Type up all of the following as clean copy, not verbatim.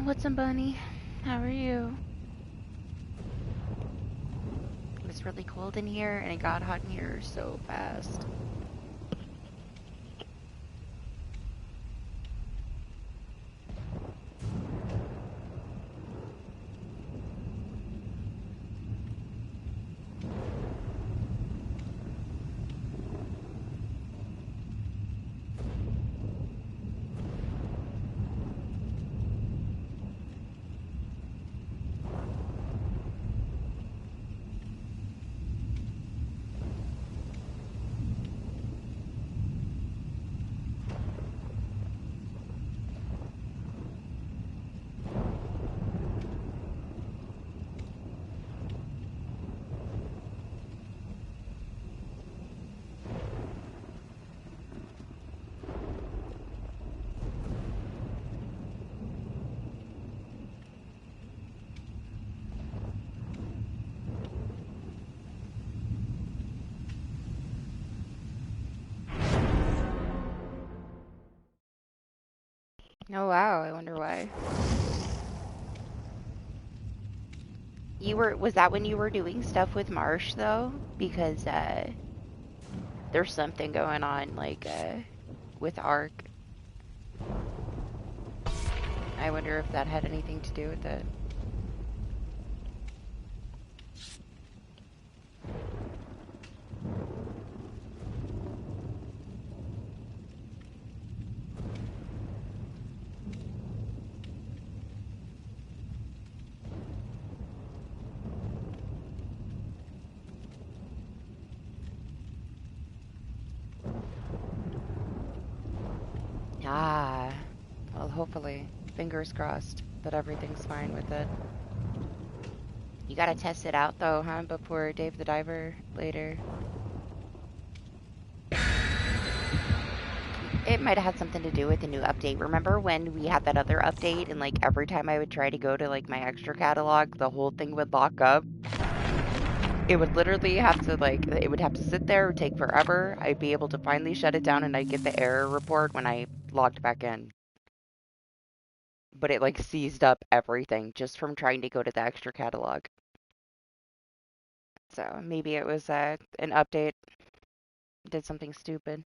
What's up, Bunny? How are you? It was really cold in here, and it got hot in here so fast. Oh wow, I wonder why. Was that when you were doing stuff with Marsh though? Because there's something going on like with Ark. I wonder if that had anything to do with it. Ah, well, hopefully. Fingers crossed that everything's fine with it. You gotta test it out though, huh? Before Dave the Diver later. It might have had something to do with the new update. Remember when we had that other update and like every time I would try to go to like my extra catalog, the whole thing would lock up? It would literally have to like, it would have to sit there, it would take forever. I'd be able to finally shut it down and I'd get the error report when I logged back in. But it like seized up everything just from trying to go to the extra catalog. So maybe it was an update, did something stupid.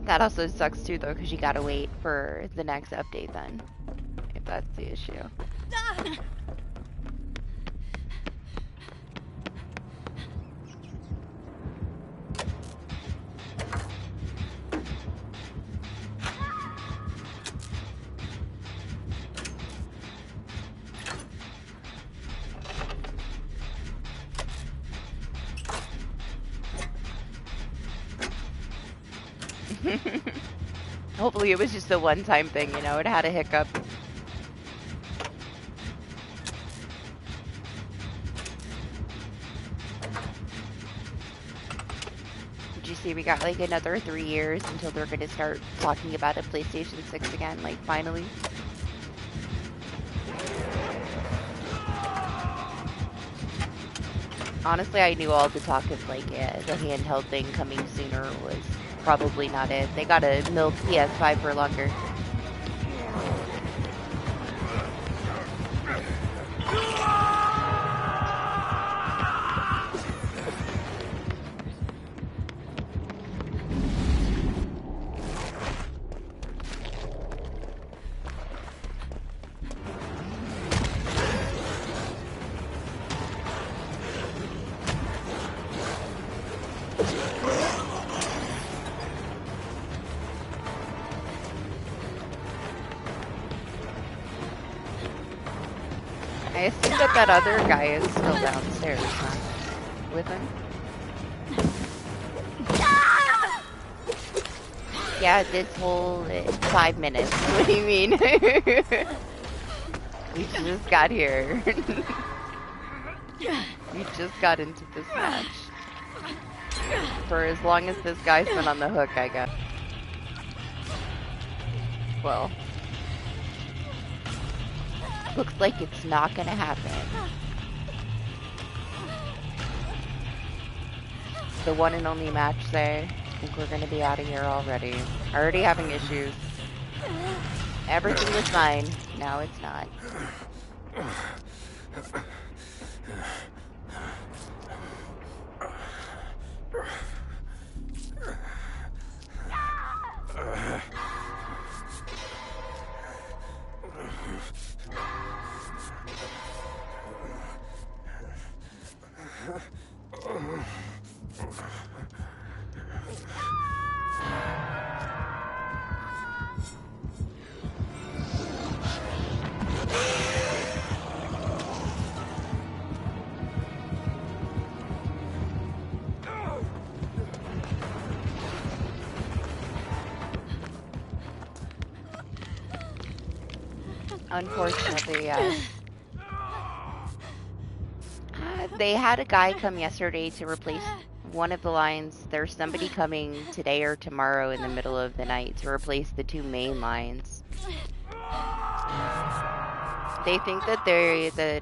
That also sucks too though, because you gotta wait for the next update then, if that's the issue. Hopefully it was just a one-time thing, you know, it had a hiccup. Did you see we got like another 3 years until they're going to start talking about a PlayStation 6 again, like finally? Honestly, I knew all the talk of like the handheld thing coming sooner was probably not it. They gotta milk PS5 for longer. I assume that other guy is still downstairs, huh? With him? Yeah, this whole 5 minutes. What do you mean? We just got here. We just got into this match. For as long as this guy's been on the hook, I guess. Well. Looks like it's not gonna happen. The one and only match day. I think we're gonna be out of here already. Already having issues. Everything was fine. Now it's not. Unfortunately, yes. They had a guy come yesterday to replace one of the lines. There's somebody coming today or tomorrow in the middle of the night to replace the two main lines. They think that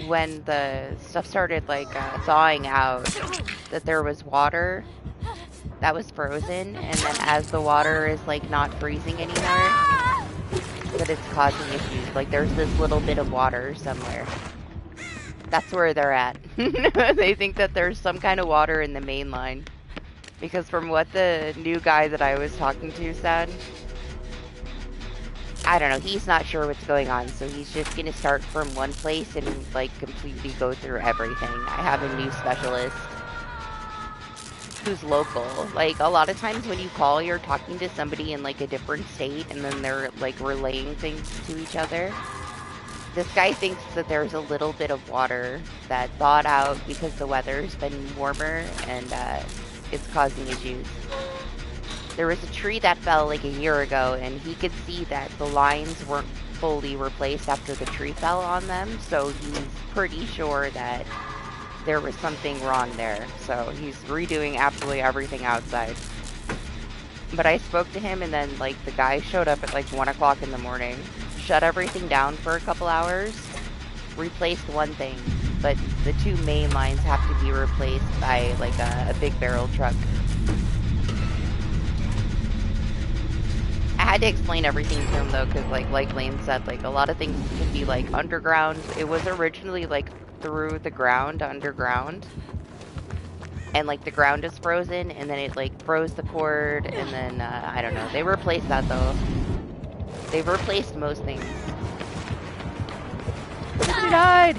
when the stuff started like thawing out, that there was water that was frozen, and then as the water is like not freezing anymore, that it's causing issues. Like there's this little bit of water somewhere. That's where they're at. They think that there's some kind of water in the main line. Because from what the new guy that I was talking to said, I don't know, he's not sure what's going on, so he's just gonna start from one place and like completely go through everything. I have a new specialist who's local. Like a lot of times when you call, you're talking to somebody in like a different state and then they're like relaying things to each other. This guy thinks that there's a little bit of water that thawed out because the weather's been warmer and it's causing issues. There was a tree that fell like a year ago and he could see that the lines weren't fully replaced after the tree fell on them, so he's pretty sure that there was something wrong there. So he's redoing absolutely everything outside. But I spoke to him and then like the guy showed up at like 1 o'clock in the morning. Shut everything down for a couple hours, replaced one thing, but the two main lines have to be replaced by like a big barrel truck. I had to explain everything to him though, because like Lane said, like a lot of things can be like underground. It was originally like through the ground, underground, and like the ground is frozen, and then it like froze the cord, and then I don't know. They replaced that though. They've replaced most things. He died!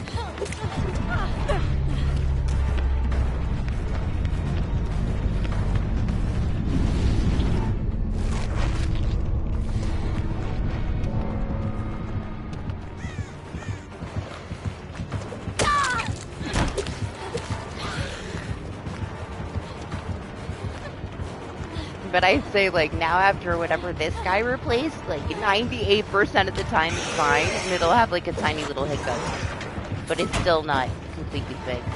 But I'd say, like, now after whatever this guy replaced, like, 98% of the time it's fine, and it'll have, like, a tiny little hiccup. But it's still not completely fixed.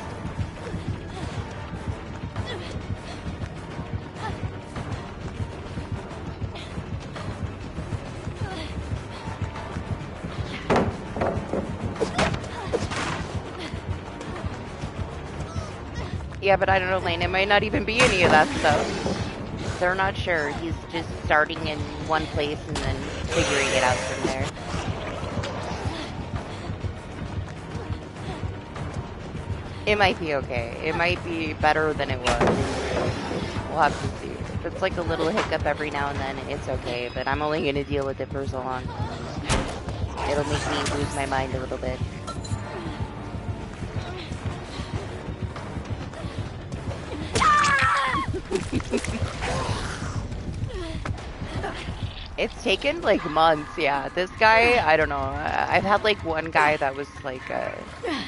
Yeah, but I don't know, Lane, it might not even be any of that stuff. They're not sure. He's just starting in one place and then figuring it out from there. It might be okay. It might be better than it was. We'll have to see. If it's like a little hiccup every now and then, it's okay, but I'm only going to deal with it for so long. It'll make me lose my mind a little bit. It's taken like months, yeah. This guy, I don't know. I've had like one guy that was like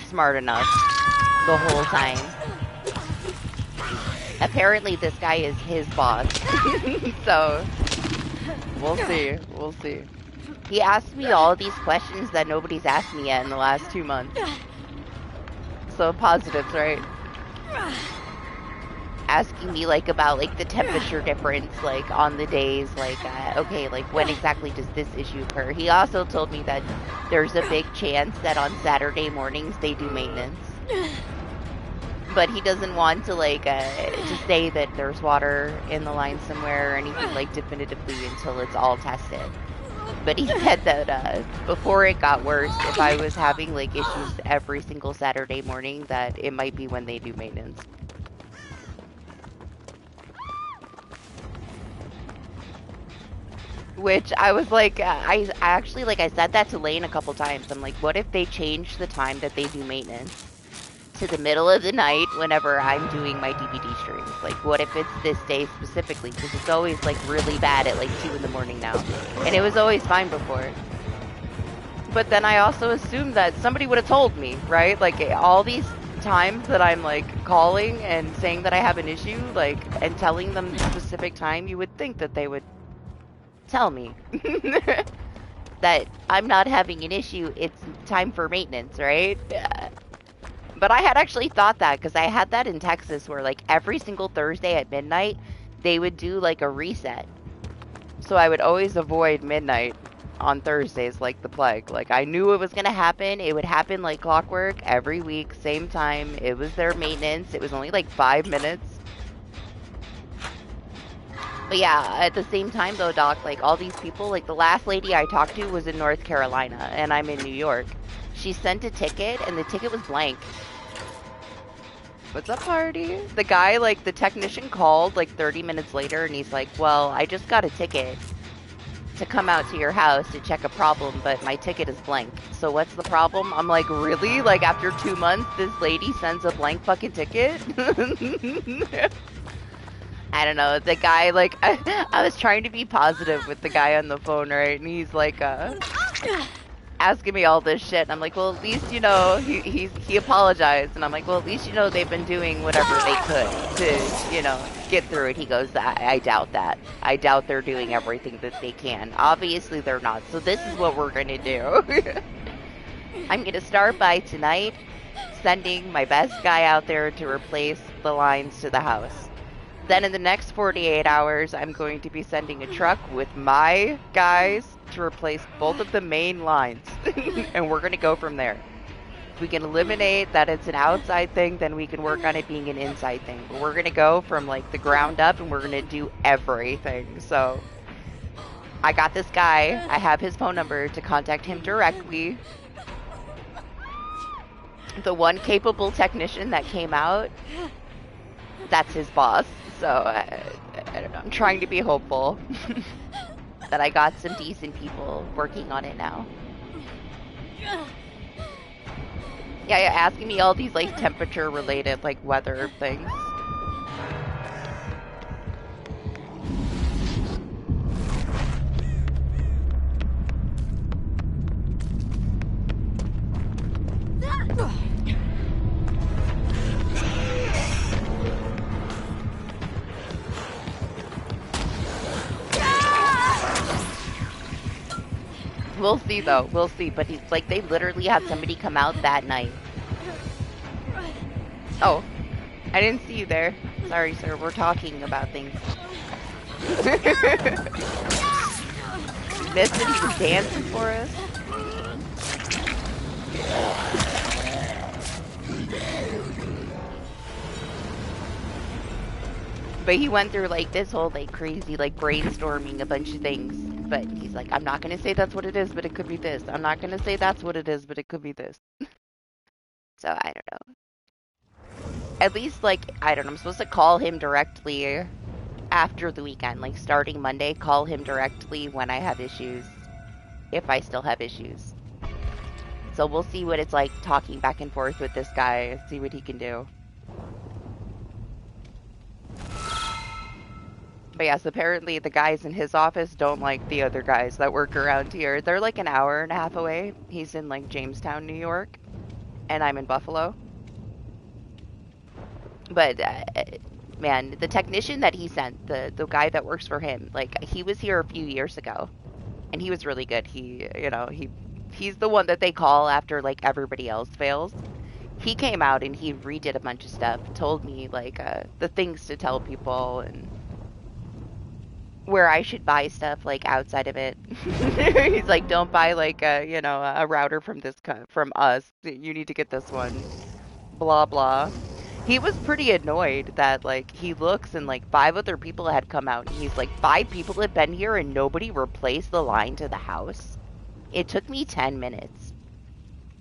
smart enough the whole time. Apparently this guy is his boss. So we'll see. We'll see. He asked me all these questions that nobody's asked me yet in the last 2 months. So positives, right? asking me like about like the temperature difference like on the days like okay, like when exactly does this issue occur. He also told me that there's a big chance that on Saturday mornings they do maintenance, but he doesn't want to like to say that there's water in the line somewhere or anything like definitively until it's all tested. But he said that before it got worse, if I was having like issues every single Saturday morning, that it might be when they do maintenance. Which I was like, I actually, like, I said that to Lane a couple times. I'm like, what if they change the time that they do maintenance to the middle of the night whenever I'm doing my DBD streams? Like, what if it's this day specifically? Because it's always, like, really bad at, like, 2 in the morning now. And it was always fine before. But then I also assumed that somebody would have told me, right? Like, all these times that I'm, like, calling and saying that I have an issue, like, and telling them the specific time, you would think that they would tell me that I'm not having an issue, it's time for maintenance, right? But I had actually thought that because I had that in Texas where like every single Thursday at midnight they would do like a reset. So I would always avoid midnight on Thursdays like the plague. Like I knew it was going to happen. It would happen like clockwork every week, same time. It was their maintenance. It was only like 5 minutes. But yeah, at the same time though, Doc, like all these people, like the last lady I talked to was in North Carolina and I'm in New York. She sent a ticket and the ticket was blank. What's up, party? The guy, like the technician called like 30 minutes later and he's like, well, I just got a ticket to come out to your house to check a problem, but my ticket is blank. So what's the problem? I'm like, really? Like after 2 months, this lady sends a blank fucking ticket? I don't know, the guy, like, I was trying to be positive with the guy on the phone, right? And he's like, asking me all this shit. And I'm like, well, at least, you know, he apologized. And I'm like, well, at least, you know, they've been doing whatever they could to, you know, get through it. He goes, I doubt that. I doubt they're doing everything that they can. Obviously, they're not. So this is what we're going to do. I'm going to start by tonight sending my best guy out there to replace the lines to the house. Then in the next 48 hours, I'm going to be sending a truck with my guys to replace both of the main lines. And we're going to go from there. If we can eliminate that it's an outside thing, then we can work on it being an inside thing. But we're going to go from like the ground up and we're going to do everything. So I got this guy. I have his phone number to contact him directly. The one capable technician that came out, that's his boss. So, I don't know, I'm trying to be hopeful that I got some decent people working on it now. Yeah, you're asking me all these, like, temperature-related, like, weather things. We'll see, though. We'll see. But it's like they literally had somebody come out that night. Oh, I didn't see you there. Sorry, sir. We're talking about things. Missed it. He was dancing for us. But he went through like this whole like crazy like brainstorming a bunch of things. But he's like, I'm not going to say that's what it is, but it could be this. I'm not going to say that's what it is, but it could be this. So I don't know. At least like, I don't know, I'm supposed to call him directly after the weekend. Like starting Monday, call him directly when I have issues. If I still have issues. So we'll see what it's like talking back and forth with this guy. See what he can do. But yes, apparently the guys in his office don't like the other guys that work around here. They're like an hour and a half away. He's in like Jamestown, New York. And I'm in Buffalo. But, man, the technician that he sent, the guy that works for him, like, he was here a few years ago. And he was really good. He, you know, he's the one that they call after, like, everybody else fails. he came out and he redid a bunch of stuff, told me like the things to tell people and where I should buy stuff like outside of it. He's like, don't buy like a router from from us. You need to get this one. Blah blah. He was pretty annoyed that like he looks and like five other people had come out and he's like, five people have been here and nobody replaced the line to the house. It took me 10 minutes.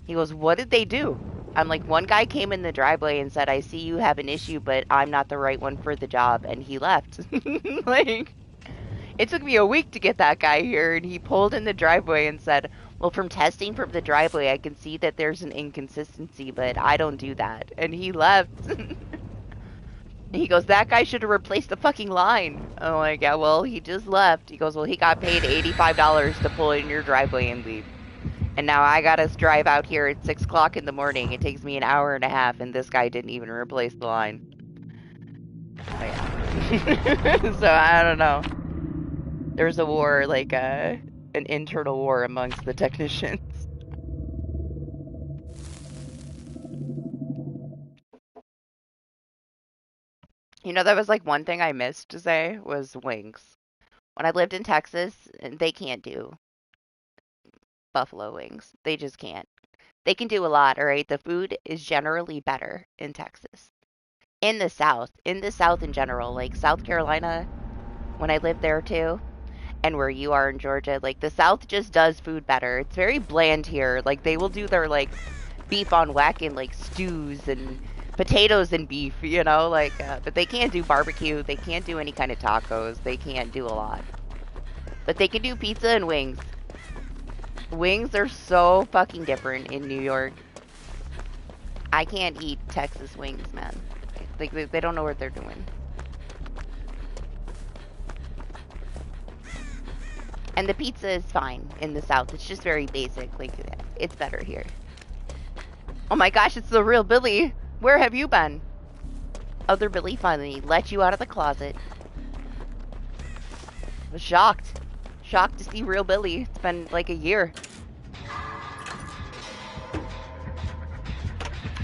He goes, what did they do? I'm like, one guy came in the driveway and said, I see you have an issue, but I'm not the right one for the job. And he left. Like, it took me a week to get that guy here. And he pulled in the driveway and said, well, from testing from the driveway, I can see that there's an inconsistency, but I don't do that. And he left. He goes, that guy should have replaced the fucking line. I'm like, yeah, well, he just left. He goes, well, he got paid $85 to pull in your driveway and leave. And now I gotta drive out here at 6 o'clock in the morning. It takes me an hour and a half, and this guy didn't even replace the line. Oh, yeah. So I don't know. There's a war, like an internal war amongst the technicians. You know, that was like one thing I missed to say was wings. When I lived in Texas, they can't do buffalo wings. They just can't. They can do a lot, all right? The food is generally better in Texas. In the South in general, like South Carolina, when I lived there too, and where you are in Georgia, like the South just does food better. It's very bland here. Like they will do their like beef on whack and like stews and potatoes and beef, like, but they can't do barbecue. They can't do any kind of tacos. They can't do a lot. But they can do pizza and wings. Wings are so fucking different in New York. I can't eat Texas wings, man. Like, they don't know what they're doing. And the pizza is fine in the South. It's just very basic. Like, it's better here. Oh my gosh, it's the real Billy. Where have you been? Other Billy finally let you out of the closet. I was shocked. Shocked to see real Billy. It's been like a year.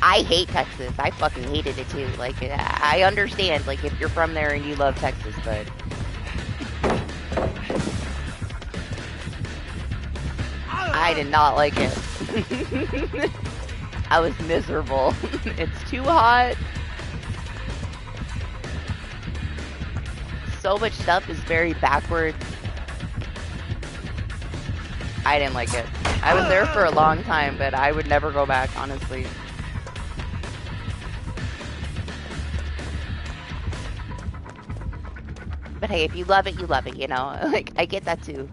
I hate Texas. I fucking hated it too. Like, I understand, like, if you're from there and you love Texas, but... I did not like it. I was miserable. It's too hot. So much stuff is very backwards. I didn't like it. I was there for a long time, but I would never go back, honestly. But hey, if you love it, you love it, Like, I get that too.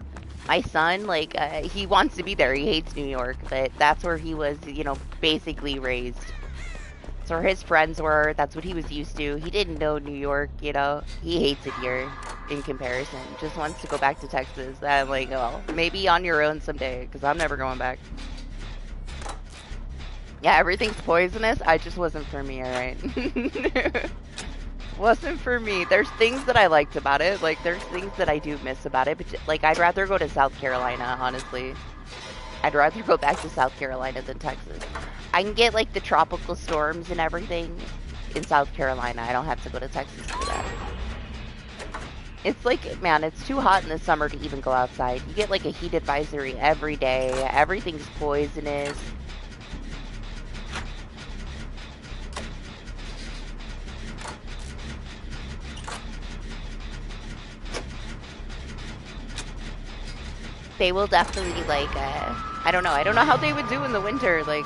My son, like, he wants to be there. He hates New York, but that's where he was, basically raised. That's where his friends were. That's what he was used to. He didn't know New York, He hates it here in comparison. Just wants to go back to Texas. I'm like, well, maybe on your own someday, because I'm never going back. Yeah, everything's poisonous. I just wasn't for me, alright? Wasn't for me. There's things that I liked about it. Like, there's things that I do miss about it. But, like, I'd rather go to South Carolina, honestly. I'd rather go back to South Carolina than Texas. I can get, like, the tropical storms and everything in South Carolina. I don't have to go to Texas for that. It's like, man, it's too hot in the summer to even go outside. You get, like, a heat advisory every day. Everything's poisonous. They will definitely, like, I don't know how they would do in the winter, like,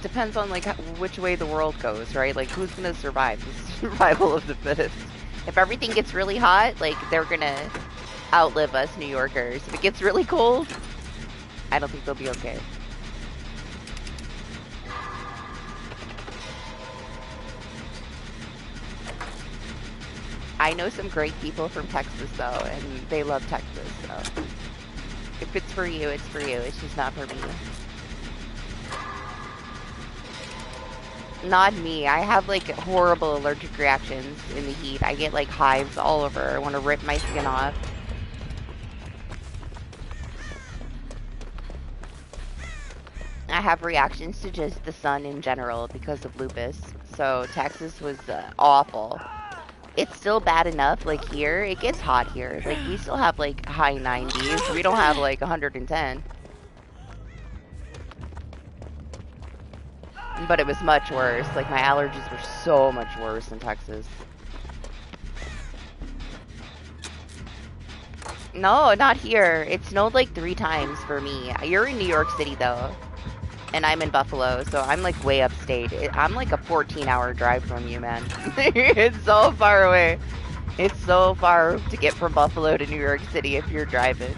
depends on, like, which way the world goes, right? Like, who's gonna survive? The survival of the fittest. If everything gets really hot, like, they're gonna outlive us New Yorkers. If it gets really cold, I don't think they'll be okay. I know some great people from Texas, though, and they love Texas, so... If it's for you, it's for you. It's just not for me. Not me. I have, like, horrible allergic reactions in the heat. I get, like, hives all over. I want to rip my skin off. I have reactions to just the sun in general because of lupus. So Texas was awful. It's still bad enough, like here, it gets hot here. Like we still have like high 90s. We don't have like 110. But it was much worse. Like my allergies were so much worse in Texas. No, not here. It snowed like 3 times for me. You're in New York City though. And I'm in Buffalo, so I'm like way upstate. I'm like a 14-hour drive from you, man. It's so far away. It's so far to get from Buffalo to New York City if you're driving.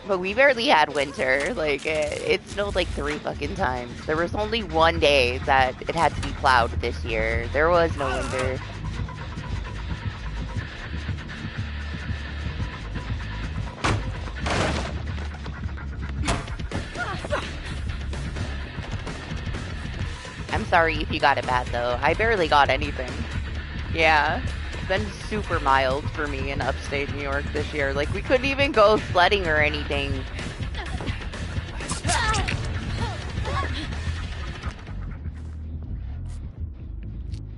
But we barely had winter. Like, it snowed like 3 fucking times. There was only one day that it had to be plowed this year. There was no winter. I'm sorry if you got it bad, though. I barely got anything. Yeah. It's been super mild for me in upstate New York this year. Like, we couldn't even go sledding or anything.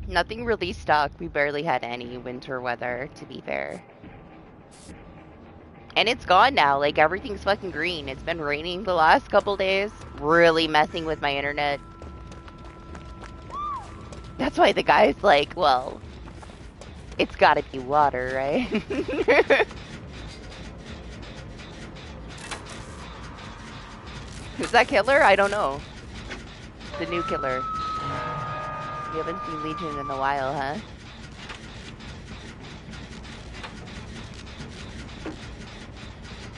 Nothing really stuck. We barely had any winter weather, to be fair. And it's gone now. Like, everything's fucking green. It's been raining the last couple days. Really messing with my internet. That's why the guy's like, well, it's gotta be water, right? Who's that killer? I don't know. The new killer. You haven't seen Legion in a while, huh?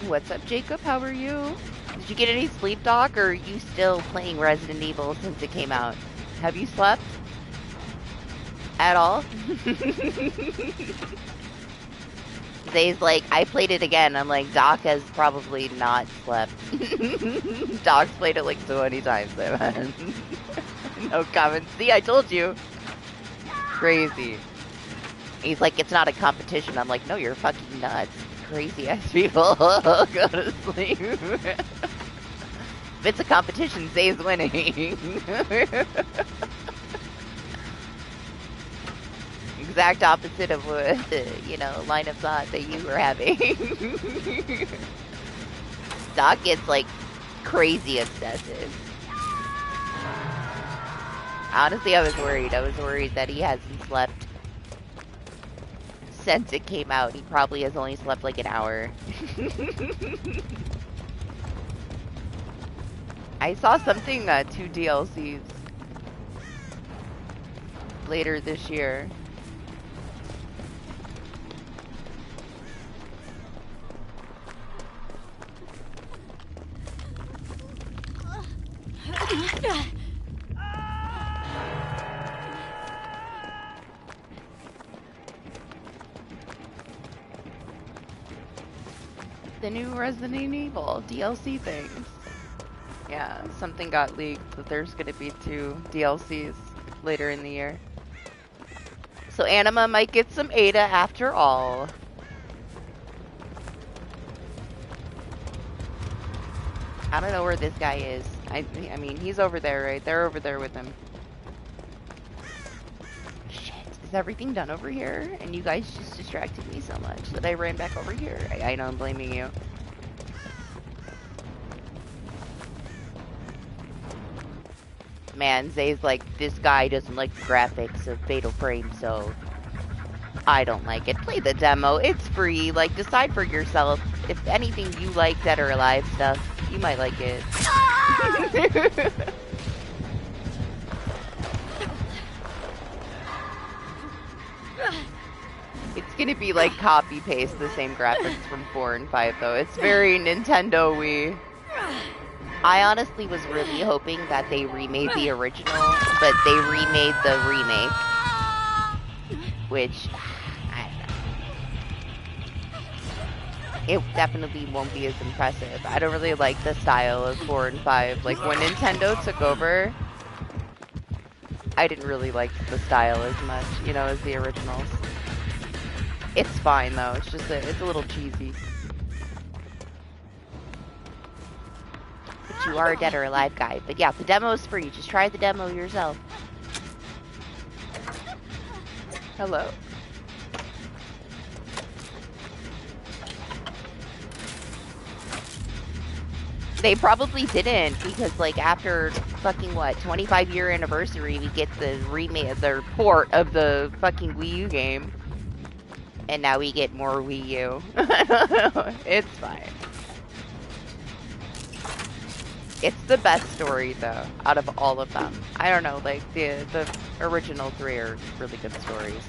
What's up, Jacob? How are you? Did you get any sleep, Doc, or are you still playing Resident Evil since it came out? Have you slept? At all? Zay's like, I played it again. I'm like, Doc has probably not slept. Doc's played it like 20 times, man. No comments. See, I told you. Crazy. He's like, it's not a competition. I'm like, no, you're fucking nuts. Crazy ass people. Go to sleep. If it's a competition, Zay's winning. Exact opposite of what the, line of thought that you were having. Doc gets like crazy obsessive. Honestly, I was worried. I was worried that he hasn't slept since it came out. He probably has only slept like an hour. I saw something, 2 DLCs later this year. The new Resident Evil DLC things. Yeah, something got leaked that there's gonna be 2 DLCs later in the year. So Anima might get some Ada after all. I don't know where this guy is. I mean, he's over there, right? They're over there with him. Shit, is everything done over here? And you guys just distracted me so much that I ran back over here. I know I'm blaming you. Man, Zay's like, this guy doesn't like graphics of Fatal Frame, so I don't like it. Play the demo. It's free. Like, decide for yourself. If anything you like Dead or Alive stuff, you might like it. It's gonna be like copy-paste the same graphics from 4 and 5, though. It's very Nintendo-y. I honestly was really hoping that they remade the original, but they remade the remake. Which, I don't know. It definitely won't be as impressive. I don't really like the style of 4 and 5. Like, when Nintendo took over, I didn't really like the style as much, as the originals. It's fine, though. It's just it's a little cheesy. you are a dead or alive guy. But yeah, the demo's free. Just try the demo yourself. Hello. They probably didn't, because like after fucking what 25-year anniversary, we get the remake, the port of the fucking Wii U game, and now we get more Wii U. It's fine. It's the best story though out of all of them. I don't know, like the original 3 are really good stories.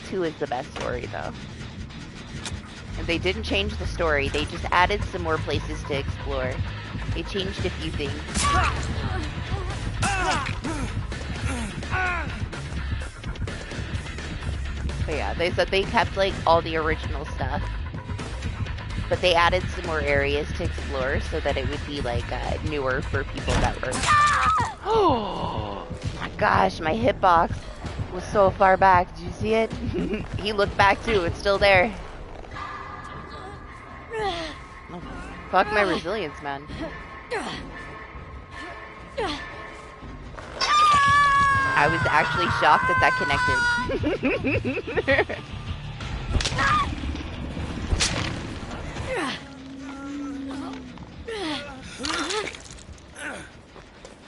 2 is the best story though. And they didn't change the story, they just added some more places to explore. They changed a few things. But yeah, they said they kept like all the original stuff. But they added some more areas to explore so that it would be like newer for people that were... Oh my gosh, my hitbox was so far back. Did you see it? He looked back too, it's still there. Oh, fuck my resilience, man. I was actually shocked that connected.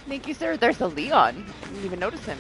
Thank you, sir. There's a Leon. I didn't even notice him.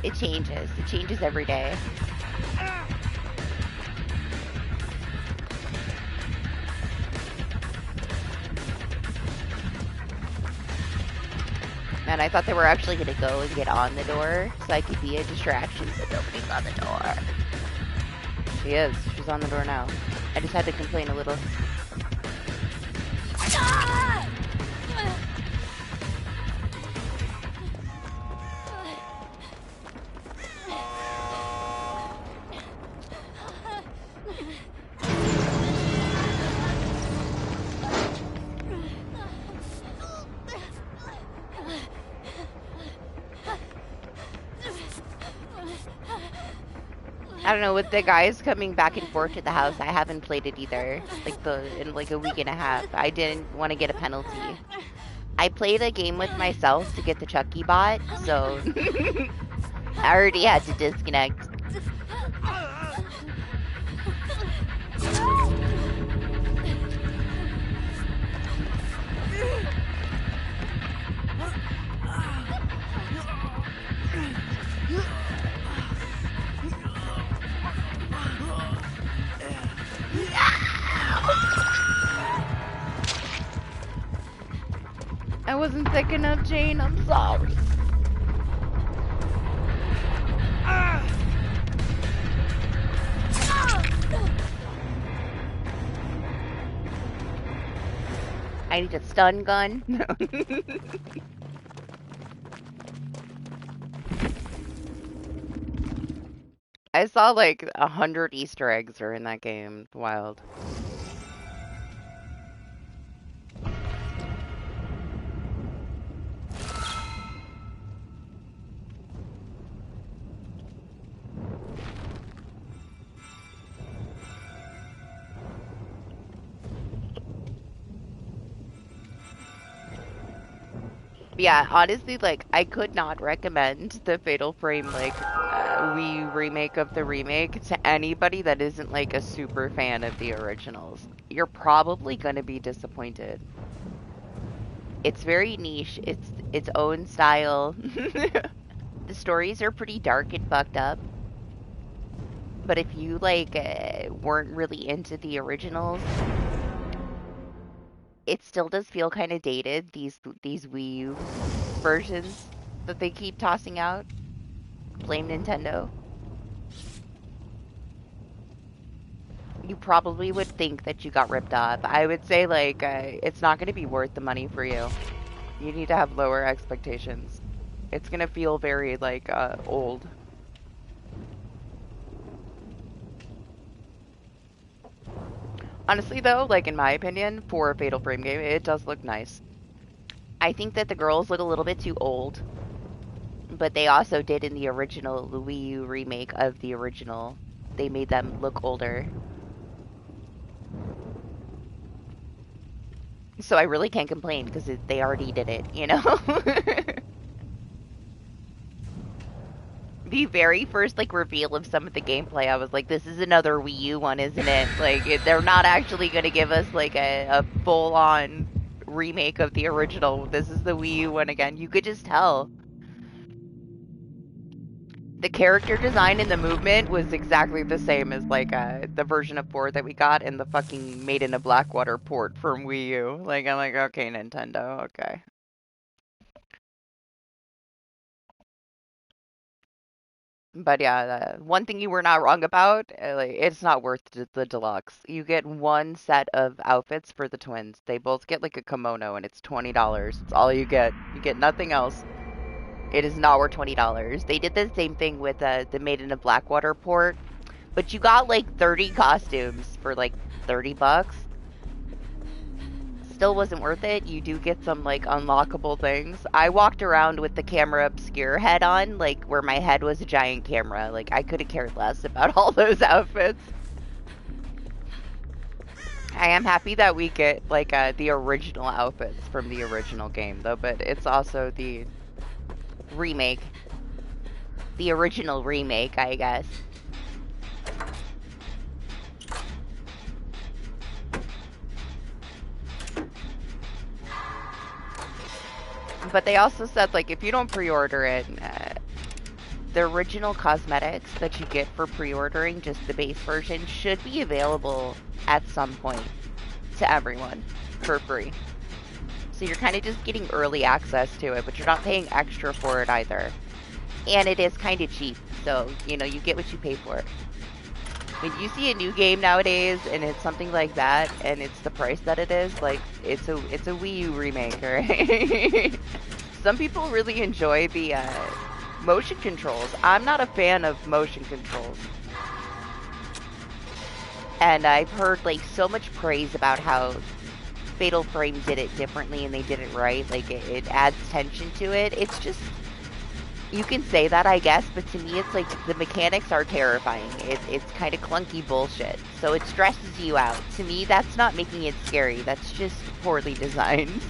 It changes. It changes every day. And I thought they were actually going to go and get on the door so I could be a distraction, but nobody's on the door. She is. She's on the door now. I just had to complain a little. I don't know, with the guys coming back and forth to the house, I haven't played it either. Like in like a week and a half. I didn't want to get a penalty. I played a game with myself to get the Chucky bot, so I already had to disconnect. I wasn't thick enough, Jane. I'm sorry. I need a stun gun. I saw like 100 Easter eggs are in that game. Wild. Yeah, honestly, like, I could not recommend the Fatal Frame, like, Wii remake of the remake to anybody that isn't, like, a super fan of the originals. You're probably gonna be disappointed. It's very niche. It's its own style. The stories are pretty dark and fucked up. But if you, like, weren't really into the originals, it still does feel kind of dated, these Wii U versions that they keep tossing out. blame Nintendo. You probably would think that you got ripped off. I would say, like, it's not going to be worth the money for you. You need to have lower expectations. It's going to feel very, like, old. Honestly, though, like, in my opinion, for a Fatal Frame game, it does look nice. I think that the girls look a little bit too old, but they also did in the original Wii U remake of the original. They made them look older. So I really can't complain because they already did it, you know? The very first like reveal of some of the gameplay, I was like, "This is another Wii U one, isn't it?" Like, they're not actually going to give us like a full-on remake of the original. This is the Wii U one again. You could just tell. The character design and the movement was exactly the same as like the version of 4 that we got in the fucking Made in a Blackwater port from Wii U. Like, I'm like, okay, Nintendo, okay. But yeah, one thing you were not wrong about, like, it's not worth the deluxe. You get one set of outfits for the twins. They both get like a kimono and it's $20. It's all you get. You get nothing else. It is not worth $20. They did the same thing with the Made in a Blackwater port, but you got like 30 costumes for like $30. Still wasn't worth it. You do get some like unlockable things. I walked around with the camera obscure head on, like where my head was a giant camera. Like I could have cared less about all those outfits. I am happy that we get like the original outfits from the original game though, but it's also the remake. The original remake, I guess. But they also said, like, if you don't pre-order it, the original cosmetics that you get for pre-ordering, just the base version, should be available at some point to everyone for free. So you're kind of just getting early access to it, but you're not paying extra for it either. And it is kind of cheap, so, you know, you get what you pay for. When you see a new game nowadays and it's something like that and it's the price that it is, like it's a Wii U remake, right? Some people really enjoy the motion controls. I'm not a fan of motion controls. And I've heard like so much praise about how Fatal Frame did it differently and they did it right. Like it adds tension to it. It's just, you can say that, I guess, but to me, it's like the mechanics are terrifying. It's kind of clunky bullshit, so it stresses you out. To me, that's not making it scary. That's just poorly designed.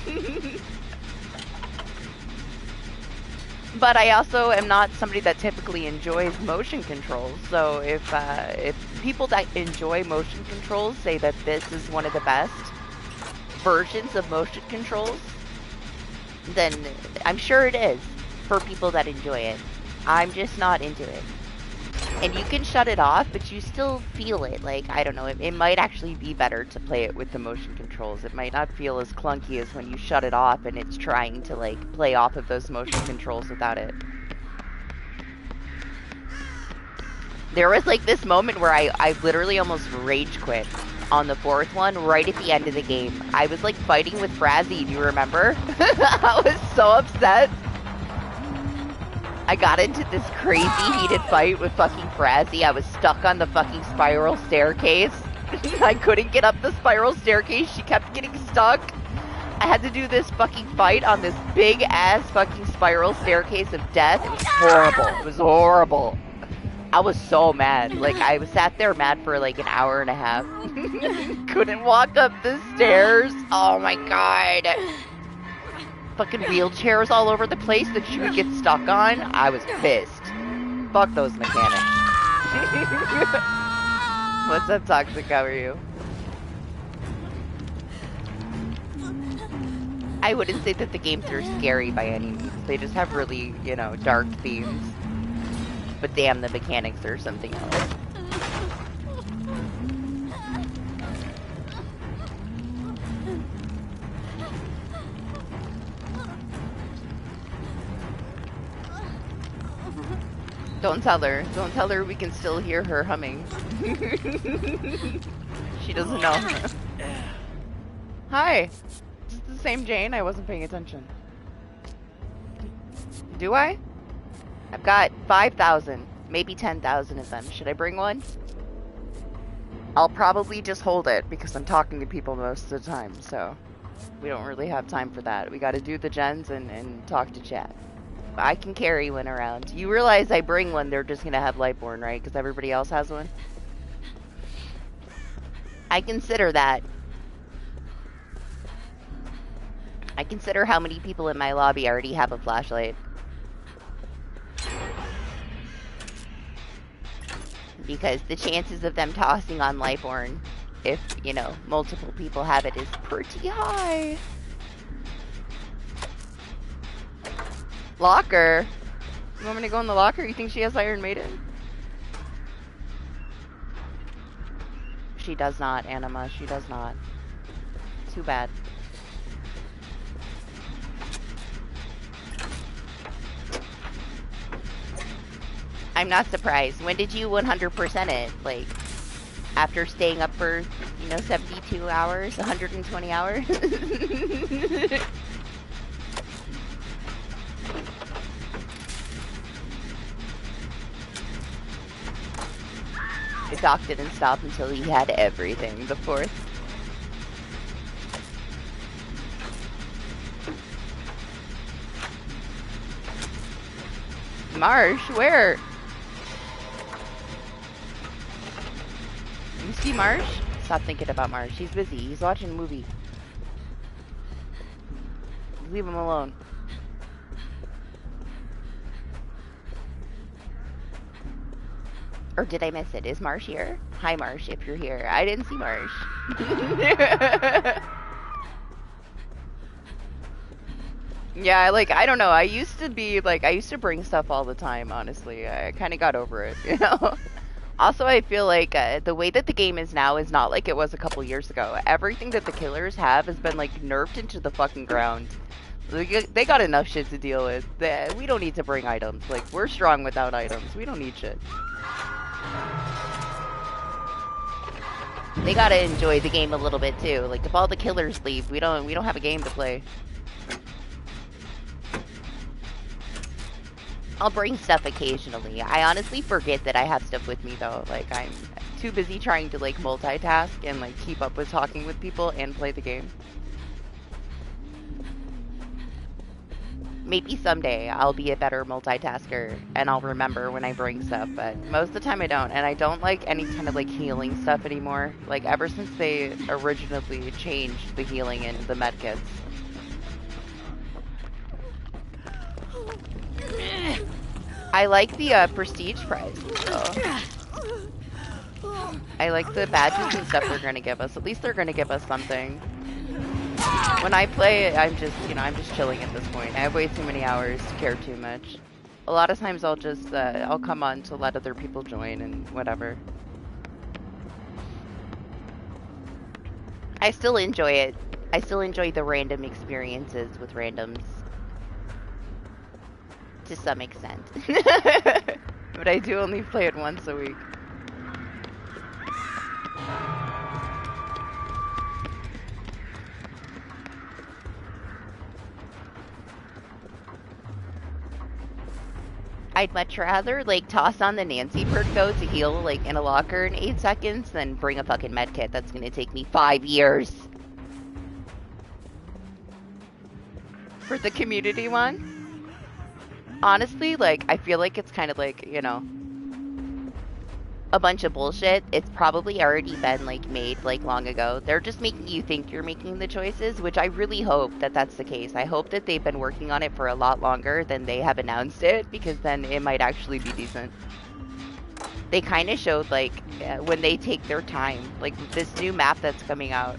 But I also am not somebody that typically enjoys motion controls. So if people that enjoy motion controls say that this is one of the best versions of motion controls, then I'm sure it is. For people that enjoy it. I'm just not into it. And you can shut it off, but you still feel it. Like, I don't know, it might actually be better to play it with the motion controls. It might not feel as clunky as when you shut it off and it's trying to, like, play off of those motion controls without it. There was, like, this moment where I literally almost rage quit on the 4th one right at the end of the game. I was, like, fighting with Frazzy, do you remember? I was so upset. I got into this crazy heated fight with fucking Frazzy. I was stuck on the fucking spiral staircase. I couldn't get up the spiral staircase. She kept getting stuck. I had to do this fucking fight on this big ass fucking spiral staircase of death. It was horrible. It was horrible. I was so mad. Like, I was sat there mad for like an hour and a half. Couldn't walk up the stairs. Oh my god. Fucking wheelchairs all over the place that she would get stuck on. I was pissed. Fuck those mechanics. What's up, Toxic? How are you? I wouldn't say that the games are scary by any means. They just have really, you know, dark themes. But damn, the mechanics are something else. Don't tell her. Don't tell her we can still hear her humming. She doesn't know. Hi. Is this the same Jane? I wasn't paying attention. Do I? I've got 5,000, maybe 10,000 of them. Should I bring one? I'll probably just hold it because I'm talking to people most of the time, so we don't really have time for that. We gotta do the gens and talk to chat. I can carry one around. You realize I bring one, they're just gonna have Lightborn, right? Because everybody else has one? I consider that. I consider how many people in my lobby already have a flashlight. Because the chances of them tossing on Lightborn, if, you know, multiple people have it, is pretty high. Locker? You want me to go in the locker? You think she has Iron Maiden? She does not, Anima. She does not. Too bad. I'm not surprised. When did you 100% it? Like, after staying up for, you know, 72 hours? 120 hours? Doc didn't stop until he had everything. The fourth. Marsh? Where? You see Marsh? Stop thinking about Marsh. He's busy. He's watching a movie. Leave him alone. Or did I miss it? Is Marsh here? Hi, Marsh, if you're here. I didn't see Marsh. Yeah, I don't know. I used to bring stuff all the time, honestly. I kind of got over it, you know? Also, I feel like the way that the game is now is not like it was a couple years ago. Everything that the killers have has been, like, nerfed into the fucking ground. They got enough shit to deal with. We don't need to bring items. Like, we're strong without items. We don't need shit. They gotta enjoy the game a little bit too. Like, if all the killers leave, we don't have a game to play. I'll bring stuff occasionally. I honestly forget that I have stuff with me though. Like, I'm too busy trying to like multitask and like keep up with talking with people and play the game. Maybe someday I'll be a better multitasker and I'll remember when I bring stuff, but most of the time I don't. And I don't like any kind of like healing stuff anymore. Like, ever since they originally changed the healing and the medkits. I like the prestige prize. So. I like the badges and stuff they're gonna give us. At least they're gonna give us something. When I play, I'm just chilling at this point. I have way too many hours to care too much. A lot of times I'll just, I'll come on to let other people join and whatever. I still enjoy it. I still enjoy the random experiences with randoms. To some extent. But I do only play it once a week. I'd much rather, like, toss on the Nancy perk, though, to heal, like, in a locker in 8 seconds than bring a fucking medkit that's gonna take me 5 years. For the community one? Honestly, like, I feel like it's kind of like, you know, a bunch of bullshit. It's probably already been, like, made, like, long ago. They're just making you think you're making the choices, which I really hope that that's the case. I hope that they've been working on it for a lot longer than they have announced it, because then it might actually be decent. They kind of showed, like, when they take their time, like, this new map that's coming out,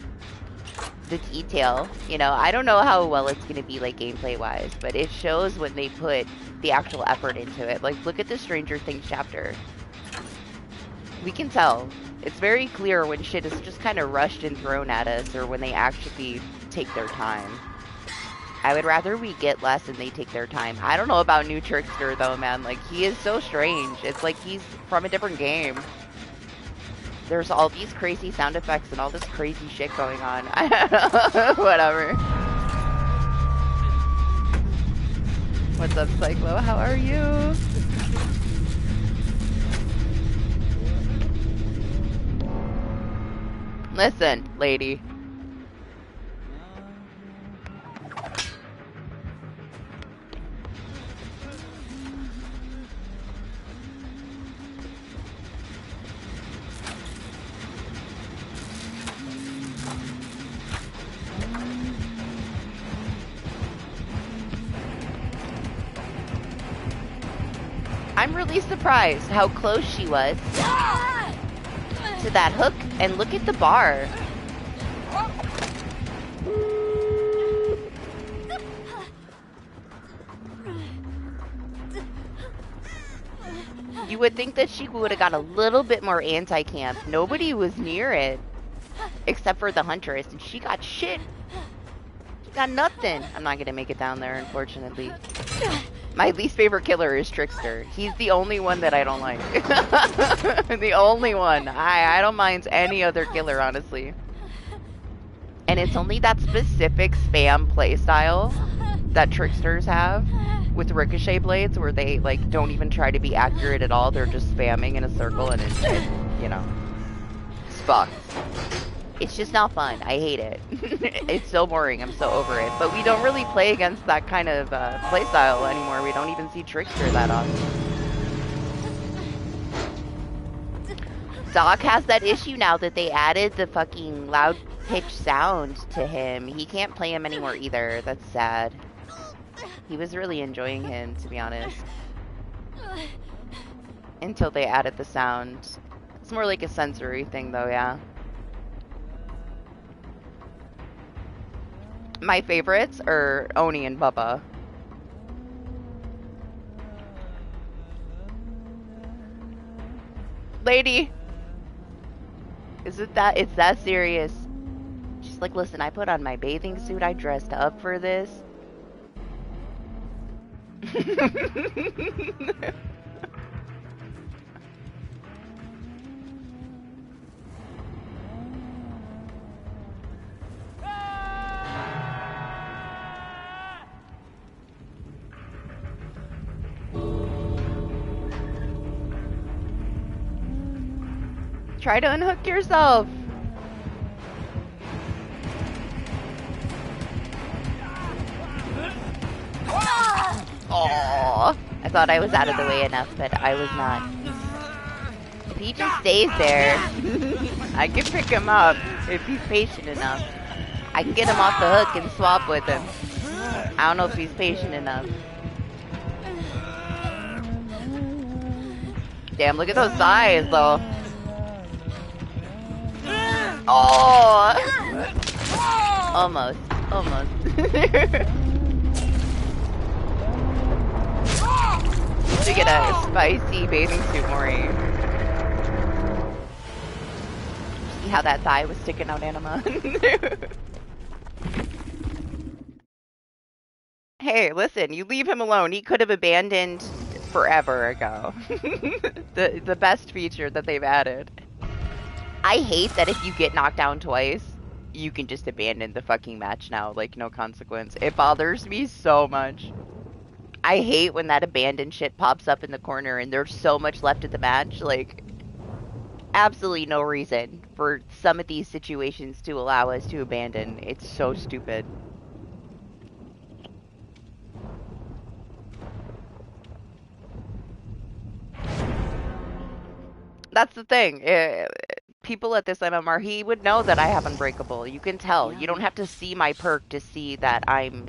the detail, you know, I don't know how well it's going to be, like, gameplay-wise, but it shows when they put the actual effort into it. Like, look at the Stranger Things chapter. We can tell. It's very clear when shit is just kind of rushed and thrown at us, or when they actually take their time. I would rather we get less and they take their time. I don't know about new Trickster though, man. Like, he is so strange. It's like he's from a different game. There's all these crazy sound effects and all this crazy shit going on. Whatever. What's up, Cyclo? How are you? Listen, lady. I'm really surprised how close she was to that hook, and look at the bar. You would think that she would have got a little bit more anti-camp. Nobody was near it, except for the Huntress, and she got shit. She got nothing. I'm not gonna make it down there, unfortunately. My least favorite killer is Trickster. He's the only one that I don't like. The only one. I don't mind any other killer, honestly. And it's only that specific spam playstyle that Tricksters have with Ricochet blades, where they like don't even try to be accurate at all. They're just spamming in a circle, and it's you know, it's fucked. It's just not fun. I hate it. It's so boring. I'm so over it. But we don't really play against that kind of playstyle anymore. We don't even see Trickster that often. Doc has that issue now that they added the fucking loud pitch sound to him. He can't play him anymore either. That's sad. He was really enjoying him, to be honest. Until they added the sound. It's more like a sensory thing though, yeah. My favorites are Oni and Bubba. Lady! Is it that? It's that serious. She's like, listen, I put on my bathing suit. I dressed up for this. Try to unhook yourself. Oh, I thought I was out of the way enough, but I was not. If he just stays there, I can pick him up if he's patient enough. I can get him off the hook and swap with him. I don't know if he's patient enough. Damn, look at those thighs, though. Oh! Almost. Almost. To get a spicy bathing suit, Maury. See how that thigh was sticking out, Anima? Hey, listen, you leave him alone. He could have abandoned forever ago. The best feature that they've added. I hate that if you get knocked down twice, you can just abandon the fucking match now, like no consequence. It bothers me so much. I hate when that abandoned shit pops up in the corner and there's so much left of the match, like, absolutely no reason for some of these situations to allow us to abandon. It's so stupid. That's the thing. People at this MMR, he would know that I have Unbreakable. You can tell. You don't have to see my perk to see that I'm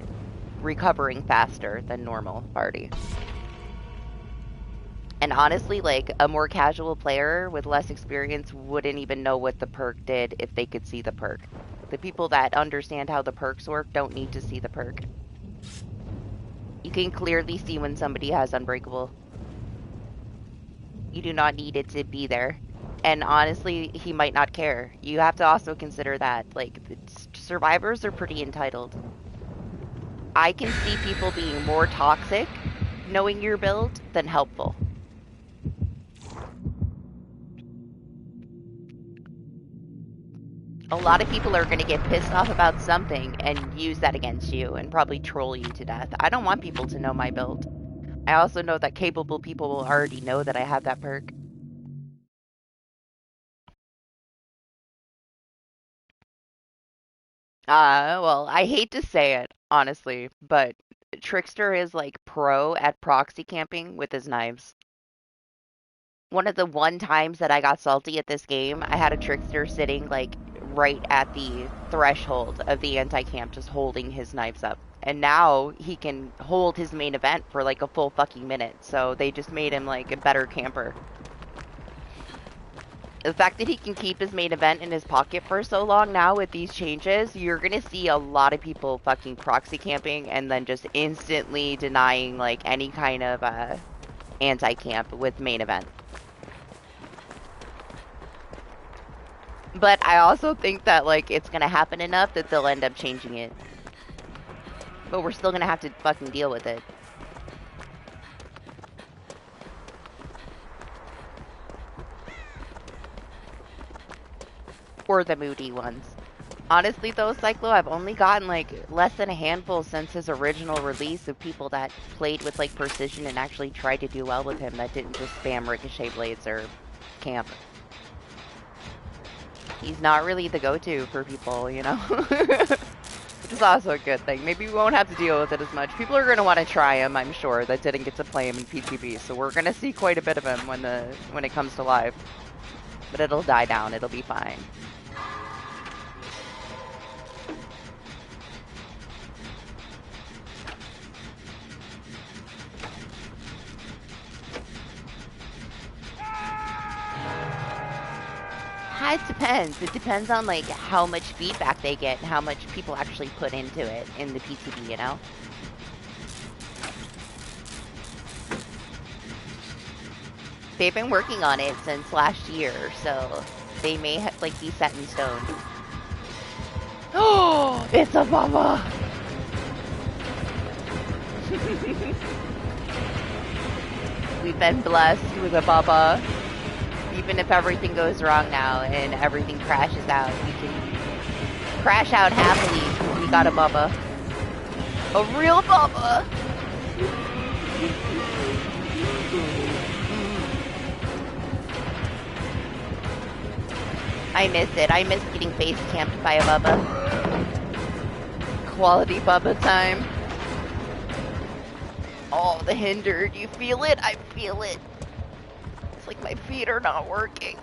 recovering faster than normal party. And honestly, like, a more casual player with less experience wouldn't even know what the perk did if they could see the perk. The people that understand how the perks work don't need to see the perk. You can clearly see when somebody has Unbreakable. You do not need it to be there. And honestly, he might not care. You have to also consider that, like, survivors are pretty entitled. I can see people being more toxic knowing your build than helpful. A lot of people are going to get pissed off about something and use that against you and probably troll you to death. I don't want people to know my build. I also know that capable people will already know that I have that perk. Well, I hate to say it, honestly, but Trickster is like pro at proxy camping with his knives. One of the one times that I got salty at this game, I had a Trickster sitting like right at the threshold of the anti-camp, just holding his knives up. And now he can hold his main event for like a full fucking minute. So they just made him like a better camper. The fact that he can keep his main event in his pocket for so long now with these changes, you're gonna see a lot of people fucking proxy camping and then just instantly denying like any kind of anti-camp with main event. But I also think that like it's gonna happen enough that they'll end up changing it. But we're still gonna have to fucking deal with it. Or the moody ones. Honestly though, Cyclo, I've only gotten like less than a handful since his original release of people that played with like precision and actually tried to do well with him that didn't just spam ricochet blades or camp. He's not really the go-to for people, you know? Which is also a good thing. Maybe we won't have to deal with it as much. People are going to want to try him, I'm sure, that didn't get to play him in PTB, so we're going to see quite a bit of him when it comes to live. But it'll die down, it'll be fine. It depends. It depends on like how much feedback they get and how much people actually put into it in the PTB, you know? They've been working on it since last year, so they may like be set in stone. Oh, it's a Baba! We've been blessed with a Baba. Even if everything goes wrong now and everything crashes out, we can crash out happily because we got a Bubba. A real Bubba! I miss it. I miss getting face camped by a Bubba. Quality Bubba time. Oh, the hinder. Do you feel it? I feel it. It's like my feet are not working.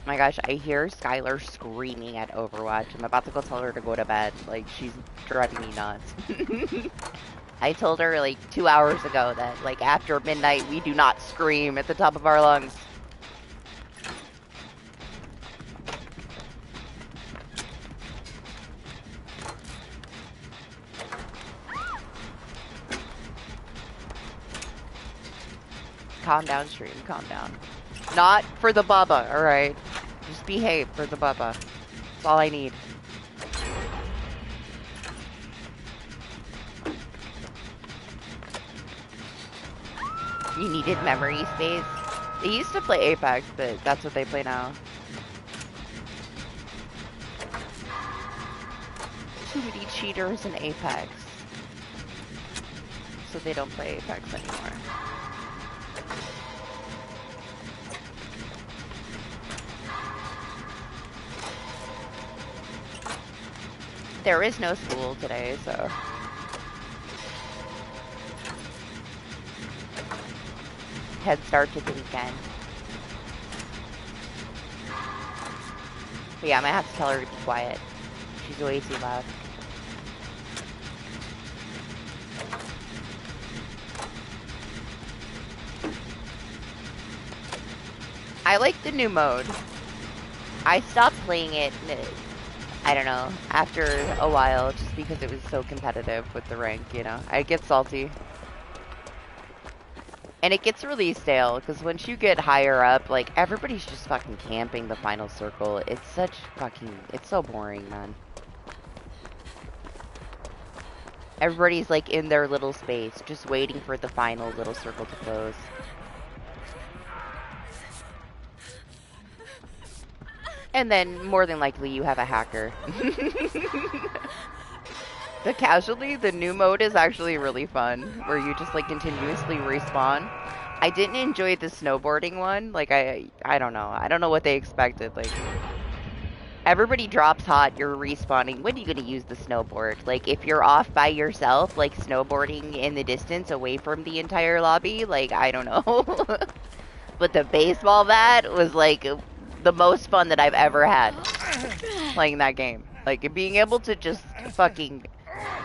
My gosh, I hear Skylar screaming at Overwatch. I'm about to go tell her to go to bed. Like, she's driving me nuts. I told her, like, 2 hours ago that, like, after midnight, we do not scream at the top of our lungs. Calm down, stream. Calm down. Not for the Bubba, alright? Just behave for the Bubba. That's all I need. You needed memory space? They used to play Apex, but that's what they play now. Too many cheaters in Apex. So they don't play Apex anymore. There is no school today, so... Head start to the weekend. But yeah, I might have to tell her to be quiet. She's way too loud. I like the new mode. I stopped playing it, I don't know, after a while, just because it was so competitive with the rank, you know? I get salty. And it gets really stale, because once you get higher up, like, everybody's just fucking camping the final circle. It's such fucking... It's so boring, man. Everybody's, like, in their little space, just waiting for the final little circle to close. And then, more than likely, you have a hacker. The casualty, the new mode is actually really fun, where you just, like, continuously respawn. I didn't enjoy the snowboarding one. Like, I don't know. I don't know what they expected. Like, everybody drops hot, you're respawning. When are you gonna use the snowboard? Like, if you're off by yourself, like, snowboarding in the distance away from the entire lobby, like, I don't know. But the baseball bat was, like, the most fun that I've ever had playing that game. Like, being able to just fucking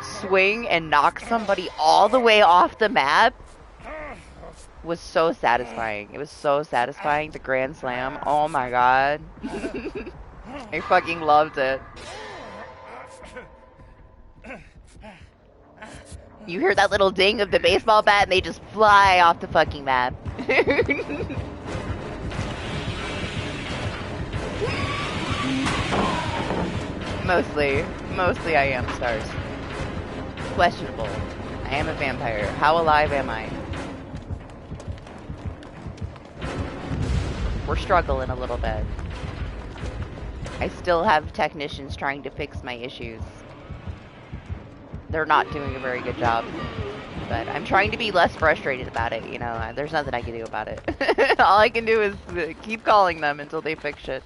swing and knock somebody all the way off the map was so satisfying. It was so satisfying. The Grand Slam. Oh my god. I fucking loved it. You hear that little ding of the baseball bat and they just fly off the fucking map. Mostly I am stars. Questionable. I am a vampire. How alive am I? We're struggling a little bit. I still have technicians trying to fix my issues. They're not doing a very good job. But I'm trying to be less frustrated about it, you know. There's nothing I can do about it. All I can do is keep calling them until they fix shit.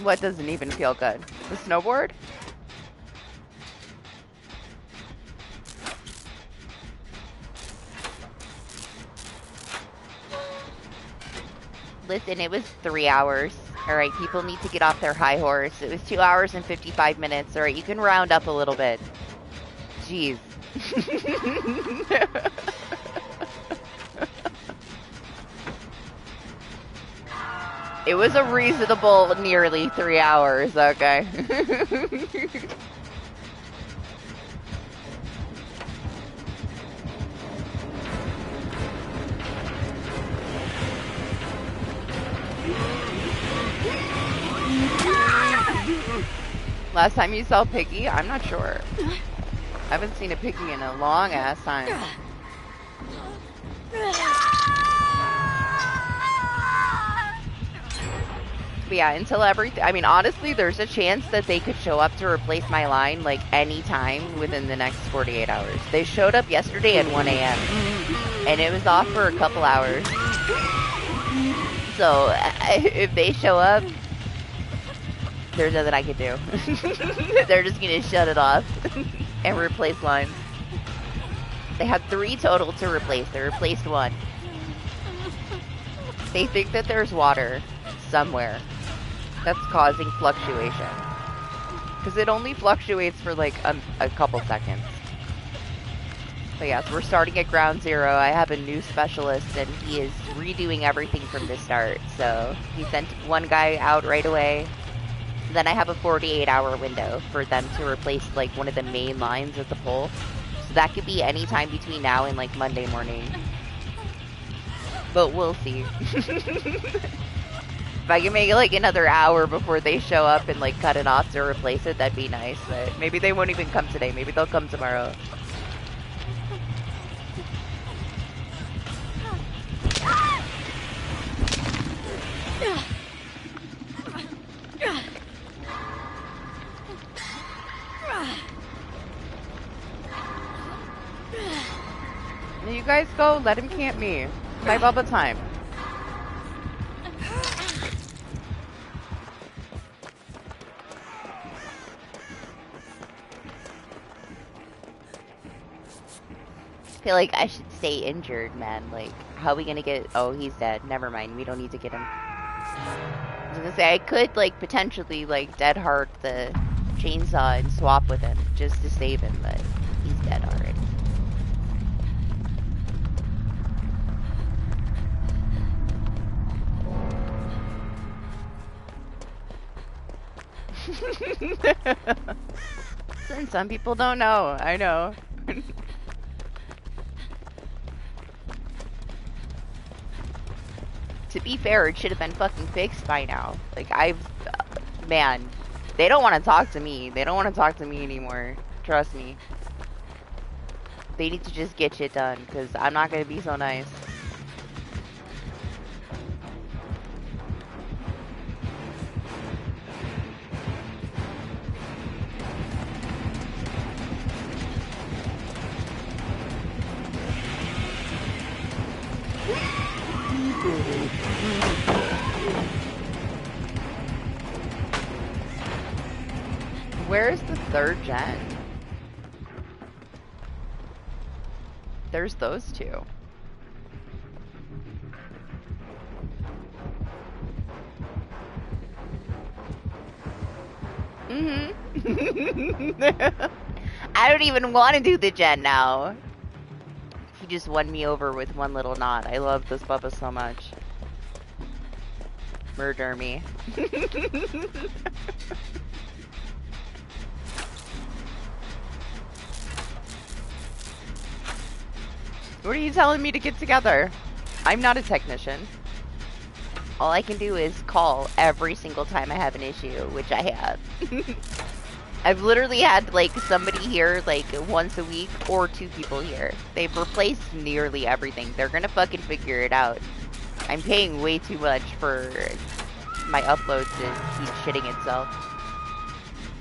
What doesn't even feel good? The snowboard? Listen, it was 3 hours. Alright, people need to get off their high horse. It was 2 hours and 55 minutes. Alright, you can round up a little bit. Jeez. It was a reasonable nearly 3 hours, okay? Last time you saw Piggy? I'm not sure. I haven't seen a Piggy in a long ass time. But yeah, until everything... I mean, honestly, there's a chance that they could show up to replace my line, like, any time within the next 48 hours. They showed up yesterday at 1 a.m. And it was off for a couple hours. So, if they show up, there's nothing I can do. They're just gonna shut it off and replace lines. They had 3 total to replace. They replaced 1. They think that there's water somewhere that's causing fluctuation. Because it only fluctuates for like a couple seconds. But yeah, so we're starting at ground zero. I have a new specialist and he is redoing everything from the start. So he sent one guy out right away. Then I have a 48-hour window for them to replace like one of the main lines at the pole. So that could be any time between now and like Monday morning. But we'll see. If I can make it like another hour before they show up and like cut it off to replace it, that'd be nice. But maybe they won't even come today. Maybe they'll come tomorrow. You guys go, let him camp me. My Bubba time. I feel like I should stay injured, man. Like, how are we gonna get... Oh, he's dead. Never mind. We don't need to get him. I was gonna say, I could, like, potentially, like, dead hard the chainsaw and swap with him just to save him, but he's dead already. And some people don't know. I know. To be fair, it should have been fucking fixed by now. Like, man, they don't want to talk to me. They don't want to talk to me anymore. Trust me. They need to just get shit done, because I'm not going to be so nice. Where's the third gen? There's those two. I don't even want to do the gen now. He just won me over with one little nod. I love this Bubba so much. Murder me. What are you telling me to get together? I'm not a technician. All I can do is call every single time I have an issue, which I have. I've literally had, like, somebody here, like, once a week, or 2 people here. They've replaced nearly everything. They're gonna fucking figure it out. I'm paying way too much for my upload to keep shitting itself.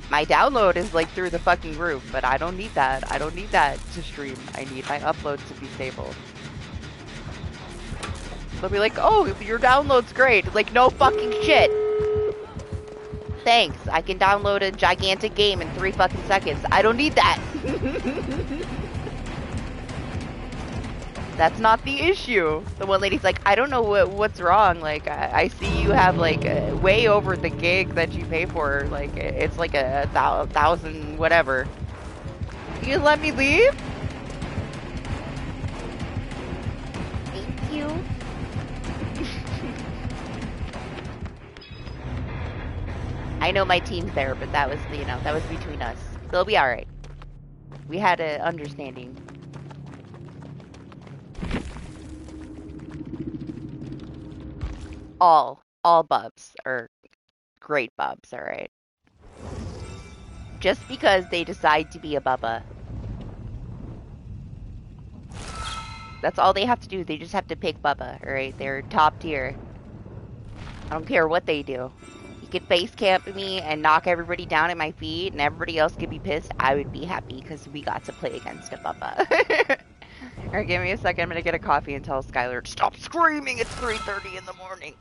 My download is, like, through the fucking roof, but I don't need that. I don't need that to stream. I need my upload to be stable. They'll be like, oh, your download's great. Like, no fucking shit. Thanks. I can download a gigantic game in 3 fucking seconds. I don't need that. That's not the issue. The one lady's like, I don't know what's wrong. Like, I see you have, like, way over the gig that you pay for. Like, it's like a thousand whatever. You let me leave? Thank you. I know my team's there, but that was, you know, that was between us. They'll be alright. We had an understanding. All bubs are great bubs, alright? Just because they decide to be a bubba. That's all they have to do. They just have to pick bubba, alright? They're top tier. I don't care what they do. You could face camp me and knock everybody down at my feet and everybody else could be pissed. I would be happy because we got to play against a bubba. Alright, give me a second. I'm gonna get a coffee and tell Skylar to stop screaming. It's 3:30 in the morning.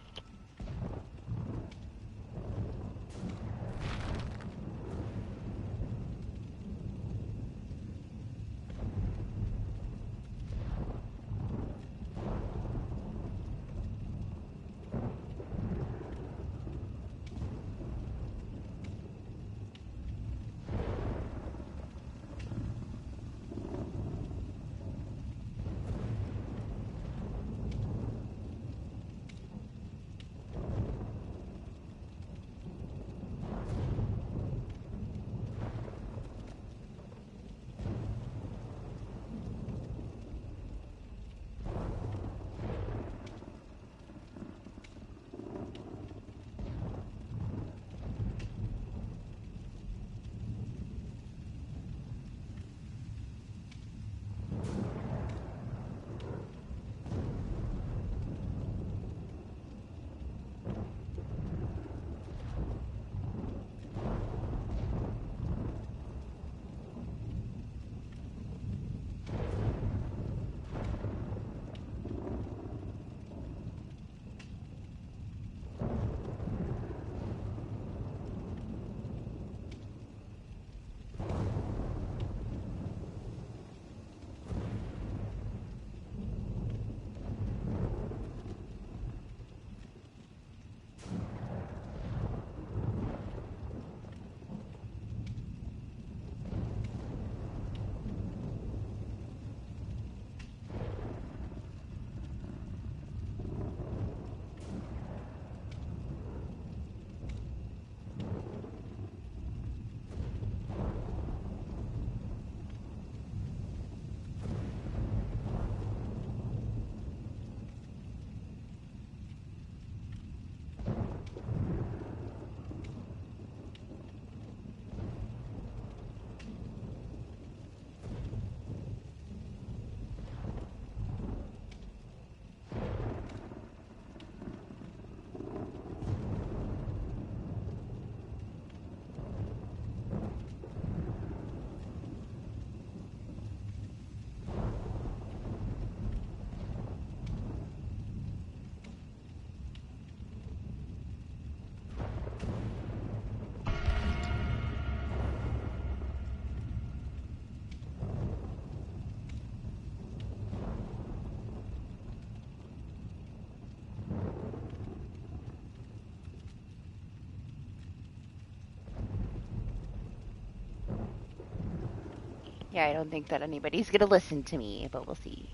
Yeah, I don't think that anybody's gonna listen to me, but we'll see.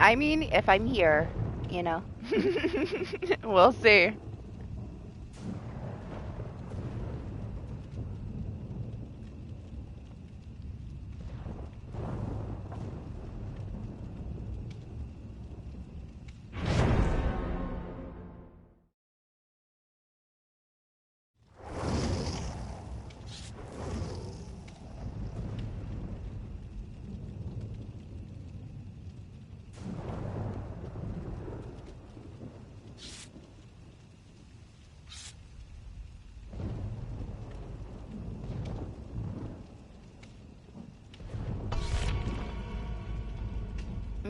I mean, if I'm here, you know. We'll see.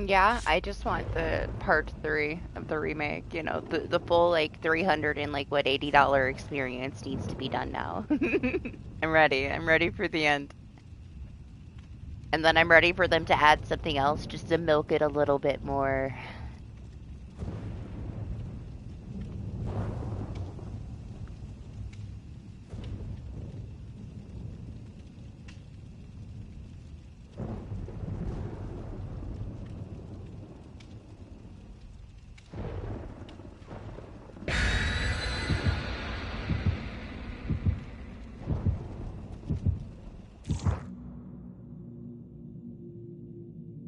Yeah, I just want the part 3 of the remake, you know, the full like 300 and like what $80 experience needs to be done now. I'm ready. I'm ready for the end. And then I'm ready for them to add something else just to milk it a little bit more.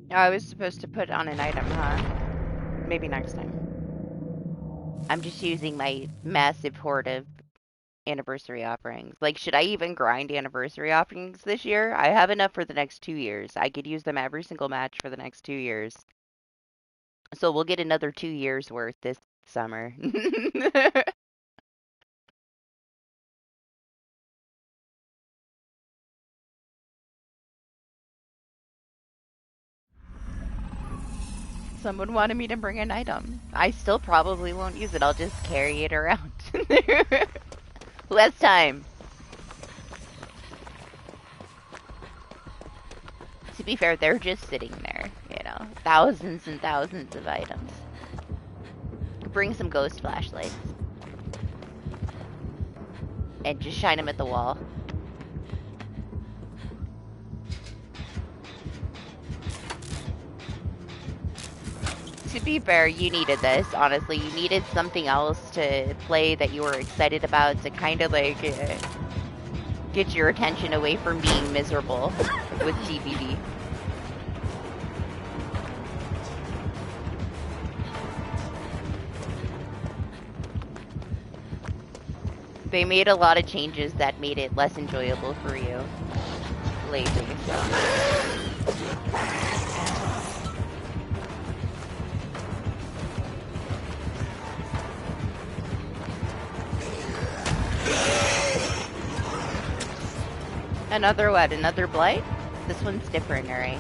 I was supposed to put on an item, huh? Maybe next time. I'm just using my massive hoard of anniversary offerings. Like, should I even grind anniversary offerings this year? I have enough for the next 2 years. I could use them every single match for the next 2 years. So we'll get another 2 years worth this summer. Someone wanted me to bring an item. I still probably won't use it. I'll just carry it around. Who has time? To be fair, they're just sitting there, you know. Thousands and thousands of items. Bring some ghost flashlights. And just shine them at the wall. To be fair, you needed this, honestly. You needed something else to play that you were excited about to kind of like get your attention away from being miserable with DBD. They made a lot of changes that made it less enjoyable for you lately, so. Another what? Another blight? This one's different, alright?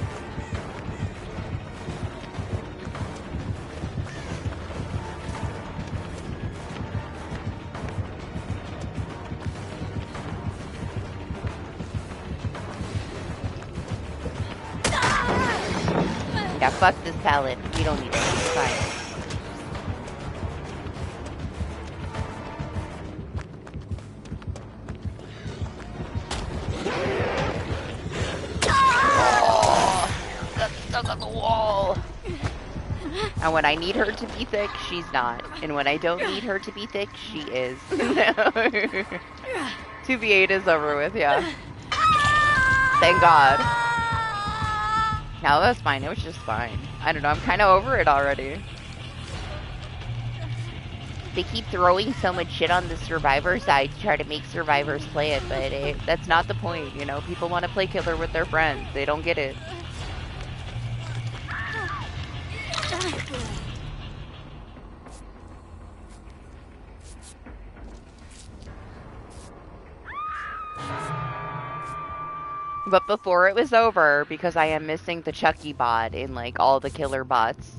Yeah, fuck this pallet. We don't need it. It's fine. Stuck on the wall. And when I need her to be thick, she's not. And when I don't need her to be thick, she is. 2v8 is over with, yeah. Thank God. No, that's fine. It was just fine. I don't know. I'm kind of over it already. They keep throwing so much shit on the Survivor side to try to make survivors play it, but that's not the point, you know? People want to play killer with their friends. They don't get it. But before it was over, because I am missing the Chucky bot in, like, all the killer bots.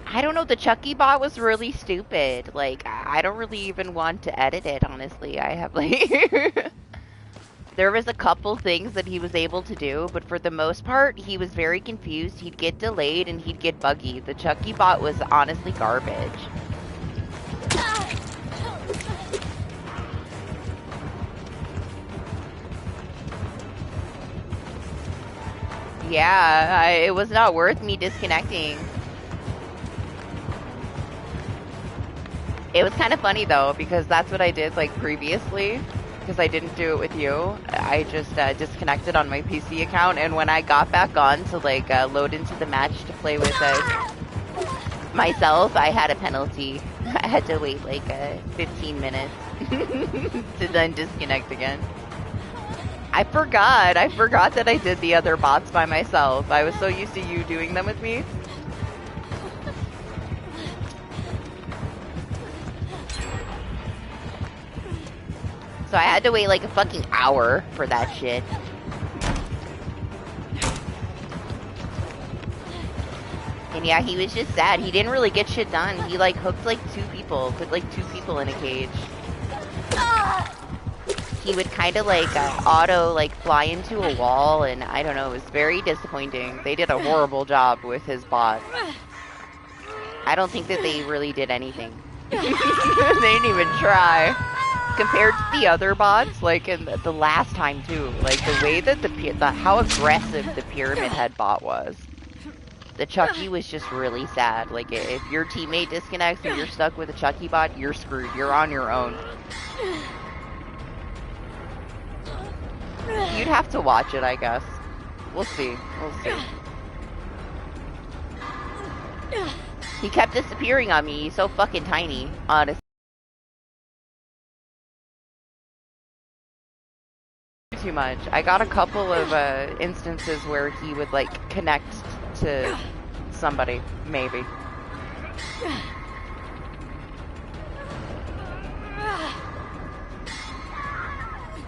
I don't know, the Chucky bot was really stupid. Like, I don't really even want to edit it, honestly. I have, like... There was a couple things that he was able to do, but for the most part, he was very confused. He'd get delayed and he'd get buggy. The Chucky bot was honestly garbage. Yeah, it was not worth me disconnecting. It was kind of funny though, because that's what I did like previously, because I didn't do it with you. I just disconnected on my PC account, and when I got back on to like load into the match to play with myself, I had a penalty. I had to wait like 15 minutes to then disconnect again. I forgot that I did the other bots by myself. I was so used to you doing them with me. So I had to wait like a fucking hour for that shit. And yeah, he was just sad. He didn't really get shit done. He like hooked like put like two people in a cage. He would kind of like auto like fly into a wall, and I don't know, it was very disappointing. They did a horrible job with his bot. I don't think that they really did anything. They didn't even try. Compared to the other bots, like in the last time too, like the way that how aggressive the Pyramid Head bot was. The Chucky was just really sad. Like if your teammate disconnects and you're stuck with a Chucky bot, you're screwed. You're on your own. You'd have to watch it, I guess. We'll see. We'll see. He kept disappearing on me. He's so fucking tiny, honestly. Too much. I got a couple of instances where he would like connect to somebody, maybe.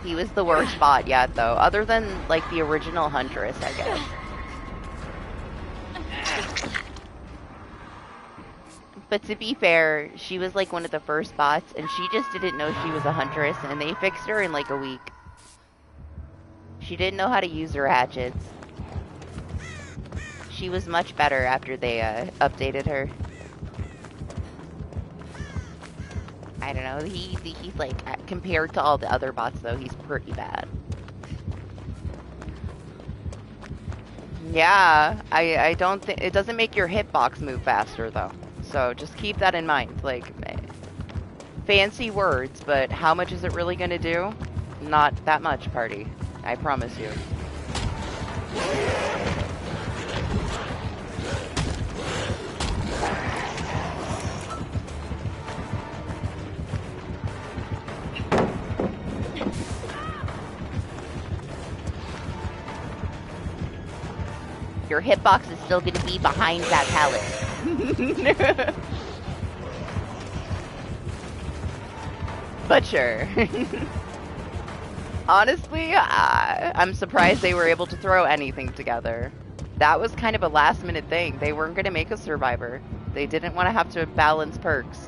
He was the worst bot yet, though, other than like the original Huntress, I guess. But to be fair, she was like one of the first bots, and she just didn't know she was a Huntress, and they fixed her in like a week. She didn't know how to use her hatchets. She was much better after they updated her. I don't know, he's like, compared to all the other bots though, he's pretty bad. Yeah, I don't think, it doesn't make your hitbox move faster though. So just keep that in mind. Like, fancy words, but how much is it really gonna do? Not that much, party. I promise you. Your hitbox is still going to be behind that pallet. But sure. Honestly, I'm surprised they were able to throw anything together. That was kind of a last minute thing. They weren't going to make a survivor. They didn't want to have to balance perks.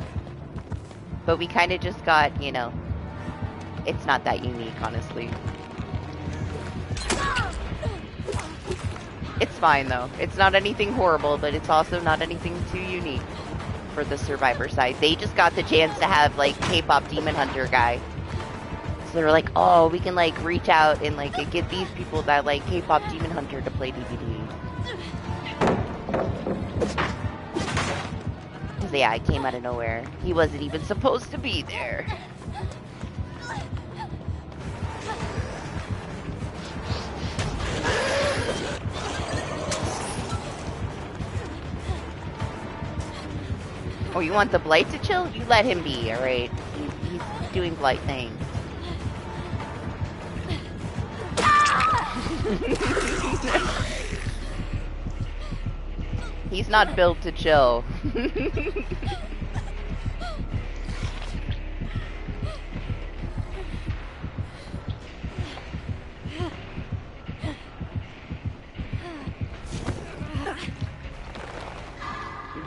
But we kind of just got, you know, it's not that unique, honestly. It's fine, though. It's not anything horrible, but it's also not anything too unique for the survivor side. They just got the chance to have, like, K-pop Demon Hunter guy. So they're like, oh, we can, like, reach out and, like, get these people that like K-pop Demon Hunter to play DBD. Because, yeah, it came out of nowhere. He wasn't even supposed to be there. Oh, you want the Blight to chill? You let him be, alright? He's doing Blight things. He's not built to chill.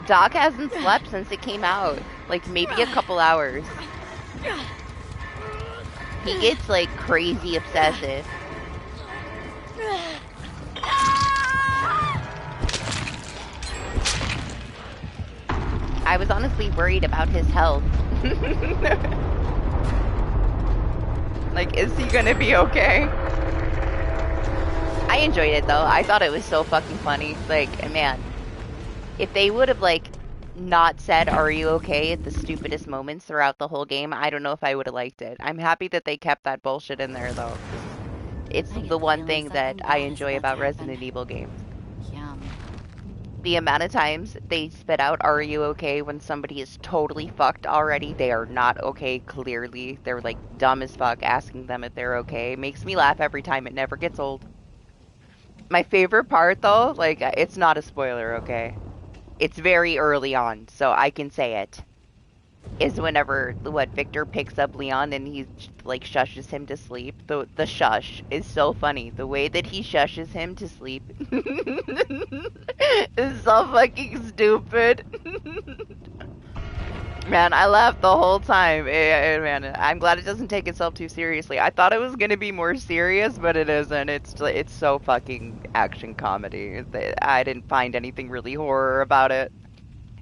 Doc hasn't slept since it came out. Like, maybe a couple hours. He gets, like, crazy obsessive. I was honestly worried about his health. Like, is he gonna be okay? I enjoyed it though. I thought it was so fucking funny. Like, man, if they would have like not said "Are you okay?" at the stupidest moments throughout the whole game, I don't know if I would have liked it. I'm happy that they kept that bullshit in there though, 'cause it's I get the the one feeling thing that something I bad is enjoy about to about happen. Resident Evil games. Yum. The amount of times they spit out "Are you okay?" when somebody is totally fucked already. They are not okay, clearly. They're like dumb as fuck asking them if they're okay. Makes me laugh every time. It never gets old. My favorite part though, like it's not a spoiler, okay? It's very early on, so I can say it. Is whenever what Victor picks up Leon and he like shushes him to sleep. The shush is so funny. The way that he shushes him to sleep is so fucking stupid. Man, I laughed the whole time. Man, I'm glad it doesn't take itself too seriously. I thought it was gonna be more serious, but it isn't. It's so fucking action comedy. I didn't find anything really horror about it.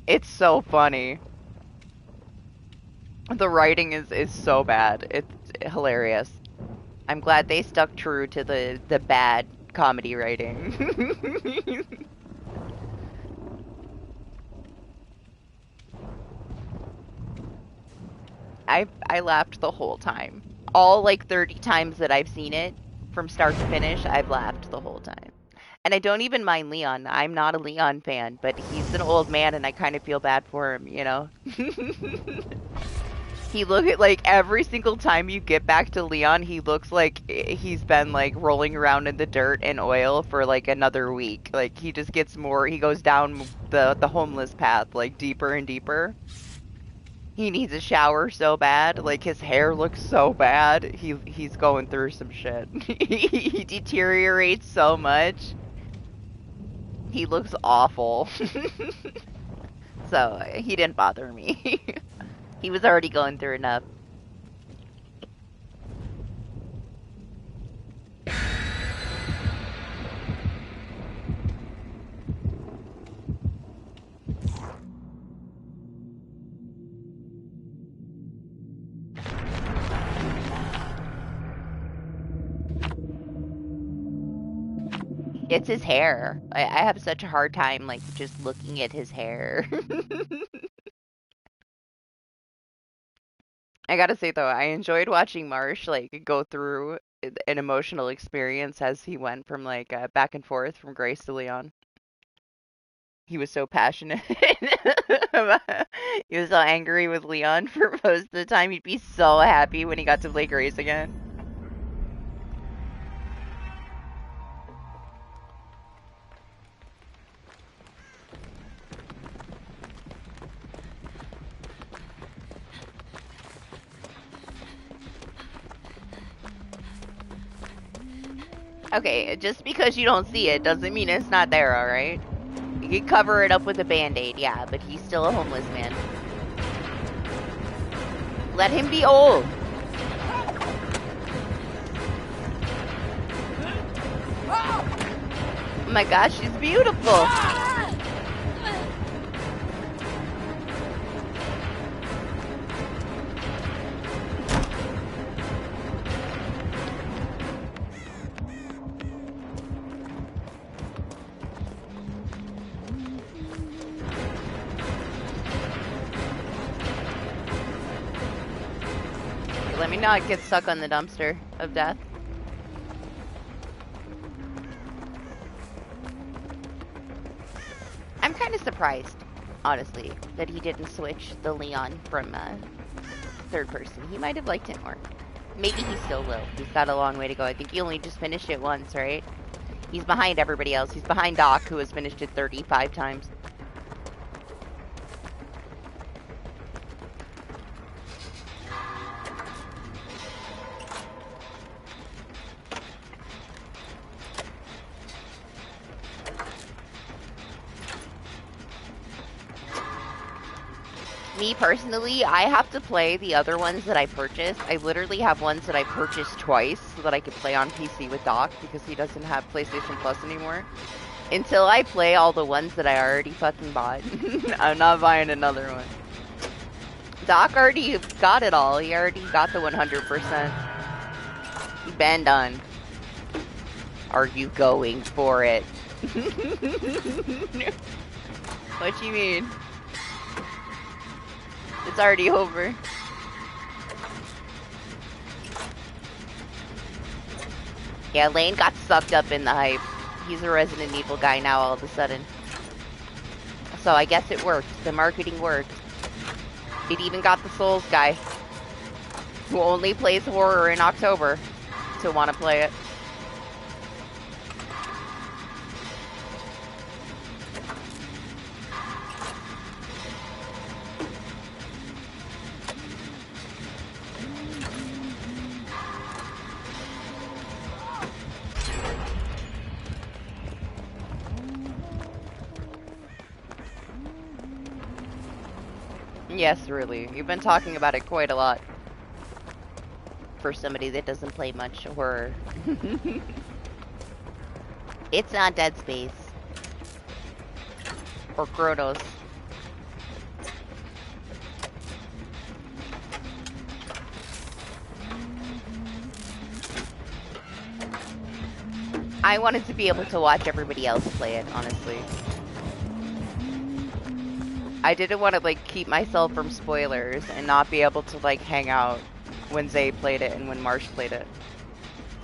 It's so funny. The writing is so bad. It's hilarious. I'm glad they stuck true to the bad comedy writing. I laughed the whole time. All like 30 times that I've seen it from start to finish, I've laughed the whole time. And I don't even mind Leon. I'm not a Leon fan, but he's an old man and I kind of feel bad for him, you know? He look at like every single time you get back to Leon, he looks like he's been like rolling around in the dirt and oil for like another week. Like he just gets more, he goes down the homeless path like deeper and deeper. He needs a shower so bad. Like his hair looks so bad. He's going through some shit. He deteriorates so much. He looks awful. So he didn't bother me. He was already going through enough. It's his hair. I have such a hard time like just looking at his hair. I gotta say though, I enjoyed watching Marsh like go through an emotional experience as he went from like back and forth from Grace to Leon. He was so passionate. He was so angry with Leon for most of the time. He'd be so happy when he got to play Grace again. Okay, just because you don't see it doesn't mean it's not there, alright? You can cover it up with a band-aid, yeah, but he's still a homeless man. Let him be old. Oh my gosh, she's beautiful. Let me not get stuck on the dumpster of death. I'm kind of surprised, honestly, that he didn't switch the Leon from third person. He might have liked it more. Maybe he still will. He's got a long way to go. I think he only just finished it once, right? He's behind everybody else. He's behind Doc, who has finished it 35 times. Me personally, I have to play the other ones that I purchased. I literally have ones that I purchased twice so that I could play on PC with Doc because he doesn't have PlayStation Plus anymore. Until I play all the ones that I already fucking bought, I'm not buying another one. Doc already got it all. He already got the 100%. Been done. Are you going for it? What you mean? It's already over. Yeah, Lane got sucked up in the hype. He's a Resident Evil guy now all of a sudden. So I guess it worked. The marketing worked. It even got the Souls guy, who only plays horror in October, to want to play it. Yes, really. You've been talking about it quite a lot. For somebody that doesn't play much horror. It's not Dead Space. Or Chronos. I wanted to be able to watch everybody else play it, honestly. I didn't want to, like, keep myself from spoilers and not be able to, like, hang out when Zay played it and when Marsh played it.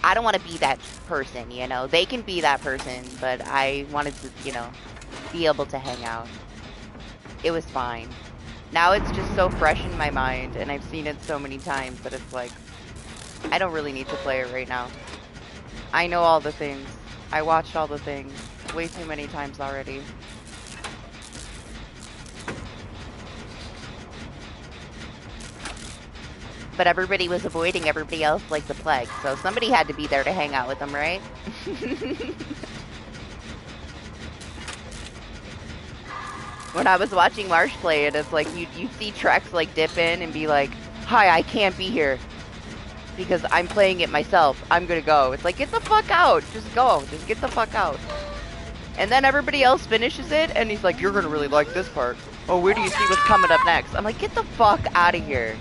I don't want to be that person, you know? They can be that person, but I wanted to, you know, be able to hang out. It was fine. Now it's just so fresh in my mind, and I've seen it so many times that it's like, I don't really need to play it right now. I know all the things. I watched all the things way too many times already. But everybody was avoiding everybody else like the plague, so somebody had to be there to hang out with them, right? When I was watching Marsh play it, it's like you see Trex like dip in and be like, "Hi, I can't be here because I'm playing it myself. I'm gonna go." It's like, get the fuck out. Just go. Just get the fuck out. And then everybody else finishes it, and he's like, "You're gonna really like this part. Oh, where do you see what's coming up next?" I'm like, get the fuck out of here.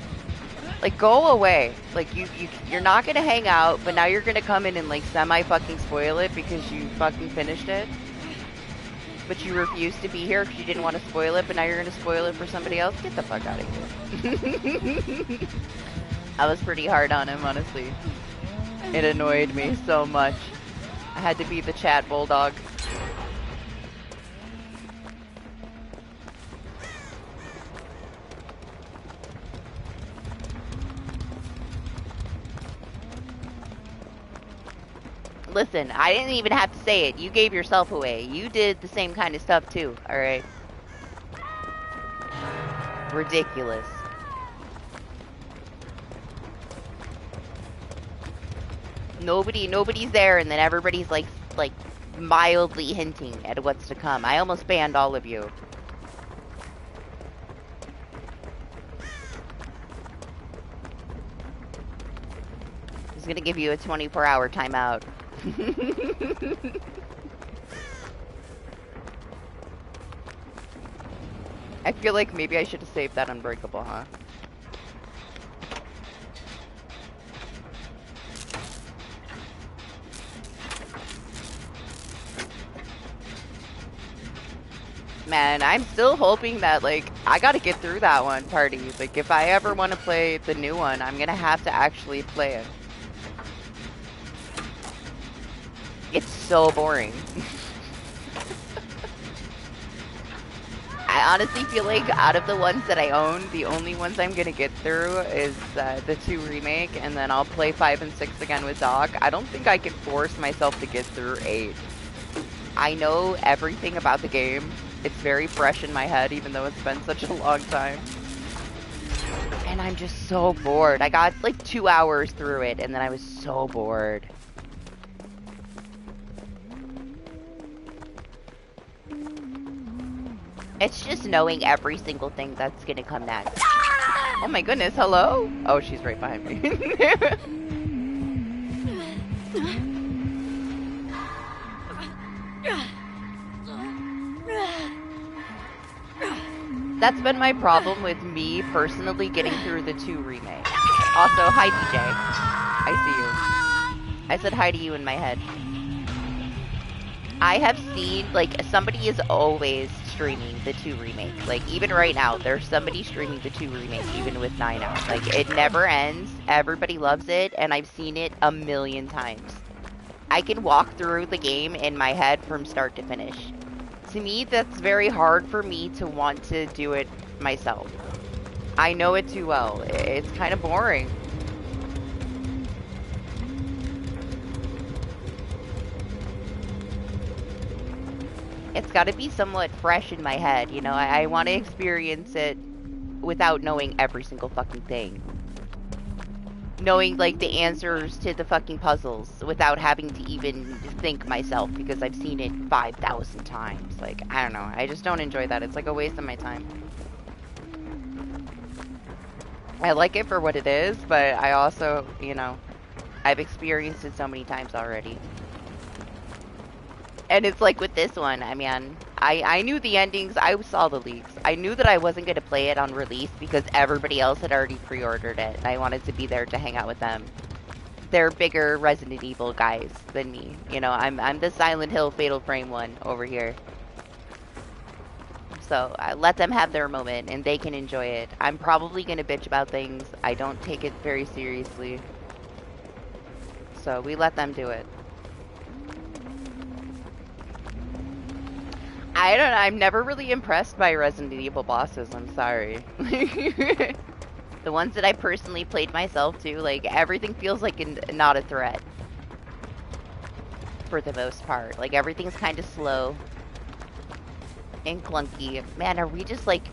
Like, go away. Like, you're not gonna hang out, but now you're gonna come in and, like, semi-fucking spoil it because you fucking finished it. But you refused to be here because you didn't want to spoil it, but now you're gonna spoil it for somebody else? Get the fuck out of here. I was pretty hard on him, honestly. It annoyed me so much. I had to be the chat bulldog. Listen, I didn't even have to say it. You gave yourself away. You did the same kind of stuff too, alright? Ridiculous. Nobody's there, and then everybody's like mildly hinting at what's to come. I almost banned all of you. I was gonna give you a 24-hour timeout. I feel like maybe I should have saved that Unbreakable, huh? Man, I'm still hoping that, like, I gotta get through that one party. Like, if I ever want to play the new one, I'm gonna have to actually play it. It's so boring. I honestly feel like out of the ones that I own, the only ones I'm gonna get through is the 2 remake, and then I'll play 5 and 6 again with Doc. I don't think I can force myself to get through 8. I know everything about the game. It's very fresh in my head, even though it's been such a long time. And I'm just so bored. I got like 2 hours through it, and then I was so bored. It's just knowing every single thing that's gonna come next. Oh my goodness, hello? Oh, she's right behind me. That's been my problem with me personally getting through the 2 remake. Also, hi DJ. I see you. I said hi to you in my head. I have seen, like, somebody is always streaming the 2 remake. Like, even right now, there's somebody streaming the 2 remake, even with 9 out. Like, it never ends. Everybody loves it, and I've seen it a million times. I can walk through the game in my head from start to finish. To me, that's very hard for me to want to do it myself. I know it too well. It's kind of boring. It's got to be somewhat fresh in my head, you know? I want to experience it without knowing every single fucking thing. Knowing, like, the answers to the fucking puzzles without having to even think myself because I've seen it 5,000 times. Like, I don't know. I just don't enjoy that. It's like a waste of my time. I like it for what it is, but I also, you know, I've experienced it so many times already. And it's like with this one, I mean, I knew the endings, I saw the leaks. I knew that I wasn't going to play it on release because everybody else had already pre-ordered it. And I wanted to be there to hang out with them. They're bigger Resident Evil guys than me. You know, I'm the Silent Hill Fatal Frame one over here. So I let them have their moment and they can enjoy it. I'm probably going to bitch about things. I don't take it very seriously. So we let them do it. I don't know. I'm never really impressed by Resident Evil bosses. I'm sorry. The ones that I personally played myself too, like, everything feels like not a threat. For the most part. Like, everything's kind of slow. And clunky. Man, are we just, like,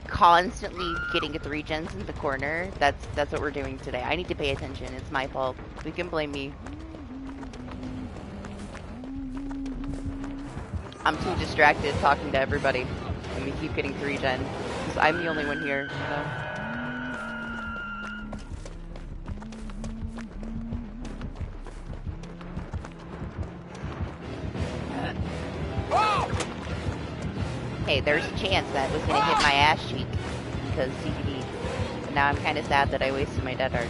constantly getting 3 gens in the corner? That's what we're doing today. I need to pay attention. It's my fault. You can blame me. I'm too distracted talking to everybody, and we keep getting 3 gen. Because I'm the only one here, you know? Hey, there's a chance that was gonna hit my ass cheek because DBD. But now I'm kind of sad that I wasted my dead art.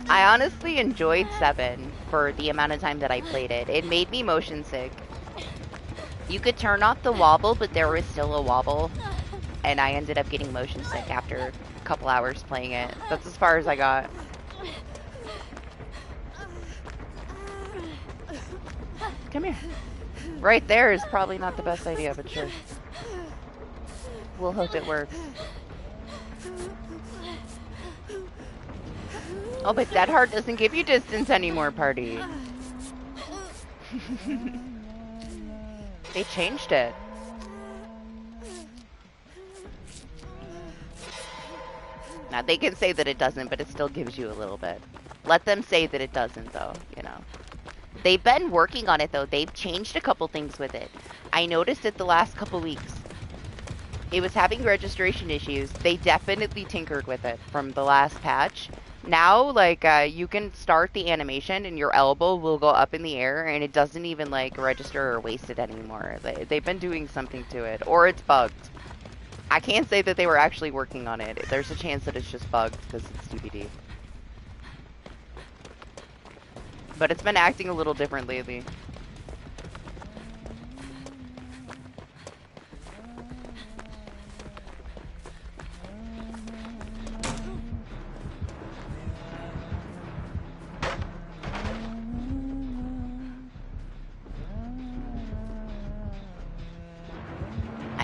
I honestly enjoyed 7 for the amount of time that I played it. It made me motion sick. You could turn off the wobble, but there was still a wobble. And I ended up getting motion sick after a couple hours playing it. That's as far as I got. Come here. Right there is probably not the best idea, but sure. We'll hope it works. Oh, but Dead Heart doesn't give you distance anymore, party. They changed it. Now, they can say that it doesn't, but it still gives you a little bit. Let them say that it doesn't, though, you know. They've been working on it, though. They've changed a couple things with it. I noticed it the last couple weeks. It was having registration issues. They definitely tinkered with it from the last patch. Now, like, you can start the animation and your elbow will go up in the air and it doesn't even, like, register or waste it anymore. They've been doing something to it. Or it's bugged. I can't say that they were actually working on it. There's a chance that it's just bugged because it's DBD. But it's been acting a little different lately.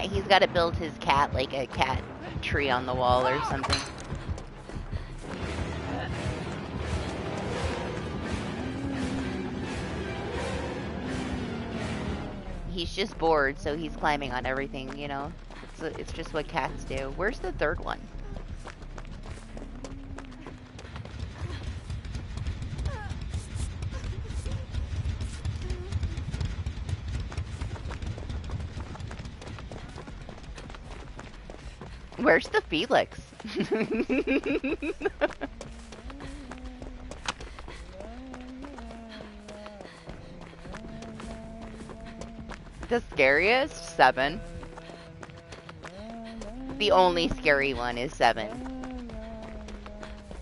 He's got to build his cat like a cat tree on the wall or something. He's just bored, so he's climbing on everything, you know? It's just what cats do. Where's the third one? Where's the Felix? The scariest? 7. The only scary one is 7.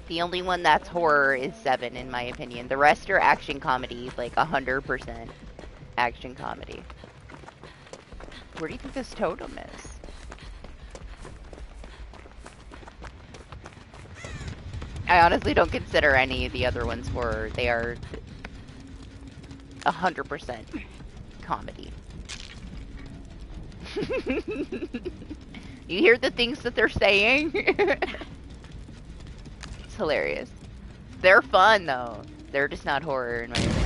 The only one that's horror is 7, in my opinion. The rest are action comedy, like 100% action comedy. Where do you think this totem is? I honestly don't consider any of the other ones horror. They are 100% comedy. You hear the things that they're saying? It's hilarious. They're fun, though. They're just not horror in my opinion.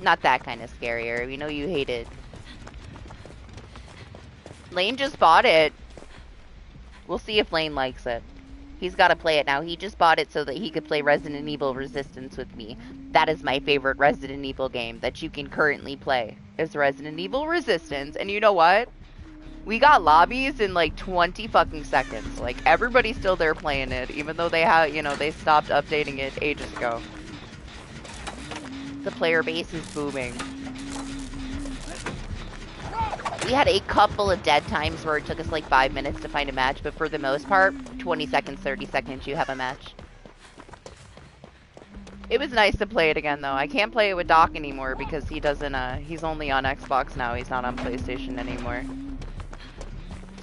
Not that kind of scarier. We know you hate it. Lane just bought it. We'll see if Lane likes it. He's got to play it now. He just bought it so that he could play Resident Evil Resistance with me. That is my favorite Resident Evil game that you can currently play. Is Resident Evil Resistance. And you know what? We got lobbies in like 20 fucking seconds. Like, everybody's still there playing it, even though they have, you know, they stopped updating it ages ago. The player base is booming. We had a couple of dead times where it took us like 5 minutes to find a match, but for the most part, 20 seconds, 30 seconds, you have a match. It was nice to play it again, though. I can't play it with Doc anymore because he doesn't, he's only on Xbox now. He's not on PlayStation anymore.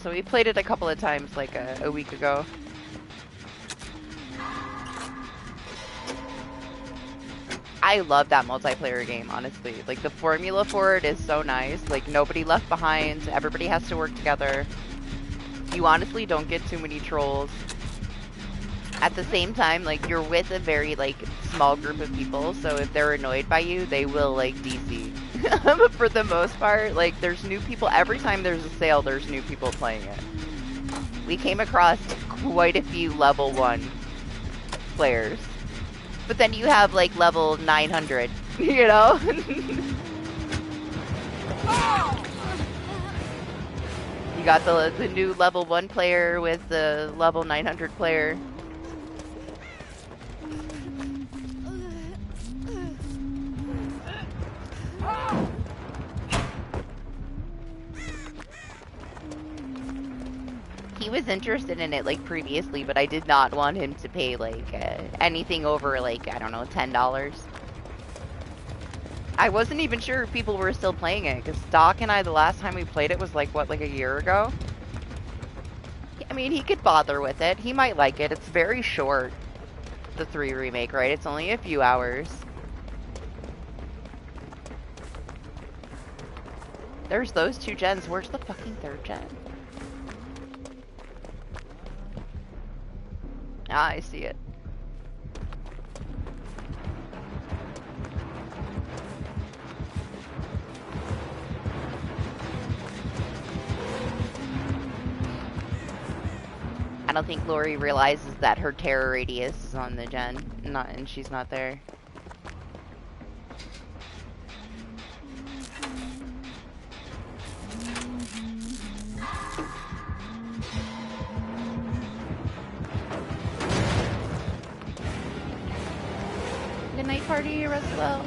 So we played it a couple of times like a week ago. I love that multiplayer game, honestly. Like, the formula for it is so nice. Like, nobody left behind. Everybody has to work together. You honestly don't get too many trolls. At the same time, like, you're with a very, like, small group of people. So if they're annoyed by you, they will, like, DC. But for the most part, like, there's new people. Every time there's a sale, there's new people playing it. We came across quite a few level 1 players. But then you have, like, level 900, you know? You got the new level 1 player with the level 900 player. He was interested in it, like, previously, but I did not want him to pay, like, anything over, like, I don't know, $10. I wasn't even sure if people were still playing it, because Doc and I, the last time we played it was, like, what, like a year ago? I mean, he could bother with it. He might like it. It's very short, the 3 remake, right? It's only a few hours. There's those 2 gens. Where's the fucking 3rd gen? Ah, I see it. I don't think Lori realizes that her terror radius is on the gen, and she's not there. Good night, party, rest well.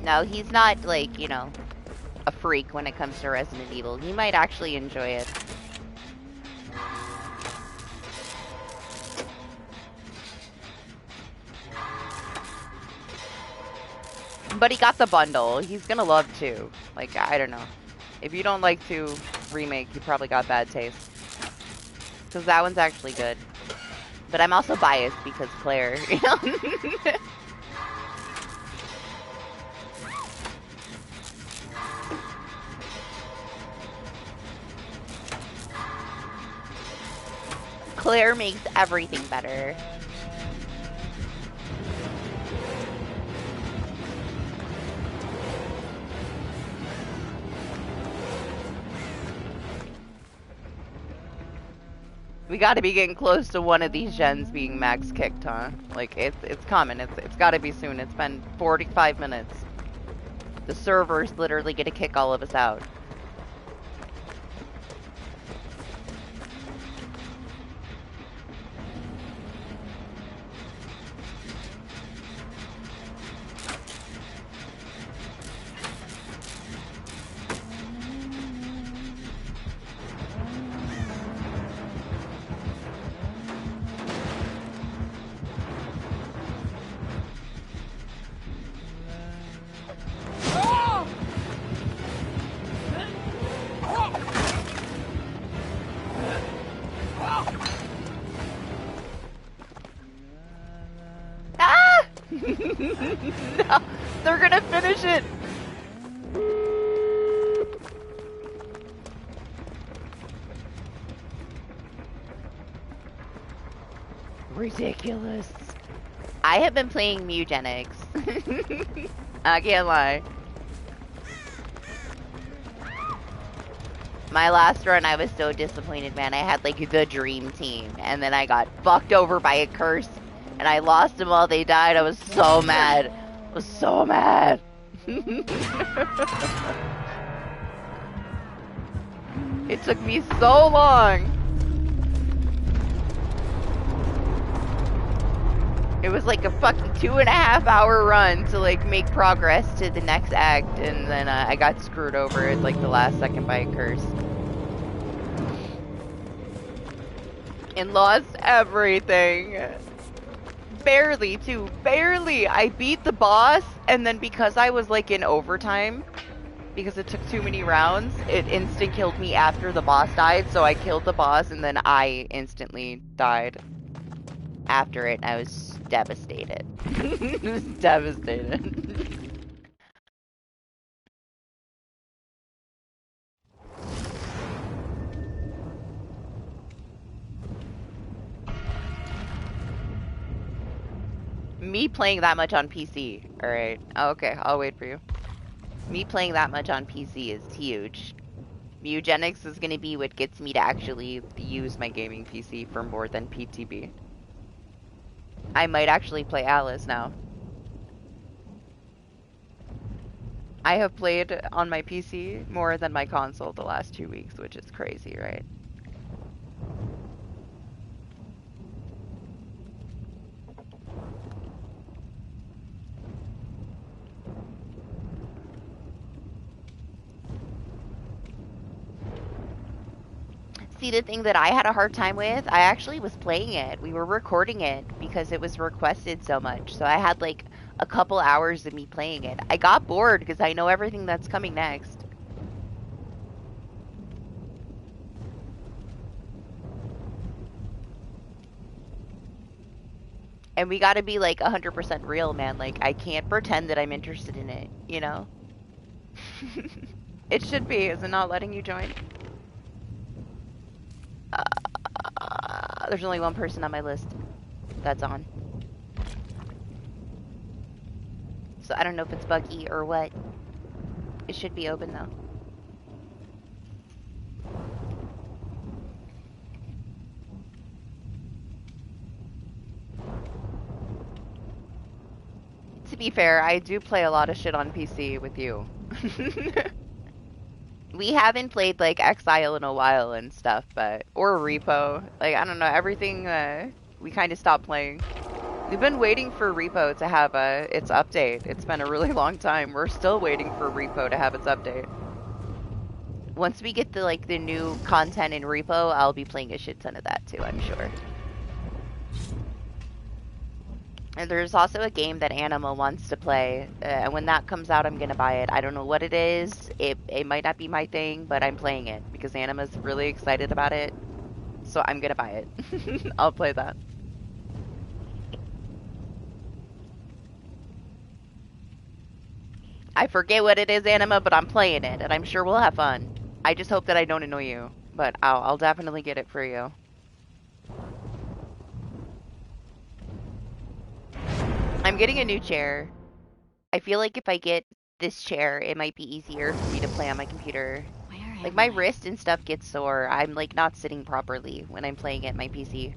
No, he's not, like, you know, a freak when it comes to Resident Evil. He might actually enjoy it. But he got the bundle. He's gonna love 2. Like, I don't know. If you don't like 2 remake, you probably got bad taste. Because that one's actually good. But I'm also biased because Claire, you know? Claire makes everything better. We gotta be getting close to one of these gens being max kicked, huh? Like, it's coming. It's gotta be soon. It's been 45 minutes. The server's literally gonna kick all of us out. No, they're gonna finish it. Ridiculous. I have been playing Mugenics. I can't lie. My last run, I was so disappointed, man. I had like the dream team, and then I got fucked over by a curse, and I lost them all. They died. I was so mad. I was so mad. It took me so long. It was like a fucking 2.5 hour run to like make progress to the next act, and then I got screwed over at like the last second by a curse. And lost everything. Barely, too. Barely! I beat the boss, and then because I was like in overtime, because it took too many rounds, it instant killed me after the boss died, so I killed the boss, and then I instantly died after it. I was devastated. I was devastated. Me playing that much on PC. Alright. Okay, I'll wait for you. Me playing that much on PC is huge. Eugenics is gonna be what gets me to actually use my gaming PC for more than PTB. I might actually play Alice now. I have played on my PC more than my console the last 2 weeks, which is crazy, right? See, the thing that I had a hard time with, I actually was playing it. We were recording it because it was requested so much. So I had like a couple hours of me playing it. I got bored because I know everything that's coming next. And we gotta be like 100% real, man. Like, I can't pretend that I'm interested in it, you know? It should be. Is it not letting you join? There's only one person on my list that's on. So I don't know if it's buggy or what. It should be open though. To be fair, I do play a lot of shit on PC with you. We haven't played like Exile in a while and stuff, but or Repo. Like, I don't know, everything we kind of stopped playing. We've been waiting for Repo to have its update. It's been a really long time. We're still waiting for Repo to have its update. Once we get the new content in Repo, I'll be playing a shit ton of that too, I'm sure. And there's also a game that Anima wants to play, and when that comes out, I'm gonna buy it. I don't know what it is. It might not be my thing, but I'm playing it because Anima's really excited about it, so I'm gonna buy it. I'll play that. I forget what it is, Anima, but I'm playing it, and I'm sure we'll have fun. I just hope that I don't annoy you, but I'll definitely get it for you. I'm getting a new chair. I feel like if I get this chair, it might be easier for me to play on my computer. Like, my wrist and stuff gets sore. I'm, like, not sitting properly when I'm playing at my PC.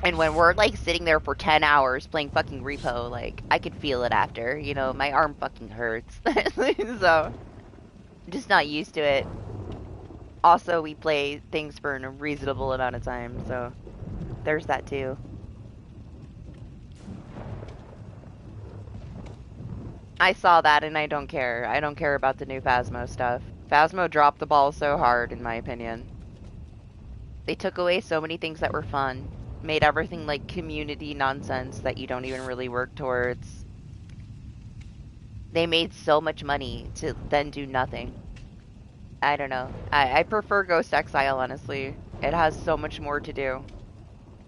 And when we're, like, sitting there for 10 hours playing fucking Repo, like, I could feel it after. You know, my arm fucking hurts. So, I'm just not used to it. Also, we play things for a reasonable amount of time, so there's that too. I saw that and I don't care. I don't care about the new Phasmo stuff. Phasmo dropped the ball so hard, in my opinion. They took away so many things that were fun. Made everything like community nonsense that you don't even really work towards. They made so much money to then do nothing. I don't know. I prefer Ghost Exile, honestly. It has so much more to do.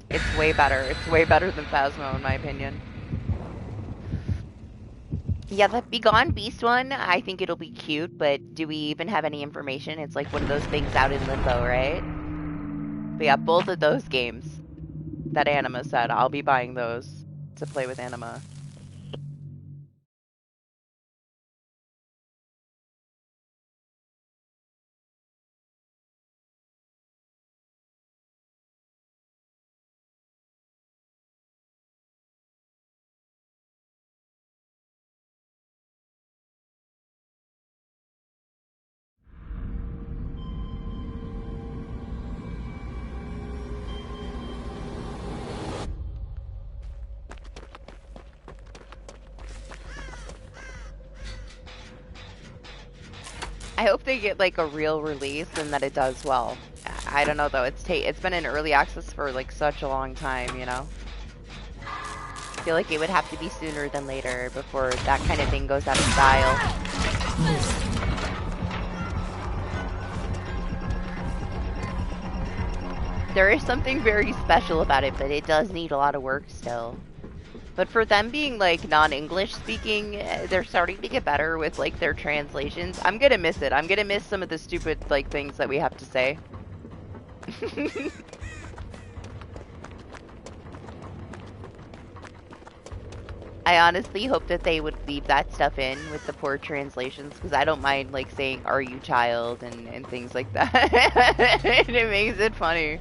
It's way better. It's way better than Phasmo, in my opinion. Yeah, the Begone Beast one, I think it'll be cute, but do we even have any information? It's like one of those things out in limbo, right? But yeah, both of those games that Anima said, I'll be buying those to play with Anima. I hope they get like a real release and that it does well. I don't know though. It's been in early access for like such a long time, you know. I feel like it would have to be sooner than later before that kind of thing goes out of style. There is something very special about it, but it does need a lot of work still. But for them being like non-English speaking, they're starting to get better with like their translations. I'm gonna miss it. I'm gonna miss some of the stupid like things that we have to say. I honestly hope that they would leave that stuff in with the poor translations because I don't mind like saying "Are you child" and things like that. And it makes it funny.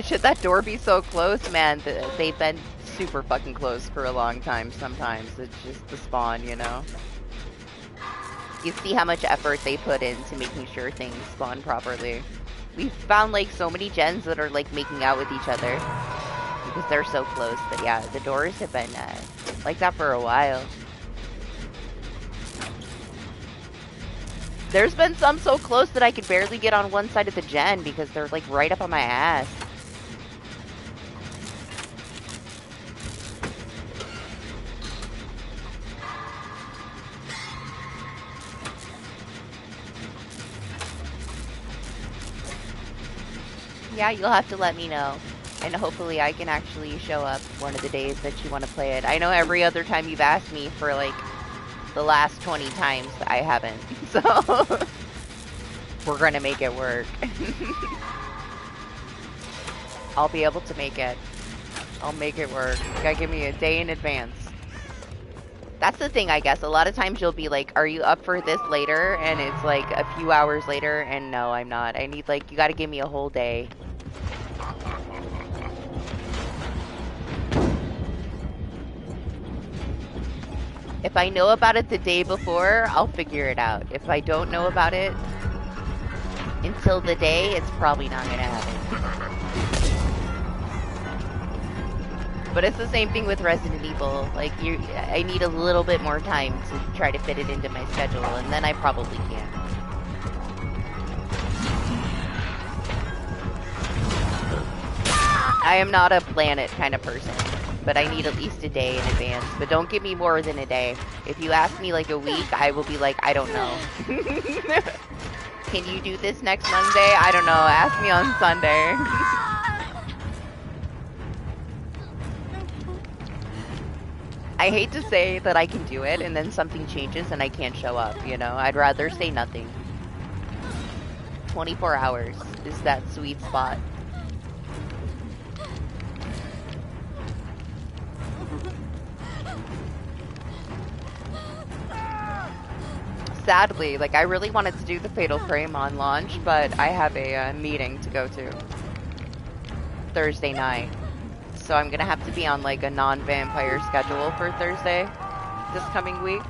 Should that door be so close? Man, they've been super fucking close for a long time sometimes. It's just the spawn, you know? You see how much effort they put into making sure things spawn properly. We've found like so many gens that are like making out with each other because they're so close. But yeah, the doors have been like that for a while. There's been some so close that I could barely get on one side of the gen because they're like right up on my ass. Yeah, you'll have to let me know. And hopefully I can actually show up one of the days that you want to play it. I know every other time you've asked me for like the last 20 times I haven't. So we're gonna make it work. I'll be able to make it. I'll make it work. You gotta give me a day in advance. That's the thing, I guess. A lot of times you'll be like, are you up for this later? And it's like a few hours later, and no, I'm not. I need like, you gotta give me a whole day. If I know about it the day before, I'll figure it out. If I don't know about it until the day, it's probably not gonna happen. But it's the same thing with Resident Evil. Like, I need a little bit more time to try to fit it into my schedule, and then I probably can. I am not a plan it kind of person, but I need at least a day in advance. But don't give me more than a day. If you ask me like a week, I will be like, I don't know. Can you do this next Monday? I don't know. Ask me on Sunday. I hate to say that I can do it and then something changes and I can't show up, you know? I'd rather say nothing. 24 hours is that sweet spot. Sadly, like I really wanted to do the Fatal Frame on launch, but I have a meeting to go to Thursday night. So I'm gonna have to be on like a non-vampire schedule for Thursday this coming week.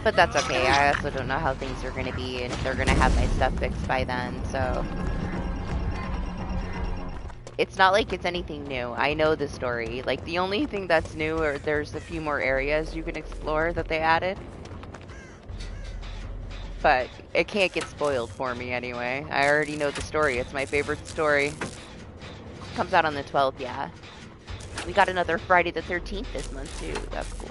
But that's okay. I also don't know how things are gonna be and if they're gonna have my stuff fixed by then, so it's not like it's anything new. I know the story. Like the only thing that's new are there's a few more areas you can explore that they added. But it can't get spoiled for me anyway. I already know the story. It's my favorite story. Comes out on the 12th, yeah. We got another Friday the 13th this month, too. That's cool.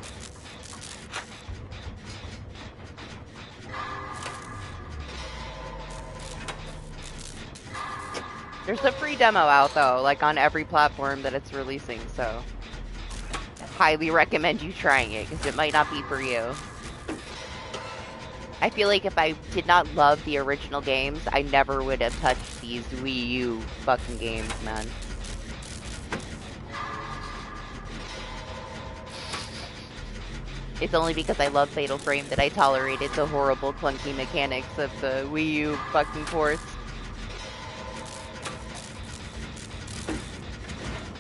There's a free demo out, though, like on every platform that it's releasing, so highly recommend you trying it, because it might not be for you. I feel like if I did not love the original games, I never would have touched these Wii U fucking games, man. It's only because I love Fatal Frame that I tolerated the horrible, clunky mechanics of the Wii U fucking ports.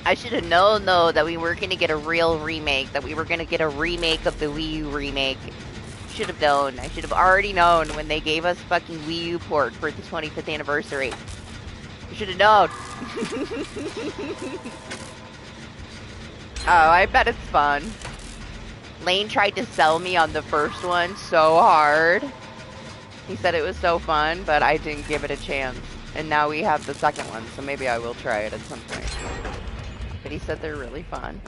I should have known, though, that we were going to get a real remake, that we were going to get a remake of the Wii U remake. Should have known. I should have already known when they gave us fucking Wii U port for the 25th anniversary. I should have known. Oh, I bet it's fun. Lane tried to sell me on the first one so hard. He said it was so fun, but I didn't give it a chance. And now we have the second one, so maybe I will try it at some point. But he said they're really fun.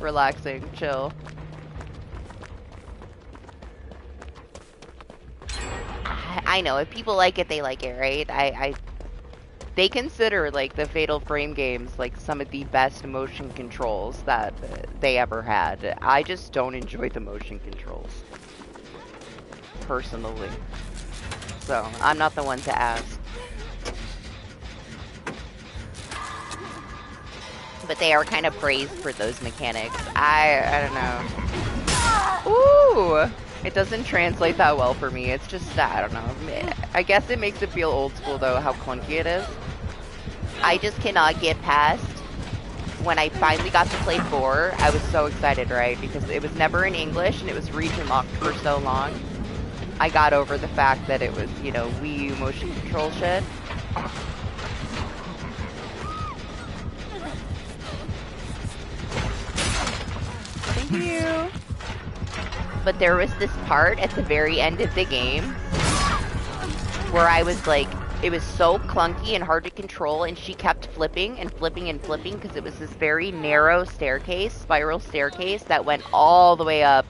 Relaxing, chill. I know, if people like it, they like it, right? They consider, like, the Fatal Frame games, like, some of the best motion controls that they ever had. I just don't enjoy the motion controls. Personally. So, I'm not the one to ask. But they are kind of praised for those mechanics. I don't know. Ooh! It doesn't translate that well for me. It's just, I don't know. I guess it makes it feel old school, though, how clunky it is. I just cannot get past when I finally got to play 4. I was so excited, right? Because it was never in English, and it was region locked for so long. I got over the fact that it was, you know, Wii U motion control shit. Thank you. But there was this part at the very end of the game where I was like, it was so clunky and hard to control, and she kept flipping and flipping and flipping because it was this very narrow staircase, spiral staircase that went all the way up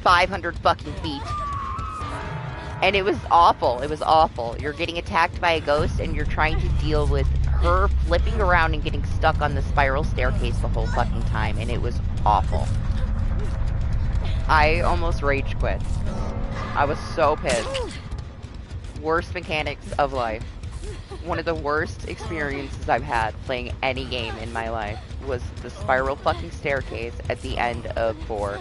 500 fucking feet. And it was awful. It was awful. You're getting attacked by a ghost and you're trying to deal with her flipping around and getting stuck on the spiral staircase the whole fucking time, and it was awful. I almost rage quit. I was so pissed. Worst mechanics of life. One of the worst experiences I've had playing any game in my life was the spiral fucking staircase at the end of 4.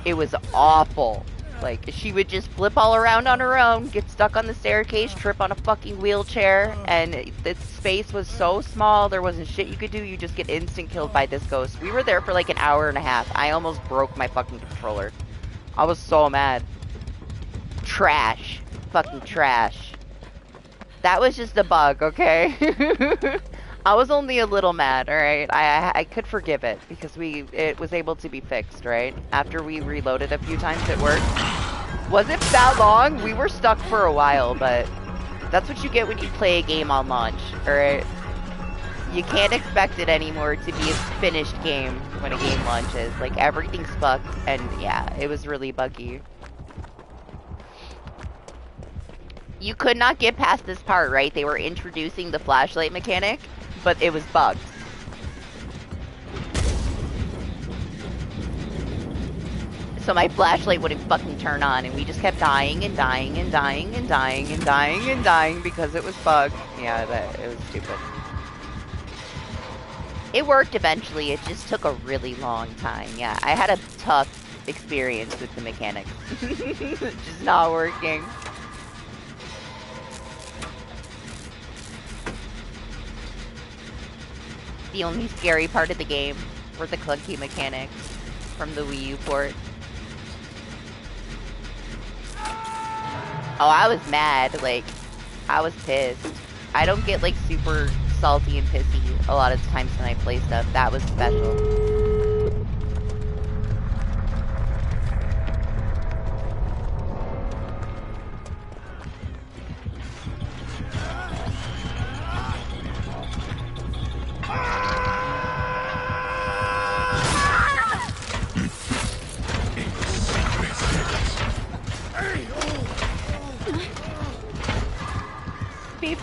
It was awful. Like, she would just flip all around on her own, get stuck on the staircase, trip on a fucking wheelchair, and the space was so small, there wasn't shit you could do, you just get instant killed by this ghost. We were there for like an hour and a half. I almost broke my fucking controller. I was so mad. Trash. Fucking trash. That was just a bug, okay? I was only a little mad, alright? I could forgive it, because it was able to be fixed, right? After we reloaded a few times, it worked. Was it that long? We were stuck for a while, but that's what you get when you play a game on launch, alright? You can't expect it anymore to be a finished game when a game launches. Like, everything's fucked, and yeah, it was really buggy. You could not get past this part, right? They were introducing the flashlight mechanic, but it was bugged. So my flashlight wouldn't fucking turn on, and we just kept dying and dying and dying and dying and dying and dying because it was bugged. Yeah, it was stupid. It worked eventually, it just took a really long time. Yeah, I had a tough experience with the mechanics. Just not working. The only scary part of the game were the clunky mechanics from the Wii U port. Oh, I was mad. Like, I was pissed. I don't get, like, super salty and pissy a lot of times when I play stuff. That was special.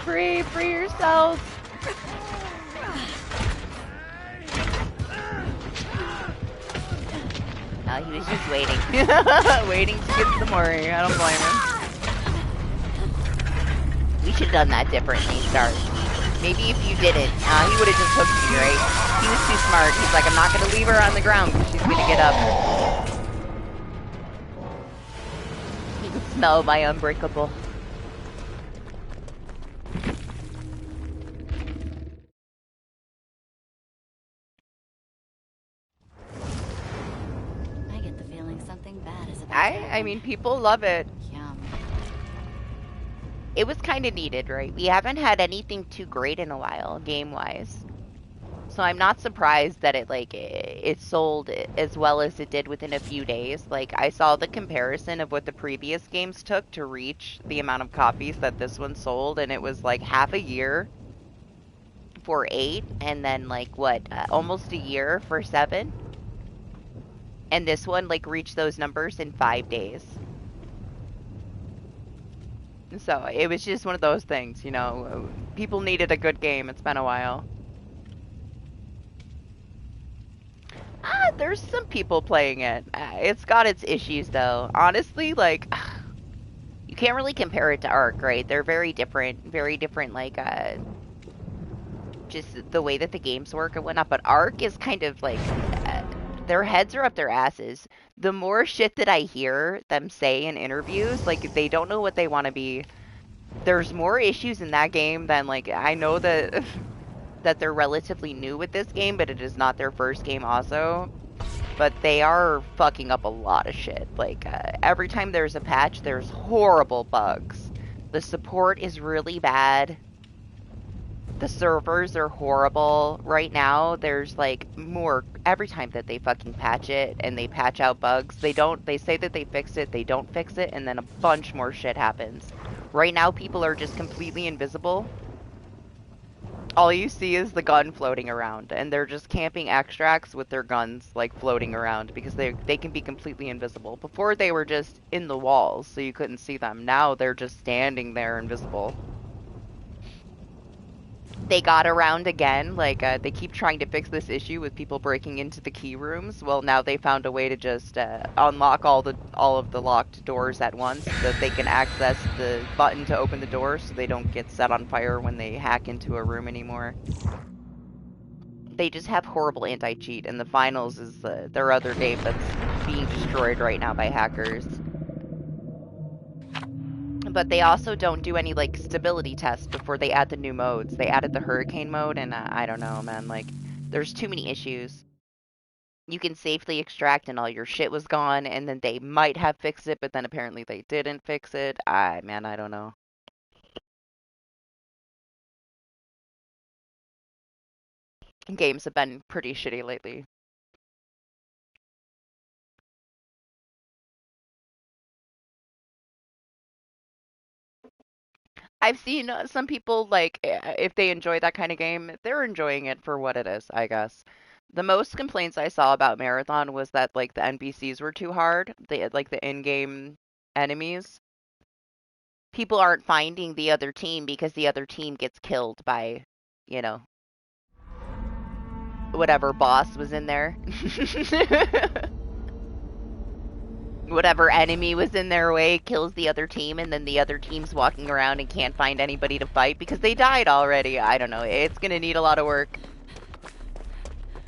Free yourselves. Oh, he was just waiting. Waiting to get the Mori. I don't blame him. We should have done that differently, Start. Maybe if you didn't, he would have just hooked you, right? He was too smart. He's like, I'm not going to leave her on the ground because she's going to get up. He can smell my unbreakable. I get the feeling something bad is about I mean, people love it. Yum. It was kind of needed, right? We haven't had anything too great in a while, game-wise. So I'm not surprised that it sold as well as it did within a few days. Like, I saw the comparison of what the previous games took to reach the amount of copies that this one sold, and it was like half a year for 8, and then like what, almost a year for 7. And this one like reached those numbers in 5 days. So it was just one of those things, you know. People needed a good game. It's been a while. There's some people playing it. It's got its issues, though. Honestly, like, you can't really compare it to Ark, right? They're very different, like, just the way that the games work and whatnot. But Ark is kind of like, their heads are up their asses. The more shit that I hear them say in interviews, like, they don't know what they want to be. There's more issues in that game than, like, I know that that they're relatively new with this game, but it is not their first game also. But they are fucking up a lot of shit. Like, every time there's a patch, there's horrible bugs. The support is really bad. The servers are horrible. Right now, there's, like, more... Every time that they fucking patch it, and they patch out bugs, they say that they fix it, they don't fix it, and then a bunch more shit happens. Right now, people are just completely invisible. All you see is the gun floating around, and they're just camping extracts with their guns, like, floating around, because they can be completely invisible. Before, they were just in the walls, so you couldn't see them. Now, they're just standing there invisible. They got around again, like, they keep trying to fix this issue with people breaking into the key rooms. Well, now they found a way to just, unlock all of the locked doors at once, so that they can access the button to open the door, so they don't get set on fire when they hack into a room anymore. They just have horrible anti-cheat, and the finals is, their other game that's being destroyed right now by hackers. But they also don't do any, like, stability tests before they add the new modes. They added the hurricane mode, and I don't know, man. Like, there's too many issues. You can safely extract and all your shit was gone, and then they might have fixed it, but then apparently they didn't fix it. Man, I don't know. Games have been pretty shitty lately. I've seen some people, like, if they enjoy that kind of game, they're enjoying it for what it is, I guess. The most complaints I saw about Marathon was that, like, the NPCs were too hard. Like, the in-game enemies. People aren't finding the other team because the other team gets killed by, you know, whatever boss was in there. Whatever enemy was in their way kills the other team, and then the other team's walking around and can't find anybody to fight because they died already. I don't know. It's gonna need a lot of work.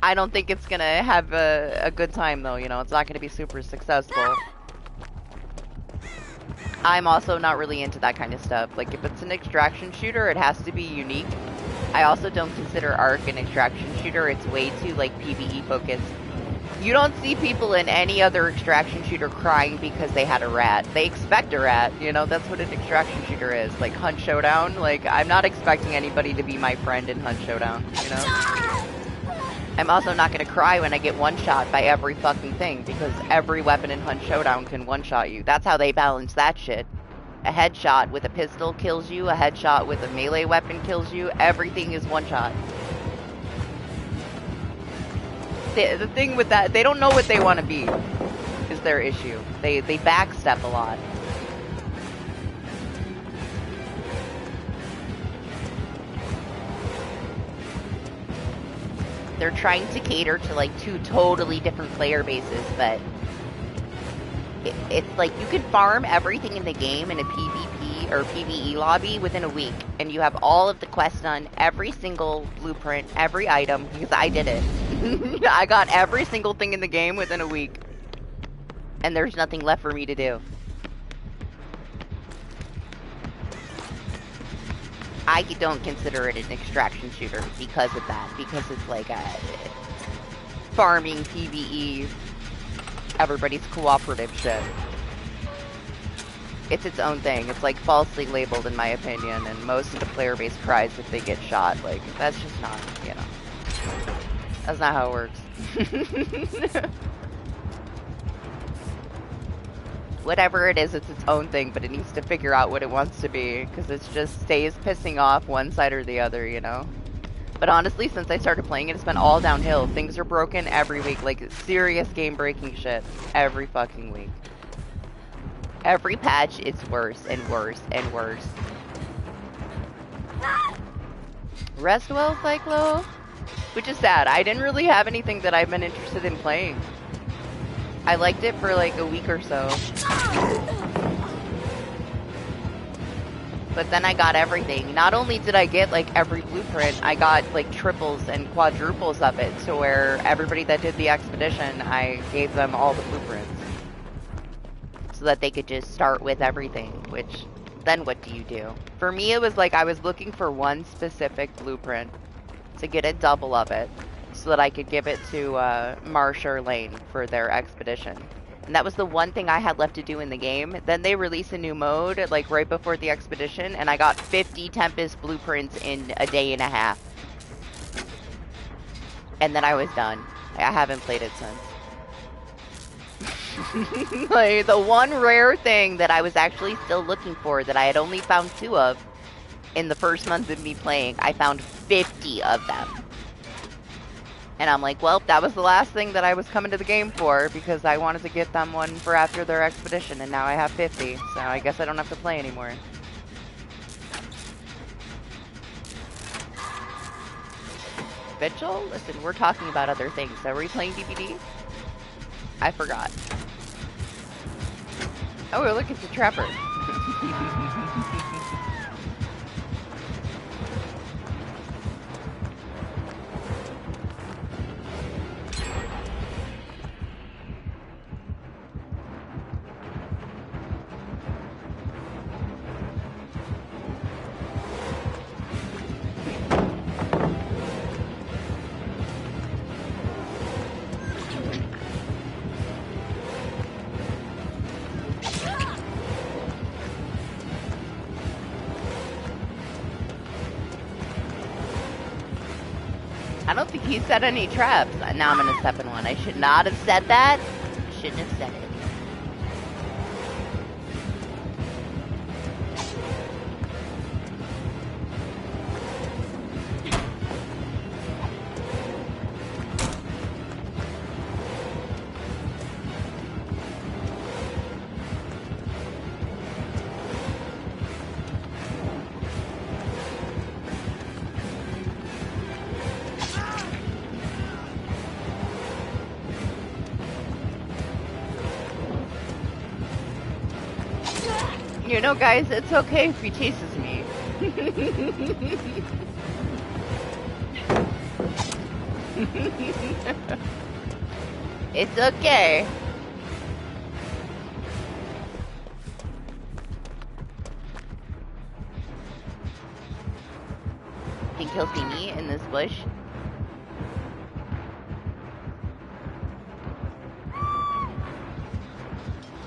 I don't think it's gonna have a good time, though, you know. It's not gonna be super successful. I'm also not really into that kind of stuff. Like, if it's an extraction shooter, it has to be unique. I also don't consider Ark an extraction shooter. It's way too, like, PvE focused. You don't see people in any other extraction shooter crying because they had a rat. They expect a rat, you know, that's what an extraction shooter is. Like, Hunt Showdown, like, I'm not expecting anybody to be my friend in Hunt Showdown, you know? I'm also not gonna cry when I get one-shot by every fucking thing, because every weapon in Hunt Showdown can one-shot you. That's how they balance that shit. A headshot with a pistol kills you, a headshot with a melee weapon kills you, everything is one-shot. The thing with that, they don't know what they want to be, is their issue. They backstep a lot. they're trying to cater to like two totally different player bases, but it's like you can farm everything in the game in a PvP or PvE lobby within a week, and you have all of the quests done, every single blueprint, every item, because I did it. I got every single thing in the game within a week, and there's nothing left for me to do. I don't consider it an extraction shooter because of that, because it's like a farming PvE, everybody's cooperative shit. It's its own thing. It's like falsely labeled in my opinion, and most of the player base cries if they get shot. Like, that's just not, you know, that's not how it works. Whatever it is, it's its own thing, but it needs to figure out what it wants to be, because it just stays pissing off one side or the other, you know? But honestly, since I started playing it, it's been all downhill. Things are broken every week, like serious game-breaking shit every fucking week. Every patch, it's worse and worse and worse. Rest well, Cyclo? Which is sad. I didn't really have anything that I've been interested in playing. I liked it for like a week or so. But then I got everything. Not only did I get like every blueprint, I got like triples and quadruples of it, to where everybody that did the expedition, I gave them all the blueprints. So that they could just start with everything, which then what do you do? For me, it was like I was looking for one specific blueprint to get a double of it, so that I could give it to Marsh or Lane for their expedition. And that was the one thing I had left to do in the game. Then they released a new mode, like right before the expedition, and I got 50 Tempest blueprints in a day and a half. And then I was done. I haven't played it since. Like, the one rare thing that I was actually still looking for, that I had only found 2 of in the first month of me playing, I found 50 of them. And I'm like, well, that was the last thing that I was coming to the game for, because I wanted to get them one for after their expedition, and now I have 50, so I guess I don't have to play anymore. Vigil? Listen, we're talking about other things. Are we playing DBD? I forgot. Oh, look, it's a trapper. I don't think he set any traps. Now I'm gonna step in one. I should not have said that. Shouldn't have said it. You know, guys, it's okay if he chases me. It's okay. Think he'll see me in this bush?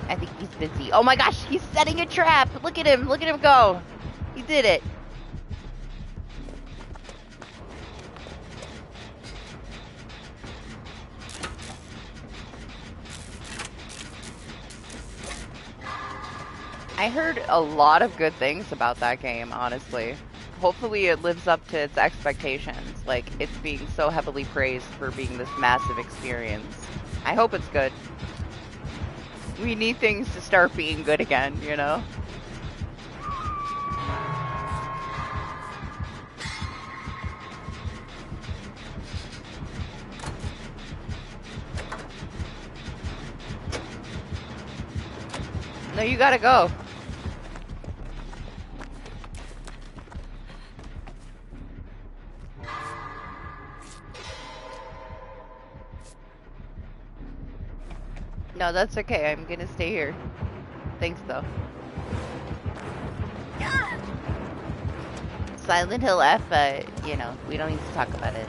I think he's busy. Oh my gosh, he's setting a trap. Look at him go. He did it. I heard a lot of good things about that game, honestly. Hopefully it lives up to its expectations. Like, it's being so heavily praised for being this massive experience. I hope it's good. We need things to start being good again, you know? No, you gotta go. No, that's okay. I'm gonna stay here. Thanks, though. Silent Hill F, you know, we don't need to talk about it.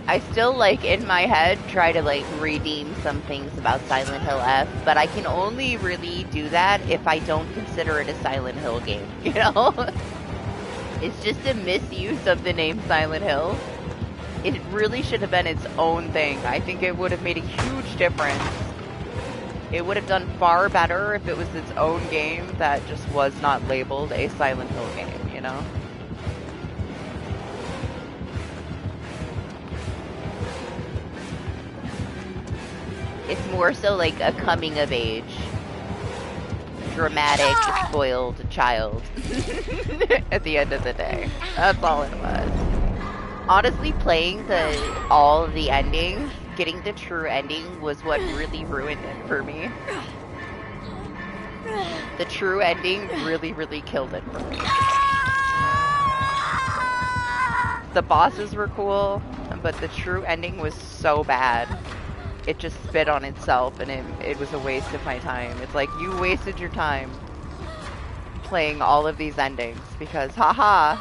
I still, like, in my head, try to, like, redeem some things about Silent Hill F, but I can only really do that if I don't consider it a Silent Hill game, you know? It's just a misuse of the name Silent Hill. It really should have been its own thing. I think it would have made a huge difference. It would have done far better if it was its own game that just was not labeled a Silent Hill game, you know? It's more so like a coming of age, dramatic, spoiled child at the end of the day. That's all it was. Honestly, playing all of the endings, getting the true ending was what really ruined it for me. The true ending really, really killed it for me. The bosses were cool, but the true ending was so bad. It just spit on itself, and it was a waste of my time. It's like, you wasted your time playing all of these endings, because, haha,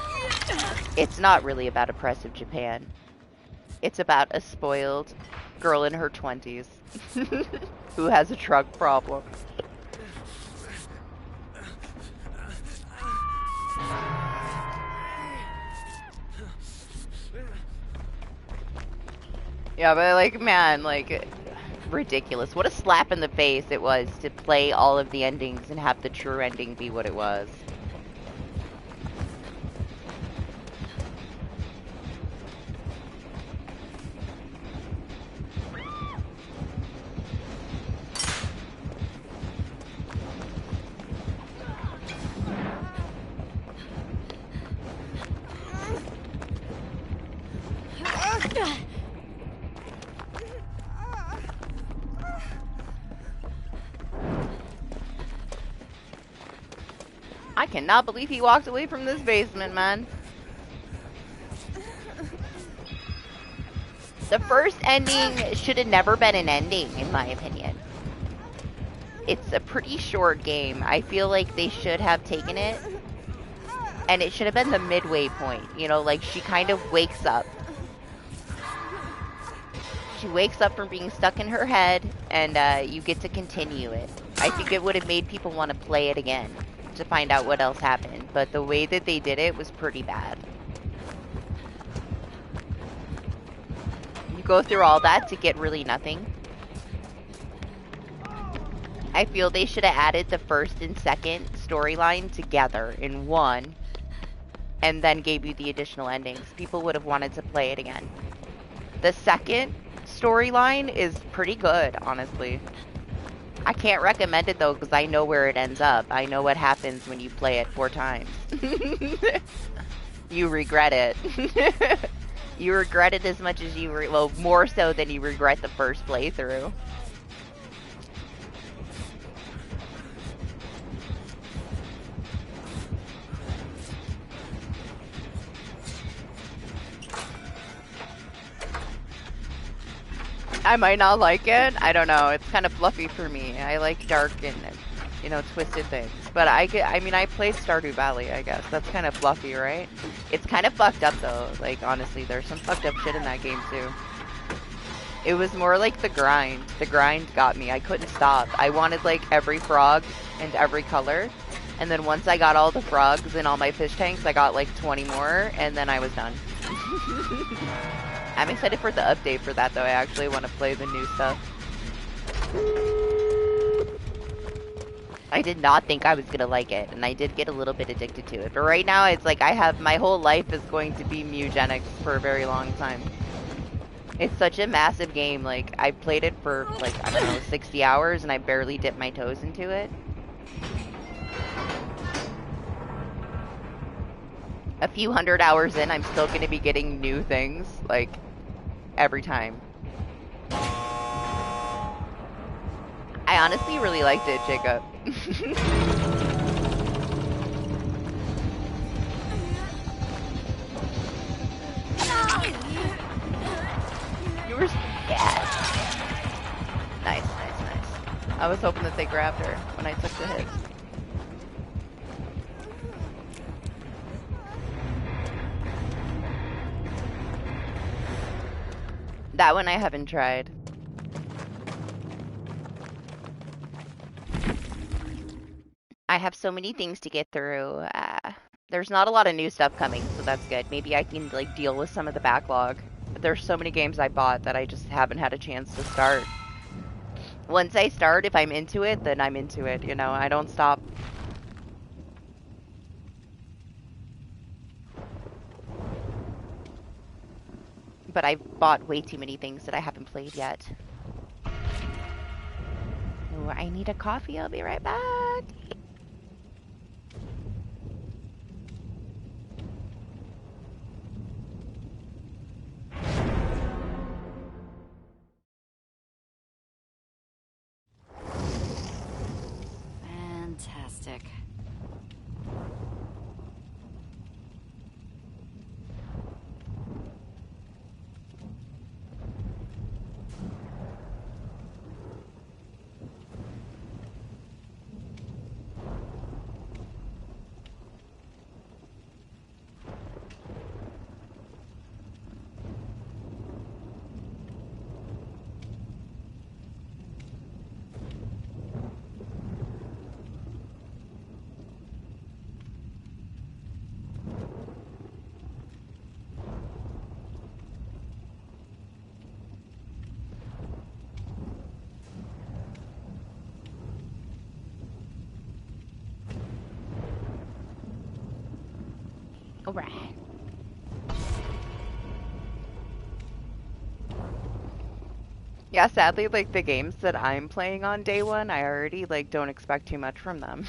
it's not really about oppressive Japan. It's about a spoiled girl in her 20s who has a drug problem. Yeah, but like, man, like, ridiculous. What a slap in the face it was to play all of the endings and have the true ending be what it was. I cannot believe he walked away from this basement, man. The first ending should have never been an ending, in my opinion. It's a pretty short game. I feel like they should have taken it, and it should have been the midway point. You know, like, she kind of wakes up. She wakes up from being stuck in her head, and you get to continue it. I think it would have made people want to play it again to find out what else happened, but the way that they did it was pretty bad. You go through all that to get really nothing. I feel they should have added the first and second storyline together in one, and then gave you the additional endings. People would have wanted to play it again. The second storyline is pretty good, honestly. I can't recommend it though, because I know where it ends up. I know what happens when you play it 4 times. You regret it. You regret it as much as you, well, more so than you regret the first playthrough. I might not like it. I don't know. It's kind of fluffy for me. I like dark and, you know, twisted things. But I mean, I played Stardew Valley, I guess. That's kind of fluffy, right? It's kind of fucked up, though. Like, honestly, there's some fucked up shit in that game, too. It was more like the grind. The grind got me. I couldn't stop. I wanted, like, every frog and every color. And then once I got all the frogs and all my fish tanks, I got, like, 20 more, and then I was done. I'm excited for the update for that, though. I actually want to play the new stuff. I did not think I was going to like it, and I did get a little bit addicted to it. But right now, it's like I have, my whole life is going to be Mugenics for a very long time. It's such a massive game. Like, I played it for, like, I don't know, 60 hours, and I barely dipped my toes into it. A few hundred hours in, I'm still going to be getting new things, like, every time. I honestly really liked it, Jacob. You were... Yes! Nice, nice, nice. I was hoping that they grabbed her when I took the hits. That one I haven't tried. I have so many things to get through. There's not a lot of new stuff coming, so that's good. Maybe I can like deal with some of the backlog. But there's so many games I bought that I just haven't had a chance to start. Once I start, if I'm into it, then I'm into it, you know? I don't stop. But I've bought way too many things that I haven't played yet. Ooh, I need a coffee. I'll be right back. Fantastic. All right. Yeah, sadly, like the games that I'm playing on day one, I already like don't expect too much from them.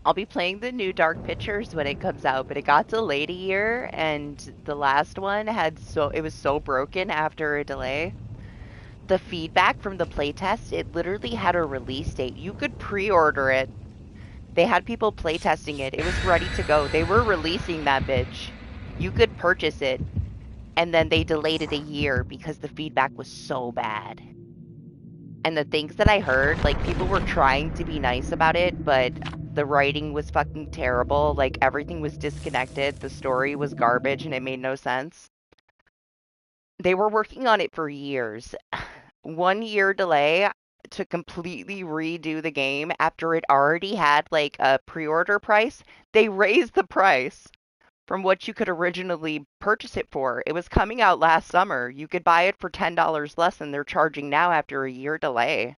I'll be playing the new Dark Pictures when it comes out, but it got delayed a year, and the last one it was so broken after a delay. The feedback from the playtest, it literally had a release date. You could pre-order it. They had people playtesting it. It was ready to go. They were releasing that bitch. You could purchase it, and then they delayed it a year because the feedback was so bad. And the things that I heard, like people were trying to be nice about it, but the writing was fucking terrible. Like everything was disconnected. The story was garbage and it made no sense. They were working on it for years. 1 year delay to completely redo the game after it already had like a pre-order price. They raised the price from what you could originally purchase it for. It was coming out last summer. You could buy it for $10 less than they're charging now after a year delay.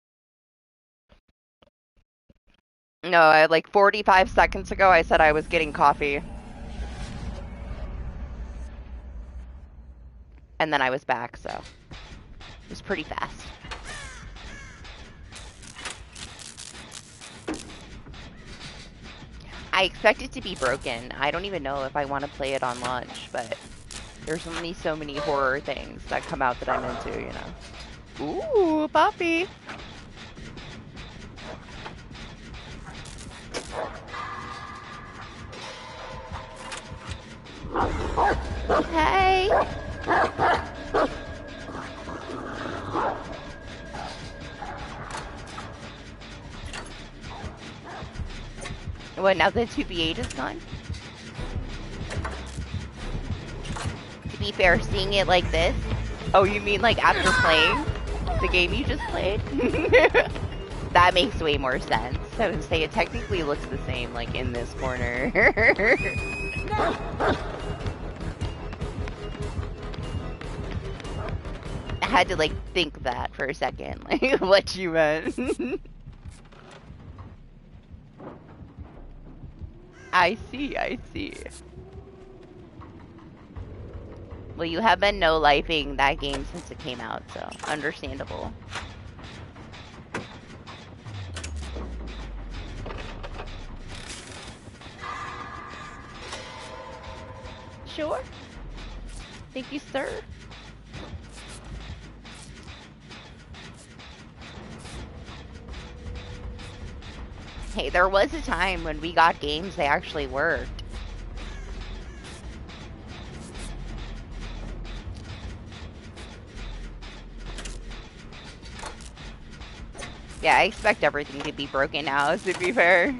No, like 45 seconds ago, I said I was getting coffee. And then I was back, so it was pretty fast. I expect it to be broken. I don't even know if I want to play it on launch, but there's only so many horror things that come out that I'm into, you know. Ooh, puppy. Hey. What, now that 2B8 is gone? To be fair, seeing it like this... Oh, you mean like after playing the game you just played? That makes way more sense. I would say it technically looks the same, like in this corner. I had to like think that for a second, like what you meant. I see, I see. Well, you have been no-lifing that game since it came out, so understandable. sure? Thank you, sir. Hey, there was a time when we got games they actually worked. Yeah, I expect everything to be broken now, to be fair.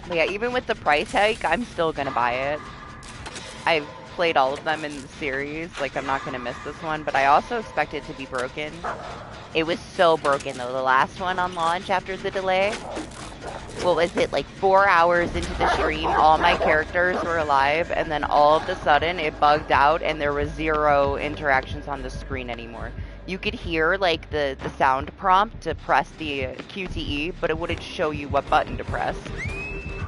But yeah, even with the price hike, I'm still gonna buy it. I've played all of them in the series, like I'm not gonna miss this one, but I also expect it to be broken. It was so broken though, the last one on launch after the delay. What was it, like 4 hours into the stream, all my characters were alive, and then all of a sudden it bugged out and there was 0 interactions on the screen anymore. You could hear like the sound prompt to press the QTE, but it wouldn't show you what button to press.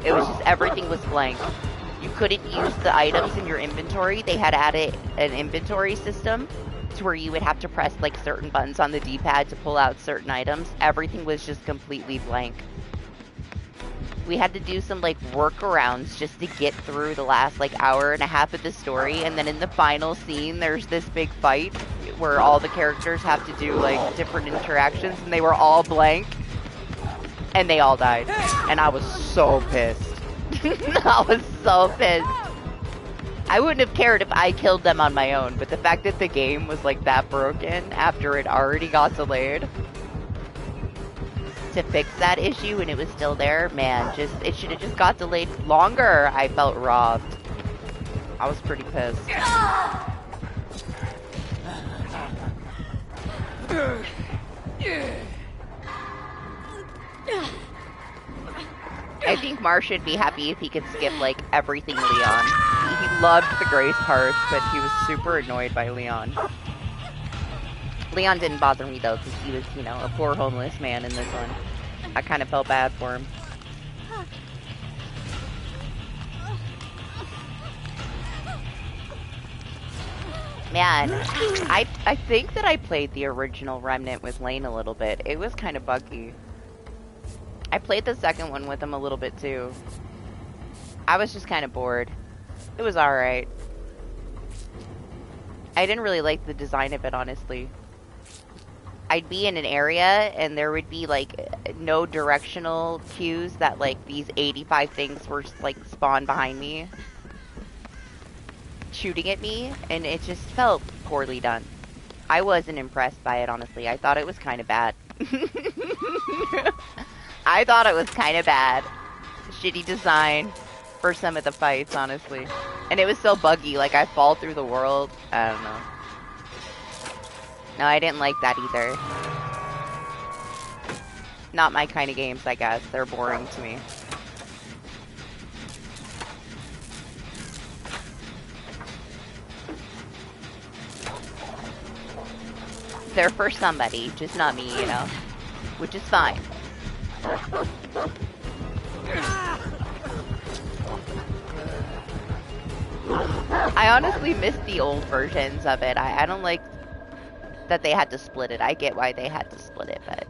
It was just, everything was blank. You couldn't use the items in your inventory. They had added an inventory system to where you would have to press like certain buttons on the D-pad to pull out certain items. Everything was just completely blank. We had to do some like workarounds just to get through the last like hour and a half of the story, and then in the final scene there's this big fight where all the characters have to do like different interactions, and they were all blank and they all died, and I was so pissed. I was so pissed. I wouldn't have cared if I killed them on my own, but the fact that the game was like that broken after it already got delayed, to fix that issue and it was still there, man, just, it should have just got delayed longer. I felt robbed. I was pretty pissed. I think Mar should be happy if he could skip like everything Leon. He loved the Grace parts, but he was super annoyed by Leon. Leon didn't bother me though, because he was, you know, a poor homeless man in this one. I kind of felt bad for him. Man, I think that I played the original Remnant with Lane a little bit. It was kind of buggy. I played the second one with him a little bit too. I was just kind of bored. It was alright. I didn't really like the design of it, honestly. I'd be in an area and there would be like no directional cues that like these 85 things were like spawned behind me, shooting at me, and it just felt poorly done. I wasn't impressed by it, honestly. I thought it was kind of bad. I thought it was kind of bad. Shitty design for some of the fights, honestly. And it was so buggy, like I fall through the world. I don't know. No, I didn't like that either. Not my kind of games, I guess. They're boring to me. They're for somebody, just not me, you know. Which is fine. I honestly miss the old versions of it. I don't like that they had to split it. I get why they had to split it, but...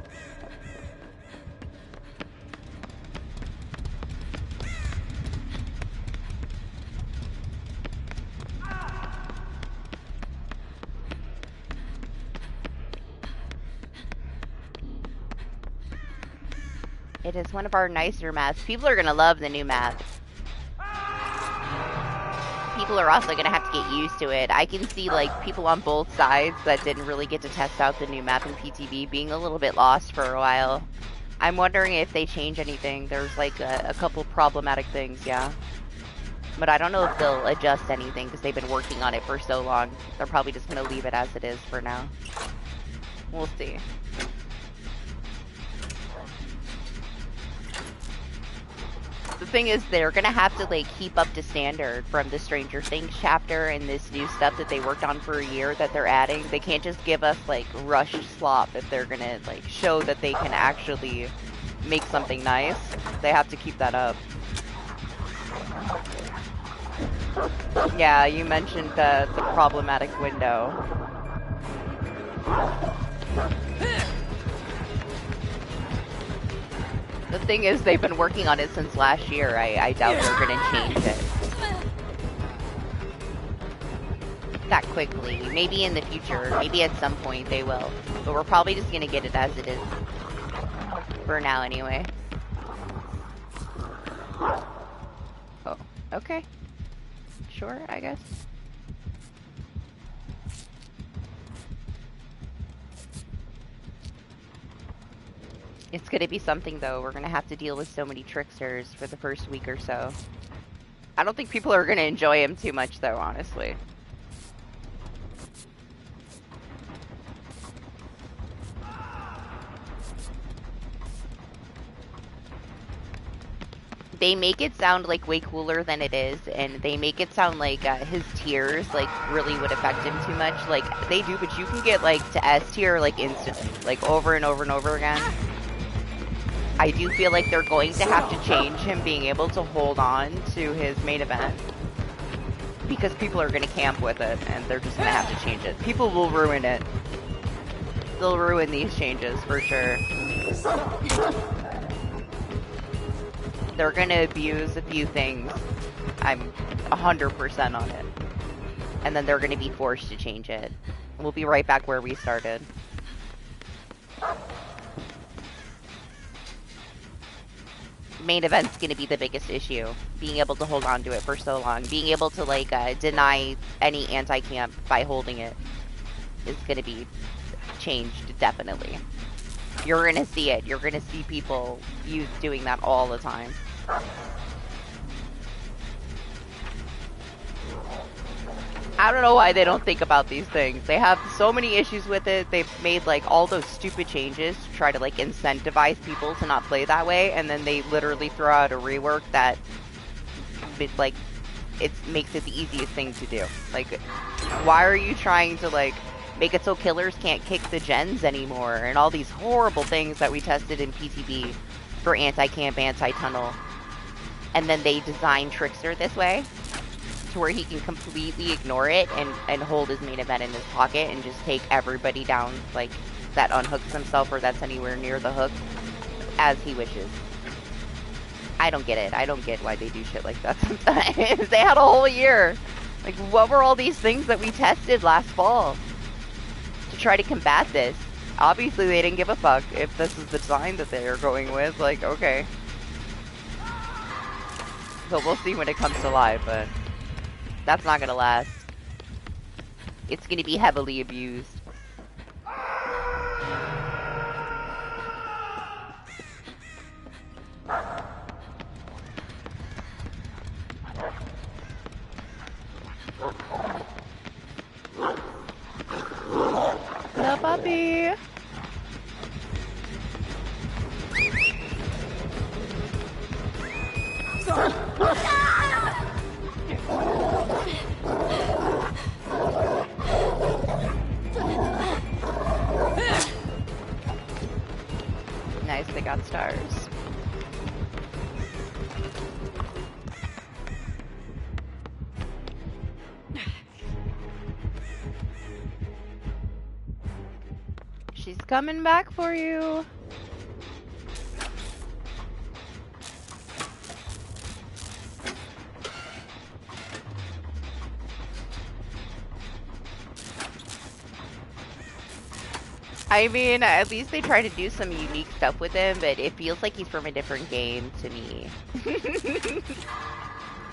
It is one of our nicer maps. People are gonna love the new map. People are also gonna have to get used to it. I can see like people on both sides that didn't really get to test out the new map in PTB being a little bit lost for a while. I'm wondering if they change anything. There's like a couple problematic things, yeah. But I don't know if they'll adjust anything because they've been working on it for so long. They're probably just gonna leave it as it is for now. We'll see. The thing is, they're gonna have to like keep up to standard from the Stranger Things chapter and this new stuff that they worked on for a year that they're adding. They can't just give us like rushed slop if they're gonna like show that they can actually make something nice. They have to keep that up. Yeah, you mentioned the problematic window. The thing is, they've been working on it since last year. I doubt they're gonna change it. that quickly. Maybe in the future. Maybe at some point they will. But we're probably just gonna get it as it is. For now, anyway. Oh, okay. Sure, I guess. It's gonna be something, though. We're gonna have to deal with so many tricksters for the first week or so. I don't think people are gonna enjoy him too much, though, honestly. They make it sound like way cooler than it is, and they make it sound like his tiers like really would affect him too much. Like they do, but you can get like to S tier like instantly, like over and over and over again. I do feel like they're going to have to change him being able to hold on to his main event because people are going to camp with it, and they're just going to have to change it. People will ruin it. They'll ruin these changes for sure. They're gonna abuse a few things. I'm 100% on it. And then they're gonna be forced to change it. We'll be right back where we started. Main event's gonna be the biggest issue. Being able to hold on to it for so long. Being able to, like, deny any anti-camp by holding it is gonna be changed, definitely. You're gonna see it. You're gonna see people doing that all the time. I don't know why they don't think about these things. They have so many issues with it. They've made like all those stupid changes to try to like incentivize people to not play that way, and then they literally throw out a rework that like it makes it the easiest thing to do. Like, why are you trying to like make it so killers can't kick the gens anymore, and all these horrible things that we tested in PTB for anti-camp, anti-tunnel, and then they design Trickster this way to where he can completely ignore it and hold his main event in his pocket and just take everybody down like that unhooks himself or that's anywhere near the hook as he wishes. I don't get it. I don't get why they do shit like that sometimes. They had a whole year. Like, what were all these things that we tested last fall to try to combat this? Obviously, they didn't give a fuck if this is the design that they are going with. Like, okay. So we'll see when it comes to live, but that's not gonna last. It's gonna be heavily abused. Hello, puppy. Nice, they got stars. She's coming back for you. I mean, at least they try to do some unique stuff with him, but it feels like he's from a different game to me.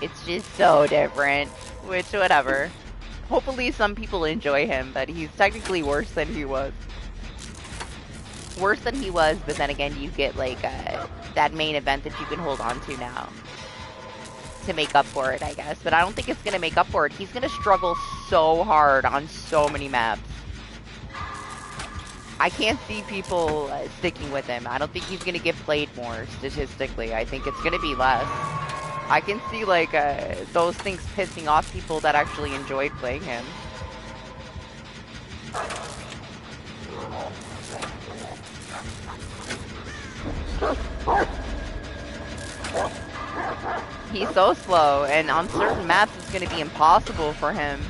It's just so different, which, whatever. Hopefully some people enjoy him, but he's technically worse than he was. Worse than he was, but then again, you get, like, that main event that you can hold on to now to make up for it, I guess. But I don't think it's going to make up for it. He's going to struggle so hard on so many maps. I can't see people sticking with him. I don't think he's going to get played more, statistically. I think it's going to be less. I can see, like, those things pissing off people that actually enjoyed playing him. He's so slow, and on certain maps it's going to be impossible for him.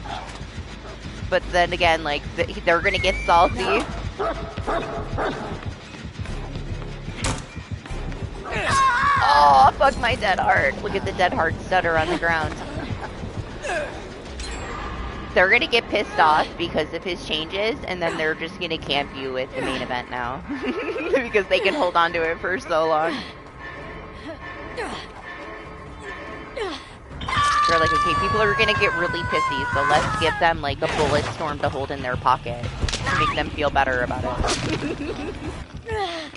But then again, like, they're going to get salty. Oh, fuck my dead heart. Look at the dead heart stutter on the ground. they're gonna get pissed off because of his changes, and then they're just gonna camp you with the main event now. Because they can hold on to it for so long. They're like, okay, people are gonna get really pissy, so let's give them like a bullet storm to hold in their pocket to make them feel better about it.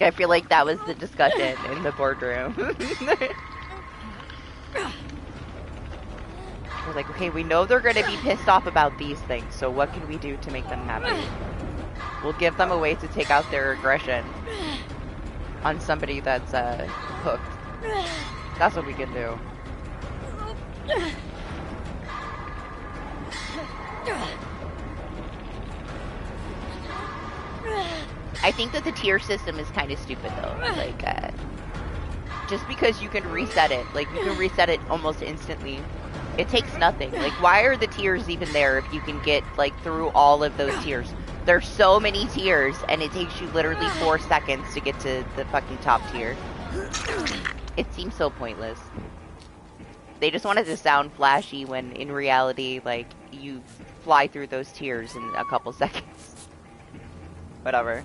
I feel like that was the discussion in the boardroom. We're like, okay, we know they're gonna be pissed off about these things, so what can we do to make them happy? We'll give them a way to take out their aggression on somebody that's hooked. That's what we can do. I think that the tier system is kind of stupid though. Like, just because you can reset it, like you can reset it almost instantly. It takes nothing. Like, why are the tiers even there if you can get like through all of those tiers? There's so many tiers, and it takes you literally 4 seconds to get to the fucking top tier. It seems so pointless. They just wanted to sound flashy when in reality, like, you fly through those tiers in a couple seconds. Whatever.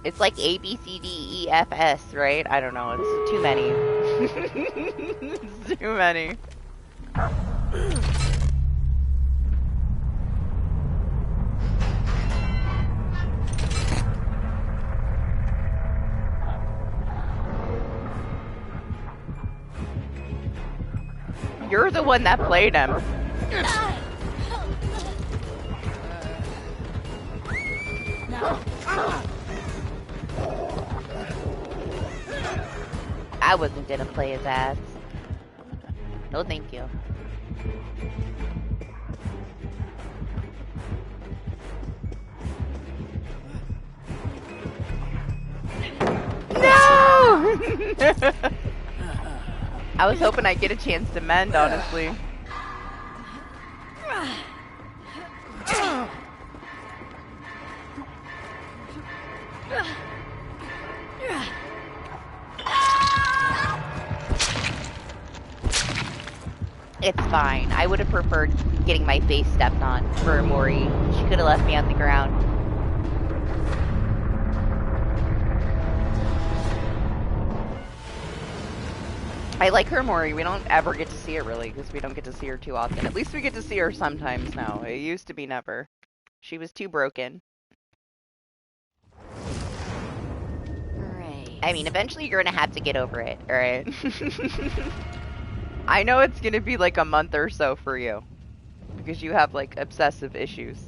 It's like A, B, C, D, E, F, S, right? I don't know. It's too many. It's too many. You're the one that played him. I wasn't gonna play his ass. No, thank you. No! I was hoping I'd get a chance to mend, honestly. It's fine. I would have preferred getting my face stepped on for Mori. She could have left me on the ground. I like her Mori. We don't ever get to see her really because we don't get to see her too often. At least we get to see her sometimes now. It used to be never. She was too broken. Great. I mean, eventually you're gonna have to get over it, alright? I know it's gonna be like a month or so for you. Because you have like obsessive issues.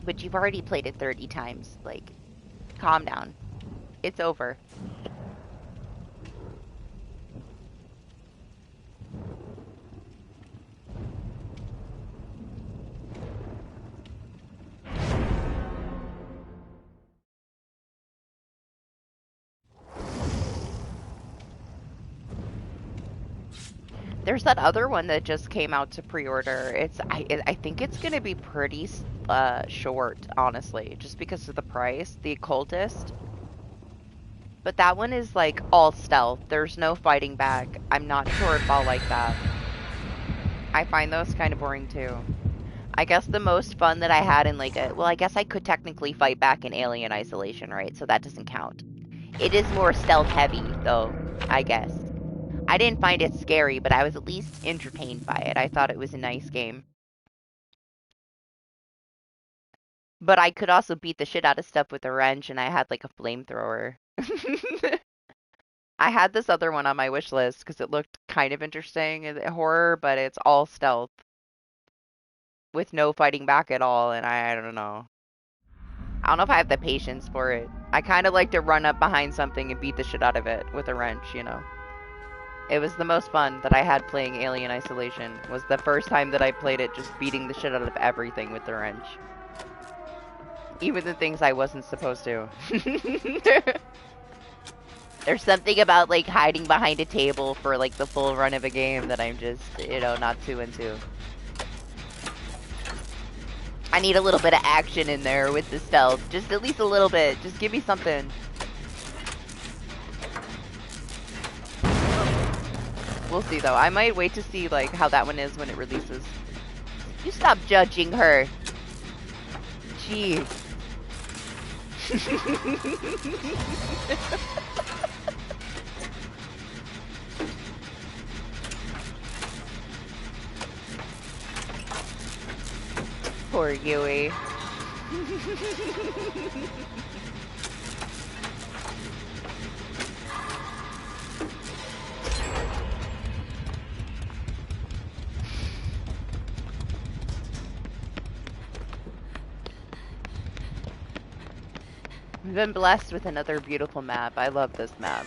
But you've already played it 30 times. Like, calm down. It's over. There's that other one that just came out to pre-order. I think it's gonna be pretty short, honestly, just because of the price. The Occultist. But that one is like all stealth. There's no fighting back. I'm not sure if I'll like that. I find those kind of boring too. I guess the most fun that I had in like well, I guess I could technically fight back in Alien Isolation, right? So that doesn't count. It is more stealth heavy though, I guess. I didn't find it scary, but I was at least entertained by it. I thought it was a nice game. But I could also beat the shit out of stuff with a wrench, and I had like a flamethrower. I had this other one on my wish list because it looked kind of interesting in horror, but it's all stealth with no fighting back at all, and I don't know. I don't know if I have the patience for it. I kind of like to run up behind something and beat the shit out of it with a wrench, you know. It was the most fun that I had playing Alien Isolation. Was the first time that I played it just beating the shit out of everything with the wrench. Even the things I wasn't supposed to. There's something about, like, hiding behind a table for, like, the full run of a game that I'm just, you know, not too into. I need a little bit of action in there with the stealth. Just at least a little bit. Just give me something. We'll see though. I might wait to see like how that one is when it releases. You stop judging her. Jeez. Poor Yui. We've been blessed with another beautiful map. I love this map.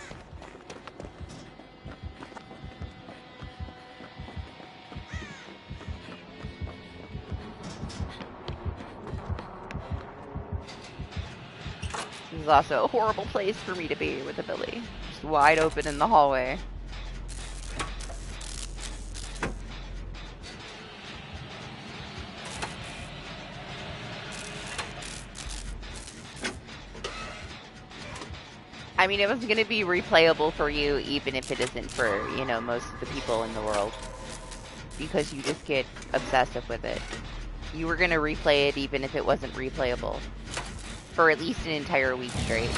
This is also a horrible place for me to be with a Billy. Just wide open in the hallway. I mean, it was going to be replayable for you, even if it isn't for, you know, most of the people in the world. Because you just get obsessive with it. You were going to replay it even if it wasn't replayable. For at least an entire week straight.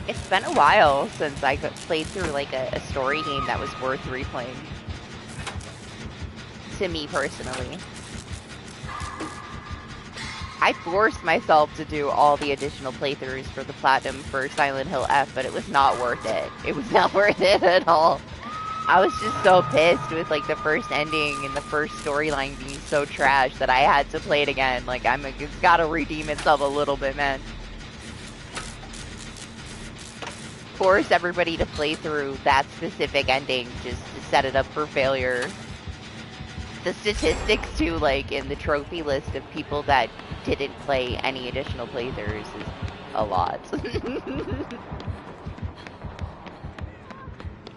It's been a while since I played through like a story game that was worth replaying. To me personally. I forced myself to do all the additional playthroughs for the Platinum for Silent Hill F, but it was not worth it. It was not worth it at all. I was just so pissed with like the first ending and the first storyline being so trash that I had to play it again. Like it's gotta redeem itself a little bit, man. Force everybody to play through that specific ending just to set it up for failure. The statistics too, like in the trophy list of people that didn't play any additional playthroughs is a lot.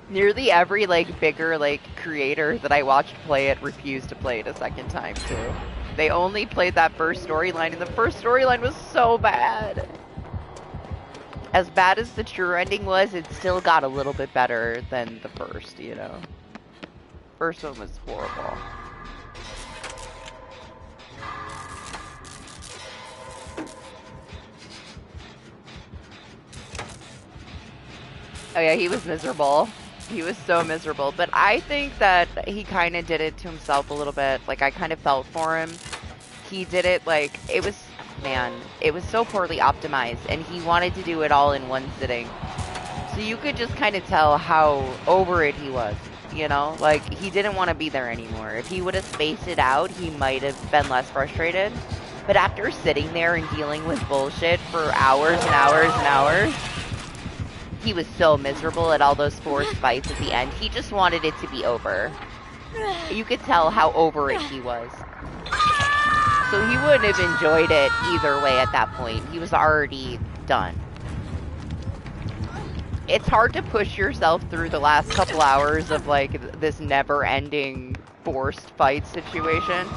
Nearly every like bigger like creator that I watched play it refused to play it a second time too. They only played that first storyline, and the first storyline was so bad. As bad as the true ending was, it still got a little bit better than the first, you know. First one was horrible. Oh yeah, he was miserable. He was so miserable. But I think that he kind of did it to himself a little bit. Like, I kind of felt for him. He did it, like, it was, man, it was so poorly optimized. And he wanted to do it all in one sitting. So you could just kind of tell how over it he was, you know? Like, he didn't want to be there anymore. If he would have spaced it out, he might have been less frustrated. But after sitting there and dealing with bullshit for hours and hours and hours, he was so miserable at all those forced fights at the end. He just wanted it to be over. You could tell how over it he was. So he wouldn't have enjoyed it either way at that point. He was already done. It's hard to push yourself through the last couple hours of like this never-ending forced fight situation.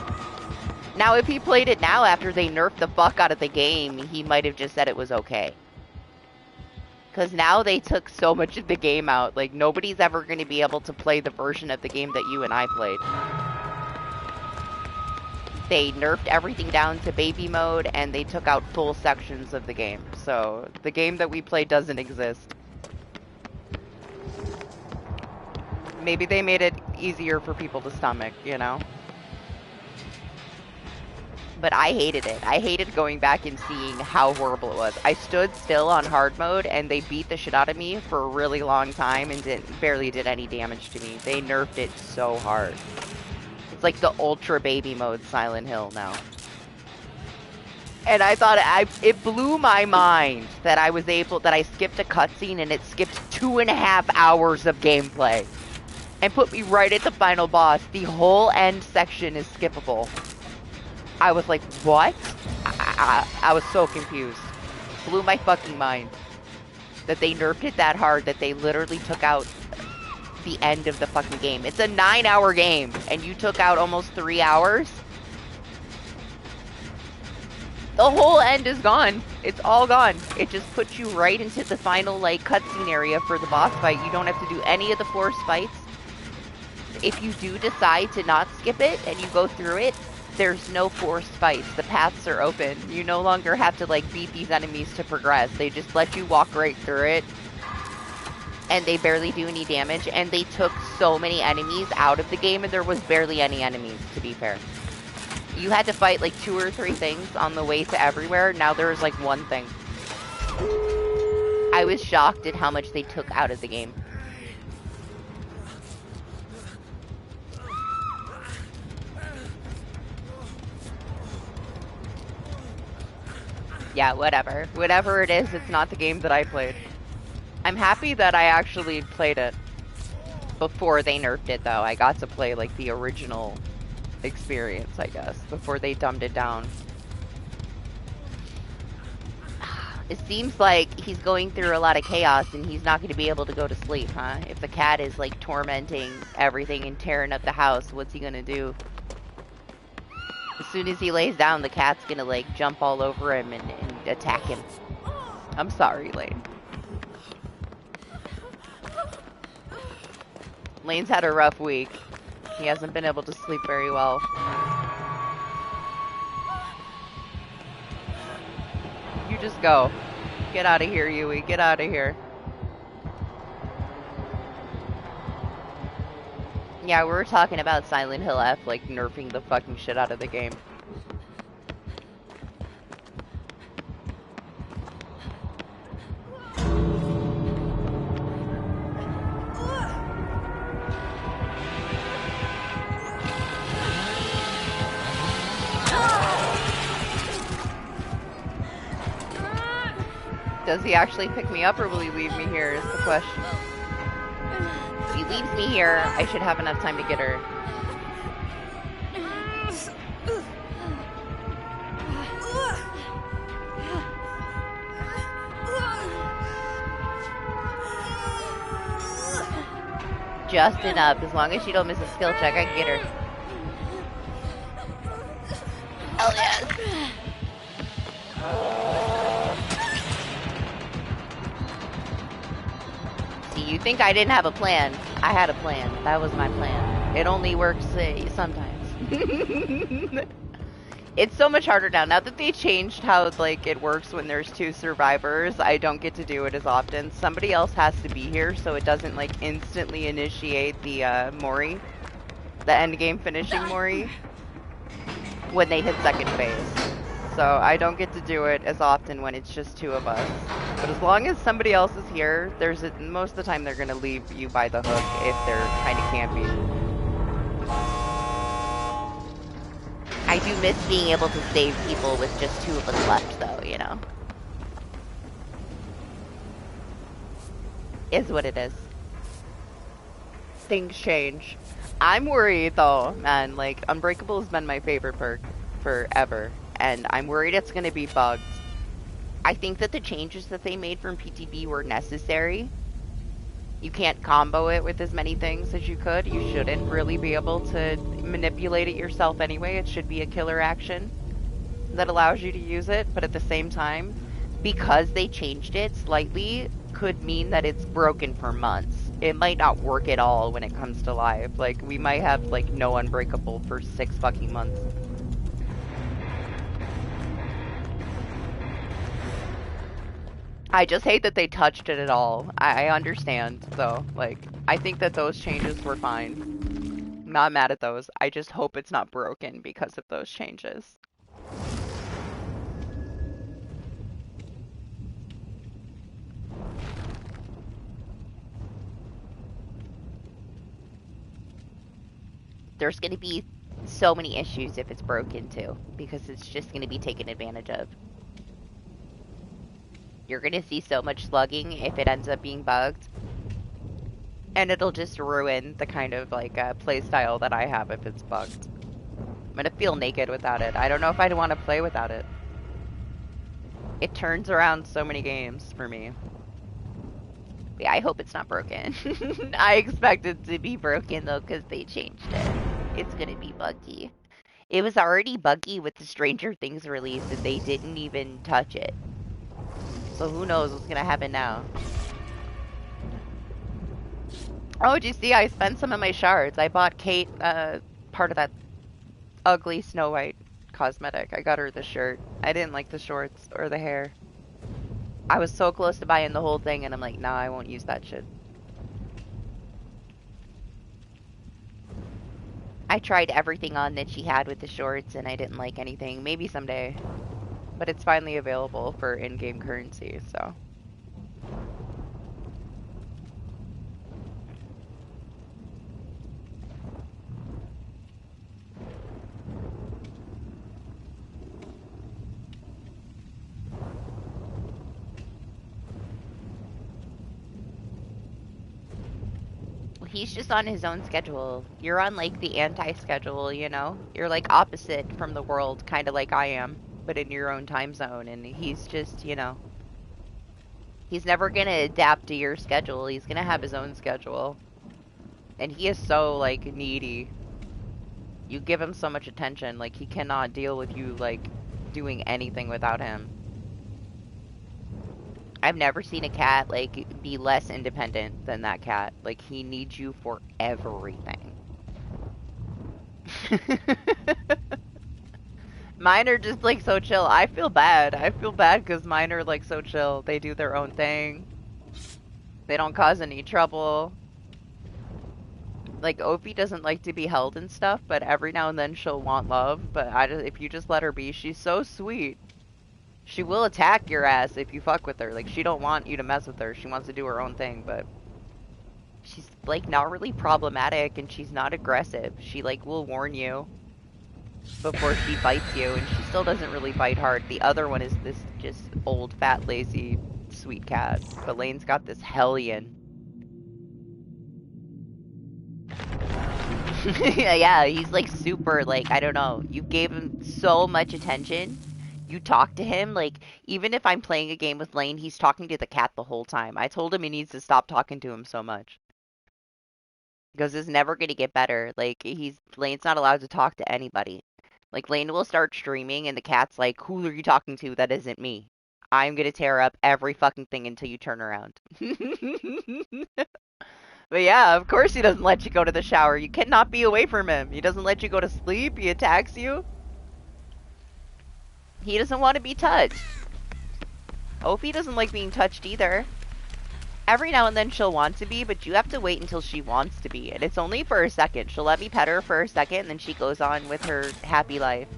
Now, if he played it now after they nerfed the fuck out of the game, he might have just said it was okay. Because now they took so much of the game out. Like, nobody's ever going to be able to play the version of the game that you and I played. They nerfed everything down to baby mode, and they took out full sections of the game. So, the game that we played doesn't exist. Maybe they made it easier for people to stomach, you know? But I hated it. I hated going back and seeing how horrible it was. I stood still on hard mode, and they beat the shit out of me for a really long time and barely did any damage to me. They nerfed it so hard. It's like the ultra baby mode Silent Hill now. And I thought it blew my mind that I skipped a cutscene and it skipped 2.5 hours of gameplay. And put me right at the final boss. The whole end section is skippable. I was like, what? I was so confused. Blew my fucking mind. that they nerfed it that hard that they literally took out the end of the fucking game. It's a 9-hour game, and you took out almost 3 hours. The whole end is gone. It's all gone. It just puts you right into the final, like, cutscene area for the boss fight. You don't have to do any of the forced fights. If you do decide to not skip it and you go through it, there's no forced fights. The paths are open. You no longer have to, like, beat these enemies to progress. They just let you walk right through it. And they barely do any damage. And they took so many enemies out of the game, and there was barely any enemies, to be fair. You had to fight, like, 2 or 3 things on the way to everywhere. Now there's, like, 1 thing. I was shocked at how much they took out of the game. Yeah, whatever. Whatever it is, it's not the game that I played. I'm happy that I actually played it before they nerfed it, though. I got to play, like, the original experience, I guess, before they dumbed it down. It seems like he's going through a lot of chaos and he's not going to be able to go to sleep, huh? If the cat is, like, tormenting everything and tearing up the house, what's he gonna do? As soon as he lays down, the cat's gonna, like, jump all over him and attack him. I'm sorry, Lane. Lane's had a rough week. He hasn't been able to sleep very well. You just go. Get out of here, Yui. Get out of here. Yeah, we were talking about Silent Hill F, like, nerfing the fucking shit out of the game. Does he actually pick me up, or will he leave me here, is the question. If he leaves me here, I should have enough time to get her. Just enough. As long as she don't miss a skill check, I can get her. Hell yes. See, you think I didn't have a plan. I had a plan. That was my plan. It only works sometimes. It's so much harder now. Now that they changed how, like, it works when there's 2 survivors, I don't get to do it as often. Somebody else has to be here so it doesn't, like, instantly initiate the, Mori. The endgame finishing Mori. When they hit second phase. So I don't get to do it as often when it's just 2 of us. But as long as somebody else is here, most of the time they're gonna leave you by the hook if they're kind of campy. I do miss being able to save people with just 2 of us left, though, you know? Is what it is. Things change. I'm worried, though, man. Like, Unbreakable has been my favorite perk forever. And I'm worried it's gonna be bugged. I think that the changes that they made from PTB were necessary. You can't combo it with as many things as you could. You shouldn't really be able to manipulate it yourself anyway. It should be a killer action that allows you to use it. But at the same time, because they changed it slightly, could mean that it's broken for months. It might not work at all when it comes to live. Like, we might have, like, no Unbreakable for 6 fucking months. I just hate that they touched it at all. I understand, though. Like, I think that those changes were fine. Not mad at those. I just hope it's not broken because of those changes. There's going to be so many issues if it's broken, too. Because it's just going to be taken advantage of. You're gonna see so much slugging if it ends up being bugged. And it'll just ruin the kind of, like, playstyle that I have if it's bugged. I'm gonna feel naked without it. I don't know if I'd want to play without it. It turns around so many games for me. Yeah, I hope it's not broken. I expect it to be broken though, because they changed it. It's gonna be buggy. It was already buggy with the Stranger Things release, and they didn't even touch it. So who knows what's gonna happen now. Oh, did you see? I spent some of my shards. I bought Kate part of that ugly Snow White cosmetic. I got her the shirt. I didn't like the shorts or the hair. I was so close to buying the whole thing, and I'm like, nah, I won't use that shit. I tried everything on that she had with the shorts, and I didn't like anything. Maybe someday. But it's finally available for in-game currency, so. He's just on his own schedule. You're on like the anti-schedule, you know? You're like opposite from the world, kind of like I am, but in your own time zone. And he's just, he's never gonna adapt to your schedule. He's gonna have his own schedule. And he is so like needy. You give him so much attention, like he cannot deal with you like doing anything without him. I've never seen a cat like be less independent than that cat. Like he needs you for everything. Mine are just like so chill. I feel bad. I feel bad because mine are like so chill. They do their own thing. They don't cause any trouble. Like Opie doesn't like to be held and stuff, but every now and then she'll want love. But if you just let her be, she's so sweet. She will attack your ass if you fuck with her. Like she don't want you to mess with her. She wants to do her own thing, but she's like not really problematic and she's not aggressive. She like will warn you before she bites you, and she still doesn't really bite hard. The other one is this just old, fat, lazy, sweet cat. But Lane's got this hellion. Yeah, he's like super, like, I don't know. You gave him so much attention. You talk to him, like, even if I'm playing a game with Lane, he's talking to the cat the whole time. I told him he needs to stop talking to him so much. Because it's never going to get better. Like, Lane's not allowed to talk to anybody. Like, Lane will start streaming, and the cat's like, who are you talking to? That isn't me. I'm gonna tear up every fucking thing until you turn around. But yeah, of course he doesn't let you go to the shower. You cannot be away from him. He doesn't let you go to sleep. He attacks you. He doesn't want to be touched. Opie doesn't like being touched either. Every now and then she'll want to be, but you have to wait until she wants to be. And it's only for a second. She'll let me pet her for a second, and then she goes on with her happy life.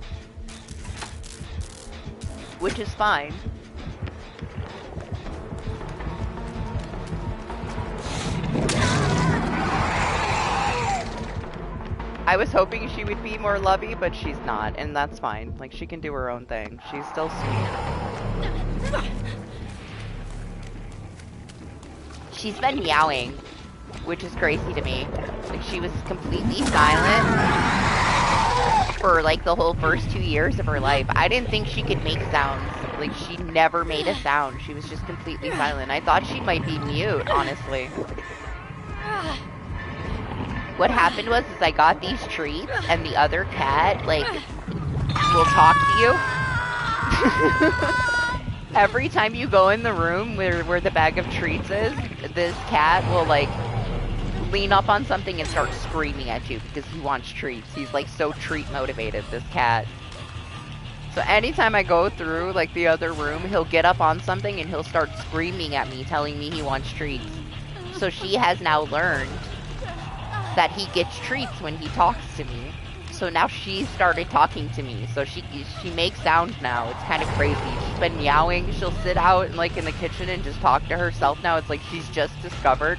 Which is fine. I was hoping she would be more lovey, but she's not, and that's fine. Like, she can do her own thing. She's still sweet. She's been meowing, which is crazy to me. Like, she was completely silent for, like, the whole first 2 years of her life. I didn't think she could make sounds. Like, she never made a sound. She was just completely silent. I thought she might be mute, honestly. What happened was is I got these treats, and the other cat, like, will talk to you. Every time you go in the room where the bag of treats is, this cat will, like, lean up on something and start screaming at you because he wants treats. He's, like, so treat motivated, this cat. So anytime I go through, like, the other room, he'll get up on something and he'll start screaming at me, telling me he wants treats. So she has now learned that he gets treats when he talks to me. So now she started talking to me. So she makes sounds now. It's kind of crazy. She's been meowing. She'll sit out like in the kitchen and just talk to herself now. It's like she's just discovered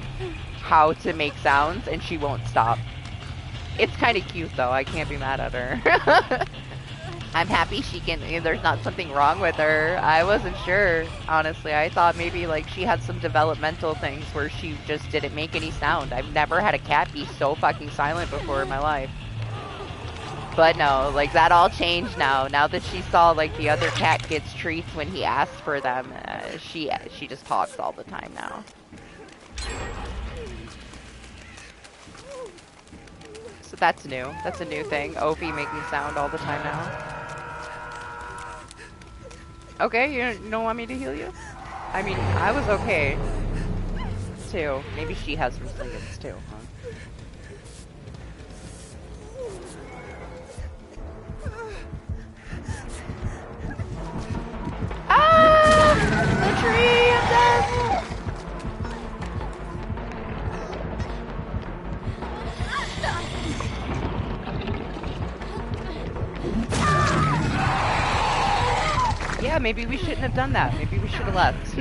how to make sounds and she won't stop. It's kind of cute though. I can't be mad at her. I'm happy she can, there's not something wrong with her. I wasn't sure, honestly. I thought maybe like she had some developmental things where she just didn't make any sound. I've never had a cat be so fucking silent before in my life. But no, like that all changed now. Now that she saw like the other cat gets treats when he asks for them, she just talks all the time now. That's new. That's a new thing. Opie making sound all the time now. Okay, you don't want me to heal you? I mean, I was okay, too. Maybe she has resilience, too, huh? Ah! The tree of death! Yeah, maybe we shouldn't have done that. Maybe we should have left.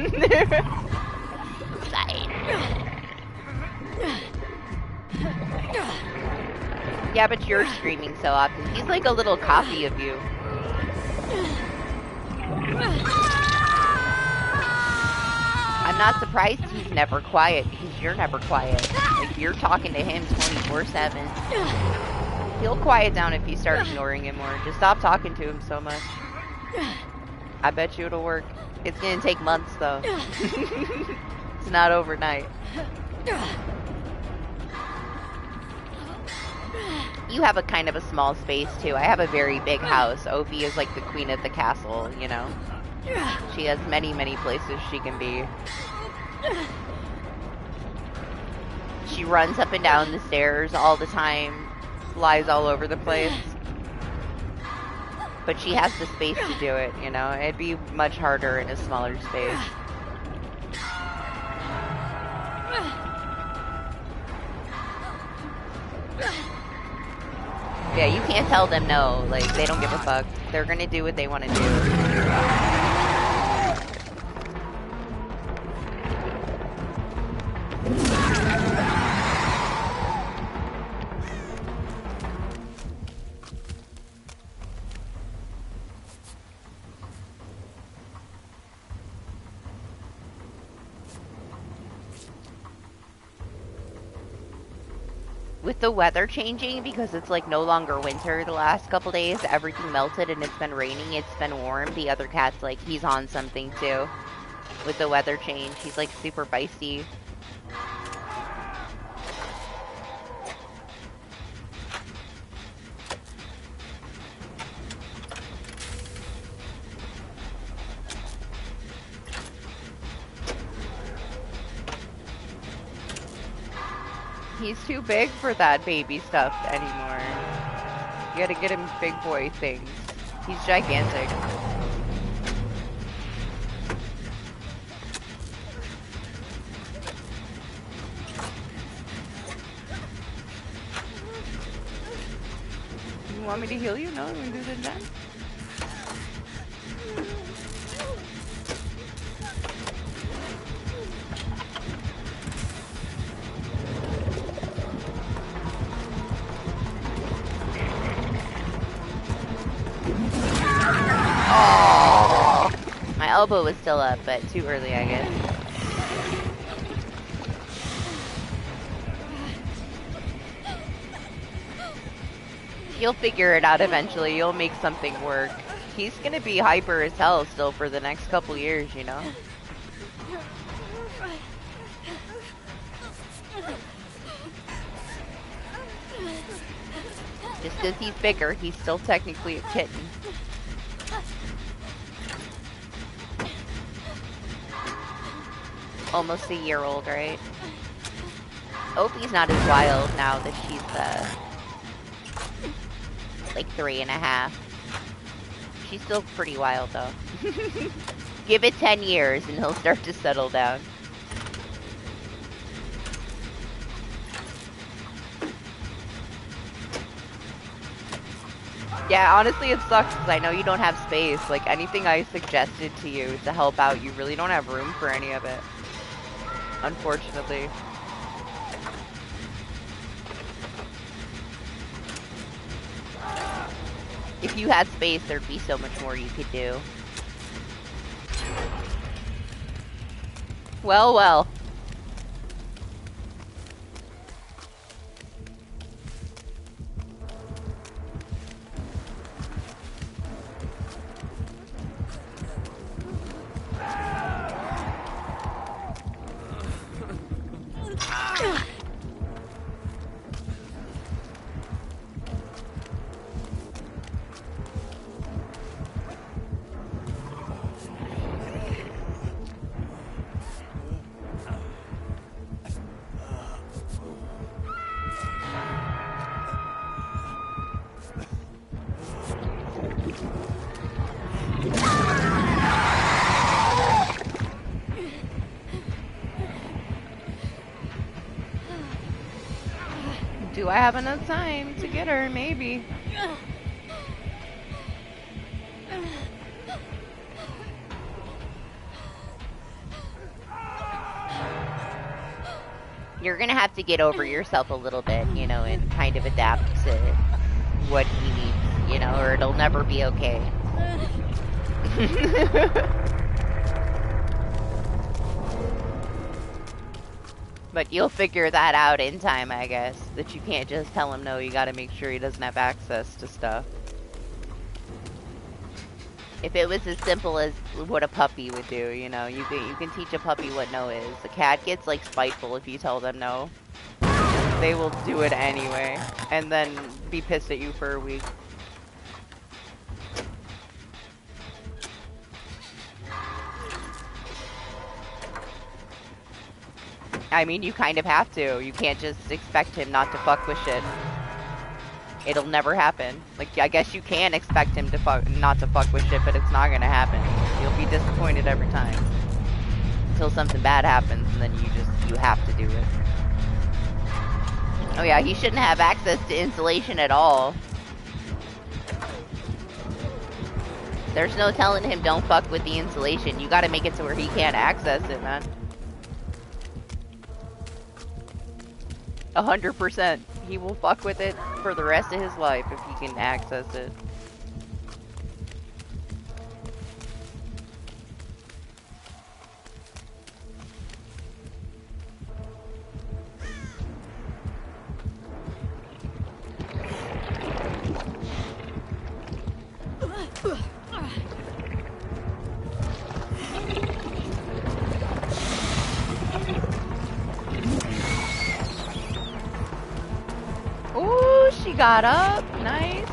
Yeah, but you're screaming so often. He's like a little copy of you. I'm not surprised he's never quiet because you're never quiet. Like, you're talking to him 24/7. He'll quiet down if you start ignoring him more. Just stop talking to him so much. I bet you it'll work. It's gonna take months, though. It's not overnight. You have a kind of a small space, too. I have a very big house. Opie is like the queen of the castle, you know? She has many, many places she can be. She runs up and down the stairs all the time, flies all over the place. But she has the space to do it, you know? It'd be much harder in a smaller space. Yeah, you can't tell them no. Like, they don't give a fuck. They're gonna do what they want to do. With the weather changing, because it's like no longer winter the last couple days, everything melted and it's been raining, it's been warm. The other cat's like, he's on something too. With the weather change, he's like super feisty. He's too big for that baby stuff anymore. You gotta get him big boy things. He's gigantic. You want me to heal you? No? You want to do this then? Oh, my elbow was still up, but too early, I guess. You'll figure it out eventually. You'll make something work. He's gonna be hyper as hell still for the next couple years, you know? Just because he's bigger, he's still technically a kitten. Almost a year old, right? Opie's not as wild now that she's, like 3.5. She's still pretty wild, though. Give it 10 years and he'll start to settle down. Yeah, honestly, it sucks because I know you don't have space. Like, anything I suggested to you to help out, you really don't have room for any of it. Unfortunately. If you had space, there'd be so much more you could do. Well, well. Do I have enough time to get her? Maybe. You're gonna have to get over yourself a little bit, you know, and kind of adapt to what he needs, you know, or it'll never be okay. But you'll figure that out in time, I guess. That you can't just tell him no, you gotta make sure he doesn't have access to stuff. If it was as simple as what a puppy would do, you know, you can teach a puppy what no is. The cat gets like spiteful if you tell them no. They will do it anyway, and then be pissed at you for a week. I mean, you kind of have to. You can't just expect him not to fuck with shit. It'll never happen. Like, I guess you can expect him to not to fuck with shit, but it's not gonna happen. You'll be disappointed every time. Until something bad happens, and then you have to do it. Oh yeah, he shouldn't have access to insulation at all. There's no telling him don't fuck with the insulation. You gotta make it to where he can't access it, man. 100%. He will fuck with it for the rest of his life if he can access it. Ooh, she got up. Nice.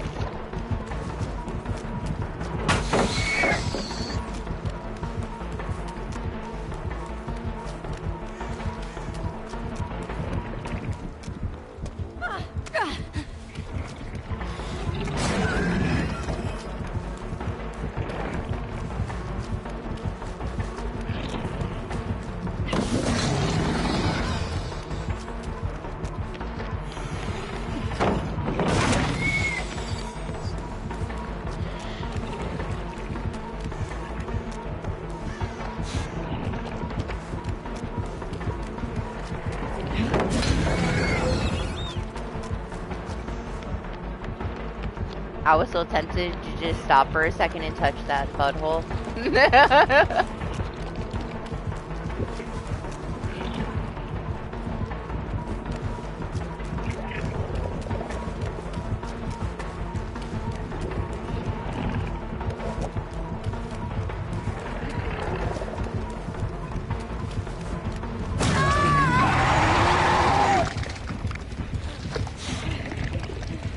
I was so tempted to just stop for a second and touch that butthole.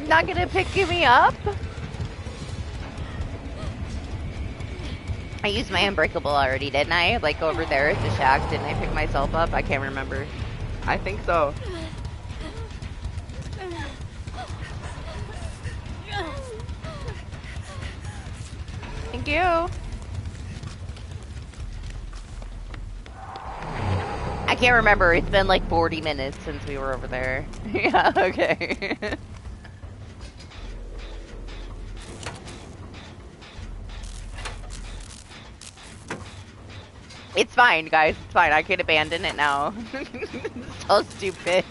Not gonna pick me up? I used my unbreakable already, didn't I? Like over there at the shack, didn't I pick myself up? I can't remember. I think so. Thank you. I can't remember. It's been like 40 minutes since we were over there. Yeah, okay. It's fine, guys. It's fine. I can abandon it now. So stupid.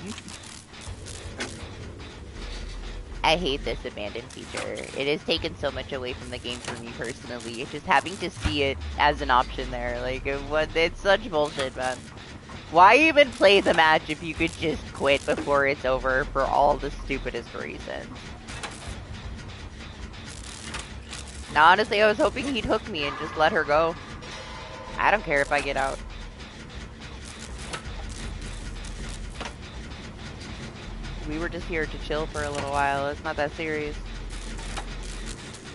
I hate this abandon feature. It has taken so much away from the game for me personally. It's just having to see it as an option there. Like, it's such bullshit, man. Why even play the match if you could just quit before it's over for all the stupidest reasons? Now, honestly, I was hoping he'd hook me and just let her go. I don't care if I get out. We were just here to chill for a little while. It's not that serious.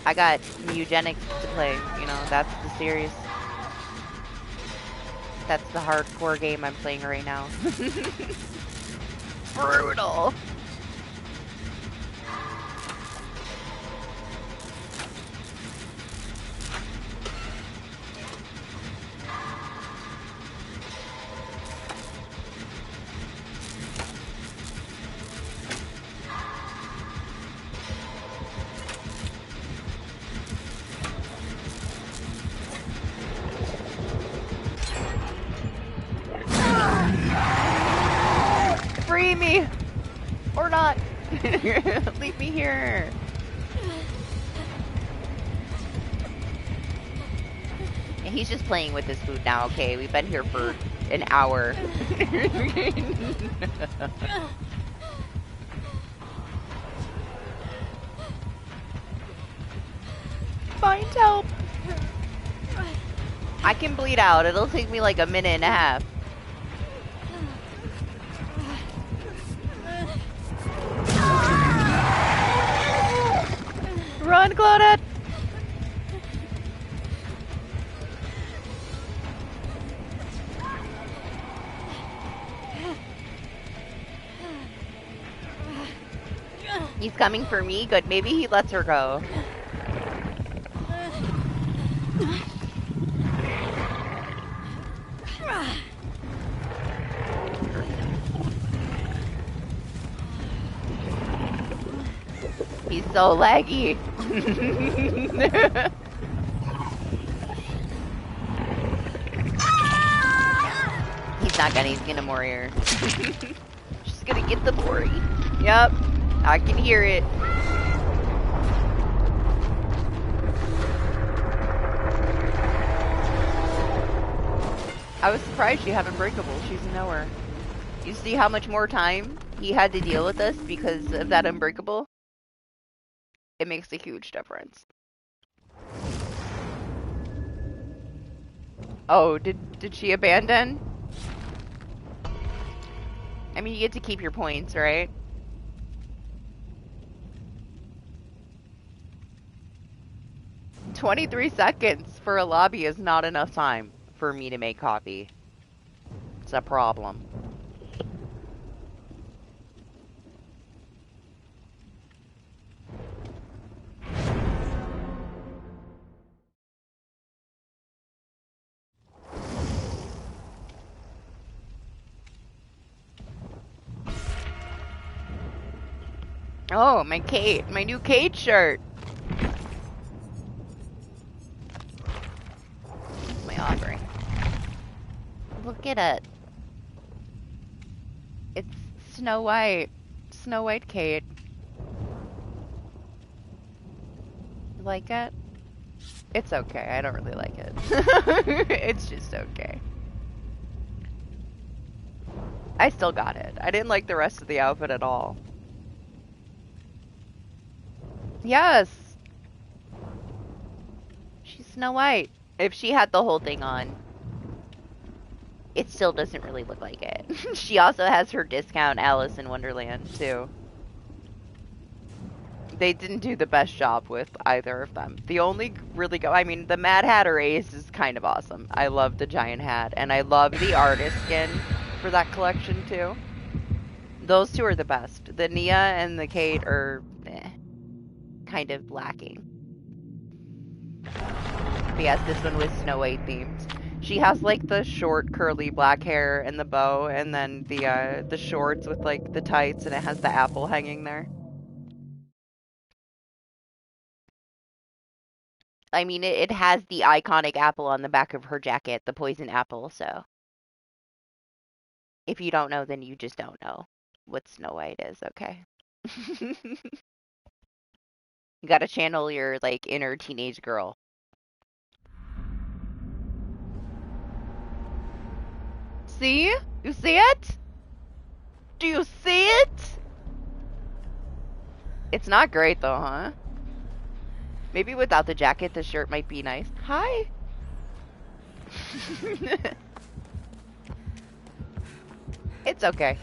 I got eugenics to play, you know, that's the serious. That's the hardcore game I'm playing right now. Brutal. free me! Or not! Leave me here! And he's just playing with his food now, okay? We've been here for an hour. Find help! I can bleed out. It'll take me like a minute and a half. Run, Claudette! He's coming for me? Good. Maybe he lets her go. He's so laggy. He's gonna Warrior. She's gonna get the Mori. Yep, I can hear it. I was surprised she had Unbreakable. She's a knower. You see how much more time he had to deal with this because of that Unbreakable? It makes a huge difference. Oh, did she abandon? I mean, you get to keep your points, right? "23 seconds for a lobby is not enough time for me to make coffee. It's a problem. Oh, my Kate. My new Kate shirt. That's my offering. Look at it. It's Snow White. Snow White Kate. You like it? It's okay. I don't really like it. It's just okay. I still got it. I didn't like the rest of the outfit at all. Yes! She's Snow White. If she had the whole thing on, it still doesn't really look like it. She also has her discount Alice in Wonderland, too. They didn't do the best job with either of them. The only really I mean, the Mad Hatter Ace is kind of awesome. I love the giant hat, and I love the artist skin for that collection, too. Those two are the best. The Nia and the Kate are kind of lacking. But yes, this one was Snow White themed. She has like the short curly black hair and the bow, and then the shorts with like the tights, and it has the apple hanging there. I mean, it has the iconic apple on the back of her jacket, the poison apple, so if you don't know, then you just don't know what Snow White is, okay? You gotta channel your, like, inner teenage girl. See? You see it? Do you see it? It's not great, though, huh? Maybe without the jacket, the shirt might be nice. Hi! It's okay.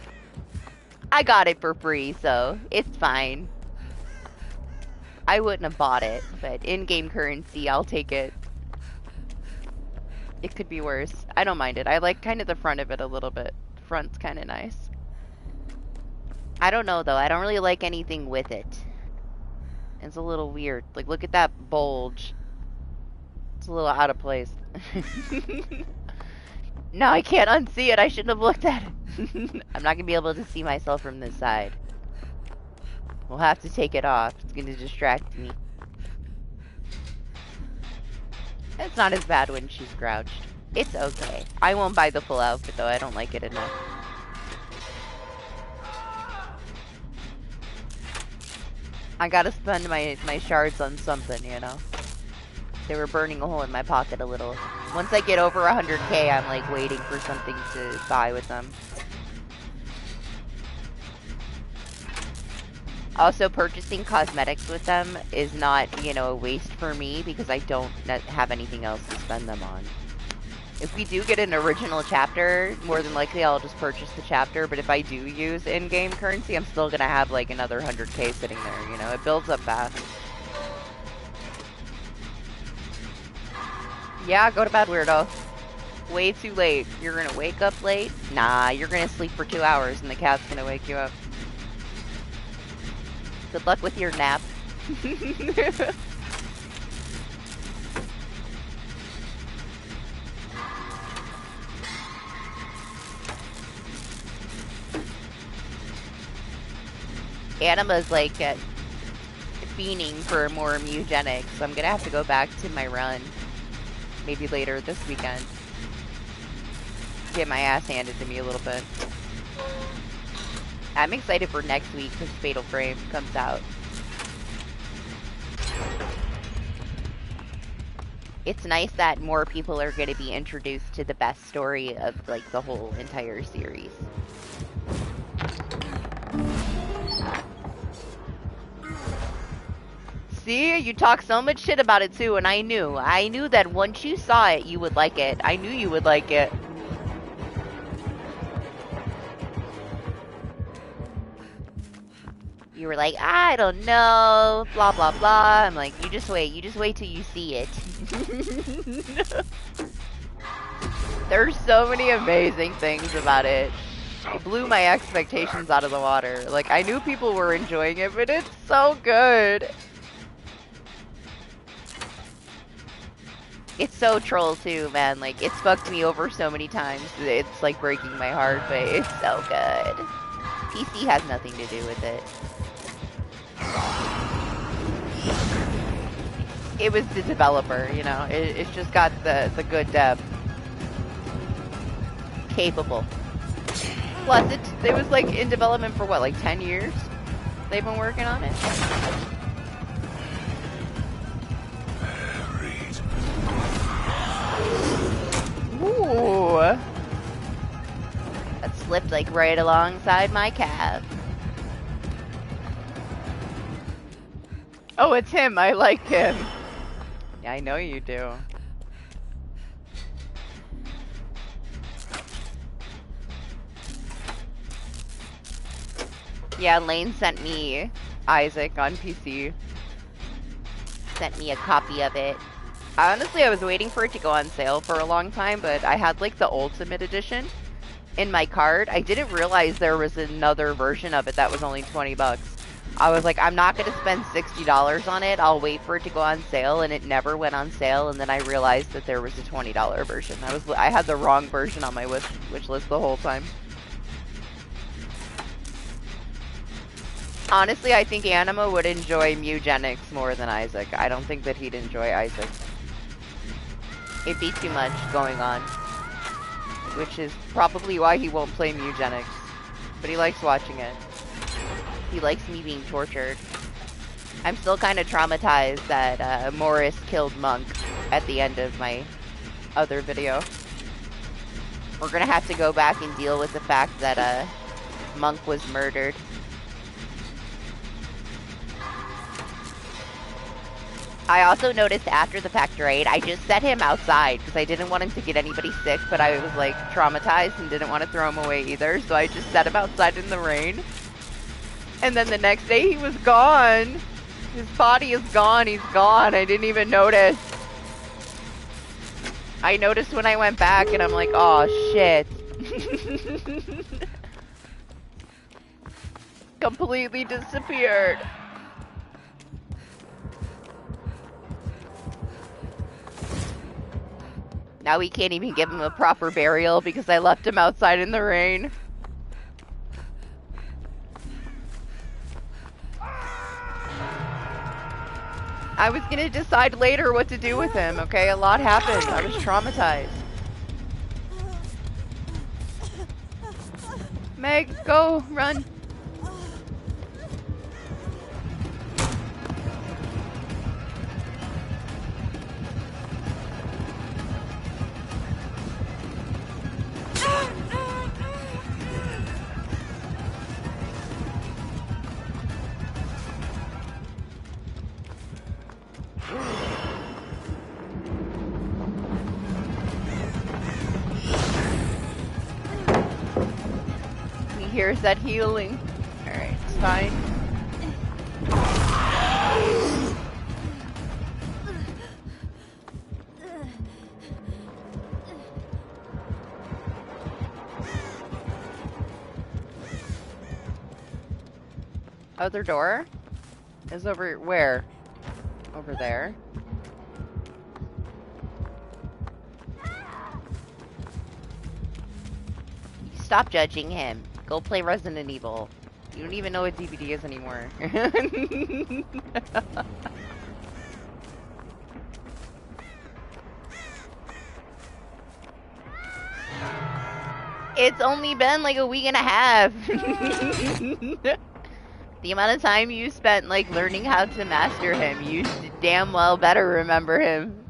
I got it for free, so it's fine. I wouldn't have bought it, but in-game currency, I'll take it. It could be worse. I don't mind it. I like kind of the front of it a little bit. The front's kind of nice. I don't know, though. I don't really like anything with it. It's a little weird. Like, look at that bulge. It's a little out of place. Now I can't unsee it. I shouldn't have looked at it. I'm not going to be able to see myself from this side. We'll have to take it off. It's going to distract me. It's not as bad when she's crouched. It's okay. I won't buy the full outfit, though. I don't like it enough. I gotta spend my shards on something, you know? They were burning a hole in my pocket a little. Once I get over 100k, I'm like waiting for something to buy with them. Also, purchasing cosmetics with them is not, you know, a waste for me because I don't have anything else to spend them on. If we do get an original chapter, more than likely I'll just purchase the chapter, but if I do use in-game currency, I'm still gonna have like another 100k sitting there, you know? It builds up fast. Yeah, go to bed, weirdo. Way too late. You're gonna wake up late? Nah, you're gonna sleep for 2 hours and the cat's gonna wake you up. Good luck with your nap. Anima's like fiending for more mutagenics, so I'm gonna have to go back to my run. Maybe later this weekend. Get my ass handed to me a little bit. I'm excited for next week because Fatal Frame comes out. It's nice that more people are going to be introduced to the best story of like the whole entire series. See, you talk so much shit about it too, and I knew that once you saw it, you would like it. I knew you would like it. You were like, I don't know, blah, blah, blah. I'm like, you just wait till you see it. There's so many amazing things about it. It blew my expectations out of the water. Like, I knew people were enjoying it, but it's so good. It's so troll too, man. Like, it's fucked me over so many times. It's like breaking my heart, but it's so good. PC has nothing to do with it. It was the developer, you know. It's just got the good dev. Capable. Plus, it was like in development for what, like 10 years? They've been working on it. Ooh. That slipped like right alongside my calf. Oh, it's him. I like him. Yeah, I know you do. Yeah, Lane sent me Isaac on PC. Sent me a copy of it. Honestly, I was waiting for it to go on sale for a long time, but I had like the Ultimate Edition in my cart. I didn't realize there was another version of it that was only 20 bucks. I was like, I'm not going to spend $60 on it. I'll wait for it to go on sale, and it never went on sale, and then I realized that there was a $20 version. I had the wrong version on my wish list the whole time. Honestly, I think Anima would enjoy Mugenics more than Isaac. I don't think that he'd enjoy Isaac. It'd be too much going on. Which is probably why he won't play Mugenics. But he likes watching it. He likes me being tortured. I'm still kind of traumatized that Morris killed Monk at the end of my other video. We're gonna have to go back and deal with the fact that Monk was murdered. I also noticed after the fact, right, I just set him outside because I didn't want him to get anybody sick, but I was like traumatized and didn't want to throw him away either, so I just set him outside in the rain. And then the next day he was gone. His body is gone, he's gone. I didn't even notice. I noticed when I went back and I'm like, oh shit. Completely disappeared. Now we can't even give him a proper burial because I left him outside in the rain. I was gonna decide later what to do with him, okay? A lot happened. I was traumatized. Meg, go, run. Here's that healing. Alright, it's fine. Other door? Is over where? Over there. Stop judging him. Go play Resident Evil. You don't even know what DBD is anymore. It's only been like a week and a half. The amount of time you spent like learning how to master him, you damn well better remember him.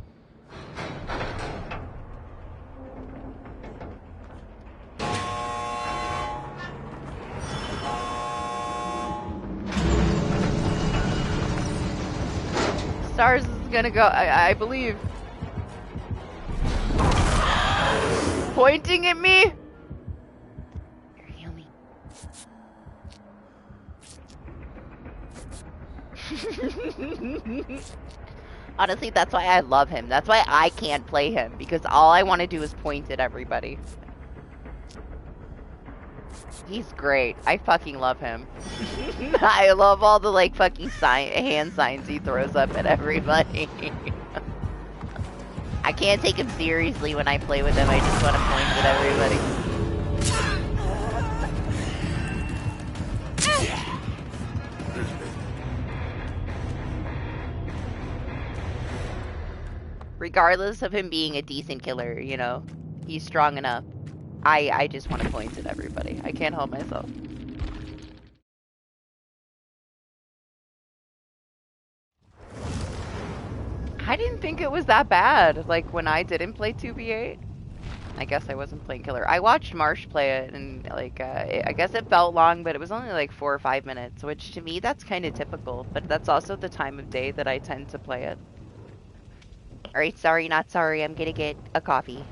Stars is gonna go, I believe. Pointing at me? Here, heal me. Honestly, that's why I love him. That's why I can't play him, because all I want to do is point at everybody. He's great. I fucking love him. I love all the like fucking hand signs he throws up at everybody. I can't take him seriously when I play with him. I just want to point at everybody. Regardless of him being a decent killer, you know, he's strong enough. I just want to point at everybody. I can't help myself. I didn't think it was that bad. Like, when I didn't play 2v8. I guess I wasn't playing killer. I watched Marsh play it, and, like, I guess it felt long, but it was only, like, 4 or 5 minutes, which, to me, that's kind of typical. But that's also the time of day that I tend to play it. Alright, sorry, not sorry. I'm gonna get a coffee.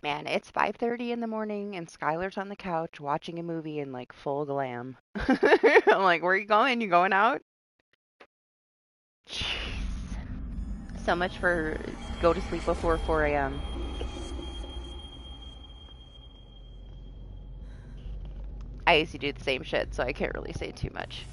Man, it's 5:30 in the morning and Skylar's on the couch watching a movie in like full glam. I'm like, where are you going? You going out? Jeez. So much for go to sleep before 4 a.m. I used to do the same shit, so I can't really say too much.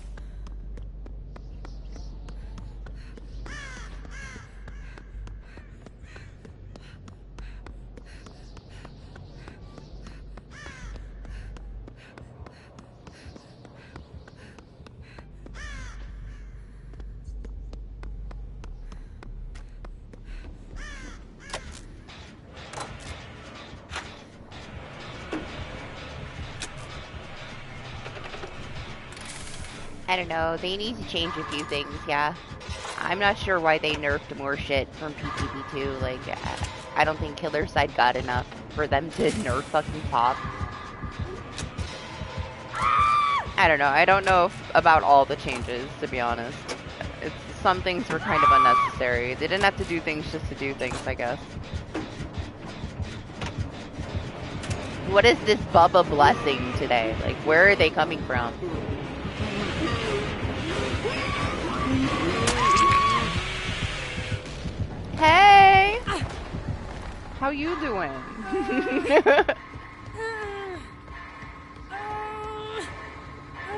I don't know. They need to change a few things, yeah. I'm not sure why they nerfed more shit from PTB2. Like, I don't think Killer Side got enough for them to nerf fucking Pop. I don't know. I don't know about all the changes, to be honest. Some things were kind of unnecessary. They didn't have to do things just to do things, I guess. What is this Bubba blessing today? Like, where are they coming from? Hey! How you doing?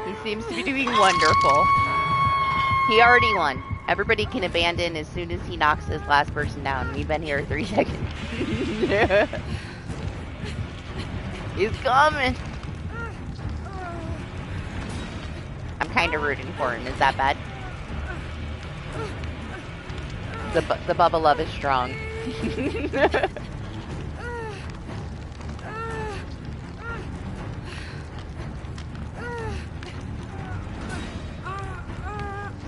He seems to be doing wonderful. He already won. Everybody can abandon as soon as he knocks this last person down. We've been here 3 seconds. He's coming. I'm kind of rooting for him. Is that bad? The Bubba love is strong.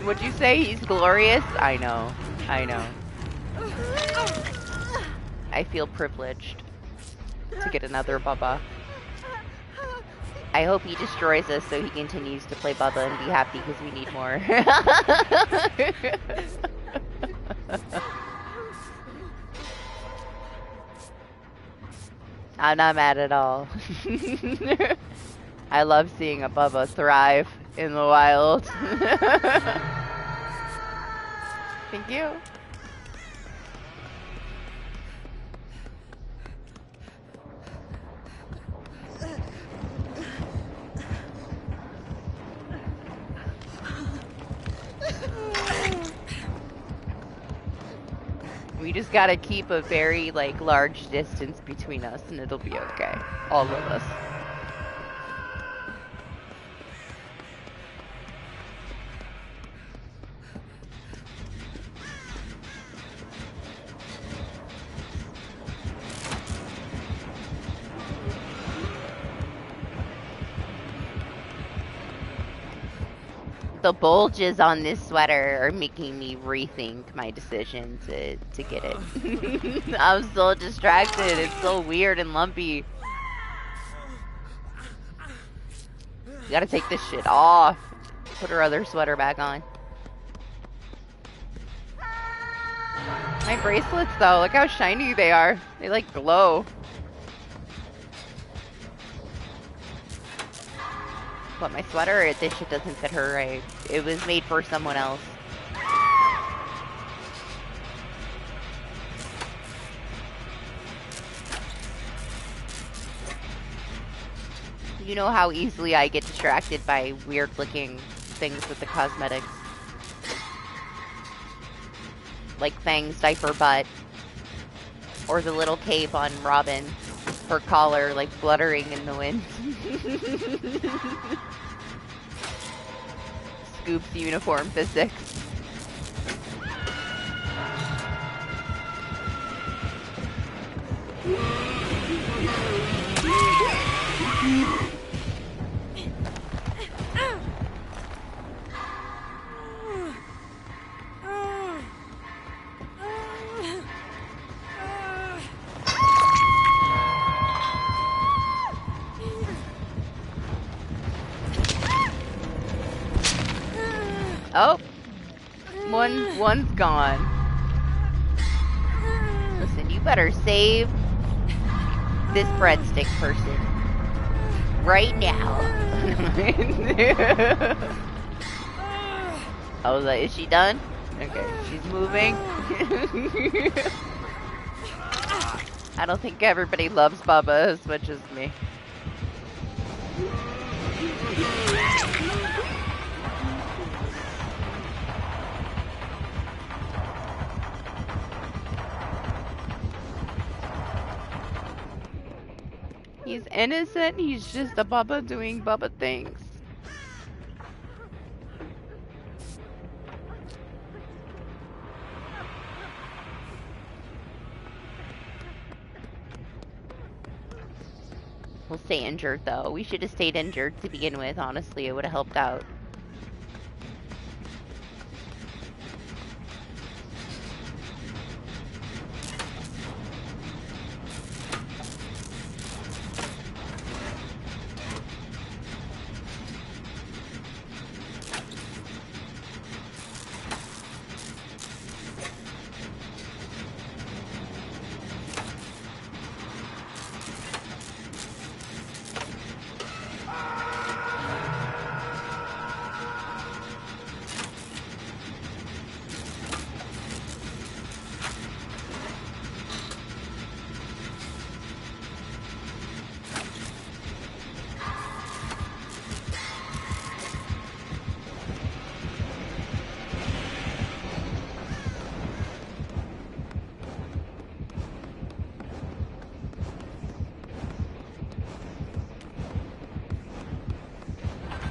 Would you say he's glorious? I know. I know. I feel privileged to get another Bubba. I hope he destroys us so he continues to play Bubba and be happy because we need more. I'm not mad at all. I love seeing a Bubba thrive in the wild. Thank you. We just gotta keep a very, like, large distance between us and it'll be okay. All of us. The bulges on this sweater are making me rethink my decision to get it. I'm so distracted. It's so weird and lumpy. You gotta take this shit off. Put her other sweater back on. My bracelets, though, look how shiny they are. They, like, glow. But my sweater, this shit doesn't fit her right. It was made for someone else. You know how easily I get distracted by weird looking things with the cosmetics. Like Fang's diaper butt. Or the little cape on Robin. Her collar, like, fluttering in the wind. Scoop's uniform physics. Oh, one's gone. Listen, you better save this breadstick person right now. I was like, is she done? Okay, she's moving. I don't think everybody loves Bubba as much as me. He's innocent, he's just a Bubba doing Bubba things. We'll stay injured though. We should have stayed injured to begin with, honestly, it would have helped out.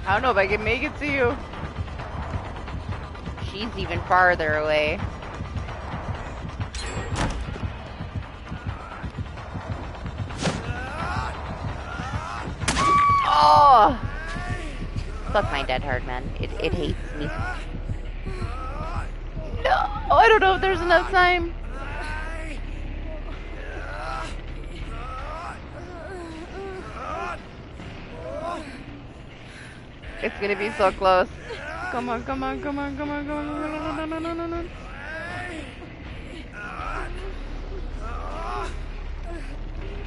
I don't know if I can make it to you. She's even farther away. Oh! Fuck my dead heart, man. It hates me. No! I don't know if there's enough time. It's gonna be so close. Come on, come on, come on, come on, come on, no, no, no, no, no, no.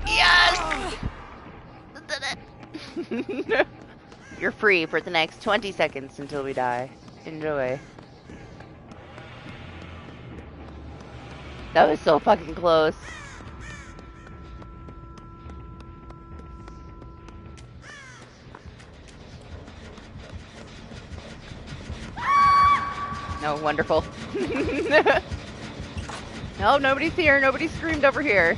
Yes! Did it. You're free for the next 20 seconds until we die. Enjoy. That was so fucking close. No, wonderful. No, nobody's here. Nobody screamed over here.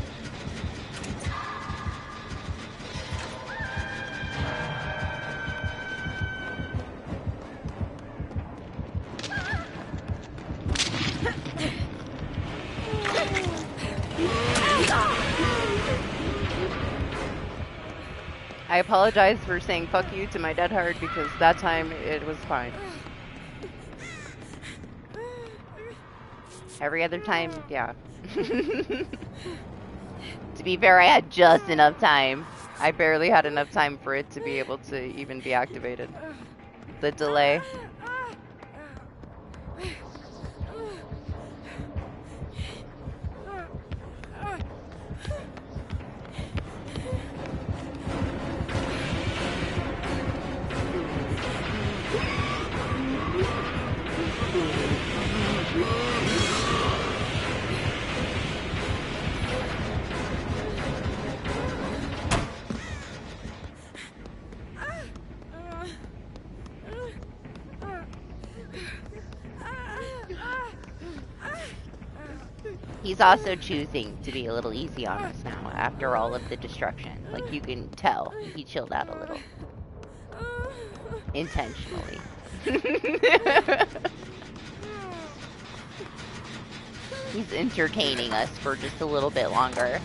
I apologize for saying fuck you to my dead heart because that time it was fine. Every other time, yeah. To be fair, I had just enough time. I barely had enough time for it to be able to even be activated. The delay. He's also choosing to be a little easy on us now after all of the destruction. Like, you can tell he chilled out a little. Intentionally. He's entertaining us for just a little bit longer.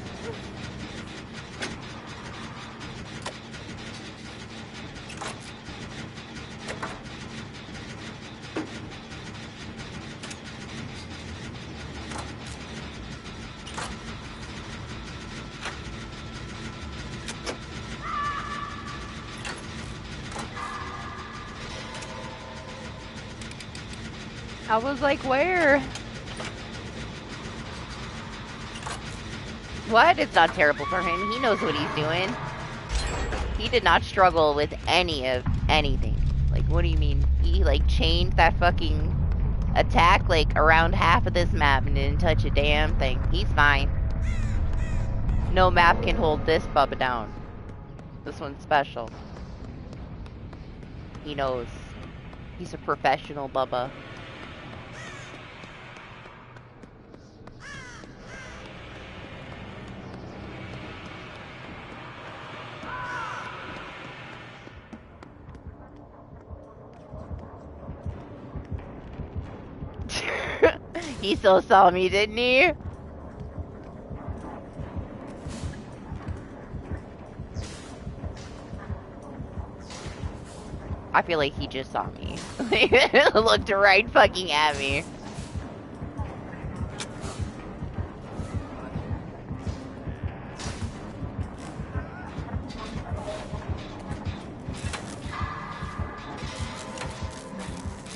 I was like, where? What? It's not terrible for him. He knows what he's doing. He did not struggle with any of anything. Like, what do you mean? He, like, chained that fucking attack, like, around half of this map and didn't touch a damn thing. He's fine. No map can hold this Bubba down. This one's special. He knows. He's a professional Bubba. He still saw me, didn't he? I feel like he just saw me. Looked right fucking at me.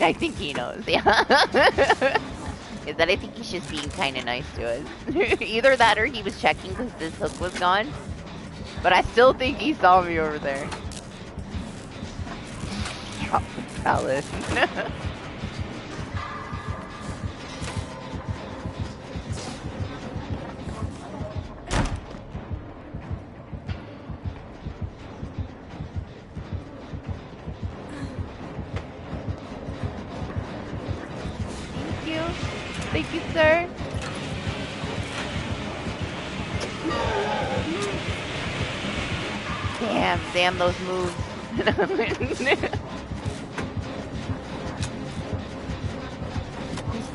I think he knows, yeah. Is that I think he's just being kind of nice to us. Either that or he was checking because this hook was gone. But I still think he saw me over there. Drop the pallet. Thank you, sir. Damn those moves.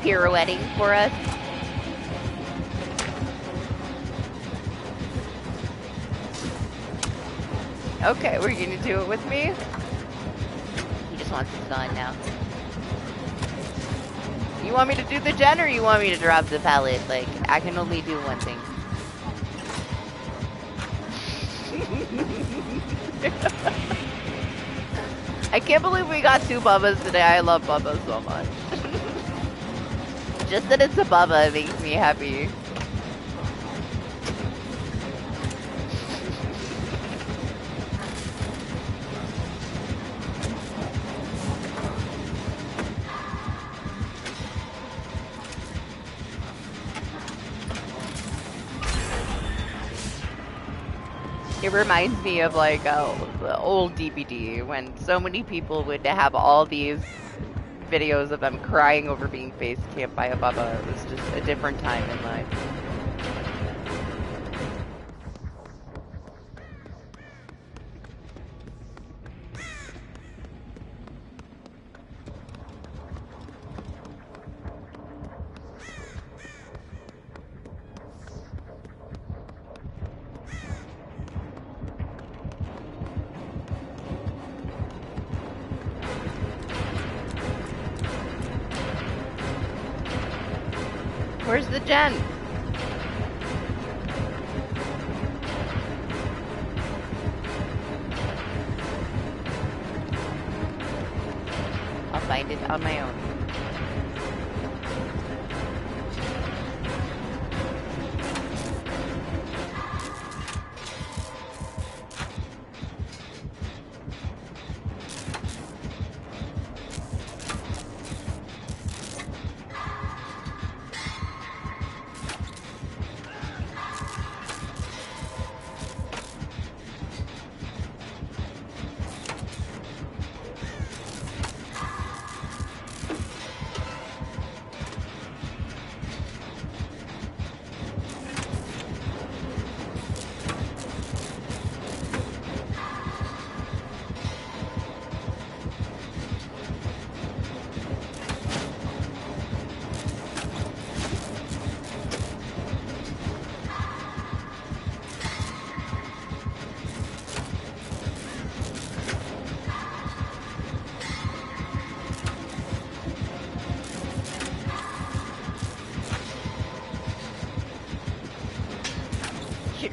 pirouetting for us. Okay, we're gonna do it with me. He just wants it done now. You want me to do the gen or you want me to drop the pallet? Like, I can only do one thing. I can't believe we got 2 Bubbas today. I love Bubba so much. Just that it's a Bubba makes me happy. It reminds me of like the old DBD when so many people would have all these videos of them crying over being face camped by a Bubba. It was just a different time in life. Where's the gen? I'll find it on my own.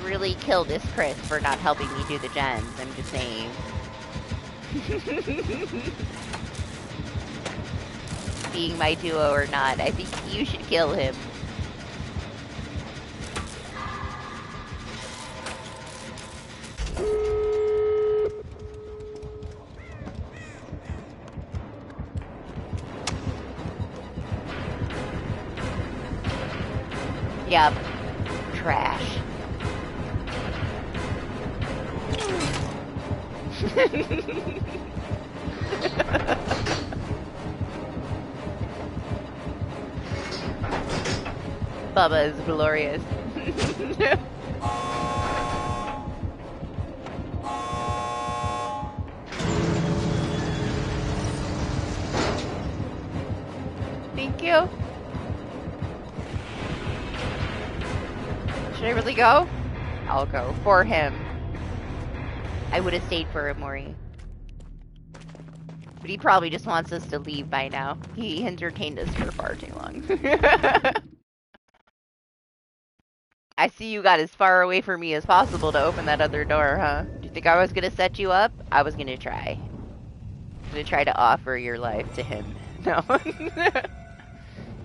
Really kill this Chris for not helping me do the gens. I'm just saying. Being my duo or not, I think you should kill him. Yep. Trash. Bubba is glorious. Thank you. Should I really go? I'll go for him. I would have stayed for him, Maury. But he probably just wants us to leave by now. He entertained us for far too long. I see you got as far away from me as possible to open that other door, huh? Do you think I was gonna set you up? I was gonna try. I was gonna try to offer your life to him. No.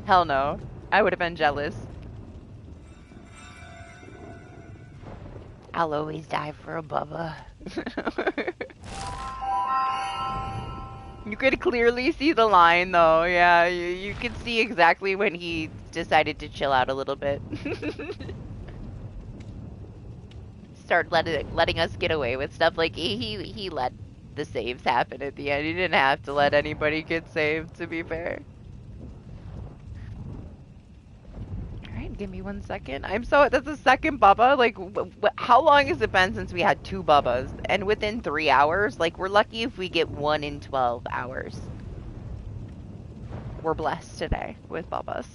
Hell no. I would have been jealous. I'll always die for a Bubba. You could clearly see the line, though. Yeah, you could see exactly when he decided to chill out a little bit. Start letting us get away with stuff. Like, he let the saves happen at the end. He didn't have to let anybody get saved, to be fair. Alright, give me 1 second. That's the second Bubba. Like, how long has it been since we had 2 Bubbas? And within 3 hours? Like, we're lucky if we get 1 in 12 hours. We're blessed today with Bubba's.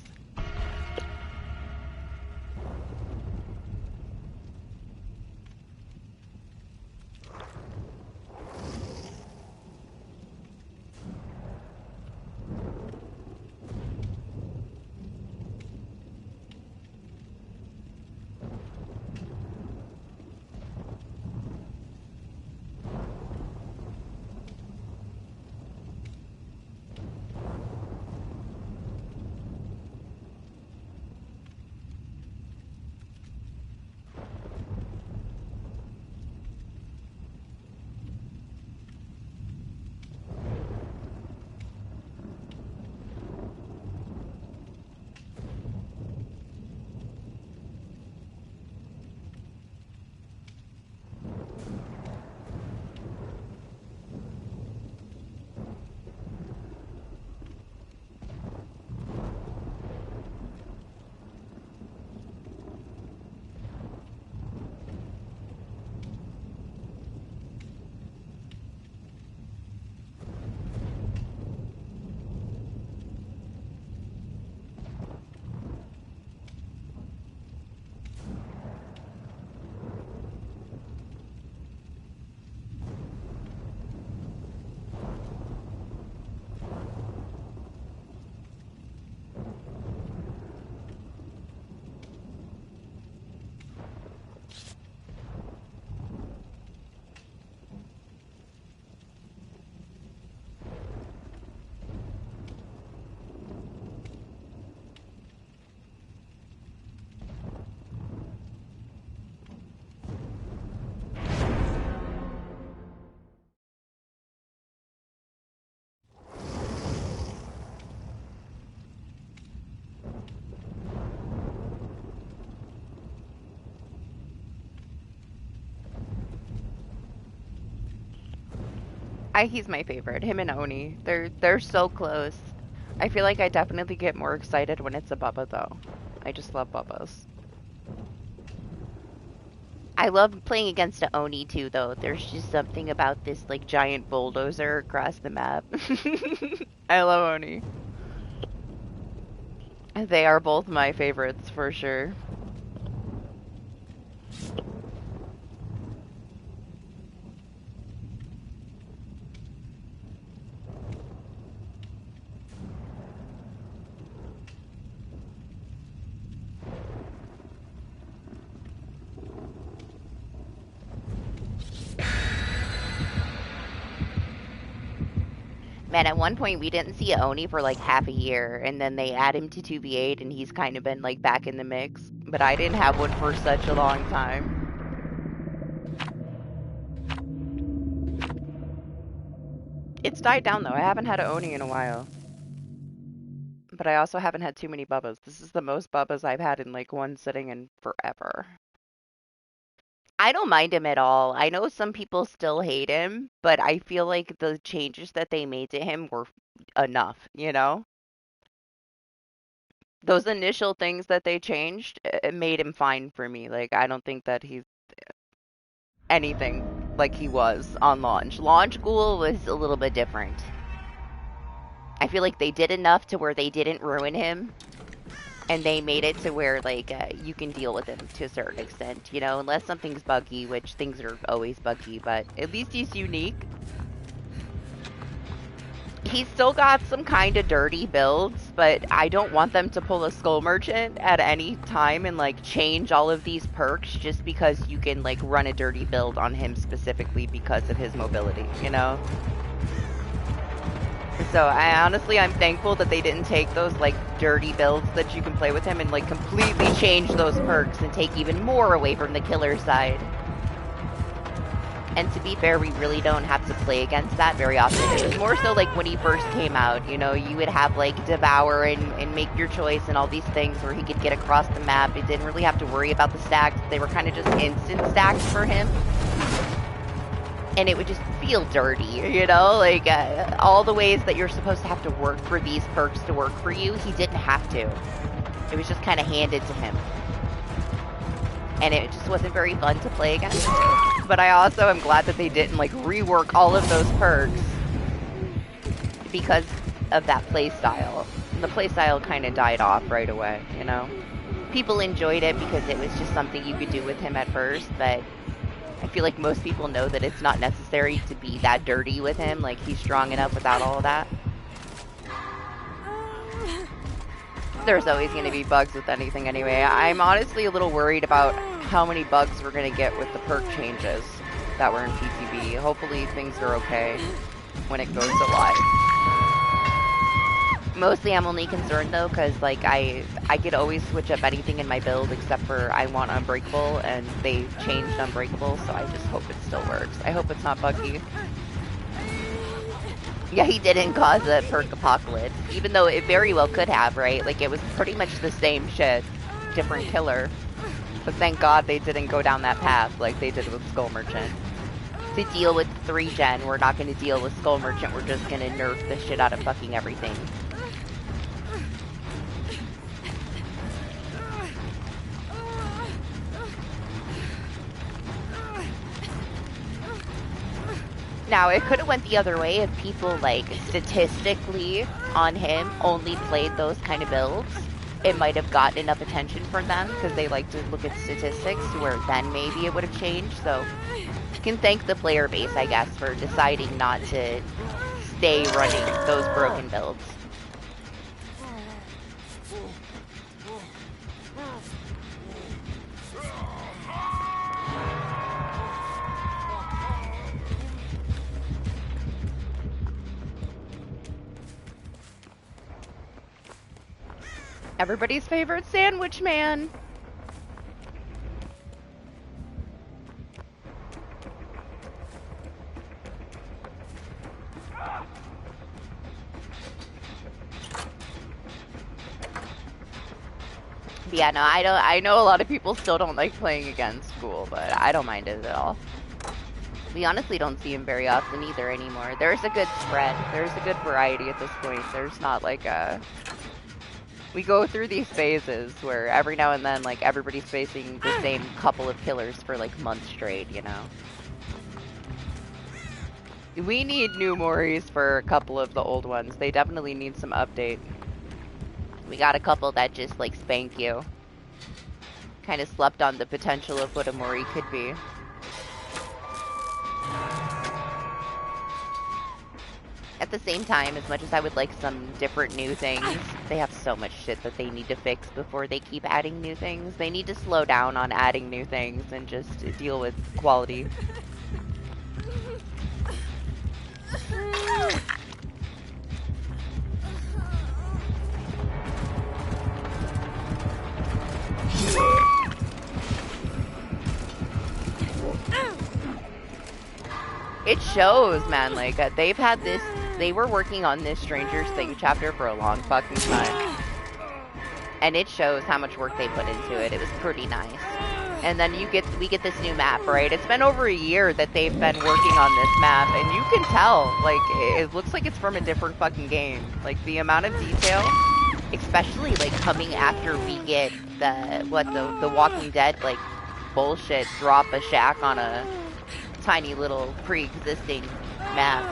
He's my favorite. Him and Oni. They're so close. I feel like I definitely get more excited when it's a Bubba though. I just love Bubbas. I love playing against a Oni too though. There's just something about this like giant bulldozer across the map. I love Oni. They are both my favorites for sure. Man, at one point we didn't see Oni for like half a year, and then they add him to 2v8, and he's kind of been like back in the mix. But I didn't have one for such a long time. It's died down though. I haven't had an Oni in a while. But I also haven't had too many Bubbas. This is the most Bubbas I've had in like one sitting in forever. I don't mind him at all. I know some people still hate him, but I feel like the changes that they made to him were enough, you know? Those initial things that they changed, it made him fine for me. Like, I don't think that he's anything like he was on launch. Launch Ghoul was a little bit different. I feel like they did enough to where they didn't ruin him, and they made it to where, like, you can deal with him to a certain extent, you know? Unless something's buggy, which things are always buggy, but at least he's unique. He's still got some kind of dirty builds, but I don't want them to pull a Skull Merchant at any time and like change all of these perks just because you can like run a dirty build on him specifically because of his mobility, you know? So I'm thankful that they didn't take those like dirty builds that you can play with him and like completely change those perks and take even more away from the killer side. And to be fair, we really don't have to play against that very often. It was more so like when he first came out, you know, you would have like Devour and make your choice and all these things where he could get across the map. It didn't really have to worry about the stacks. They were kind of just instant stacks for him. And it would just feel dirty, you know? Like, all the ways that you're supposed to have to work for these perks to work for you, he didn't have to. It was just kind of handed to him. And it just wasn't very fun to play against. But I also am glad that they didn't like rework all of those perks, because of that play style. And the play style kind of died off right away, you know? People enjoyed it because it was just something you could do with him at first, but I feel like most people know that it's not necessary to be that dirty with him. Like, he's strong enough without all of that. There's always going to be bugs with anything anyway. I'm honestly a little worried about how many bugs we're going to get with the perk changes that were in PTB. Hopefully things are okay when it goes to live. Mostly I'm only concerned though because like I could always switch up anything in my build except for I want Unbreakable, and they changed Unbreakable, so I just hope it still works. I hope it's not buggy. Yeah, he didn't cause a perk apocalypse, even though it very well could have, right? Like, it was pretty much the same shit, different killer. But thank God they didn't go down that path like they did with Skull Merchant. To deal with 3-gen, we're not going to deal with Skull Merchant, we're just going to nerf the shit out of fucking everything. Now, it could have went the other way if people, like, statistically on him only played those kind of builds. It might have gotten enough attention from them because they like to look at statistics, where then maybe it would have changed. So, you can thank the player base, I guess, for deciding not to stay running those broken builds. Everybody's favorite sandwich man. Yeah, no, I know a lot of people still don't like playing against school, but I don't mind it at all. We honestly don't see him very often either anymore. There's a good spread. There's a good variety at this point. There's not like a... We go through these phases where every now and then, like, everybody's facing the same couple of killers for, like, months straight, you know? We need new Moris for a couple of the old ones. They definitely need some update. We got a couple that just, like, spank you. Kind of slept on the potential of what a Mori could be. At the same time, as much as I would like some different new things, they have so much shit that they need to fix before they keep adding new things. They need to slow down on adding new things and just deal with quality. It shows, man, like, they've had this, they were working on this Stranger Things chapter for a long fucking time. And it shows how much work they put into it. It was pretty nice. And then we get this new map, right? It's been over a year that they've been working on this map, and you can tell, like, it looks like it's from a different fucking game. Like, the amount of detail, especially, like, coming after we get the Walking Dead, like, bullshit, drop a shack on a tiny little pre-existing map.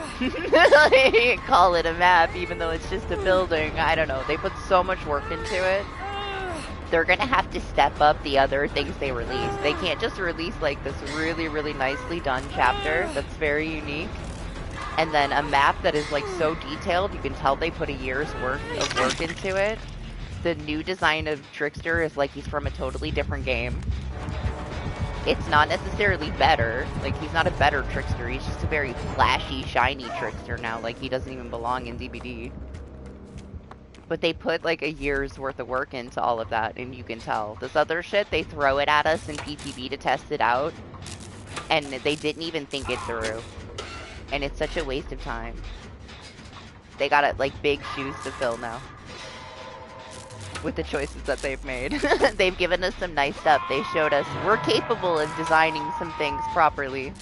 Call it a map, even though it's just a building. I don't know. They put so much work into it. They're gonna have to step up the other things they release. They can't just release like this really, really nicely done chapter that's very unique, and then a map that is like so detailed, you can tell they put a year's worth of work into it. The new design of Trickster is like he's from a totally different game. It's not necessarily better. Like, he's not a better Trickster. He's just a very flashy, shiny Trickster now. Like, he doesn't even belong in DBD. But they put, like, a year's worth of work into all of that, and you can tell. This other shit, they throw it at us in PTB to test it out, and they didn't even think it through. And it's such a waste of time. They got, like, big shoes to fill now with the choices that they've made. They've given us some nice stuff. They showed us we're capable of designing some things properly.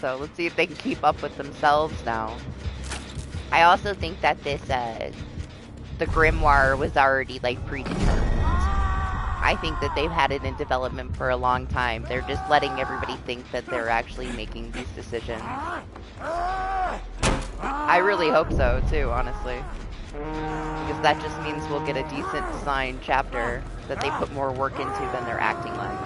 So let's see if they can keep up with themselves now. I also think that this, the Grimoire was already, like, predetermined. I think that they've had it in development for a long time. They're just letting everybody think that they're actually making these decisions. I really hope so, too, honestly. Because that just means we'll get a decent design chapter that they put more work into than they're acting like.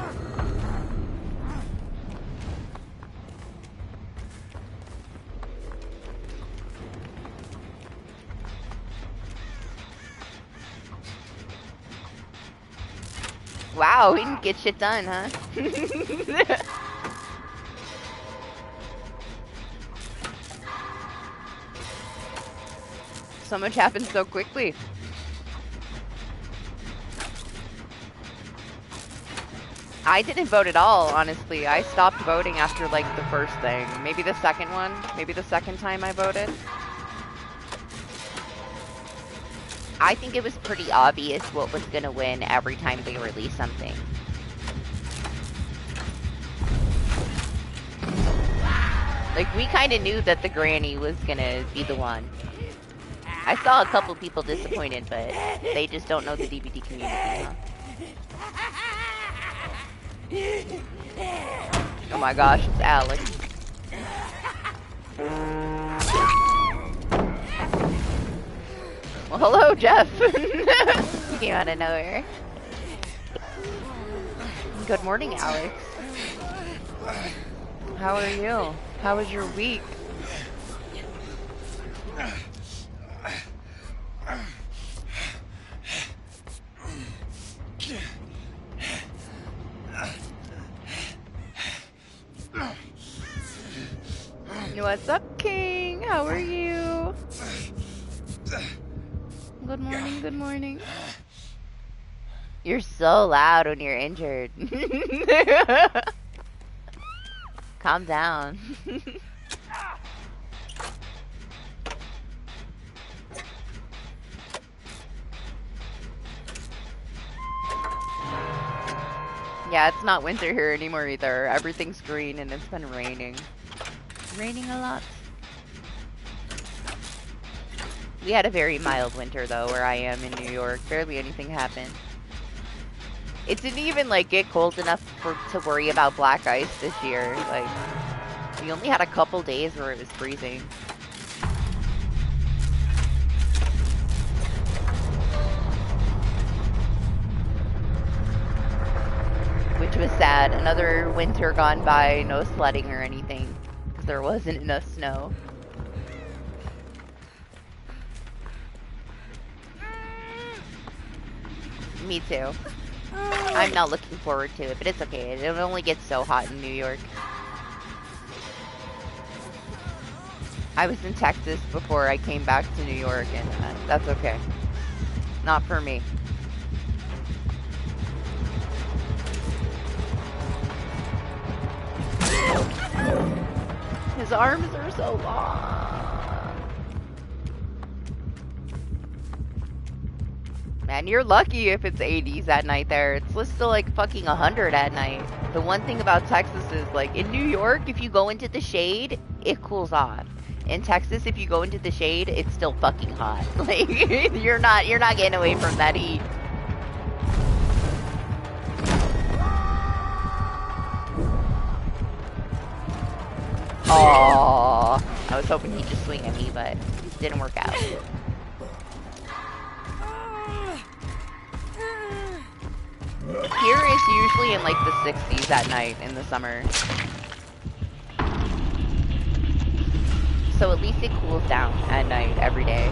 Wow, we didn't get shit done, huh? So much happened so quickly. I didn't vote at all, honestly. I stopped voting after, like, the first thing. Maybe the second one? Maybe the second time I voted? I think it was pretty obvious what was gonna win every time they release something. Like, we kind of knew that the granny was gonna be the one. I saw a couple people disappointed, but they just don't know the DBD community, huh? Oh my gosh, it's Alex. Well, hello, Jeff. You came out of nowhere. Good morning, Alex. How are you? How was your week? What's up, King? How are you? Good morning, good morning. You're so loud when you're injured. Calm down. Yeah, it's not winter here anymore either. Everything's green and it's been raining. Raining a lot. We had a very mild winter though where I am in New York. Barely anything happened. It didn't even like get cold enough to worry about black ice this year. Like, we only had a couple days where it was freezing. Which was sad. Another winter gone by, no sledding or anything. Because there wasn't enough snow. Me too. I'm not looking forward to it, but it's okay. It only gets so hot in New York. I was in Texas before I came back to New York, and that's okay. Not for me. His arms are so long. Man, you're lucky if it's 80s at night there. It's still like fucking 100 at night. The one thing about Texas is, like, in New York, if you go into the shade, it cools off. In Texas, if you go into the shade, it's still fucking hot. Like, you're not getting away from that heat. Aww. I was hoping he'd just swing at me, but it didn't work out. Here is usually in like the 60s at night in the summer. So at least it cools down at night every day.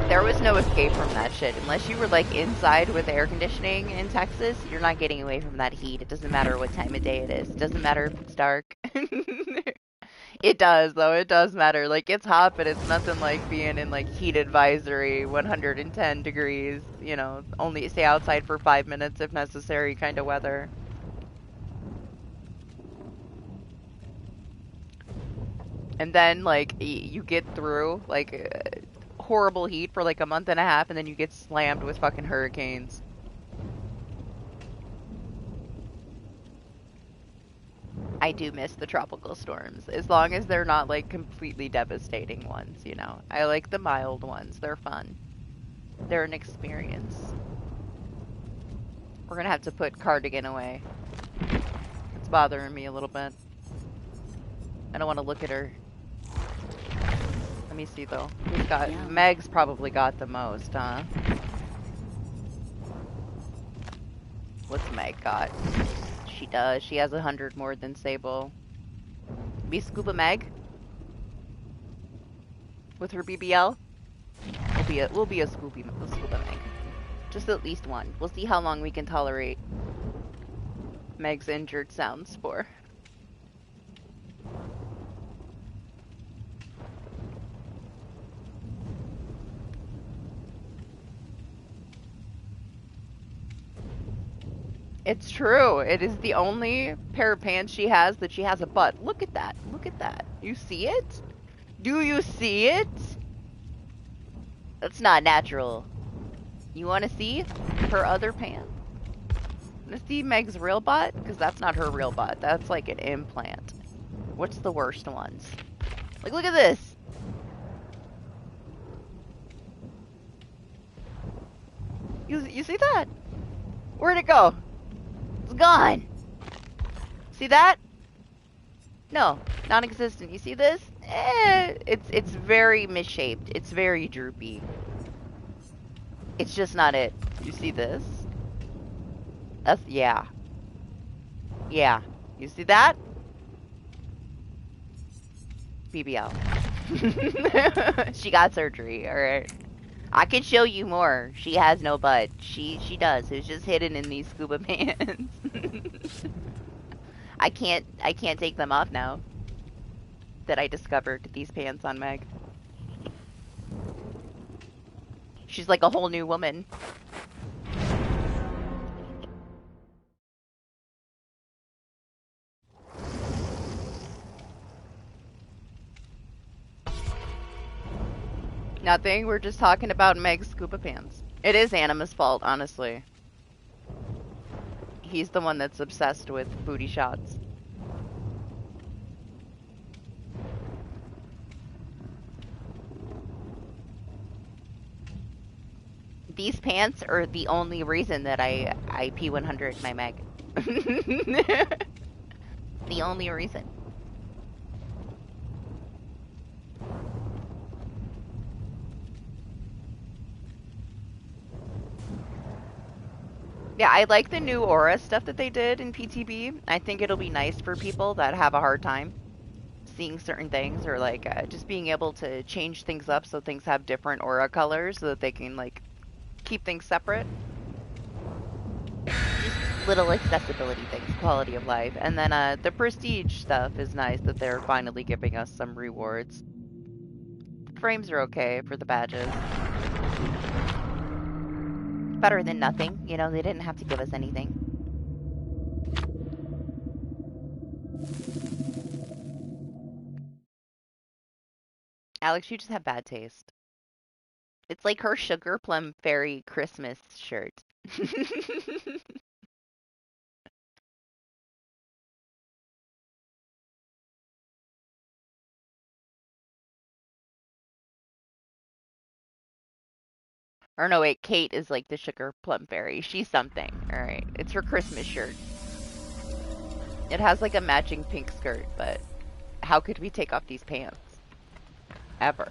There was no escape from that shit. Unless you were like inside with air conditioning in Texas, you're not getting away from that heat. It doesn't matter what time of day it is. It doesn't matter if it's dark. It does, though. It does matter. Like, it's hot, but it's nothing like being in, like, heat advisory, 110 degrees, you know, only stay outside for 5 minutes if necessary kind of weather. And then, like, you get through, like, horrible heat for, like, a month and a half, and then you get slammed with fucking hurricanes. I do miss the tropical storms, as long as they're not, like, completely devastating ones, you know? I like the mild ones. They're fun. They're an experience. We're gonna have to put cardigan away. It's bothering me a little bit. I don't want to look at her. Let me see though. Who's got? Yum. Meg's probably got the most, huh? What's Meg got? She does. She has 100 more than Sable. Be Scuba Meg with her BBL. We'll be a Scuba Meg. Just at least one. We'll see how long we can tolerate Meg's injured sounds for. It's true. It is the only pair of pants she has that she has a butt. Look at that. Look at that. You see it? Do you see it? That's not natural. You want to see her other pants? Want to see Meg's real butt? Because that's not her real butt. That's like an implant. What's the worst ones? Like, look at this. You see that? Where'd it go? It's gone. See that? No, non-existent. You see this? It's very misshaped. It's very droopy. It's just not it. You see this? That's, yeah. Yeah. You see that? BBL. She got surgery, alright. I can show you more. She has no butt. She does. It's just hidden in these scuba pants. I can't take them off now that I discovered these pants on Meg. She's like a whole new woman. Nothing. We're just talking about Meg's scuba pants. It is Anima's fault, honestly. He's the one that's obsessed with booty shots. These pants are the only reason that I P100 my Meg. The only reason. Yeah, I like the new aura stuff that they did in PTB. I think it'll be nice for people that have a hard time seeing certain things, or like just being able to change things up so things have different aura colors so that they can like keep things separate. Just little accessibility things, quality of life. And then the prestige stuff is nice that they're finally giving us some rewards. Frames are okay for the badges. Better than nothing, you know, they didn't have to give us anything. Alex, you just have bad taste. It's like her Sugar Plum Fairy Christmas shirt. Or no, wait, Kate is like the Sugar Plum Fairy. She's something. Alright, it's her Christmas shirt. It has like a matching pink skirt, but how could we take off these pants? Ever.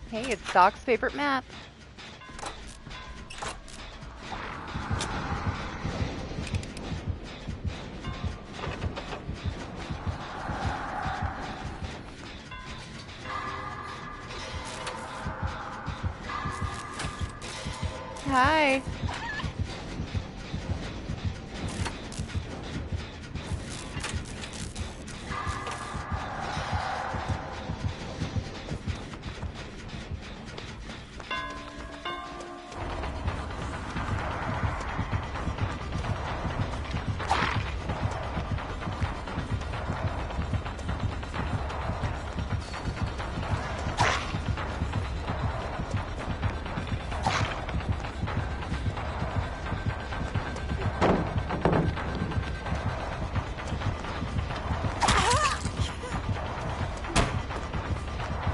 Hey, it's Doc's favorite map. Hi.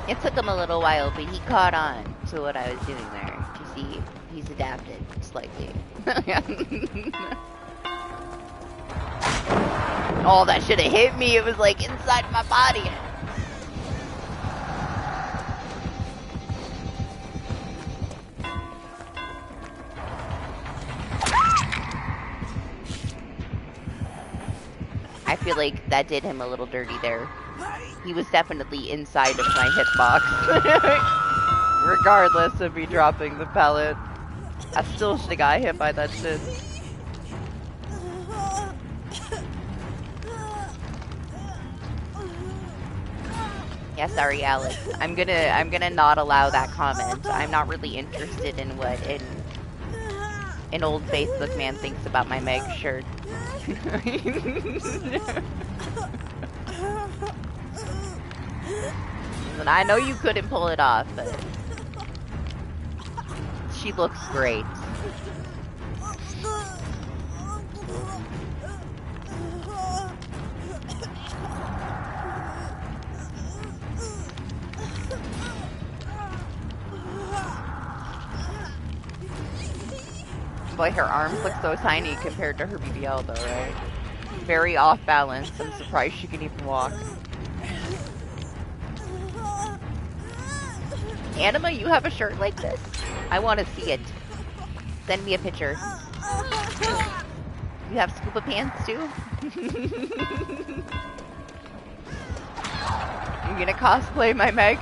It took him a little while, but he caught on to what I was doing there. You see, he's adapted slightly. Oh, that should have hit me. It was like inside my body. I feel like that did him a little dirty there. He was definitely inside of my hitbox. Regardless of me dropping the pellet. I still should have got hit by that shit. Yeah, sorry, Alex. I'm gonna not allow that comment. I'm not really interested in what an old Facebook man thinks about my Meg shirt. And I know you couldn't pull it off, but she looks great. Boy, her arms look so tiny compared to her BBL though, right? Very off balance. I'm surprised she can even walk. Anima, you have a shirt like this? I want to see it. Send me a picture. You have scuba pants too? You gonna cosplay my Meg?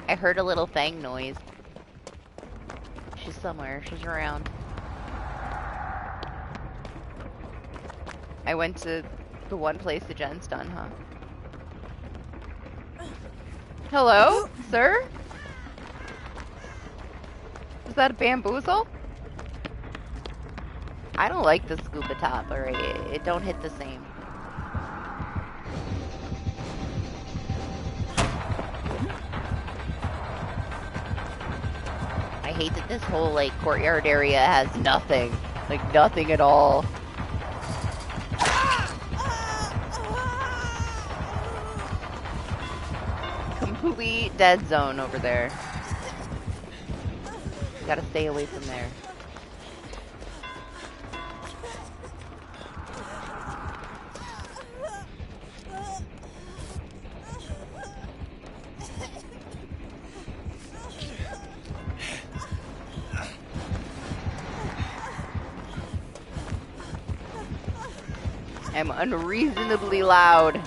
I heard a little fang noise. She's somewhere. She's around. I went to the one place the gen's done, huh? Hello, sir? Is that a bamboozle? I don't like the scuba top, alright? It don't hit the same. I hate that this whole, like, courtyard area has nothing. Like, nothing at all. Complete dead zone over there. Gotta stay away from there. I'm unreasonably loud.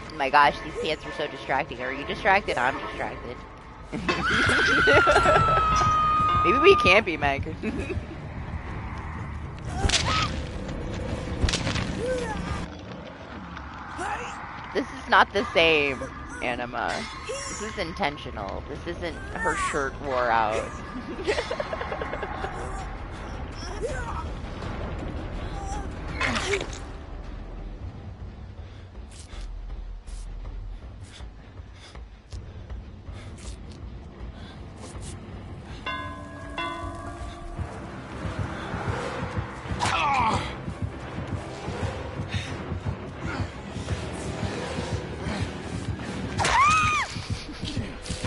Oh my gosh, these pants are so distracting. Are you distracted? I'm distracted. Maybe we can't be, Meg. This is not the same, Anima. This is intentional. This isn't her shirt wore out.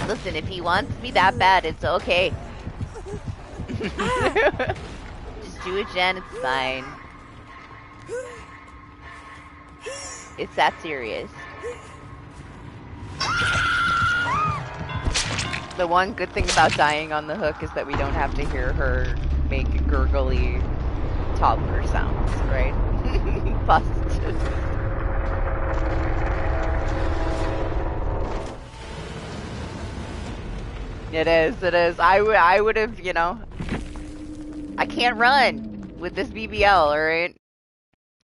Listen, if he wants me that bad, it's okay. Just do it, Jen. It's fine. It's that serious. The one good thing about dying on the hook is that we don't have to hear her make gurgly toddler sounds, right? Busted. It is. I would have, you know. I can't run with this BBL, alright?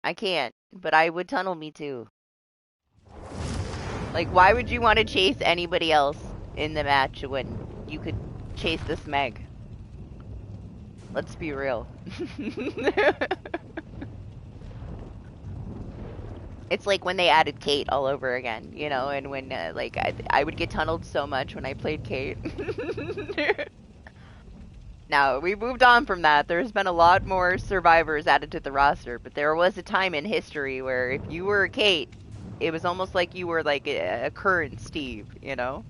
I can't, but I would tunnel me too. Like, why would you want to chase anybody else in the match when you could chase this Meg? Let's be real. It's like when they added Kate all over again, you know, and when like I would get tunneled so much when I played Kate. Now, we moved on from that. There's been a lot more survivors added to the roster, but there was a time in history where if you were a Kate, it was almost like you were like a current Steve, you know?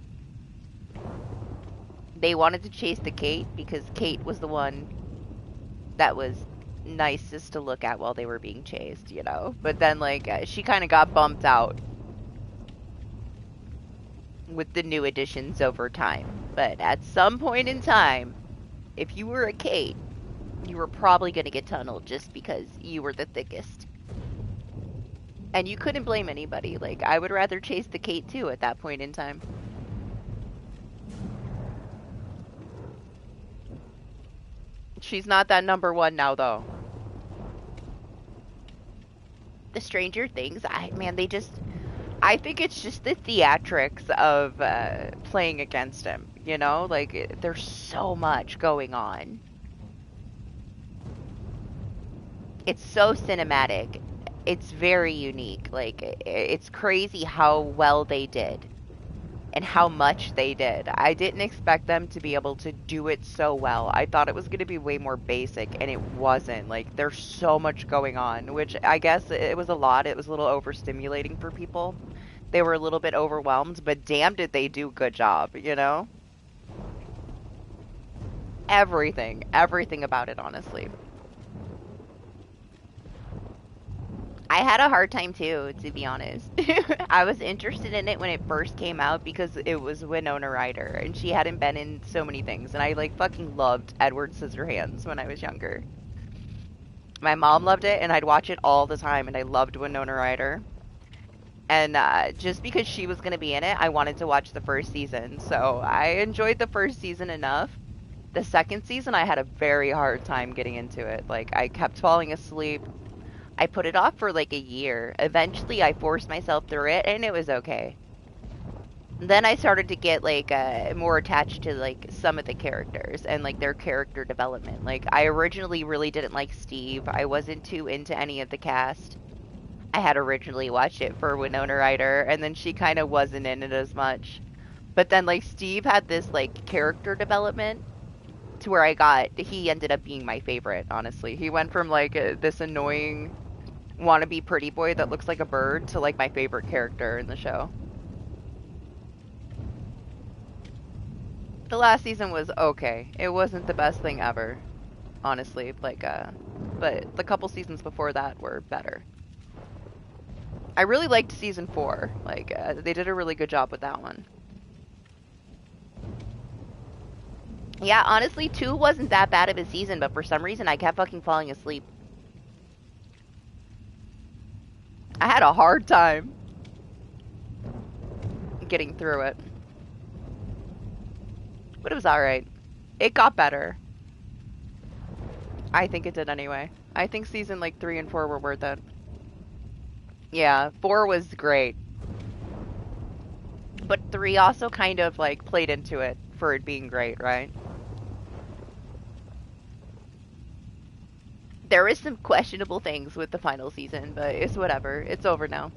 They wanted to chase the Kate because Kate was the one that was nicest to look at while they were being chased, you know? But then, like, she kind of got bumped out with the new additions over time. But at some point in time, if you were a Kate, you were probably going to get tunneled just because you were the thickest. And you couldn't blame anybody. Like, I would rather chase the Kate too at that point in time. She's not that number one now, though. The Stranger Things, man, they just. I think it's just the theatrics of playing against him, you know? Like, there's so much going on. It's so cinematic. It's very unique. Like, it's crazy how well they did and how much they did. I didn't expect them to be able to do it so well. I thought it was going to be way more basic, and it wasn't. Like, there's so much going on, which I guess it was a lot. It was a little overstimulating for people. They were a little bit overwhelmed, but damn did they do a good job, you know? Everything about it, honestly. I had a hard time too, to be honest. I was interested in it when it first came out because it was Winona Ryder and she hadn't been in so many things. And I like fucking loved Edward Scissorhands when I was younger. My mom loved it and I'd watch it all the time and I loved Winona Ryder. And just because she was going to be in it, I wanted to watch the first season. So I enjoyed the first season enough. The second season, I had a very hard time getting into it. Like, I kept falling asleep. I put it off for like a year. Eventually, I forced myself through it, and it was okay. Then I started to get like more attached to like some of the characters and like their character development. Like I originally really didn't like Steve. I wasn't too into any of the cast. I had originally watched it for Winona Ryder, and then she kind of wasn't in it as much. But then like Steve had this like character development to where he ended up being my favorite, honestly. He went from like this annoying wannabe pretty boy that looks like a bird to like my favorite character in the show. The last season was okay. It wasn't the best thing ever, honestly. Like, but the couple seasons before that were better. I really liked season 4. Like, they did a really good job with that one. Yeah, honestly, 2 wasn't that bad of a season, but for some reason I kept fucking falling asleep. I had a hard time getting through it. But it was alright. It got better. I think it did anyway. I think season like 3 and 4 were worth it. Yeah, 4 was great. But 3 also kind of like played into it for it being great, right? There is some questionable things with the final season, but it's whatever. It's over now.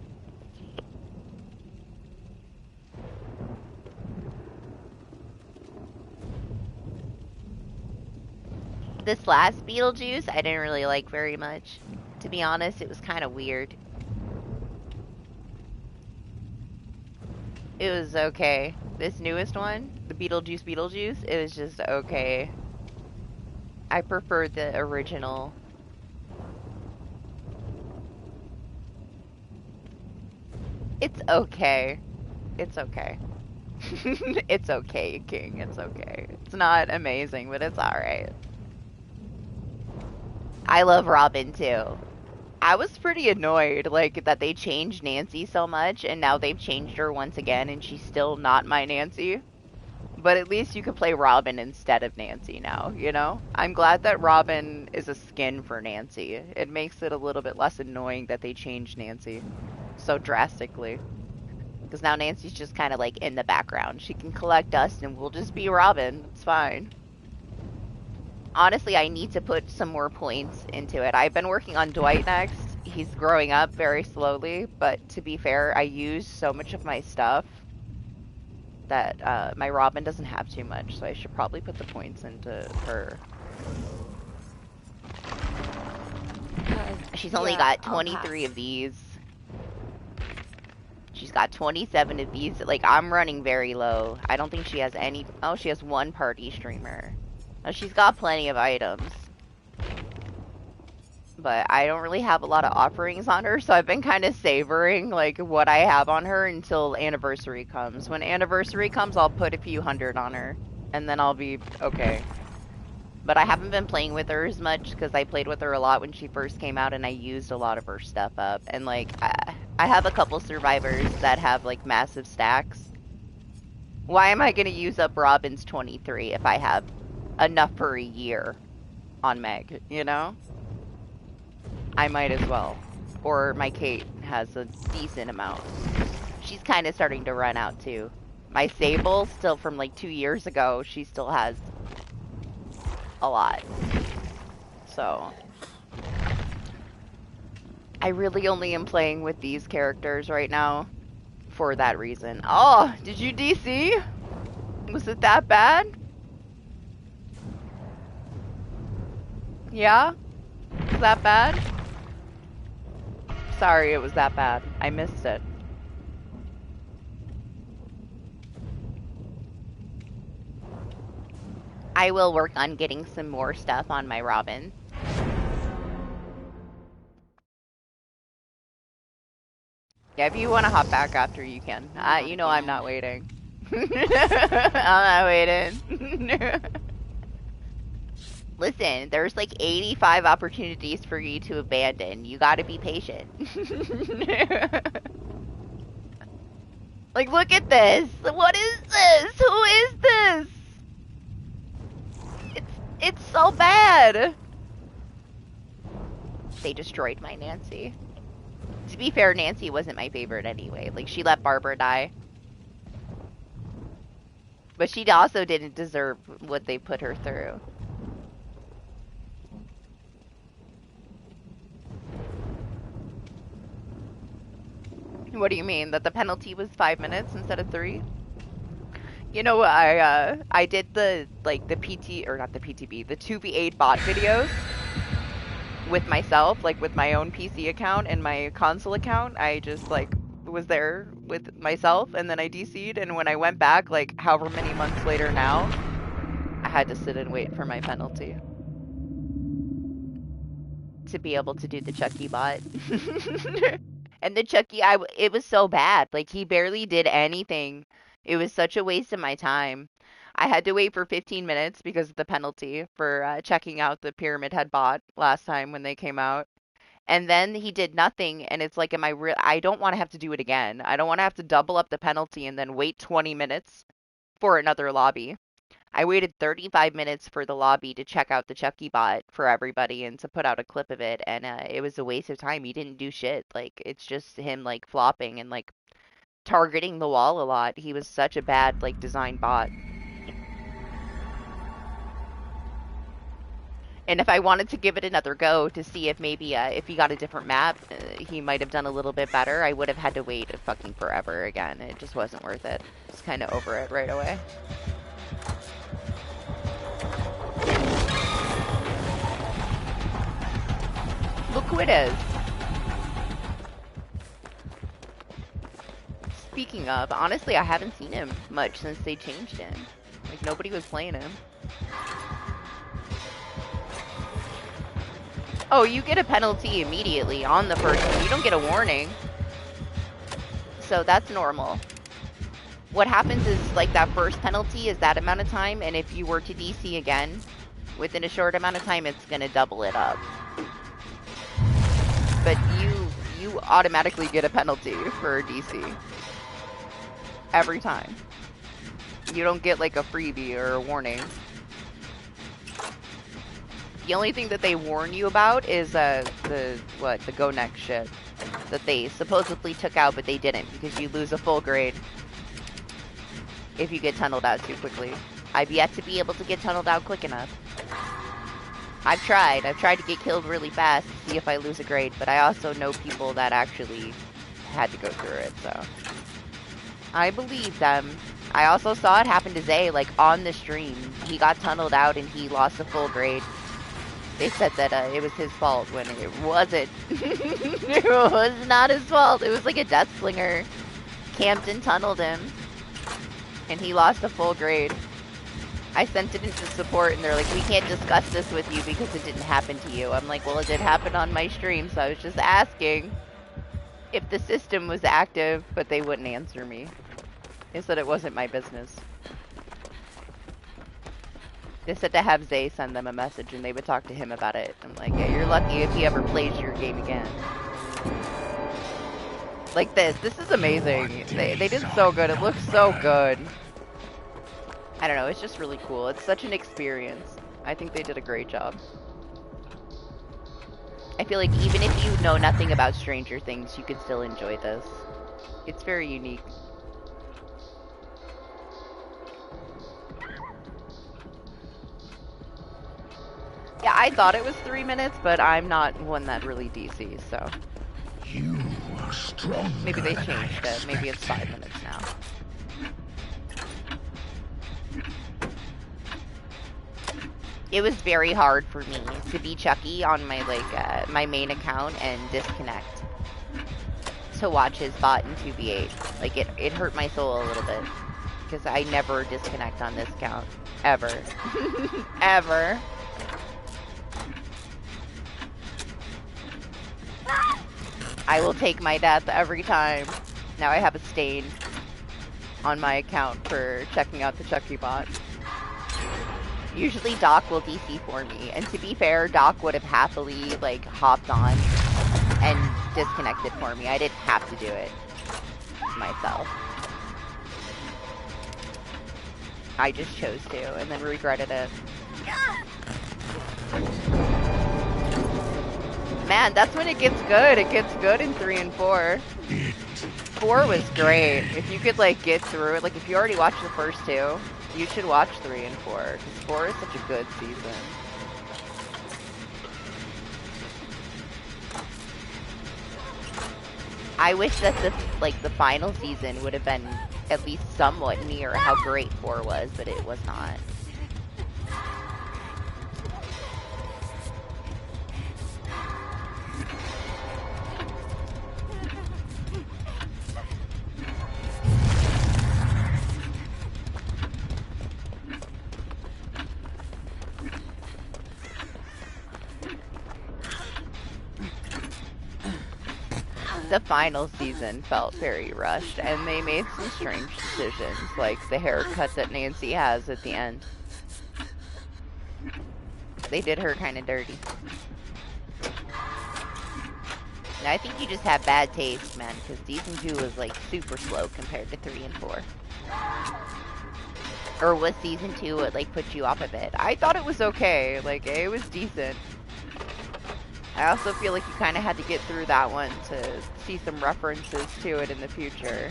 This last Beetlejuice, I didn't really like very much. To be honest, it was kind of weird. It was okay. This newest one, the Beetlejuice, it was just okay. I preferred the original. It's okay. It's okay. It's okay, King. It's okay. It's not amazing, but it's alright. I love Robin too. I was pretty annoyed, like, that they changed Nancy so much, and now they've changed her once again, and she's still not my Nancy. But at least you could play Robin instead of Nancy now, you know? I'm glad that Robin is a skin for Nancy. It makes it a little bit less annoying that they changed Nancy so drastically. Because now Nancy's just kind of like in the background. She can collect dust and we'll just be Robin. It's fine. honestly, I need to put some more points into it. I've been working on Dwight next. He's growing up very slowly, but to be fair, I use so much of my stuff that my Robin doesn't have too much, so I should probably put the points into her. She's only got 23 of these. She's got 27 of these. Like, I'm running very low. I don't think she has any... Oh, she has one party streamer. Oh, she's got plenty of items. But I don't really have a lot of offerings on her, so I've been kind of savoring, like, what I have on her until anniversary comes. When anniversary comes, I'll put a few hundred on her, and then I'll be okay. But I haven't been playing with her as much, because I played with her a lot when she first came out, and I used a lot of her stuff up. And, like, I have a couple survivors that have, like, massive stacks. Why am I going to use up Robin's 23 if I have enough for a year on Meg, you know? I might as well. Or my Kate has a decent amount. She's kind of starting to run out too. My Sable, still from like 2 years ago, she still has a lot. So, I really only am playing with these characters right now for that reason. Oh, did you DC? Was it that bad? Yeah? Was that bad? Sorry it was that bad. I missed it. I will work on getting some more stuff on my Robin. Yeah, if you want to hop back after, you can. You know I'm not waiting. I'm not waiting. Listen, there's like 85 opportunities for you to abandon. You gotta be patient. Like, look at this. What is this? Who is this? It's so bad. They destroyed my Nancy. To be fair, Nancy wasn't my favorite anyway. Like, she let Barbara die. But she also didn't deserve what they put her through. What do you mean? That the penalty was 5 minutes instead of 3? You know, I did the PT, or not the PTB, the 2v8 bot videos with myself, like with my own PC account and my console account. I just like was there with myself, and then I DC'd, and when I went back, like however many months later now, I had to sit and wait for my penalty to be able to do the Chucky bot. And the Chucky, it was so bad. Like, he barely did anything. It was such a waste of my time. I had to wait for 15 minutes because of the penalty for checking out the Pyramid Head bot last time when they came out. And then he did nothing, and it's like, I don't want to have to do it again. I don't want to have to double up the penalty and then wait 20 minutes for another lobby. I waited 35 minutes for the lobby to check out the Chucky bot for everybody and to put out a clip of it, and it was a waste of time. He didn't do shit. Like, it's just him, like, flopping and, like, targeting the wall a lot. He was such a bad, like, design bot. And if I wanted to give it another go to see if maybe, if he got a different map, he might have done a little bit better, I would have had to wait fucking forever again. It just wasn't worth it. Just kind of over it right away. Look who it is. Speaking of, honestly, I haven't seen him much since they changed him. Like, nobody was playing him. Oh, you get a penalty immediately on the first one. You don't get a warning. So that's normal. What happens is, like, that first penalty is that amount of time, and if you were to DC again, within a short amount of time, it's gonna double it up. But you automatically get a penalty for a DC. Every time. You don't get, like, a freebie or a warning. The only thing that they warn you about is, the go next shit. That they supposedly took out, but they didn't, because you lose a full grade if you get tunneled out too quickly. I've yet to be able to get tunneled out quick enough. I've tried. I've tried to get killed really fast to see if I lose a grade, but I also know people that actually had to go through it, so. I believe them. I also saw it happen to Zay, like, on the stream. He got tunneled out and he lost a full grade. They said that it was his fault when it wasn't. It was not his fault. It was like a death slinger camped and tunneled him. And he lost a full grade. I sent it into support and they're like, we can't discuss this with you because it didn't happen to you. I'm like, well, it did happen on my stream, so I was just asking if the system was active, but they wouldn't answer me. They said it wasn't my business. They said to have Zay send them a message and they would talk to him about it. I'm like, yeah, you're lucky if he ever plays your game again. Like this. This is amazing. They did so good. It looks so good. I don't know. It's just really cool. It's such an experience. I think they did a great job. I feel like even if you know nothing about Stranger Things, you can still enjoy this. It's very unique. Yeah, I thought it was 3 minutes, but I'm not one that really DCs, so. You are stronger. Maybe they changed it. Maybe it's 5 minutes now. It was very hard for me to be Chucky on my my main account and disconnect to watch his bot in 2v8. Like it hurt my soul a little bit because I never disconnect on this account ever, ever. I will take my death every time. Now I have a stain on my account for checking out the Chucky bot. Usually Doc will DC for me, and to be fair, Doc would have happily, like, hopped on and disconnected for me. I didn't have to do it myself. I just chose to, and then regretted it. Man, that's when it gets good. It gets good in 3 and 4. 4 was great. If you could, like, get through it, like, if you already watched the first 2, you should watch 3 and 4, because 4 is such a good season. I wish that the final season would have been at least somewhat near how great 4 was, but it was not. The final season felt very rushed, and they made some strange decisions, like the haircut that Nancy has at the end. They did her kind of dirty. Now, I think you just have bad taste, man, because season 2 was, like, super slow compared to 3 and 4. Or was season 2 what, like, put you off a bit? I thought it was okay. Like, it was decent. I also feel like you kind of had to get through that one to see some references to it in the future.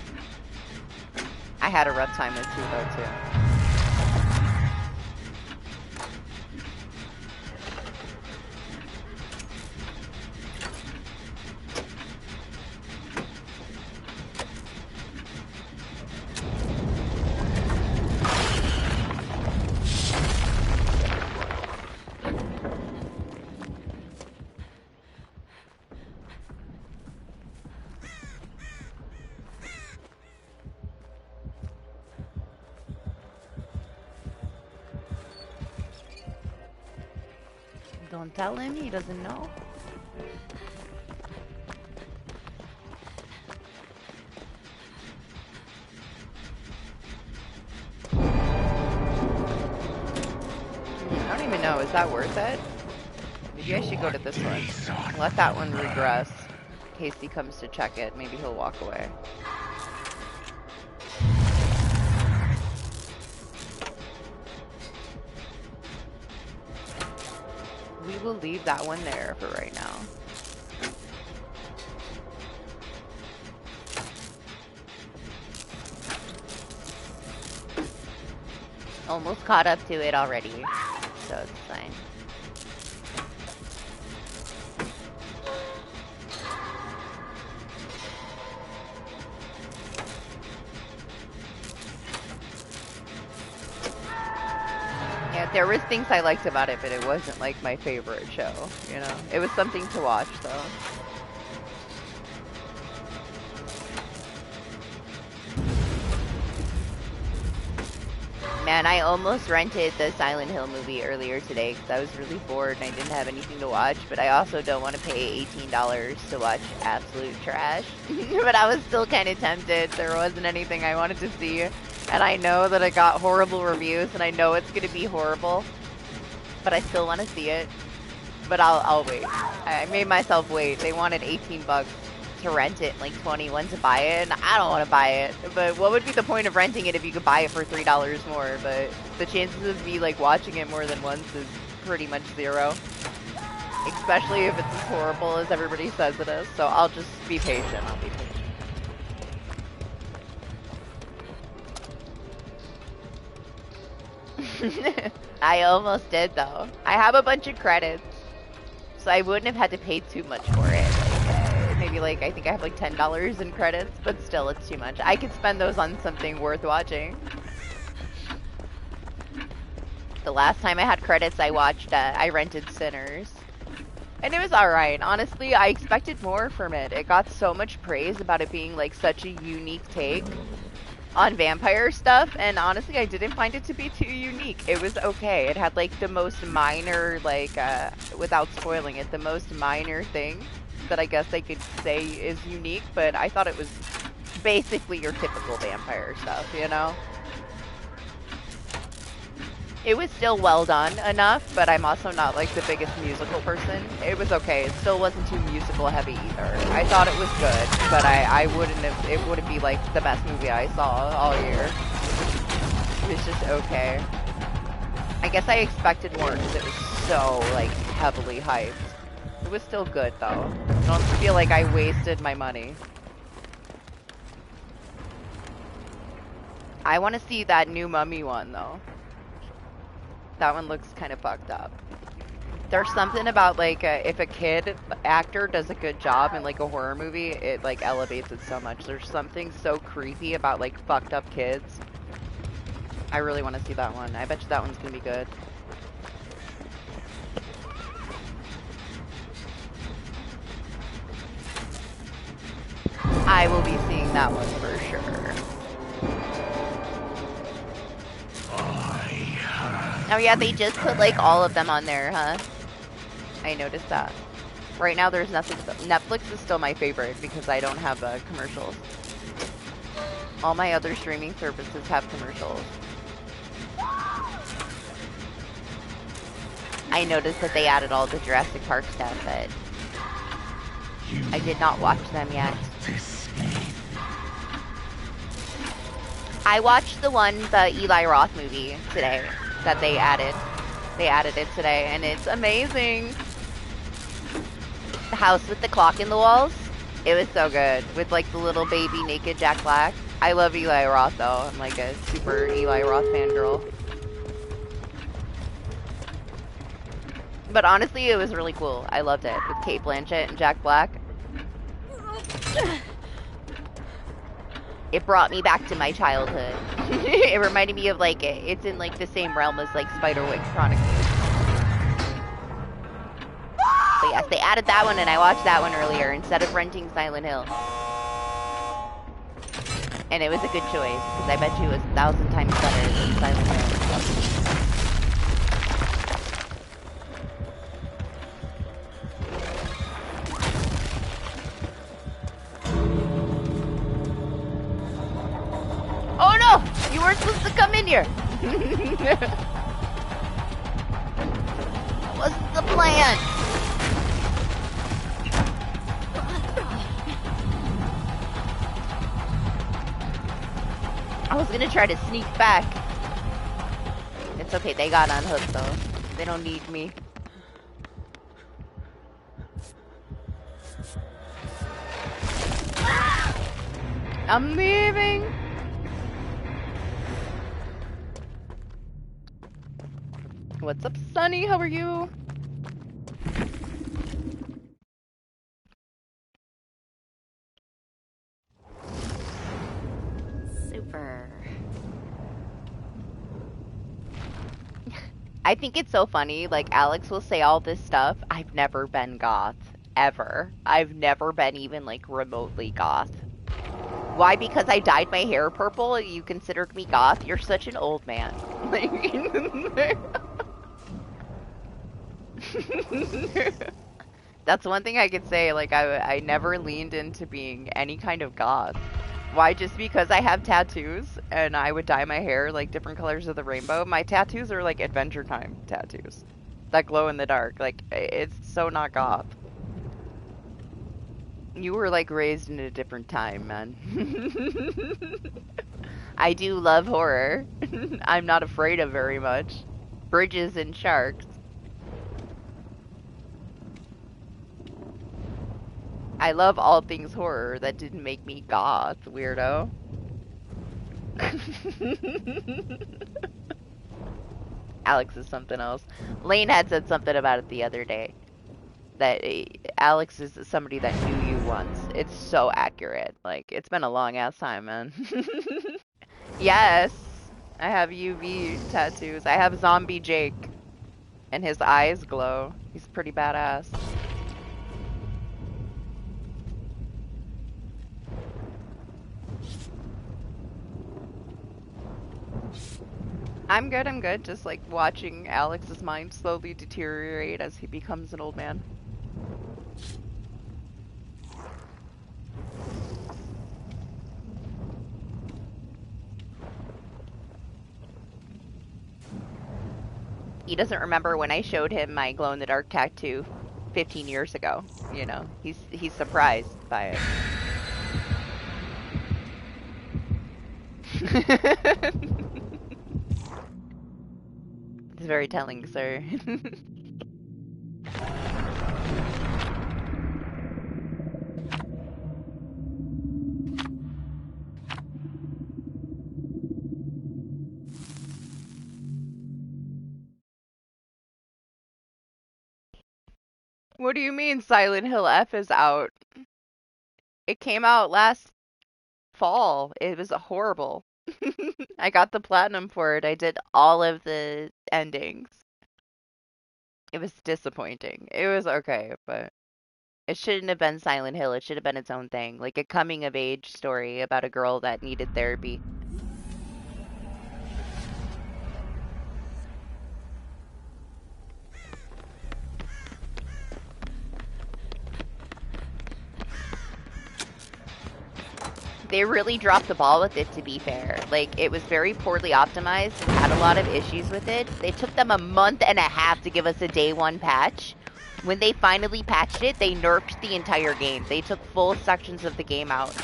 I had a rough time with 2 though, too. Don't tell him, he doesn't know. I don't even know, is that worth it? Maybe I should go to this one. Let that one regress. In case he comes to check it, maybe he'll walk away. We will leave that one there for right now. Almost caught up to it already, so it's fine. There was things I liked about it, but it wasn't like my favorite show, you know? It was something to watch though. Man, I almost rented the Silent Hill movie earlier today because I was really bored and I didn't have anything to watch, but I also don't want to pay $18 to watch absolute trash. But I was still kind of tempted. There wasn't anything I wanted to see, and I know that it got horrible reviews, and I know it's going to be horrible, but I still want to see it. But I'll wait. I made myself wait. They wanted 18 bucks to rent it, like 21 to buy it, and I don't want to buy it. But what would be the point of renting it if you could buy it for $3 more? But the chances of me like watching it more than once is pretty much zero. Especially if it's as horrible as everybody says it is. So I'll just be patient. I'll be patient. I almost did though. I have a bunch of credits, so I wouldn't have had to pay too much for it. Maybe like, I think I have like $10 in credits, but still it's too much. I could spend those on something worth watching. The last time I had credits, I rented Sinners. And it was alright. Honestly, I expected more from it. It got so much praise about it being like such a unique take on vampire stuff, and honestly, I didn't find it to be too unique. It was okay. It had like the most minor, like, without spoiling it, the most minor thing that I guess I could say is unique, but I thought it was basically your typical vampire stuff, you know? It was still well done enough, but I'm also not like the biggest musical person. It was okay. It still wasn't too musical heavy either. I thought it was good, but it wouldn't be like the best movie I saw all year. It was just okay. I guess I expected more because it was so like heavily hyped. It was still good though. I don't feel like I wasted my money. I want to see that new Mummy one though. That one looks kind of fucked up. There's something about like if a kid actor does a good job in like a horror movie, it like elevates it so much. There's something so creepy about like fucked up kids. I really want to see that one. I bet you that one's gonna be good. I will be seeing that one for sure. Oh yeah, they just put like all of them on there, huh? I noticed that. Right now there's nothing. Netflix is still my favorite because I don't have commercials. All my other streaming services have commercials. I noticed that they added all the Jurassic Park stuff, but I did not watch them yet. I watched the Eli Roth movie today that they added. They added it today, and it's amazing. The house with the clock in the walls. It was so good with like the little baby naked Jack Black. I love Eli Roth though. I'm like a super Eli Roth fangirl. But honestly, it was really cool. I loved it with Kate Blanchett and Jack Black. It brought me back to my childhood. It reminded me of like it's in like the same realm as like Spiderwick Chronicles. But yes, they added that one and I watched that one earlier instead of renting Silent Hill. And it was a good choice because I bet you it was 1,000 times better than Silent Hill. Oh no! You weren't supposed to come in here! What's the plan? I was gonna try to sneak back. It's okay, they got unhooked though. They don't need me. I'm leaving! What's up, Sunny? How are you? Super. I think it's so funny. Like, Alex will say all this stuff. I've never been goth. Ever. I've never been even, like, remotely goth. Why? Because I dyed my hair purple? You considered me goth? You're such an old man. That's one thing I could say. Like, I never leaned into being any kind of goth. Why? Just because I have tattoos and I would dye my hair like different colors of the rainbow. My tattoos are like Adventure Time tattoos that glow in the dark. Like, it's so not goth. You were like raised in a different time, man. I do love horror. I'm not afraid of very much. Bridges and sharks. I love all things horror. That didn't make me goth, weirdo. Alex is something else. Lane had said something about it the other day. That Alex is somebody that knew you once. It's so accurate. Like, it's been a long ass time, man. Yes, I have UV tattoos. I have Zombie Jake, and his eyes glow. He's pretty badass. I'm good, I'm good. Just like watching Alex's mind slowly deteriorate as he becomes an old man. He doesn't remember when I showed him my glow-in-the-dark tattoo 15 years ago. You know, he's surprised by it. It's very telling, sir. What do you mean Silent Hill F is out? It came out last fall. It was horrible. I got the platinum for it. I did all of the endings. It was disappointing. It was okay, but it shouldn't have been Silent Hill. It should have been its own thing, like a coming of age story about a girl that needed therapy. They really dropped the ball with it, to be fair. Like, it was very poorly optimized and had a lot of issues with it. They took them a month and a half to give us a day one patch. When they finally patched it, they nerfed the entire game. They took full sections of the game out.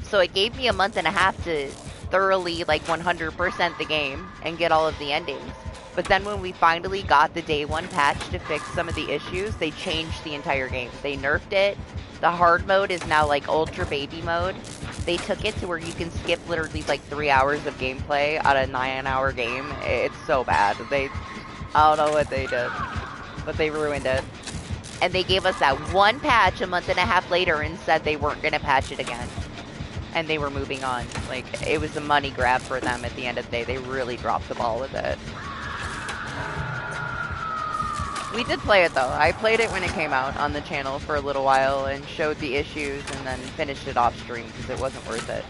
So it gave me a month and a half to thoroughly, like, 100% the game and get all of the endings. But then when we finally got the day one patch to fix some of the issues, they changed the entire game. They nerfed it. The hard mode is now like ultra baby mode. They took it to where you can skip literally like 3 hours of gameplay out of a 9-hour game. It's so bad. I don't know what they did, but they ruined it. And they gave us that one patch a month and a half later and said they weren't going to patch it again. And they were moving on. Like, it was a money grab for them at the end of the day. They really dropped the ball with it. We did play it though. I played it when it came out on the channel for a little while and showed the issues and then finished it off stream because it wasn't worth it.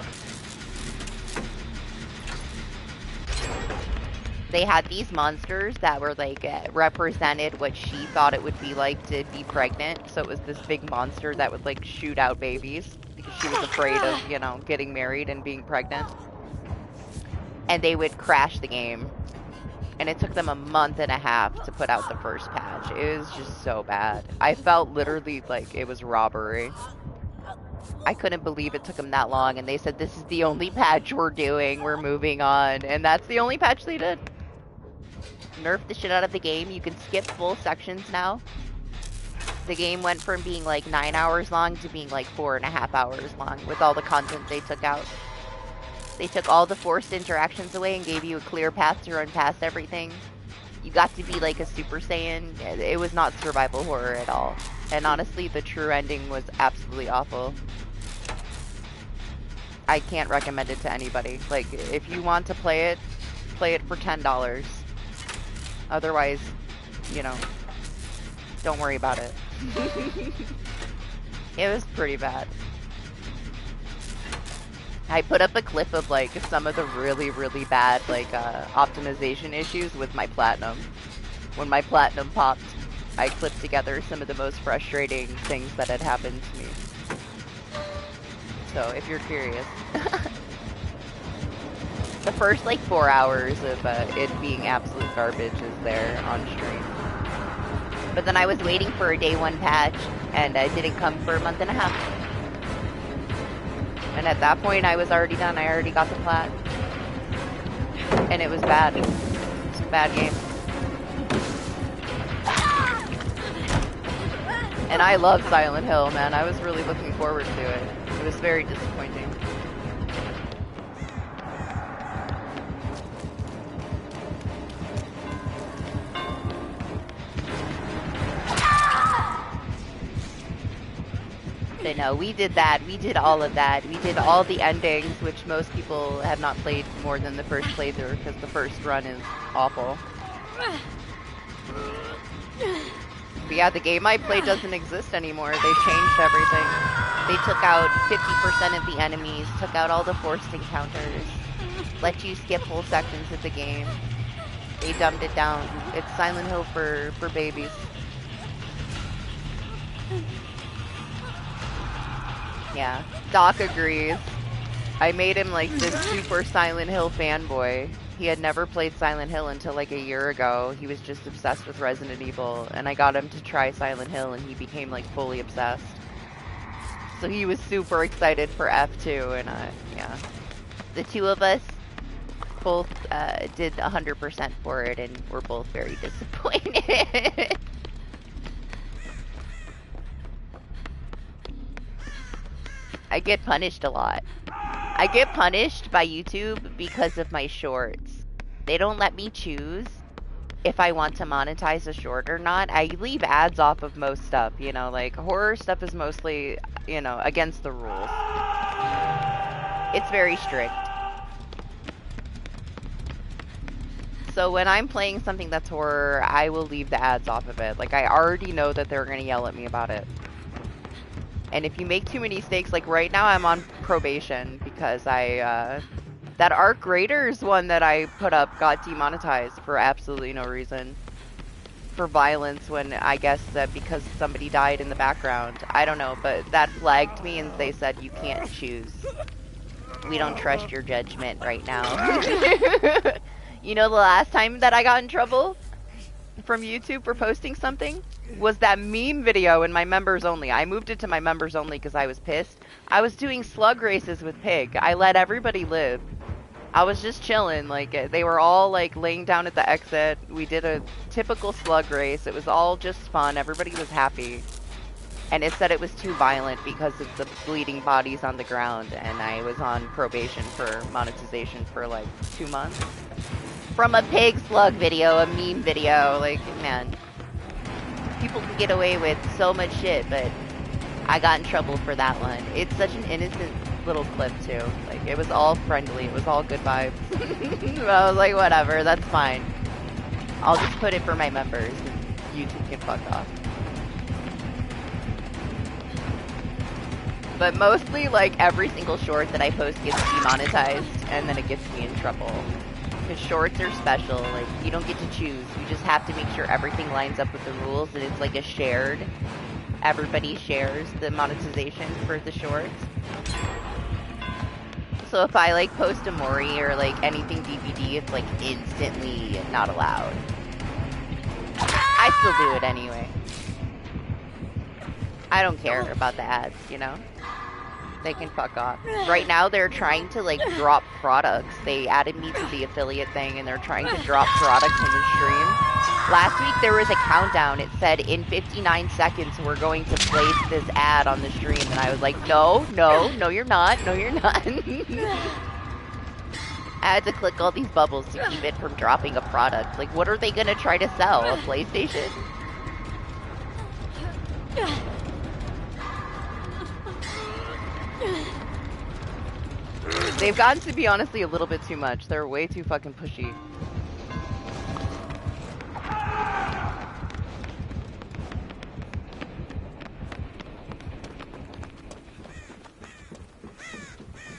They had these monsters that were like represented what she thought it would be like to be pregnant. So it was this big monster that would like shoot out babies because she was afraid of, you know, getting married and being pregnant. And they would crash the game. And it took them a month and a half to put out the first patch. It was just so bad. I felt literally like it was robbery. I couldn't believe it took them that long. And they said, this is the only patch we're doing. We're moving on. And that's the only patch they did. Nerfed the shit out of the game. You can skip full sections now. The game went from being like 9 hours long to being like 4.5 hours long with all the content they took out. They took all the forced interactions away and gave you a clear path to run past everything. You got to be like a Super Saiyan. It was not survival horror at all. And honestly, the true ending was absolutely awful. I can't recommend it to anybody. Like, if you want to play it for $10. Otherwise, you know, don't worry about it. It was pretty bad. I put up a clip of like some of the really, really bad like optimization issues with my platinum. When my platinum popped, I clipped together some of the most frustrating things that had happened to me. So if you're curious. The first like 4 hours of it being absolute garbage is there on stream. But then I was waiting for a day one patch, and it didn't come for a month and a half. And at that point, I was already done. I already got the plat. And it was bad. It was a bad game. And I love Silent Hill, man. I was really looking forward to it. It was very disappointing. But no, we did that. We did all of that. We did all the endings, which most people have not played more than the first playthrough, because the first run is awful. But yeah, the game I played doesn't exist anymore. They changed everything. They took out 50% of the enemies, took out all the forced encounters, let you skip whole sections of the game. They dumbed it down. It's Silent Hill for babies. Yeah, Doc agrees. I made him like this super Silent Hill fanboy. He had never played Silent Hill until like a year ago. He was just obsessed with Resident Evil, and I got him to try Silent Hill, and he became like fully obsessed. So he was super excited for F2, and yeah. The two of us both did 100% for it, and we're both very disappointed. I get punished a lot. I get punished by YouTube because of my shorts. They don't let me choose if I want to monetize a short or not. I leave ads off of most stuff, you know, like horror stuff is mostly, you know, against the rules. It's very strict. So when I'm playing something that's horror, I will leave the ads off of it. Like, I already know that they're gonna yell at me about it. And if you make too many mistakes, like right now I'm on probation because that Arc Raiders one that I put up got demonetized for absolutely no reason. For violence, when I guess that because somebody died in the background. I don't know, but that flagged me and they said you can't choose. We don't trust your judgment right now. You know, the last time that I got in trouble from YouTube for posting something was that meme video in my members only. I moved it to my members only because I was pissed. I was doing slug races with Pig. I let everybody live. I was just chilling. Like, they were all like laying down at the exit. We did a typical slug race. It was all just fun. Everybody was happy. And it said it was too violent because of the bleeding bodies on the ground. And I was on probation for monetization for like 2 months. From a Pig slug video, a meme video. Like, man. People can get away with so much shit, but I got in trouble for that one. It's such an innocent little clip, too. Like, it was all friendly. It was all good vibes. I was like, whatever, that's fine. I'll just put it for my members, and YouTube can fuck off. But mostly, like, every single short that I post gets demonetized, and then it gets me in trouble. Because shorts are special, like, you don't get to choose. You just have to make sure everything lines up with the rules, and it's like a shared, everybody shares the monetization for the shorts. So if I, like, post a Mori or, like, anything DBD, it's, like, instantly not allowed. I still do it anyway. I don't care about the ads, you know? They can fuck off. Right now, they're trying to, like, drop products. They added me to the affiliate thing, and they're trying to drop products in the stream. Last week, there was a countdown. It said, in 59 seconds, we're going to place this ad on the stream. And I was like, no, you're not. No, you're not. I had to click all these bubbles to keep it from dropping a product. Like, what are they going to try to sell? A PlayStation? They've gotten to be honestly a little bit too much. They're way too fucking pushy.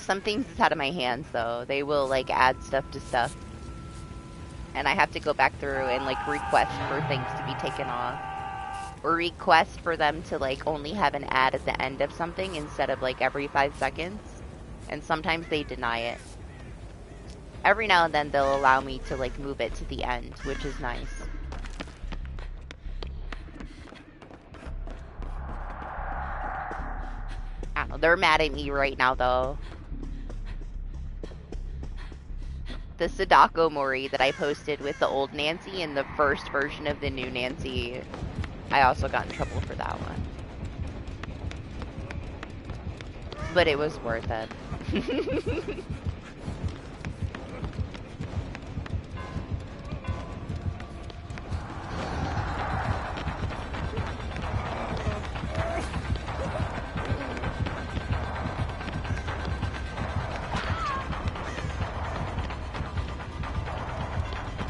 some things is out of my hands, though. They will, like, add stuff to stuff. And I have to go back through and, like, request for things to be taken off. Or request for them to, like, only have an ad at the end of something instead of, like, every 5 seconds. And sometimes they deny it. Every now and then they'll allow me to, like, move it to the end, which is nice. I don't know, they're mad at me right now, though. The Sadako Mori that I posted with the old Nancy and the first version of the new Nancy, I also got in trouble for that one. But it was worth it.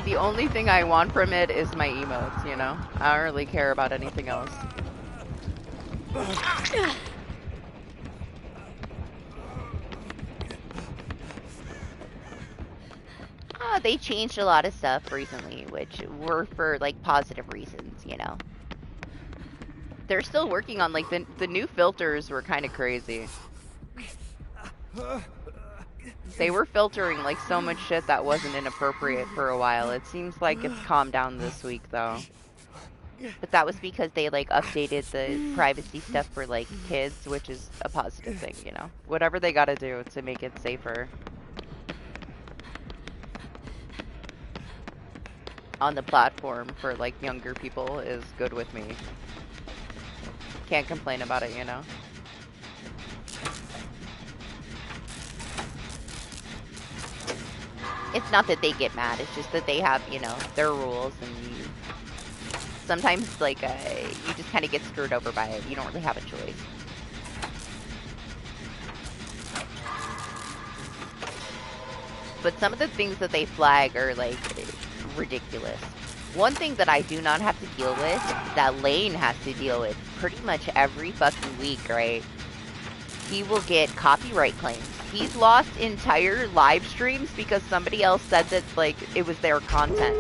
The only thing I want from it is my emotes, you know? I don't really care about anything else. They changed a lot of stuff recently, which were for, like, positive reasons, you know? They're still working on, like, the new filters were kind of crazy. They were filtering, like, so much shit that wasn't inappropriate for a while. It seems like it's calmed down this week, though. But that was because they, like, updated the privacy stuff for, like, kids, which is a positive thing, you know? Whatever they gotta do to make it safer. On the platform for, like, younger people is good with me. Can't complain about it, you know? It's not that they get mad, it's just that they have, you know, their rules, and sometimes, like, you just kind of get screwed over by it. You don't really have a choice. But some of the things that they flag are, like, ridiculous. One thing that I do not have to deal with, that Lane has to deal with pretty much every fucking week, right? He will get copyright claims. He's lost entire live streams because somebody else said that, like, it was their content.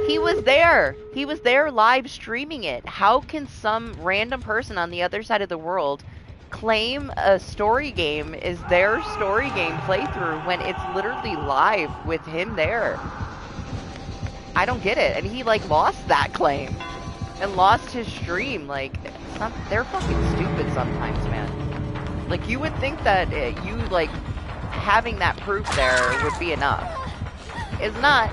He was there. He was there live streaming it. How can some random person on the other side of the world claim a story game is their story game playthrough when it's literally live with him there? I don't get it. And he, like, lost that claim and lost his stream. Like, they're fucking stupid sometimes, man. Like, you would think that you, like, having that proof there would be enough. It's not.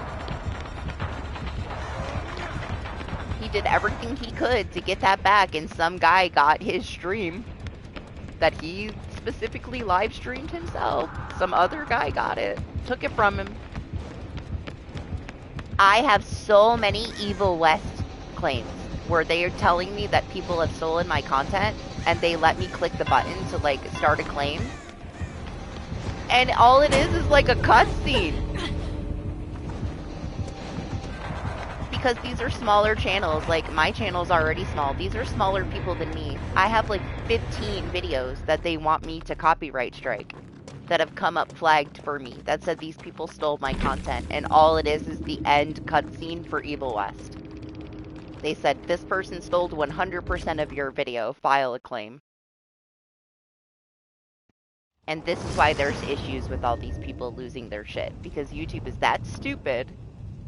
He did everything he could to get that back, and some guy got his stream that he specifically live streamed himself. Some other guy got it, took it from him. I have so many Evil West claims where they are telling me that people have stolen my content, and they let me click the button to, like, start a claim. And all it is like a cutscene. Because these are smaller channels. Like, my channel's already small. These are smaller people than me. I have, like, 15 videos that they want me to copyright strike that have come up flagged for me that said these people stole my content. And all it is the end cutscene for Evil West. They said, this person stole 100% of your video. File a claim. And this is why there's issues with all these people losing their shit. Because YouTube is that stupid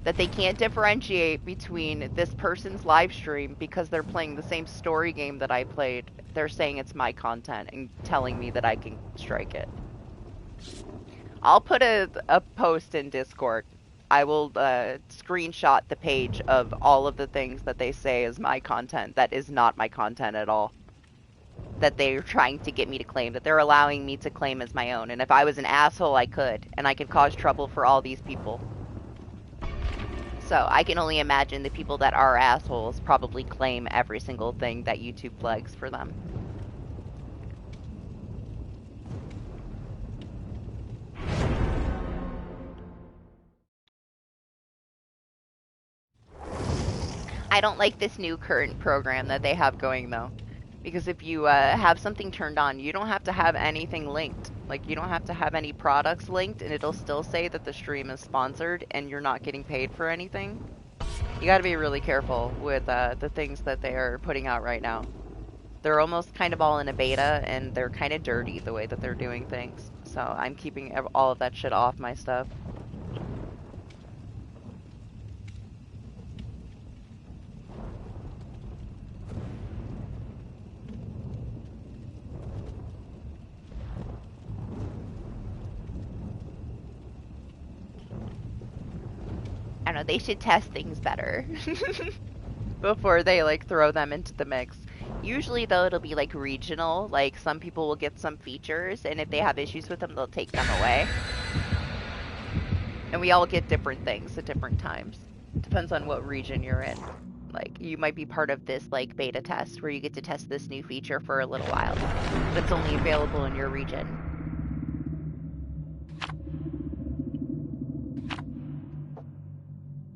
that they can't differentiate between this person's live stream because they're playing the same story game that I played. They're saying it's my content and telling me that I can strike it. I'll put a post in Discord. I will screenshot the page of all of the things that they say is my content that is not my content at all. That they're trying to get me to claim, that they're allowing me to claim as my own. And if I was an asshole, I could. And I could cause trouble for all these people. So I can only imagine the people that are assholes probably claim every single thing that YouTube flags for them. I don't like this new current program that they have going, though. Because if you have something turned on, you don't have to have anything linked. Like, you don't have to have any products linked, and it'll still say that the stream is sponsored and you're not getting paid for anything. You gotta be really careful with the things that they are putting out right now. They're almost kind of all in a beta, and they're kind of dirty the way that they're doing things. So I'm keeping all of that shit off my stuff. I don't know, they should test things better before they like throw them into the mix. Usually though, it'll be like regional, like some people will get some features, and if they have issues with them, they'll take them away. And we all get different things at different times. Depends on what region you're in. Like, you might be part of this like beta test where you get to test this new feature for a little while, but it's only available in your region.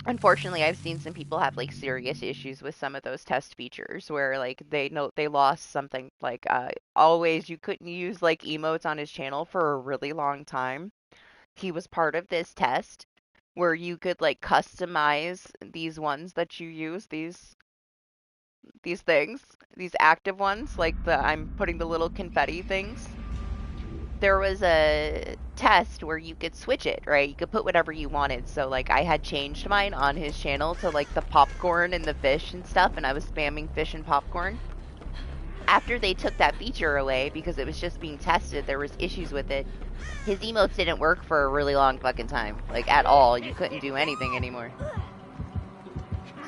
Unfortunately, I've seen some people have like serious issues with some of those test features where like they know they lost something like always you couldn't use like emotes on his channel for a really long time. He was part of this test where you could like customize these ones that you use, these things, these active ones, like I'm putting the little confetti things. There was a test where you could switch it, right? You could put whatever you wanted. So like I had changed mine on his channel to like the popcorn and the fish and stuff, and I was spamming fish and popcorn. After they took that feature away because it was just being tested, there was issues with it. His emotes didn't work for a really long fucking time. Like at all. You couldn't do anything anymore.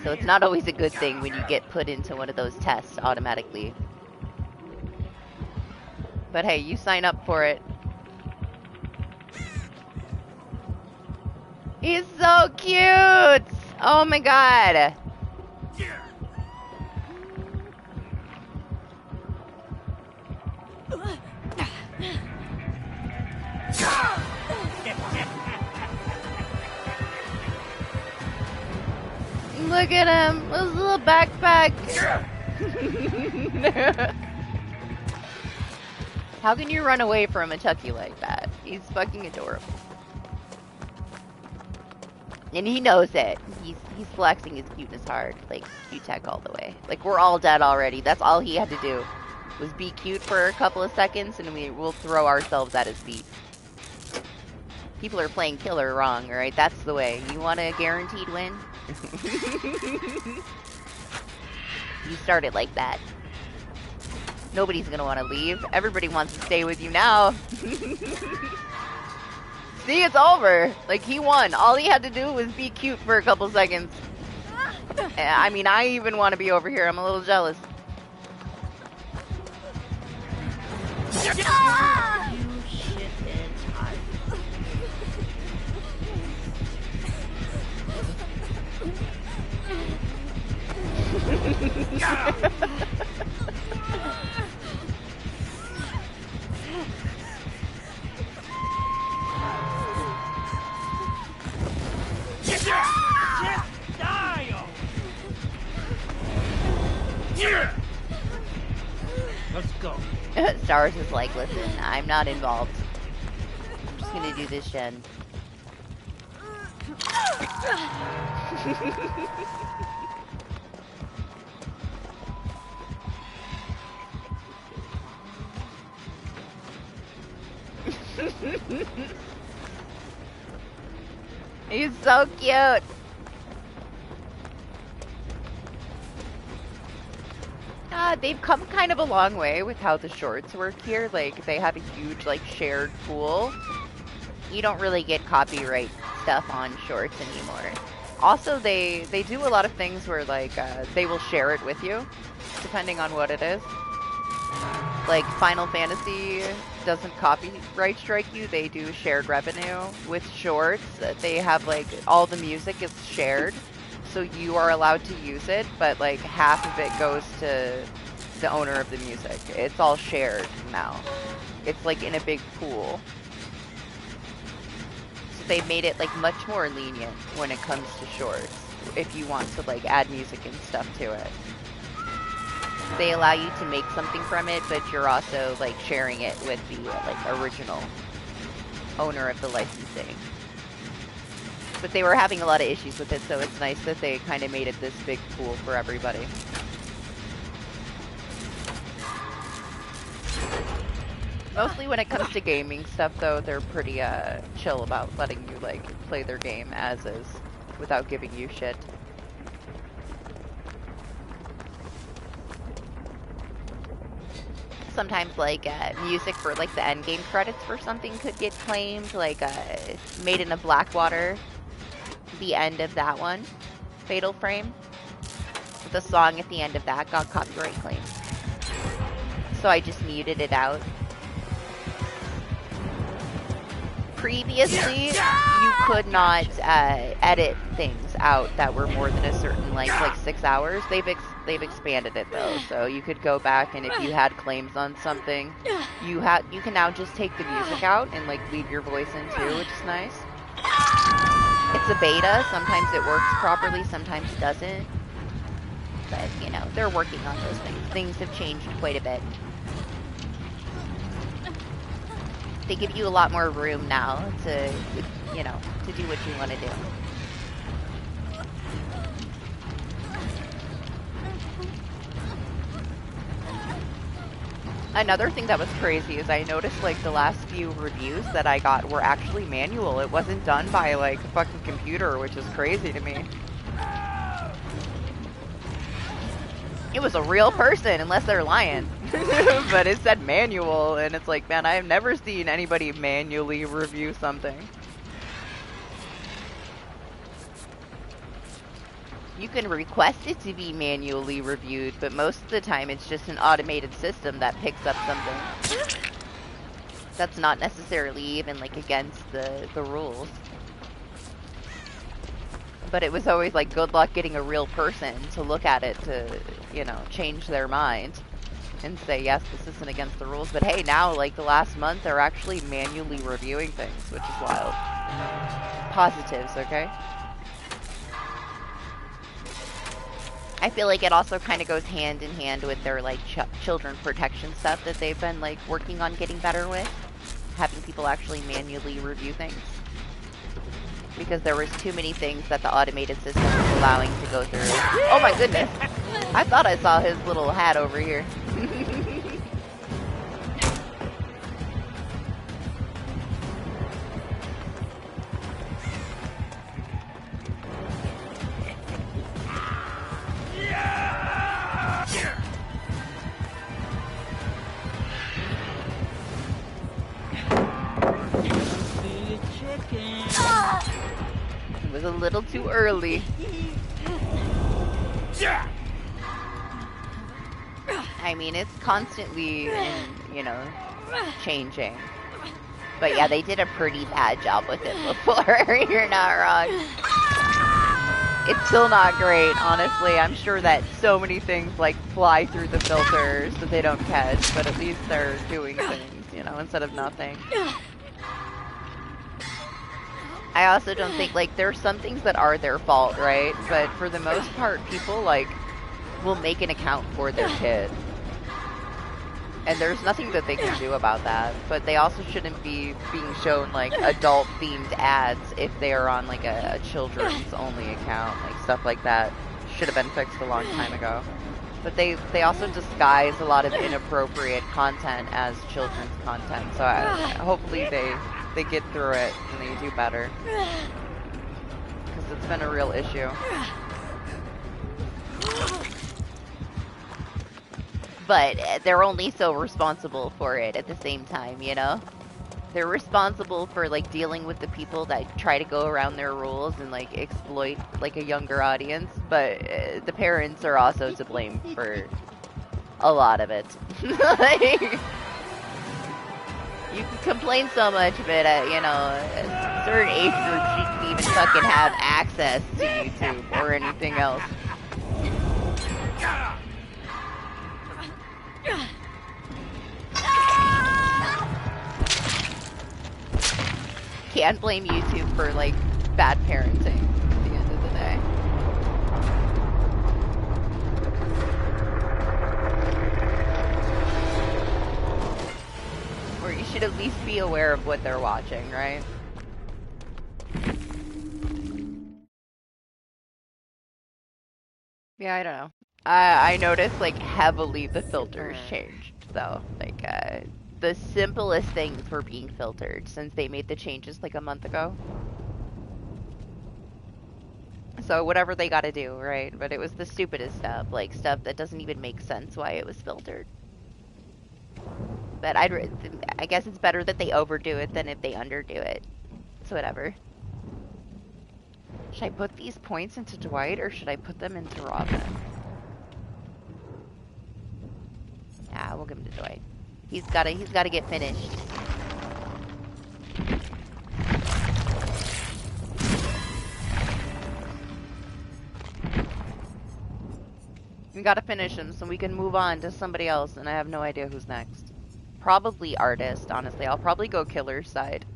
So it's not always a good thing when you get put into one of those tests automatically. But hey, you sign up for it. He's so cute! Oh my god! Look at him! His little backpack! How can you run away from a Chucky like that? He's fucking adorable. And he knows it. He's flexing his cuteness hard. Like, cute tech all the way. Like, we're all dead already. That's all he had to do. Was be cute for a couple of seconds, and we'll throw ourselves at his feet. People are playing killer wrong, alright? That's the way. You want a guaranteed win? You started like that. Nobody's gonna want to leave. Everybody wants to stay with you now. See, it's over. Like, he won. All he had to do was be cute for a couple seconds. I mean, I even want to be over here. I'm a little jealous. You shithead. Let's go. Stars is like, listen, I'm not involved. I'm just gonna do this, Jen. He's so cute. They've come kind of a long way with how the shorts work here. Like, they have a huge, like, shared pool. You don't really get copyright stuff on shorts anymore. Also, they do a lot of things where, like, they will share it with you, depending on what it is. Like, Final Fantasy doesn't copyright strike you. They do shared revenue. With shorts, they have, like, all the music is shared. So you are allowed to use it, but like half of it goes to the owner of the music. It's all shared now. It's like in a big pool. So they made it like much more lenient when it comes to shorts, if you want to like add music and stuff to it. they allow you to make something from it, but you're also like sharing it with the like original owner of the licensing. But they were having a lot of issues with it, so it's nice that they kind of made it this big pool for everybody. Mostly when it comes to gaming stuff, though, they're pretty chill about letting you like play their game as is without giving you shit. Sometimes like music for like the end game credits for something could get claimed, like Made in a Blackwater, the end of that one, Fatal Frame, the song at the end of that got copyright claimed. So I just muted it out. Previously, you could not edit things out that were more than a certain like 6 hours. They've expanded it though, so you could go back and if you had claims on something, you can now just take the music out and like leave your voice in too, which is nice. It's a beta. Sometimes it works properly, sometimes it doesn't. But you know, they're working on those things. Things have changed quite a bit. They give you a lot more room now to, you know, to do what you want to do. Another thing that was crazy is I noticed like the last few reviews that I got were actually manual. It wasn't done by like a fucking computer, which is crazy to me. It was a real person, unless they're lying. But it said manual, and it's like, man, I have never seen anybody manually review something. You can request it to be manually reviewed, but most of the time it's just an automated system that picks up something that's not necessarily even like against the rules. But it was always like, good luck getting a real person to look at it to, you know, change their mind and say, yes, this isn't against the rules. But hey, now, like the last month, they're actually manually reviewing things, which is wild. Positives, okay? I feel like it also kind of goes hand in hand with their like children protection stuff that they've been like working on getting better with. Having people actually manually review things. Because there was too many things that the automated system was allowing to go through. Oh my goodness! I thought I saw his little hat over here. It was a little too early. I mean, it's constantly, you know, changing. But yeah, they did a pretty bad job with it before. You're not wrong. It's still not great, honestly. I'm sure that so many things like fly through the filters that they don't catch, but at least they're doing things, you know, instead of nothing. I also don't think, like, there's some things that are their fault, right? But for the most part, people, like, will make an account for their kid. And there's nothing that they can do about that. But they also shouldn't be being shown, like, adult-themed ads if they are on, like, a children's-only account. Like, stuff like that should have been fixed a long time ago. But they also disguise a lot of inappropriate content as children's content. So hopefully they get through it and they do better. Because it's been a real issue. But they're only so responsible for it at the same time, you know? They're responsible for, like, dealing with the people that try to go around their rules and, like, exploit, like, a younger audience. But the parents are also to blame for a lot of it. Like, you can complain so much, but, you know, certain age groups shouldn't even fucking have access to YouTube or anything else. Can't blame YouTube for, like, bad parenting at the end of the day. should at least be aware of what they're watching, right? Yeah, I don't know. I noticed, like, heavily the filters changed, though. Like, the simplest things were being filtered since they made the changes, like, a month ago. So whatever they gotta do, right? But it was the stupidest stuff, like, stuff that doesn't even make sense why it was filtered. But I guess it's better that they overdo it than if they underdo it. So whatever. Should I put these points into Dwight, or should I put them into Robin? Yeah, we'll give him to Dwight. He's gotta get finished. We gotta finish him so we can move on to somebody else, and I have no idea who's next. Probably Artist, honestly. I'll probably go Killer's side.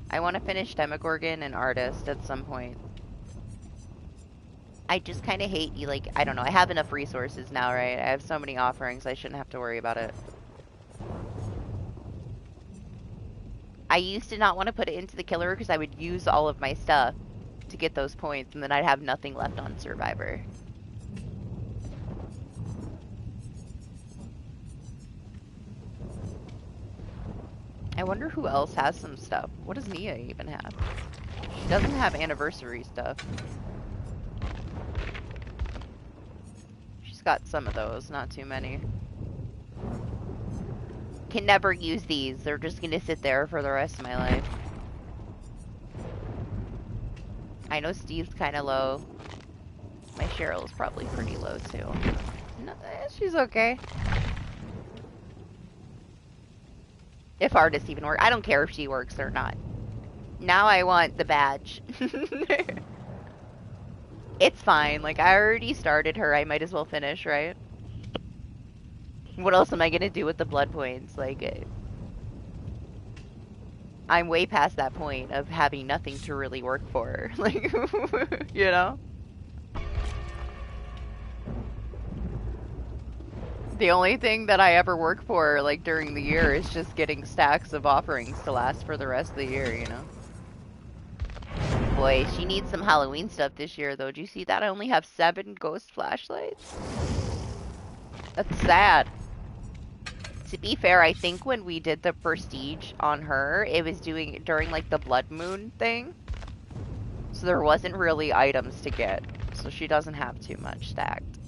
I want to finish Demogorgon and Artist at some point. I just kind of hate you, like, I don't know, I have enough resources now, right? I have so many offerings, I shouldn't have to worry about it. I used to not want to put it into the Killer because I would use all of my stuff to get those points, and then I'd have nothing left on Survivor. I wonder who else has some stuff. What does Nia even have? She doesn't have anniversary stuff. She's got some of those, not too many. Can never use these. They're just gonna sit there for the rest of my life. I know Steve's kind of low. My Cheryl's probably pretty low too. No, she's okay. If Artist even works. I don't care if she works or not. Now I want the badge. It's fine. Like, I already started her. I might as well finish, right? What else am I gonna do with the blood points? Like, I'm way past that point of having nothing to really work for. Like, you know? The only thing that I ever work for, like, during the year is just getting stacks of offerings to last for the rest of the year, you know? Boy, she needs some Halloween stuff this year, though. Do you see that? I only have 7 ghost flashlights. That's sad. To be fair, I think when we did the prestige on her, it was during, like, the blood moon thing. So there wasn't really items to get. So she doesn't have too much stacked.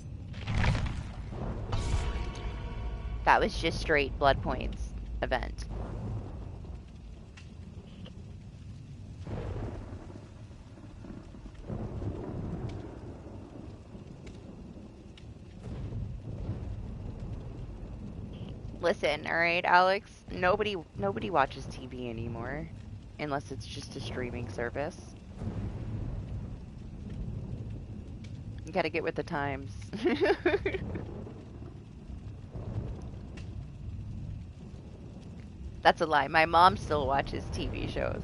That was just straight blood points event. Listen, alright, Alex? Nobody watches TV anymore. Unless it's just a streaming service. You gotta get with the times. That's a lie. My mom still watches TV shows.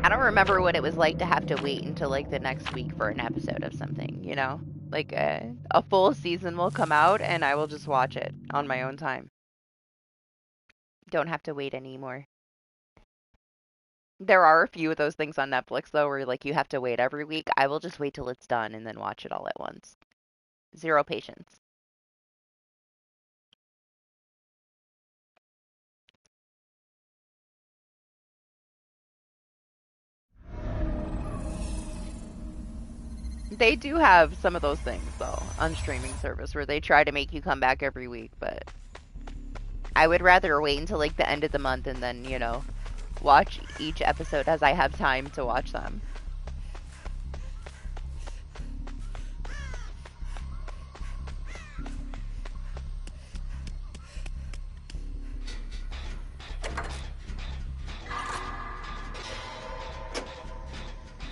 I don't remember what it was like to have to wait until, like, the next week for an episode of something, you know? Like, a full season will come out and I will just watch it on my own time. Don't have to wait anymore. There are a few of those things on Netflix, though, where, like, you have to wait every week. I will just wait till it's done and then watch it all at once. Zero patience. They do have some of those things, though, on streaming service, where they try to make you come back every week, but I would rather wait until, like, the end of the month and then, you know, watch each episode as I have time to watch them.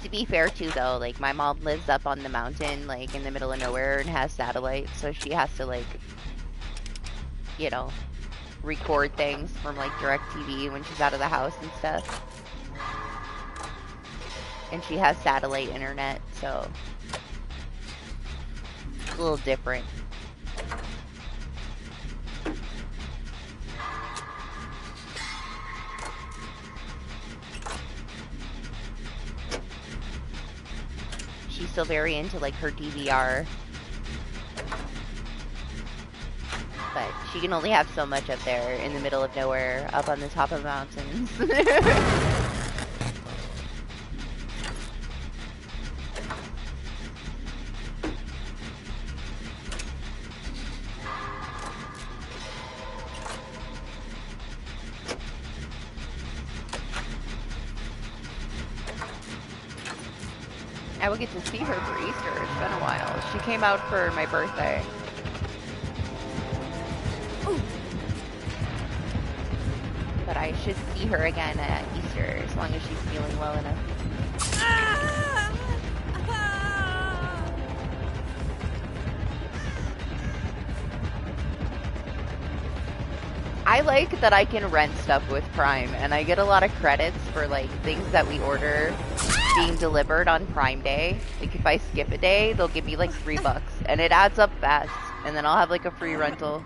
To be fair, too, though, like, my mom lives up on the mountain, like, in the middle of nowhere and has satellite, so she has to, like, you know, record things from like DirecTV when she's out of the house and stuff. And she has satellite internet, so it's a little different. She's still very into like her DVR. But she can only have so much up there in the middle of nowhere, up on the top of mountains. I will get to see her for Easter. It's been a while. She came out for my birthday. But I should see her again at Easter, as long as she's feeling well enough. I like that I can rent stuff with Prime, and I get a lot of credits for like things that we order being delivered on Prime Day. Like if I skip a day, they'll give me like $3, and it adds up fast, and then I'll have like a free rental.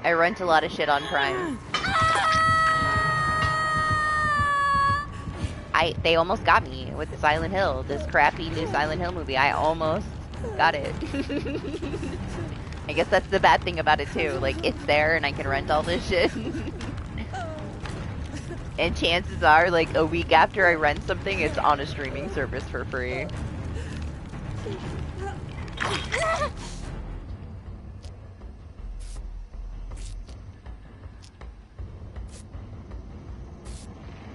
I rent a lot of shit on Prime. They almost got me with Silent Hill, this crappy new Silent Hill movie. I almost got it. I guess that's the bad thing about it too. Like, it's there and I can rent all this shit. And chances are, like, a week after I rent something, it's on a streaming service for free.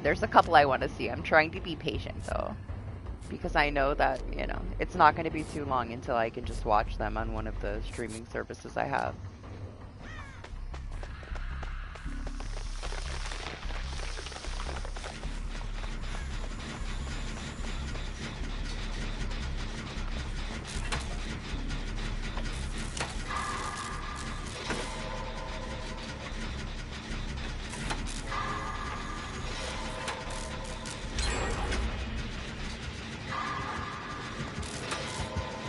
There's a couple I want to see. I'm trying to be patient, though. Because I know that, you know, it's not going to be too long until I can just watch them on one of the streaming services I have.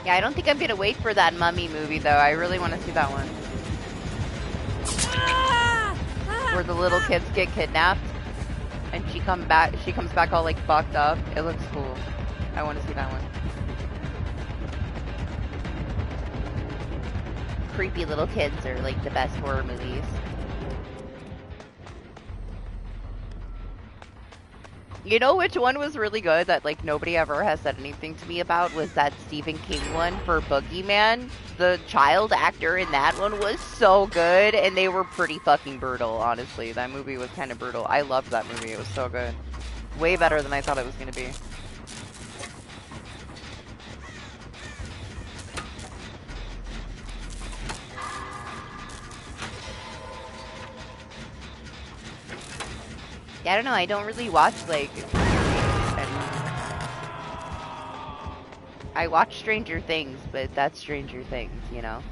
Yeah, I don't think I'm gonna wait for that Mummy movie though. I really want to see that one. Where the little kids get kidnapped and she comes back all like fucked up. It looks cool. I want to see that one. Creepy little kids are like the best horror movies. You know which one was really good that like nobody ever has said anything to me about was that Stephen King one for Boogeyman. The child actor in that one was so good, and they were pretty fucking brutal, honestly. That movie was kind of brutal. I loved that movie. It was so good. Way better than I thought it was going to be. I don't know, I don't really watch, like, I watch Stranger Things, but that's Stranger Things, you know?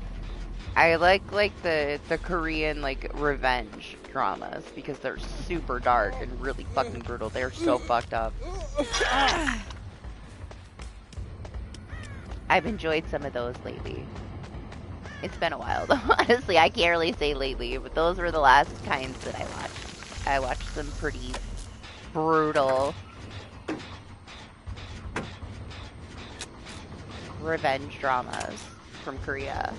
I like the Korean, like, revenge dramas, because they're super dark and really fucking brutal. They're so fucked up. I've enjoyed some of those lately. It's been a while, though. Honestly, I can't really say lately, but those were the last kinds that I watched. I watched some pretty brutal revenge dramas from Korea.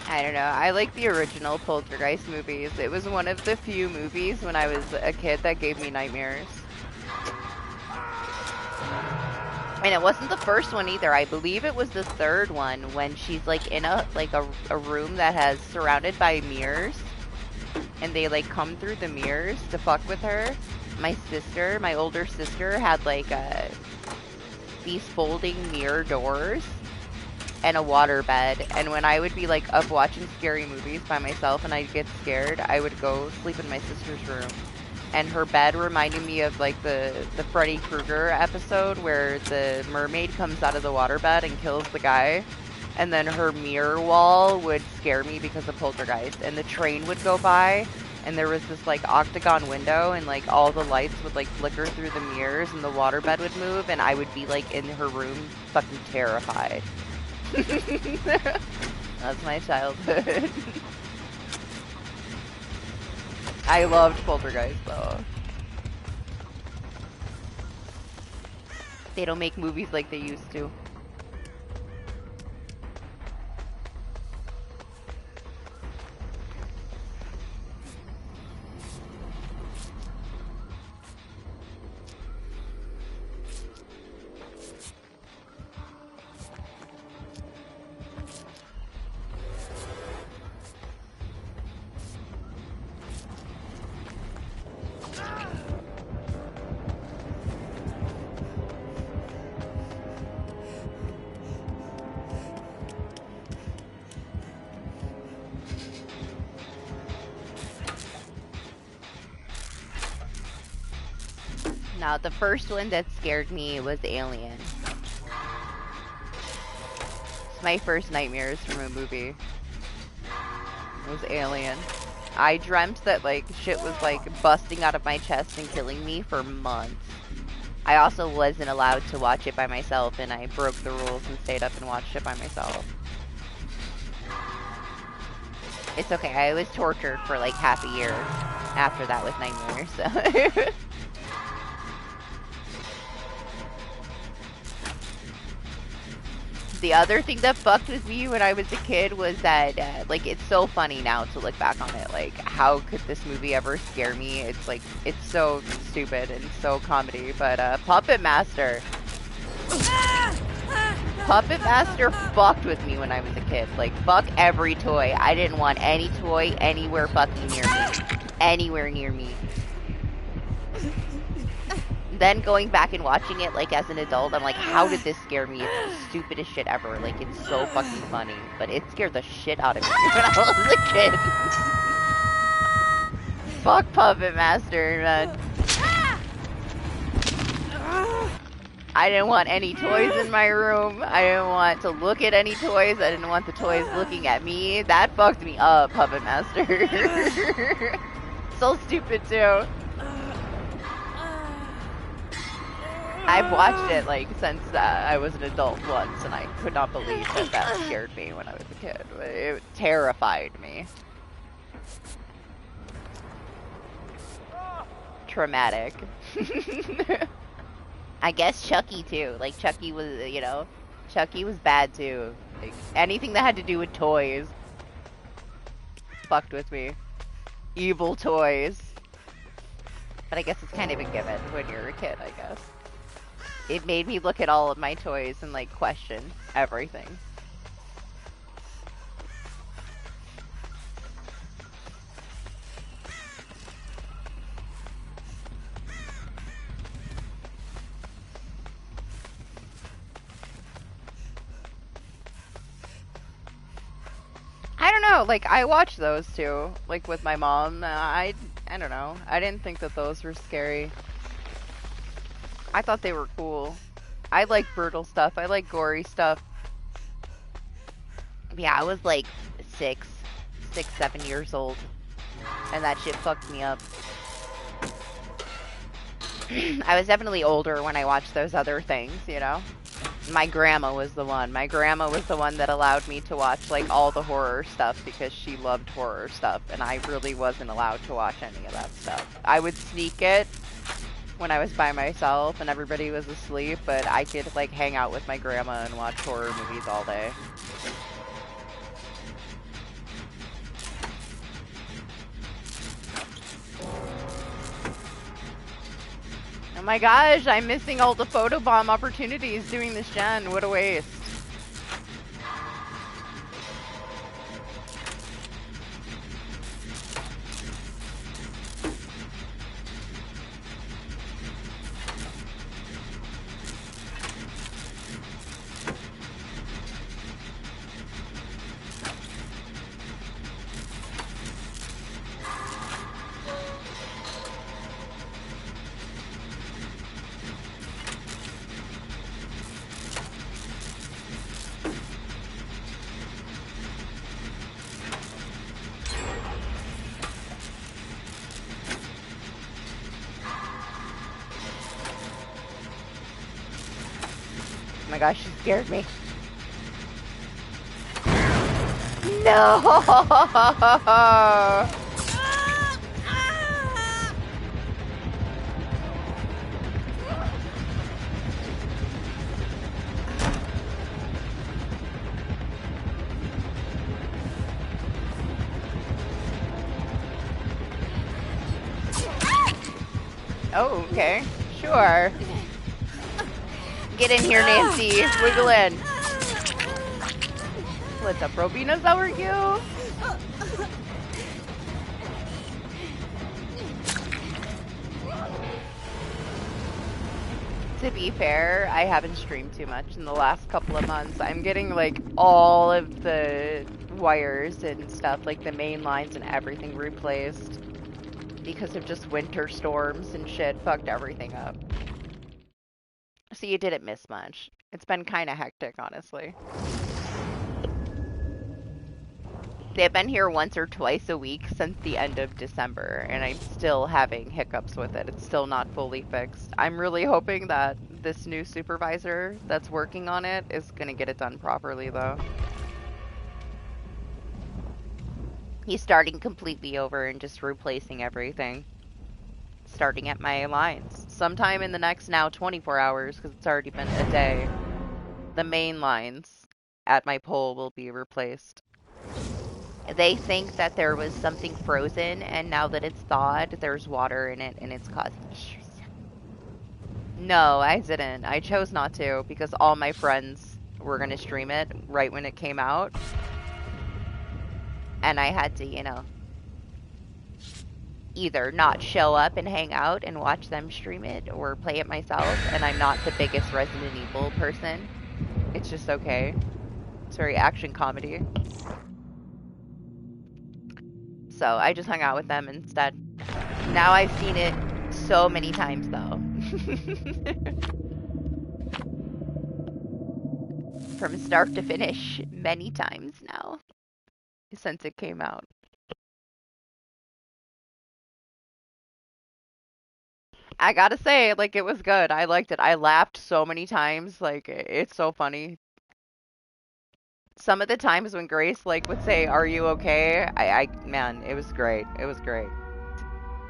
I don't know. I like the original Poltergeist movies. It was one of the few movies when I was a kid that gave me nightmares. And it wasn't the first one either. I believe it was the third one when she's like in a room that has surrounded by mirrors, and they like come through the mirrors to fuck with her. My older sister had like these folding mirror doors and a water bed, and when I would be like up watching scary movies by myself and I'd get scared, I would go sleep in my sister's room. and her bed reminded me of like the Freddy Krueger episode where the mermaid comes out of the waterbed and kills the guy. And then her mirror wall would scare me because of Poltergeist. And the train would go by, and there was this like octagon window, and like all the lights would like flicker through the mirrors, and the waterbed would move, and I would be like in her room, fucking terrified. That's my childhood. I loved Poltergeist though. They don't make movies like they used to. Now, the first one that scared me was Alien. It's my first nightmares from a movie. It was Alien. I dreamt that, like, shit was, like, busting out of my chest and killing me for months. I also wasn't allowed to watch it by myself, and I broke the rules and stayed up and watched it by myself. It's okay, I was tortured for, like, half a year after that with nightmares, so... The other thing that fucked with me when I was a kid was that, like, it's so funny now to look back on it. Like, how could this movie ever scare me? It's like, it's so stupid and so comedy. But, Puppet Master. Puppet Master fucked with me when I was a kid. Like, fuck every toy. I didn't want any toy anywhere fucking near me. Anywhere near me. Then going back and watching it, like, as an adult, I'm like, how did this scare me? It's the stupidest shit ever. Like, it's so fucking funny. But it scared the shit out of me when I was a kid. Fuck Puppet Master, man. I didn't want any toys in my room. I didn't want to look at any toys. I didn't want the toys looking at me. That fucked me up, Puppet Master. So stupid, too. I've watched it, like, since I was an adult once, and I could not believe that that scared me when I was a kid. It terrified me. Traumatic. I guess Chucky, too. Like, Chucky was, you know, Chucky was bad, too. Like, anything that had to do with toys fucked with me. Evil toys. But I guess it's kind of a given when you're a kid, I guess. It made me look at all of my toys and, like, question everything. I don't know, like, I watched those too, like, with my mom. I don't know. I didn't think that those were scary. I thought they were cool. I like brutal stuff. I like gory stuff. Yeah, I was like 7 years old. And that shit fucked me up. I was definitely older when I watched those other things, you know? My grandma was the one. My grandma was the one that allowed me to watch, like, all the horror stuff because she loved horror stuff. And I really wasn't allowed to watch any of that stuff. I would sneak it when I was by myself and everybody was asleep, but I could, like, hang out with my grandma and watch horror movies all day. Oh my gosh, I'm missing all the photobomb opportunities doing this gen. What a waste. gosh, she scared me. No! Oh, okay. Sure. Get in here, Nancy. Wiggle in. What's up, Robina? How are you? To be fair, I haven't streamed too much in the last couple of months. I'm getting like all of the wires and stuff, like the main lines and everything replaced because of just winter storms and shit fucked everything up. So you didn't miss much. It's been kind of hectic, honestly. They've been here once or twice a week since the end of December, and I'm still having hiccups with it. It's still not fully fixed. I'm really hoping that this new supervisor that's working on it is going to get it done properly, though. He's starting completely over and just replacing everything. Starting at my lines. Sometime in the next now 24 hours, because it's already been a day, the main lines at my pole will be replaced. They think that there was something frozen, and now that it's thawed, there's water in it, and it's causing issues. No, I didn't. I chose not to, because all my friends were going to stream it right when it came out. And I had to, you know, either not show up and hang out and watch them stream it, or play it myself, and I'm not the biggest Resident Evil person. It's just okay. It's very action comedy. So I just hung out with them instead. Now I've seen it so many times, though. From start to finish, many times now, since it came out. I gotta say, like, it was good. I liked it. I laughed so many times. Like, it's so funny. Some of the times when Grace, like, would say, "Are you okay?" Man, it was great. It was great.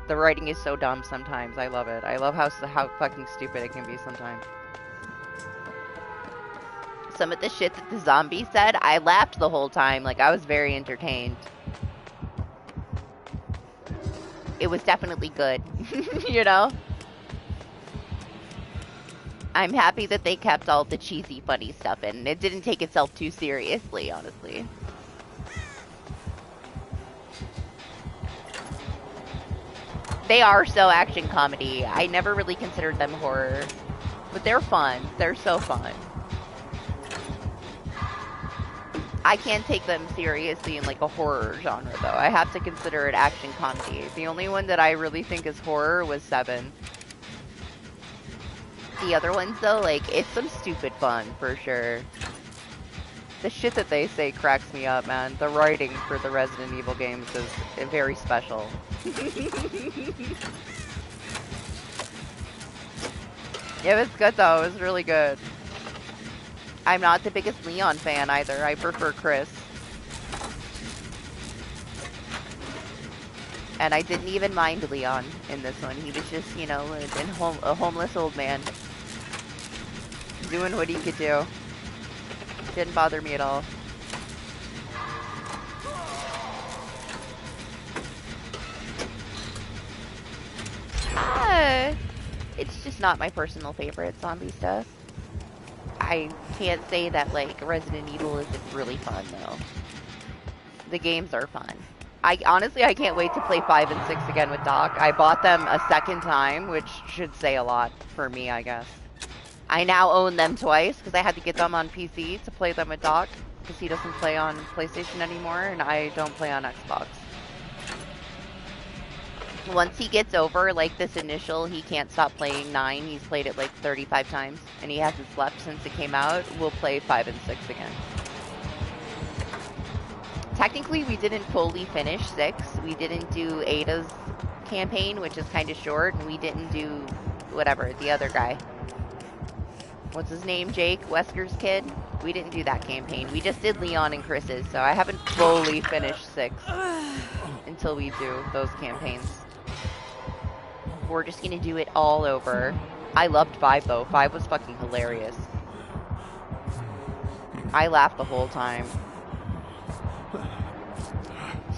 The writing is so dumb sometimes. I love it. I love how fucking stupid it can be sometimes. Some of the shit that the zombie said, I laughed the whole time. Like, I was very entertained. It was definitely good. You know? I'm happy that they kept all the cheesy, funny stuff in. It didn't take itself too seriously, honestly. They are so action comedy. I never really considered them horror. But they're fun. They're so fun. I can't take them seriously in like a horror genre, though. I have to consider it action comedy. The only one that I really think is horror was 7. The other ones, though, like, it's some stupid fun, for sure. The shit that they say cracks me up, man. The writing for the Resident Evil games is very special. It was good, though. It was really good. I'm not the biggest Leon fan, either. I prefer Chris. And I didn't even mind Leon in this one. He was just, you know, a homeless old man. Doing what he could do. Didn't bother me at all. It's just not my personal favorite zombie stuff. I can't say that, like, Resident Evil isn't really fun, though. The games are fun. Honestly, I can't wait to play 5 and 6 again with Doc. I bought them a second time, which should say a lot for me, I guess. I now own them twice, because I had to get them on PC to play them with Doc, because he doesn't play on PlayStation anymore, and I don't play on Xbox. Once he gets over, like, this initial, he can't stop playing 9, he's played it, like, 35 times, and he hasn't slept since it came out, we'll play 5 and 6 again. Technically, we didn't fully finish 6. We didn't do Ada's campaign, which is kind of short, and we didn't do, whatever, the other guy. what's his name, Jake, Wesker's kid. We didn't do that campaign. We just did Leon and Chris's, so I haven't fully finished 6 until we do those campaigns. We're just gonna do it all over. I loved 5 though. 5 was fucking hilarious. I laughed the whole time.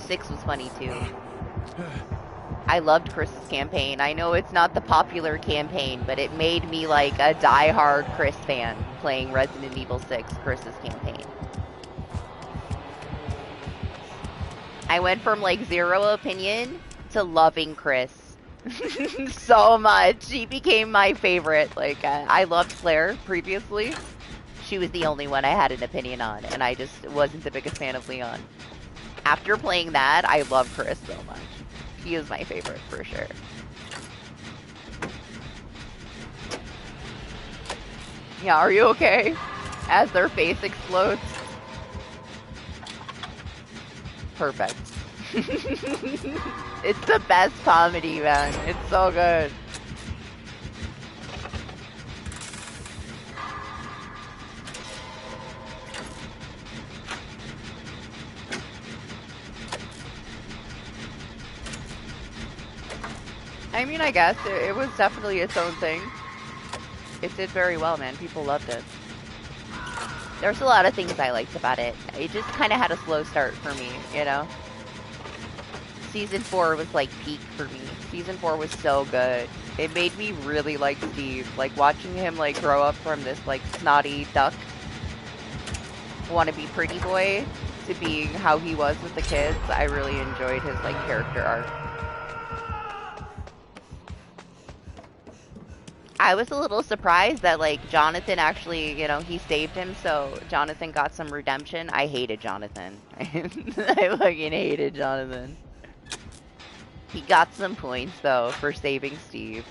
6 was funny too. I loved Chris's campaign. I know it's not the popular campaign, but it made me like a die-hard Chris fan playing Resident Evil 6, Chris's campaign. I went from like 0 opinion to loving Chris so much. She became my favorite. Like, I loved Claire previously. She was the only one I had an opinion on, and I just wasn't the biggest fan of Leon. After playing that, I love Chris so much. He is my favorite for sure. Yeah, are you okay? As their face explodes. Perfect. It's the best comedy, man. It's so good. I mean, I guess it was definitely its own thing. It did very well, man. People loved it. There's a lot of things I liked about it. It just kind of had a slow start for me, you know? Season 4 was like peak for me. Season 4 was so good. It made me really like Steve. Like watching him like grow up from this like snotty duck, wannabe pretty boy, to being how he was with the kids. I really enjoyed his like character arc. I was a little surprised that, like, Jonathan actually, you know, he saved him, so Jonathan got some redemption. I hated Jonathan. I fucking hated Jonathan. He got some points, though, for saving Steve.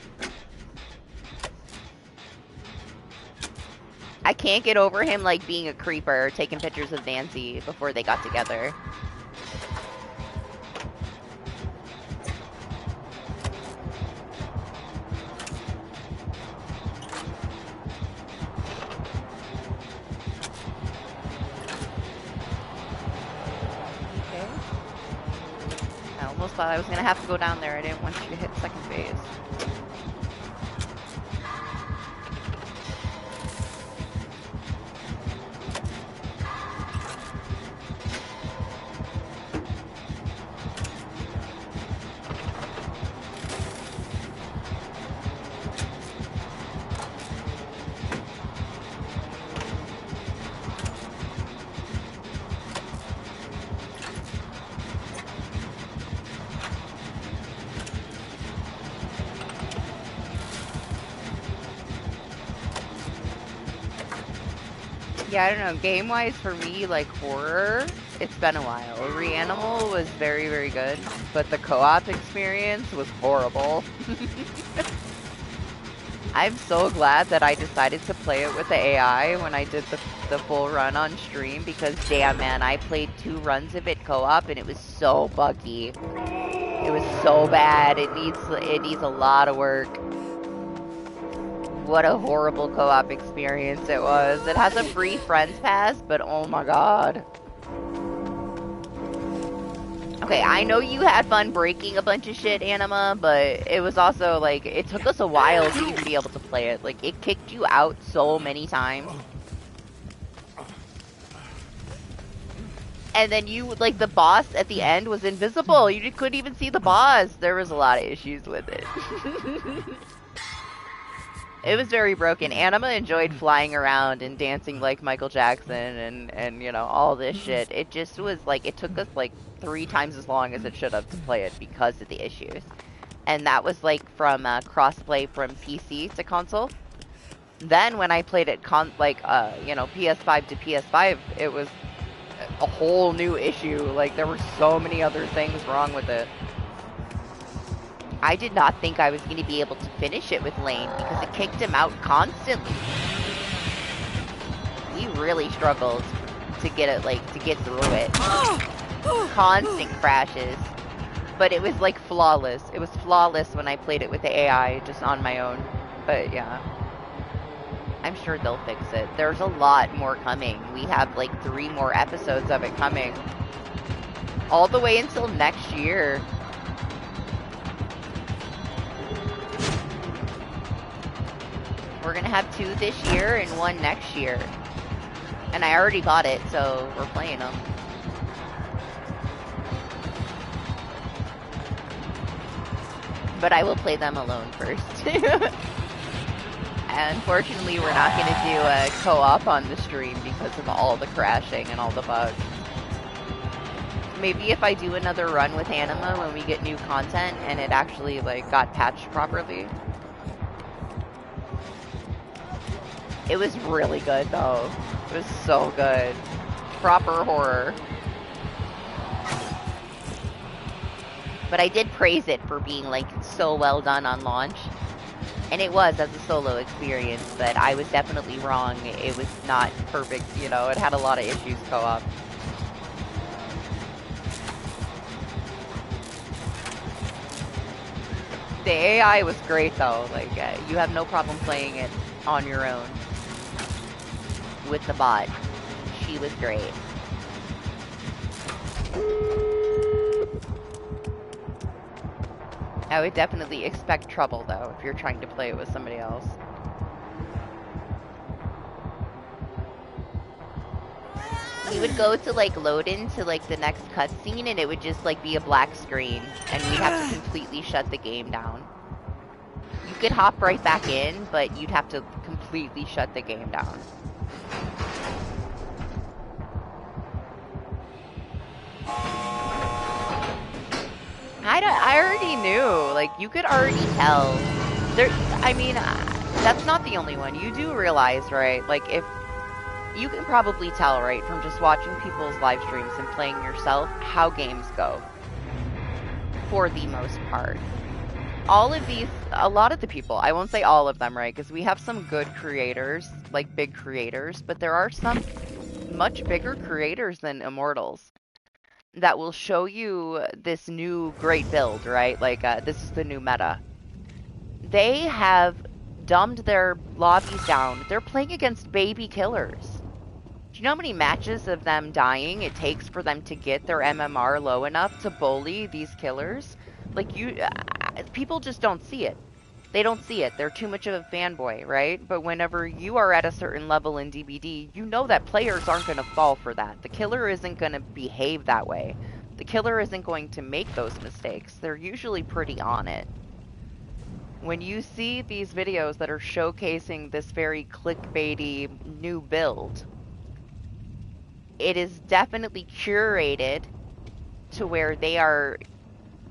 I can't get over him, like, being a creeper, taking pictures of Nancy before they got together. Almost thought I was gonna have to go down there. I didn't want you to hit second phase. Yeah, I don't know. Game-wise, for me, like, horror, it's been a while. Reanimal was very, very good, but the co-op experience was horrible. I'm so glad that I decided to play it with the AI when I did the full run on stream, because damn, man, I played 2 runs of it co-op, and it was so buggy. It was so bad. It needs a lot of work. What a horrible co-op experience it was. It has a free friends pass, but oh my god. Okay, I know you had fun breaking a bunch of shit, Anima, but it was also, like, it took us a while to even be able to play it. Like, it kicked you out so many times. And then you, like, the boss at the end was invisible. You couldn't even see the boss. There was a lot of issues with it. It was very broken. Anima enjoyed flying around and dancing like Michael Jackson and you know, all this shit. It just was like, it took us like 3 times as long as it should have to play it because of the issues. And that was like from crossplay from PC to console. Then when I played it you know, PS5 to PS5, it was a whole new issue. Like, there were so many other things wrong with it. I did not think I was going to be able to finish it with Lane because it kicked him out constantly. We really struggled to get it, like, to get through it. Constant crashes. But it was, like, flawless. It was flawless when I played it with the AI, just on my own. But, yeah. I'm sure they'll fix it. There's a lot more coming. We have like 3 more episodes of it coming. All the way until next year. We're gonna have 2 this year and 1 next year. And I already bought it, so we're playing them. But I will play them alone first. Unfortunately, we're not going to do a co-op on the stream because of all the crashing and all the bugs. Maybe if I do another run with Anima when we get new content and it actually like got patched properly. It was really good though. It was so good. Proper horror. But I did praise it for being like so well done on launch. And it was as a solo experience, but I was definitely wrong. It was not perfect, you know, it had a lot of issues co-op. The AI was great though, like you have no problem playing it on your own with the bot. She was great. I would definitely expect trouble, though, if you're trying to play it with somebody else. We would go to, like, load into, like, the next cutscene, and it would just, like, be a black screen, and we'd have to completely shut the game down. You could hop right back in, but you'd have to completely shut the game down. I already knew, like, you could already tell. I mean, that's not the only one. You do realize, right, like, if, you can probably tell, right, from just watching people's live streams and playing yourself, how games go. For the most part. All of these, a lot of the people, I won't say all of them, right, because we have some good creators, like, big creators, but there are some much bigger creators than Immortals that will show you this new great build, right? Like, this is the new meta. They have dumbed their lobbies down. They're playing against baby killers. Do you know how many matches of them dying it takes for them to get their MMR low enough to bully these killers? Like, people just don't see it. They don't see it. They're too much of a fanboy, right? But whenever you are at a certain level in DBD, you know that players aren't going to fall for that. The killer isn't going to behave that way. The killer isn't going to make those mistakes. They're usually pretty on it. When you see these videos that are showcasing this very clickbaity new build, it is definitely curated to where they are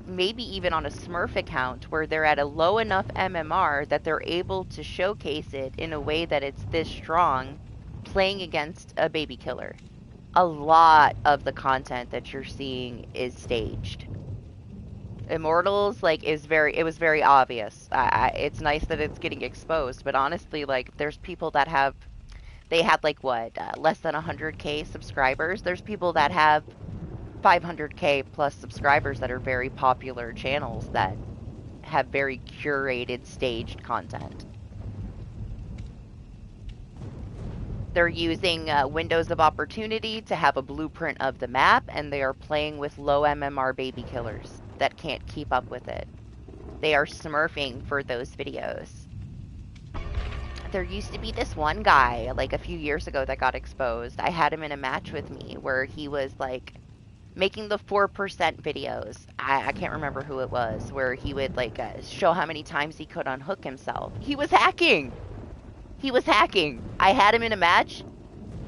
maybe even on a Smurf account where they're at a low enough MMR that they're able to showcase it in a way that it's this strong playing against a baby killer. A lot of the content that you're seeing is staged. Immortals, like, it was very obvious. It's nice that it's getting exposed, but honestly, like, there's people that have, they had, like, what, less than 100K subscribers. There's people that have 500K plus subscribers that are very popular channels that have very curated, staged content. They're using windows of opportunity to have a blueprint of the map, and they are playing with low MMR baby killers that can't keep up with it. They are smurfing for those videos. There used to be this one guy, like a few years ago, that got exposed. I had him in a match with me where he was like making the 4% videos. I can't remember who it was, where he would like show how many times he could unhook himself. He was hacking! He was hacking. I had him in a match.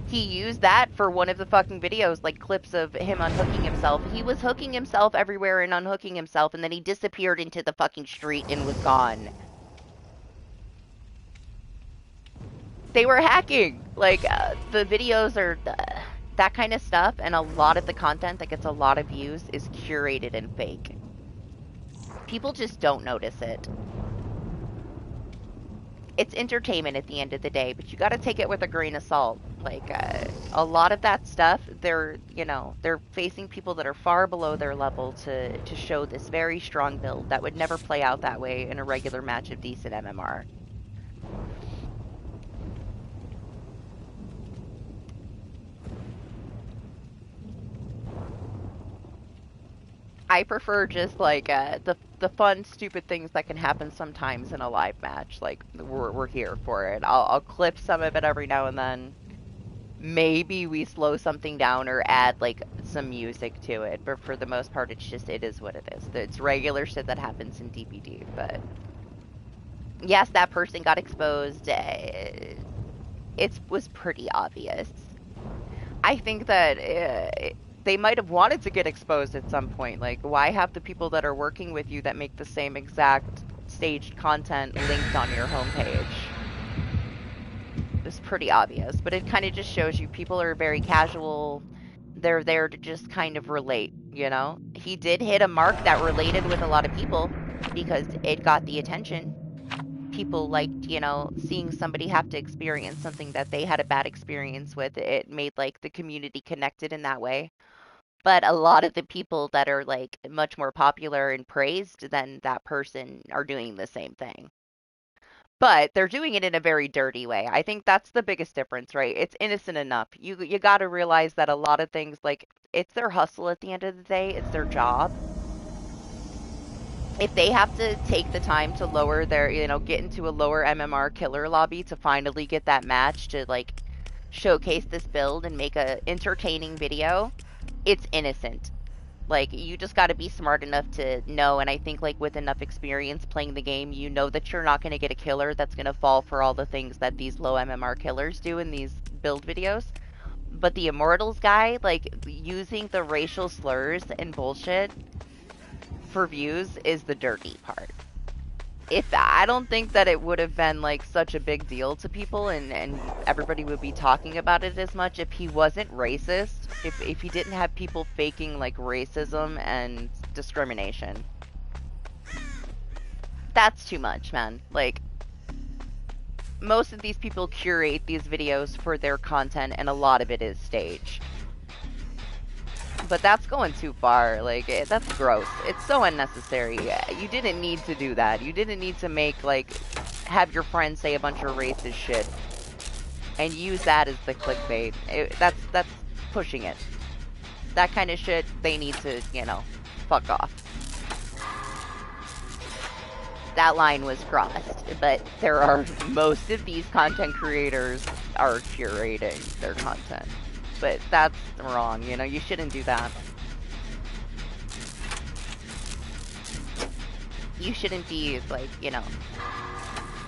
He used that for one of the fucking videos, like clips of him unhooking himself. He was hooking himself everywhere and unhooking himself, and then he disappeared into the fucking street and was gone. They were hacking. Like, the videos are that kind of stuff, and a lot of the content that gets a lot of views is curated and fake. People just don't notice it. It's entertainment at the end of the day, but you gotta take it with a grain of salt. Like, a lot of that stuff, they're facing people that are far below their level to show this very strong build that would never play out that way in a regular match of decent MMR. I prefer just like the fun, stupid things that can happen sometimes in a live match. Like we're here for it. I'll clip some of it every now and then. Maybe we slow something down or add like some music to it, but for the most part, it is what it is. It's regular shit that happens in DBD. But yes, that person got exposed. It was pretty obvious. I think that they might have wanted to get exposed at some point. Like, why have the people that are working with you that make the same exact staged content linked on your homepage? It's pretty obvious, but it kind of just shows you people are very casual. They're there to just kind of relate, you know? He did hit a mark that related with a lot of people because it got the attention. People liked, seeing somebody have to experience something that they had a bad experience with. It made like the community connected in that way. But a lot of the people that are like much more popular and praised than that person are doing the same thing. But they're doing it in a very dirty way. I think that's the biggest difference, right? It's innocent enough. You got to realize that a lot of things like it's their hustle at the end of the day, it's their job. If they have to take the time to lower their, get into a lower MMR killer lobby to finally get that match to like showcase this build and make a entertaining video, it's innocent. Like you just got to be smart enough to know, and I think like with enough experience playing the game, you know that you're not going to get a killer that's going to fall for all the things that these low MMR killers do in these build videos. But the Immortals guy, like using the racial slurs and bullshit for views is the dirty part. If I don't think that it would have been like such a big deal to people and everybody would be talking about it as much if he wasn't racist, if he didn't have people faking like racism and discrimination. That's too much, man. Like most of these people curate these videos for their content and a lot of it is staged. But that's going too far. Like, that's gross. It's so unnecessary. You didn't need to do that. You didn't need to make, like, have your friends say a bunch of racist shit and use that as the clickbait. That's pushing it. That kind of shit, they need to, fuck off. That line was crossed, but most of these content creators are curating their content. But that's wrong, you shouldn't do that. You shouldn't be, like,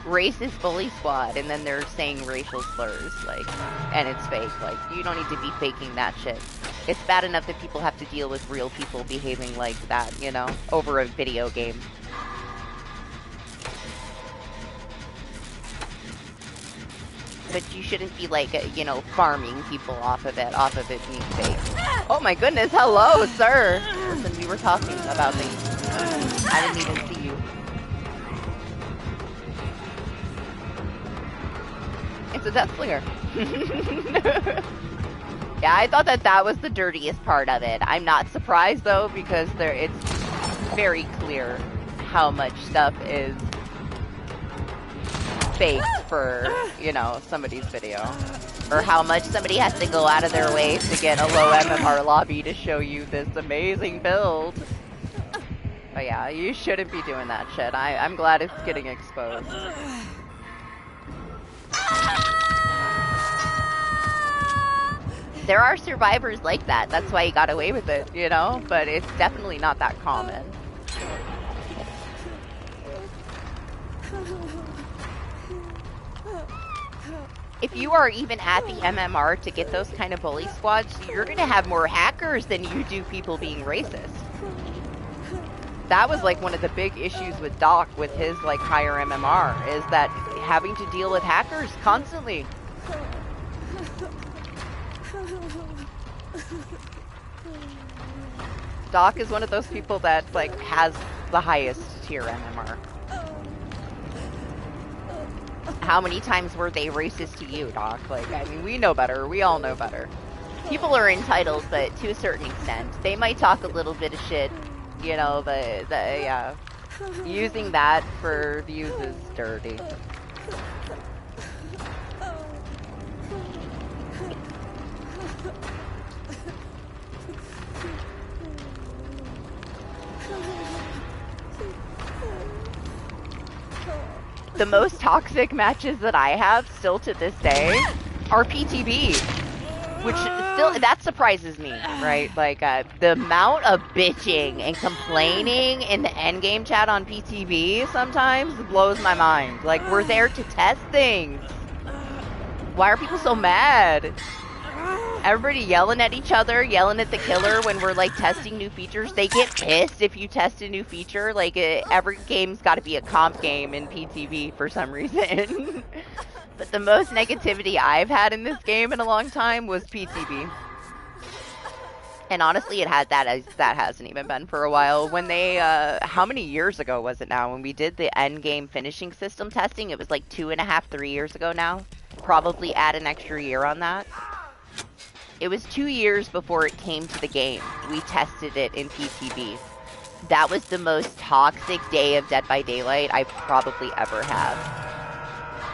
racist bully squad, and then they're saying racial slurs, like, and it's fake. Like, you don't need to be faking that shit. It's bad enough that people have to deal with real people behaving like that, over a video game. But you shouldn't be like, farming people off of it being fake. Oh my goodness, hello, sir! Listen, we were talking about things. I didn't even see you. It's a death slinger. Yeah, I thought that was the dirtiest part of it. I'm not surprised though, because it's very clear how much stuff is faked for, somebody's video. Or how much somebody has to go out of their way to get a low MMR lobby to show you this amazing build. But yeah, you shouldn't be doing that shit. I'm glad it's getting exposed. There are survivors like that. That's why he got away with it, But it's definitely not that common. If you are even at the MMR to get those kind of bully squads, you're going to have more hackers than you do people being racist. That was like one of the big issues with Doc with his like higher MMR, is that having to deal with hackers constantly. Doc is one of those people that like has the highest tier MMR. How many times were they racist to you, Doc? Like, I mean, we know better. We all know better. People are entitled, but to a certain extent. They might talk a little bit of shit, but yeah. Using that for views is dirty. The most toxic matches that I have still to this day are PTB, which still, that surprises me, right? Like, the amount of bitching and complaining in the endgame chat on PTB sometimes blows my mind. Like, we're there to test things. Why are people so mad? Everybody yelling at each other, yelling at the killer when we're, like, testing new features. They get pissed if you test a new feature. Like, every game's got to be a comp game in PTV for some reason. But the most negativity I've had in this game in a long time was PTB. And honestly, that hasn't even been for a while. When they, how many years ago was it now? When we did the end game finishing system testing, it was like 2.5, 3 years ago now. Probably add an extra year on that. It was 2 years before it came to the game. We tested it in PTB. That was the most toxic day of Dead by Daylight I've probably ever had.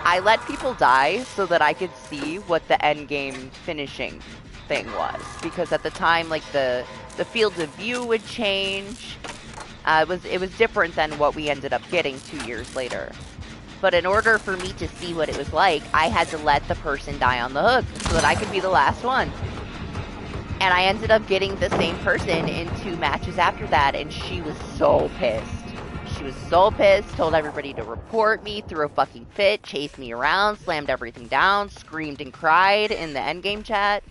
I let people die so that I could see what the end game finishing thing was. Because at the time, like, the field of view would change. It was different than what we ended up getting 2 years later. But in order for me to see what it was like, I had to let the person die on the hook so that I could be the last one. And I ended up getting the same person in 2 matches after that, and she was so pissed. She was so pissed, told everybody to report me, threw a fucking fit, chased me around, slammed everything down, screamed and cried in the endgame chat.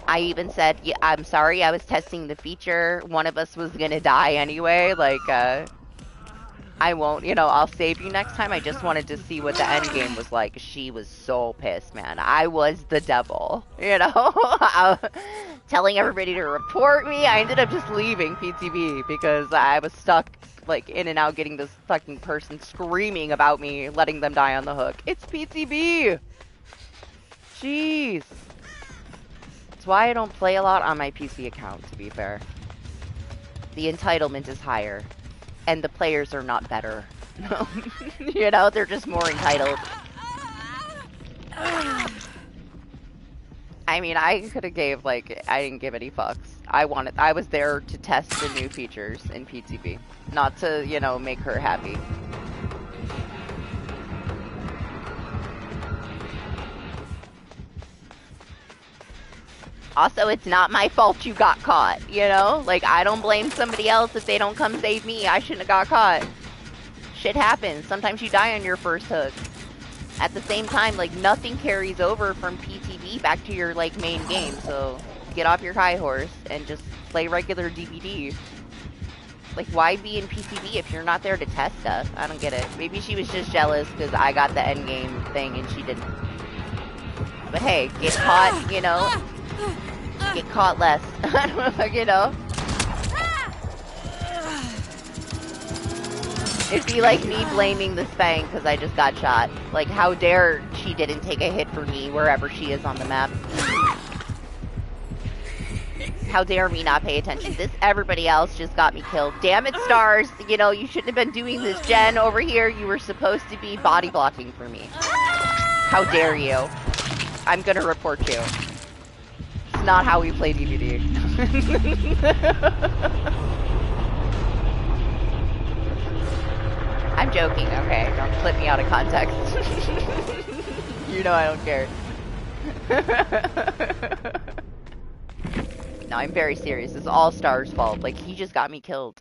I even said, yeah, I'm sorry, I was testing the feature. One of us was gonna die anyway, like, I won't, I'll save you next time. I just wanted to see what the end game was like. She was so pissed, man. I was the devil, telling everybody to report me. I ended up just leaving PTB because I was stuck, like, in and out getting this fucking person screaming about me, letting them die on the hook. It's PTB! Jeez. That's why I don't play a lot on my PC account, to be fair. The entitlement is higher. And the players are not better. They're just more entitled. I mean, I could have gave, like, I didn't give any fucks. I was there to test the new features in PTB. Not to, make her happy. Also, it's not my fault you got caught, Like, I don't blame somebody else if they don't come save me. I shouldn't have got caught. Shit happens. Sometimes you die on your first hook. At the same time, like, nothing carries over from PTB back to your, like, main game. So, get off your high horse and just play regular DBD. Like, why be in PTB if you're not there to test stuff? I don't get it. Maybe she was just jealous because I got the endgame thing and she didn't. But hey, get caught, get caught less. It'd be like me blaming the Spang because I just got shot. Like, how dare she didn't take a hit for me wherever she is on the map. How dare me not pay attention. Everybody else just got me killed. Damn it, Stars. You shouldn't have been doing this. Jen, over here, you were supposed to be body blocking for me. How dare you. I'm gonna report you. It's not how we play DBD. I'm joking, okay? Don't clip me out of context. I don't care. No, I'm very serious. It's all Star's fault. Like, he just got me killed.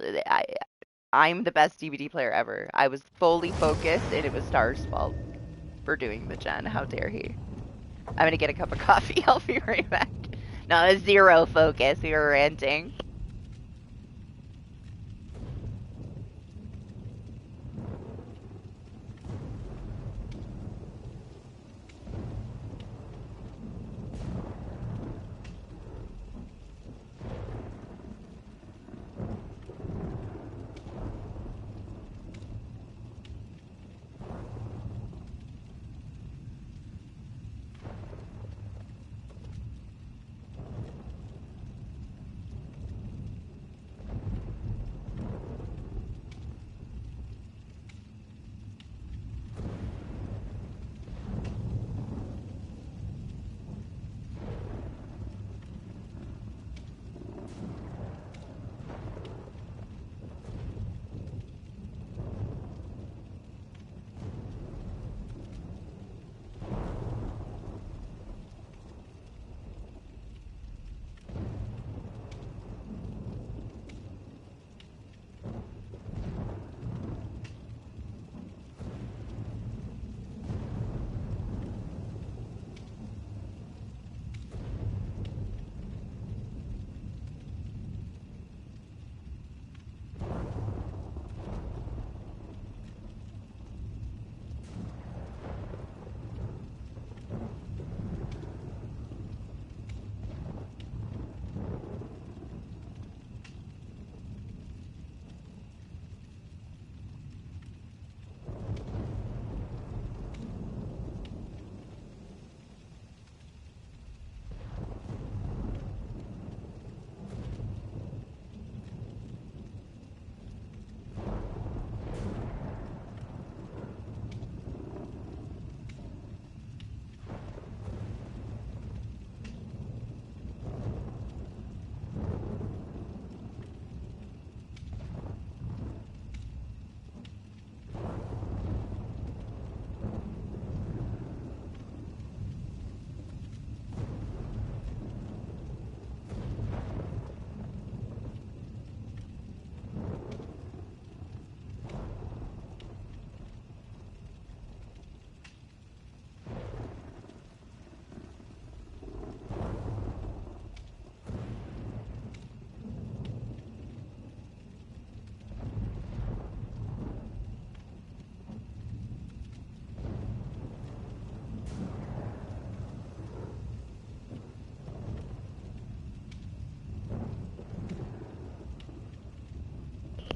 I'm the best DBD player ever. I was fully focused, and it was Star's fault for doing the gen. How dare he? I'm gonna get a cup of coffee. I'll be right back. No, zero focus. We were ranting.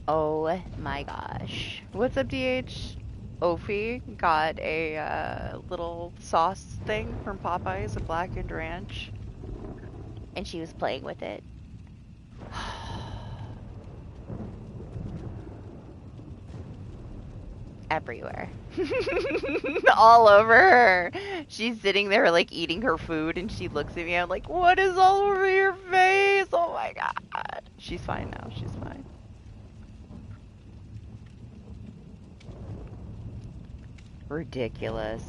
Oh my gosh. What's up, DH? Ophi got a little sauce thing from Popeyes, a blackened ranch, and she was playing with it. Everywhere. All over her. She's sitting there like eating her food and she looks at me. I'm like, what is all over your face? Oh my god. She's fine now. She's fine. Ridiculous.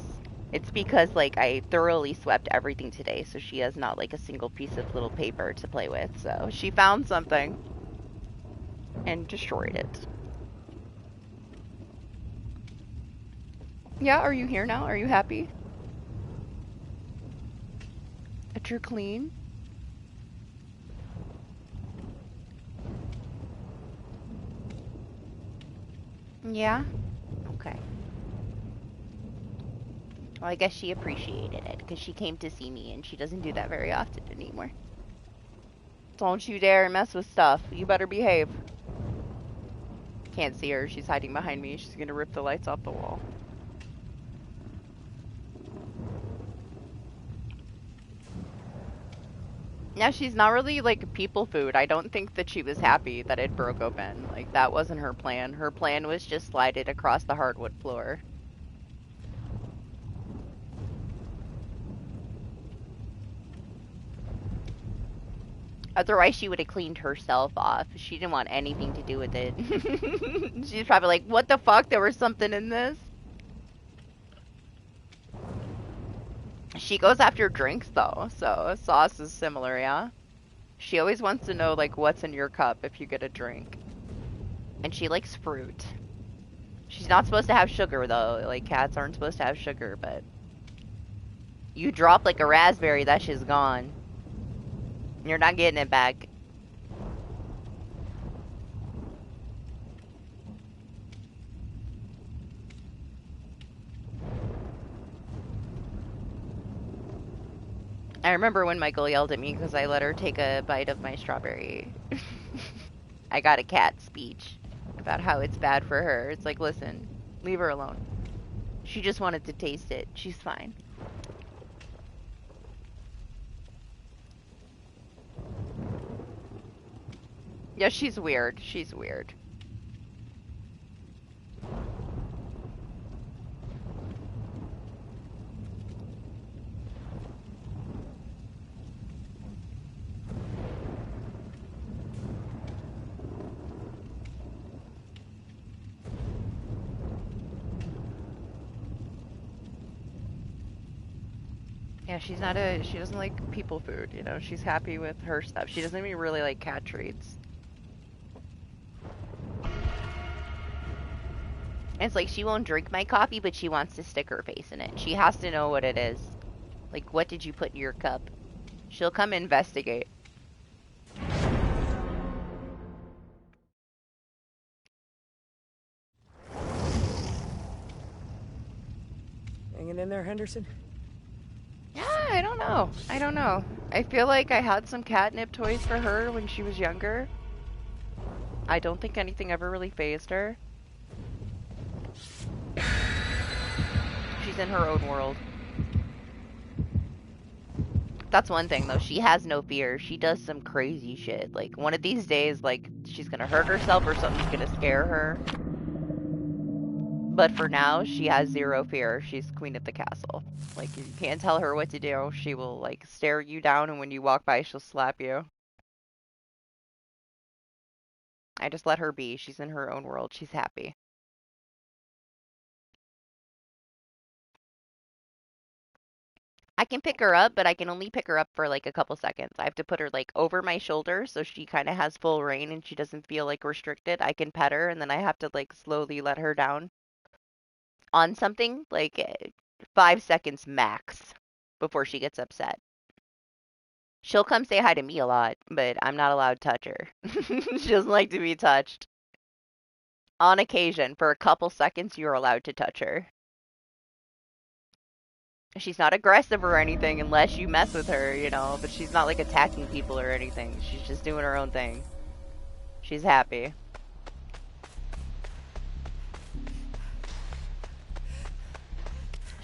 It's because like I thoroughly swept everything today, so she has not like a single piece of little paper to play with. So she found something and destroyed it. Yeah, are you here now? Are you happy? That you're clean? Yeah? Okay. Well, I guess she appreciated it because she came to see me and she doesn't do that very often anymore. Don't you dare mess with stuff. You better behave. Can't see her. She's hiding behind me. She's gonna rip the lights off the wall. Yeah, she's not really like people food. I don't think that she was happy that it broke open. Like, that wasn't her plan. Her plan was just slide it across the hardwood floor. Otherwise, she would have cleaned herself off. She didn't want anything to do with it. She's probably like, what the fuck? There was something in this? She goes after drinks, though, so sauce is similar, yeah? She always wants to know, like, what's in your cup if you get a drink. And she likes fruit. She's not supposed to have sugar, though. Like, cats aren't supposed to have sugar, but... You drop, like, a raspberry, that shit's gone. You're not getting it back. I remember when Michael yelled at me because I let her take a bite of my strawberry. I got a cat speech about how it's bad for her. It's like, listen, leave her alone. She just wanted to taste it. She's fine. Yeah, she's weird. She's weird. Yeah, she doesn't like people food, you know? She's happy with her stuff. She doesn't even really like cat treats. It's like she won't drink my coffee, but she wants to stick her face in it. She has to know what it is. Like, what did you put in your cup? She'll come investigate. Hanging in there, Henderson? Yeah, I don't know. I don't know. I feel like I had some catnip toys for her when she was younger. I don't think anything ever really fazed her. She's in her own world. That's one thing, though. She has no fear. She does some crazy shit. Like, one of these days, like, she's gonna hurt herself or something's gonna scare her. But for now, she has zero fear. She's queen of the castle. Like, you can't tell her what to do. She will, like, stare you down, and when you walk by, she'll slap you. I just let her be. She's in her own world. She's happy. I can pick her up, but I can only pick her up for, like, a couple seconds. I have to put her, like, over my shoulder so she kind of has full reign and she doesn't feel, like, restricted. I can pet her, and then I have to, like, slowly let her down on something, like, 5 seconds max before she gets upset. She'll come say hi to me a lot, but I'm not allowed to touch her. She doesn't like to be touched. On occasion, for a couple seconds, you're allowed to touch her. She's not aggressive or anything unless you mess with her, you know, but she's not, like, attacking people or anything. She's just doing her own thing. She's happy.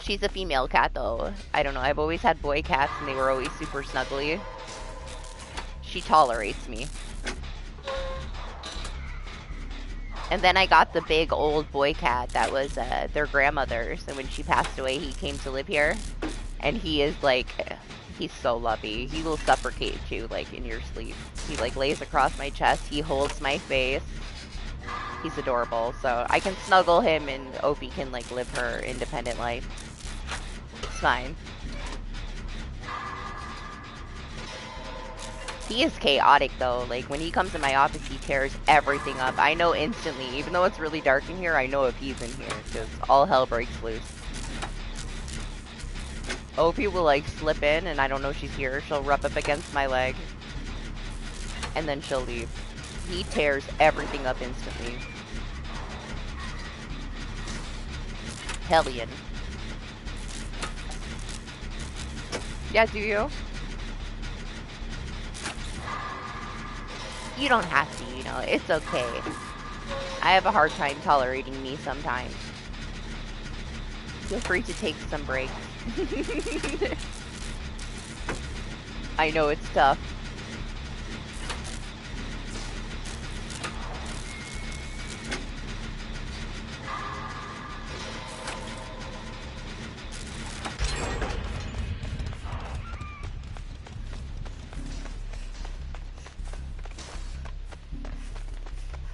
She's a female cat, though. I don't know. I've always had boy cats, and they were always super snuggly. She tolerates me. And then I got the big old boy cat that was their grandmother's. And when she passed away, he came to live here. And he is like, he's so lovey. He will suffocate you, like, in your sleep. He, like, lays across my chest. He holds my face. He's adorable. So I can snuggle him, and Opie can, like, live her independent life. It's fine. He is chaotic, though. Like, when he comes in my office, he tears everything up. I know instantly. Even though it's really dark in here, I know if he's in here, because all hell breaks loose. Opie will, like, slip in, and I don't know she's here. She'll rub up against my leg. And then she'll leave. He tears everything up instantly. Hellion. Yeah, do you? You don't have to, you know. It's okay. I have a hard time tolerating me sometimes. Feel free to take some breaks. I know it's tough.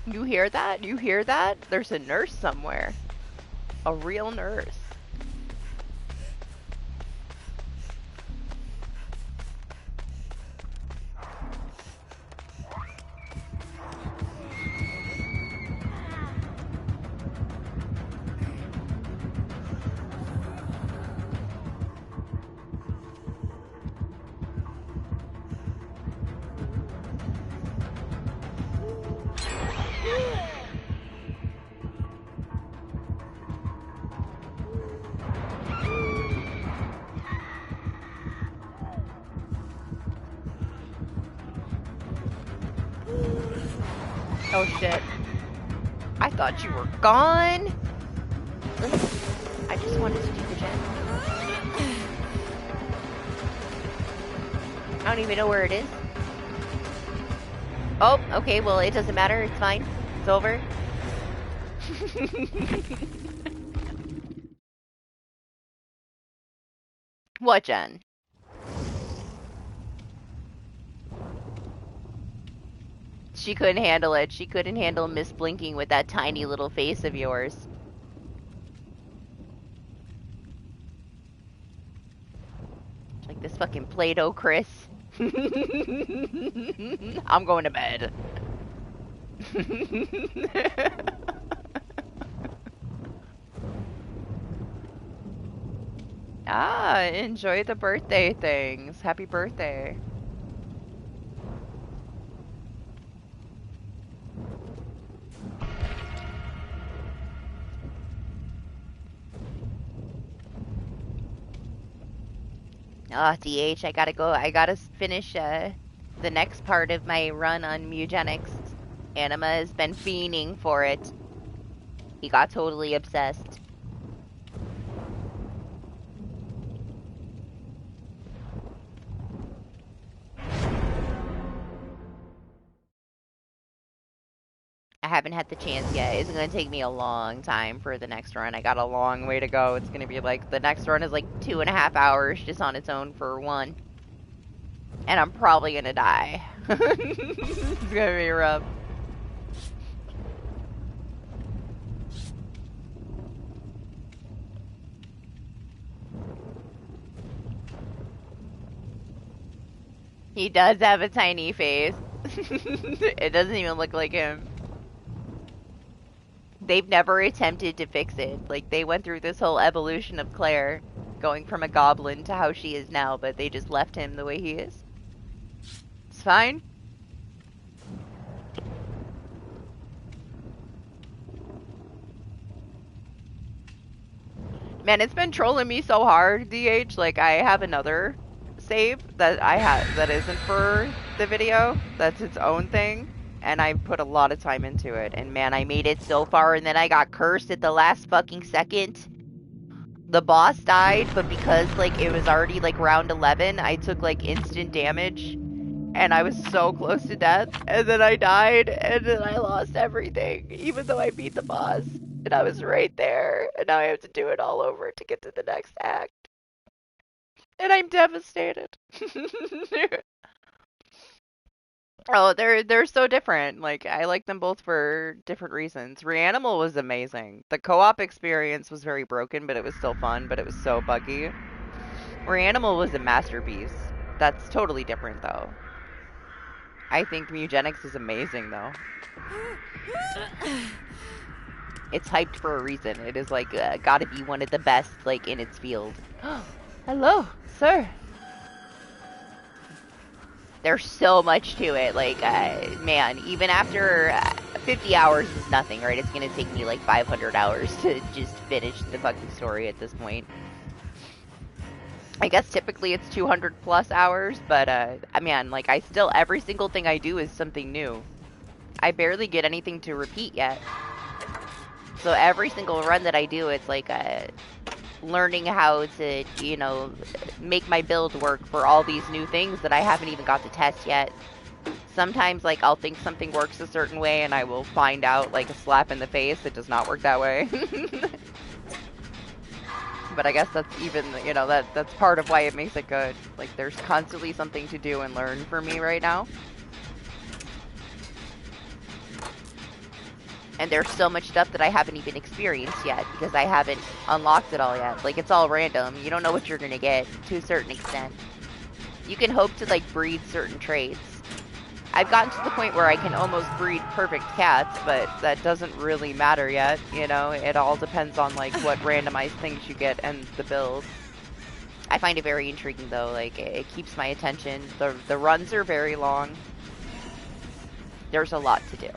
You hear that? You hear that? There's a nurse somewhere. A real nurse. Oh shit. I thought you were gone. I just wanted to do the gen. I don't even know where it is. Oh, okay, well it doesn't matter, it's fine. It's over. What gen? She couldn't handle it. She couldn't handle Miss Blinking with that tiny little face of yours. Like this fucking Play-Doh, Chris. I'm going to bed. Ah, enjoy the birthday things. Happy birthday. Oh, DH, I gotta go. I gotta finish the next part of my run on Mugenics. Anima has been fiending for it. He got totally obsessed. I haven't had the chance yet. It's gonna take me a long time for the next run. I got a long way to go. It's gonna be like, the next run is like 2.5 hours just on its own for one. And I'm probably gonna die. It's gonna be rough. He does have a tiny face. It doesn't even look like him. They've never attempted to fix it. Like, they went through this whole evolution of Claire, going from a goblin to how she is now, but they just left him the way he is. It's fine. Man, it's been trolling me so hard, DH. Like, I have another save that I have that isn't for the video. That's its own thing. And I put a lot of time into it. And man, I made it so far, and then I got cursed at the last fucking second. the boss died, but because like it was already like round 11, I took like instant damage and I was so close to death, and then I died, and then I lost everything, even though I beat the boss, and I was right there, and now I have to do it all over to get to the next act. And I'm devastated. Oh, they're so different. Like I like them both for different reasons. Reanimal was amazing. The co-op experience was very broken, but it was still fun, but it was so buggy. Reanimal was a masterpiece. That's totally different though. I think Mugenics is amazing though. It's hyped for a reason. It is like gotta be one of the best like in its field. Hello, sir. There's so much to it. Like, man, even after 50 hours is nothing, right? It's gonna take me like 500 hours to just finish the fucking story at this point. I guess typically it's 200 plus hours, but, man, like, I still, every single thing I do is something new. I barely get anything to repeat yet. So every single run that I do, it's like, learning how to, you know, make my build work for all these new things that I haven't even got to test yet. Sometimes, like, I'll think something works a certain way and I will find out, like, a slap in the face, it does not work that way. But I guess that's even, you know, that's part of why it makes it good. Like, there's constantly something to do and learn for me right now. And there's so much stuff that I haven't even experienced yet because I haven't unlocked it all yet. Like, it's all random. You don't know what you're gonna get to a certain extent. You can hope to, like, breed certain traits. I've gotten to the point where I can almost breed perfect cats, but that doesn't really matter yet, you know? It all depends on, like, what randomized things you get and the build. I find it very intriguing, though. Like, it keeps my attention. The runs are very long. There's a lot to do.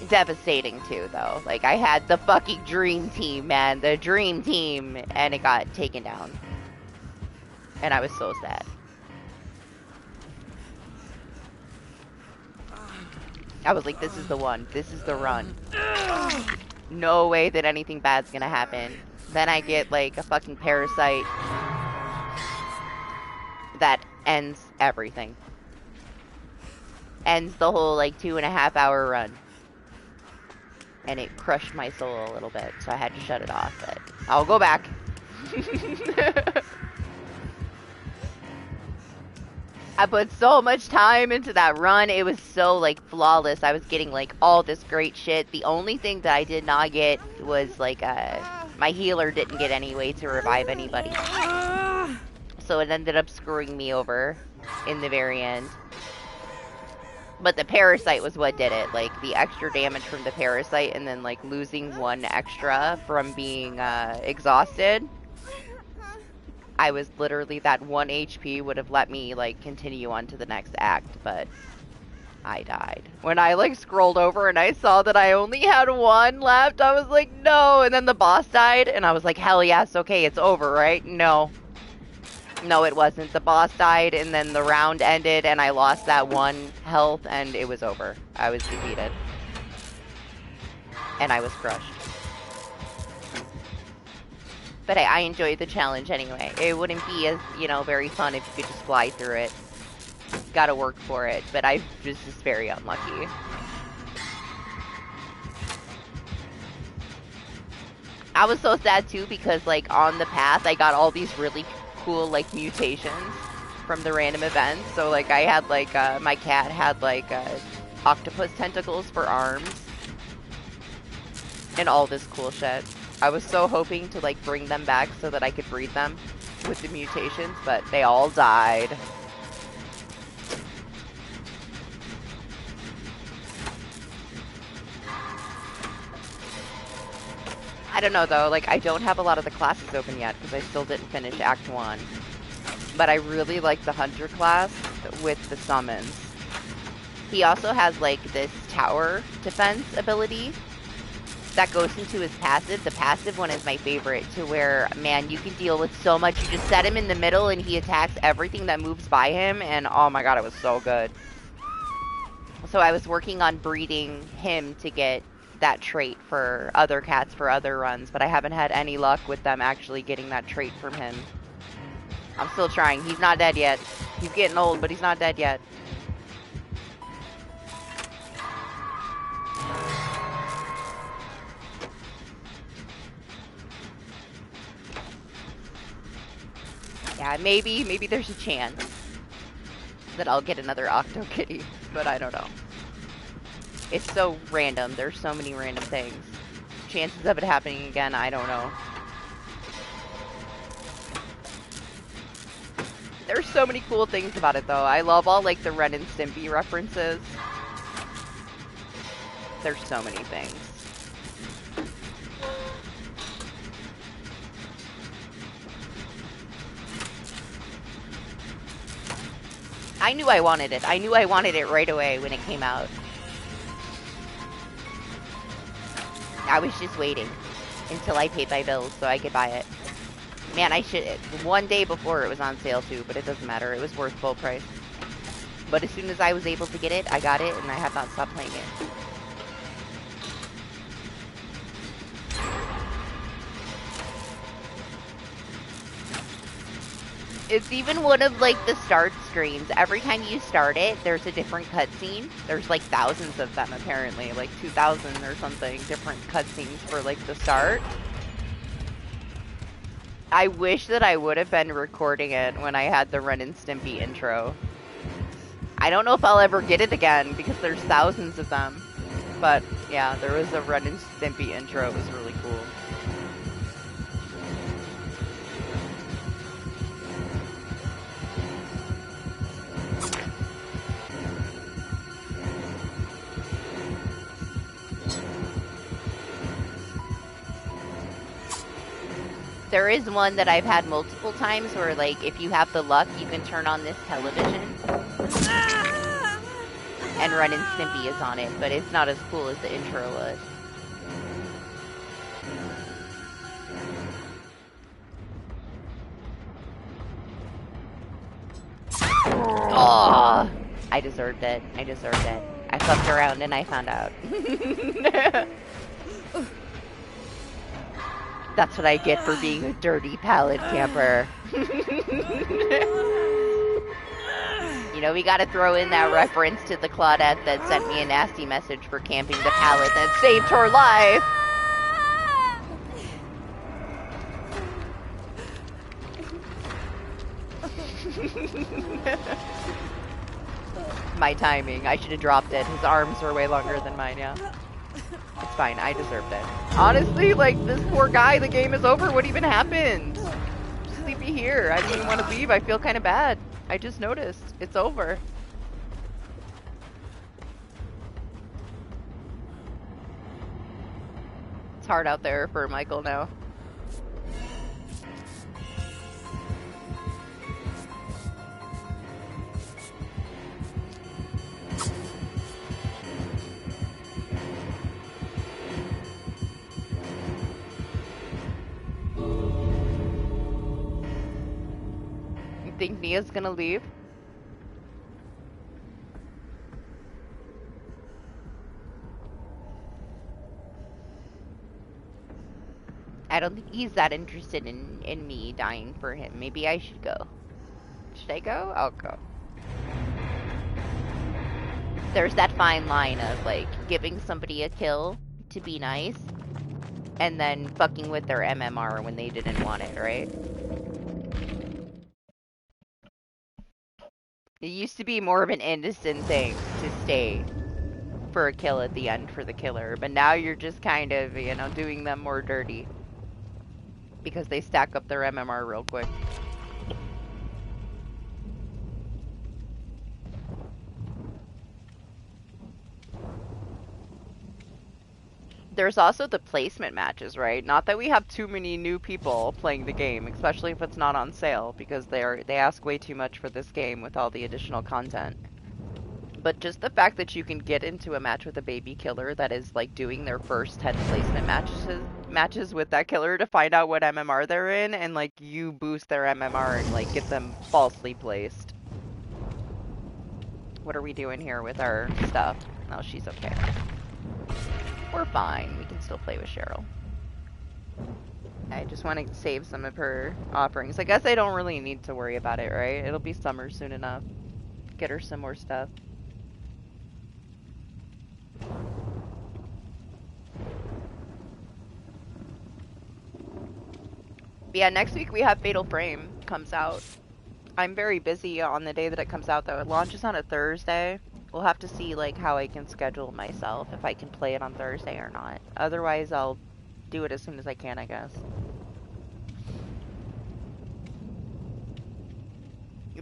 Devastating too though. Like I had the fucking dream team, man, the dream team, and it got taken down and I was so sad. I was like, this is the one, this is the run. No way that anything bad's gonna happen. Then I get like a fucking parasite that ends everything, ends the whole like 2.5 hour run. And it crushed my soul a little bit, so I had to shut it off, but I'll go back. I put so much time into that run. It was so, like, flawless. I was getting, like, all this great shit. The only thing that I did not get was, like, my healer didn't get any way to revive anybody. So it ended up screwing me over in the very end. But the parasite was what did it. Like, the extra damage from the parasite and then, like, losing one extra from being, exhausted. I was literally, that 1 HP would have let me, like, continue on to the next act, but I died. When I, like, scrolled over and I saw that I only had 1 left, I was like, no! And then the boss died, and I was like, hell yes, okay, it's over, right? No. No, it wasn't. The boss died, and then the round ended, and I lost that 1 health, and it was over. I was defeated. And I was crushed. But I enjoyed the challenge anyway. It wouldn't be as, you know, very fun if you could just fly through it. Gotta work for it, but I was just very unlucky. I was so sad, too, because, like, on the path, I got all these really cool, like, mutations from the random events. So, like, I had, like, my cat had, like, octopus tentacles for arms. And all this cool shit. I was so hoping to, like, bring them back so that I could breed them with the mutations, but they all died. I don't know, though. Like, I don't have a lot of the classes open yet because I still didn't finish Act 1. But I really like the Hunter class with the summons. He also has, like, this tower defense ability that goes into his passive. The passive one is my favorite, to where, man, you can deal with so much. You just set him in the middle and he attacks everything that moves by him, and oh my god, it was so good. So I was working on breeding him to get that trait for other cats for other runs, but I haven't had any luck with them actually getting that trait from him. I'm still trying. He's not dead yet. He's getting old, but he's not dead yet. Yeah, maybe there's a chance that I'll get another Octokitty, but I don't know. It's so random. There's so many random things. Chances of it happening again, I don't know. There's so many cool things about it, though. I love all, like, the Ren and Stimpy references. There's so many things. I knew I wanted it. I knew I wanted it right away when it came out. I was just waiting until I paid my bills so I could buy it. Man, I should... One day before it was on sale too, but it doesn't matter. It was worth full price. But as soon as I was able to get it, I got it, and I have not stopped playing it. It's even one of, like, the start screens. Every time you start it, there's a different cutscene. There's, like, thousands of them, apparently. Like, 2,000 or something different cutscenes for, like, the start. I wish that I would have been recording it when I had the Ren and Stimpy intro. I don't know if I'll ever get it again, because there's thousands of them. But, yeah, there was a Ren and Stimpy intro. It was really cool. There is one that I've had multiple times where, like, if you have the luck, you can turn on this television. And Ren and Stimpy is on it, but it's not as cool as the intro was. Oh! I deserved it. I deserved it. I fucked around and I found out. That's what I get for being a dirty pallet camper. You know, we gotta throw in that reference to the Claudette that sent me a nasty message for camping the pallet that saved her life. My timing. I should have dropped it. His arms were way longer than mine, yeah. It's fine. I deserved it. Honestly, like, this poor guy, the game is over. What even happened? Just leave me here. I didn't even want to leave. I feel kind of bad. I just noticed. It's over. It's hard out there for Michael now. Think Nia's gonna leave? I don't think he's that interested in me dying for him. Maybe I should go. Should I go? I'll go. There's that fine line of, like, giving somebody a kill to be nice, and then fucking with their MMR when they didn't want it, right? It used to be more of an innocent thing to stay for a kill at the end for the killer, but now you're just kind of, you know, doing them more dirty because they stack up their MMR real quick. There's also the placement matches, right? Not that we have too many new people playing the game, especially if it's not on sale, because they ask way too much for this game with all the additional content. But just the fact that you can get into a match with a baby killer that is, like, doing their first 10 placement matches with that killer to find out what MMR they're in, and, like, you boost their MMR and, like, get them falsely placed. What are we doing here with our stuff? Oh, she's okay. We're fine. We can still play with Cheryl. I just want to save some of her offerings. I guess I don't really need to worry about it, right? It'll be summer soon enough. Get her some more stuff. But yeah, next week we have Fatal Frame comes out. I'm very busy on the day that it comes out, though. It launches on a Thursday. We'll have to see, like, how I can schedule myself, if I can play it on Thursday or not. Otherwise, I'll do it as soon as I can, I guess.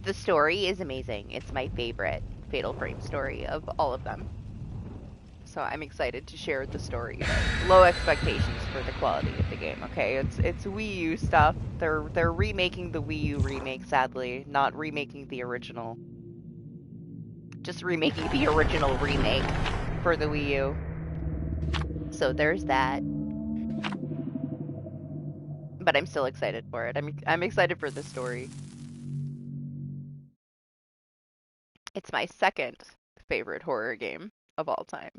The story is amazing. It's my favorite Fatal Frame story of all of them. So I'm excited to share the story. Low expectations for the quality of the game, okay? It's Wii U stuff. They're remaking the Wii U remake, sadly. Not remaking the original. Just remaking the original remake for the Wii U. So there's that. But I'm still excited for it. I'm excited for the story. It's my second favorite horror game of all time.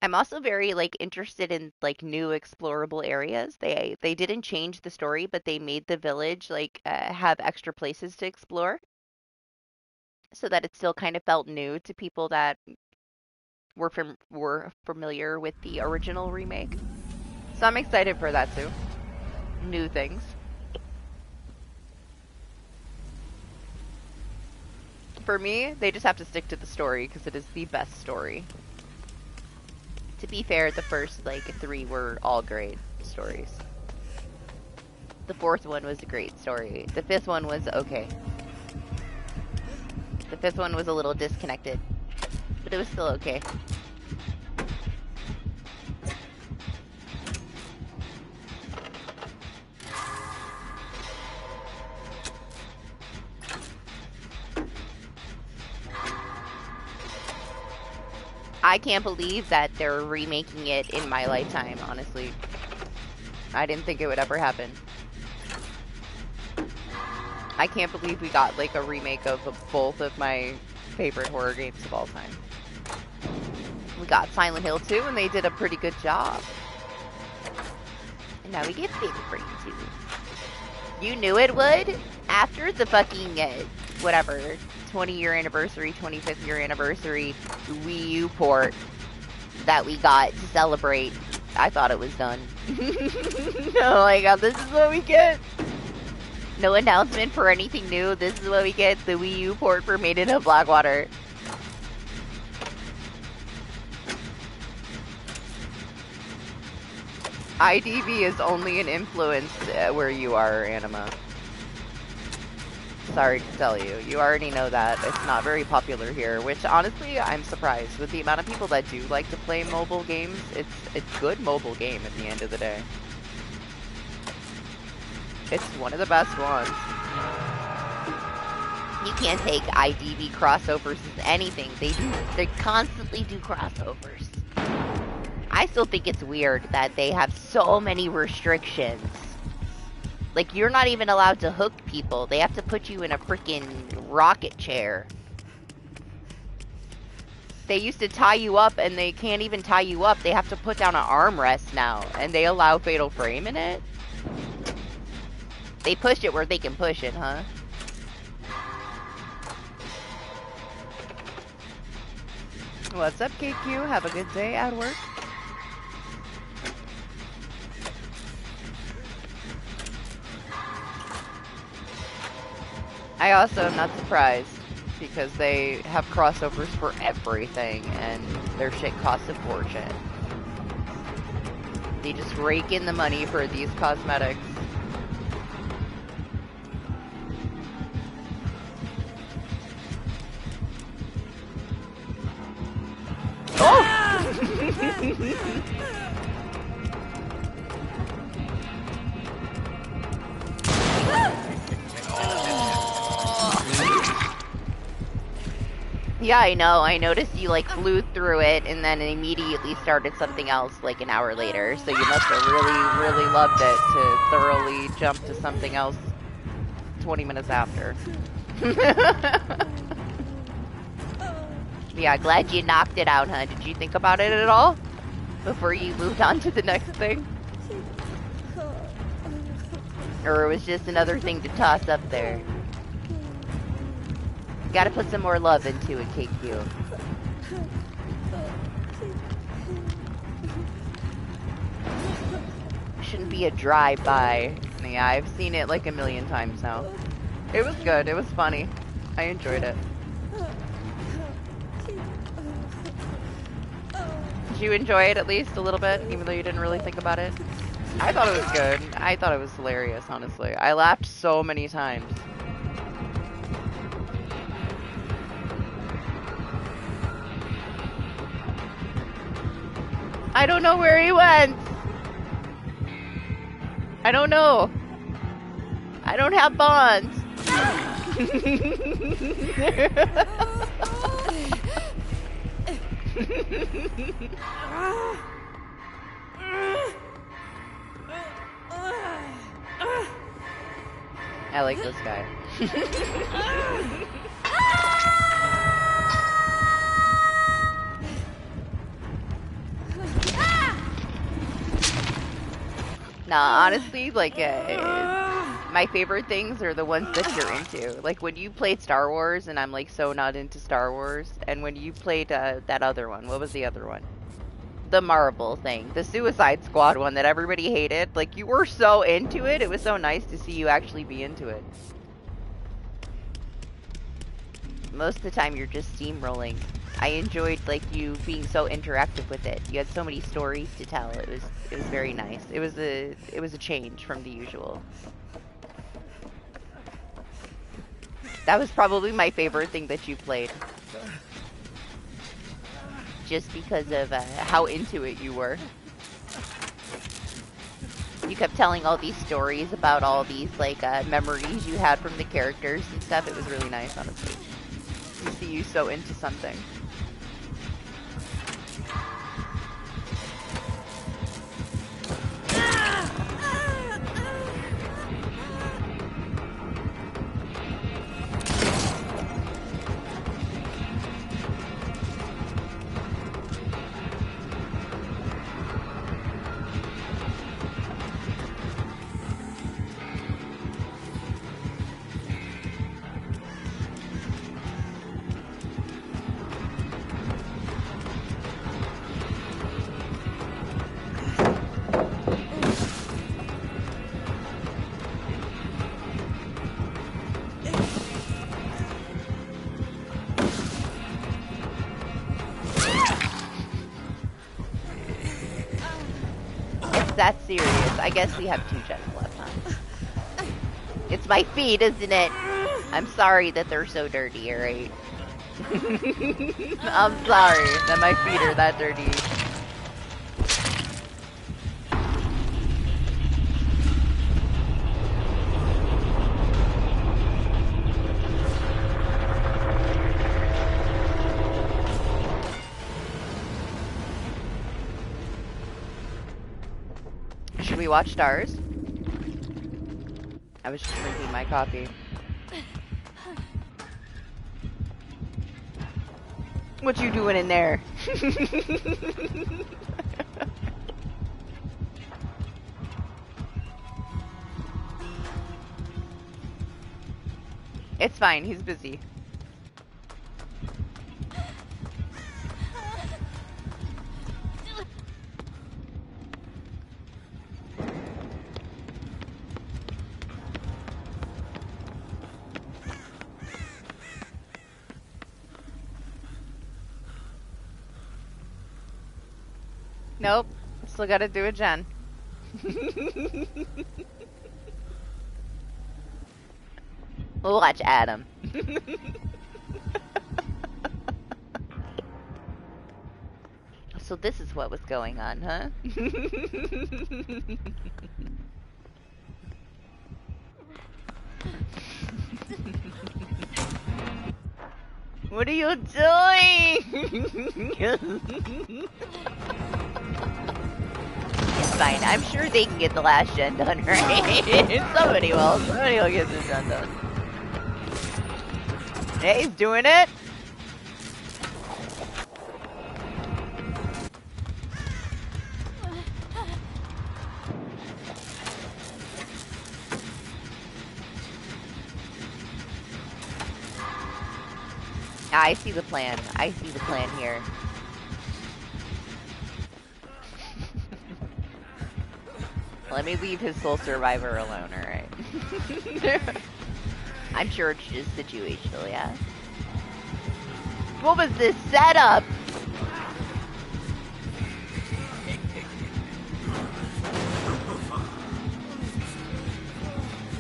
I'm also very like interested in like new explorable areas. They didn't change the story, but they made the village like have extra places to explore, so that it still kind of felt new to people that were familiar with the original remake. So I'm excited for that too. New things. For me, they just have to stick to the story because it is the best story. To be fair, the first, like, 3 were all great stories. The 4th one was a great story. The 5th one was okay. The 5th one was a little disconnected, but it was still okay. I can't believe that they're remaking it in my lifetime, honestly. I didn't think it would ever happen. I can't believe we got, like, a remake of both of my favorite horror games of all time. We got Silent Hill 2, and they did a pretty good job. And now we get Fatal Frame 2. You knew it would? After the fucking, whatever, 20-year anniversary, 25th year anniversary Wii U port that we got to celebrate, I thought it was done. No, my god, this is what we get. No announcement for anything new. This is what we get. The Wii U port for Maiden of Blackwater. IDV is only an influence where you are, Anima. Sorry to tell you. You already know that. It's not very popular here, which honestly, I'm surprised. With the amount of people that do like to play mobile games, it's a good mobile game at the end of the day. It's one of the best ones. You can't take IDV crossovers as anything. They constantly do crossovers. I still think it's weird that they have so many restrictions. Like, you're not even allowed to hook people. They have to put you in a freaking rocket chair. They used to tie you up, and they can't even tie you up. They have to put down an armrest now, and they allow Fatal Frame in it? They push it where they can push it, huh? What's up, KQ? Have a good day at work. I also am not surprised, because they have crossovers for everything, and their shit costs a fortune. They just rake in the money for these cosmetics. Yeah, I know. I noticed you, like, flew through it and then immediately started something else, like, an hour later. So you must have really, really loved it to thoroughly jump to something else 20 minutes after. Yeah, glad you knocked it out, huh? Did you think about it at all? Before you moved on to the next thing? Or it was just another thing to toss up there? Gotta put some more love into it, KQ. Shouldn't be a drive-by. Yeah, I've seen it like a million times now. It was good. It was funny. I enjoyed it. Did you enjoy it at least a little bit, even though you didn't really think about it? I thought it was good. I thought it was hilarious, honestly. I laughed so many times. I don't know where he went. I don't know. I don't have bonds. I like this guy. Nah, honestly, like, my favorite things are the ones that you're into. Like, when you played Star Wars, and I'm, like, so not into Star Wars, and when you played, that other one. What was the other one? The Marvel thing. The Suicide Squad one that everybody hated. Like, you were so into it. It was so nice to see you actually be into it. Most of the time, you're just steamrolling. I enjoyed, like, you being so interactive with it. You had so many stories to tell. It was very nice. It was a change from the usual. That was probably my favorite thing that you played. Just because of how into it you were. You kept telling all these stories about all these, like, memories you had from the characters and stuff. It was really nice, honestly. To see you so into something. That's serious. I guess we have 2 gens left, huh? It's my feet, isn't it? I'm sorry that they're so dirty, alright? I'm sorry that my feet are that dirty. Should we watch stars? I was just drinking my coffee. What you doing in there? It's fine, he's busy. Nope. Still gotta do a gen. We'll watch Adam. So this is what was going on, huh? What are you doing? It's fine. I'm sure they can get the last gen done, right? Somebody will. Somebody will get this done. Hey, he's doing it. I see the plan. I see the plan here. Let me leave his sole survivor alone, alright? I'm sure it's just situational, yeah? What was this setup?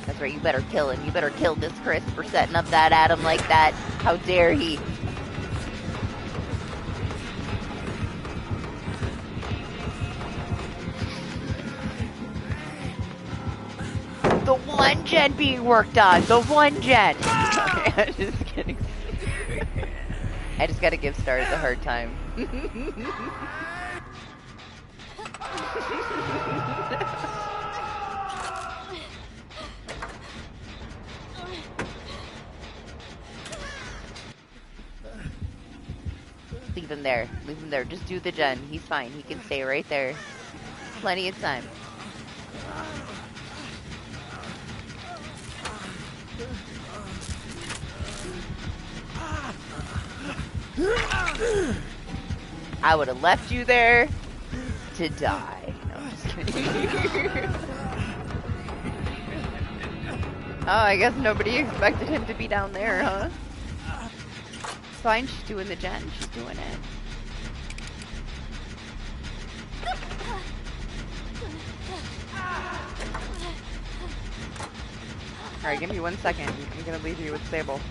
That's right, you better kill him. You better kill this Chris for setting up that Adam like that. How dare he? The one gen being worked on. The one gen. Okay, I'm just kidding. I just gotta give Stars a hard time. Leave him there. Leave him there. Just do the gen. He's fine. He can stay right there. Plenty of time. I would have left you there to die. No, I'm just kidding. Oh, I guess nobody expected him to be down there, huh? It's fine, she's doing the gen. She's doing it. Alright, give me 1 second. I'm gonna leave you with Sable.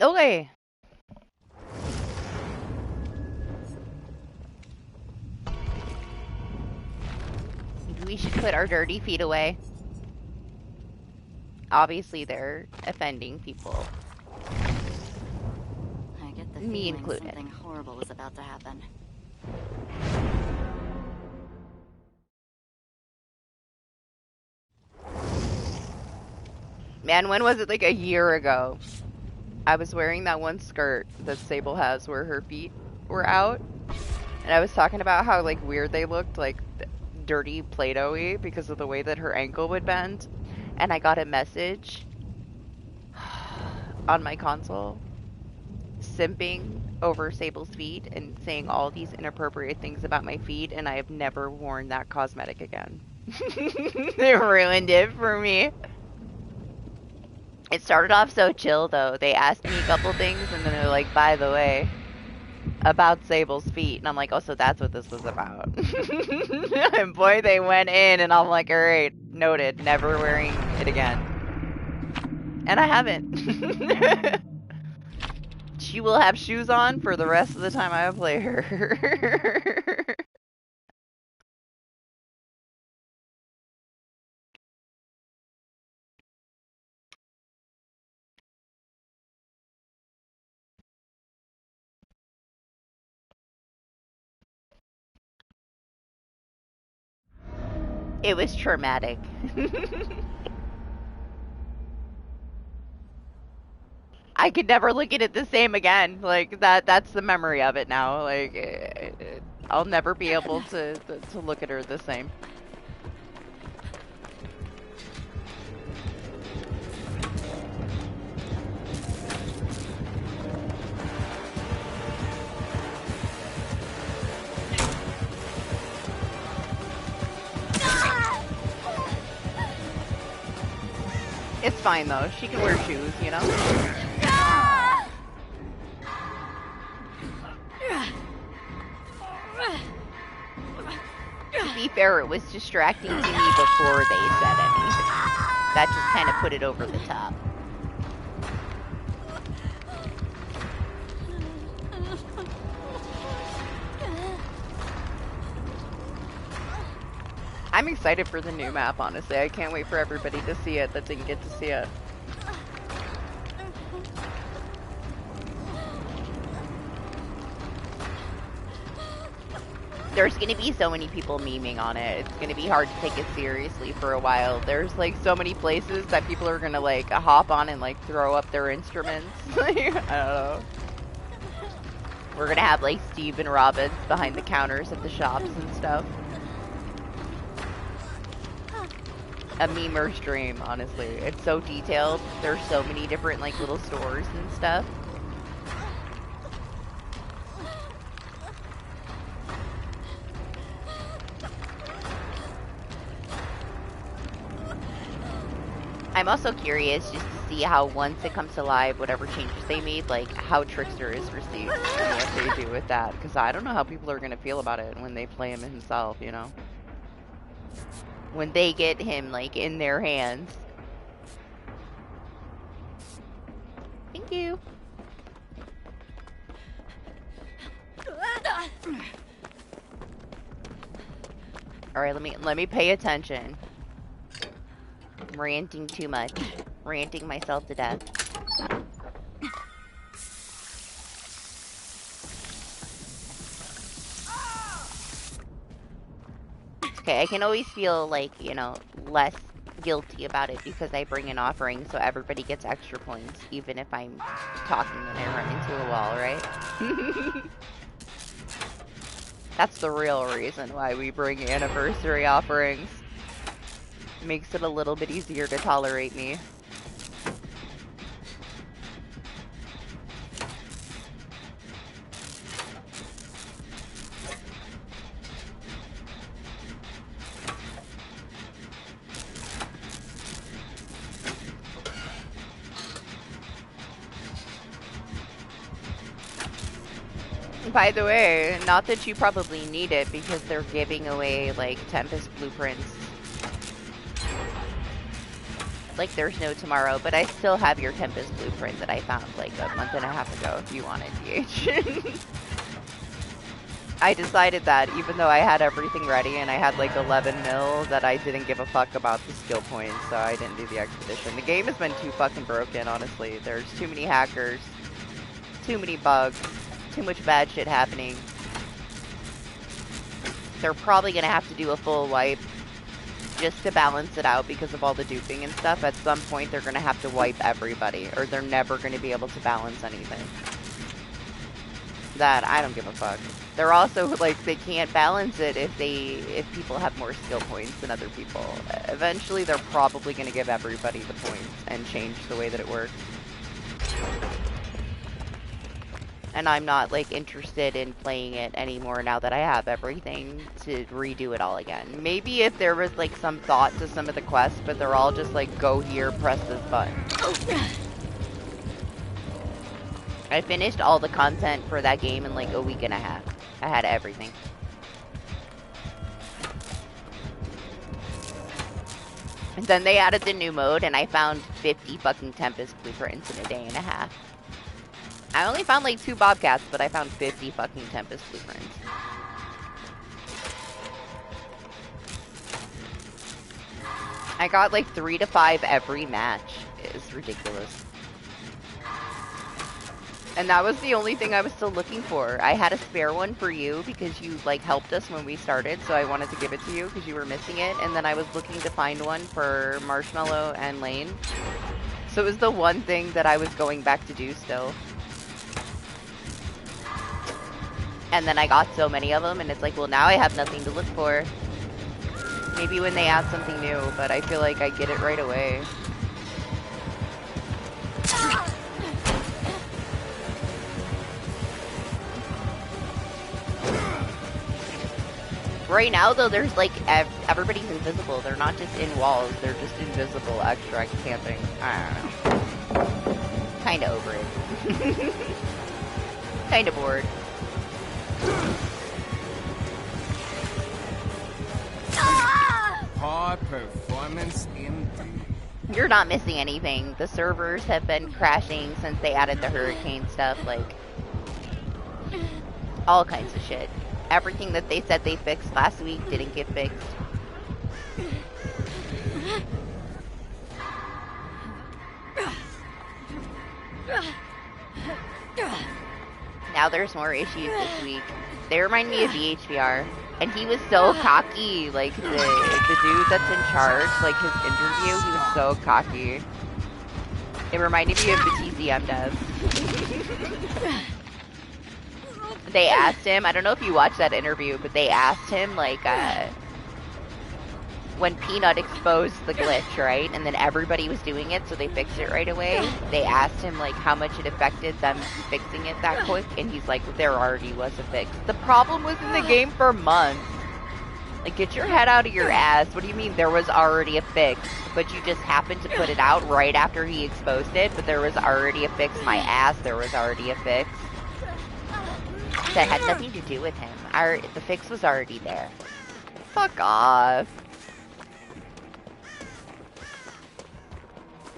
Okay. We should put our dirty feet away. Obviously, they're offending people. I get the Me feeling included. something horrible is about to happen. Man, when was it? Like a year ago. I was wearing that one skirt that Sable has where her feet were out. And I was talking about how like weird they looked, like dirty Play-Doh-y because of the way that her ankle would bend. And I got a message on my console simping over Sable's feet and saying all these inappropriate things about my feet, and I have never worn that cosmetic again. They ruined it for me. It started off so chill though. They asked me a couple things and then they're like, by the way, about Sable's feet. And I'm like, oh, so that's what this was about. And boy, they went in and I'm like, alright, noted, never wearing it again. And I haven't. She will have shoes on for the rest of the time I play her. It was traumatic. I could never look at it the same again. Like that's the memory of it now. Like I'll never be able to look at her the same. It's fine though. She can wear shoes, you know? To be fair, it was distracting to me before they said anything. That just kind of put it over the top. I'm excited for the new map, honestly. I can't wait for everybody to see it that didn't get to see it. There's gonna be so many people memeing on it. It's gonna be hard to take it seriously for a while. There's like so many places that people are gonna like hop on and like throw up their instruments. I don't know. We're gonna have like Steve and Robbins behind the counters at the shops and stuff. A memer's dream, honestly. It's so detailed. There's so many different like little stores and stuff. I'm also curious just to see how once it comes to live, whatever changes they made, like how Trickster is received and what they do with that. Because I don't know how people are going to feel about it when they play him himself, you know? When they get him, like, in their hands. Thank you. Alright, let me pay attention. I'm ranting too much. Ranting myself to death. Okay, I can always feel like, you know, less guilty about it because I bring an offering so everybody gets extra points, even if I'm talking and I run into a wall, right? That's the real reason why we bring anniversary offerings. Makes it a little bit easier to tolerate me. By the way, not that you probably need it because they're giving away like Tempest blueprints. Like there's no tomorrow, but I still have your Tempest blueprint that I found like a month and a half ago if you want it, DH. I decided that even though I had everything ready and I had like 11 mil that I didn't give a fuck about the skill points, so I didn't do the expedition. The game has been too fucking broken, honestly. There's too many hackers, too many bugs, too much bad shit happening. They're probably gonna have to do a full wipe just to balance it out because of all the duping and stuff. At some point they're gonna have to wipe everybody or they're never gonna be able to balance anything. That I don't give a fuck. They're also like they can't balance it if people have more skill points than other people. Eventually they're probably gonna give everybody the points and change the way that it works. And I'm not like interested in playing it anymore now that I have everything to redo it all again. Maybe if there was like some thought to some of the quests, but they're all just like go here, press this button. I finished all the content for that game in like a week and a half. I had everything. And then they added the new mode and I found 50 fucking Tempest blueprints in a day and a half. I only found like 2 Bobcats, but I found 50 fucking Tempest blueprints. I got like 3 to 5 every match. It's ridiculous. And that was the only thing I was still looking for. I had a spare one for you because you, like, helped us when we started, so I wanted to give it to you because you were missing it. And then I was looking to find one for Marshmallow and Lane. So it was the one thing that I was going back to do still. And then I got so many of them, and it's like, well, now I have nothing to look for. Maybe when they add something new, but I feel like I get it right away. Right now, though, there's like everybody's invisible. They're not just in walls. They're just invisible extra camping. I don't know. Kind of over it. Kind of bored. High performance indeed. You're not missing anything. The servers have been crashing since they added the hurricane stuff. Like, all kinds of shit. Everything that they said they fixed last week didn't get fixed. Now there's more issues this week. They remind me of VHVR. And he was so cocky, like, the dude that's in charge, like, his interview, he was so cocky. It reminded me of the TCM dev. They asked him, I don't know if you watched that interview, but they asked him, like, when Peanut exposed the glitch, right? And then everybody was doing it, so they fixed it right away. They asked him, like, how much it affected them fixing it that quick, and he's like, there already was a fix. The problem was in the game for months. Like, get your head out of your ass. What do you mean there was already a fix? But you just happened to put it out right after he exposed it, but there was already a fix. My ass, there was already a fix. That had nothing to do with him. The fix was already there. Fuck off.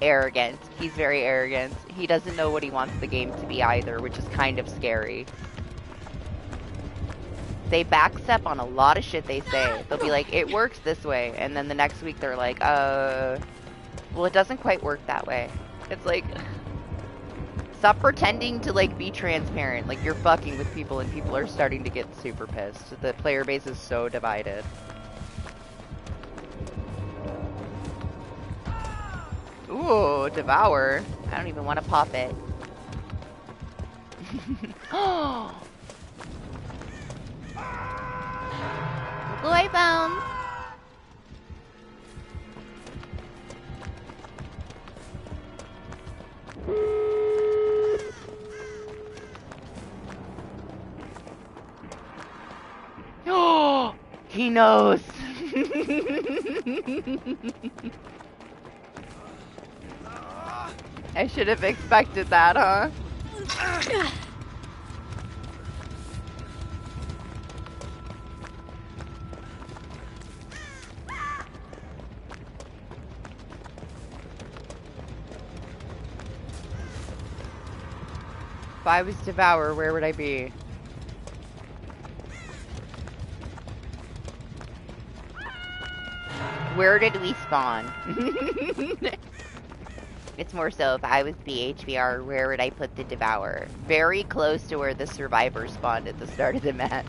Arrogant. He's very arrogant. He doesn't know what he wants the game to be either, which is kind of scary. They backstep on a lot of shit they say. They'll be like, it works this way, and then the next week they're like, well, it doesn't quite work that way. It's like, stop pretending to, like, be transparent. Like, you're fucking with people, and people are starting to get super pissed. The player base is so divided. Ooh, Devour. I don't even want to pop it. Oh! Look what I found! Oh! He knows! I should have expected that, huh? If I was Devour, where would I be? Where did we spawn? It's more so if I was BHVR, where would I put the Devourer? Very close to where the Survivor spawned at the start of the match.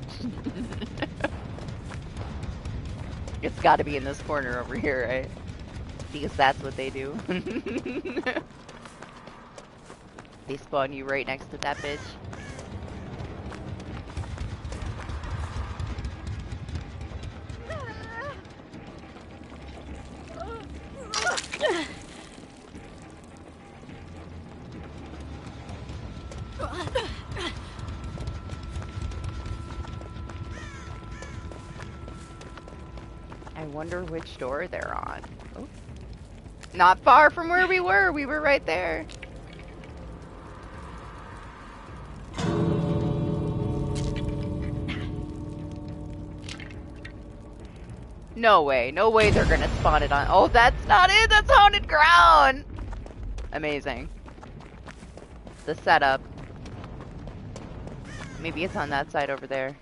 It's gotta be in this corner over here, right? Because that's what they do. They spawn you right next to that bitch. I wonder which door they're on. Oh. Not far from where we were. We were right there. No way. No way they're gonna spawn it on. Oh, that's not it. That's haunted ground. Amazing. The setup. Maybe it's on that side over there.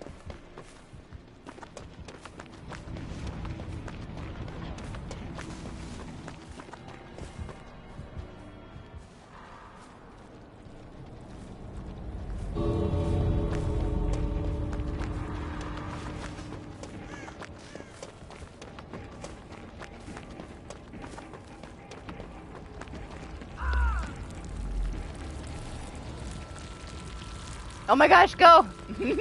Oh my gosh, go! He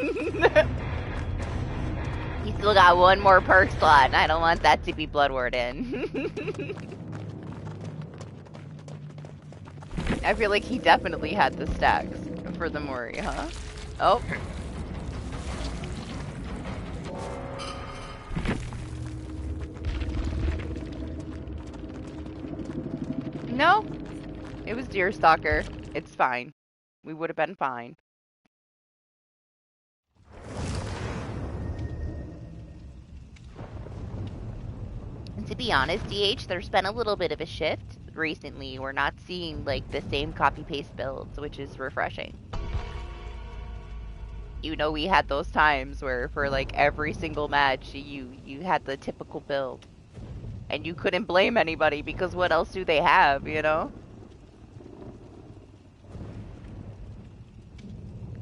still got one more perk slot, and I don't want that to be Blood Warden. I feel like he definitely had the stacks for the Mori, huh? Oh. No, it was Deerstalker. It's fine. We would have been fine. And to be honest, DH, there's been a little bit of a shift recently. We're not seeing like the same copy-paste builds, which is refreshing. You know, we had those times where for like every single match, you had the typical build. And you couldn't blame anybody because what else do they have, you know?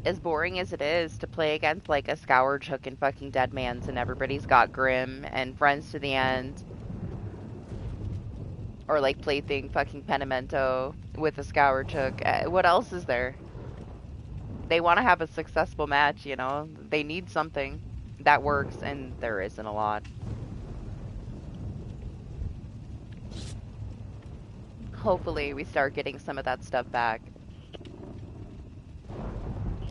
As boring as it is to play against like a Scourge Hook and fucking Deadman's and everybody's got Grim and Friends to the End. Or like Plaything fucking Penimento with a Scourge Hook. What else is there? They want to have a successful match, you know? They need something that works, and there isn't a lot. Hopefully we start getting some of that stuff back.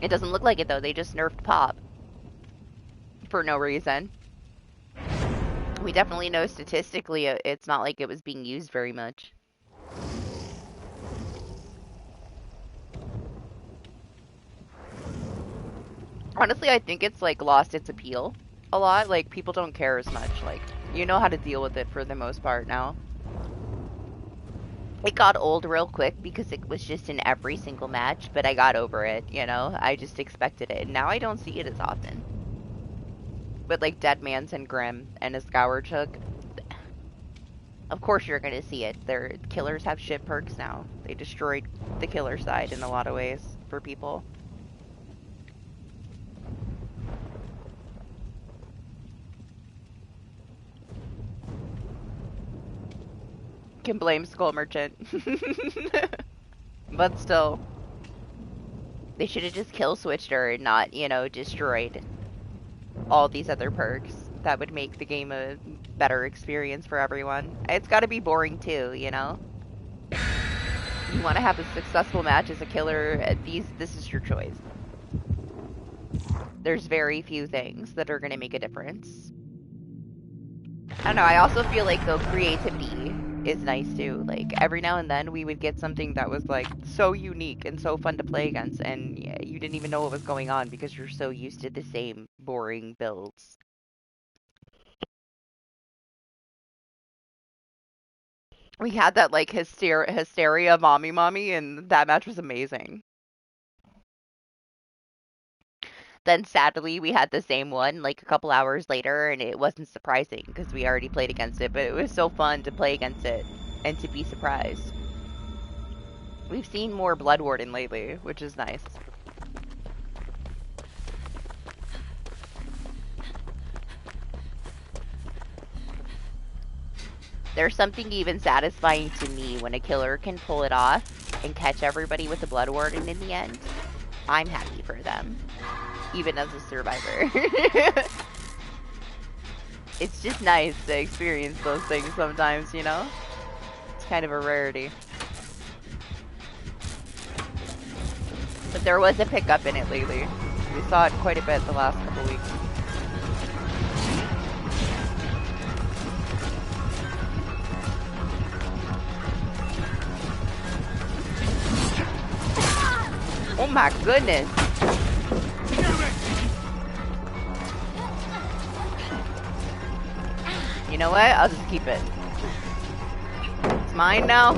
It doesn't look like it though, they just nerfed Pop. For no reason. We definitely know statistically it's not like it was being used very much. Honestly, I think it's like lost its appeal a lot. Like people don't care as much. Like you know how to deal with it for the most part now. It got old real quick because it was just in every single match, but I got over it, you know? I just expected it. And now I don't see it as often. But like Deadman's and Grim and a Scourge Hook, of course you're gonna see it. Their killers have shit perks now. They destroyed the killer side in a lot of ways for people. Can blame Skull Merchant. But still. They should have just kill switched her and not, you know, destroyed all these other perks. That would make the game a better experience for everyone. It's gotta be boring too, you know? You wanna have a successful match as a killer, this is your choice. There's very few things that are gonna make a difference. I don't know, I also feel like though creativity is nice too. Like every now and then we would get something that was like so unique and so fun to play against, and you didn't even know what was going on because you're so used to the same boring builds. We had that like hysteria mommy and that match was amazing. Then sadly we had the same one like a couple hours later and it wasn't surprising because we already played against it, but it was so fun to play against it and to be surprised. We've seen more Blood Warden lately, which is nice. There's something even satisfying to me when a killer can pull it off and catch everybody with a Blood Warden in the end. I'm happy for them, even as a survivor. It's just nice to experience those things sometimes, you know? It's kind of a rarity. But there was a pickup in it lately. We saw it quite a bit the last couple weeks. Oh my goodness! You know what? I'll just keep it. It's mine now.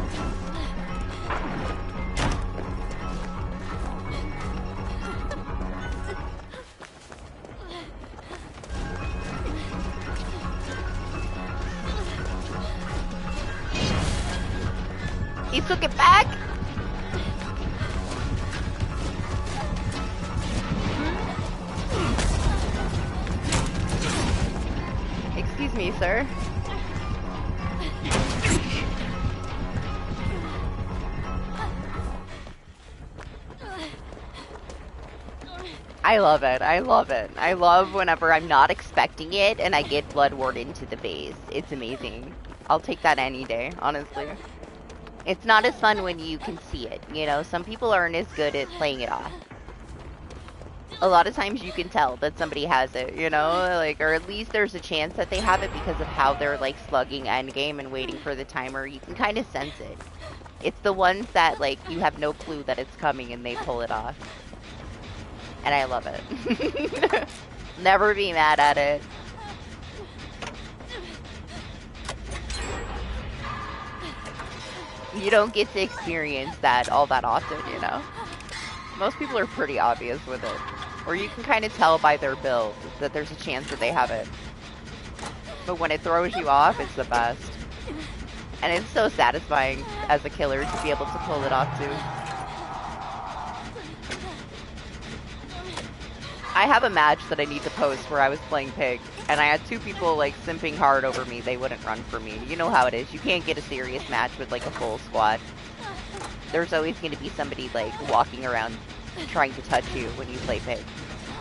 He took it back? Excuse me, sir. I love it. I love it. I love whenever I'm not expecting it and I get Bloodward into the face. It's amazing. I'll take that any day, honestly. It's not as fun when you can see it, you know? Some people aren't as good at playing it off. A lot of times you can tell that somebody has it, you know? Like, or at least there's a chance that they have it because of how they're, like, slugging endgame and waiting for the timer. You can kind of sense it. It's the ones that, like, you have no clue that it's coming and they pull it off. And I love it. Never be mad at it. You don't get to experience that all that often, you know? Most people are pretty obvious with it. Or you can kind of tell by their build that there's a chance that they have it. But when it throws you off, it's the best. And it's so satisfying as a killer to be able to pull it off too. I have a match that I need to post where I was playing Pig, and I had two people like simping hard over me. They wouldn't run for me. You know how it is. You can't get a serious match with like a full squad. There's always going to be somebody like walking around trying to touch you when you play Pig.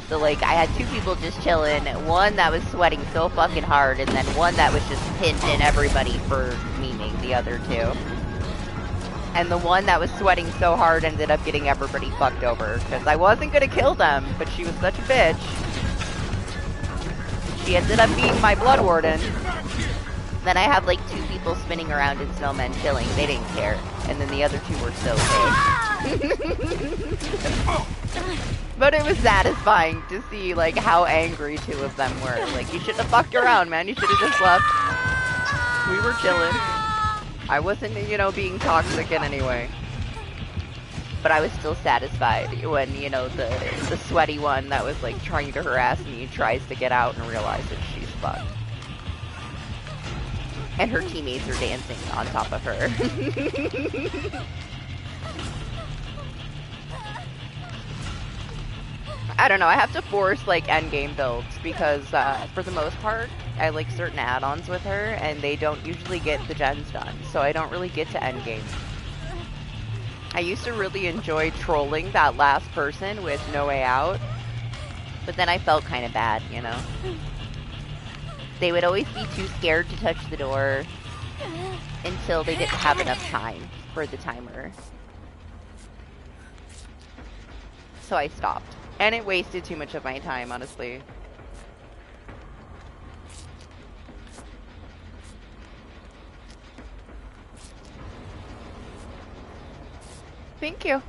So like I had two people just chilling, one that was sweating so fucking hard, and then one that was just pinching everybody for memeing the other two. And the one that was sweating so hard ended up getting everybody fucked over. Because I wasn't going to kill them, but she was such a bitch. She ended up being my Blood Warden. Then I have like two people spinning around in snowmen chilling. They didn't care. And then the other two were so big. But it was satisfying to see like how angry two of them were. Like, you shouldn't have fucked around, man. You should have just left. We were chilling. I wasn't, you know, being toxic in any way. But I was still satisfied when, you know, the sweaty one that was, like, trying to harass me tries to get out and realizes that she's fucked. And her teammates are dancing on top of her. I don't know, I have to force, like, endgame builds because, for the most part, I like certain add-ons with her, and they don't usually get the gens done, so I don't really get to endgame. I used to really enjoy trolling that last person with No Way Out, but then I felt kind of bad, you know? They would always be too scared to touch the door until they didn't have enough time for the timer. So I stopped. And it wasted too much of my time, honestly. Thank you.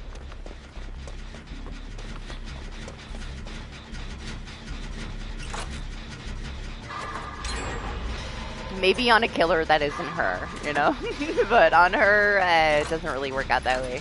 Maybe on a killer that isn't her, you know? But on her, it doesn't really work out that way.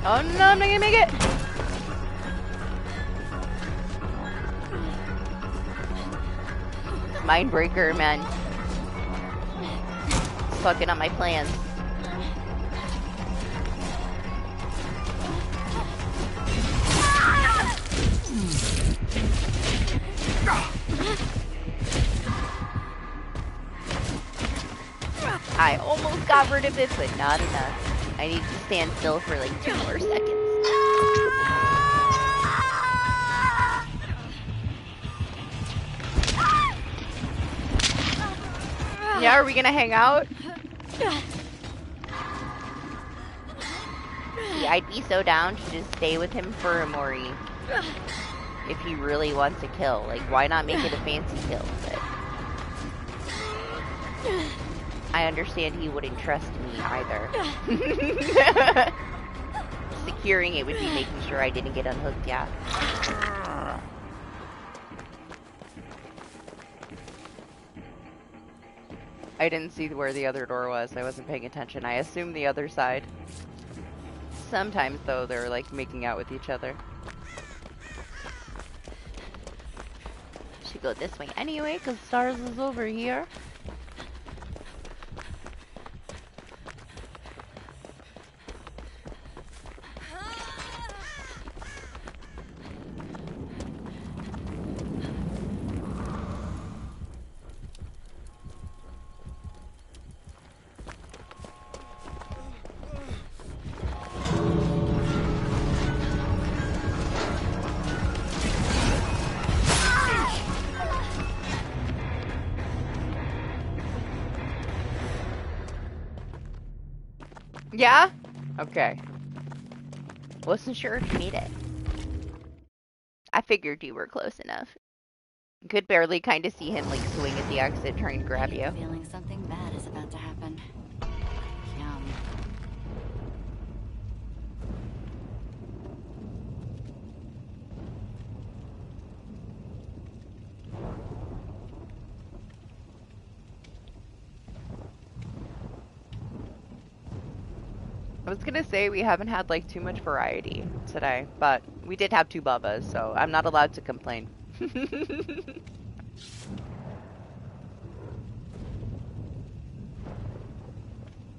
Oh no, I'm not gonna make it! Mindbreaker, man. It's fucking up my plans. I almost got rid of it, but not enough. I need to stand still for like 2 more seconds. Yeah, are we gonna hang out? See, I'd be so down to just stay with him for a Mori. If he really wants a kill. Like, why not make it a fancy kill? But I understand he wouldn't trust me either. Securing it would be making sure I didn't get unhooked, yeah. I didn't see where the other door was. I wasn't paying attention. I assumed the other side. Sometimes, though, they're, like, making out with each other. Should go this way anyway, because Stars is over here. Yeah? Okay. Wasn't sure if you made it. I figured you were close enough. Could barely kind of see him like swing at the exit trying to grab you. Feeling something bad is about to happen. Yum. I was gonna say we haven't had like too much variety today, but we did have 2 Bubbas, so I'm not allowed to complain.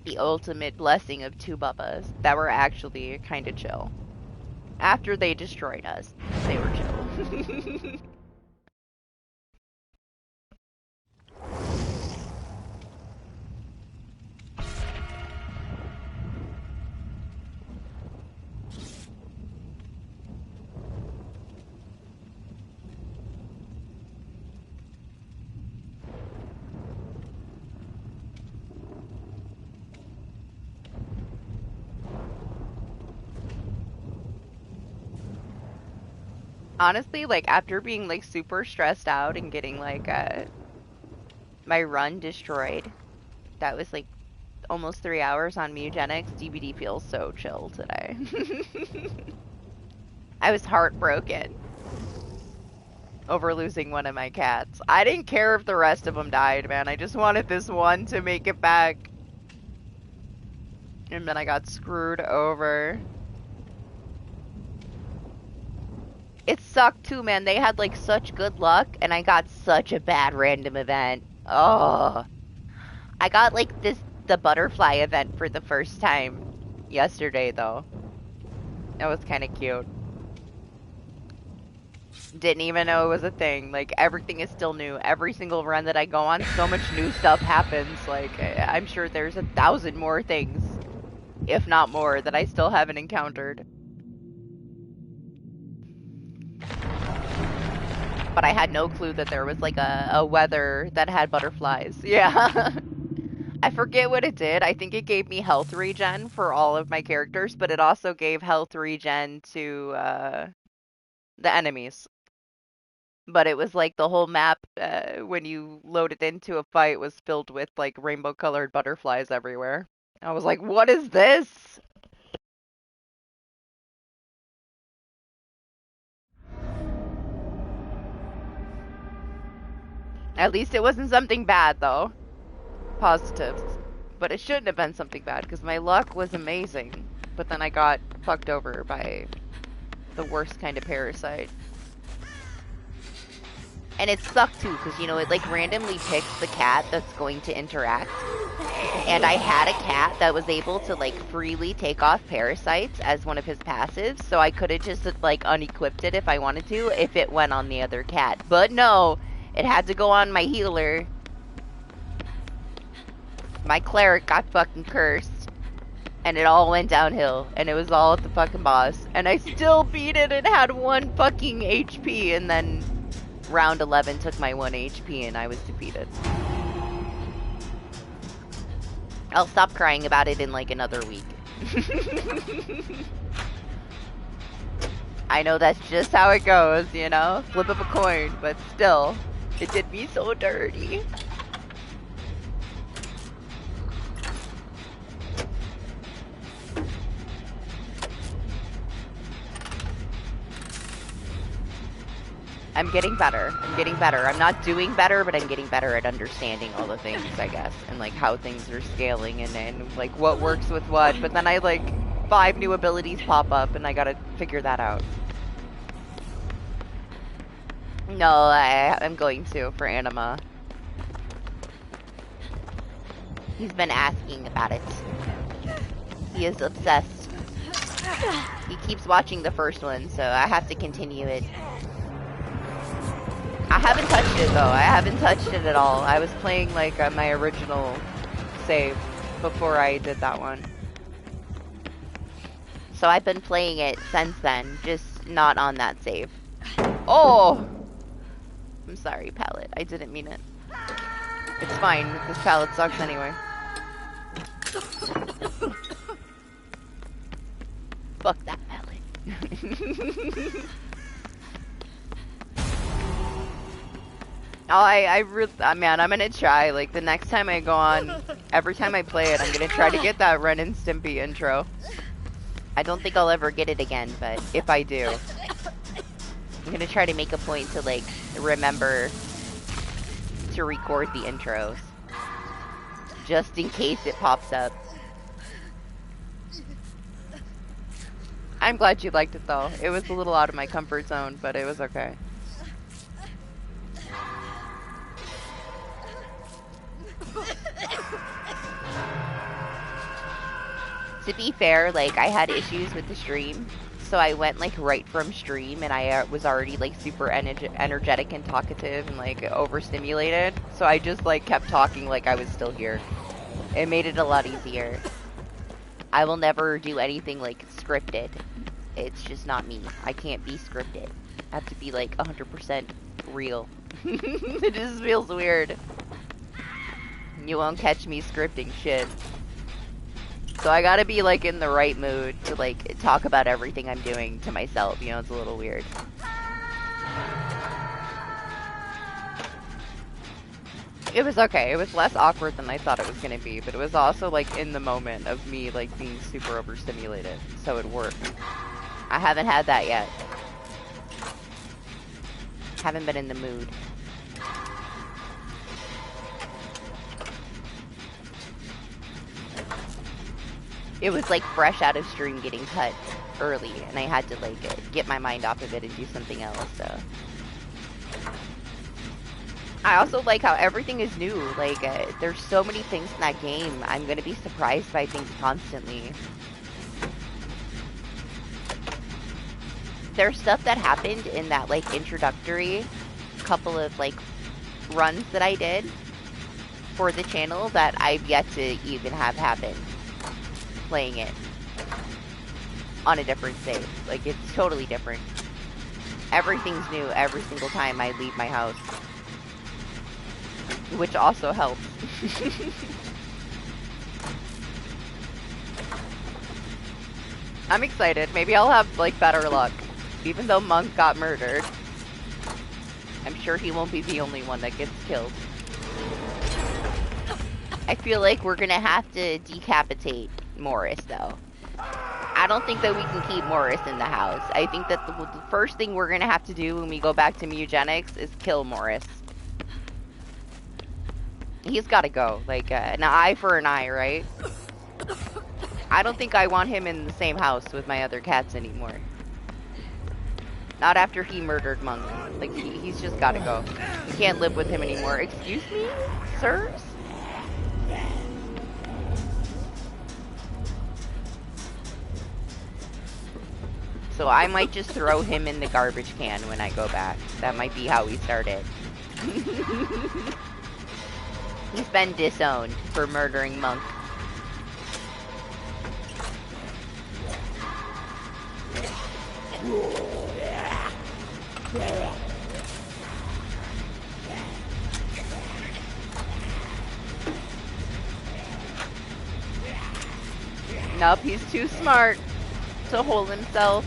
The ultimate blessing of 2 Bubbas that were actually kind of chill. After they destroyed us, they were chill. Honestly, like after being like super stressed out and getting like my run destroyed, that was like almost 3 hours on Mugenics. DBD feels so chill today. I was heartbroken over losing one of my cats. I didn't care if the rest of them died, man. I just wanted this one to make it back. And then I got screwed over. It sucked too, man. They had like such good luck and I got such a bad random event. Oh. I got like the butterfly event for the first time yesterday though. That was kind of cute. Didn't even know it was a thing. Like everything is still new. Every single run that I go on, so much new stuff happens. Like I'm sure there's 1,000 more things, if not more, that I still haven't encountered. But I had no clue that there was like a weather that had butterflies. Yeah. I forget what it did. I think it gave me health regen for all of my characters, but it also gave health regen to the enemies. But it was like the whole map, when you loaded into a fight, was filled with like rainbow colored butterflies everywhere. I was like, what is this? At least it wasn't something bad, though. Positives. But it shouldn't have been something bad, because my luck was amazing. But then I got fucked over by the worst kind of parasite. And it sucked, too, because, you know, it, like, randomly picks the cat that's going to interact. And I had a cat that was able to, like, freely take off parasites as one of his passives, so I could have just, like, unequipped it if I wanted to, if it went on the other cat. But no! It had to go on my healer. My cleric got fucking cursed. And it all went downhill. And it was all at the fucking boss. And I still beat it and had 1 fucking HP. And then round 11 took my 1 HP and I was defeated. I'll stop crying about it in like another week. I know that's just how it goes, you know? Flip of a coin, but still. It did me so dirty. I'm getting better. I'm getting better. I'm not doing better, but I'm getting better at understanding all the things, I guess. And like how things are scaling and like what works with what. But then I like 5 new abilities pop up and I gotta figure that out. No, I'm going to for Anima. He's been asking about it. He is obsessed. He keeps watching the first one, so I have to continue it. I haven't touched it though. I haven't touched it at all. I was playing like my original save before I did that one. So I've been playing it since then, just not on that save. Oh! I'm sorry, palette. I didn't mean it. It's fine. This palette sucks anyway. Fuck that melon. Oh, man, I'm gonna try. Like, the next time I go on, every time I play it, I'm gonna try to get that Ren and Stimpy intro. I don't think I'll ever get it again, but if I do, I'm gonna try to make a point to, like, remember to record the intros. Just in case it pops up. I'm glad you liked it, though. It was a little out of my comfort zone, but it was okay. To be fair, like, I had issues with the stream, so I went, like, right from stream, and I was already, like, super energetic and talkative and, like, overstimulated, so I just, like, kept talking like I was still here. It made it a lot easier. I will never do anything, like, scripted. It's just not me. I can't be scripted. I have to be, like, 100% real. It just feels weird. You won't catch me scripting shit. So I gotta be, like, in the right mood to, like, talk about everything I'm doing to myself. You know, it's a little weird. It was okay. It was less awkward than I thought it was gonna be, but it was also, like, in the moment of me, like, being super overstimulated. So it worked. I haven't had that yet. Haven't been in the mood. It was like fresh out of stream getting cut early, and I had to like get my mind off of it and do something else, so. I also like how everything is new. Like, there's so many things in that game. I'm gonna be surprised by things constantly. There's stuff that happened in that, like, introductory couple of, like, runs that I did for the channel that I've yet to even have happen playing it on a different stage. Like, it's totally different. Everything's new every single time I leave my house. Which also helps. I'm excited. Maybe I'll have, like, better luck. Even though Monk got murdered, I'm sure he won't be the only one that gets killed. I feel like we're gonna have to decapitate Morris, though. I don't think that we can keep Morris in the house. I think that the first thing we're gonna have to do when we go back to Mugenics is kill Morris. He's gotta go. Like, an eye for an eye, right? I don't think I want him in the same house with my other cats anymore. Not after he murdered Monk. Like, he's just gotta go. We can't live with him anymore. Excuse me, sirs? So I might just throw him in the garbage can when I go back. That might be how we started. He's been disowned for murdering Monk. Nope, he's too smart to hold himself.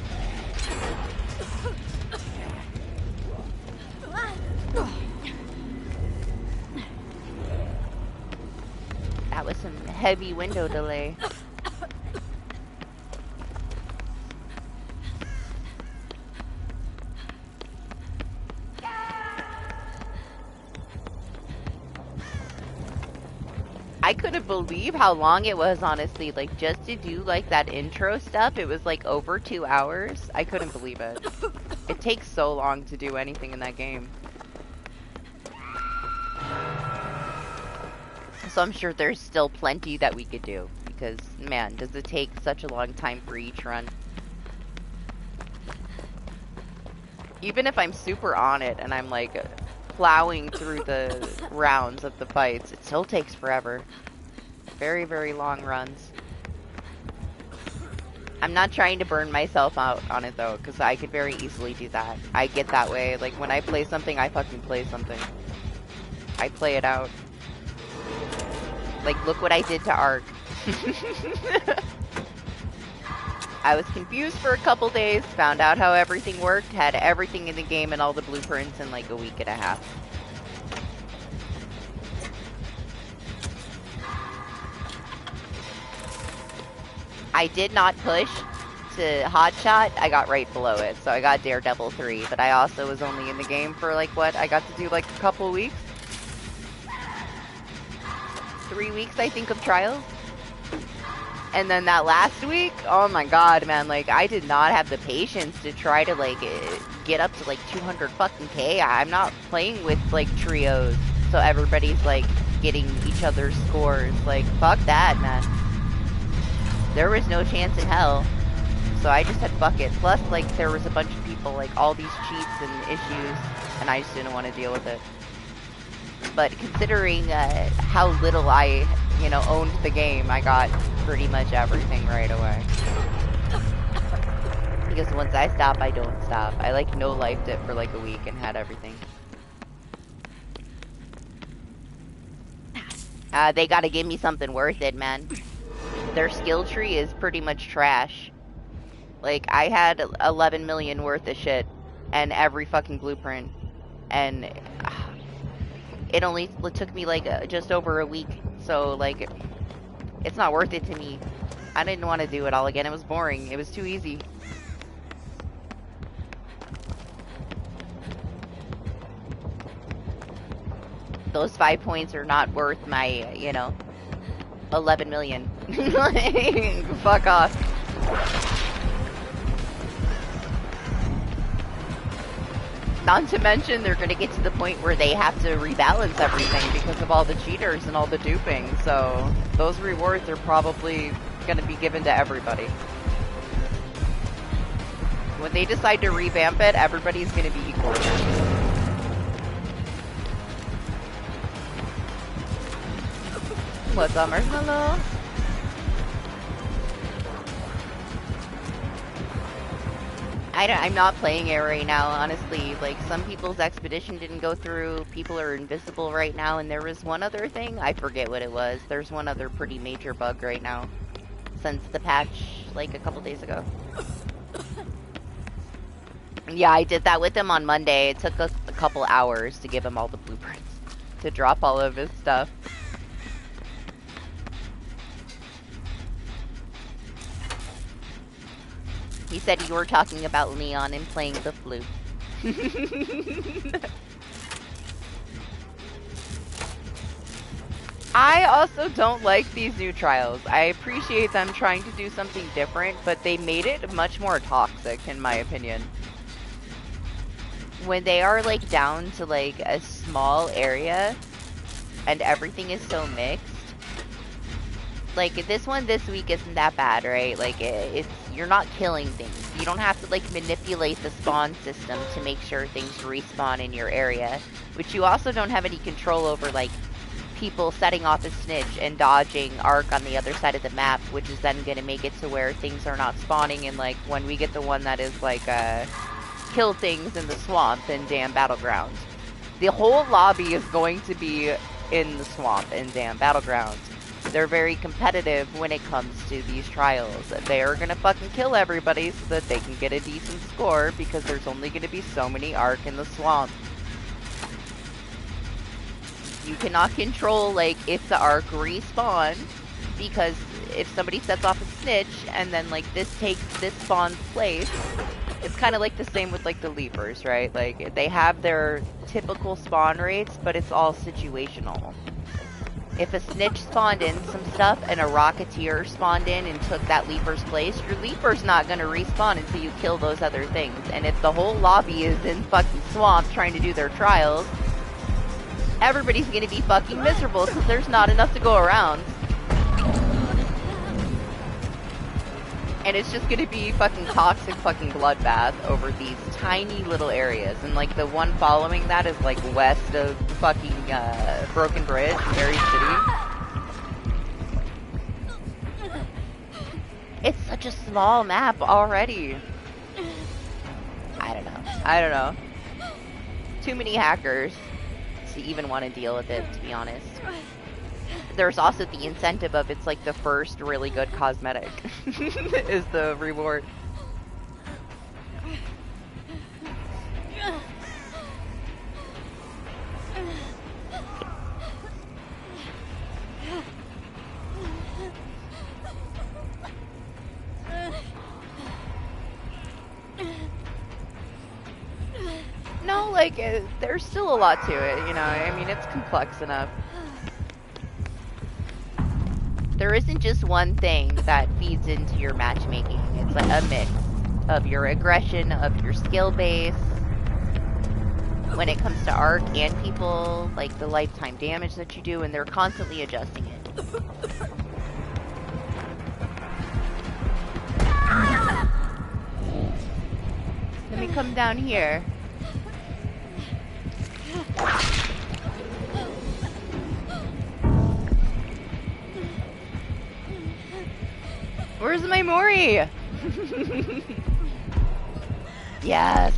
That was some heavy window delay. I couldn't believe how long it was, honestly. Like, just to do, like, that intro stuff, it was, like, over 2 hours. I couldn't believe it. It takes so long to do anything in that game. So I'm sure there's still plenty that we could do. Because, man, does it take such a long time for each run. Even if I'm super on it and I'm, like, plowing through the rounds of the fights, it still takes forever. Very, very long runs. I'm not trying to burn myself out on it, though, because I could very easily do that. I get that way. Like, when I play something, I fucking play something. I play it out. Like, look what I did to Ark. I was confused for a couple days, found out how everything worked, had everything in the game and all the blueprints in like a week and a half. I did not push to Hotshot. I got right below it, so I got Daredevil 3, but I also was only in the game for like what? I got to do like a couple weeks? 3 weeks, I think, of trials. And then that last week, oh my god, man, like, I did not have the patience to try to, like, get up to, like, 200 fucking K. I'm not playing with, like, trios, so everybody's, like, getting each other's scores. Like, fuck that, man. There was no chance in hell. So I just said, fuck it. Plus, like, there was a bunch of people, like, all these cheats and issues, and I just didn't want to deal with it. But considering how little I, you know, owned the game, I got pretty much everything right away. Because once I stop, I don't stop. I, like, no-lifed it for, like, a week and had everything. They gotta give me something worth it, man. Their skill tree is pretty much trash. Like, I had 11 million worth of shit and every fucking blueprint. And it only took me, like, just over a week. So, like, it's not worth it to me. I didn't want to do it all again. It was boring. It was too easy. Those 5 points are not worth my, you know, 11 million. Fuck off. Not to mention, they're going to get to the point where they have to rebalance everything because of all the cheaters and all the duping. So, those rewards are probably going to be given to everybody. When they decide to revamp it, everybody's going to be equal again. What's up, Marshmallow? I'm not playing it right now, honestly. Like, some people's expedition didn't go through, people are invisible right now, and there was one other thing, I forget what it was. There's one other pretty major bug right now, since the patch, like, a couple days ago. Yeah, I did that with him on Monday. It took us a couple hours to give him all the blueprints, to drop all of his stuff. He said you were talking about Leon and playing the flute. I also don't like these new trials. I appreciate them trying to do something different, but they made it much more toxic, in my opinion. When they are, like, down to, like, a small area, and everything is so mixed. Like, this one this week isn't that bad, right? Like, it's you're not killing things. You don't have to, like, manipulate the spawn system to make sure things respawn in your area. Which you also don't have any control over, like, people setting off a snitch and dodging arc on the other side of the map, which is then going to make it to where things are not spawning. And, like, when we get the one that is, like, kill things in the swamp in Damn Battlegrounds. The whole lobby is going to be in the swamp in Damn Battlegrounds. They're very competitive when it comes to these trials. They are going to fucking kill everybody so that they can get a decent score because there's only going to be so many arc in the swamp. You cannot control, like, if the arc respawn, because if somebody sets off a snitch and then, like, this takes this spawn's place, it's kind of like the same with, like, the Leapers, right? Like, they have their typical spawn rates, but it's all situational. If a snitch spawned in some stuff and a Rocketeer spawned in and took that Leaper's place, your Leaper's not going to respawn until you kill those other things. And if the whole lobby is in fucking swamp trying to do their trials, everybody's going to be fucking miserable because there's not enough to go around. And it's just going to be fucking toxic fucking bloodbath over these tiny little areas. And, like, the one following that is, like, west of fucking Broken Bridge, Mary City. It's such a small map already. I don't know. Too many hackers to even want to deal with it, to be honest. there's also the incentive of it's like the first really good cosmetic is the reward. No, like, there's still a lot to it, you know, I mean, it's complex enough. There isn't just one thing that feeds into your matchmaking. It's like a mix of your aggression, of your skill base. When it comes to arc and people, like the lifetime damage that you do, and they're constantly adjusting it. Let me come down here. Where's my Mori? Yes.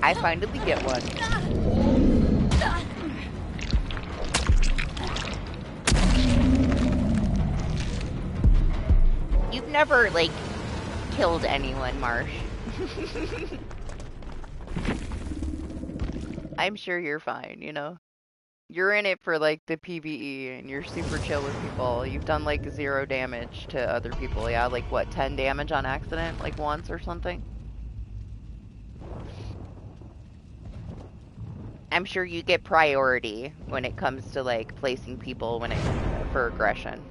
I finally get one. You've never, like, killed anyone, Marsh. I'm sure you're fine, you know? You're in it for, like, the PvE, and you're super chill with people. You've done, like, 0 damage to other people, yeah? Like, what, 10 damage on accident? Like, once or something? I'm sure you get priority when it comes to, like, placing people when for aggression.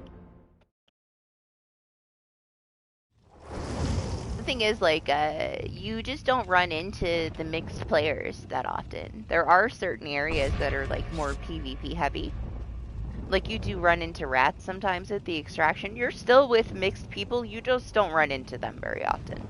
The thing is, like, you just don't run into the mixed players that often. There are certain areas that are, like, more PvP heavy. Like, you do run into rats sometimes at the extraction. You're still with mixed people, you just don't run into them very often.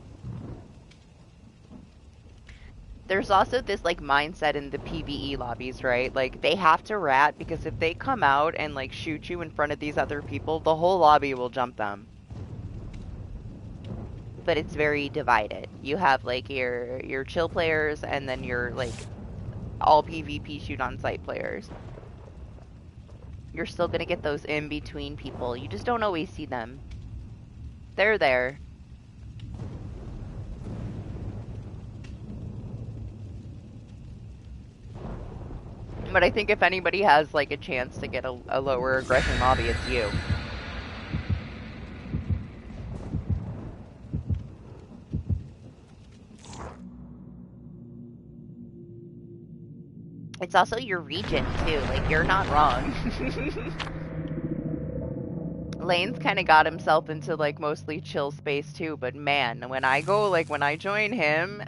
There's also this, like, mindset in the PvE lobbies, right? Like, they have to rat because if they come out and, like, shoot you in front of these other people, the whole lobby will jump them. But it's very divided. You have, like, your chill players and then your, like, all PvP shoot on site players. You're still gonna get those in between people. You just don't always see them. They're there. But I think if anybody has, like, a chance to get a lower aggression lobby, it's you. It's also your region, too. Like, you're not wrong. Lane's kind of got himself into, like, mostly chill space, too. But, man, when I go, like, when I join him,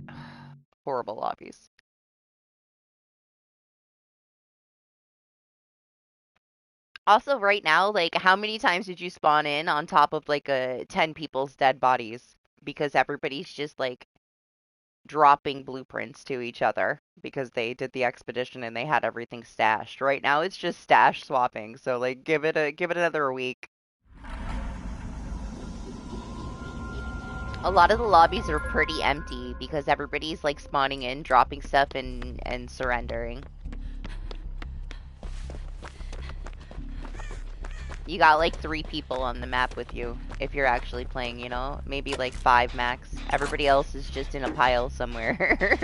horrible lobbies. Also, right now, like, how many times did you spawn in on top of, like, 10 people's dead bodies? Because everybody's just, like, dropping blueprints to each other because they did the expedition and they had everything stashed. Right now it's just stash swapping. So like give it another week. A lot of the lobbies are pretty empty because everybody's like spawning in, dropping stuff and surrendering. You got like 3 people on the map with you if you're actually playing, you know? Maybe like 5 max. Everybody else is just in a pile somewhere.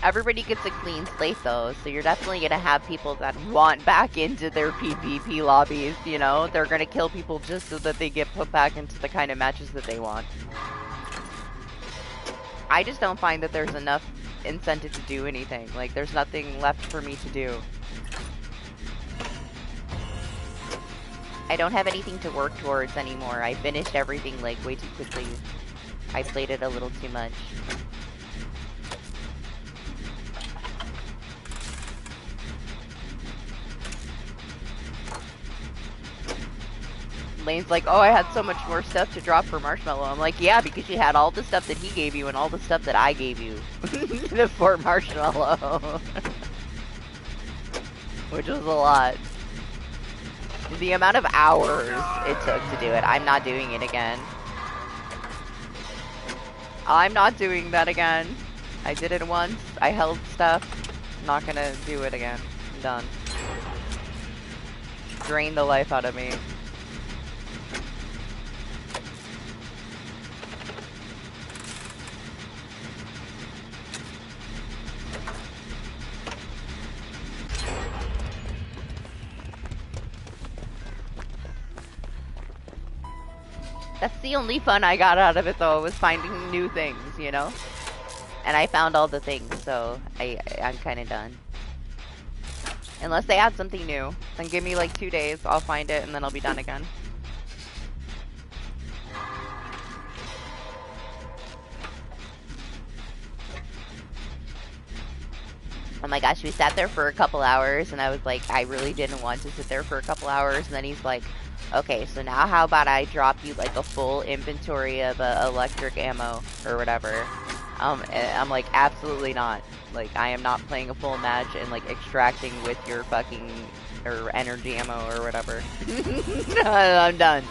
Everybody gets a clean slate though, so you're definitely gonna have people that want back into their PvP lobbies, you know? They're gonna kill people just so that they get put back into the kind of matches that they want. I just don't find that there's enough incentive to do anything. Like, there's nothing left for me to do. I don't have anything to work towards anymore. I finished everything, like, way too quickly. I played it a little too much. Lane's like, oh, I had so much more stuff to drop for Marshmallow. I'm like, yeah, because you had all the stuff that he gave you and all the stuff that I gave you for Marshmallow. Which was a lot. The amount of hours it took to do it, I'm not doing it again. I'm not doing that again. I did it once. I held stuff. Not gonna do it again. I'm done. Drain the life out of me. That's the only fun I got out of it, though, was finding new things, you know? And I found all the things, so I'm kind of done. Unless they add something new. Then give me like 2 days, I'll find it, and then I'll be done again. Oh my gosh, we sat there for a couple hours, and I was like, I really didn't want to sit there for a couple hours, and then he's like, okay, so now how about I drop you like a full inventory of electric ammo, or whatever. And I'm like, absolutely not. Like, I am not playing a full match and like extracting with your fucking, or energy ammo, or whatever. I'm done.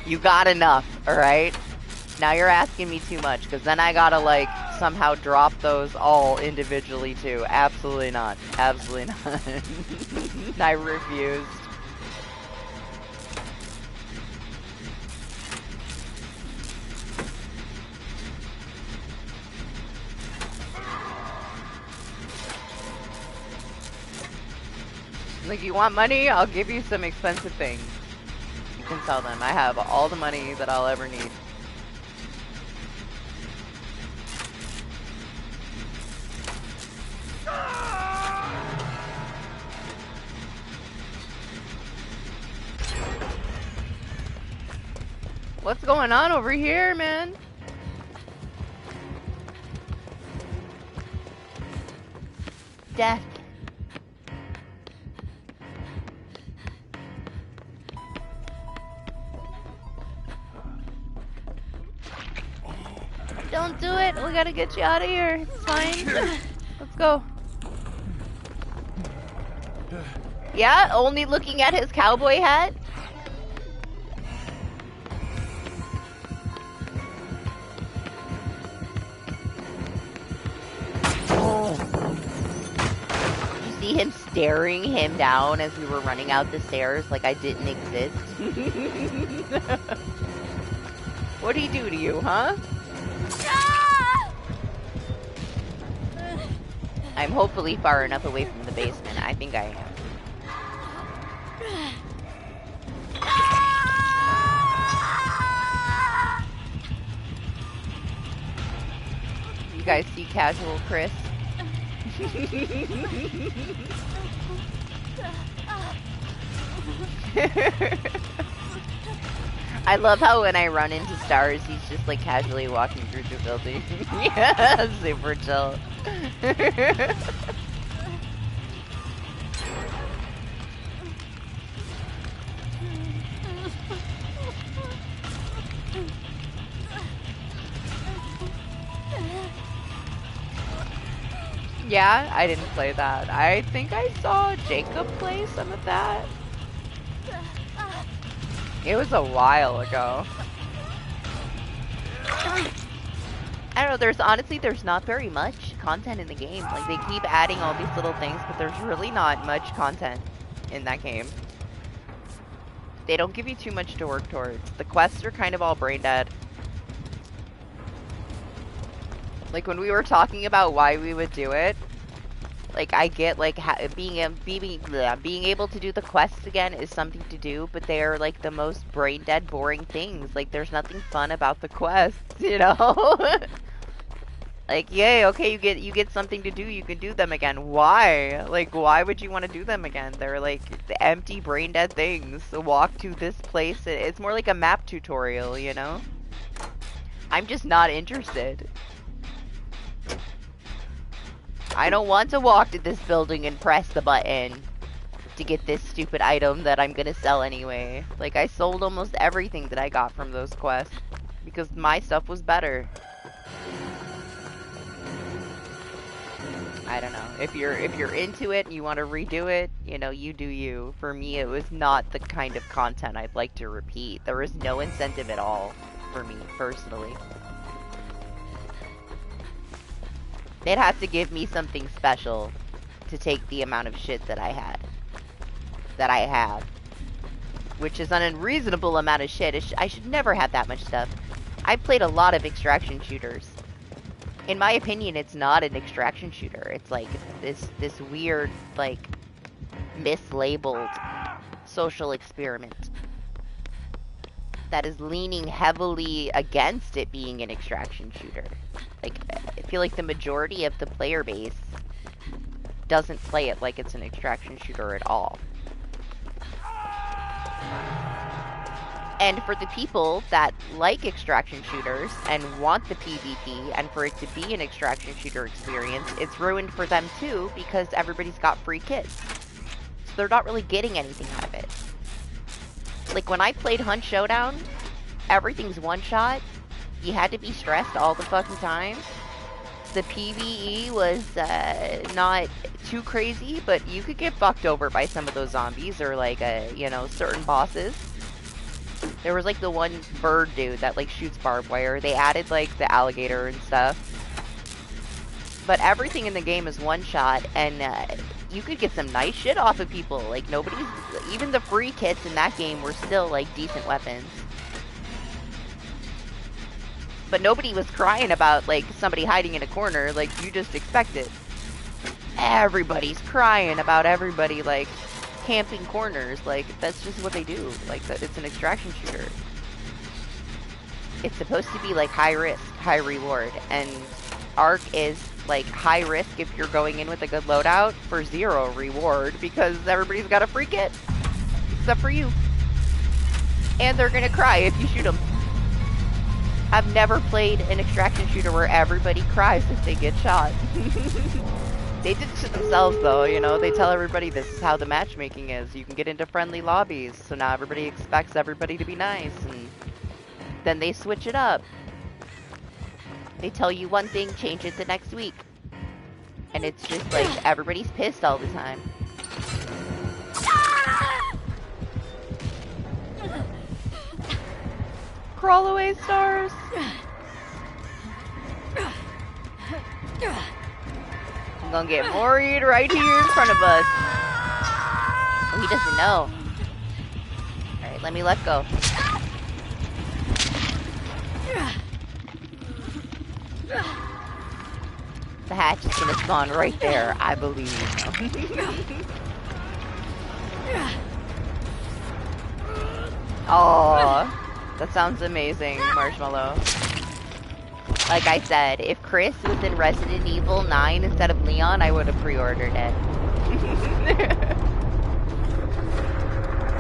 You got enough, alright? Now you're asking me too much, because then I gotta, like, somehow drop those all individually, too. Absolutely not. Absolutely not. I refused. Like, you want money? I'll give you some expensive things. You can sell them. I have all the money that I'll ever need. What's going on over here, man? Death. Don't do it. We gotta get you out of here. It's fine. Let's go. Yeah, only looking at his cowboy hat? You see him staring him down as we were running out the stairs like I didn't exist? What'd he do to you, huh? I'm hopefully far enough away from the basement. I think I am. You guys see casual Chris? I love how when I run into stars, he's just like casually walking through the building. Yeah, super chill. Yeah, I didn't play that. I think I saw Jacob play some of that. It was a while ago. I don't know, there's not very much content in the game. Like, they keep adding all these little things, but there's really not much content in that game. They don't give you too much to work towards. The quests are kind of all brain dead. Like, when we were talking about why we would do it, like, I get, like, being able to do the quests again is something to do, but they are, like, the most brain-dead, boring things. Like, there's nothing fun about the quests, you know? Like, yay, okay, you get something to do, you can do them again. Why? Like, why would you want to do them again? They're, like, the empty, brain-dead things. So walk to this place. It's more like a map tutorial, you know? I'm just not interested. I don't want to walk to this building and press the button to get this stupid item that I'm gonna sell anyway. Like, I sold almost everything that I got from those quests because my stuff was better. I don't know. If you're into it and you want to redo it, you know, you do you. For me, it was not the kind of content I'd like to repeat. There was no incentive at all. for me, personally. They'd have to give me something special to take the amount of shit that I have. Which is an unreasonable amount of shit. I should never have that much stuff. I've played a lot of extraction shooters. In my opinion, it's not an extraction shooter. It's like this weird, like, mislabeled social experiment that is leaning heavily against it being an extraction shooter. Like, I feel like the majority of the player base doesn't play it like it's an extraction shooter at all. And for the people that like extraction shooters and want the PvP and for it to be an extraction shooter experience, it's ruined for them too because everybody's got free kits. So they're not really getting anything out of it. Like when I played Hunt Showdown, everything's one shot. You had to be stressed all the fucking time. The PvE was not too crazy, but you could get fucked over by some of those zombies or like, you know, certain bosses. There was like the one bird dude that like shoots barbed wire. They added like the alligator and stuff. But everything in the game is one shot and you could get some nice shit off of people. Like even the free kits in that game were still like decent weapons. But nobody was crying about like somebody hiding in a corner like you just expect it. Everybody's crying about everybody like camping corners. Like that's just what they do. Like it's an extraction shooter. It's supposed to be like high risk, high reward, and Ark is like high risk if you're going in with a good loadout for 0 reward because everybody's got a free kit except for you, and they're gonna cry if you shoot them. I've never played an extraction shooter where everybody cries if they get shot. They did it to themselves though, you know, they tell everybody this is how the matchmaking is. You can get into friendly lobbies, so now everybody expects everybody to be nice, and then they switch it up. They tell you one thing, change it the next week. And it's just like, everybody's pissed all the time. Crawl away, stars! I'm gonna get worried right here in front of us. Oh, he doesn't know. Alright, let me let go. The hatch is gonna spawn right there, I believe. Oh, that sounds amazing, Marshmallow. Like I said, if Chris was in Resident Evil 9 instead of Leon, I would have pre-ordered it.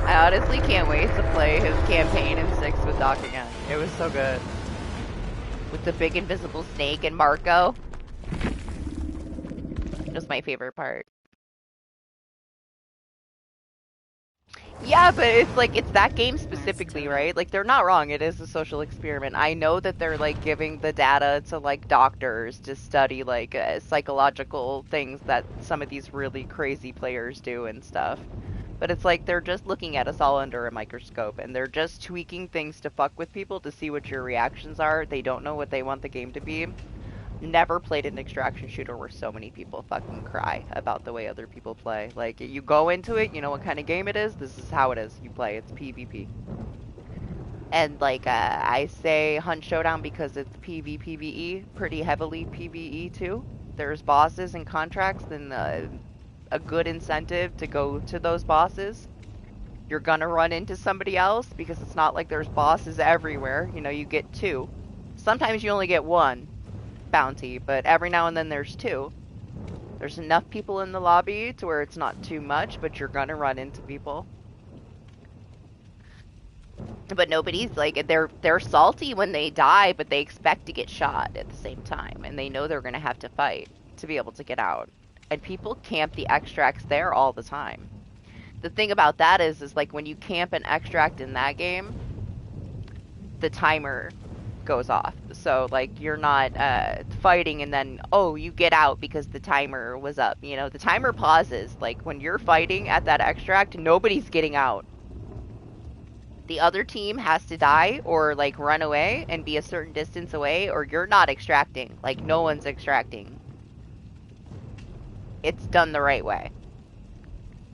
I honestly can't wait to play his campaign in 6 with Doc again. It was so good. With the big invisible snake and Marco. It was my favorite part. Yeah, but it's like, it's that game specifically, right? Like, they're not wrong. It is a social experiment. I know that they're, like, giving the data to, like, doctors to study, like, psychological things that some of these really crazy players do and stuff. But it's like, they're just looking at us all under a microscope, and they're just tweaking things to fuck with people to see what your reactions are. They don't know what they want the game to be. Never played an extraction shooter where so many people fucking cry about the way other people play. Like, you go into it, you know what kind of game it is, this is how it is. You play, it's PvP. And, like, I say Hunt Showdown because it's PvPvE, pretty heavily PvE too. There's bosses and contracts, and a good incentive to go to those bosses. You're gonna run into somebody else, because it's not like there's bosses everywhere. You know, you get 2. Sometimes you only get 1 bounty, but every now and then there's 2. There's enough people in the lobby to where it's not too much, but you're gonna run into people. But nobody's like, they're salty when they die, but they expect to get shot at the same time, and they know they're gonna have to fight to be able to get out. And people camp the extracts there all the time. The thing about that is like when you camp an extract in that game, the timer goes off. So like you're not fighting and then, oh, you get out because the timer was up. You know, the timer pauses. Like when you're fighting at that extract, nobody's getting out. The other team has to die or like run away and be a certain distance away, or you're not extracting. Like, no one's extracting. It's done the right way.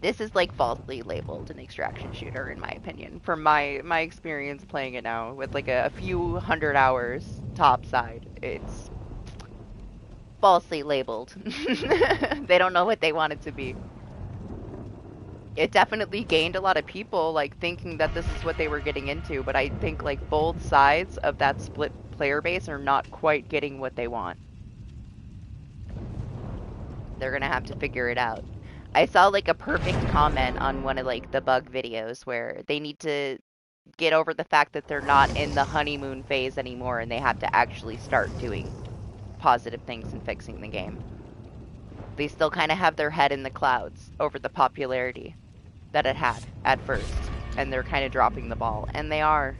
This is like falsely labeled an extraction shooter, in my opinion, from my experience playing it now with like a few hundred hours topside. It's falsely labeled. They don't know what they want it to be. It definitely gained a lot of people like thinking that this is what they were getting into, but I think like both sides of that split player base are not quite getting what they want. They're gonna have to figure it out. I saw like a perfect comment on one of like the bug videos where they need to get over the fact that they're not in the honeymoon phase anymore and they have to actually start doing positive things and fixing the game. They still kind of have their head in the clouds over the popularity that it had at first, and they're kind of dropping the ball, and they are.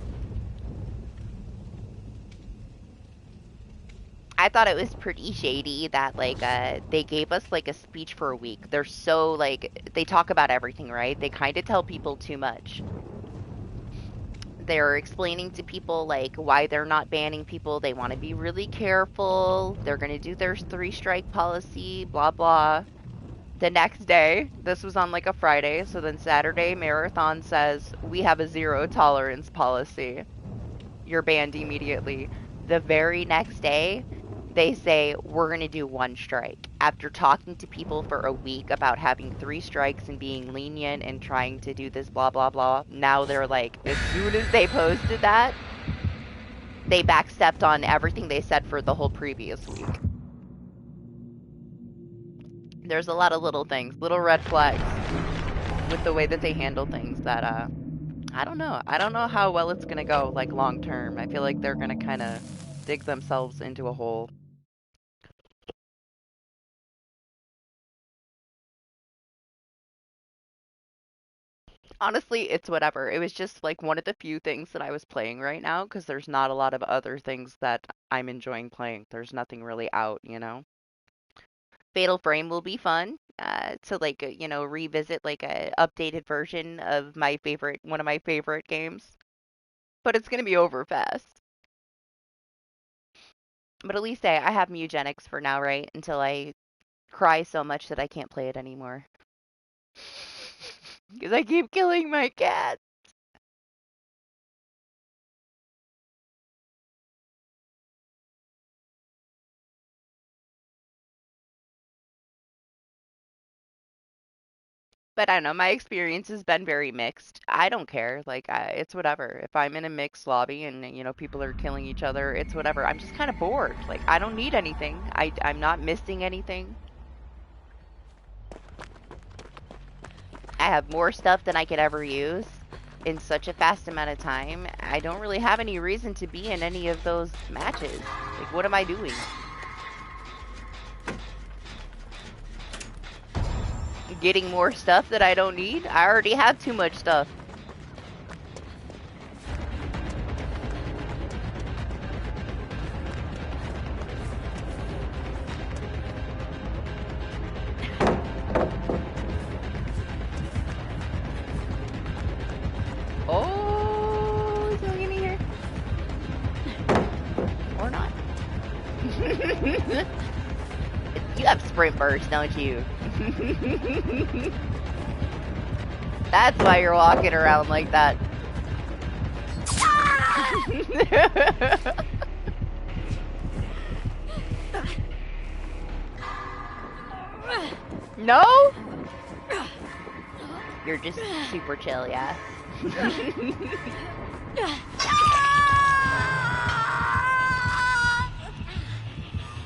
I thought it was pretty shady that like they gave us like a speech for a week. They're so like they talk about everything, right? They kind of tell people too much. They're explaining to people like why they're not banning people. They want to be really careful. They're going to do their 3-strike policy, blah blah. The next day, this was on like a Friday, so then Saturday, Marathon says, we have a 0 tolerance policy. You're banned immediately. The very next day, they say, we're going to do 1 strike. After talking to people for a week about having 3 strikes and being lenient and trying to do this blah blah blah, now they're like, as soon as they posted that, they backstepped on everything they said for the whole previous week. There's a lot of little things, little red flags with the way that they handle things that, I don't know. I don't know how well it's gonna go, like, long term. I feel like they're gonna kind of dig themselves into a hole. Honestly, it's whatever. It was just, like, one of the few things that I was playing right now, because there's not a lot of other things that I'm enjoying playing. There's nothing really out, you know? Fatal Frame will be fun to like you know, revisit like a updated version of one of my favorite games, but it's gonna be over fast. But at least I have Mugenics for now, right? Until I cry so much that I can't play it anymore. Because I keep killing my cat. But I don't know, my experience has been very mixed. I don't care. Like, it's whatever. If I'm in a mixed lobby and, you know, people are killing each other, it's whatever. I'm just kind of bored. Like, I don't need anything. I'm not missing anything. I have more stuff than I could ever use in such a fast amount of time. I don't really have any reason to be in any of those matches. Like, what am I doing? Getting more stuff that I don't need? I already have too much stuff. Oh, is someone getting here? Or not? You have sprint burst, don't you? That's why you're walking around like that. No? You're just super chill, yeah.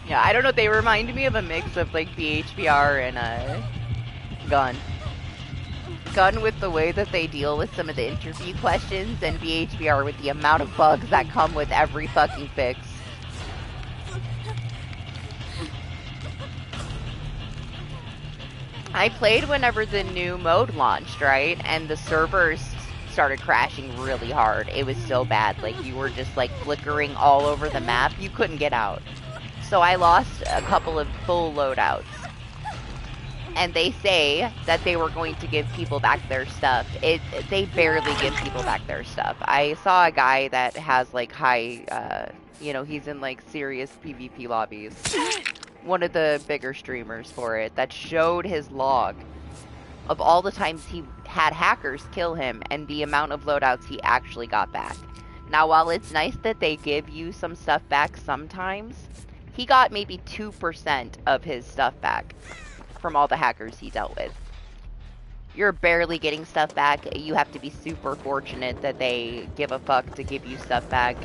Yeah, I don't know, they remind me of a mix of like BHBR and Gun. Gun with the way that they deal with some of the interview questions, and BHBR with the amount of bugs that come with every fucking fix. I played whenever the new mode launched, right? And the servers started crashing really hard. It was so bad. Like, you were just like flickering all over the map. You couldn't get out. So I lost a couple of full loadouts. and they say that they were going to give people back their stuff. They barely give people back their stuff. I saw a guy that has like high, you know, he's in like serious PvP lobbies. One of the bigger streamers for it that showed his log of all the times he had hackers kill him and the amount of loadouts he actually got back. Now, while it's nice that they give you some stuff back sometimes, he got maybe 2% of his stuff back from all the hackers he dealt with. You're barely getting stuff back. You have to be super fortunate that they give a fuck to give you stuff back.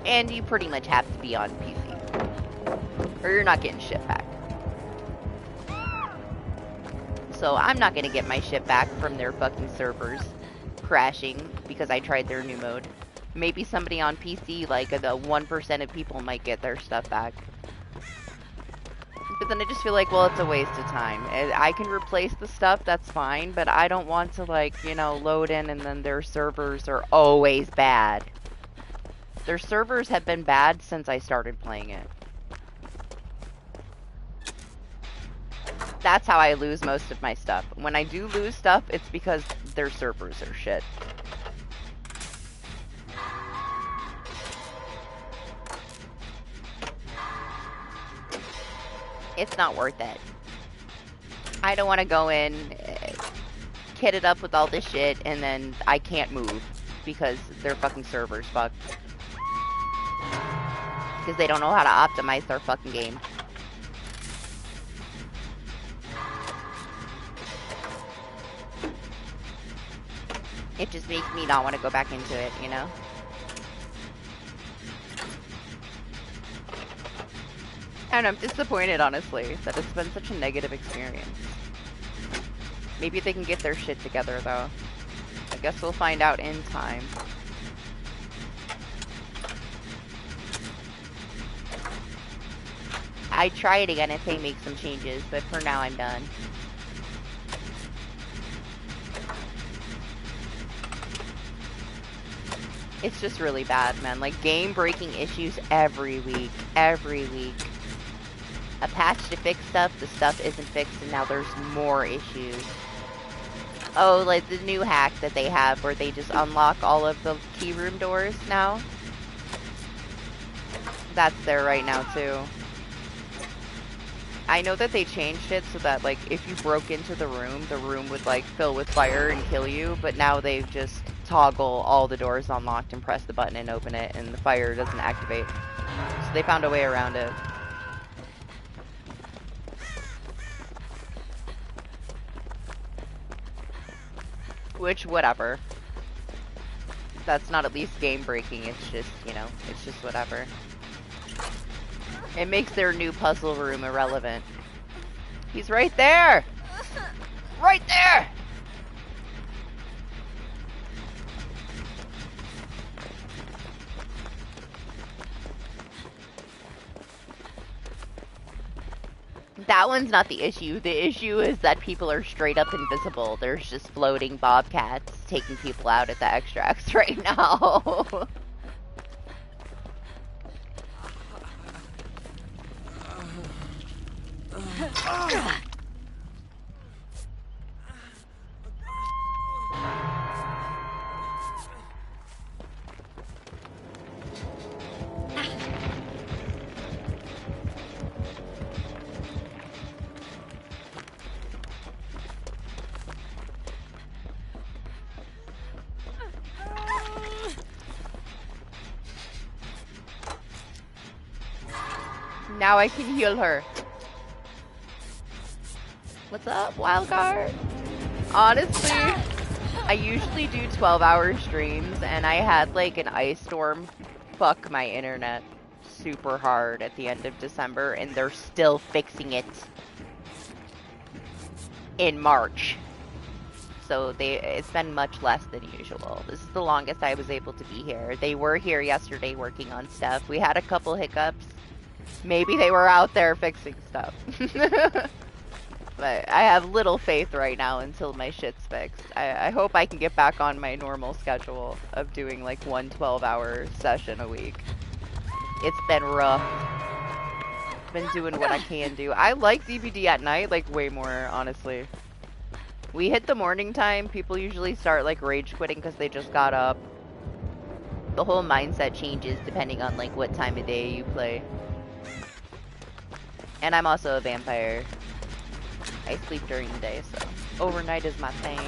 And you pretty much have to be on PC. Or you're not getting shit back. So I'm not gonna get my shit back from their fucking servers crashing because I tried their new mode. Maybe somebody on PC, like the 1% of people might get their stuff back. But then I just feel like, well, it's a waste of time. I can replace the stuff, that's fine, but I don't want to, like, you know, load in and then their servers are always bad. Their servers have been bad since I started playing it. That's how I lose most of my stuff. When I do lose stuff, it's because their servers are shit. It's not worth it. I don't want to go in, kit it up with all this shit, and then I can't move because their fucking server's fucked. Because they don't know how to optimize their fucking game. It just makes me not want to go back into it, you know? And I'm disappointed, honestly, that it's been such a negative experience. Maybe they can get their shit together, though. I guess we'll find out in time. I'd try it again if they make some changes, but for now I'm done. It's just really bad, man. Like, game-breaking issues every week. Every week. A patch to fix stuff, the stuff isn't fixed, and now there's more issues. Oh, like the new hack that they have where they just unlock all of the key room doors now. That's there right now, too. I know that they changed it so that, like, if you broke into the room would, like, fill with fire and kill you, but now they've just toggle all the doors unlocked and press the button and open it, and the fire doesn't activate. So they found a way around it. Which, whatever. That's not at least game breaking, it's just, you know, it's just whatever. It makes their new puzzle room irrelevant. He's right there! Right there! That one's not the issue. The issue is that people are straight up invisible. There's just floating bobcats taking people out at the extracts right now. Now I can heal her. What's up, Wildcard? Honestly, I usually do 12-hour streams, and I had like an ice storm fuck my internet super hard at the end of December, and they're still fixing it in March. So it's been much less than usual. This is the longest I was able to be here. They were here yesterday working on stuff. We had a couple hiccups. Maybe they were out there fixing stuff. But I have little faith right now until my shit's fixed. I hope I can get back on my normal schedule of doing like one 12-hour session a week. It's been rough. been doing what I can do. I like DBD at night, like, way more, honestly. We hit the morning time, people usually start, like, rage quitting because they just got up. The whole mindset changes depending on, like, what time of day you play. And I'm also a vampire. I sleep during the day, so overnight is my thing.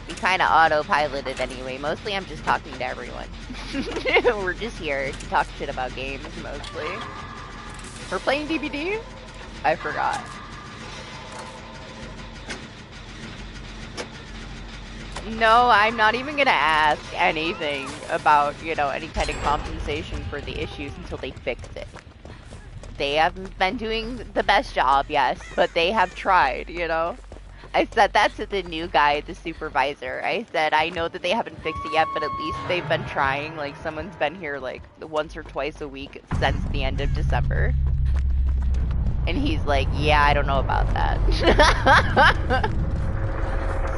We kind of autopiloted anyway. Mostly I'm just talking to everyone. We're just here to talk shit about games, mostly. We're playing DBD? I forgot. No, I'm not even gonna ask anything about, you know, any kind of compensation for the issues until they fix it. They haven't been doing the best job, yes, but they have tried, you know? I said that to the new guy, the supervisor. I said, I know that they haven't fixed it yet, but at least they've been trying. Like, someone's been here, like, once or twice a week since the end of December. And he's like, yeah, I don't know about that.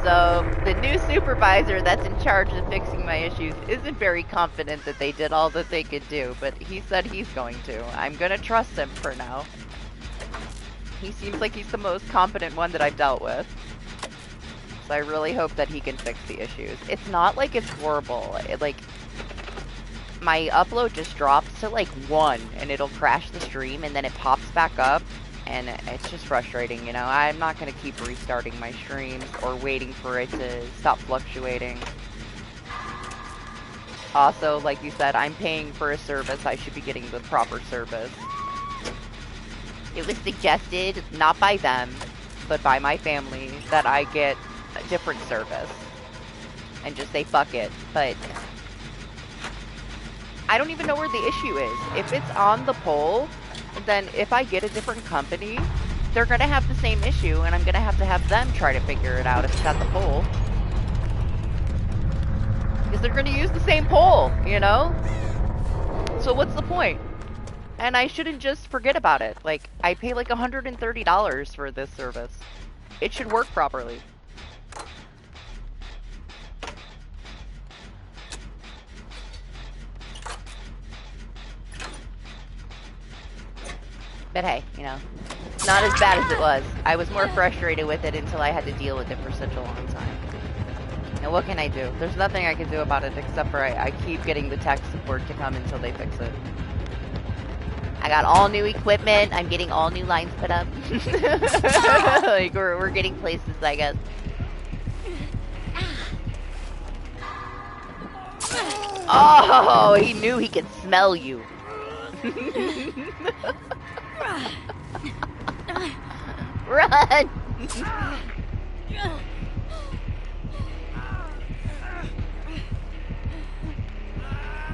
So, the new supervisor that's in charge of fixing my issues isn't very confident that they did all that they could do, but he said he's going to. I'm gonna trust him for now. He seems like he's the most competent one that I've dealt with. So I really hope that he can fix the issues. It's not like it's horrible. Like, my upload just drops to like 1 and it'll crash the stream and then it pops back up. And it's just frustrating, you know? I'm not going to keep restarting my streams or waiting for it to stop fluctuating. Also, like you said, I'm paying for a service. I should be getting the proper service. It was suggested, not by them, but by my family, that I get a different service. And just say, fuck it. But I don't even know where the issue is. If it's on the poll, then if I get a different company, they're going to have the same issue, and I'm going to have them try to figure it out if it's at the poll. Because they're going to use the same poll, you know? So what's the point? And I shouldn't just forget about it. Like, I pay like $130 for this service. It should work properly. But hey, you know, it's not as bad as it was. I was more frustrated with it until I had to deal with it for such a long time. And what can I do? There's nothing I can do about it except for I keep getting the tech support to come until they fix it. I got all new equipment. I'm getting all new lines put up. Like, we're getting places, I guess. Oh, he knew he could smell you. Run!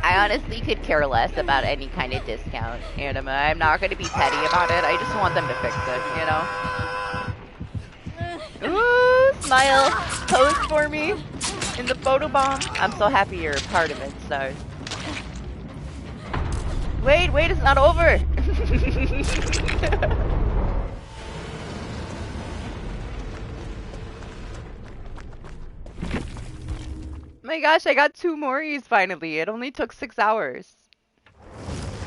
I honestly could care less about any kind of discount, Anima. I'm not going to be petty about it. I just want them to fix it, you know? Ooh, smile. Pose for me in the photo bomb. I'm so happy you're a part of it, Stars. Wait, it's not over. My gosh, I got 2 Moris finally. It only took 6 hours.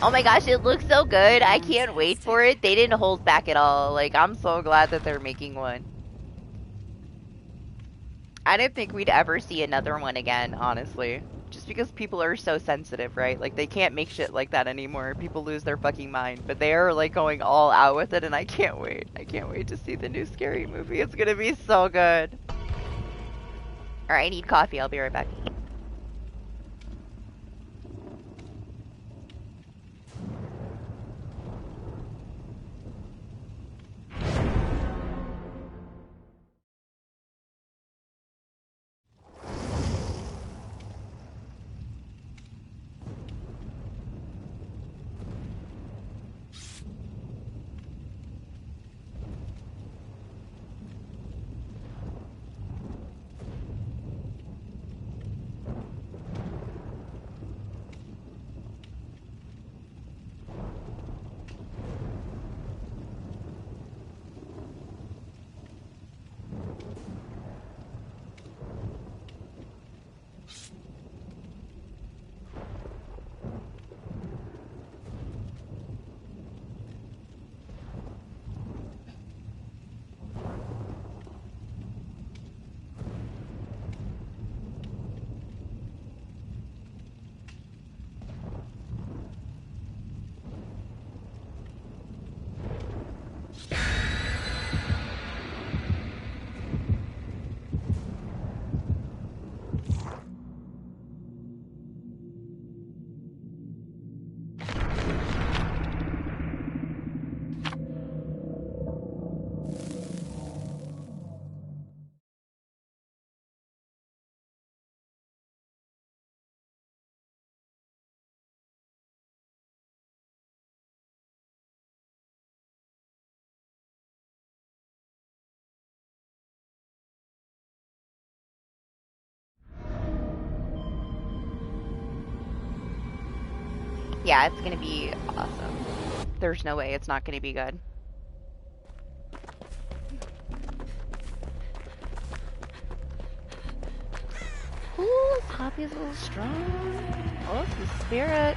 Oh my gosh, it looks so good. I can't wait for it. They didn't hold back at all. Like, I'm so glad that they're making one. I didn't think we'd ever see another one again, honestly. Just because people are so sensitive, right? Like, they can't make shit like that anymore. People lose their fucking mind. But they are, like, going all out with it, and I can't wait. I can't wait to see the new Scary Movie. It's gonna be so good. Alright, I need coffee. I'll be right back. Yeah, it's gonna be awesome. There's no way it's not gonna be good. Ooh, Poppy's a little strong. Oh, some spirit.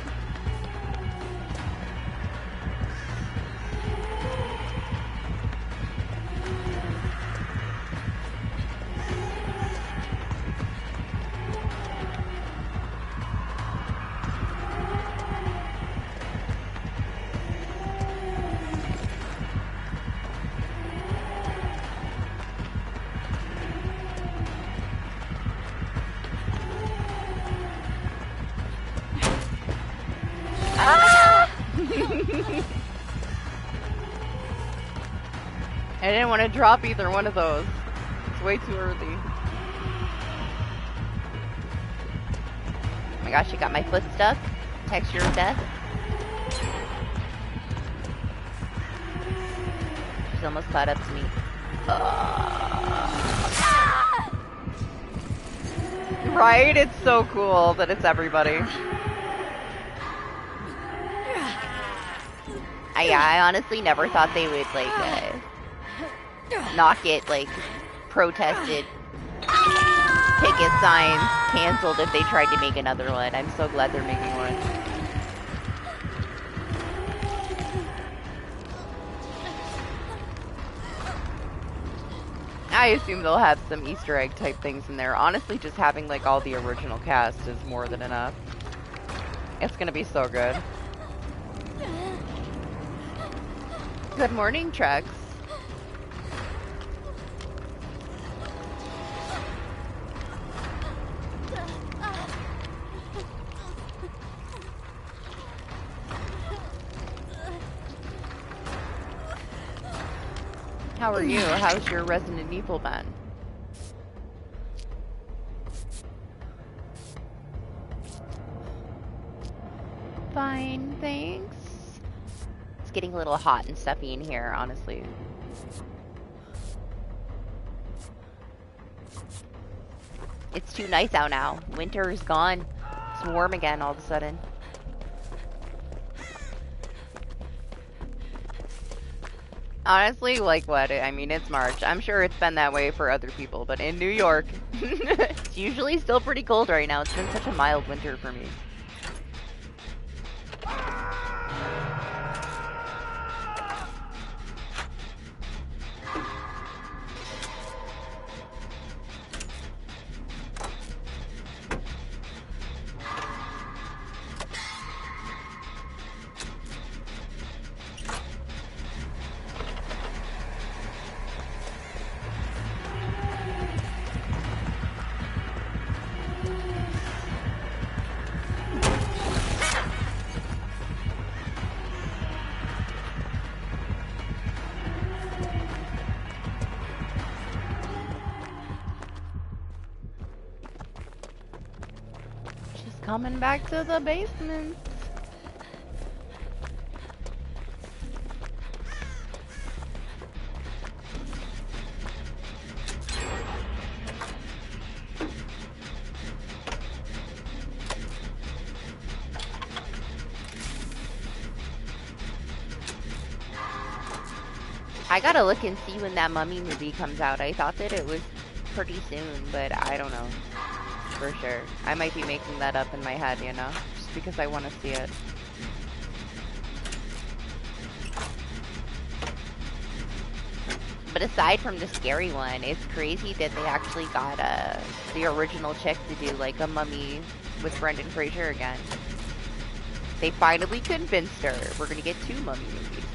I didn't want to drop either one of those. It's way too early. Oh my gosh, you got my foot stuck. Texture of death. She's almost caught up to me. Right? It's so cool that it's everybody. I honestly never thought they would, like, not get, like, protested, picket signs canceled if they tried to make another one. I'm so glad they're making one. I assume they'll have some Easter egg type things in there. Honestly, just having, like, all the original cast is more than enough. It's gonna be so good. Good morning, Trex. How are you? How's your Resident Evil been? Fine, thanks. It's getting a little hot and stuffy in here, honestly. It's too nice out now. Winter is gone. It's warm again all of a sudden. Honestly, like what? I mean, it's March. I'm sure it's been that way for other people, but in New York, it's usually still pretty cold right now. It's been such a mild winter for me. Coming back to the basement. I gotta look and see when that Mummy movie comes out. I thought that it was pretty soon, but I don't know. For sure. I might be making that up in my head, you know? Just because I want to see it. But aside from the scary one, it's crazy that they actually got the original chick to do like a Mummy with Brendan Fraser again. They finally convinced her. We're gonna get 2 Mummy movies.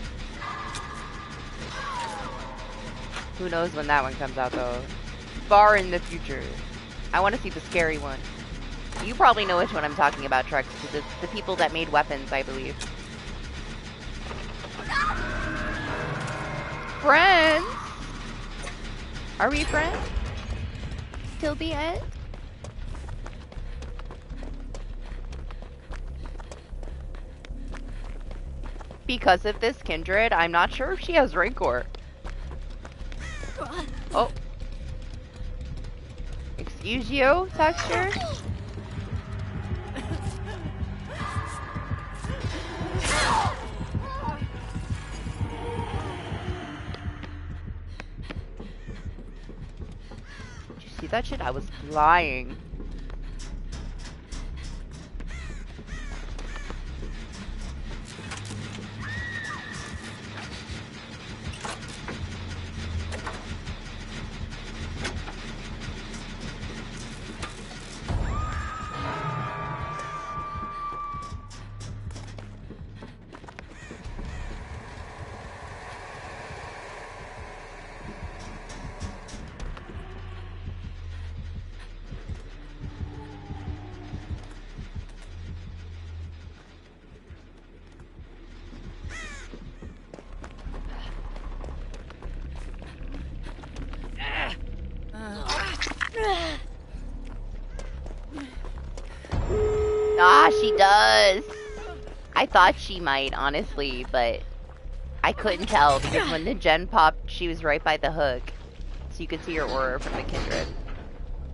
Who knows when that one comes out though. Far in the future. I want to see the scary one. You probably know which one I'm talking about, Trex, because it's the people that made weapons, I believe. Friends? Are we friends? Till the end? Because of this kindred, I'm not sure if she has Rancor. Oh. Excuse you, Texture? that shit, I was flying. Ah, she does. I thought she might, honestly, but I couldn't tell because when the gen popped, she was right by the hook. So you could see her aura from the kindred.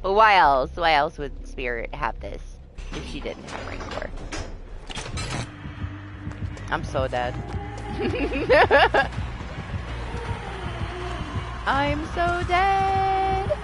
But why else? Why else would Spirit have this if she didn't have Rancor? I'm so dead. I'm so dead.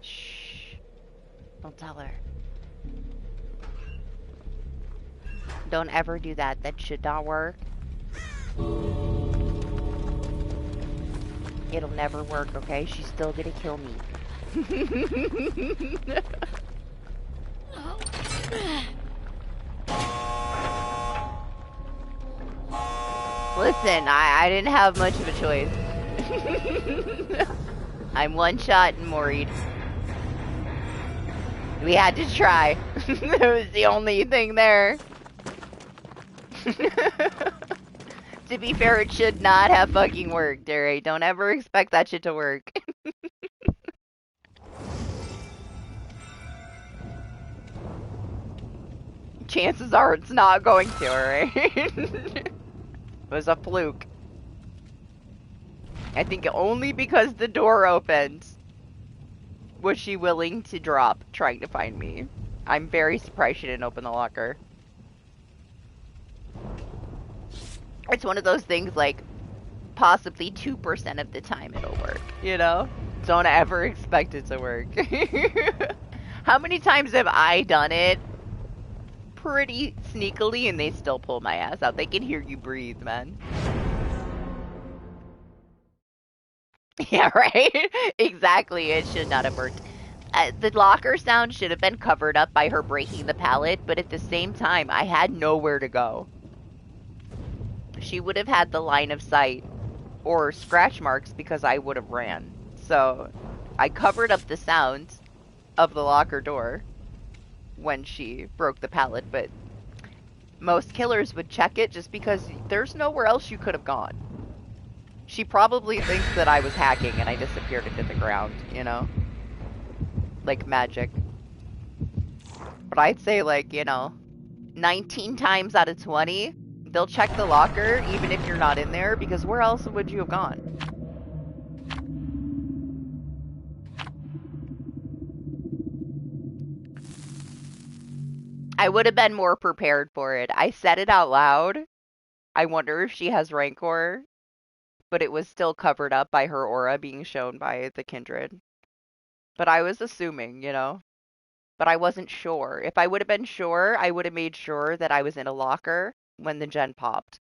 Shh. Don't tell her. Don't ever do that. That should not work. It'll never work, okay? She's still gonna kill me. Listen, I didn't have much of a choice. I'm one shot and worried. We had to try. It was the only thing there. To be fair, it should not have fucking worked, alright? Don't ever expect that shit to work. Chances are it's not going to, alright? It was a fluke. I think only because the door opened was she willing to drop trying to find me. I'm very surprised she didn't open the locker. It's one of those things like possibly 2% of the time it'll work, you know? Don't ever expect it to work. How many times have I done it pretty sneakily and they still pull my ass out? They can hear you breathe, man. Yeah, right? Exactly, it should not have worked. The locker sound should have been covered up by her breaking the pallet, but at the same time, I had nowhere to go. She would have had the line of sight or scratch marks because I would have ran. So I covered up the sound of the locker door when she broke the pallet, but most killers would check it just because there's nowhere else you could have gone. She probably thinks that I was hacking and I disappeared into the ground, you know? Like magic. But I'd say, like, you know, 19 times out of 20, they'll check the locker even if you're not in there, because where else would you have gone? I would have been more prepared for it. I said it out loud. I wonder if she has Rancor, but it was still covered up by her aura being shown by the kindred. But I was assuming, you know? But I wasn't sure. If I would have been sure, I would have made sure that I was in a locker when the gen popped.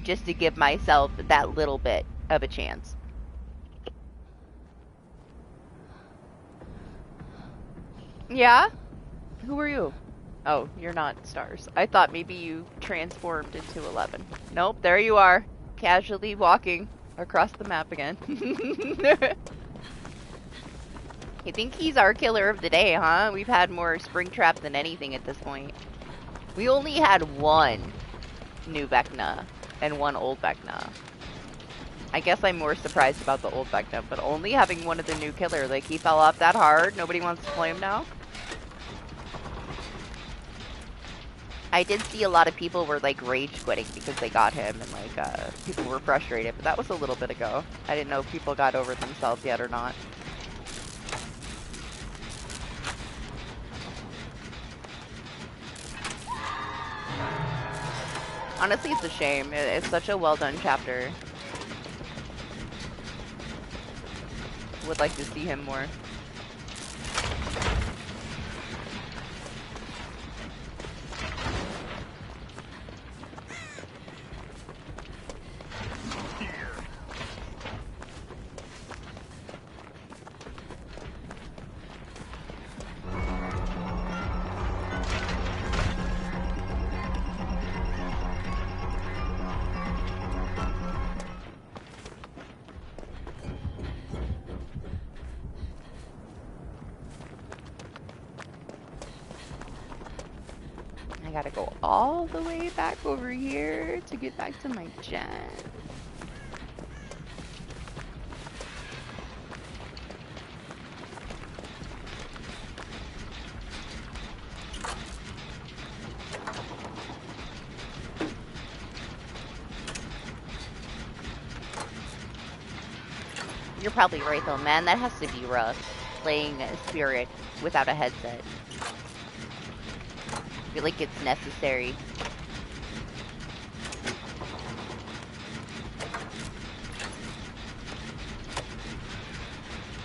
Just to give myself that little bit of a chance. Yeah? Who are you? Oh, you're not Stars. I thought maybe you transformed into 11. Nope, there you are. Casually walking across the map again. I think he's our killer of the day, huh? We've had more Springtrap than anything at this point. We only had one new Vecna and one old Vecna. I guess I'm more surprised about the old Vecna, but only having one of the new killer. Like, he fell off that hard. Nobody wants to play him now. I did see a lot of people were like rage quitting because they got him, and like people were frustrated, but that was a little bit ago. I didn't know if people got over themselves yet or not. Honestly, it's a shame. It's such a well done chapter. Would like to see him more. I gotta go all the way back over here to get back to my gen. You're probably right though, man. That has to be rough, playing Spirit without a headset. I feel like it's necessary.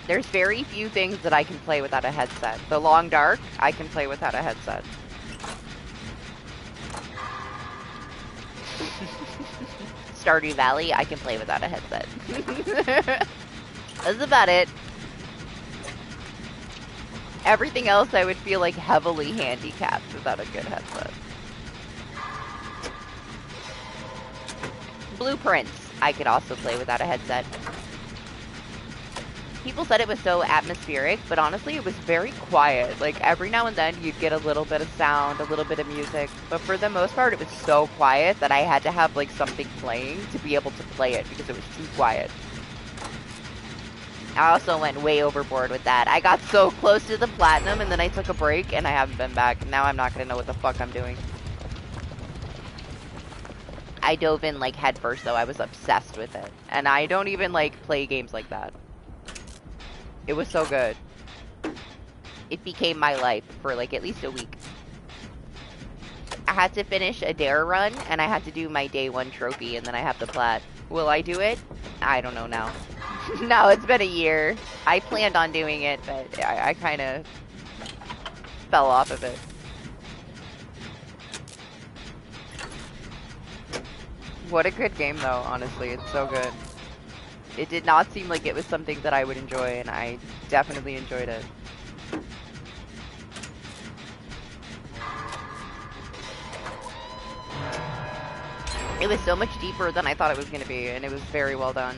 There's very few things that I can play without a headset. The Long Dark, I can play without a headset. Stardew Valley, I can play without a headset. That's about it. Everything else I would feel like heavily handicapped without a good headset. Blueprints, I could also play without a headset. People said it was so atmospheric, but honestly it was very quiet. Like every now and then you'd get a little bit of sound, a little bit of music, but for the most part it was so quiet that I had to have like something playing to be able to play it because it was too quiet. I also went way overboard with that. I got so close to the platinum and then I took a break and I haven't been back. Now I'm not gonna know what the fuck I'm doing. I dove in like head first though. I was obsessed with it. And I don't even like play games like that. It was so good. It became my life for like at least a week. I had to finish a dare run and I had to do my day 1 trophy and then I have the plat. Will I do it? I don't know now. No, it's been a year. I planned on doing it, but I kind of fell off of it. What a good game, though, honestly. It's so good. It did not seem like it was something that I would enjoy, and I definitely enjoyed it. It was so much deeper than I thought it was going to be, and it was very well done.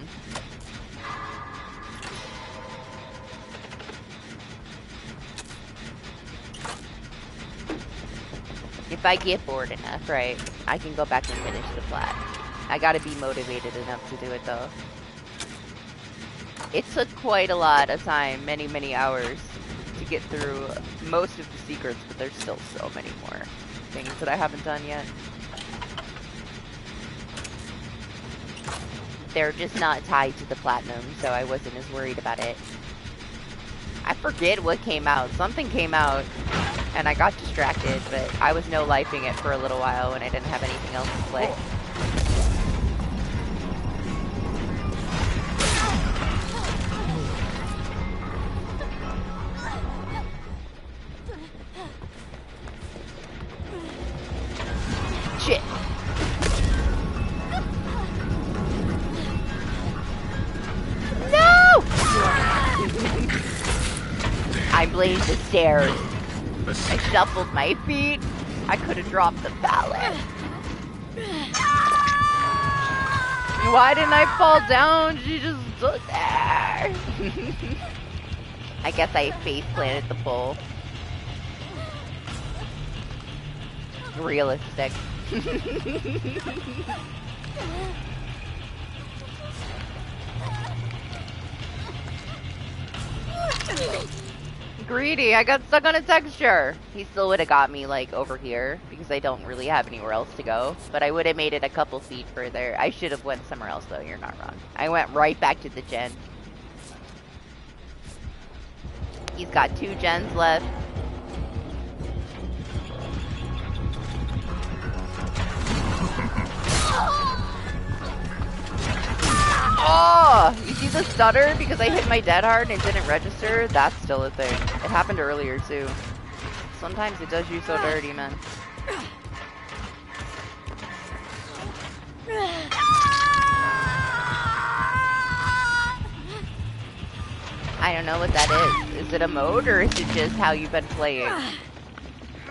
If I get bored enough, right, I can go back and finish the plat. I gotta be motivated enough to do it, though. It took quite a lot of time, many, many hours, to get through most of the secrets, but there's still so many more things that I haven't done yet. They're just not tied to the platinum, so I wasn't as worried about it. I forget what came out. Something came out, and I got distracted, but I was no-lifing it for a little while when I didn't have anything else to play. Shit. No! I blamed the stairs. I shuffled my feet. I could have dropped the ballot. Why didn't I fall down? She just stood there. I guess I face planted the pole. Realistic. greedy. I got stuck on a texture. He still would have got me, like, over here, because I don't really have anywhere else to go. But I would have made it a couple feet further. I should have went somewhere else, though. You're not wrong. I went right back to the gen. He's got 2 gens left. Oh! You see the stutter? Because I hit my dead hard and it didn't register? That's still a thing. It happened earlier, too. Sometimes it does you so dirty, man. I don't know what that is. Is it a mode or is it just how you've been playing?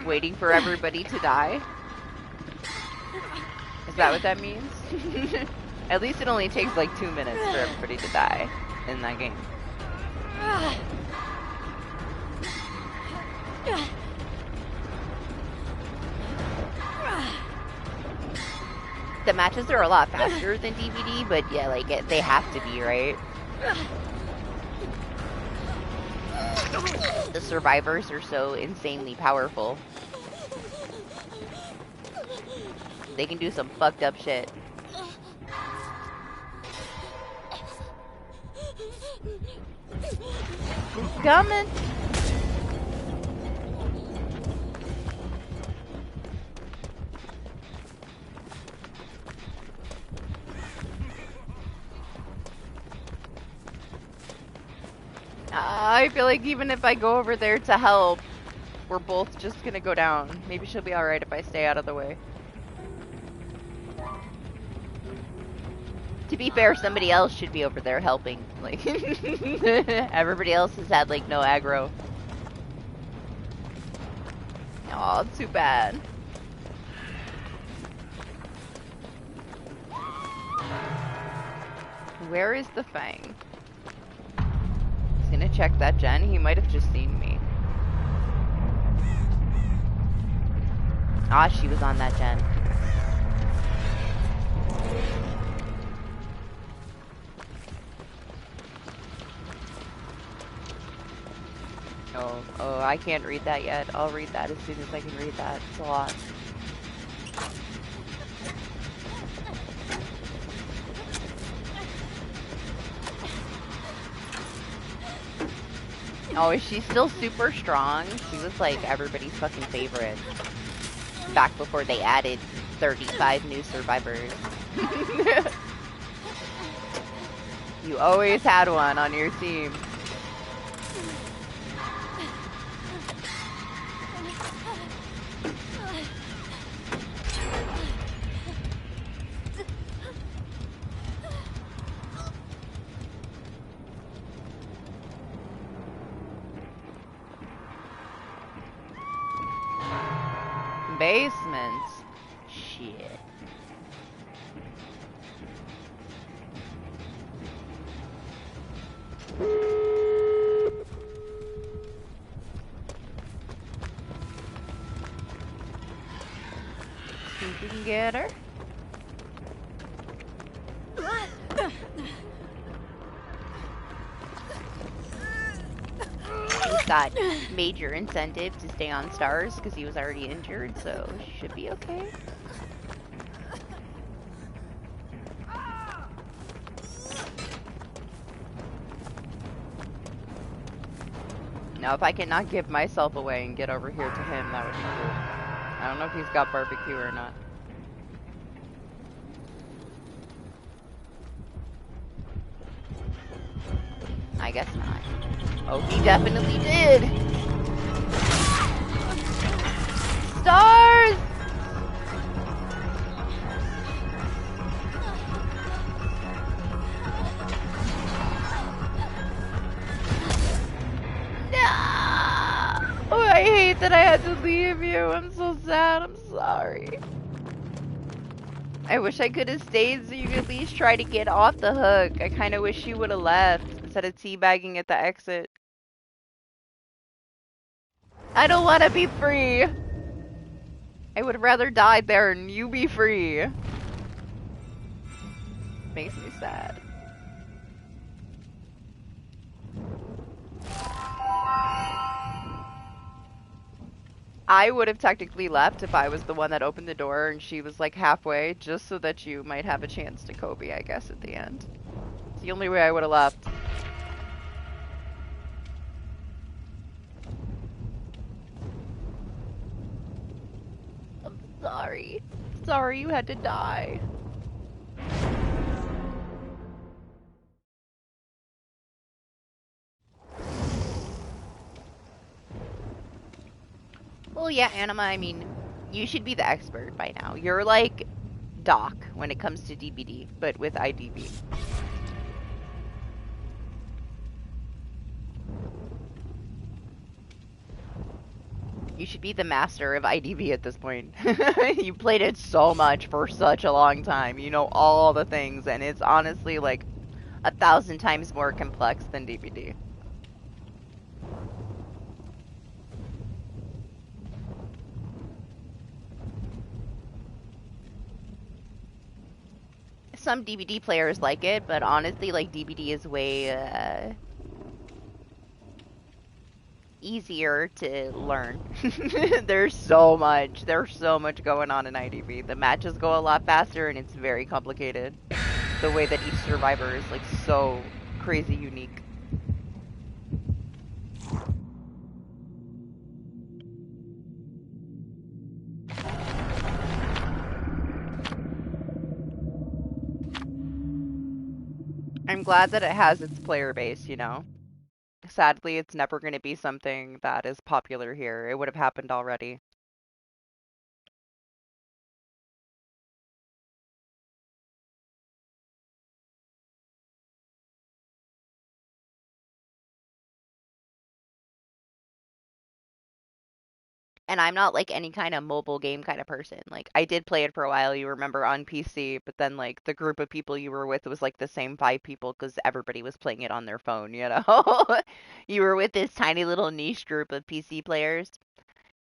Waiting for everybody to die? Is that what that means? At least it only takes like 2 minutes for everybody to die in that game. The matches are a lot faster than DBD, but yeah, like they have to be, right? The survivors are so insanely powerful. They can do some fucked up shit. It's coming. I feel like even if I go over there to help, we're both just gonna go down. Maybe she'll be alright if I stay out of the way. To be fair, somebody else should be over there helping. Like, everybody else has had, like, no aggro. Oh, too bad. Where is the Fang? He's gonna check that gen. He might have just seen me. Ah, she was on that gen. Oh, I can't read that yet. I'll read that as soon as I can read that. It's a lot. Oh, is she still super strong? She was like everybody's fucking favorite. Back before they added 35 new survivors. You always had one on your team. Basement. Shit. See if we can get her. He's got major incentive to stay on stars because he was already injured, so should be okay. Now, if I cannot give myself away and get over here to him, that would be cool. I don't know if he's got barbecue or not. I guess not. Oh, he definitely did! Stars! No! Oh, I hate that I had to leave you. I'm so sad. I'm sorry. I wish I could have stayed so you could at least try to get off the hook. I kind of wish you would have left instead of teabagging at the exit. I don't want to be free. I would rather die there and you be free. Makes me sad. I would have technically left if I was the one that opened the door and she was like halfway, just so that you might have a chance to Kobe, I guess, at the end. It's the only way I would have left. I'm sorry. Sorry you had to die. Well, yeah, Anima, I mean, you should be the expert by now. You're like Doc when it comes to DBD, but with IDV. You should be the master of IDV at this point. You played it so much for such a long time. You know all the things, and it's honestly like 1,000 times more complex than DBD. Some DBD players like it, but honestly, like DBD is way easier to learn. There's so much going on in IDV. The matches go a lot faster, and it's very complicated. The way that each survivor is like so crazy unique. I'm glad that it has its player base, you know. Sadly, it's never going to be something that is popular here. It would have happened already. And I'm not like any kind of mobile game kind of person. Like I did play it for a while, you remember, on PC, but then like the group of people you were with was like the same 5 people because everybody was playing it on their phone, you know? You were with this tiny little niche group of PC players.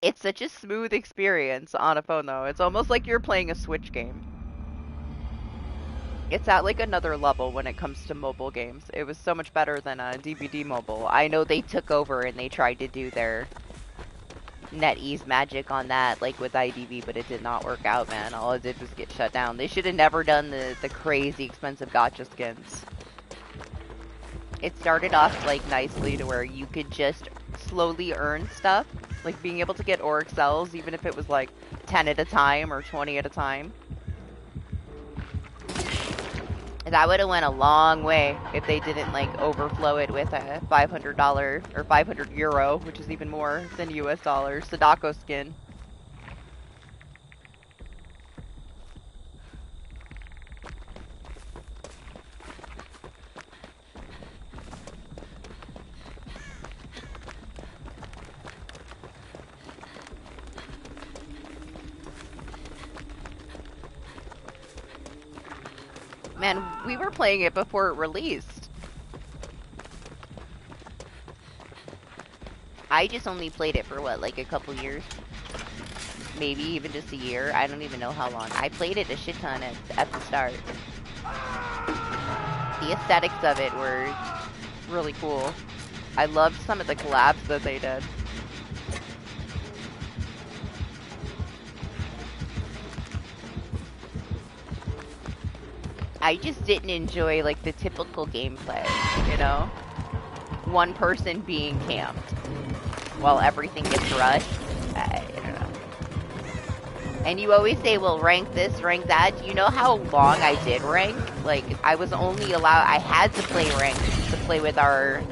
It's such a smooth experience on a phone though. It's almost like you're playing a Switch game. It's at like another level when it comes to mobile games. It was so much better than DBD Mobile. I know they took over and they tried to do their NetEase magic on that, like with IDV, but it did not work out, man. All it did was get shut down. They should have never done the crazy expensive gacha skins. It started off like nicely to where you could just slowly earn stuff, like being able to get Auric cells, even if it was like 10 at a time or 20 at a time. That would have went a long way if they didn't like overflow it with a $500 or €500, which is even more than US dollars, Sadako skin. Man, we were playing it before it released. I just only played it for what, like a couple years? Maybe even just a year. I don't even know how long. I played it a shit ton at the start. The aesthetics of it were really cool. I loved some of the collabs that they did. I just didn't enjoy like the typical gameplay, you know? One person being camped while everything gets rushed. I don't know. And you always say, well, rank this, rank that. Do you know how long I did rank? Like, I was only allowed, I had to play rank to play with our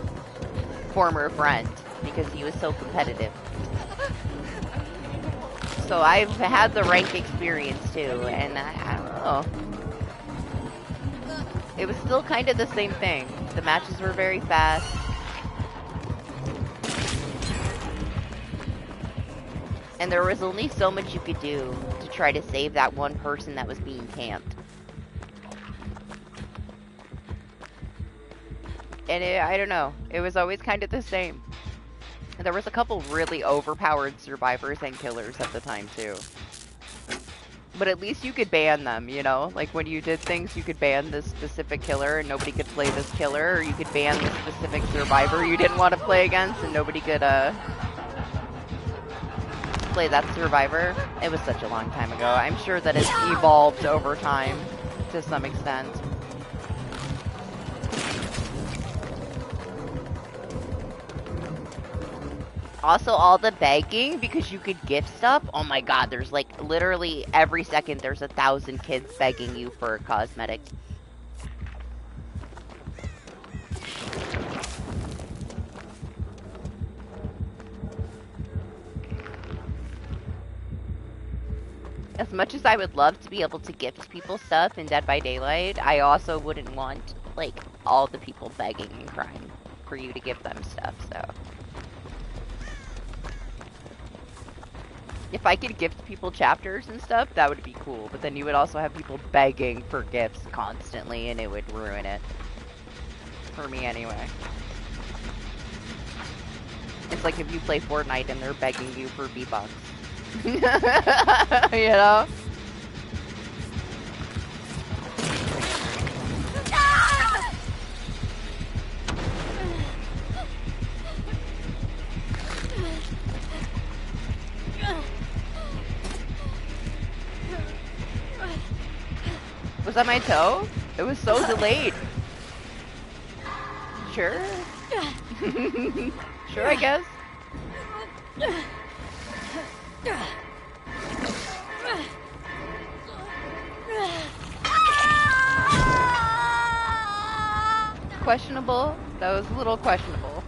former friend because he was so competitive. So I've had the rank experience too, and I don't know. It was still kind of the same thing. The matches were very fast. And there was only so much you could do to try to save that one person that was being camped. And I don't know. It was always kind of the same. There was a couple really overpowered survivors and killers at the time too. But at least you could ban them, you know? Like, when you did things, you could ban this specific killer and nobody could play this killer, or you could ban the specific survivor you didn't want to play against and nobody could, play that Survivor. It was such a long time ago. I'm sure that it's evolved over time to some extent. Also, all the begging because you could gift stuff. Oh my god, there's like literally every second there's 1,000 kids begging you for a cosmetic. As much as I would love to be able to gift people stuff in Dead by Daylight, I also wouldn't want, like, all the people begging and crying for you to give them stuff, so. If I could gift people chapters and stuff, that would be cool, but then you would also have people begging for gifts constantly, and it would ruin it. For me, anyway. It's like if you play Fortnite and they're begging you for V-Bucks. You know? Was that my toe? It was so delayed. Sure. Sure, I guess. Questionable. That was a little questionable.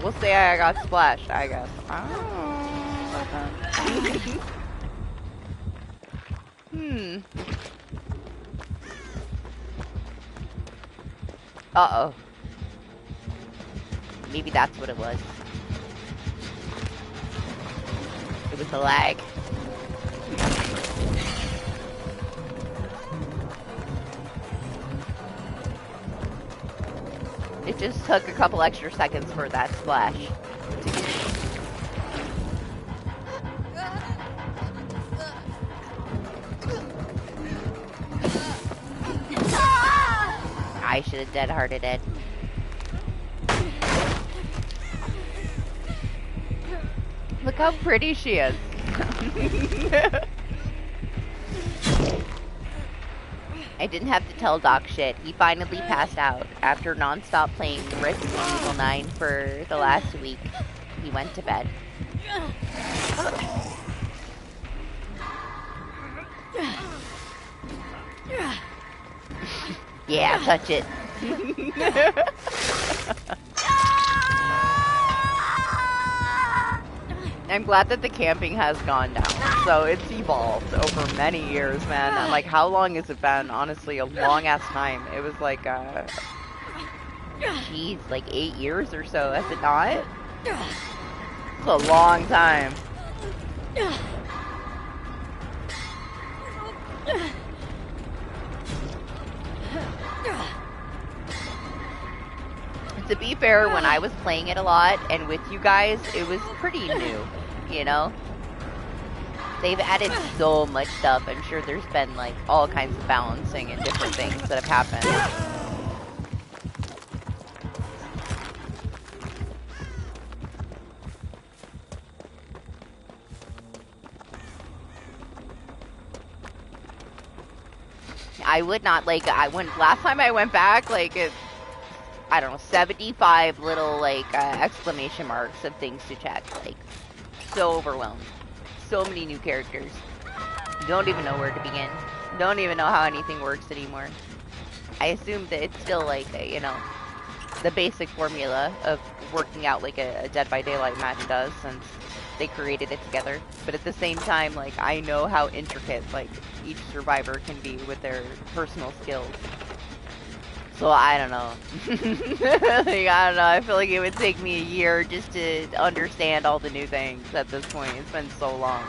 We'll say I got splashed, I guess. I don't know about that. Uh-oh. Maybe that's what it was. It was the lag. It just took a couple extra seconds for that splash. I should have dead-hearted it. Look how pretty she is. I didn't have to tell Doc shit. He finally passed out. After non-stop playing Resident Evil 9 for the last week, he went to bed. Yeah, touch it. I'm glad that the camping has gone down. So it's evolved over many years, man. And like, how long has it been? Honestly, a long-ass time. It was like, geez, like 8 years or so, has it not? It's a long time. To be fair, when I was playing it a lot and with you guys, it was pretty new, you know? They've added so much stuff. I'm sure there's been like all kinds of balancing and different things that have happened. I would not, like, last time I went back, like, I don't know, 75 little, like, exclamation marks of things to check. Like, so overwhelmed. So many new characters. Don't even know where to begin. Don't even know how anything works anymore. I assume that it's still, like, you know, the basic formula of working out like a Dead by Daylight match does, since they created it together. But at the same time, like, I know how intricate, like, each survivor can be with their personal skills. So I don't know. Like, I don't know. I feel like it would take me a year just to understand all the new things at this point. It's been so long.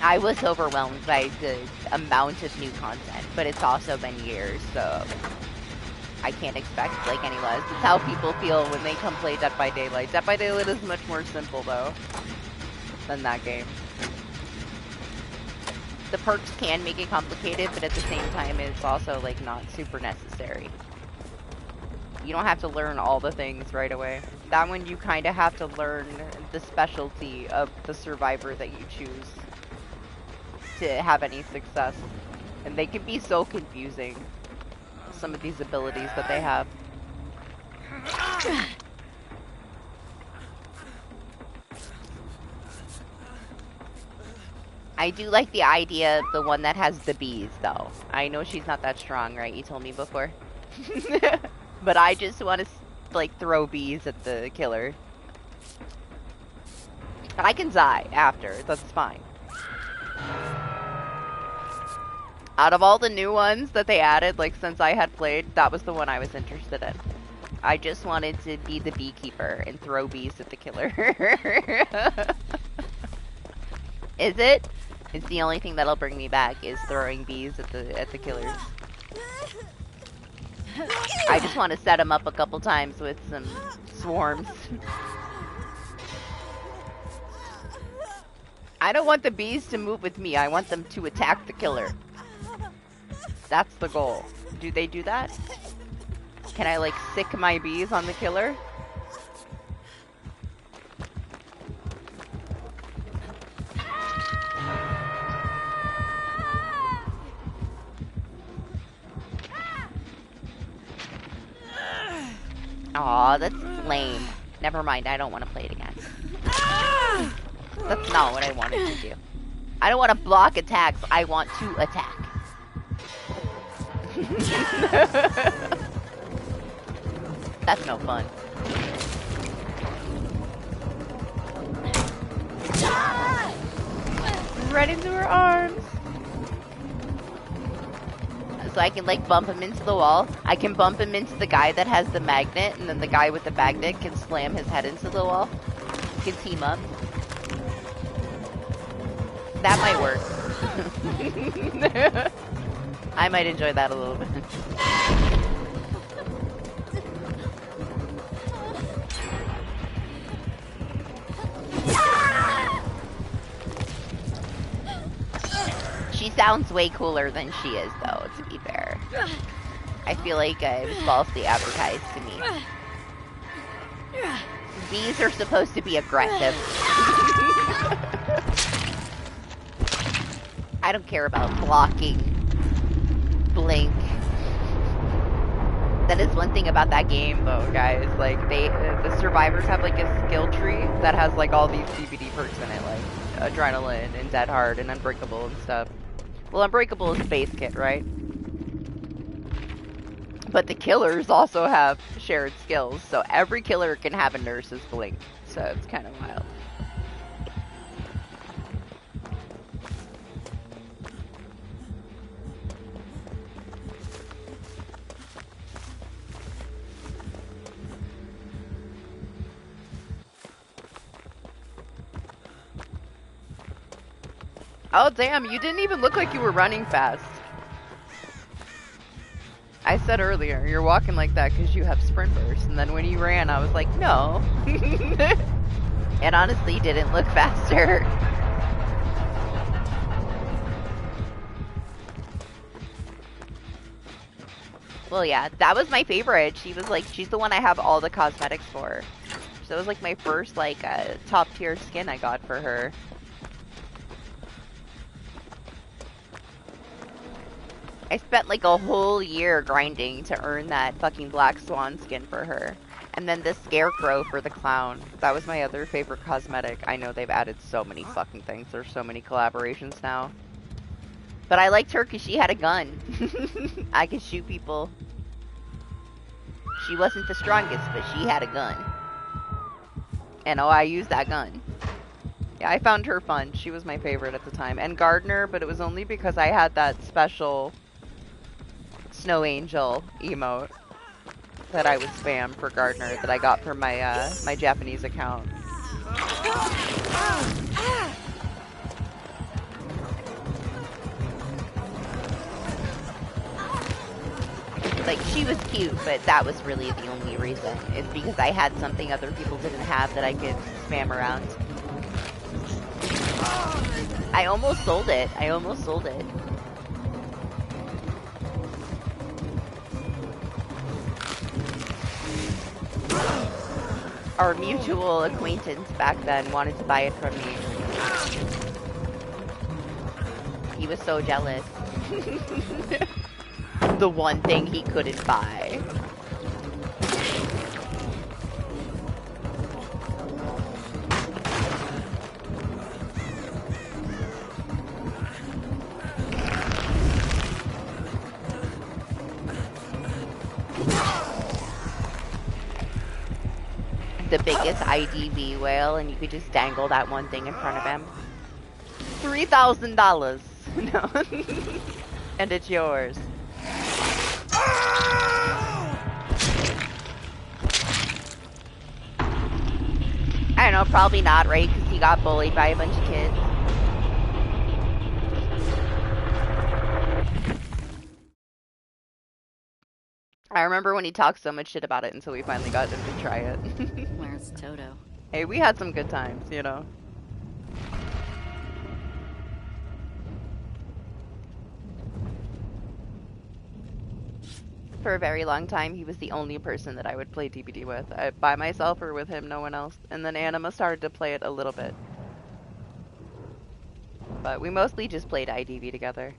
I was overwhelmed by the amount of new content, but it's also been years, so I can't expect, like, any less. It's how people feel when they come play Dead by Daylight. Dead by Daylight is much more simple, though, than that game. The perks can make it complicated, but at the same time, it's also, like, not super necessary. You don't have to learn all the things right away. That one, you kind of have to learn the specialty of the survivor that you choose to have any success. And they can be so confusing, some of these abilities that they have. I do like the idea of the one that has the bees, though. I know she's not that strong, right? You told me before. But I just want to, like, throw bees at the killer. I can die after. That's fine. Out of all the new ones that they added, like, since I had played, that was the one I was interested in. I just wanted to be the beekeeper and throw bees at the killer. Is it? It's the only thing that'll bring me back, is throwing bees at the killers. I just want to set them up a couple times with some swarms. I don't want the bees to move with me. I want them to attack the killer. That's the goal. Do they do that? Can I, like, sick my bees on the killer? Aw, that's lame. Never mind, I don't want to play it again. That's not what I wanted to do. I don't want to block attacks, I want to attack. That's no fun. Right into her arms. So I can, like, bump him into the wall. I can bump him into the guy that has the magnet, and then the guy with the magnet can slam his head into the wall. Can team up. That might work. I might enjoy that a little bit. She sounds way cooler than she is, though, to be fair. I feel like it was falsely advertised to me. Bees are supposed to be aggressive. I don't care about blocking. Blink. That is one thing about that game, though, guys. Like, the survivors have, like, a skill tree that has, like, all these DBD perks in it, like Adrenaline and Dead Hard and Unbreakable and stuff. Well, Unbreakable is base kit, right? But the killers also have shared skills, so every killer can have a nurse's blink. So it's kind of wild. Oh, damn, you didn't even look like you were running fast. I said earlier, you're walking like that because you have sprint bursts, and then when you ran, I was like, no. It honestly didn't look faster. Well, yeah, that was my favorite. She was like, she's the one I have all the cosmetics for. So it was like my first, like, top tier skin I got for her. I spent like a whole year grinding to earn that fucking Black Swan skin for her. And then the Scarecrow for the clown. That was my other favorite cosmetic. I know they've added so many fucking things. There's so many collaborations now. But I liked her because she had a gun. I could shoot people. She wasn't the strongest, but she had a gun. And oh, I used that gun. Yeah, I found her fun. She was my favorite at the time. And Gardner, but it was only because I had that special Snow Angel emote that I would spam for Gardner that I got from my my Japanese account. Like, she was cute, but that was really the only reason. It's because I had something other people didn't have that I could spam around. I almost sold it. I almost sold it. Our mutual acquaintance back then wanted to buy it from me. He was so jealous. The one thing he couldn't buy. The biggest IDV whale, and you could just dangle that one thing in front of him. $3,000. No. And it's yours. I don't know, probably not, right? Because he got bullied by a bunch of kids. I remember when he talked so much shit about it until we finally got him to try it. Where's Toto? Hey, we had some good times, you know. For a very long time, he was the only person that I would play DBD with. By myself or with him, no one else. And then Anima started to play it a little bit. But we mostly just played IDV together.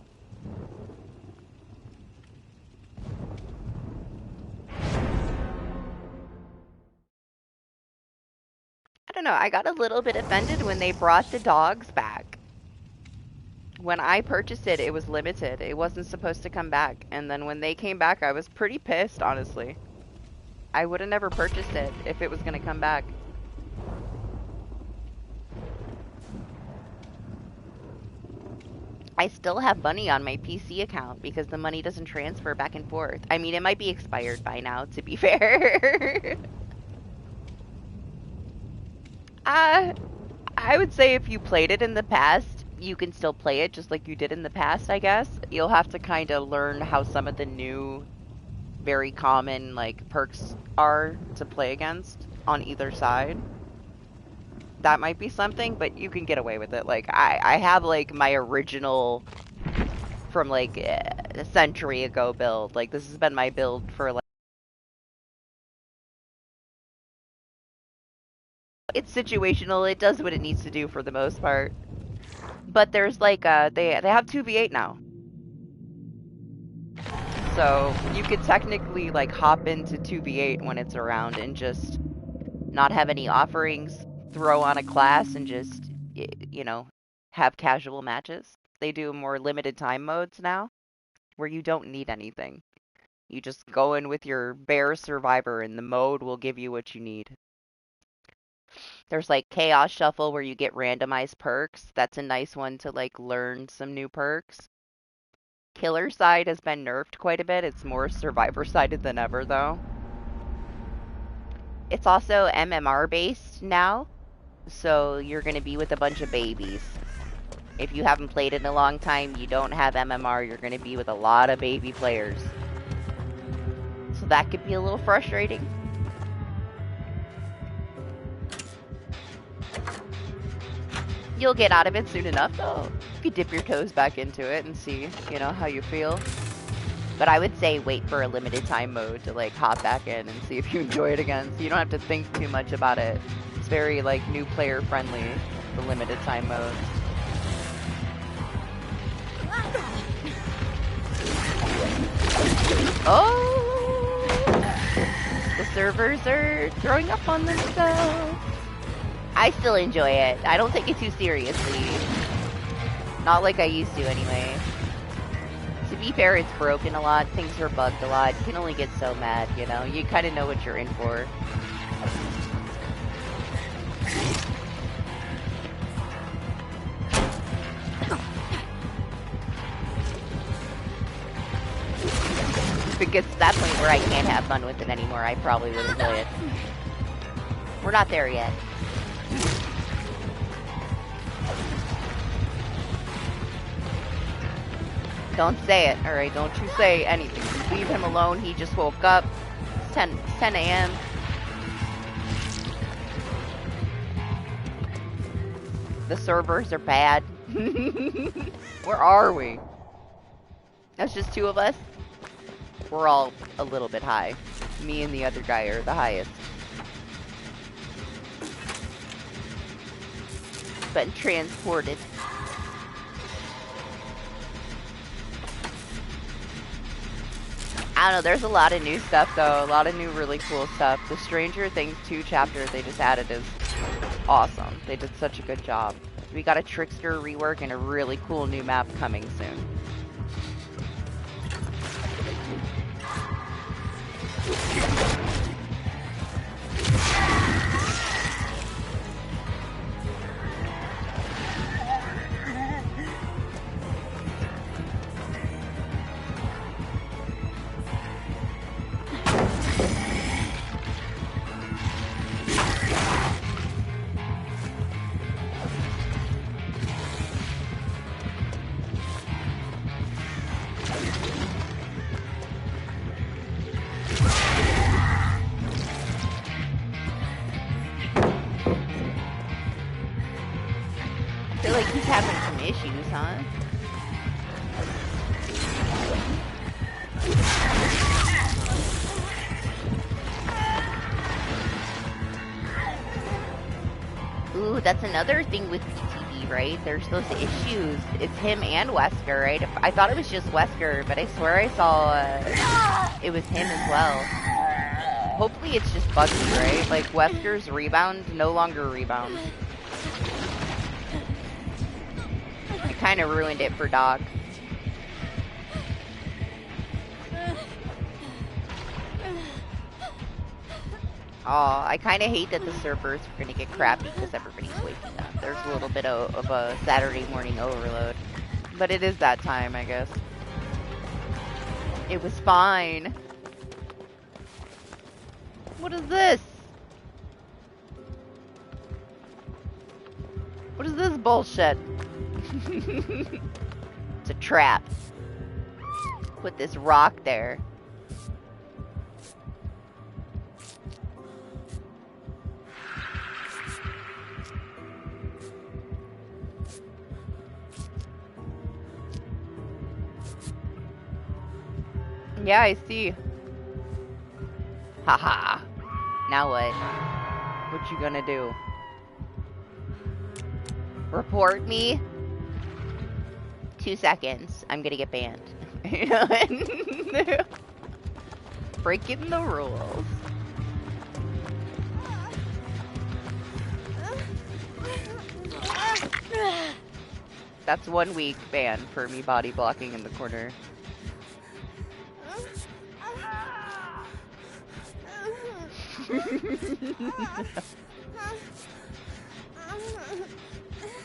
I don't know, I got a little bit offended when they brought the dogs back. When I purchased it, it was limited. It wasn't supposed to come back. And then when they came back, I was pretty pissed, honestly. I would have never purchased it if it was going to come back. I still have money on my PC account because the money doesn't transfer back and forth. I mean, it might be expired by now, to be fair. I would say if you played it in the past, you can still play it just like you did in the past, I guess. You'll have to kind of learn how some of the new, very common, like, perks are to play against on either side. That might be something, but you can get away with it. Like, I have, like, my original from, like, a century ago build. Like, this has been my build for, like, it's situational. It does what it needs to do for the most part. But there's like they have 2v8 now. So you could technically like hop into 2v8 when it's around and just not have any offerings, throw on a class and just, you know, have casual matches. They do more limited time modes now where you don't need anything. You just go in with your bare survivor and the mode will give you what you need. There's like Chaos Shuffle where you get randomized perks. That's a nice one to like learn some new perks. Killer side has been nerfed quite a bit. It's more survivor sided than ever though. It's also MMR based now. So you're going to be with a bunch of babies. If you haven't played in a long time, you don't have MMR, you're going to be with a lot of baby players. So that could be a little frustrating. You'll get out of it soon enough, though. You could dip your toes back into it and see, you know, how you feel. But I would say wait for a limited time mode to, like, hop back in and see if you enjoy it again. So you don't have to think too much about it. It's very, like, new player friendly, the limited time mode. Oh! The servers are throwing up on themselves. I still enjoy it. I don't take it too seriously. Not like I used to, anyway. To be fair, it's broken a lot. Things are bugged a lot. You can only get so mad, you know? You kind of know what you're in for. If it gets to that point where I can't have fun with it anymore, I probably wouldn't play it. We're not there yet. Don't say it, alright? Don't you say anything. Leave him alone. He just woke up. It's 10 a.m. The servers are bad. Where are we? That's just two of us? We're all a little bit high. Me and the other guy are the highest. Been transported. I don't know, there's a lot of new stuff though, a lot of new really cool stuff. The Stranger Things 2 chapter they just added is awesome. They did such a good job. We got a Trickster rework and a really cool new map coming soon. I feel like he's having some issues, huh? Ooh, that's another thing with BTB, right? There's those issues. It's him and Wesker, right? I thought it was just Wesker, but I swear I saw it was him as well. Hopefully it's just buggy, right? Like, Wesker's rebound no longer rebounds. I kind of ruined it for Doc. Aw, I kind of hate that the servers are going to get crappy because everybody's waking up. There's a little bit of a Saturday morning overload. But it is that time, I guess. It was fine. What is this? What is this bullshit? It's a trap. Put this rock there. Yeah, I see. Haha. Now what? What you gonna do? Report me? 2 seconds. I'm gonna get banned. Breaking the rules. That's 1 week ban for me body blocking in the corner.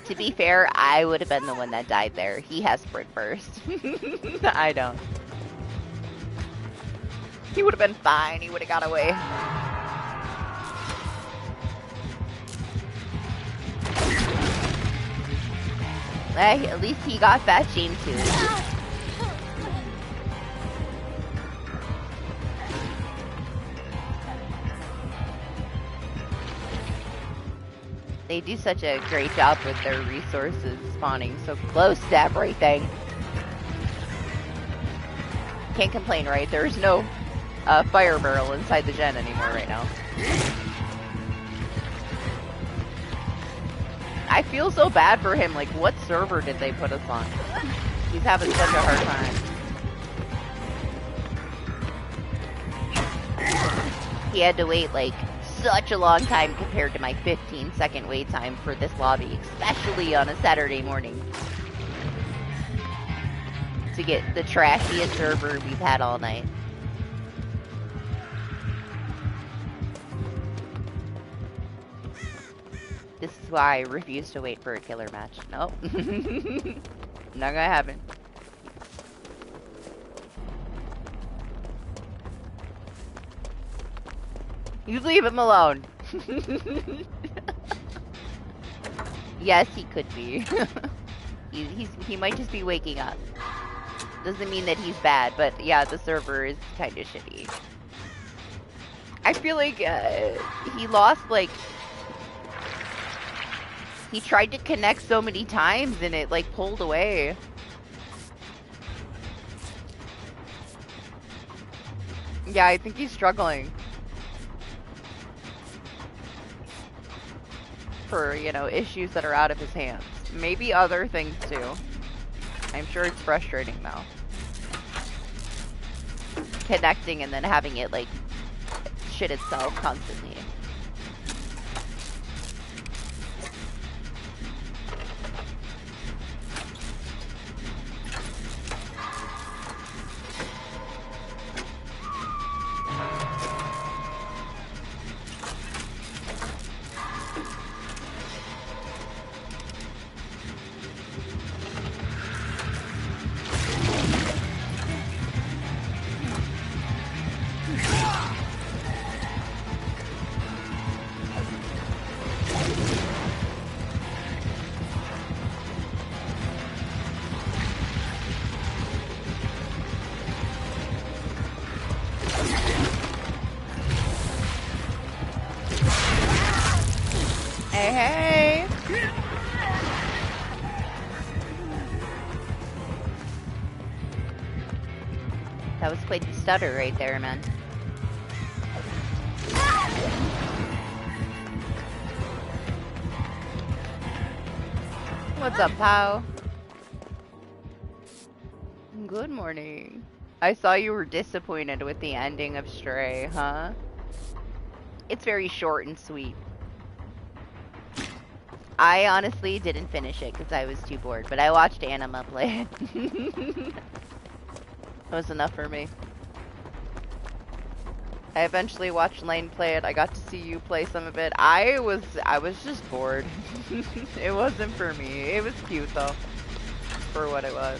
To be fair, I would have been the one that died there. He has sprint burst. I don't. He would have been fine. He would have got away. Hey, at least he got that chain too. They do such a great job with their resources spawning so close to everything. Can't complain, right? There's no fire barrel inside the gen anymore right now. I feel so bad for him. Like, what server did they put us on? He's having such a hard time. He had to wait, like, such a long time compared to my 15-second wait time for this lobby, especially on a Saturday morning. To get the trashiest server we've had all night. This is why I refuse to wait for a killer match. Nope. Not gonna happen. You leave him alone. Yes, he could be. He might just be waking up. Doesn't mean that he's bad, but yeah, the server is kind of shitty. I feel like he lost, like, he tried to connect so many times and it, like, pulled away. Yeah, I think he's struggling. For, you know, issues that are out of his hands. Maybe other things too. I'm sure it's frustrating though. Connecting and then having it, like, shit itself constantly. Hey, hey! That was quite the stutter right there, man. What's up, pal? Good morning. I saw you were disappointed with the ending of Stray, huh? It's very short and sweet. I honestly didn't finish it because I was too bored, but I watched Anima play it. That was enough for me. I eventually watched Lane play it. I got to see you play some of it. I was just bored. It wasn't for me. It was cute though, for what it was.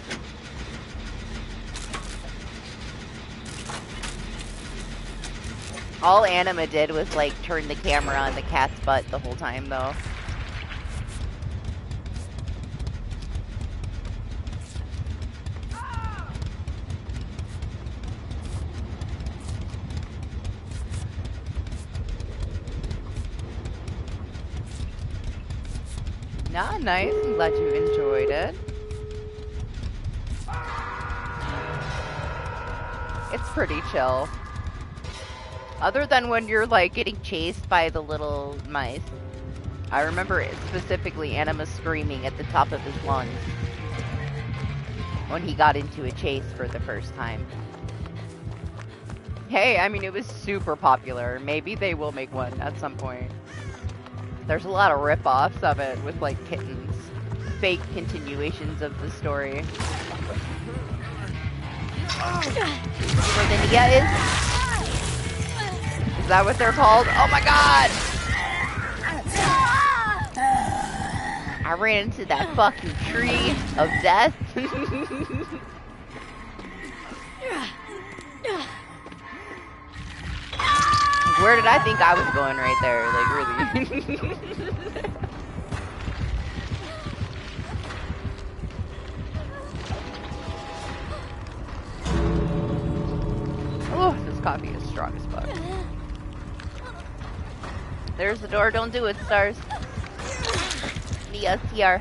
All Anima did was like turn the camera on the cat's butt the whole time though. Nah, nice. I'm glad you enjoyed it. It's pretty chill. Other than when you're like getting chased by the little mice. I remember it specifically Anima screaming at the top of his lungs when he got into a chase for the first time. Hey, I mean, it was super popular. Maybe they will make one at some point. There's a lot of rip-offs of it with, like, kittens. Fake continuations of the story. Where the Nia is? Is that what they're called? Oh my god! I ran into that fucking tree of death. Where did I think I was going right there? Like, really? Oh, this coffee is strong as fuck. There's the door. Don't do it, stars. Mia, TR.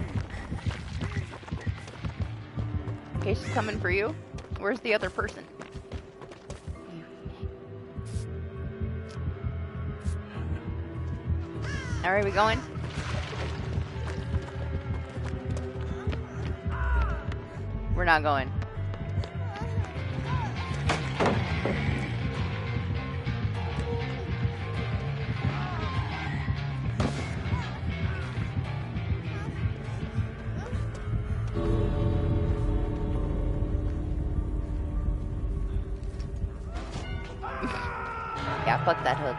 Okay, she's coming for you. Where's the other person? Alright, we going? We're not going. Yeah, fuck that hook.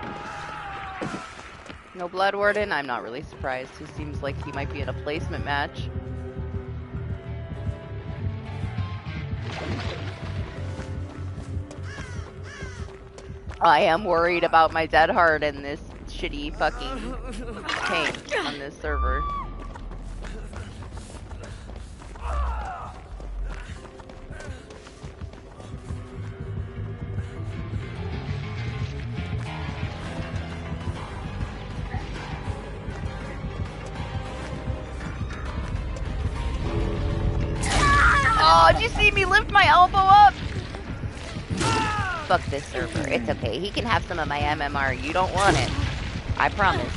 No Blood Warden? I'm not really surprised. He seems like he might be in a placement match. I am worried about my dead heart and this shitty fucking tank on this server. Oh, did you see me lift my elbow up? Fuck this server. It's okay. He can have some of my MMR. You don't want it. I promise.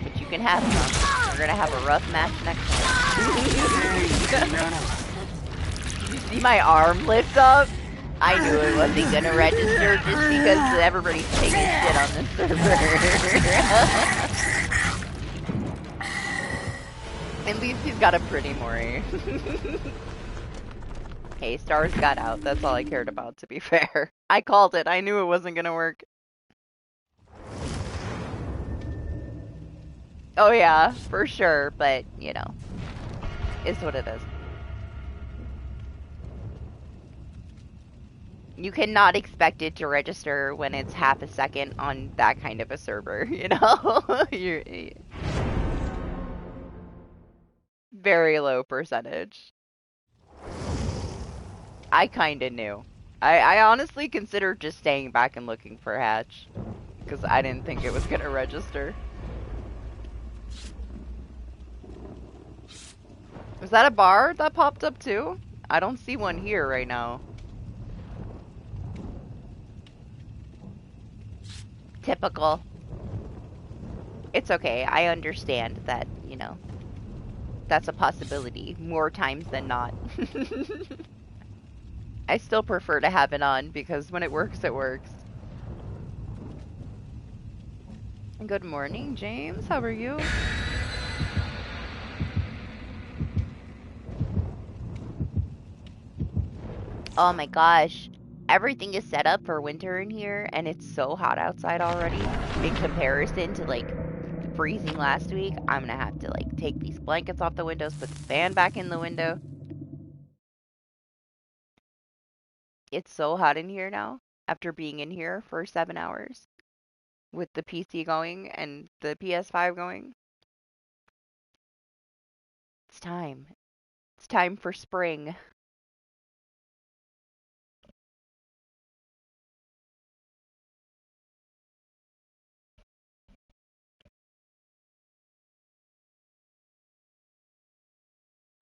But you can have some. We're gonna have a rough match next time. Did you see my arm lift up? I knew it wasn't gonna register just because everybody's taking shit on this server. At least he's got a pretty Mori. Hey, stars got out. That's all I cared about, to be fair. I called it. I knew it wasn't gonna work. Oh yeah, for sure, but, you know, it's what it is. You cannot expect it to register when it's half a second on that kind of a server, you know? You're very low percentage. I kinda knew. I honestly considered just staying back and looking for Hatch, because I didn't think it was gonna register. Was that a bar that popped up too? I don't see one here right now. Typical. It's okay. I understand that, you know, that's a possibility more times than not. I still prefer to have it on because when it works, it works. Good morning, James. How are you? Oh my gosh. Everything is set up for winter in here, and it's so hot outside already. In comparison to, like, freezing last week, I'm gonna have to, like, take these blankets off the windows, put the fan back in the window. It's so hot in here now, after being in here for 7 hours, with the PC going and the PS5 going. It's time. It's time for spring.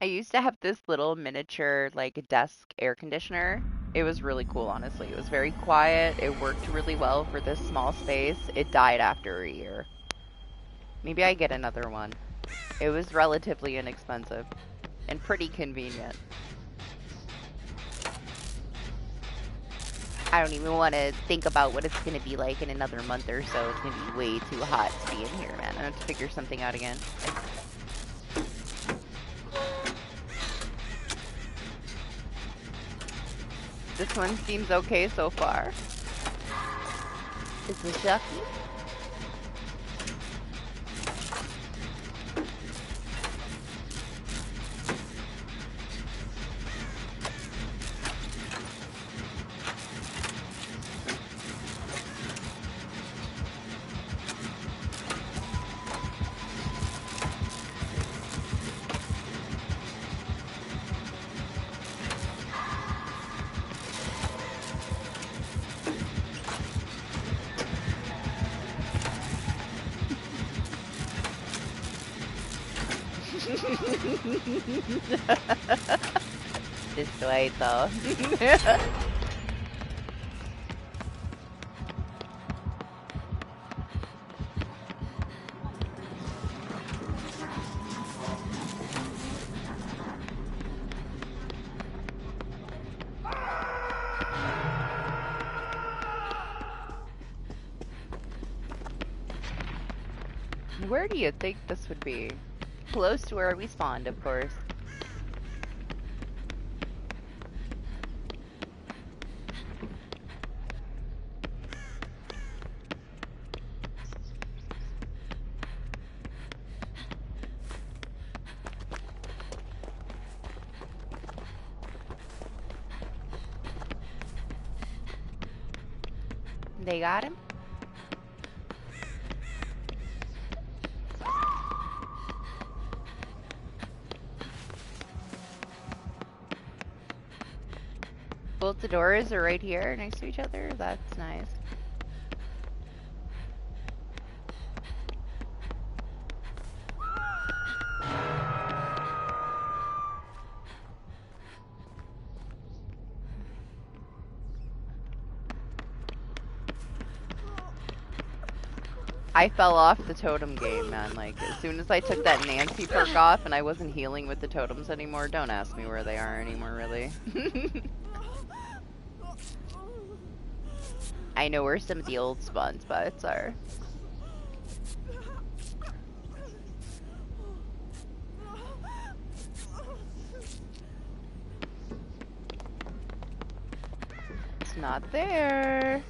I used to have this little miniature, like, desk air conditioner. It was really cool, honestly. It was very quiet. It worked really well for this small space. It died after a year. Maybe I get another one. It was relatively inexpensive and pretty convenient. I don't even want to think about what it's going to be like in another month or so. It's going to be way too hot to be in here, man. I have to figure something out again. This one seems okay so far. Is this Chucky? This way, though. Where do you think this would be? Close to where we spawned, of course. They got him? Both the doors are right here next to each other. That's nice. I fell off the totem game, man. Like, as soon as I took that Nancy perk off and I wasn't healing with the totems anymore, don't ask me where they are anymore, really. I know where some of the old spawn spots are. It's not there.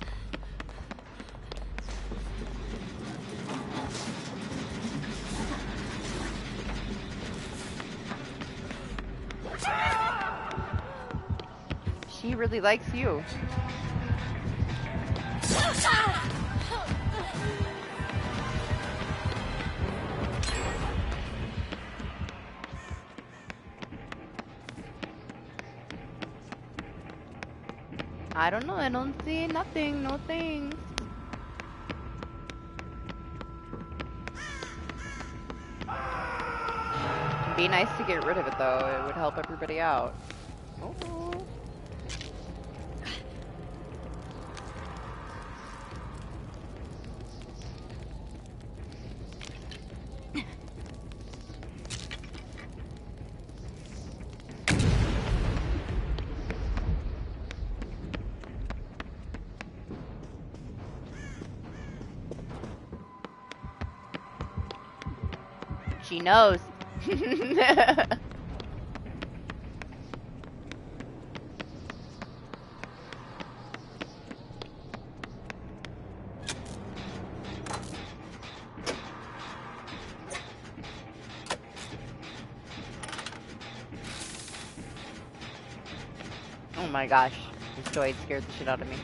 She really likes you. I don't know, I don't see nothing, no things. It'd be nice to get rid of it though, it would help everybody out. Oh. She knows. Oh my gosh, this droid scared the shit out of me.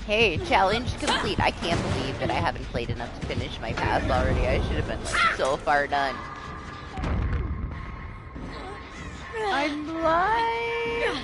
Hey, challenge complete. I can't believe that I haven't played enough to finish my pass already. I should have been like so far done. I'm blind.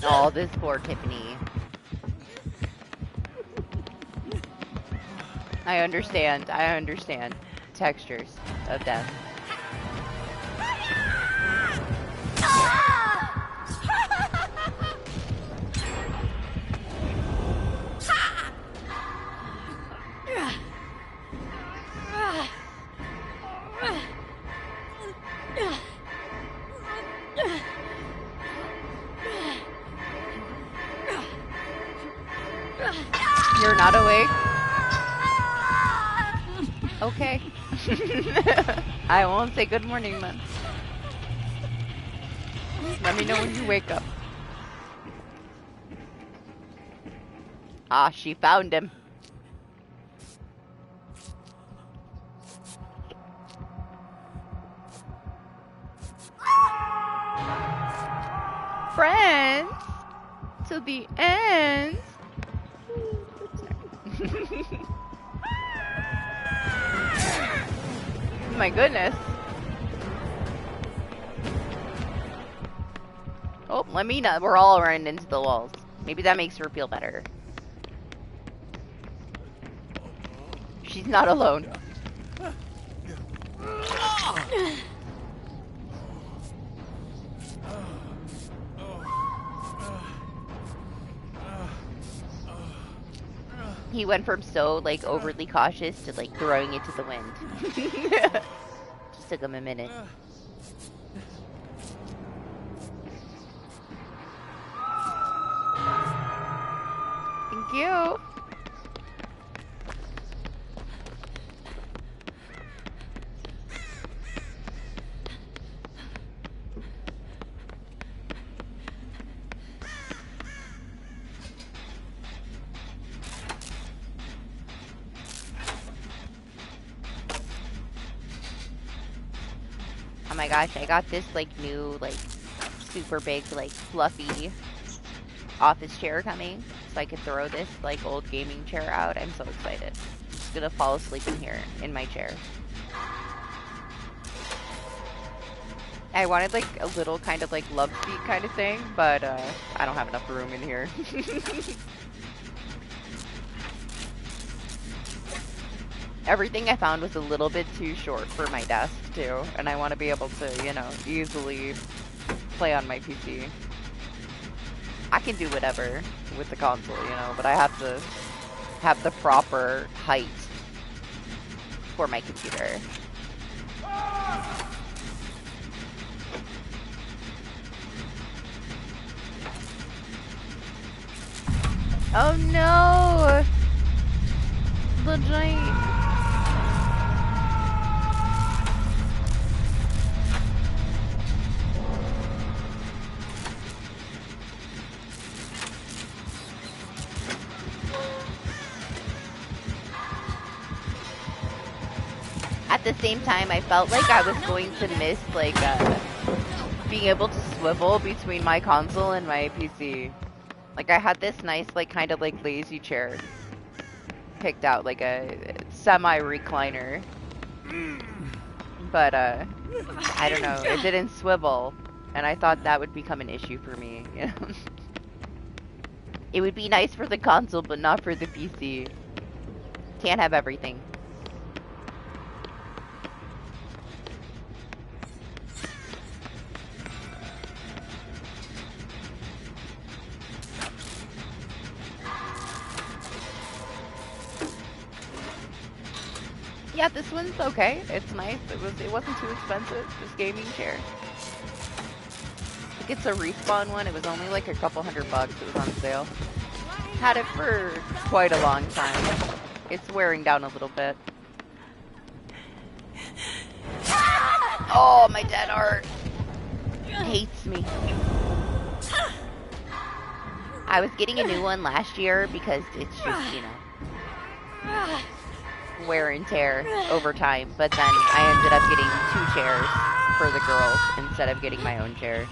Oh, this poor Tiffany. I understand. I understand. Textures of death. You're not awake? Okay. I won't say good morning then. Let me know when you wake up. Ah, she found him. Friends to the end. My goodness. Oh, let me know. We're all running into the walls. Maybe that makes her feel better. She's not alone. He went from so, like, overly cautious to, like, throwing it to the wind. Just took him a minute. Thank you. Oh my gosh, I got this like new like super big like fluffy office chair coming, so I could throw this like old gaming chair out. I'm so excited. I'm just gonna fall asleep in here in my chair. I wanted like a little kind of like love seat kind of thing, but I don't have enough room in here. Everything I found was a little bit too short for my desk too, and I want to be able to, you know, easily play on my PC. I can do whatever with the console, you know, but I have to have the proper height for my computer. Oh no! The giant... At the same time, I felt like I was going to miss, like, being able to swivel between my console and my PC. Like, I had this nice, like, kind of, like, lazy chair picked out, like a semi-recliner. But, I don't know, it didn't swivel, and I thought that would become an issue for me, you know? It would be nice for the console, but not for the PC. Can't have everything. Yeah, this one's okay. It's nice. It wasn't too expensive, this gaming chair. I think it's a Respawn one. It was only like a couple $100. It was on sale. Had it for quite a long time. It's wearing down a little bit. Oh, my dead art hates me. I was getting a new one last year because it's just, you know, wear and tear over time, but then I ended up getting 2 chairs for the girls instead of getting my own chair.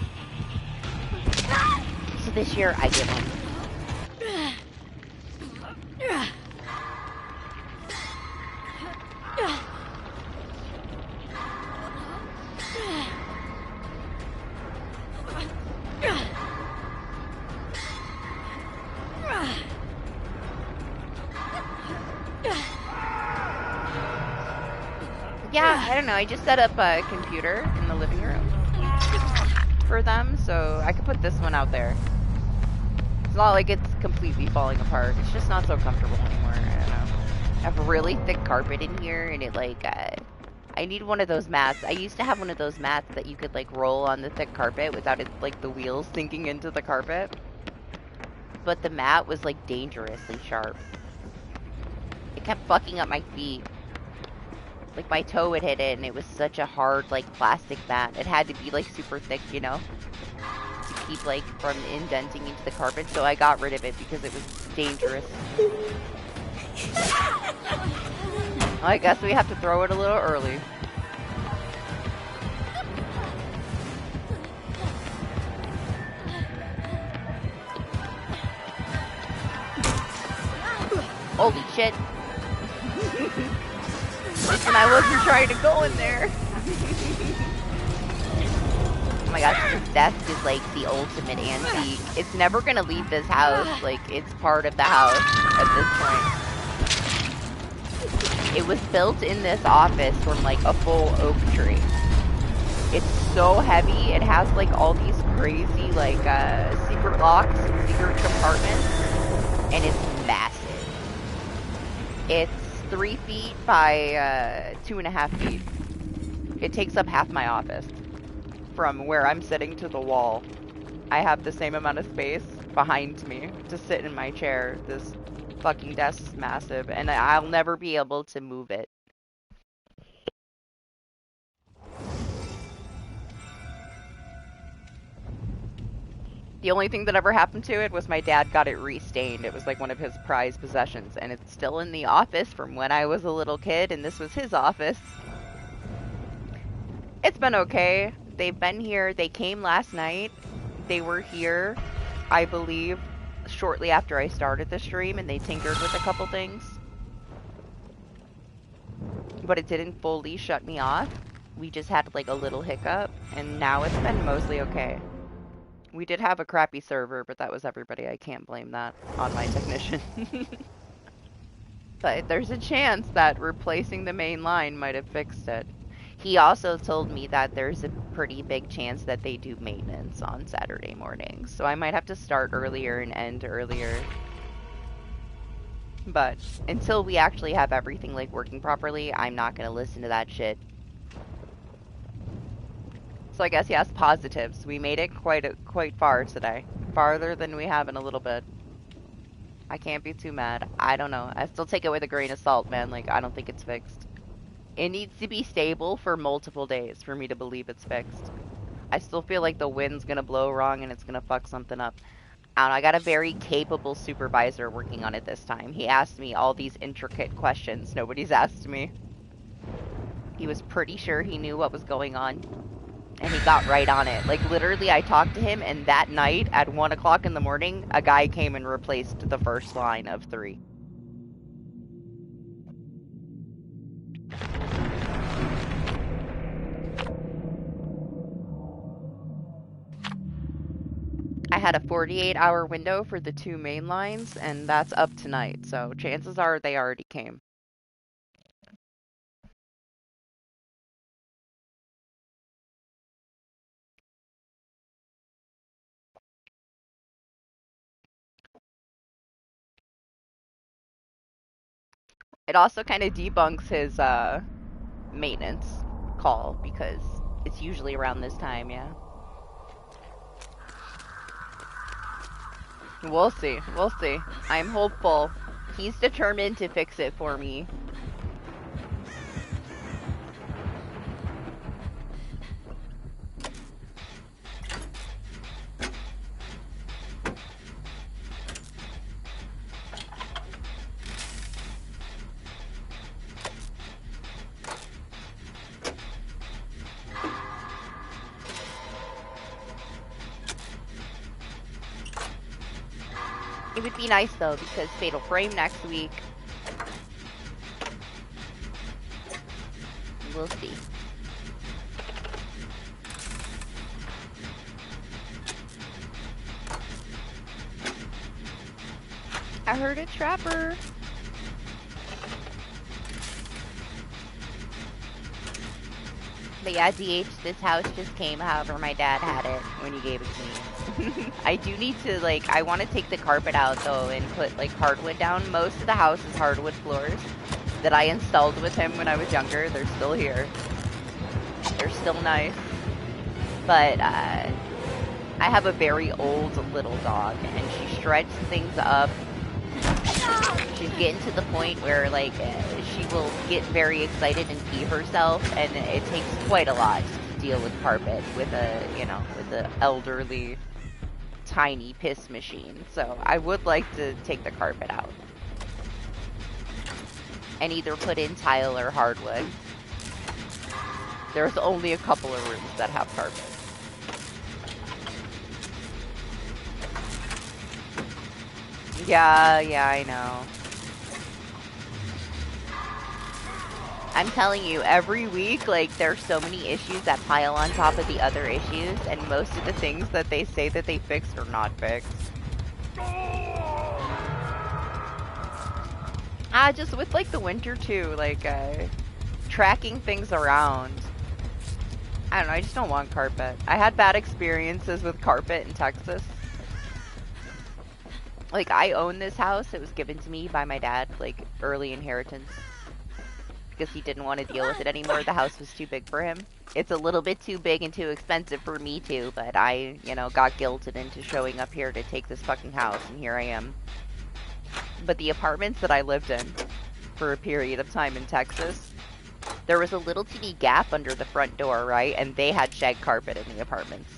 So this year I get one. Yeah, I don't know. I just set up a computer in the living room for them, so I could put this one out there. It's not like it's completely falling apart. It's just not so comfortable anymore. I don't know. I have really thick carpet in here, and it like, I need one of those mats. I used to have one of those mats that you could like roll on the thick carpet without it, like the wheels sinking into the carpet. But the mat was like dangerously sharp. It kept fucking up my feet. Like, my toe would hit it, and it was such a hard, like, plastic mat. It had to be, like, super thick, you know? To keep, like, from indenting into the carpet, so I got rid of it because it was dangerous. I guess we have to throw it a little early. Holy shit. And I wasn't trying to go in there. Oh my gosh, this desk is like the ultimate antique. It's never gonna leave this house. Like, it's part of the house at this point. It was built in this office from like a full oak tree. It's so heavy. It has like all these crazy like secret locks and secret compartments. And it's massive. It's 3 feet by 2.5 feet. It takes up half my office. From where I'm sitting to the wall, I have the same amount of space behind me to sit in my chair. This fucking desk is massive, and I'll never be able to move it. The only thing that ever happened to it was my dad got it restained. It was like one of his prized possessions, and it's still in the office from when I was a little kid, and this was his office. It's been okay. They've been here. They came last night. They were here, I believe, shortly after I started the stream, and they tinkered with a couple things. But it didn't fully shut me off. We just had like a little hiccup, and now it's been mostly okay. We did have a crappy server, but that was everybody. I can't blame that on my technician. But there's a chance that replacing the main line might have fixed it. He also told me that there's a pretty big chance that they do maintenance on Saturday mornings, so I might have to start earlier and end earlier. But until we actually have everything like working properly, I'm not gonna listen to that shit. So I guess yes, positives. We made it quite far today, farther than we have in a little bit. I can't be too mad. I don't know. I still take it with a grain of salt, man. Like, I don't think it's fixed. It needs to be stable for multiple days for me to believe it's fixed. I still feel like the wind's gonna blow wrong and it's gonna fuck something up. I don't know, I got a very capable supervisor working on it this time. He asked me all these intricate questions nobody's asked me. He was pretty sure he knew what was going on. And he got right on it. Like, literally, I talked to him, and that night, at 1 o'clock in the morning, a guy came and replaced the first line of 3. I had a 48-hour window for the 2 main lines, and that's up tonight, so chances are they already came. It also kind of debunks his maintenance call, because it's usually around this time, yeah. We'll see. We'll see. I'm hopeful. He's determined to fix it for me. It would be nice, though, because Fatal Frame next week. We'll see. I heard a trapper. But yeah, DH, this house just came however my dad had it when he gave it to me. I do need to, like, I want to take the carpet out, though, and put, like, hardwood down. Most of the house is hardwood floors that I installed with him when I was younger. They're still here. They're still nice. But, I have a very old little dog, and she shreds things up. She's getting to the point where, like, she will get very excited and pee herself, and it takes quite a lot to deal with carpet with a, you know, with the elderly, tiny piss machine. So I would like to take the carpet out and either put in tile or hardwood. There's only a couple of rooms that have carpet. Yeah, I know. I'm telling you, every week, like, there's so many issues that pile on top of the other issues, and most of the things that they say that they fixed are not fixed. Just with, like, the winter, too, like, tracking things around. I don't know, I just don't want carpet. I had bad experiences with carpet in Texas. Like, I own this house. It was given to me by my dad, like, early inheritance. Because he didn't want to deal with it anymore. The house was too big for him. It's a little bit too big and too expensive for me too, but I, you know, got guilted into showing up here to take this fucking house, and here I am. But the apartments that I lived in for a period of time in Texas, there was a little teeny gap under the front door, right? And they had shag carpet in the apartments.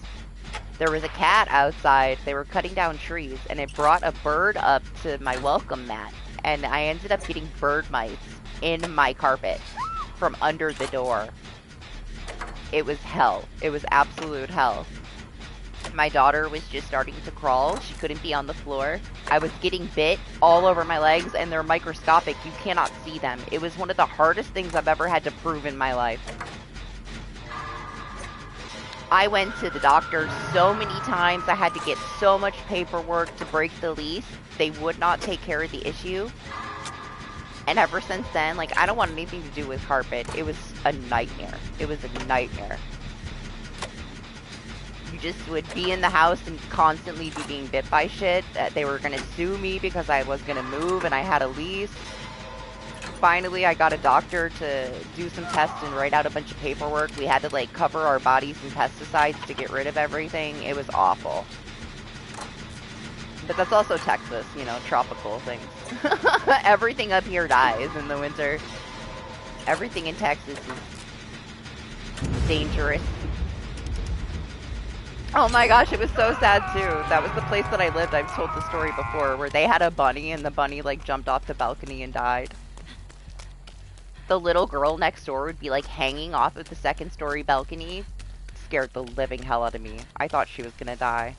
There was a cat outside. They were cutting down trees, and it brought a bird up to my welcome mat. And I ended up getting bird mites in my carpet from under the door. It was hell. It was absolute hell. My daughter was just starting to crawl. She couldn't be on the floor. I was getting bit all over my legs, and they're microscopic. You cannot see them. It was one of the hardest things I've ever had to prove in my life. I went to the doctor so many times. I had to get so much paperwork to break the lease. They would not take care of the issue. And ever since then, like, I don't want anything to do with carpet. It was a nightmare. It was a nightmare. You just would be in the house and constantly be being bit by shit. They were going to sue me because I was going to move and I had a lease. Finally, I got a doctor to do some tests and write out a bunch of paperwork. We had to, like, cover our bodies in pesticides to get rid of everything. It was awful. But that's also Texas, you know, tropical things. Everything up here dies in the winter. Everything in Texas is dangerous. Oh my gosh, it was so sad too. That was the place that I lived. I've told the story before, where they had a bunny and the bunny, like, jumped off the balcony and died. The little girl next door would be, like, hanging off of the second-story balcony. Scared the living hell out of me. I thought she was gonna die.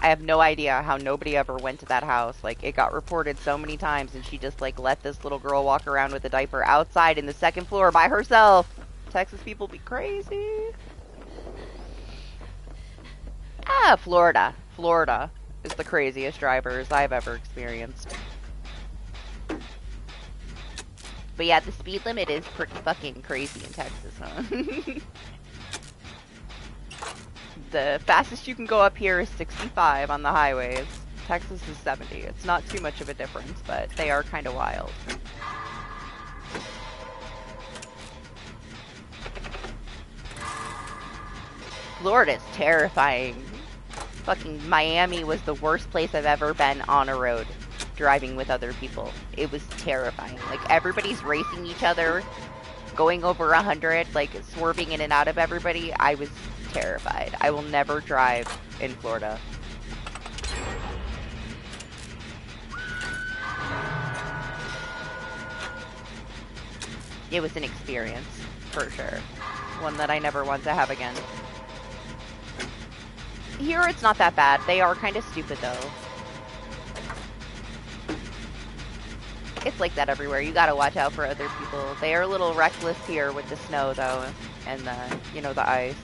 I have no idea how nobody ever went to that house. Like, it got reported so many times, and she just, like, let this little girl walk around with a diaper outside in the second floor by herself. Texas people be crazy. Ah, Florida. Florida is the craziest drivers I've ever experienced. But yeah, the speed limit is pretty fucking crazy in Texas, huh? The fastest you can go up here is 65 on the highways. Texas is 70. It's not too much of a difference, but they are kind of wild. Florida's terrifying. Fucking Miami was the worst place I've ever been on a road, driving with other people. It was terrifying. Like, everybody's racing each other, going over 100, like, swerving in and out of everybody. I was terrified. I will never drive in Florida. It was an experience, for sure. One that I never want to have again. Here, it's not that bad. They are kind of stupid, though. It's like that everywhere. You gotta watch out for other people. They are a little reckless here with the snow, though, and the, you know, the ice.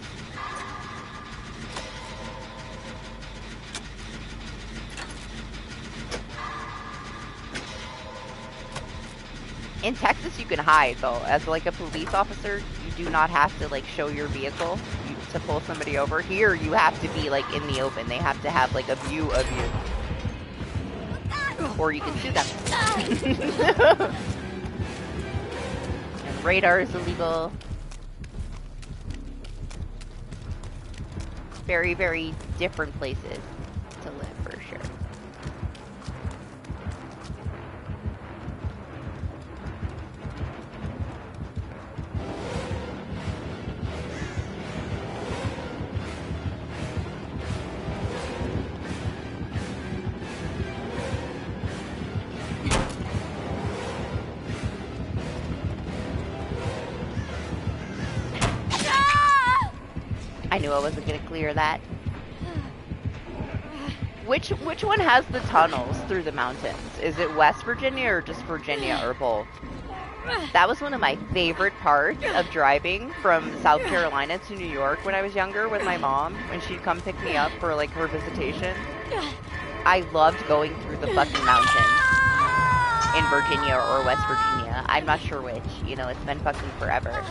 In Texas, you can hide, though. As, like, a police officer, you do not have to, like, show your vehicle to pull somebody over. Here, you have to be, like, in the open. They have to have, like, a view of you. Or you can shoot them. And radar is illegal. Very, very different places to live, for sure. I knew I wasn't gonna clear that. Which one has the tunnels through the mountains? Is it West Virginia or just Virginia or both? That was one of my favorite parts of driving from South Carolina to New York when I was younger with my mom, when she'd come pick me up for, like, her visitation. I loved going through the fucking mountains in Virginia or West Virginia. I'm not sure which. You know, it's been fucking forever.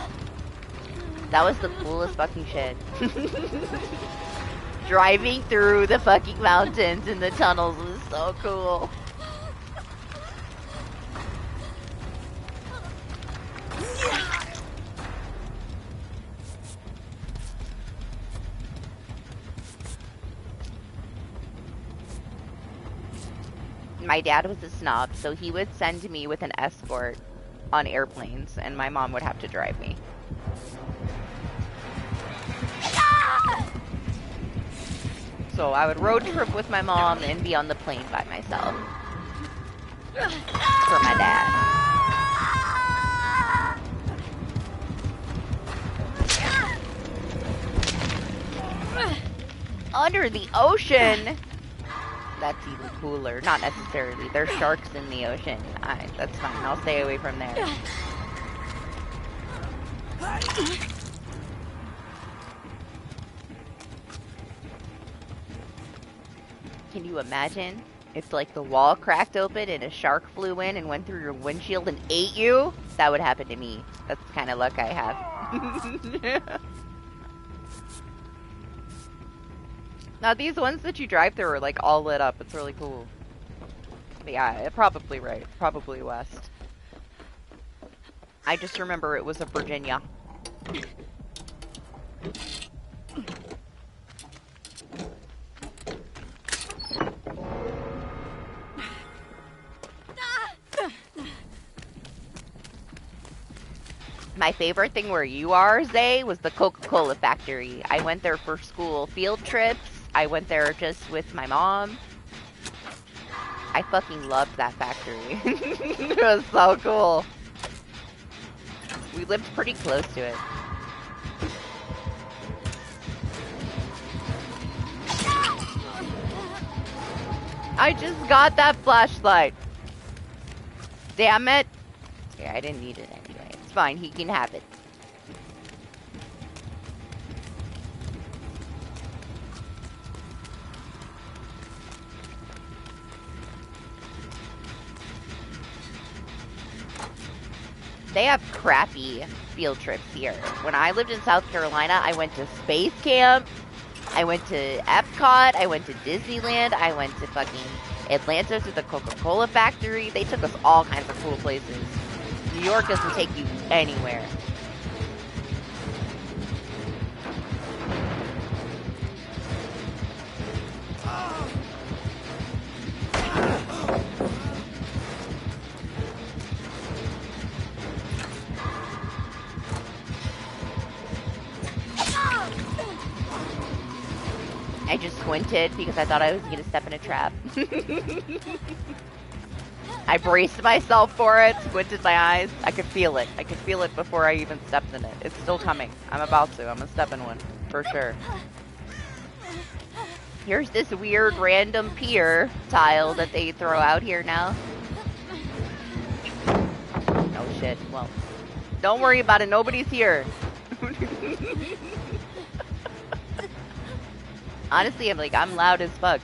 That was the coolest fucking shit. Driving through the fucking mountains and the tunnels was so cool. my dad was a snob, so he would send me with an escort on airplanes, and my mom would have to drive me. So I would road trip with my mom and be on the plane by myself. For my dad. Under the ocean? That's even cooler. Not necessarily. There's sharks in the ocean. That's fine. I'll stay away from there. Can you imagine if like the wall cracked open and a shark flew in and went through your windshield and ate you? That would happen to me. That's the kind of luck I have. Now these ones that you drive through are like all lit up. It's really cool. But yeah, probably right. Probably west. I just remember it was a Virginia. My favorite thing where you are, Zay, was the Coca-Cola factory. I went there for school field trips. I went there just with my mom. I fucking loved that factory. It was so cool. We lived pretty close to it. I just got that flashlight. Damn it. Yeah, I didn't need it anyway. It's fine, he can have it. They have crappy field trips here. When I lived in South Carolina, I went to Space Camp. I went to Epcot. I went to Disneyland. I went to fucking Atlanta to the Coca-Cola factory. They took us all kinds of cool places. New York doesn't take you anywhere. I just squinted because I thought I was going to step in a trap. I braced myself for it, squinted my eyes. I could feel it. I could feel it before I even stepped in it. It's still coming. I'm about to. I'm going to step in one. For sure. Here's this weird random pier tile that they throw out here now. Oh shit. Well, don't worry about it. Nobody's here. Honestly, I'm loud as fuck.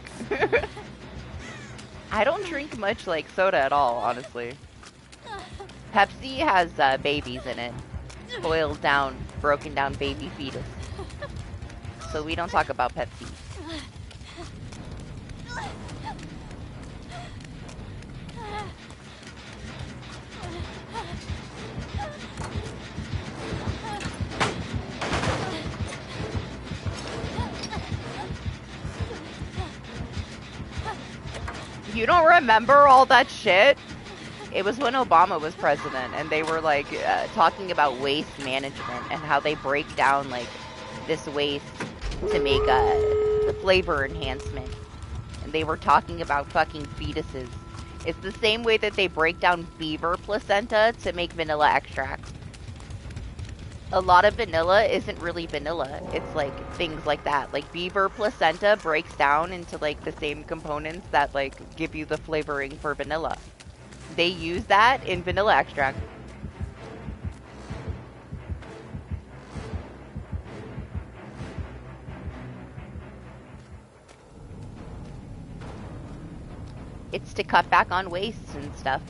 I don't drink much, like, soda at all, honestly. Pepsi has, babies in it. Boiled down, broken down baby fetus. So we don't talk about Pepsi. You don't remember all that shit? It was when Obama was president, and they were like talking about waste management and how they break down like this waste to make the flavor enhancement. And they were talking about fucking fetuses. It's the same way that they break down beaver placenta to make vanilla extract. A lot of vanilla isn't really vanilla. It's like things like that. Like beaver placenta breaks down into like the same components that like give you the flavoring for vanilla. They use that in vanilla extract. It's to cut back on waste and stuff.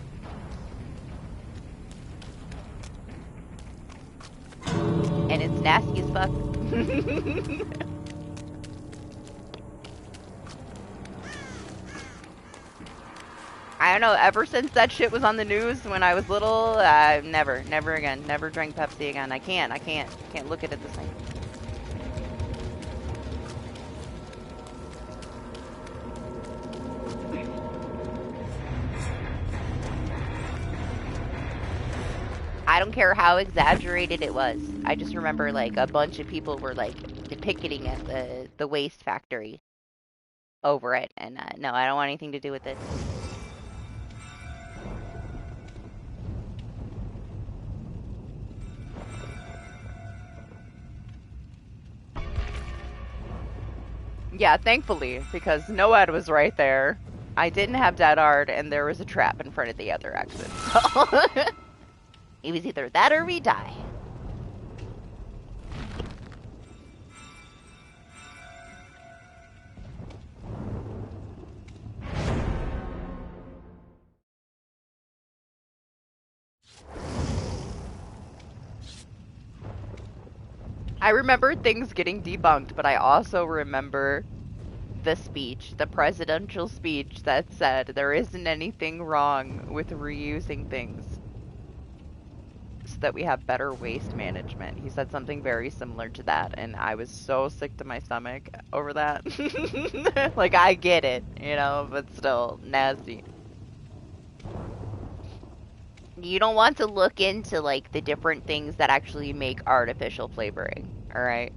And it's nasty as fuck. I don't know, ever since that shit was on the news when I was little, never again. Never drank Pepsi again. I can't look at it the same. don't care how exaggerated it was. I just remember like a bunch of people were like picketing at the waste factory over it, and no, I don't want anything to do with it. Yeah, thankfully, because Noad was right there. I didn't have dead art, and there was a trap in front of the other exit. So it was either that or we die. I remember things getting debunked, but I also remember the speech, the presidential speech that said there isn't anything wrong with reusing things so that we have better waste management. He said something very similar to that, and I was so sick to my stomach over that. Like, I get it, you know, but still, nasty. You don't want to look into, like, the different things that actually make artificial flavoring, alright?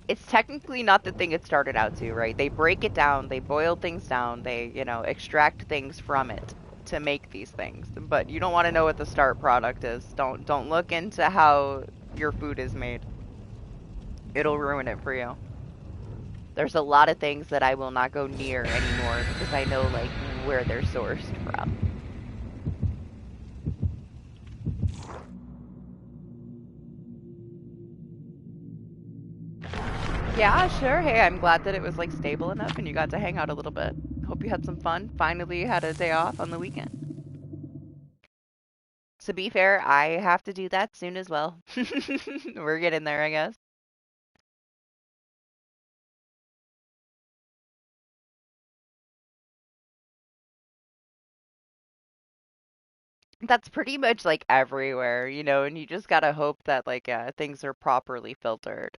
It's technically not the thing it started out to, right? They break it down, they boil things down, they, you know, extract things from it to make these things. But you don't want to know what the start product is. Don't look into how your food is made. It'll ruin it for you. There's a lot of things that I will not go near anymore because I know, like, where they're sourced from. Yeah, sure. Hey, I'm glad that it was like stable enough and you got to hang out a little bit. Hope you had some fun. Finally had a day off on the weekend. To be fair, I have to do that soon as well. We're getting there, I guess. That's pretty much like everywhere, you know, and you just gotta hope that like things are properly filtered.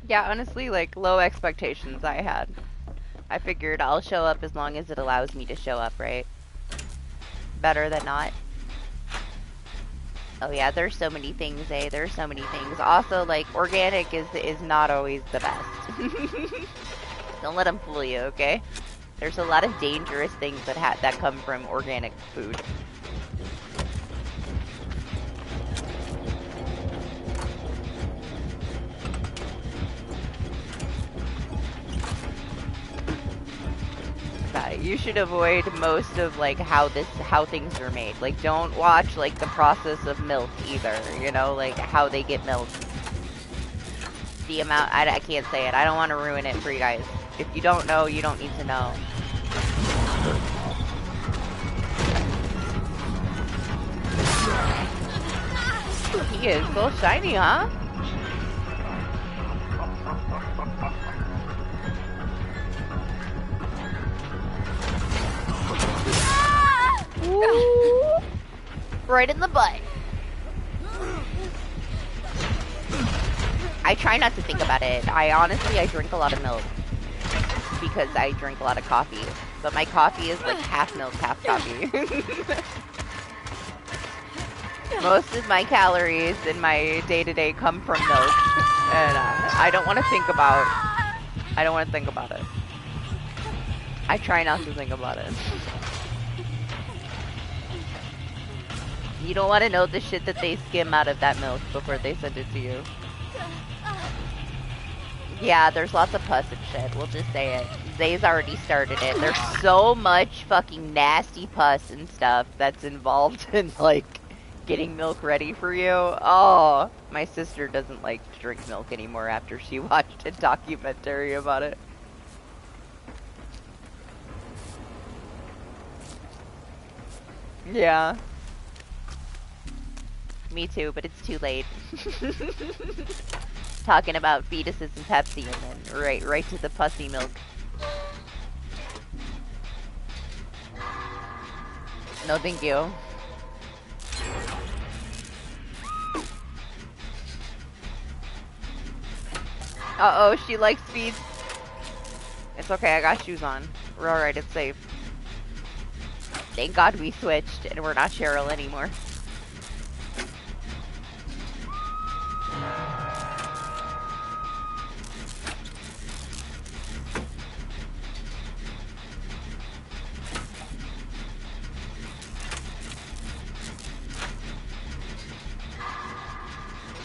Yeah, honestly, like low expectations I had. I figured I'll show up as long as it allows me to show up, right? Better than not. Oh yeah, there's so many things, eh? There's so many things. Also, like, organic is not always the best. Don't let them fool you, okay? There's a lot of dangerous things that come from organic food. You should avoid most of like how things are made. Like, don't watch like the process of milk either, you know, like how they get milk. The amount, I can't say it. I don't want to ruin it for you guys. If you don't know, you don't need to know. He is so shiny, huh? Ooh. Right in the butt. I try not to think about it. I drink a lot of milk because I drink a lot of coffee. But my coffee is like half milk, half coffee. Most of my calories in my day-to-day come from milk. And I don't want to think about it. I try not to think about it. You don't want to know the shit that they skim out of that milk before they send it to you. Yeah, there's lots of pus and shit. We'll just say it. Zay's already started it. There's so much fucking nasty pus and stuff that's involved in, like, getting milk ready for you. Oh, my sister doesn't like to drink milk anymore after she watched a documentary about it. Yeah. Me too, but it's too late. Talking about fetuses and Pepsi and then right to the pussy milk. No, thank you. Uh-oh, she likes speed. It's okay, I got shoes on. We're alright, it's safe. Thank God we switched and we're not Cheryl anymore.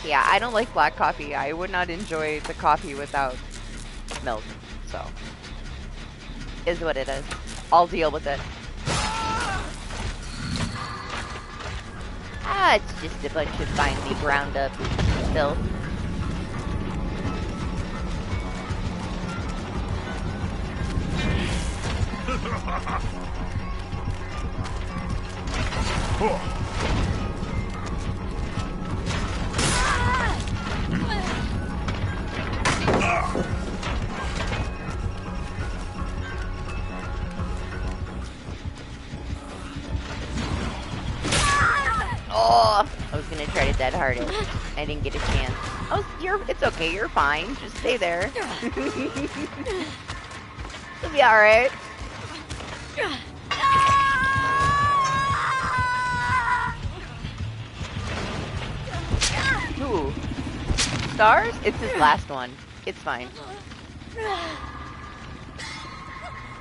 Yeah, I don't like black coffee. I would not enjoy the coffee without milk. So, is what it is. I'll deal with it. Ah, it's just a bunch of finely ground up filth. Oh, I was gonna try to dead heart it. I didn't get a chance. Oh, it's okay, you're fine. Just stay there. It'll be alright. Ooh. Stars? It's his last one. It's fine.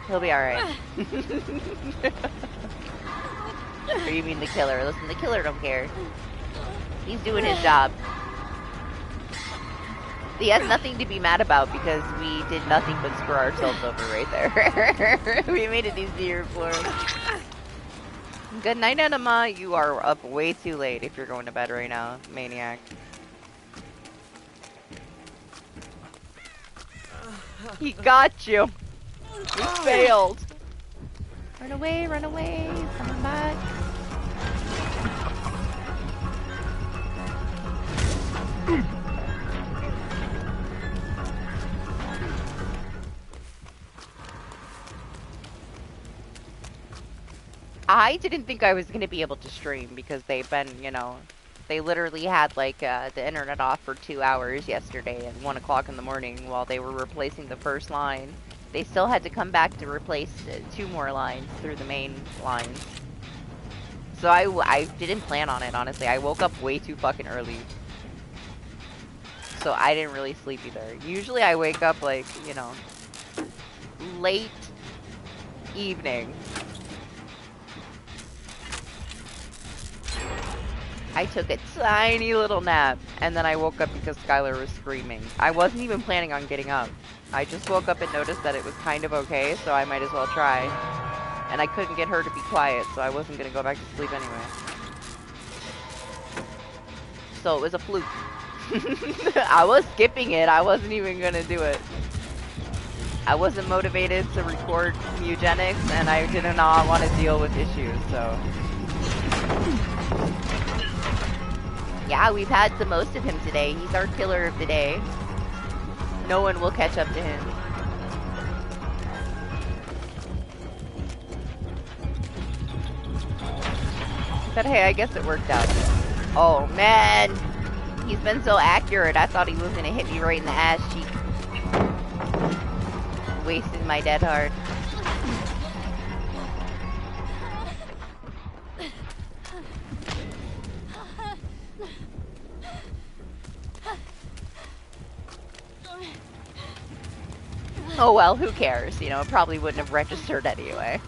He'll be alright. Or you mean the killer? Listen, the killer don't care. He's doing his job. He has nothing to be mad about because we did nothing but screw ourselves over right there. We made it easier for him. Good night, Enema. You are up way too late if you're going to bed right now, maniac. He got you. You failed. Run away, coming back. I didn't think I was going to be able to stream because they've been, you know, they literally had like the internet off for 2 hours yesterday at 1 o'clock in the morning while they were replacing the first line. They still had to come back to replace 2 more lines through the main lines. So I didn't plan on it, honestly. I woke up way too fucking early. So I didn't really sleep either. Usually I wake up like, you know, late evening. I took a tiny little nap, and then I woke up because Skylar was screaming. I wasn't even planning on getting up. I just woke up and noticed that it was kind of okay, so I might as well try. And I couldn't get her to be quiet, so I wasn't going to go back to sleep anyway. So it was a fluke. I was skipping it. I wasn't even going to do it. I wasn't motivated to record eugenics, and I did not want to deal with issues, so... Yeah, we've had the most of him today. He's our killer of the day. No one will catch up to him. But hey, I guess it worked out. Oh man! He's been so accurate, I thought he was gonna hit me right in the ass cheek. Wasted my dead heart. Oh well, who cares? You know, it probably wouldn't have registered anyway.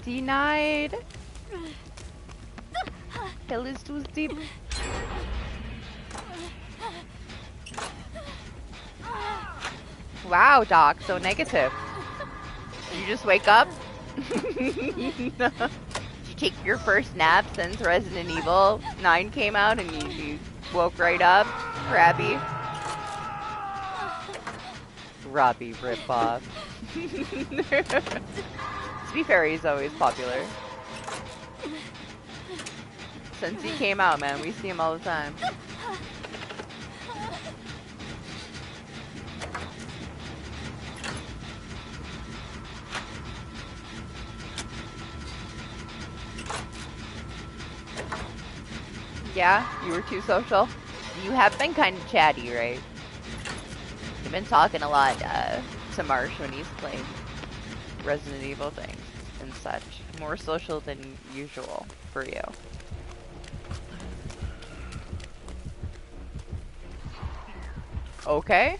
Denied. Hell is too steep. Wow, Doc, so negative. Did you just wake up? Did you take your first nap since Resident Evil 9 came out and you woke right up? Krabby. Robbie ripoff. To be fair, he's always popular. Since he came out, man, we see him all the time. Yeah, you were too social. You have been kind of chatty, right? You've been talking a lot to Marsh when he's playing Resident Evil things and such. More social than usual for you. Okay.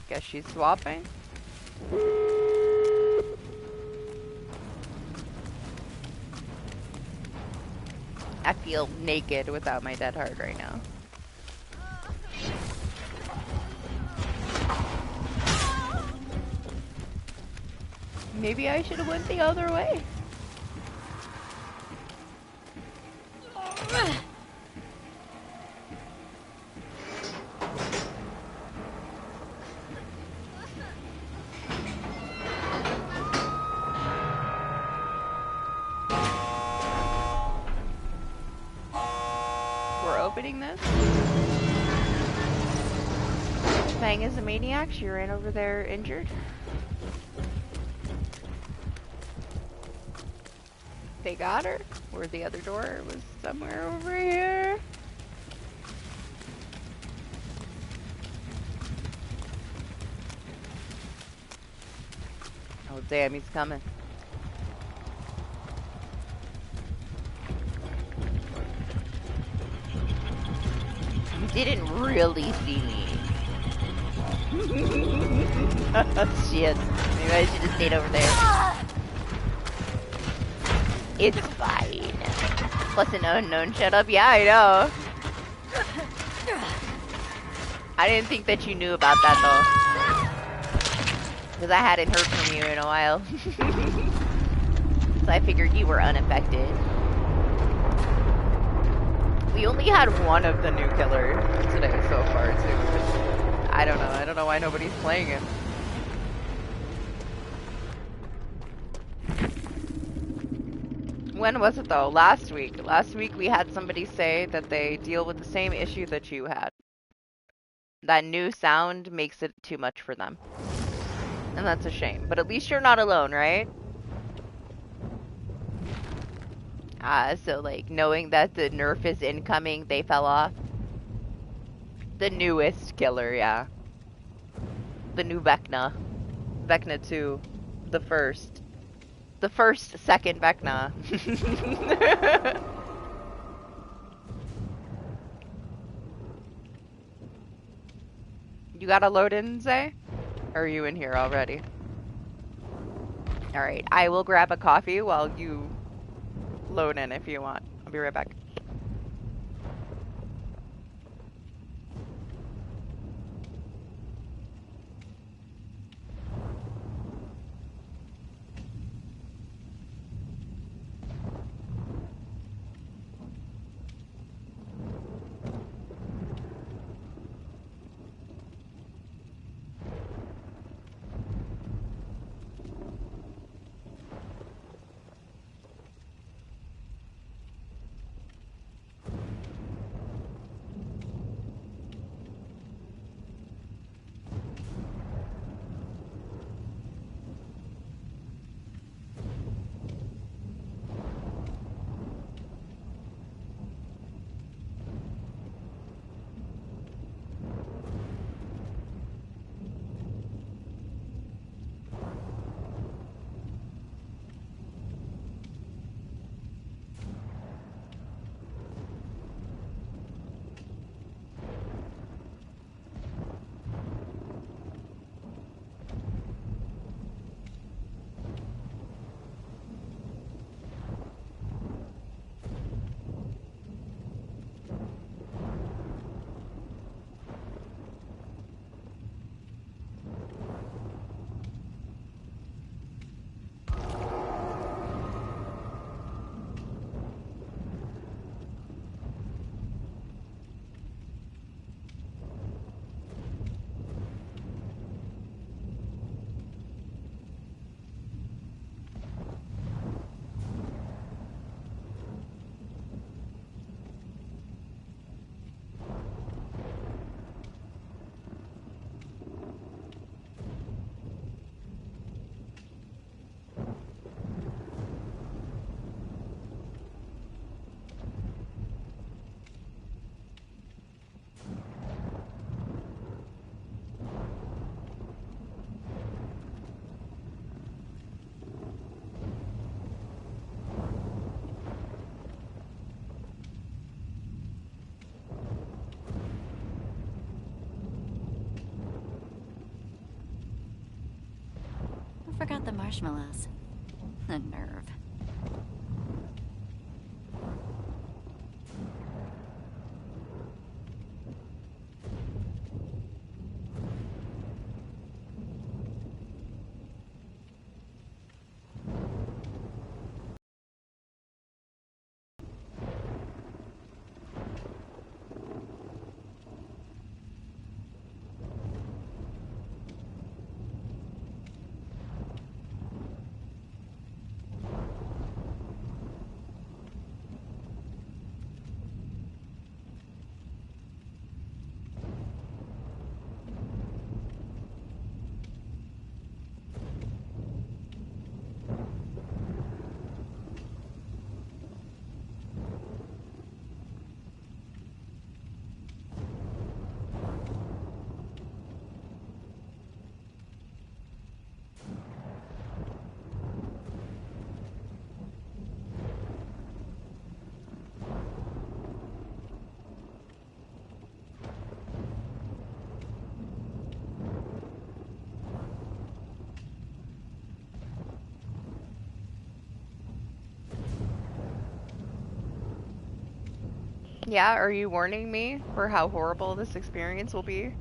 Guess she's swapping. I feel naked without my dead heart right now. Maybe I should have went the other way. We're opening this. Fang is a maniac. She ran over there injured. They got her. Where the other door was somewhere over here. Oh damn, he's coming. You didn't really see me. Oh, shit. Maybe I should have stayed over there. It's fine. Plus an unknown shut up. Yeah, I know. I didn't think that you knew about that though. Because I hadn't heard from you in a while. So I figured you were unaffected. We only had one of the new killers today so far too. I don't know. I don't know why nobody's playing him. When was it though? Last week. Last week we had somebody say that they deal with the same issue that you had. That new sound makes it too much for them. And that's a shame. But at least you're not alone, right? So like knowing that the nerf is incoming, they fell off. The newest killer, yeah. The new Vecna. Vecna 2. The first. The first, second Vecna. You gotta load in, Zay? Or are you in here already? Alright, I will grab a coffee while you load in if you want. I'll be right back. the marshmallows. The nerve. Yeah, are you warning me for how horrible this experience will be?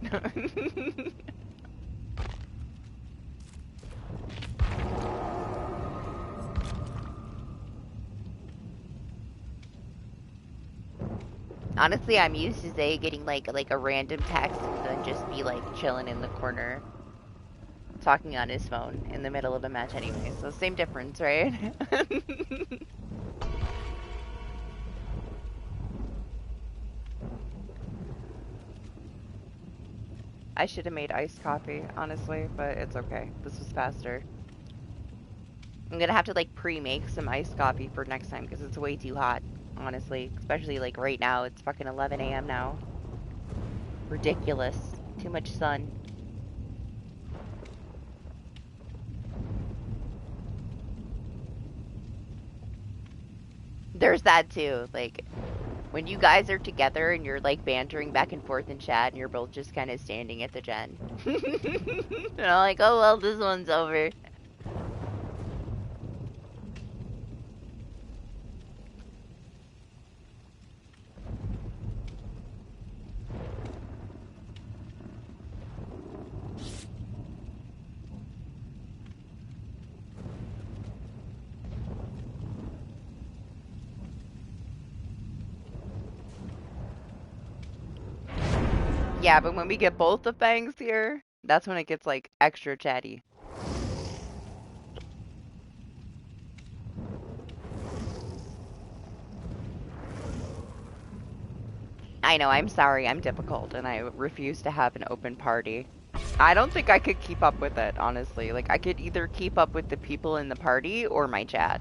Honestly, I'm used to Zay getting like a random text and then just be like chilling in the corner, talking on his phone in the middle of a match anyway. So same difference, right? I should have made iced coffee, honestly, but it's okay. This was faster. I'm gonna have to like pre-make some iced coffee for next time because it's way too hot, honestly. Especially like right now, it's fucking 11 a.m. now. Ridiculous. Too much sun. There's that too. Like when you guys are together and you're like bantering back and forth in chat and you're both just kind of standing at the gen. And I'm like, oh well, this one's over. Yeah, but when we get both the fangs here, that's when it gets like extra chatty. I know, I'm sorry, I'm difficult and I refuse to have an open party. I don't think I could keep up with it, honestly. Like, I could either keep up with the people in the party or my chat.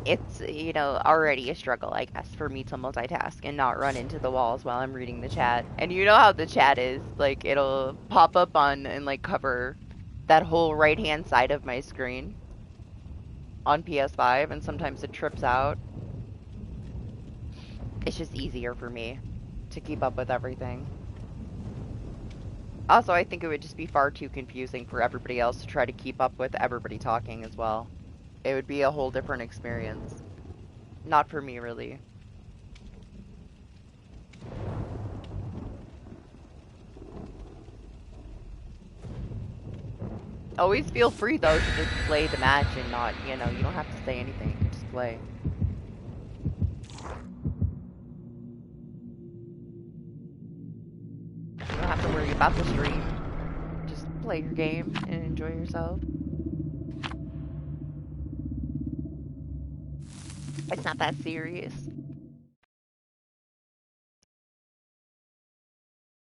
It's, already a struggle, I guess, for me to multitask and not run into the walls while I'm reading the chat. And you know how the chat is. Like, it'll pop up on and, like, cover that whole right-hand side of my screen on PS5, and sometimes it trips out. It's just easier for me to keep up with everything. Also, I think it would just be far too confusing for everybody else to try to keep up with everybody talking as well. It would be a whole different experience. Not for me, really. Always feel free, though, to just play the match and not, you don't have to say anything. Just play. You don't have to worry about the stream. Just play your game and enjoy yourself. It's not that serious.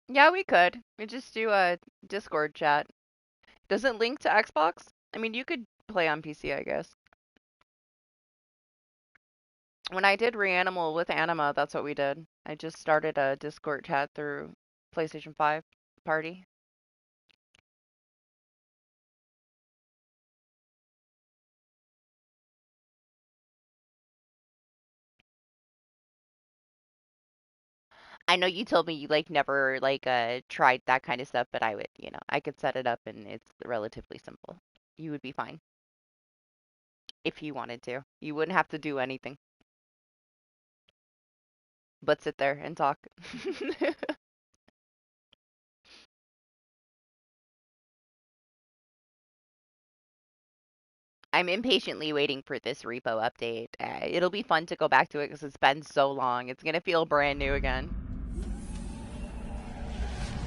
Yeah, we could. We just do a Discord chat. Does it link to Xbox? I mean, you could play on PC, I guess. When I did Reanimal with Anima, that's what we did. I just started a Discord chat through PlayStation 5 party. I know you told me you like never like tried that kind of stuff, but I would, you know, I could set it up and it's relatively simple. You would be fine if you wanted to. You wouldn't have to do anything but sit there and talk. I'm impatiently waiting for this repo update. It'll be fun to go back to it because it's been so long. It's gonna feel brand new again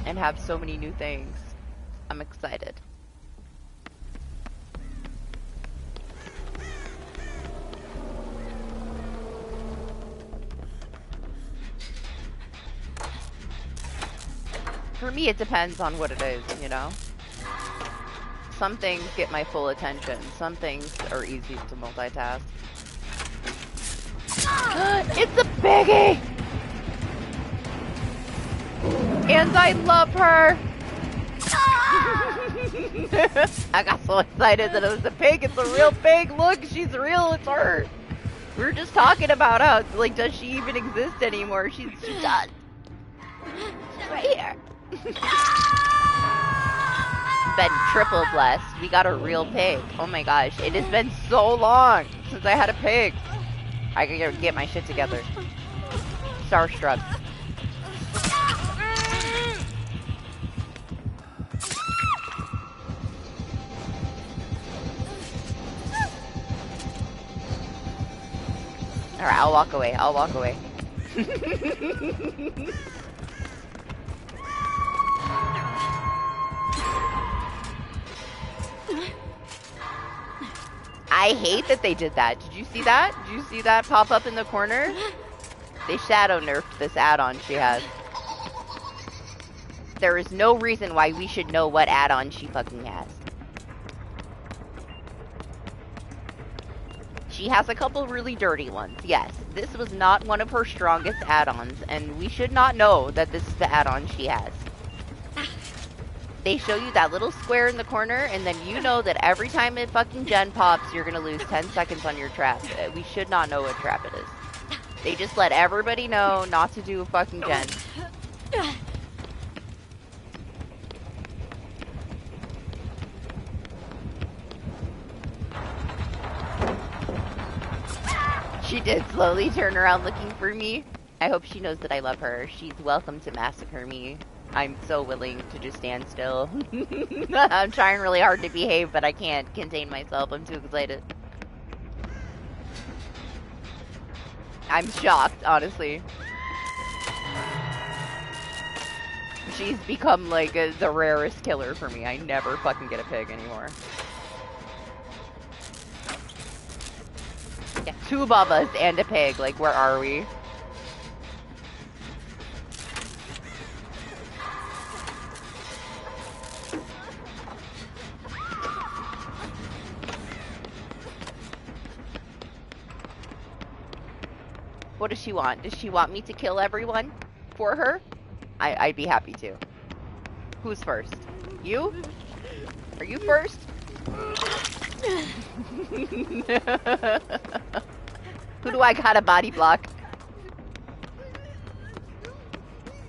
and have so many new things. I'm excited. For me, it depends on what it is, you know? Some things get my full attention. Some things are easy to multitask. It's a piggy! And I love her! I got so excited that it was a pig. It's a real pig. Look, she's real. It's her. We were just talking about how, like, does she even exist anymore? She does. She's right here. Been triple blessed. We got a real pig. Oh my gosh. It has been so long since I had a pig. I gotta get my shit together. Starstruck. Alright, I'll walk away. I'll walk away. I hate that they did that. Did you see that? Did you see that pop up in the corner? They shadow nerfed this add-on she has. There is no reason why we should know what add-on she fucking has. She has a couple really dirty ones, yes. This was not one of her strongest add-ons, and we should not know that this is the add-on she has. They show you that little square in the corner, and then you know that every time it fucking gen pops, you're gonna lose 10 seconds on your trap. We should not know what trap it is. They just let everybody know not to do a fucking gen. She did slowly turn around looking for me. I hope she knows that I love her. She's welcome to massacre me. I'm so willing to just stand still. I'm trying really hard to behave, but I can't contain myself. I'm too excited. I'm shocked, honestly. She's become like the rarest killer for me. I never fucking get a pig anymore. Yeah, 2 Bubba's and a pig. Like, where are we? What does she want? Does she want me to kill everyone for her? I'd be happy to. Who's first? You? Are you first? Who do I gotta body block?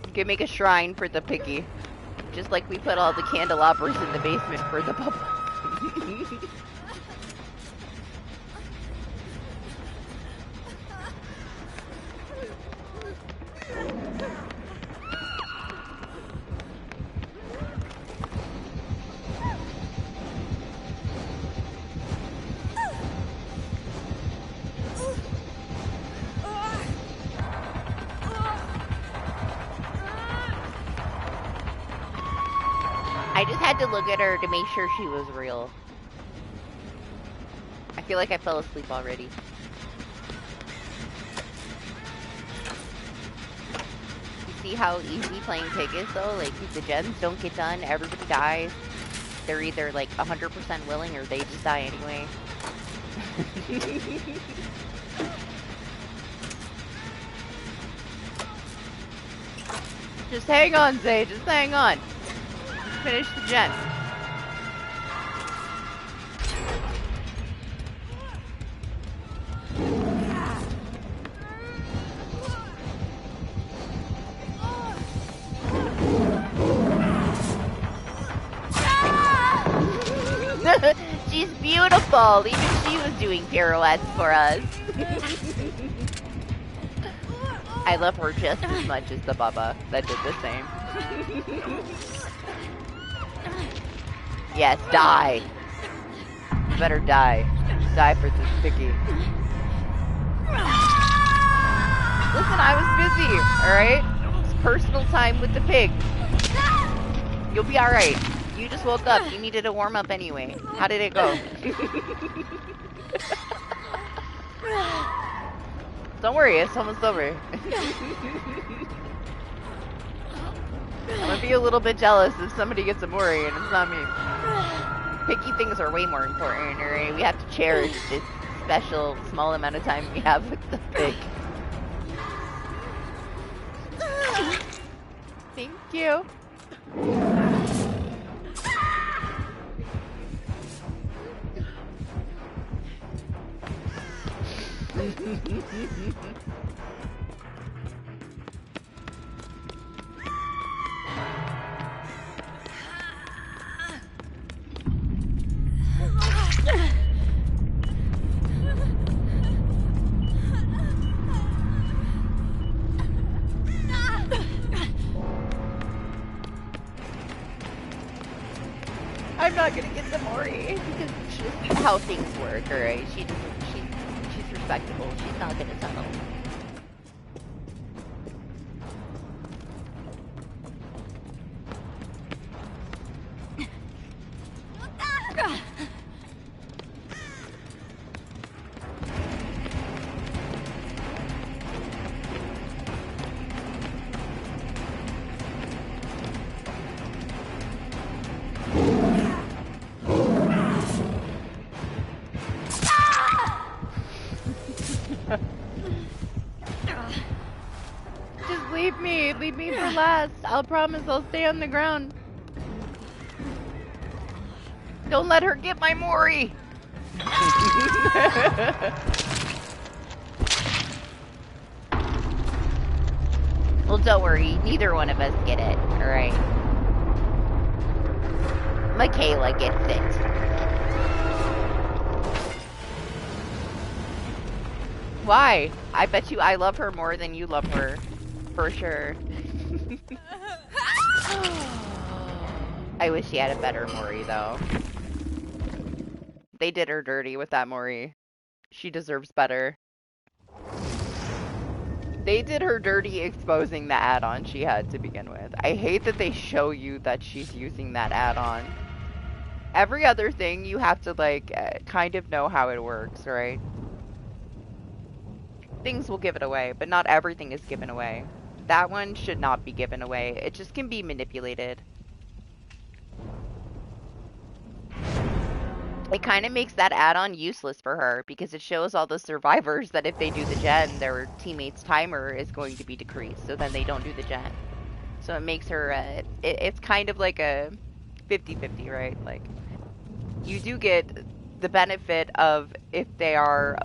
You can make a shrine for the piggy. Just like we put all the candelabras in the basement for the bubble. I just had to look at her to make sure she was real. I feel like I fell asleep already. You see how easy playing pig is though? Like, if the gens don't get done, everybody dies. They're either like 100% willing or they just die anyway. Just hang on, Zay. Just hang on. Finish the gen. beautiful! Even she was doing pirouettes for us. I love her just as much as the Bubba that did the same. Yes, die! You better die. Die for this piggy. Listen, I was busy, alright? It's personal time with the pig. You'll be alright. You just woke up. You needed a warm up anyway. How did it go? Don't worry, it's almost over. I'm gonna be a little bit jealous if somebody gets a Mori and it's not me. Picky things are way more important, alright? We have to cherish this special small amount of time we have with the pig. Thank you. I'm not gonna get the Mori because it's just how things work, alright? She's respectable. She's not gonna tunnel. Just leave me for last. I'll promise I'll stay on the ground. Don't let her get my Mori. Well, don't worry. Neither one of us get it. Alright. Michaela gets it. Why? I bet you I love her more than you love her. For sure. I wish she had a better Mori, though. They did her dirty with that Mori. She deserves better. They did her dirty exposing the add-on she had to begin with. I hate that they show you that she's using that add-on. Every other thing you have to, like, kind of know how it works, right? Things will give it away, but not everything is given away. That one should not be given away. It just can be manipulated. It kind of makes that add-on useless for her because it shows all the survivors that if they do the gen, their teammate's timer is going to be decreased, so then they don't do the gen. So it makes her, it's kind of like a 50-50, right? Like, you do get the benefit of if they are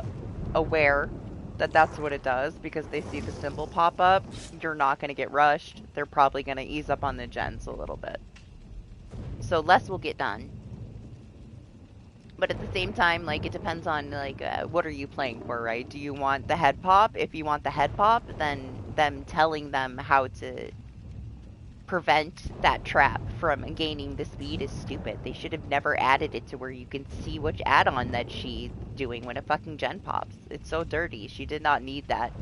aware that that's what it does because they see the symbol pop up, you're not going to get rushed. They're probably going to ease up on the gens a little bit. So less will get done. But at the same time, like, it depends on, like, what are you playing for, right? Do you want the head pop? If you want the head pop, then them telling them how to prevent that trap from gaining the speed is stupid. They should have never added it to where you can see which add-on that she's doing when a fucking gen pops. It's so dirty. She did not need that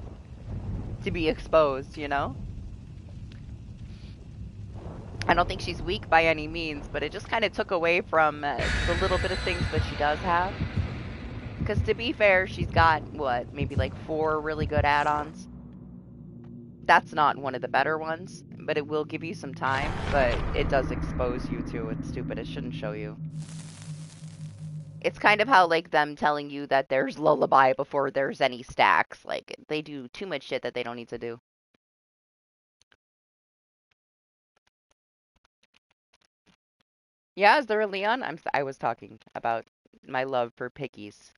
to be exposed, you know? I don't think she's weak by any means, but it just kind of took away from the little bit of things that she does have. Because to be fair, she's got, what, maybe like 4 really good add-ons? That's not one of the better ones, but it will give you some time, but it does expose you to it's stupid. It shouldn't show you. It's kind of how, like, them telling you that there's Lullaby before there's any stacks. Like, they do too much shit that they don't need to do. Yeah, is there a Leon? I was talking about my love for pickies.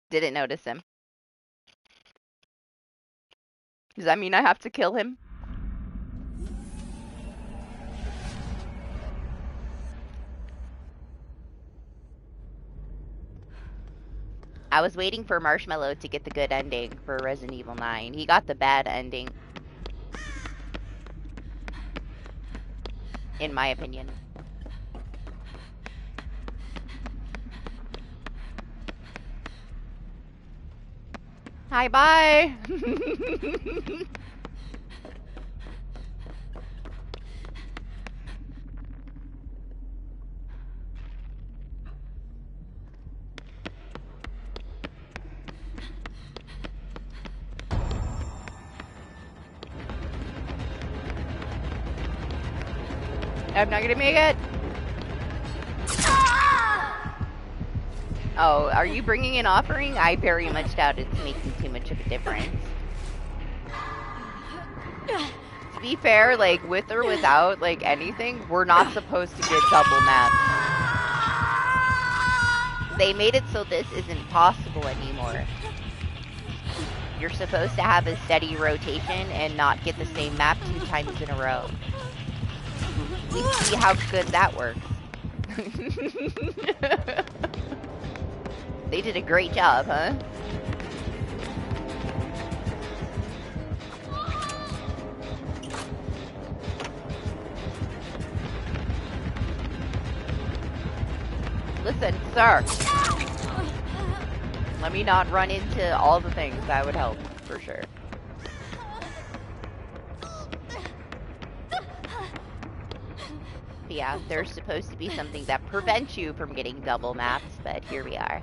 Didn't notice him. Does that mean I have to kill him? I was waiting for Marshmallow to get the good ending for Resident Evil 9. He got the bad ending, in my opinion. Hi, bye! I'm not gonna make it! Oh, are you bringing an offering? I very much doubt it's making too much of a difference. To be fair, like, with or without, like, anything, we're not supposed to get double maps. They made it so this isn't possible anymore. You're supposed to have a steady rotation and not get the same map 2 times in a row. We see how good that works. They did a great job, huh? Listen, sir. Let me not run into all the things. That would help, for sure. But yeah, there's supposed to be something that prevents you from getting double maps, but here we are.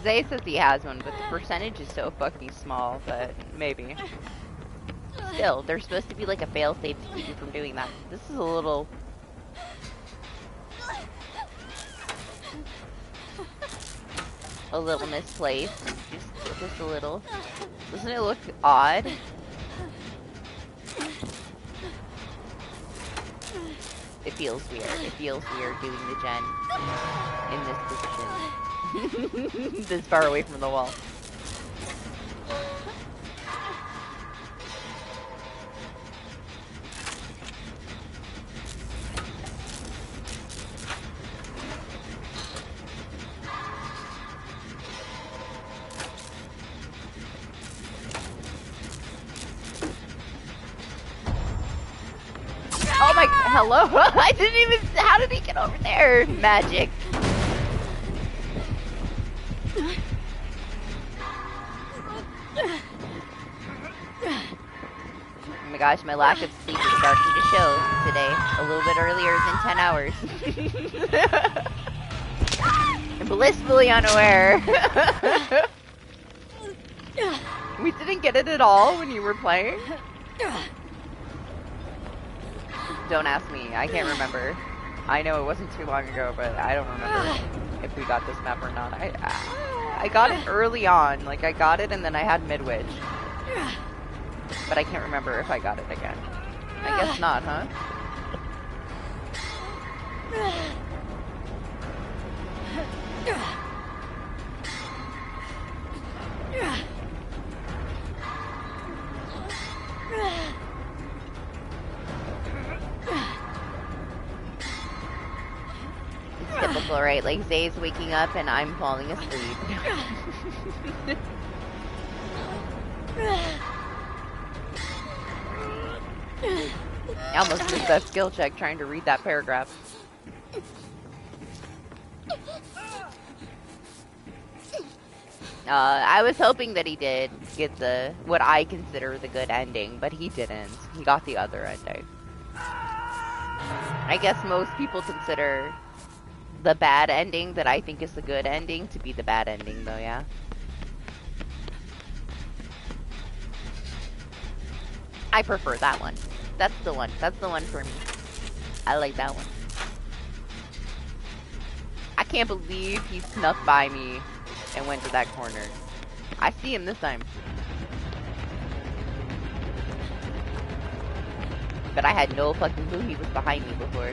Zay says he has one, but the percentage is so fucking small, but maybe. Still, there's supposed to be like a failsafe to keep you from doing that. This is a little... misplaced. Just a little. Doesn't it look odd? It feels weird. It feels weird doing the gen in this position. This far away from the wall. Oh my, hello? I didn't even, how did he get over there? Magic. Oh my gosh, my lack of sleep is starting to show today. A little bit earlier than 10 hours. I'm blissfully unaware. We didn't get it at all when you were playing? Don't ask me, I can't remember. I know it wasn't too long ago, but I don't remember if we got this map or not. I got it early on, like I got it and then I had Midwich. But I can't remember if I got it again. I guess not, huh? It's typical, right? Like Zay's waking up and I'm falling asleep. I almost missed that skill check trying to read that paragraph. I was hoping that he did get the, what I consider the good ending, but he didn't. He got the other ending. I guess most people consider the bad ending that I think is the good ending to be the bad ending, though, yeah? I prefer that one. That's the one. That's the one for me. I like that one. I can't believe he snuck by me and went to that corner. I see him this time. But I had no fucking clue he was behind me before.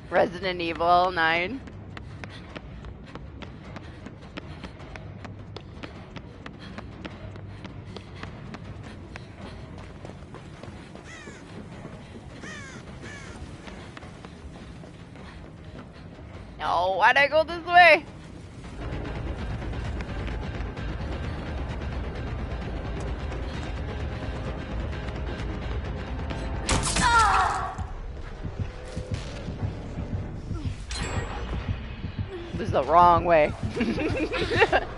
Resident Evil 9. No, why'd I go this way? This is the wrong way.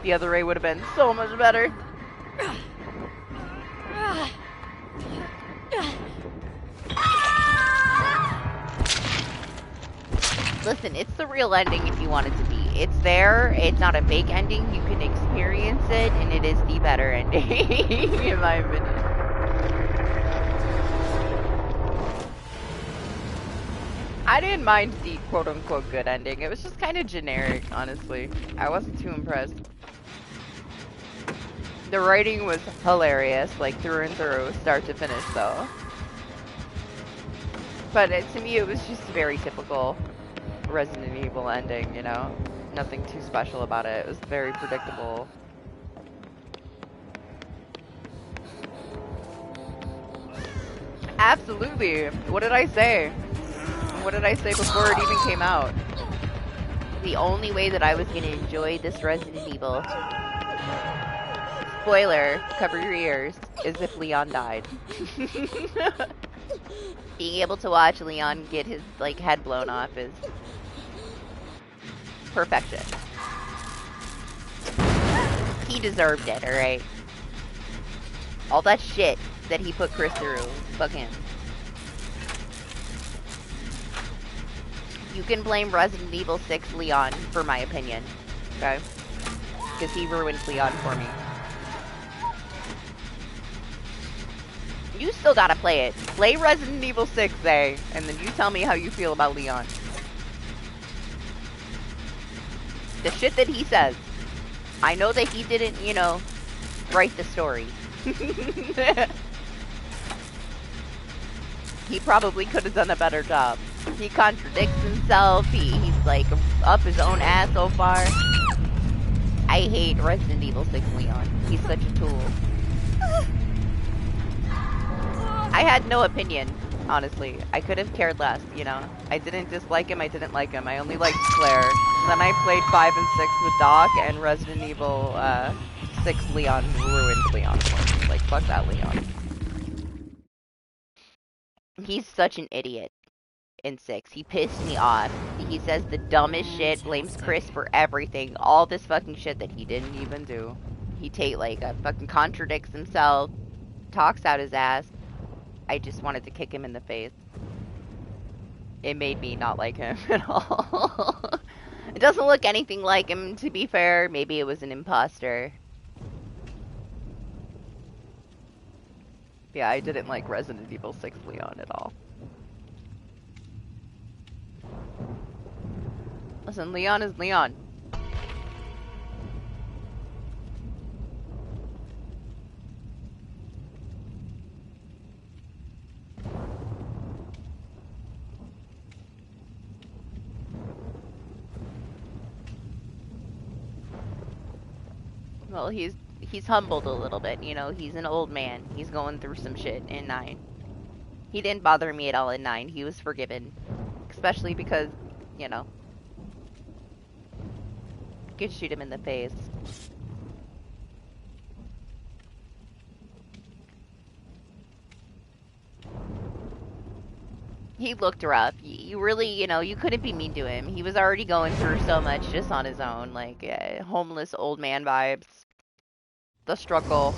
The other way would have been so much better. Listen, it's the real ending if you want it to be. It's there, it's not a fake ending, you can experience it, and it is the better ending, in my opinion. I didn't mind the quote-unquote good ending. It was just kind of generic, honestly. I wasn't too impressed. The writing was hilarious, like through and through, start to finish, though. But to me, it was just very typical Resident Evil ending, you know? Nothing too special about it. It was very predictable. Absolutely. What did I say? What did I say before it even came out? The only way that I was going to enjoy this Resident Evil, spoiler, cover your ears, is if Leon died. Being able to watch Leon get his, like, head blown off is perfection. He deserved it, alright? All that shit that he put Chris through, fuck him. You can blame Resident Evil 6 Leon for my opinion, okay? Because he ruined Leon for me. You still gotta play it. Play Resident Evil 6, Zay, and then you tell me how you feel about Leon. The shit that he says. I know that he didn't, you know, write the story. He probably could have done a better job. He contradicts himself. He's like up his own ass so far. I hate Resident Evil 6 Leon. He's such a tool. I had no opinion, honestly. I could have cared less, you know. I didn't dislike him, I didn't like him. I only liked Claire. Then I played 5 and 6 with Doc, and Resident Evil 6 Leon ruined Leon for me. Like, fuck that Leon. He's such an idiot in 6. He pissed me off. He says the dumbest shit, blames Chris for everything. All this fucking shit that he didn't even do. He fucking contradicts himself, talks out his ass. I just wanted to kick him in the face. It made me not like him at all. It doesn't look anything like him, to be fair. Maybe it was an imposter. Yeah, I didn't like Resident Evil 6 Leon at all. Listen, Leon is Leon. Well, he's humbled a little bit, you know, he's an old man. He's going through some shit in 9. He didn't bother me at all in 9. He was forgiven. Especially because, you know, you could shoot him in the face. He looked rough. You really, you know, you couldn't be mean to him. He was already going through so much just on his own. Like, homeless old man vibes. The struggle.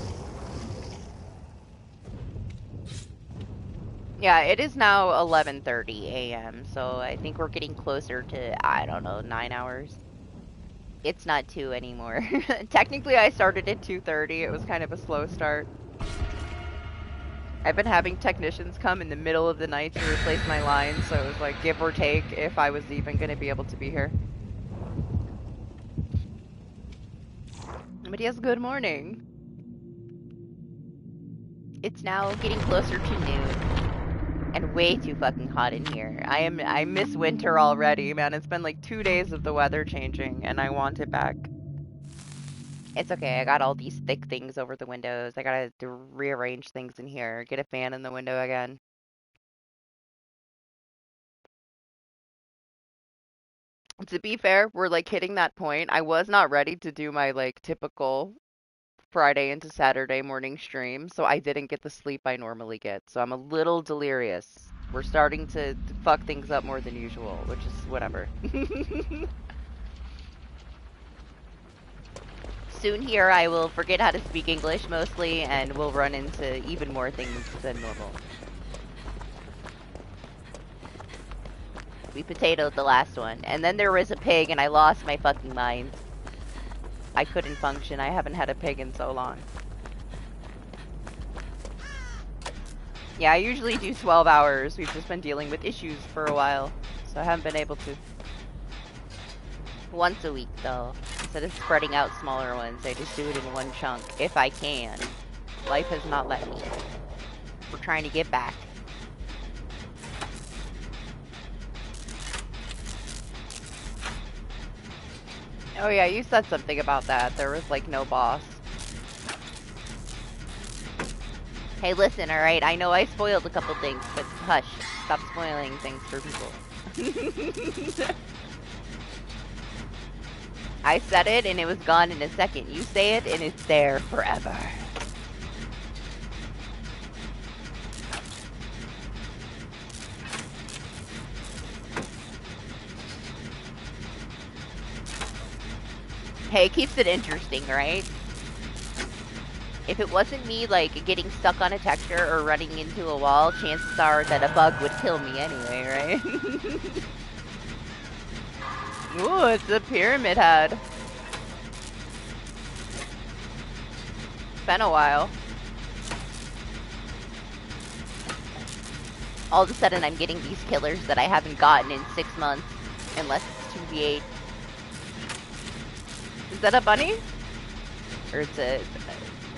Yeah, it is now 11:30 a.m., so I think we're getting closer to, I don't know, 9 hours. It's not 2 anymore. Technically, I started at 2:30. It was kind of a slow start. I've been having technicians come in the middle of the night to replace my lines, so it was like give or take if I was even going to be able to be here. But yes, good morning. It's now getting closer to noon. And way too fucking hot in here. I miss winter already, man. It's been like 2 days of the weather changing, and I want it back. It's okay, I got all these thick things over the windows. I gotta rearrange things in here. Get a fan in the window again. To be fair, we're like hitting that point. I was not ready to do my like typical Friday into Saturday morning stream, so I didn't get the sleep I normally get. So I'm a little delirious. We're starting to fuck things up more than usual, which is whatever. Soon here I will forget how to speak English mostly, and we'll run into even more things than normal. We potatoed the last one, and then there was a pig, and I lost my fucking mind. I couldn't function. I haven't had a pig in so long. Yeah, I usually do 12 hours. We've just been dealing with issues for a while, so I haven't been able to. Once a week, though. Instead of spreading out smaller ones, I just do it in one chunk, if I can. Life has not let me. We're trying to get back. Oh yeah, you said something about that. There was like no boss. Hey, listen, alright? I know I spoiled a couple things, but hush. Stop spoiling things for people. I said it and it was gone in a second. You say it and it's there forever. Hey, it keeps it interesting, right? If it wasn't me, like, getting stuck on a texture or running into a wall, chances are that a bug would kill me anyway, right? Ooh, it's a pyramid head. It's been a while. All of a sudden, I'm getting these killers that I haven't gotten in 6 months, unless it's 2v8. Is that a bunny? Or it's a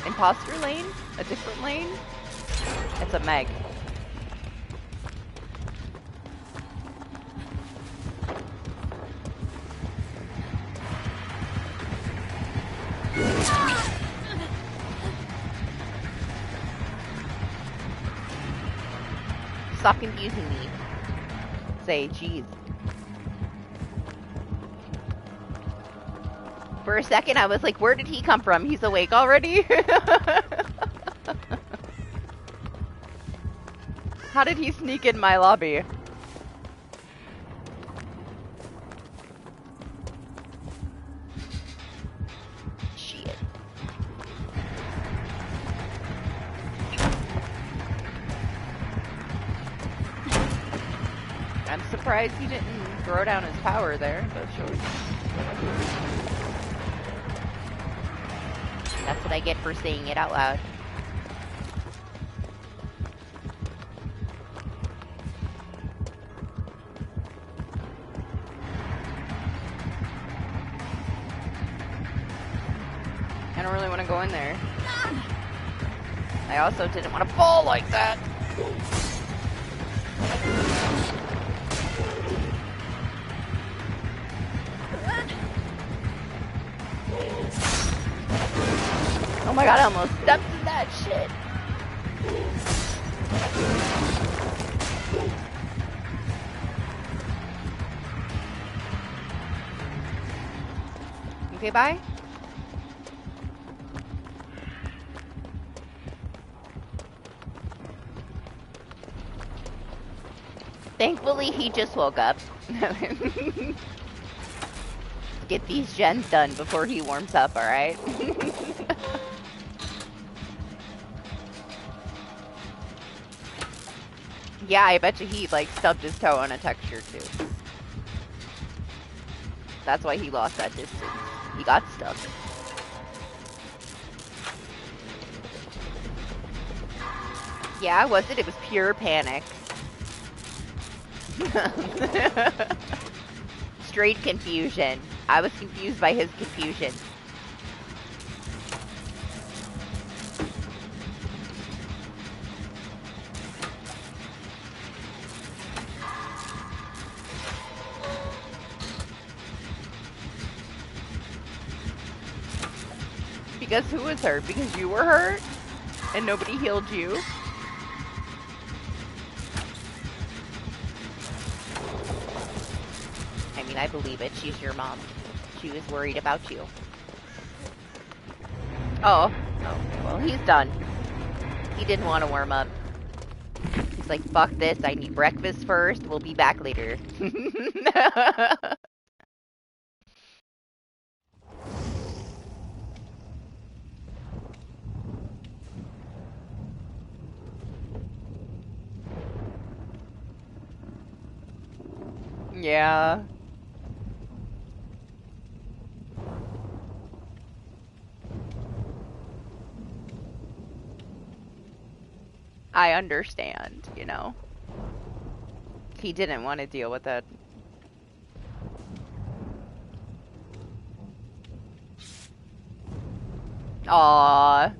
imposter lane? A different lane? It's a Meg. Stop confusing me. Say cheese. For a second, I was like, where did he come from? He's awake already? How did he sneak in my lobby? Shit. I'm surprised he didn't throw down his power there, but sure. That's what I get for saying it out loud. I don't really want to go in there. I also didn't want to fall like that. Oh my god, I almost stepped in that shit. Okay, bye. Thankfully, he just woke up. Get these gens done before he warms up, alright? Yeah, I bet you he, like, stubbed his toe on a texture, too. That's why he lost that distance. He got stuck. Yeah, was it? It was pure panic. Straight confusion. I was confused by his confusion. Because who was hurt? Because you were hurt? And nobody healed you? I mean, I believe it. She's your mom. She was worried about you. Oh. Oh, well, he's done. He didn't want to warm up. He's like, fuck this. I need breakfast first. We'll be back later. Yeah. I understand, you know. He didn't want to deal with it. Aww.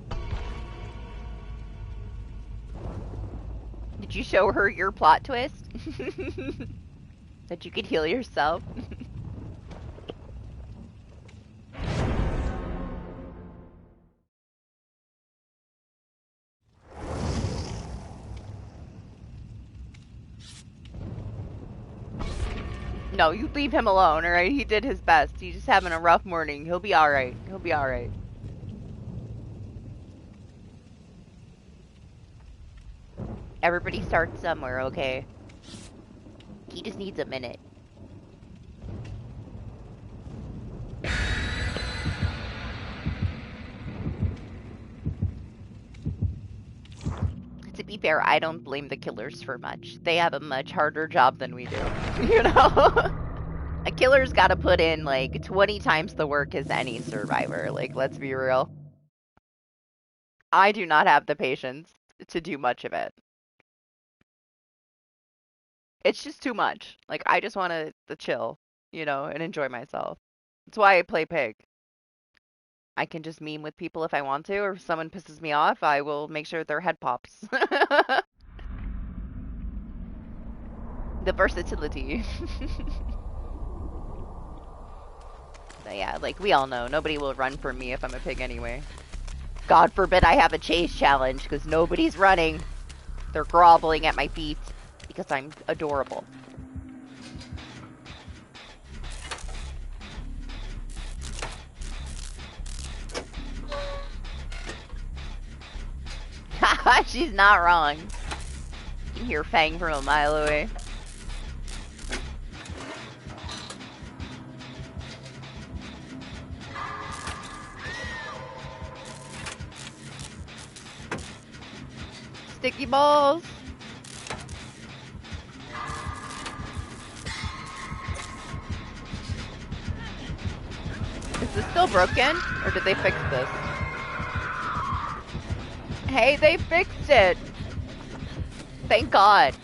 Did you show her your plot twist? That you could heal yourself? No, you leave him alone, alright? He did his best. He's just having a rough morning. He'll be alright. He'll be alright. Everybody starts somewhere, okay? He just needs a minute. To be fair, I don't blame the killers for much. They have a much harder job than we do. You know? A killer's gotta put in, like, 20 times the work as any survivor. Like, let's be real. I do not have the patience to do much of it. It's just too much. Like, I just want to chill, you know, and enjoy myself. That's why I play Pig. I can just meme with people if I want to, or if someone pisses me off, I will make sure their head pops. The versatility. But yeah, like, we all know, nobody will run from me if I'm a pig anyway. God forbid I have a chase challenge, because nobody's running. They're groveling at my feet, because I'm adorable. Haha, she's not wrong. You can hear Fang from a mile away. Sticky balls. Is this still broken? Or did they fix this? Hey, they fixed it! Thank God.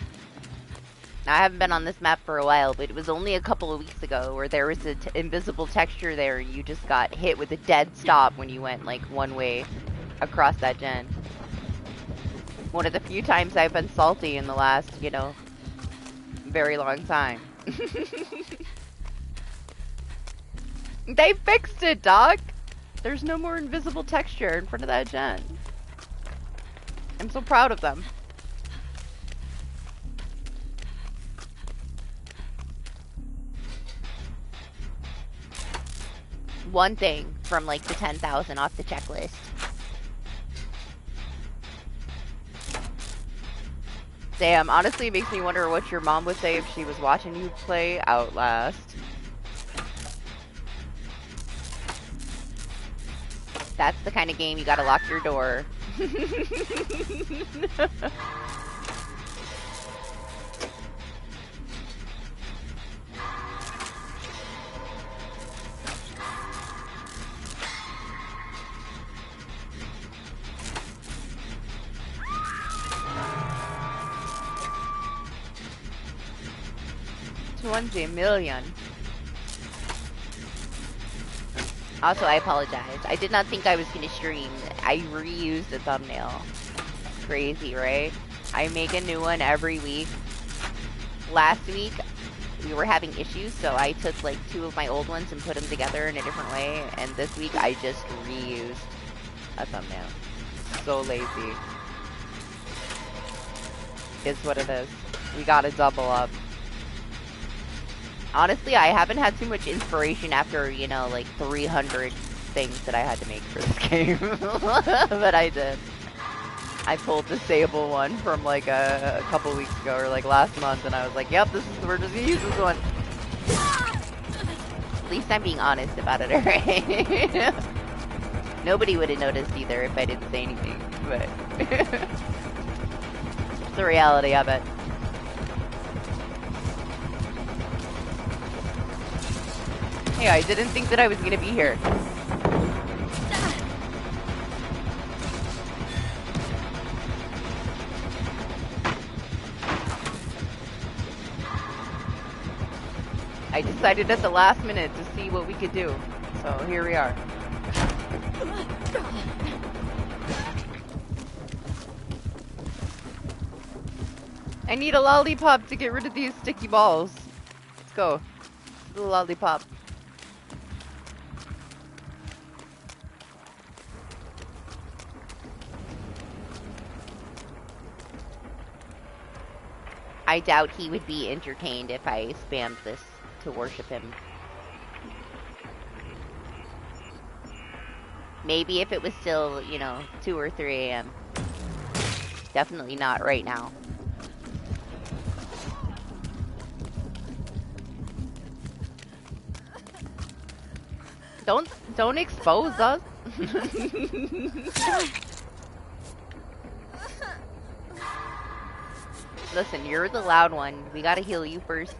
Now, I haven't been on this map for a while, but it was only a couple of weeks ago where there was an invisible texture there and you just got hit with a dead stop when you went, like, one way across that gen. One of the few times I've been salty in the last, you know, very long time. They fixed it, dog! There's no more invisible texture in front of that gen. I'm so proud of them. One thing from, like, the 10,000 off the checklist. Damn, honestly, it makes me wonder what your mom would say if she was watching you play Outlast. That's the kind of game you gotta lock your door. $20 million. Also, I apologize. I did not think I was gonna stream. I reused the thumbnail. Crazy, right? I make a new one every week. Last week, we were having issues, so I took like 2 of my old ones and put them together in a different way. And this week, I just reused a thumbnail. So lazy. Is what it is. We gotta double up. Honestly, I haven't had too much inspiration after, you know, like 300 things that I had to make for this game. But I did. I pulled the Sable one from like a couple weeks ago or like last month, and I was like, yep, we're just gonna use this one. At least I'm being honest about it, alright? Nobody would have noticed either if I didn't say anything, but it's the reality of it. Hey, I didn't think that I was gonna be here. I decided at the last minute to see what we could do. So here we are. I need a lollipop to get rid of these sticky balls. Let's go. The lollipop. I doubt he would be entertained if I spammed this to worship him. Maybe if it was still, you know, 2 or 3 a.m. Definitely not right now. Don't expose us. Listen, you're the loud one. We gotta heal you first.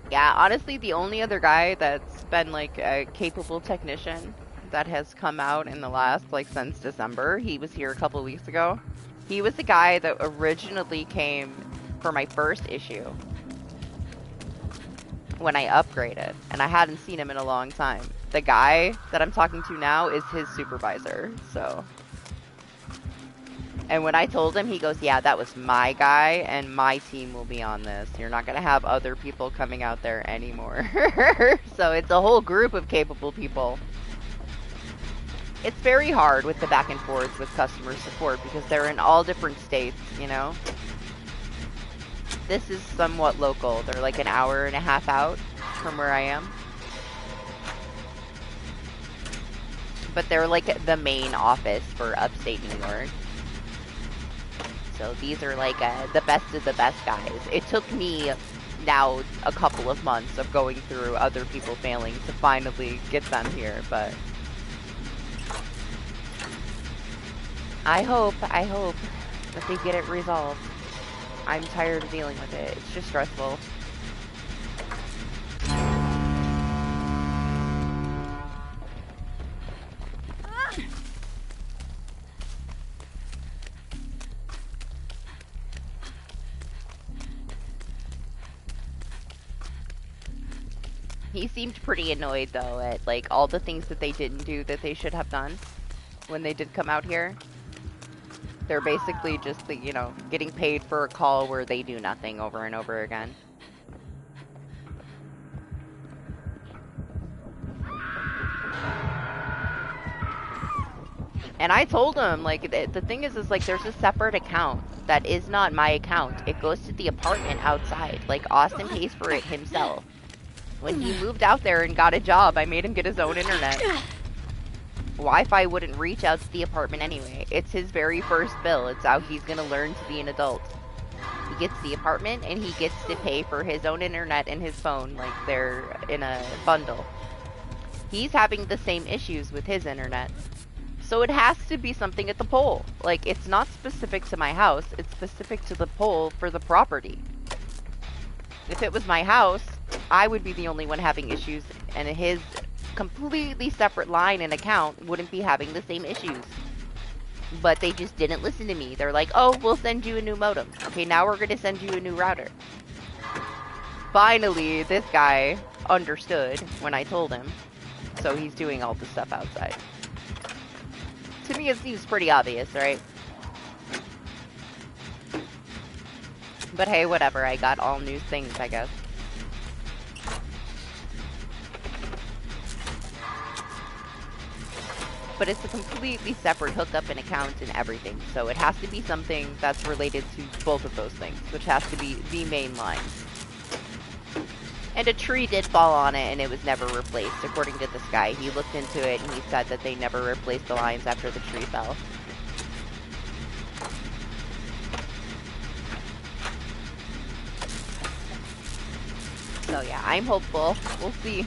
Yeah, honestly, the only other guy that's been like a capable technician that has come out in the last, like, since December, he was here a couple weeks ago. He was the guy that originally came for my first issue when I upgraded, and I hadn't seen him in a long time. The guy that I'm talking to now is his supervisor, so. And when I told him, he goes, yeah, that was my guy, and my team will be on this. You're not going to have other people coming out there anymore. So it's a whole group of capable people. It's very hard with the back and forth with customer support because they're in all different states, you know? This is somewhat local. They're like an hour and a half out from where I am. But they're like the main office for upstate New York. So these are like the best of the best guys. It took me now a couple of months of going through other people failing to finally get them here, but I hope that they get it resolved. I'm tired of dealing with it. It's just stressful. He seemed pretty annoyed though at like all the things that they didn't do that they should have done when they did come out here. They're basically just, you know, getting paid for a call where they do nothing over and over again. And I told him, like, the thing is like, there's a separate account that is not my account. It goes to the apartment outside. Like, Austin pays for it himself. When he moved out there and got a job, I made him get his own internet. Wi-Fi wouldn't reach out to the apartment anyway. It's his very first bill. It's how he's gonna learn to be an adult. He gets the apartment and he gets to pay for his own internet and his phone, like they're in a bundle. He's having the same issues with his internet. So it has to be something at the pole. Like, it's not specific to my house, it's specific to the pole for the property. If it was my house, I would be the only one having issues, and his completely separate line and account wouldn't be having the same issues. But they just didn't listen to me. They're like, oh, we'll send you a new modem. Okay, now we're gonna send you a new router. Finally, this guy understood when I told him. So he's doing all the stuff outside. To me, it seems pretty obvious, right? But hey, whatever. I got all new things, I guess. But it's a completely separate hookup and account and everything. So it has to be something that's related to both of those things, which has to be the main line. And a tree did fall on it, and it was never replaced, according to this guy. He looked into it, and he said that they never replaced the lines after the tree fell. So yeah, I'm hopeful. We'll see.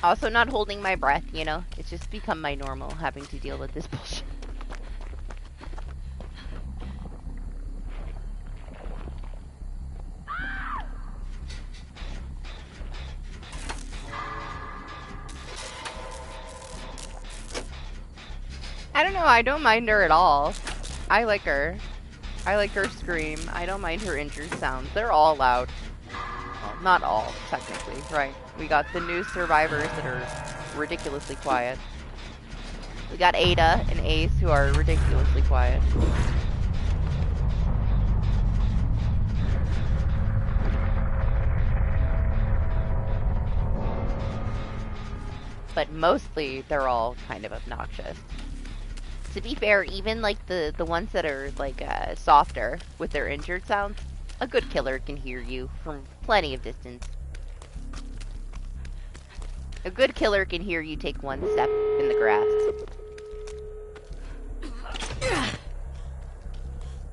Also not holding my breath, you know? It's just become my normal, having to deal with this bullshit. I don't know, I don't mind her at all. I like her. I like her scream. I don't mind her injured sounds. They're all loud. Well, not all, technically, right? We got the new survivors that are ridiculously quiet. We got Ada and Ace who are ridiculously quiet. But mostly, they're all kind of obnoxious. To be fair, even like the ones that are like softer with their injured sounds, a good killer can hear you from plenty of distance. A good killer can hear you take one step in the grass.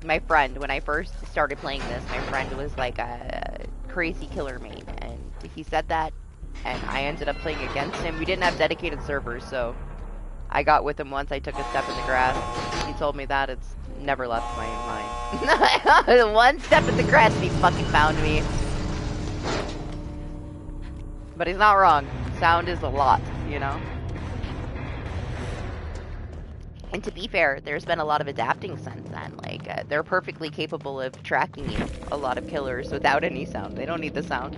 My friend, when I first started playing this, my friend was like a crazy killer main, and he said that, and I ended up playing against him. We didn't have dedicated servers, so I got with him once I took a step in the grass. He told me that. It's never left my mind. One step in the grass and he fucking found me. But he's not wrong. Sound is a lot, you know? And to be fair, there's been a lot of adapting since then. Like, they're perfectly capable of tracking you, a lot of killers, without any sound. They don't need the sound.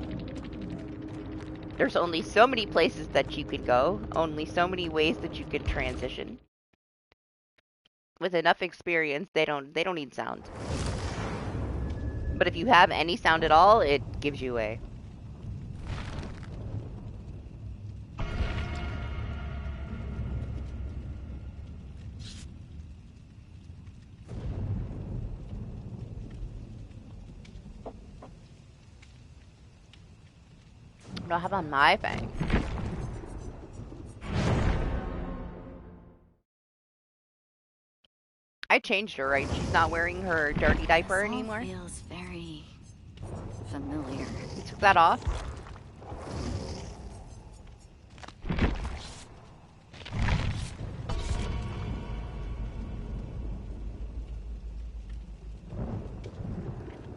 There's only so many places that you can go, only so many ways that you can transition. With enough experience, they don't need sound. But if you have any sound at all, it gives you away. What do I have on my thing? I changed her, right? She's not wearing her dirty diaper anymore. Feels very familiar. You took that off?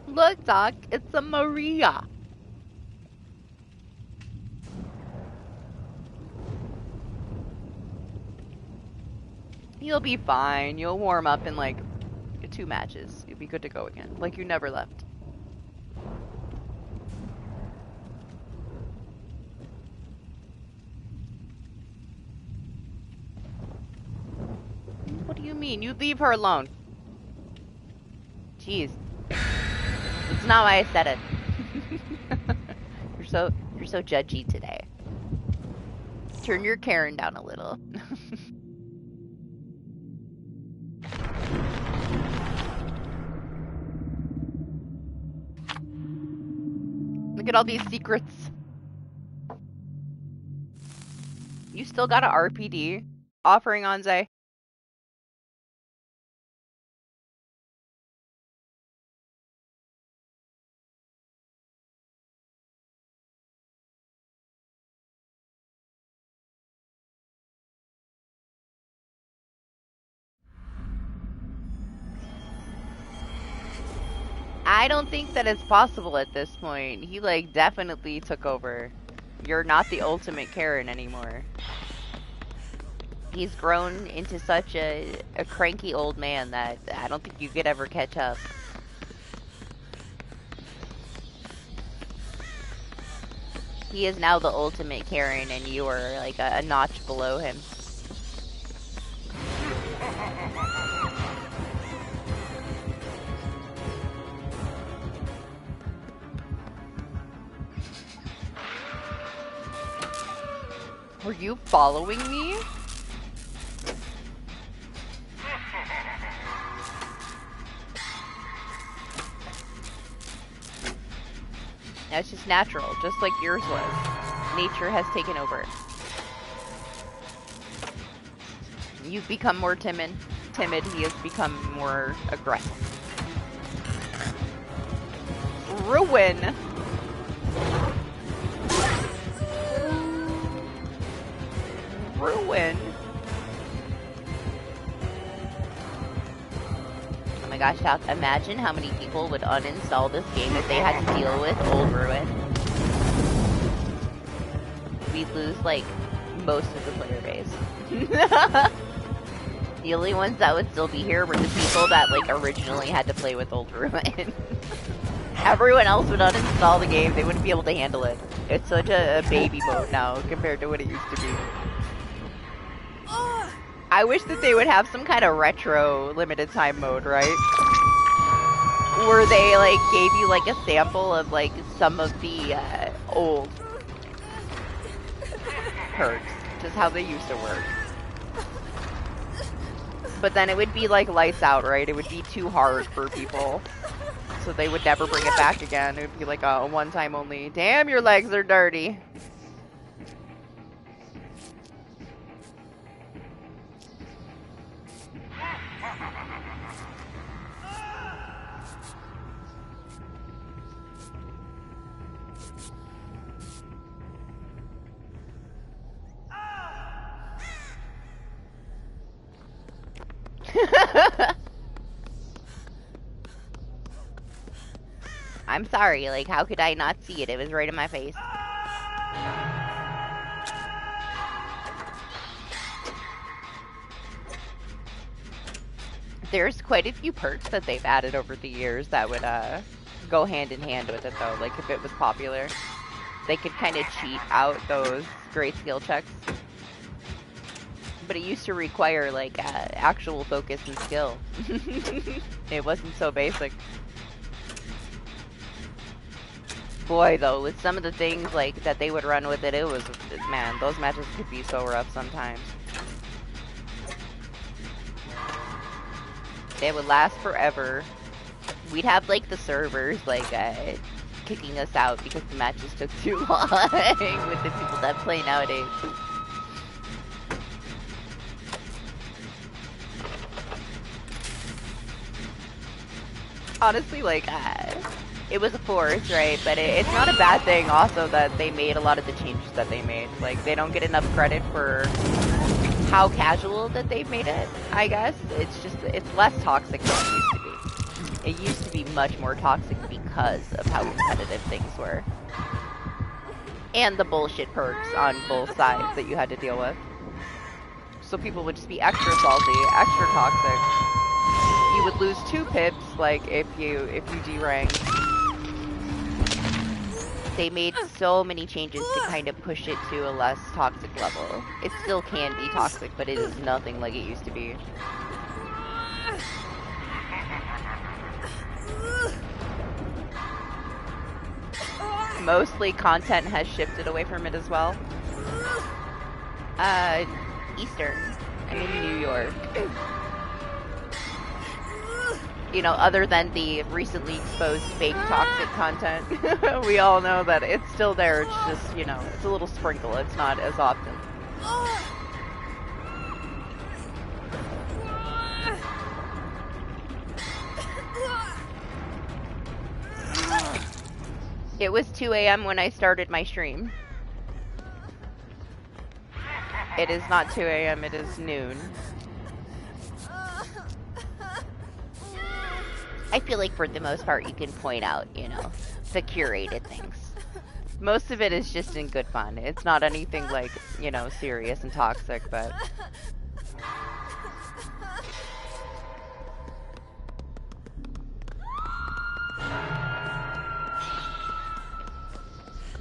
Look, Doc, it's a Maria. You'll be fine. You'll warm up in like 2 matches. You'll be good to go again. Like you never left. What do you mean? You leave her alone. Jeez. It's not why I said it. You're so judgy today. Turn your Karen down a little. Look at all these secrets. You still got a RPD offering, Anze? I don't think that it's possible at this point. He, like, definitely took over. You're not the ultimate Karen anymore. He's grown into such a cranky old man that I don't think you could ever catch up. He is now the ultimate Karen, and you are like a notch below him. Were you following me? That's just natural, just like yours was. Nature has taken over. You've become more timid. He has become more aggressive. Ruin! Ruin! Oh my gosh, imagine how many people would uninstall this game if they had to deal with old Ruin. We'd lose, like, most of the player base. The only ones that would still be here were the people that, like, originally had to play with old Ruin. Everyone else would uninstall the game. They wouldn't be able to handle it. It's such a baby mode now compared to what it used to be. I wish that they would have some kind of retro limited time mode, right? Where they, like, gave you, like, a sample of, like, some of the, old perks. Just how they used to work. But then it would be, like, lights out, right? It would be too hard for people. So they would never bring it back again. It would be, like, a one-time only. Damn, your legs are dirty. I'm sorry, like, how could I not see it? It was right in my face. There's quite a few perks that they've added over the years that would, go hand in hand with it, though. Like, if it was popular, they could kind of cheat out those great skill checks. But it used to require, like, actual focus and skill. It wasn't so basic. Boy, though, with some of the things, like, that they would run with it, it was, man, those matches could be so rough sometimes. They would last forever. We'd have, like, the servers, like, kicking us out because the matches took too long with the people that play nowadays. Honestly, like, it was a force, right? But it's not a bad thing also that they made a lot of the changes that they made. Like, they don't get enough credit for how casual that they've made it, I guess. It's just, it's less toxic than it used to be. It used to be much more toxic because of how competitive things were. And the bullshit perks on both sides that you had to deal with. So people would just be extra salty, extra toxic. You would lose 2 pips, like, if you deranked. They made so many changes to kind of push it to a less toxic level. It still can be toxic, but it is nothing like it used to be. Mostly content has shifted away from it as well. Eastern. I'm in New York. You know, other than the recently exposed fake toxic content, we all know that it's still there. It's just, you know, it's a little sprinkle. It's not as often. It was 2 a.m. when I started my stream. It is not 2 a.m., it is noon. I feel like for the most part you can point out, you know, the curated things. Most of it is just in good fun. It's not anything like, you know, serious and toxic, but...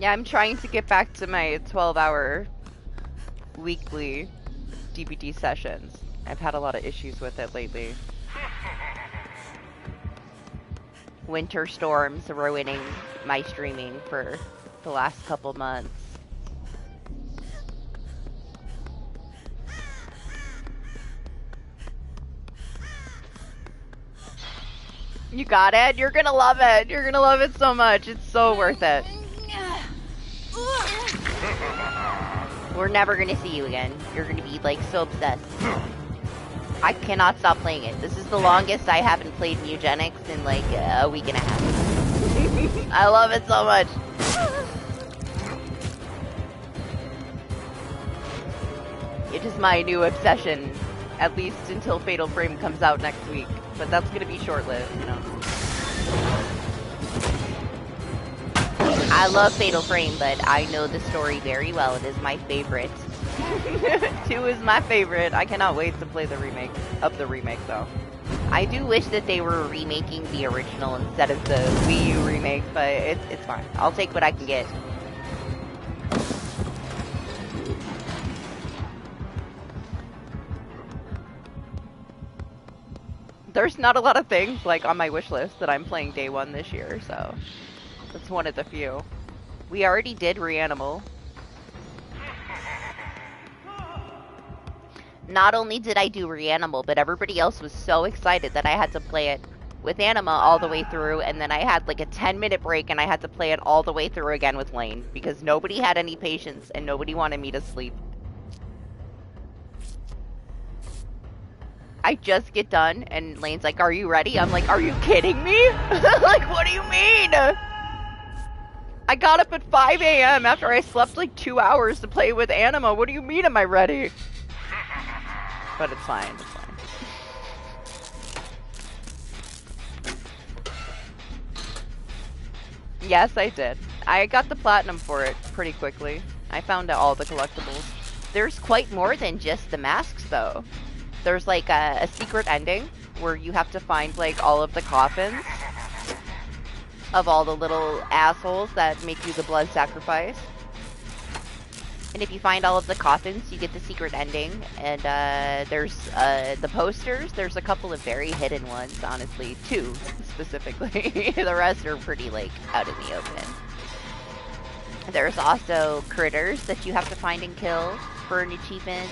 Yeah, I'm trying to get back to my 12-hour weekly DBD sessions. I've had a lot of issues with it lately. Winter storms ruining my streaming for the last couple months. You got it? You're gonna love it. You're gonna love it so much. It's so worth it. We're never gonna see you again. You're gonna be like so obsessed. I cannot stop playing it. This is the longest I haven't played Eugenics in like a week and a half. I love it so much. It is my new obsession, at least until Fatal Frame comes out next week. But that's gonna be short-lived, you know. I love Fatal Frame, but I know the story very well. It is my favorite. 2 is my favorite. I cannot wait to play the remake of the remake, though. I do wish that they were remaking the original instead of the Wii U remake, but it's fine. I'll take what I can get. There's not a lot of things like on my wish list that I'm playing day one this year, so that's one of the few. We already did Reanimal. Not only did I do Reanimal, but everybody else was so excited that I had to play it with Anima all the way through, and then I had like a 10-minute break and I had to play it all the way through again with Lane because nobody had any patience and nobody wanted me to sleep. I just get done and Lane's like, "Are you ready?" I'm like, "Are you kidding me?" Like, what do you mean? I got up at 5 a.m. after I slept like 2 hours to play with Anima. What do you mean, am I ready? But it's fine, it's fine. Yes, I did. I got the platinum for it pretty quickly. I found out all the collectibles. There's quite more than just the masks, though. There's like a secret ending where you have to find like all of the coffins of all the little assholes that make you the blood sacrifice. And if you find all of the coffins, you get the secret ending. And there's the posters. There's a couple of very hidden ones, honestly. 2, specifically. The rest are pretty, like, out in the open. There's also critters that you have to find and kill for an achievement.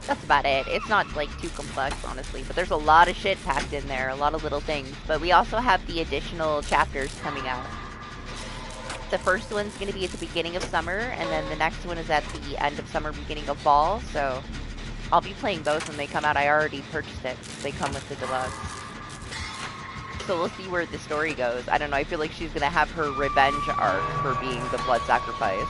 That's about it. It's not, like, too complex, honestly. But there's a lot of shit packed in there. A lot of little things. But we also have the additional chapters coming out. The first one's going to be at the beginning of summer, and then the next one is at the end of summer, beginning of fall, so I'll be playing both when they come out. I already purchased it. They come with the deluxe. So we'll see where the story goes. I don't know, I feel like she's going to have her revenge arc for being the blood sacrifice.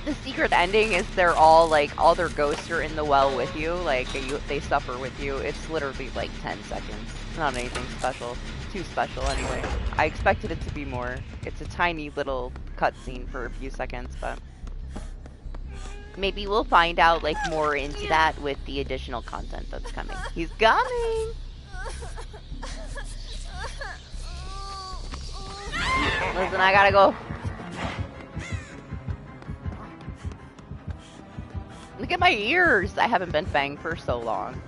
The secret ending is they're all, like, all their ghosts are in the well with you. Like, they suffer with you. It's literally, like, 10 seconds. It's not anything special. Too special, anyway. I expected it to be more. It's a tiny little cutscene for a few seconds, but... maybe we'll find out, like, more into that with the additional content that's coming. He's coming! Listen, I gotta go. Look at my ears! I haven't been fanged for so long.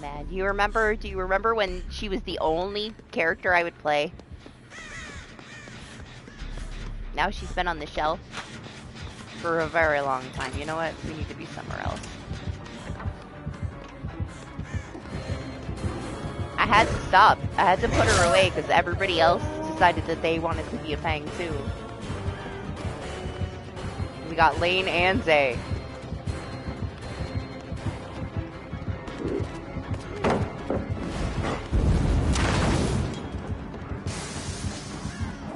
Man, do you remember when she was the only character I would play? Now she's been on the shelf for a very long time. You know what? We need to be somewhere else. I had to stop. I had to put her away because everybody else decided that they wanted to be a fang too. We got Lane and Zay.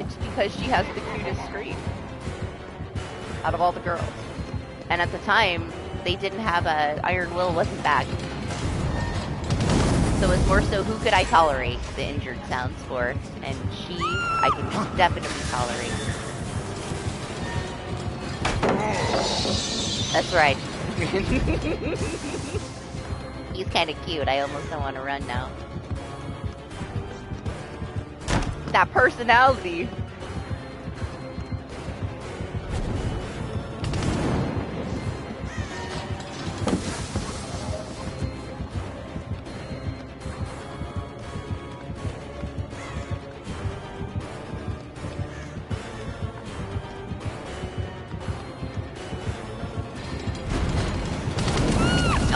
It's because she has the cutest scream out of all the girls. And at the time, they didn't have Iron Will wasn't back. So it's more so who could I tolerate the injured sounds for? And she, I can definitely tolerate. That's right. He's kind of cute. I almost don't want to run now. That personality.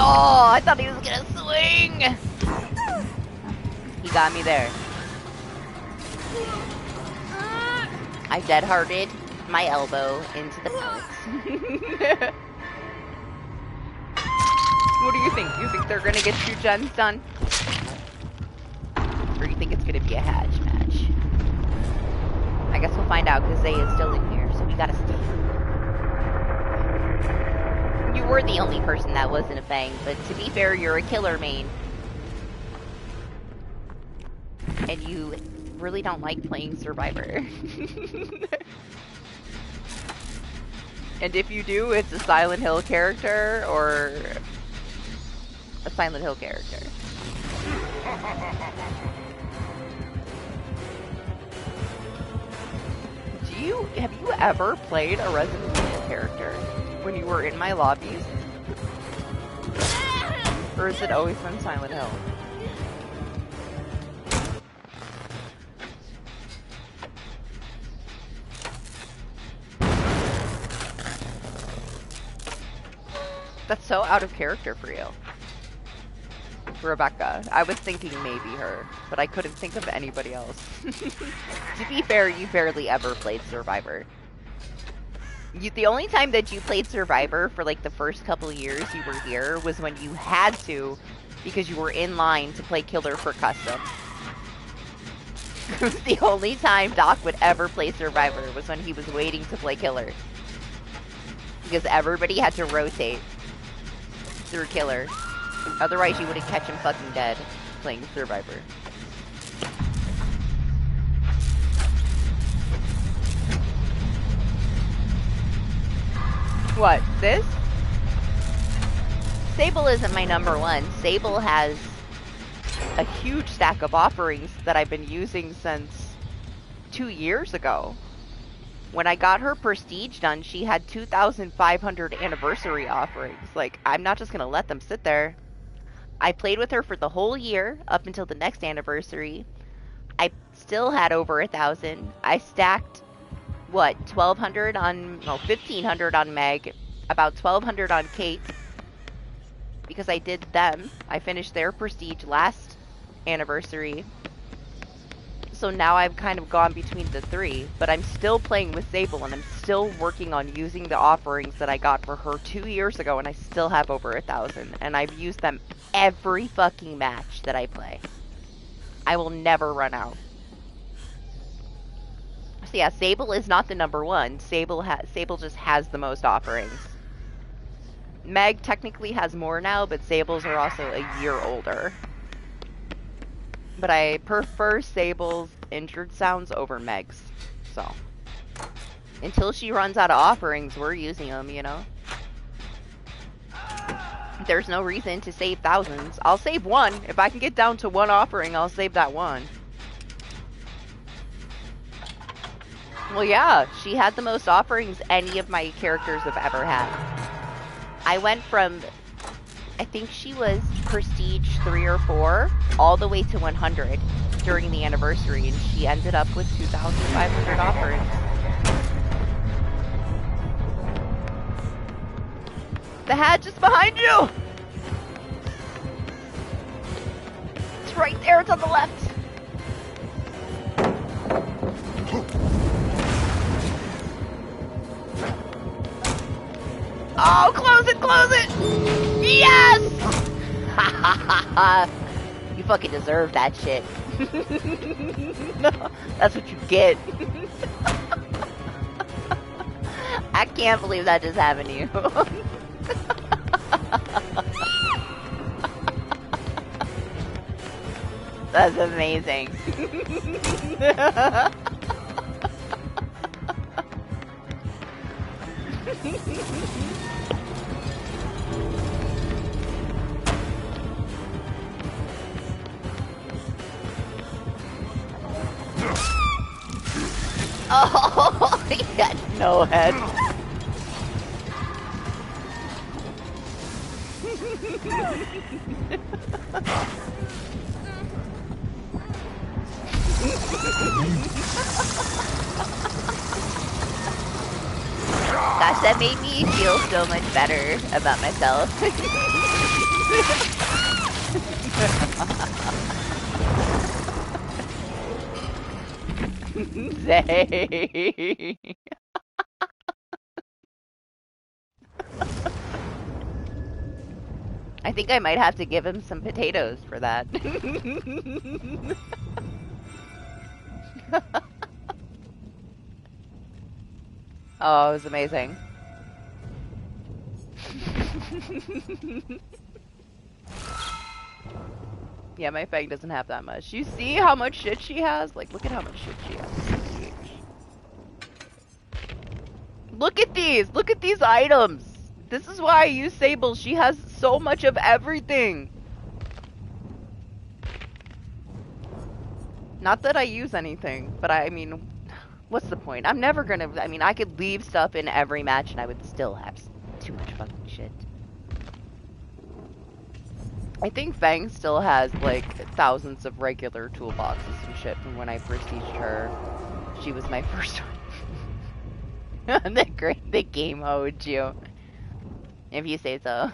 Oh, I thought he was gonna swing. He got me there. I dead-hearted my elbow into the pellets. What do you think? You think they're gonna get 2 gens done? Or do you think it's gonna be a hatch match? I guess we'll find out because Zay is still in here, so we gotta stay. You were the only person that wasn't a Fang, but to be fair, you're a killer main. And you really don't like playing Survivor. And if you do, it's a Silent Hill character or a Silent Hill character. Have you ever played a Resident Evil character when you were in my lobbies? Or has it always been Silent Hill? That's so out of character for you. Rebecca. I was thinking maybe her, but I couldn't think of anybody else. To be fair, you barely ever played Survivor. The only time that you played Survivor for like the first couple of years you were here was when you had to, because you were in line to play Killer for Custom. It was the only time Doc would ever play Survivor was when he was waiting to play Killer. Because everybody had to rotate through Killer. Otherwise you wouldn't catch him fucking dead playing Survivor. What? This? Sable isn't my #1. Sable has a huge stack of offerings that I've been using since 2 years ago. When I got her prestige done, she had 2,500 anniversary offerings. Like, I'm not just gonna let them sit there. I played with her for the whole year, up until the next anniversary. I still had over 1,000. I stacked, what, 1,200 on, no, 1,500 on Meg, about 1,200 on Kate, because I did them. I finished their prestige last anniversary. So now I've kind of gone between the 3, but I'm still playing with Sable, and I'm still working on using the offerings that I got for her 2 years ago, and I still have over 1,000, and I've used them every fucking match that I play. I will never run out. So yeah, Sable is not the #1. Sable just has the most offerings. Meg technically has more now, but Sable's are also a year older. But I prefer Sable's injured sounds over Meg's. So, until she runs out of offerings, we're using them, you know? There's no reason to save thousands. I'll save one. If I can get down to 1 offering, I'll save that one. Well, yeah, she had the most offerings any of my characters have ever had. I went from, I think she was prestige 3 or 4, all the way to 100 during the anniversary, and she ended up with 2,500 offerings. The hat just behind you! It's right there, it's on the left. Oh, close it, close it! Yes! Ha ha ha ha! You fucking deserve that shit. No, that's what you get. I can't believe that just happened to you. That's amazing. Oh, he had no head. Gosh, that made me feel so much better about myself. Zay. I think I might have to give him some potatoes for that. Oh, it was amazing. Yeah, my Fang doesn't have that much. You see how much shit she has? Like, look at how much shit she has. Look at these! Look at these items! This is why I use Sable. She has so much of everything. Not that I use anything, but I mean, what's the point? I'm never gonna, I mean, I could leave stuff in every match and I would still have too much fucking shit. I think Fang still has, like, thousands of regular toolboxes and shit from when I prestiged her. She was my first one. The game owed you. If you say so.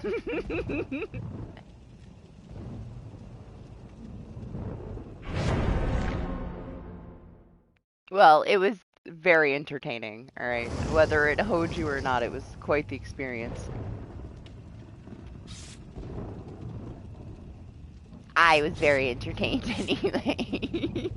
Well, it was very entertaining, alright? Whether it hoed you or not, it was quite the experience. I was very entertained anyway.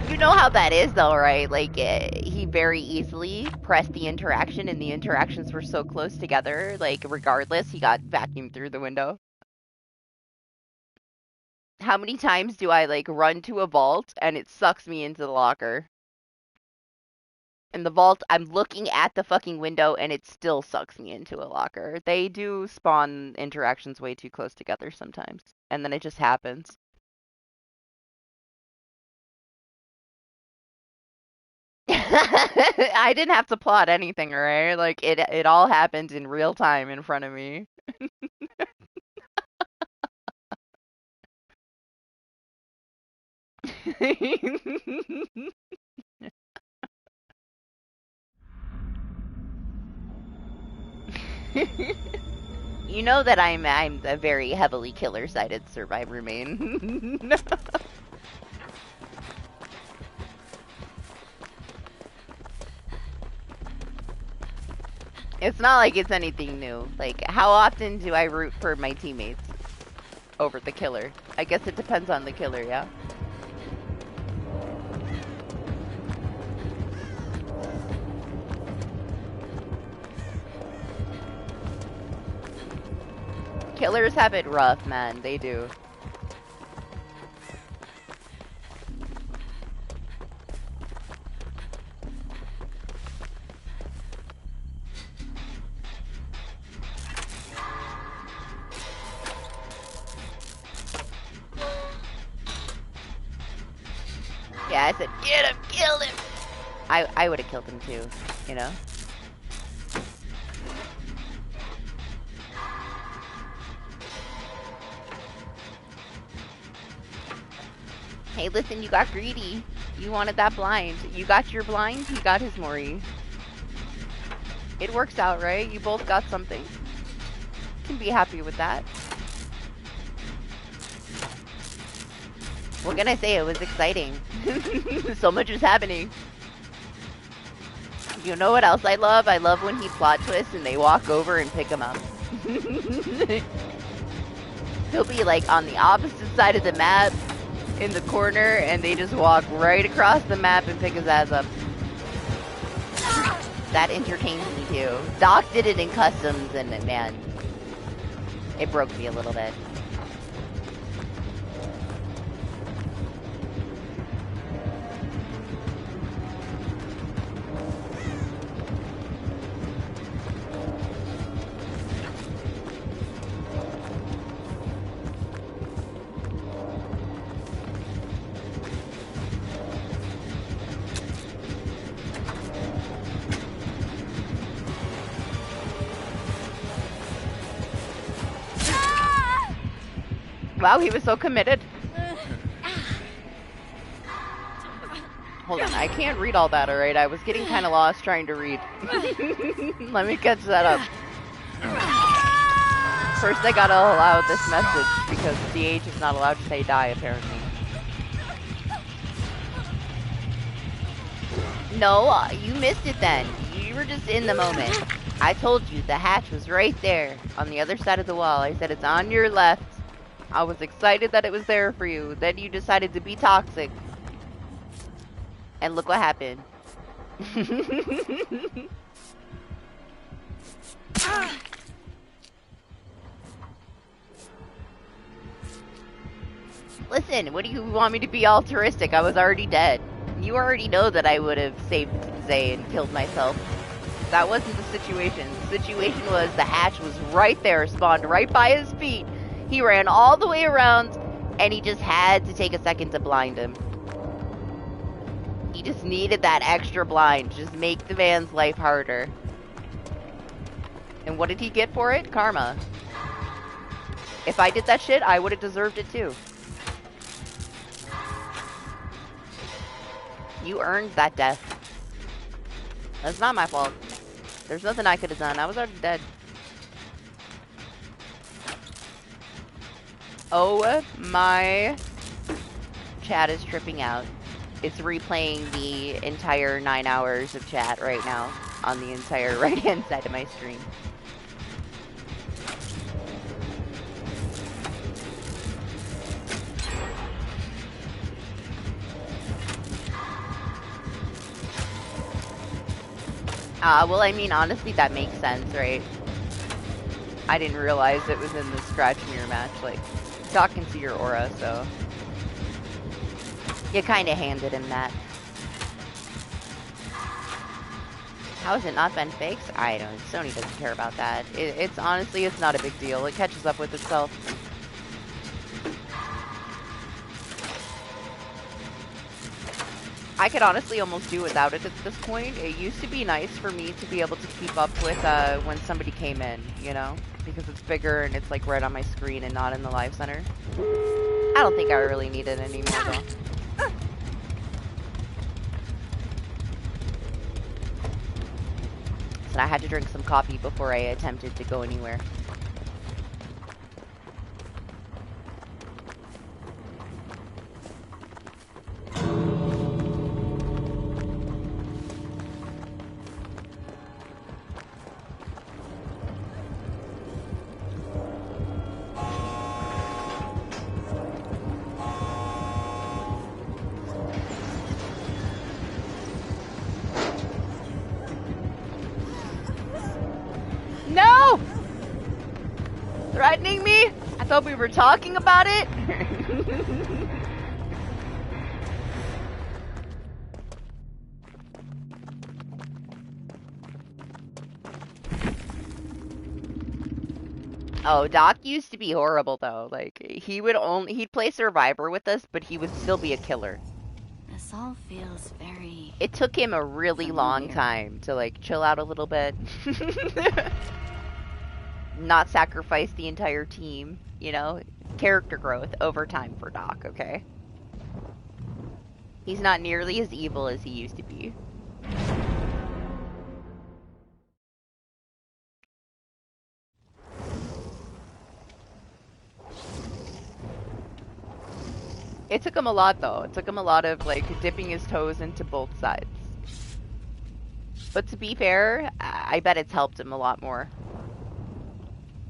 You know how that is though, right? Like, he very easily pressed the interaction and the interactions were so close together, like, regardless, he got vacuumed through the window. How many times do I, like, run to a vault and it sucks me into the locker? In the vault, I'm looking at the fucking window and it still sucks me into a locker. They do spawn interactions way too close together sometimes. And then it just happens. I didn't have to plot anything, right? Like, it all happened in real time in front of me. You know that I'm a very heavily killer-sided survivor main. It's not like it's anything new. Like, how often do I root for my teammates over the killer? I guess it depends on the killer, yeah? Killers have it rough, man. They do. Yeah, I said, get him, kill him! I would have killed him too, you know? Hey, listen, you got greedy. You wanted that blind. You got your blind, he got his Mori. It works out, right? You both got something. Can be happy with that. What can I say? It was exciting. So much is happening. You know what else I love? I love when he plot twists and they walk over and pick him up. He'll be like on the opposite side of the map in the corner and they just walk right across the map and pick his ass up. That entertains me too. Doc did it in customs and man, it broke me a little bit. Wow, he was so committed. Hold on, I can't read all that, alright? I was getting kind of lost trying to read. Let me catch that up. First, I gotta allow this message, because DH is not allowed to say die, apparently. No, you missed it then. You were just in the moment. I told you, the hatch was right there, on the other side of the wall. I said it's on your left. I was excited that it was there for you. Then you decided to be toxic. And look what happened. Listen, what do you want me to be altruistic? I was already dead. You already know that I would have saved Zay and killed myself. That wasn't the situation. The situation was the hatch was right there, spawned right by his feet. He ran all the way around, and he just had to take a second to blind him. He just needed that extra blind to just make the man's life harder. And what did he get for it? Karma. If I did that shit, I would have deserved it too. You earned that death. That's not my fault. There's nothing I could have done. I was already dead. Oh my. Chat is tripping out. It's replaying the entire 9 hours of chat right now on the entire right-hand side of my screen. Well, I mean, honestly, that makes sense, right? I didn't realize it was in the scratch mirror match. Like, Doc can see your aura, so you kind of handed him that. How has it not been fixed? I don't. Sony doesn't care about that. It's honestly, it's not a big deal. It catches up with itself. I could honestly almost do without it at this point. It used to be nice for me to be able to keep up with when somebody came in, you know? Because it's bigger and it's like right on my screen and not in the live center. I don't think I really need it anymore though. So I had to drink some coffee before I attempted to go anywhere. No! Threatening me? I thought we were talking about it. Oh, Doc used to be horrible though. Like, he'd play Survivor with us, but he would still be a killer. This all feels very... It took him a really long time to, like, chill out a little bit. Not sacrifice the entire team, you know? Character growth over time for Doc, okay? He's not nearly as evil as he used to be. It took him a lot, though. It took him a lot of, like, dipping his toes into both sides. But to be fair, I bet it's helped him a lot more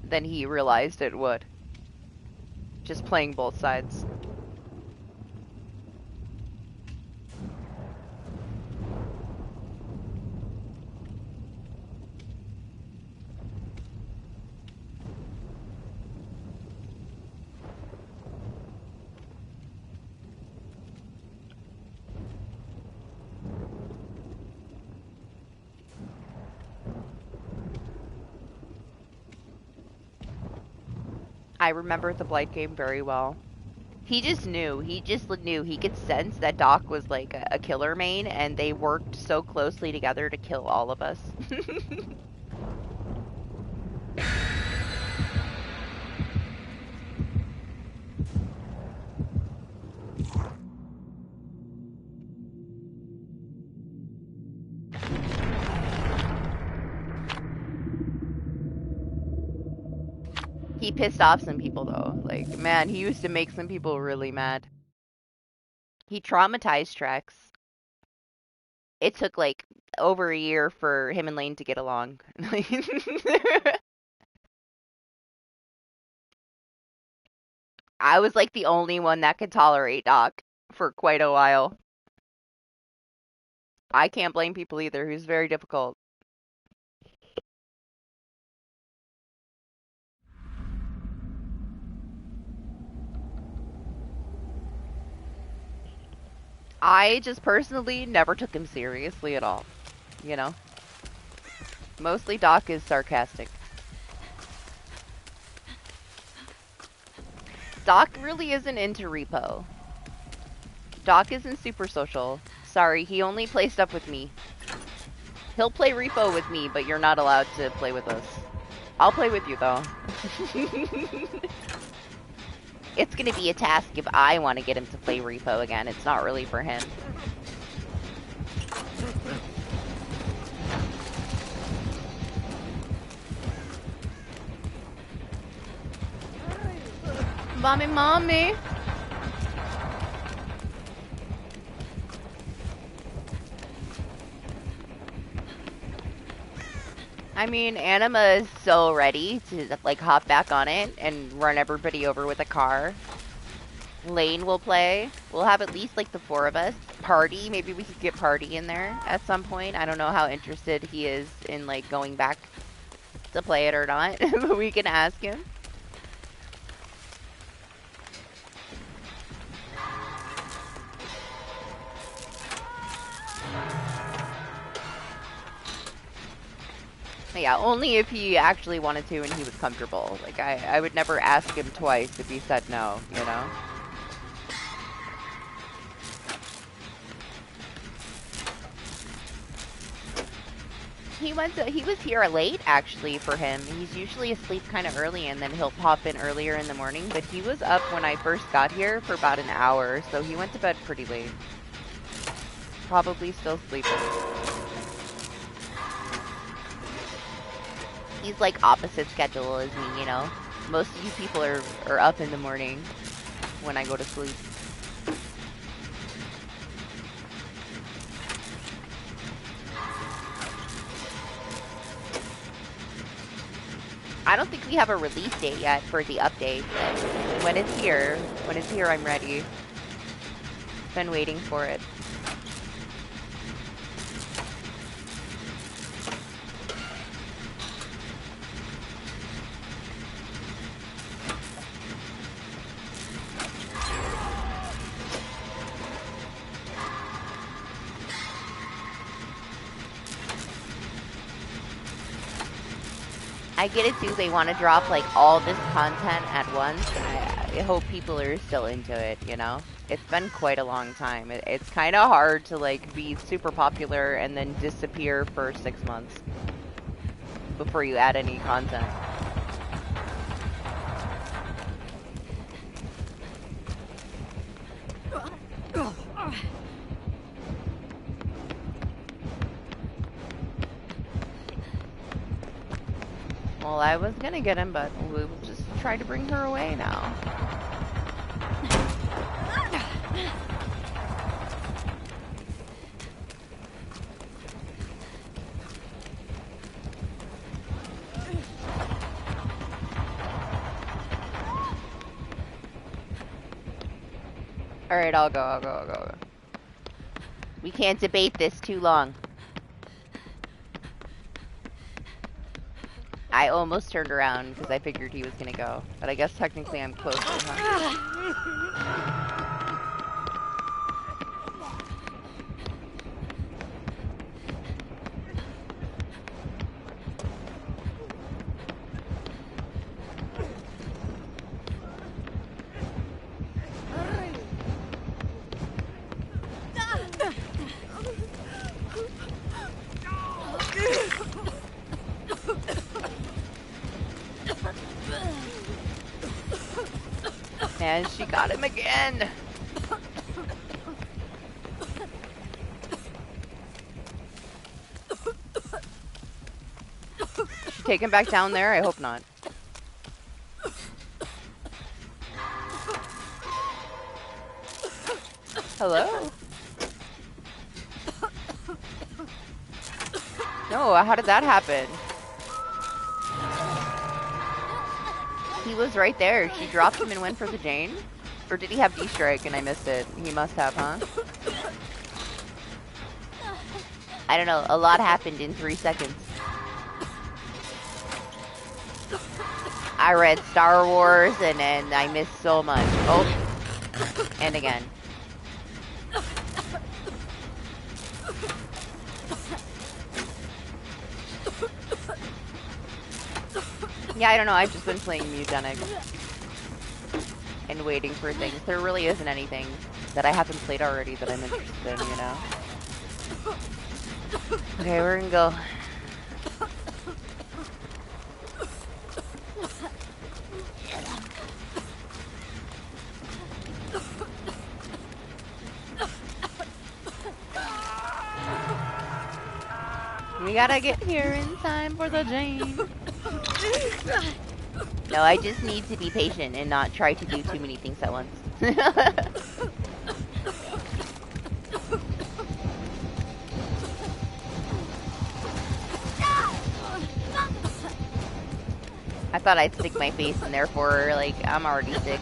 than he realized it would. Just playing both sides. I remember the Blight game very well. He just knew. He just knew. He could sense that Doc was like a killer main, and they worked so closely together to kill all of us. He pissed off some people though. Like, man, he used to make some people really mad. He traumatized Trex. It took like over a year for him and Lane to get along. I was like the only one that could tolerate Doc for quite a while. I can't blame people either. He was very difficult. I just personally never took him seriously at all. You know? Mostly Doc is sarcastic. Doc really isn't into repo. Doc isn't super social. Sorry, he only plays stuff with me. He'll play repo with me, but you're not allowed to play with us. I'll play with you, though. It's gonna be a task if I want to get him to play repo again. It's not really for him. Mommy, mommy! I mean, Anima is so ready to, like, hop back on it and run everybody over with a car. Lane will play. We'll have at least, like, the 4 of us. Party, maybe we could get Party in there at some point. I don't know how interested he is in, like, going back to play it or not. But we can ask him. Yeah, only if he actually wanted to and he was comfortable. Like, I would never ask him twice if he said no, you know? He was here late, actually, for him. He's usually asleep kind of early, and then he'll pop in earlier in the morning, but he was up when I first got here for about an hour, so he went to bed pretty late. Probably still sleeping. He's like opposite schedule as me, you know? Most of you people are up in the morning when I go to sleep. I don't think we have a release date yet for the update, but when it's here, I'm ready. Been waiting for it. I get it too, they want to drop like all this content at once. I hope people are still into it, you know? It's been quite a long time. It's kind of hard to like be super popular and then disappear for 6 months before you add any content. Well, I was gonna get him, but we'll just try to bring her away now. Alright, I'll go. We can't debate this too long. I almost turned around because I figured he was gonna go, but I guess technically I'm closer, huh? And she got him again. Should take him back down there? I hope not. Hello? No, how did that happen? He was right there. She dropped him and went for the Jane? Or did he have D-Strike and I missed it? He must have, huh? I don't know. A lot happened in 3 seconds. I read Star Wars and then I missed so much. Oh. And again. Yeah, I don't know. I've just been playing Mutenic and waiting for things. There really isn't anything that I haven't played already that I'm interested in, you know? Okay, we're gonna go. We gotta get here in time for the Jane. No, I just need to be patient and not try to do too many things at once. I thought I'd stick my face in there for her, like, I'm already sick.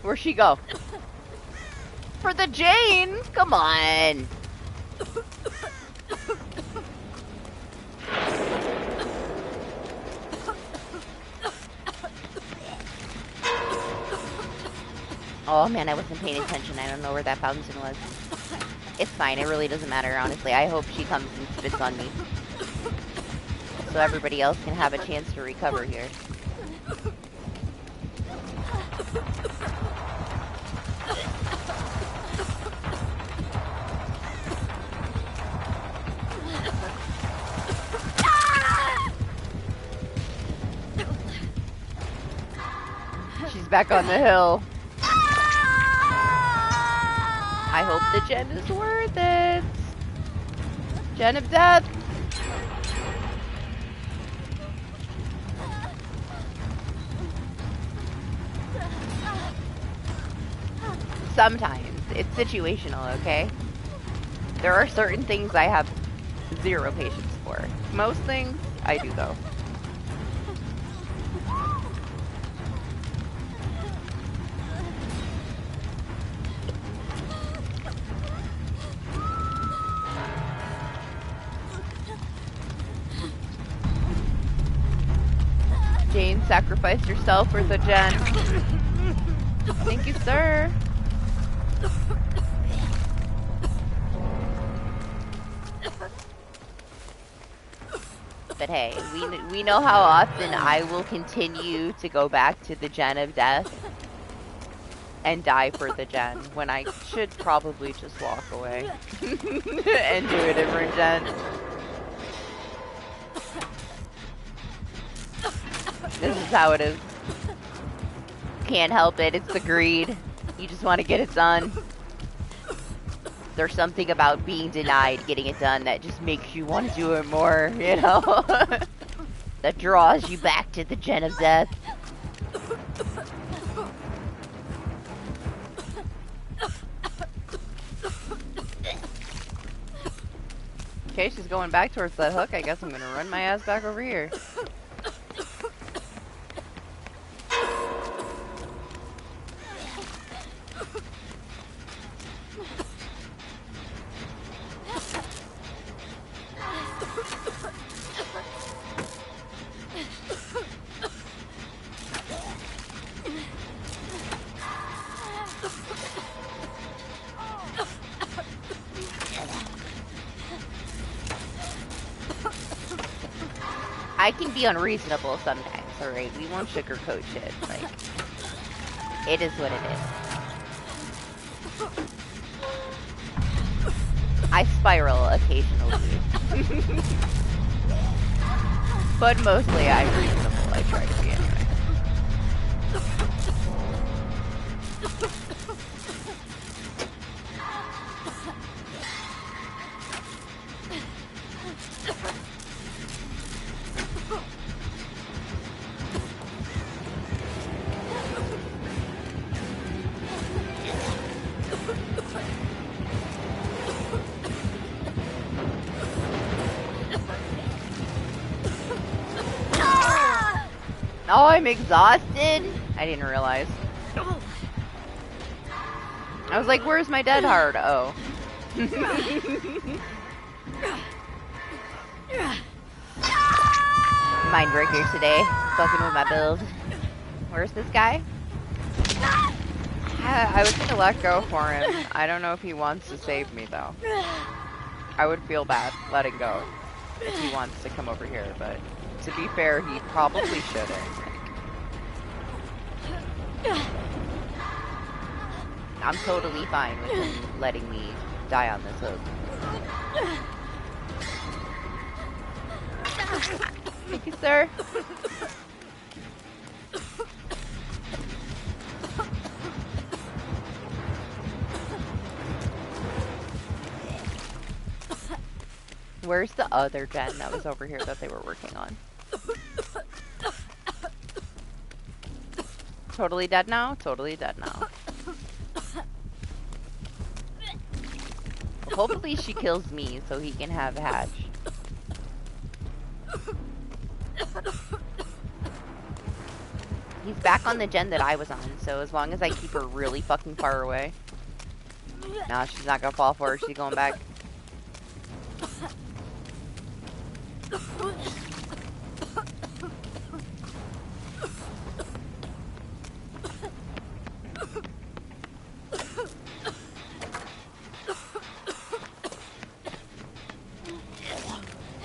Where'd she go? For the Jane? Come on. Oh man, I wasn't paying attention. I don't know where that fountain was. It's fine. It really doesn't matter, honestly. I hope she comes and spits on me. So everybody else can have a chance to recover here. She's back on the hill. I hope the gem is worth it. Gen of death. Sometimes. It's situational, okay? There are certain things I have zero patience for. Most things, I do though. Jane, sacrifice yourself for the gen. Thank you, sir. But hey, we know how often I will continue to go back to the gen of death and die for the gen when I should probably just walk away and do a different gen. This is how it is. Can't help it. It's the greed. You just want to get it done. There's something about being denied getting it done that just makes you want to do it more, you know? That draws you back to the gen of death. Okay, she's going back towards that hook. I guess I'm gonna run my ass back over here. I can be unreasonable sometimes, alright? We won't sugarcoat shit. Like, it is what it is. I spiral occasionally. But mostly I'm reasonable. I try to be anyway. Oh, I'm exhausted? I didn't realize. I was like, where's my dead heart? Oh. Mindbreaker today. Fucking with my build. Where's this guy? I was gonna let go for him. I don't know if he wants to save me, though. I would feel bad letting go if he wants to come over here, but to be fair, he probably shouldn't. I'm totally fine with him letting me die on this hook. Thank you, sir. Where's the other gen that was over here that they were working on? Totally dead now? Totally dead now. Well, hopefully she kills me so he can have Hatch. He's back on the gen that I was on, so as long as I keep her really fucking far away. Nah, she's not gonna fall for it. She's going back.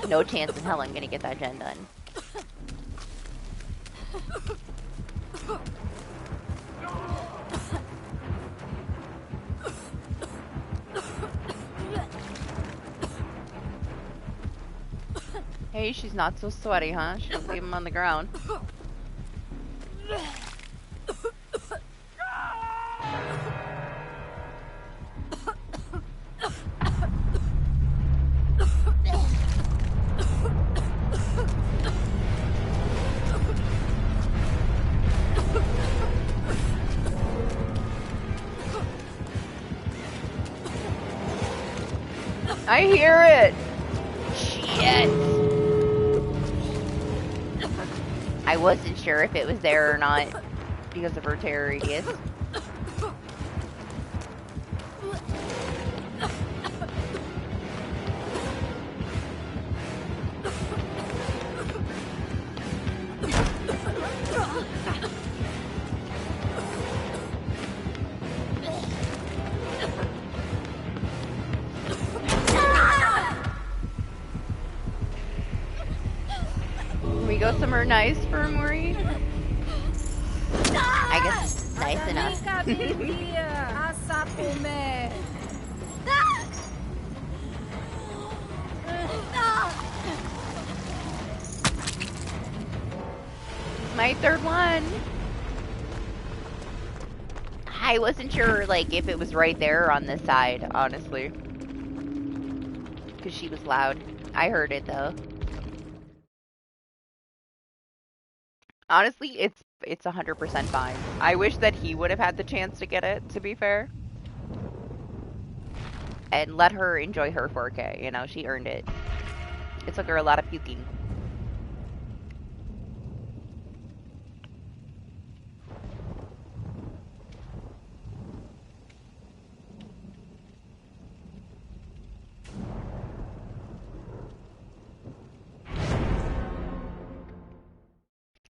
No chance in hell I'm gonna get that gen done. Hey, she's not so sweaty, huh? She don't leave him on the ground. I hear it! Shit! I wasn't sure if it was there or not because of her terror radius. Can we go somewhere nice for Mori? I guess nice enough. My third one. I wasn't sure, like, if it was right there or on this side, honestly. Because she was loud. I heard it, though. Honestly, it's 100% fine. I wish that he would have had the chance to get it, to be fair. And let her enjoy her 4K, you know, she earned it. It took her a lot of puking.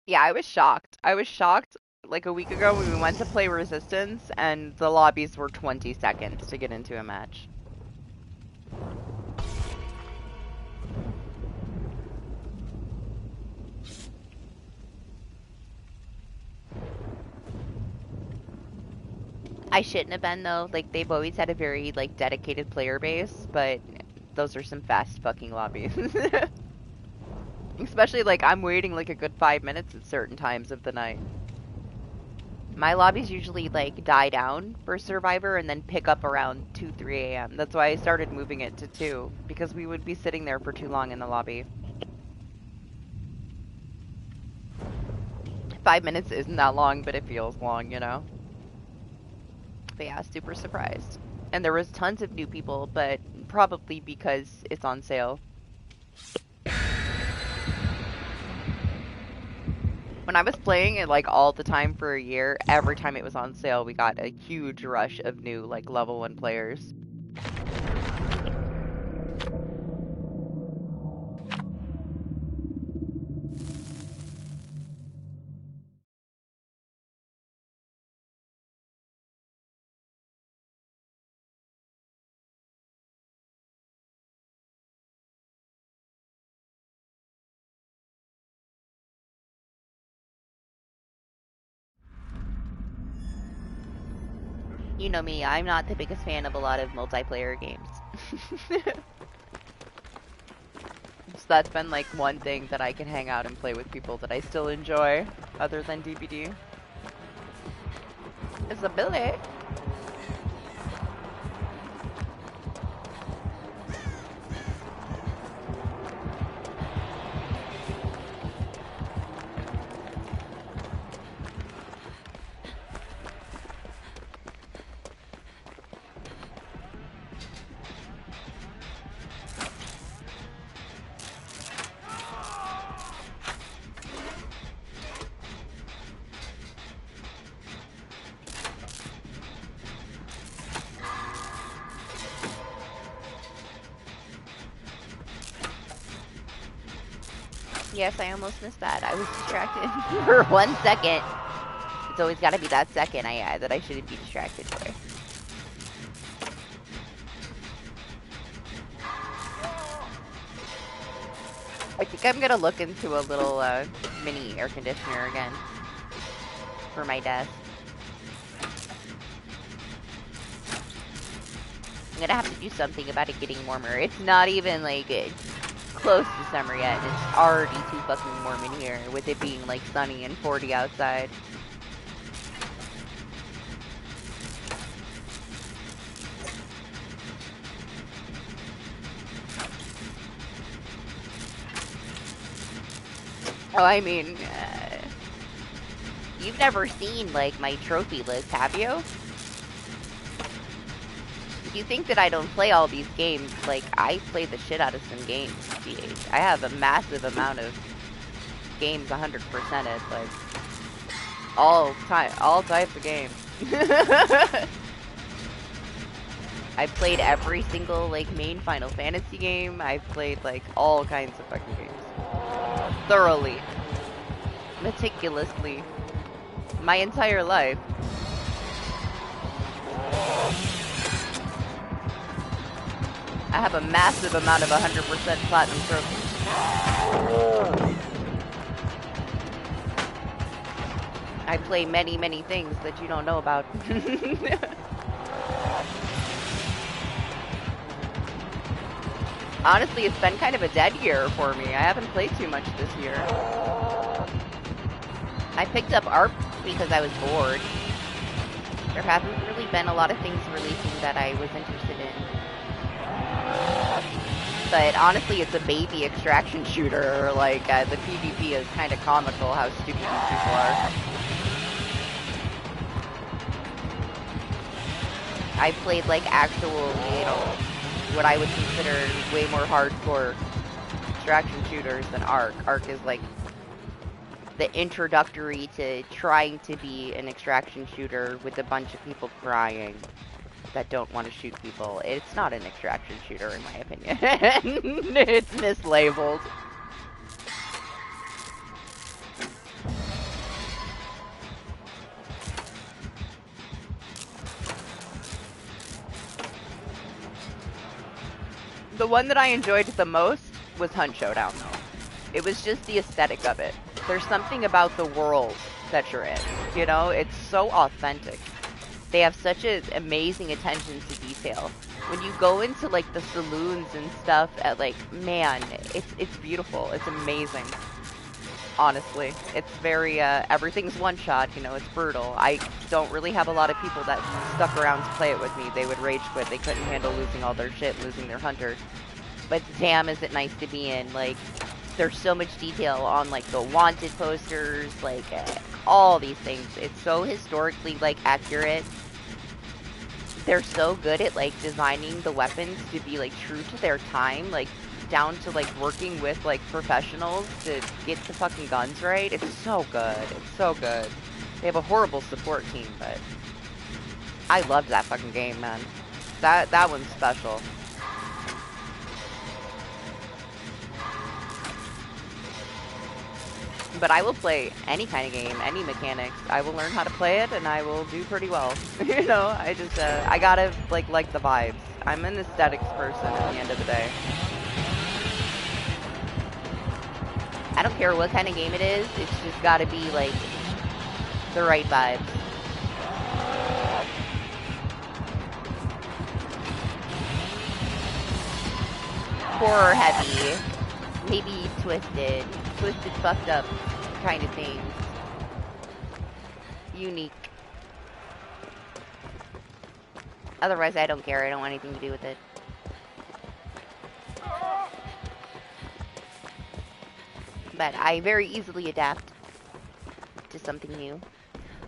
Yeah, I was shocked. I was shocked like a week ago when we went to play Resistance and the lobbies were 20 seconds to get into a match. I shouldn't have been though. Like they've always had a very like dedicated player base, but those are some fast fucking lobbies. Especially, like, I'm waiting, like, a good 5 minutes at certain times of the night. My lobbies usually, like, die down for Survivor and then pick up around 2, 3 a.m. That's why I started moving it to 2, because we would be sitting there for too long in the lobby. 5 minutes isn't that long, but it feels long, you know? But yeah, super surprised. And there was tons of new people, but probably because it's on sale. When I was playing it like all the time for a year, every time it was on sale, we got a huge rush of new like level 1 players. You know me, I'm not the biggest fan of a lot of multiplayer games. So that's been like one thing that I can hang out and play with people that I still enjoy, other than DBD. It's a Billy. Yes, I almost missed that. I was distracted for 1 second. It's always got to be that second that I shouldn't be distracted for. I think I'm gonna look into a little mini air conditioner again for my desk. I'm gonna have to do something about it getting warmer. It's not even like close to summer yet, and it's already too fucking warm in here with it being like sunny and 40 outside. Oh, I mean, you've never seen like my trophy list, have you? You think that I don't play all these games, like, I play the shit out of some games, GH. I have a massive amount of games 100%ed, like, all types of games. I've played every single, like, main Final Fantasy game. I've played, like, all kinds of fucking games. Thoroughly. Meticulously. My entire life. I have a massive amount of 100% platinum trophies. I play many, many things that you don't know about. Honestly, it's been kind of a dead year for me. I haven't played too much this year. I picked up ARP because I was bored. There haven't really been a lot of things releasing that I was interested in. But honestly, it's a baby extraction shooter. Like, the PvP is kind of comical how stupid these people are. I played, like, actual, you know, what I would consider way more hardcore extraction shooters than Ark. Ark is, like, the introductory to trying to be an extraction shooter with a bunch of people crying that don't want to shoot people. It's not an extraction shooter, in my opinion. It's mislabeled. The one that I enjoyed the most was Hunt Showdown, though. It was just the aesthetic of it. There's something about the world that you're in, you know? It's so authentic. They have such an amazing attention to detail. When you go into like the saloons and stuff at like, man, it's beautiful. It's amazing. Honestly, it's very everything's one shot, you know, it's brutal. I don't really have a lot of people that stuck around to play it with me. They would rage quit. They couldn't handle losing all their shit, losing their hunter. But damn, is it nice to be in. Like, there's so much detail on like the wanted posters, like all these things. It's so historically like accurate. They're so good at like designing the weapons to be like true to their time, like down to like working with like professionals to get the fucking guns right. It's so good. It's so good. They have a horrible support team, but I loved that fucking game, man. That one's special. But I will play any kind of game, any mechanics. I will learn how to play it, and I will do pretty well. You know, I just, I gotta, like the vibes. I'm an aesthetics person at the end of the day. I don't care what kind of game it is, it's just gotta be, like, the right vibes. Horror heavy. Maybe twisted, fucked up kind of things. Unique. Otherwise, I don't care. I don't want anything to do with it. But I very easily adapt to something new.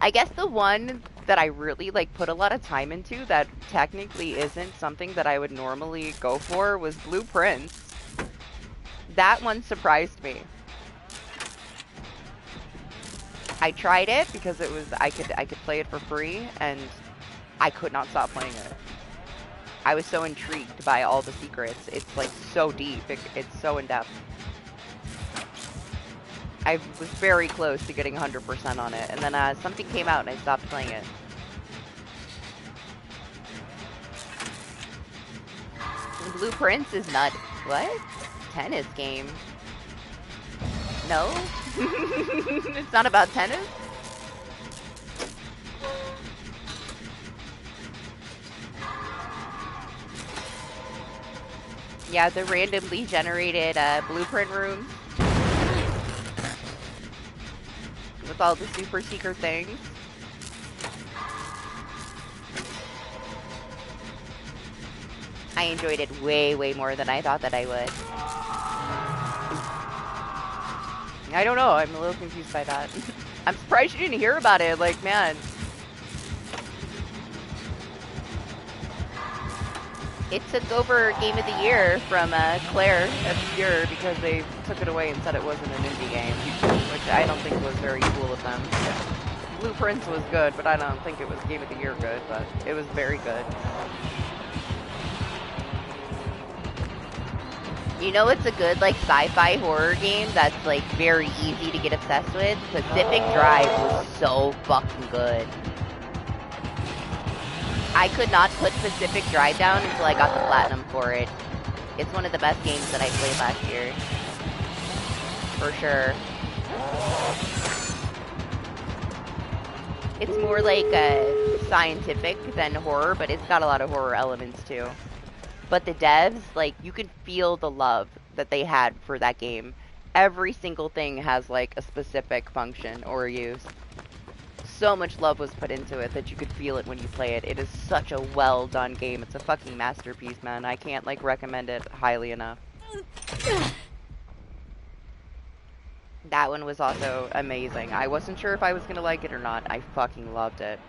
I guess the one that I really like put a lot of time into that technically isn't something that I would normally go for was Blueprints. That one surprised me. I tried it because it was I could play it for free, and I could not stop playing it. I was so intrigued by all the secrets. It's like so deep. It's so in depth. I was very close to getting 100% on it, and then something came out and I stopped playing it. Blueprints is not what? Tennis game. No? It's not about tennis? Yeah, the randomly generated blueprint rooms. With all the super secret things. I enjoyed it way, way more than I thought that I would. I don't know, I'm a little confused by that. I'm surprised you didn't hear about it, like, man. It took over Game of the Year from Claire Obscure because they took it away and said it wasn't an indie game, which I don't think was very cool of them. Blueprints was good, but I don't think it was Game of the Year good, but it was very good. You know it's a good, like, sci-fi horror game that's, like, very easy to get obsessed with? Pacific Drive was so fucking good. I could not put Pacific Drive down until I got the platinum for it. It's one of the best games that I played last year. For sure. It's more like scientific than horror, but it's got a lot of horror elements too. But the devs, like, you can feel the love that they had for that game. Every single thing has, like, a specific function or use. So much love was put into it that you could feel it when you play it. It is such a well done game. It's a fucking masterpiece, man. I can't, like, recommend it highly enough. That one was also amazing. I wasn't sure if I was gonna like it or not. I fucking loved it.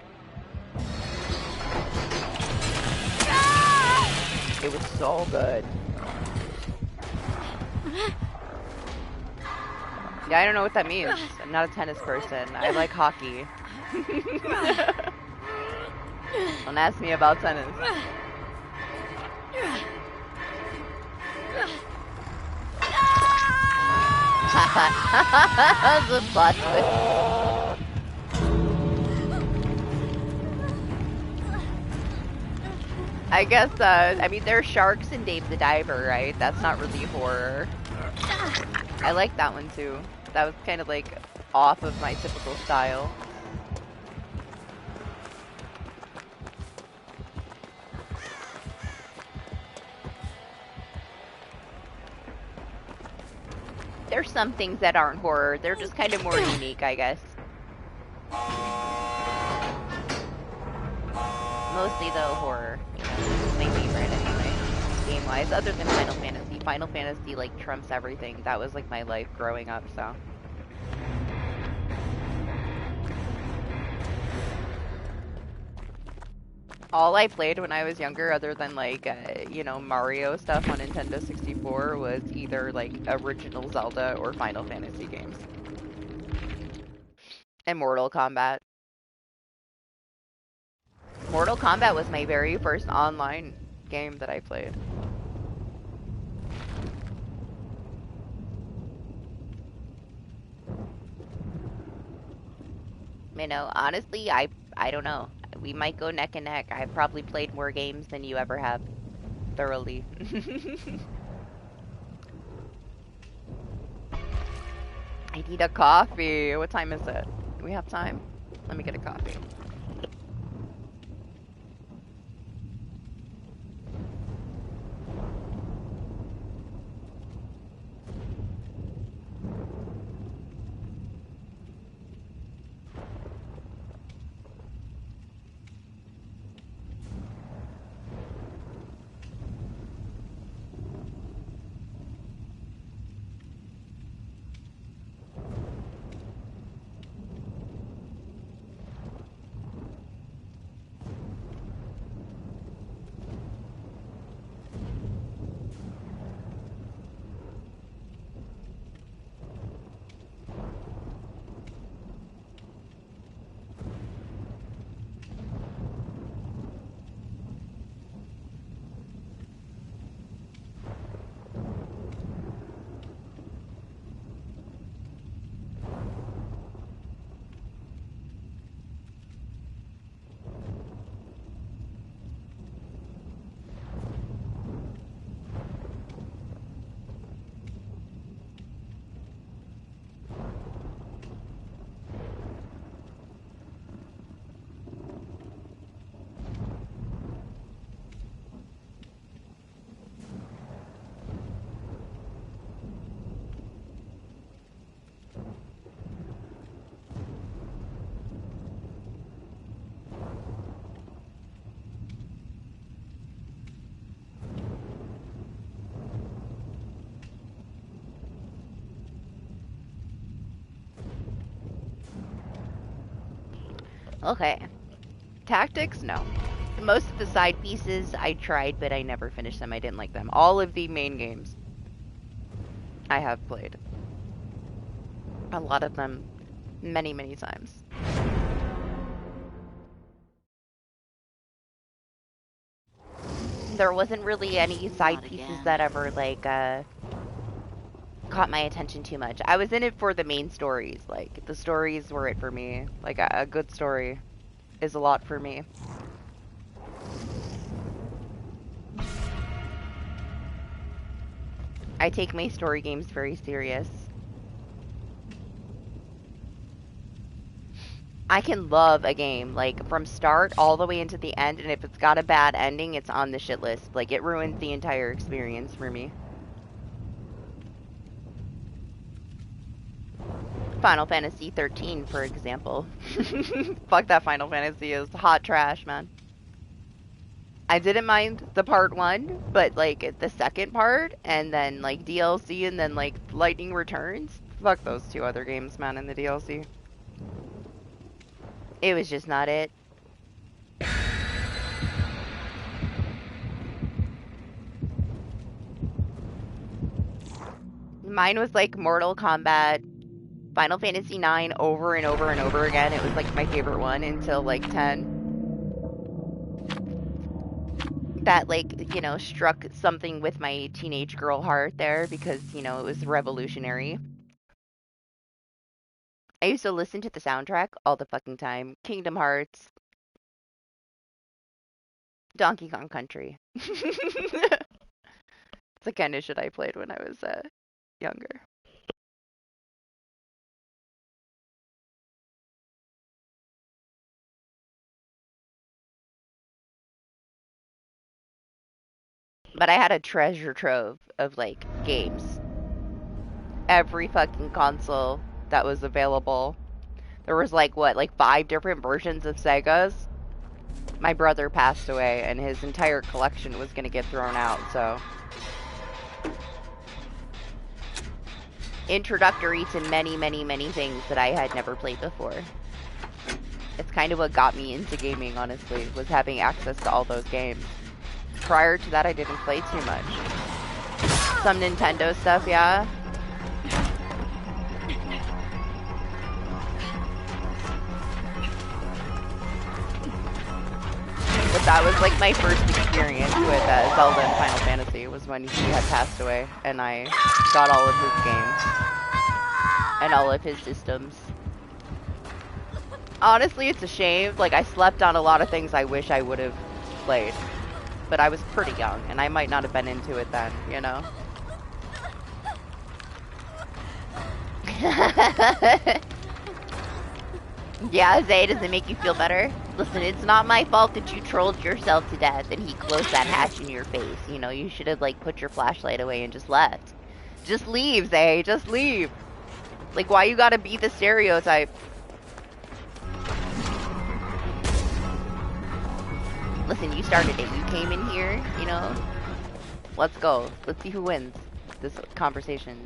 It was so good. Yeah, I don't know what that means. I'm not a tennis person. I like hockey. Don't ask me about tennis. The plot twist. I guess, I mean, there are sharks in Dave the Diver, right? That's not really horror. I like that one too. That was kind of like off of my typical style. There's some things that aren't horror. They're just kind of more unique, I guess. Mostly, though, horror. You know, this is my favorite anyway, game-wise. Other than Final Fantasy. Final Fantasy, like, trumps everything. That was, like, my life growing up, so. All I played when I was younger, other than, like, you know, Mario stuff on Nintendo 64, was either, like, original Zelda or Final Fantasy games. And Mortal Kombat. Mortal Kombat was my very first online game that I played. You know, honestly, I don't know. We might go neck and neck. I've probably played more games than you ever have. Thoroughly. I need a coffee. What time is it? Do we have time? Let me get a coffee. Okay. Tactics? No. Most of the side pieces I tried, but I never finished them. I didn't like them. All of the main games I have played. A lot of them many, many times. There wasn't really any side pieces that ever, like, caught my attention too much. I was in it for the main stories. Like, the stories were it for me. Like, a good story is a lot for me. I take my story games very serious. I can love a game, like, from start all the way into the end, and if it's got a bad ending, it's on the shit list. Like, it ruins the entire experience for me. Final Fantasy 13, for example. Fuck that Final Fantasy is hot trash, man. I didn't mind the part 1, but, like, the second part, and then, like, DLC, and then, like, Lightning Returns. Fuck those 2 other games, man, in the DLC. It was just not it. Mine was like Mortal Kombat, Final Fantasy 9 over and over and over again. It was like my favorite one until like 10. That, like, you know, struck something with my teenage girl heart there because, you know, it was revolutionary. I used to listen to the soundtrack all the fucking time. Kingdom Hearts, Donkey Kong Country. It's the kind of shit I played when I was younger. But I had a treasure trove of, like, games. every fucking console that was available. There was like, what, like 5 different versions of Segas? My brother passed away, and his entire collection was gonna get thrown out, so. Introductory to many, many, many things that I had never played before. It's kind of what got me into gaming, honestly, was having access to all those games. Prior to that, I didn't play too much. Some Nintendo stuff, yeah. But that was like my first experience with Zelda and Final Fantasy, was when he had passed away, and I got all of his games. And all of his systems. Honestly, it's a shame. Like, I slept on a lot of things I wish I would have played. But I was pretty young, and I might not have been into it then, you know? Yeah, Zay, does it make you feel better? Listen, it's not my fault that you trolled yourself to death and he closed that hatch in your face. You know, you should have, like, put your flashlight away and just left. Just leave, Zay. Just leave. Like, why you gotta be the stereotype? Listen, you started it. You came in here, you know? Let's go. Let's see who wins this conversation.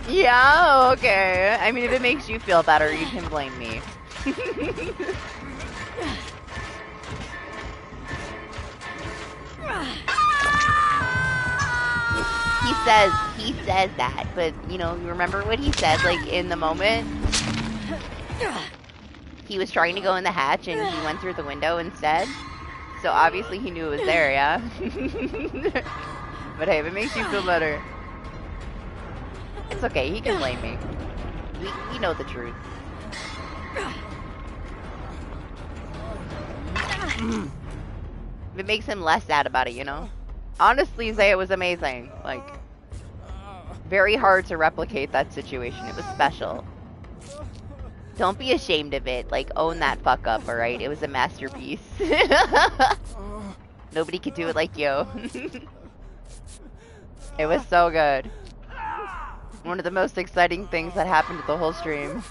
Yeah, okay. I mean, if it makes you feel better, you can blame me. He says that, but, you know, you remember what he said, like, in the moment? He was trying to go in the hatch, and he went through the window instead. So, obviously, he knew it was there, yeah? But hey, if it makes you feel better. It's okay, he can blame me. We know the truth. If it makes him less sad about it, you know? Honestly, Zay, it was amazing. Like, very hard to replicate that situation. It was special. Don't be ashamed of it. Like, own that fuck up, alright? It was a masterpiece. Nobody could do it like you. It was so good. One of the most exciting things that happened to the whole stream.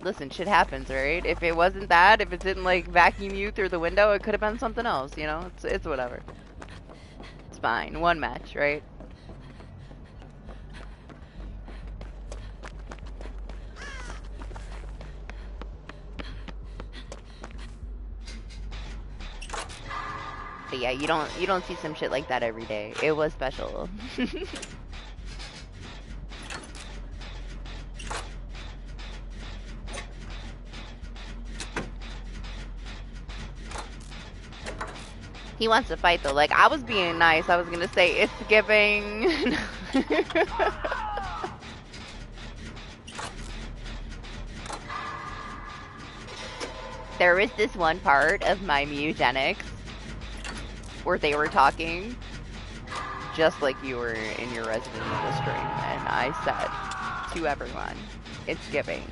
Listen, shit happens, right? If it wasn't that, if it didn't, like, vacuum you through the window, it could have been something else, you know? It's whatever. It's fine. One match, right? But yeah, you don't see some shit like that every day. It was special. He wants to fight though. Like, I was being nice. I was gonna say it's giving. There was this one part of my Mugenics where they were talking just like you were in your Resident Evil stream, and I said to everyone, it's giving.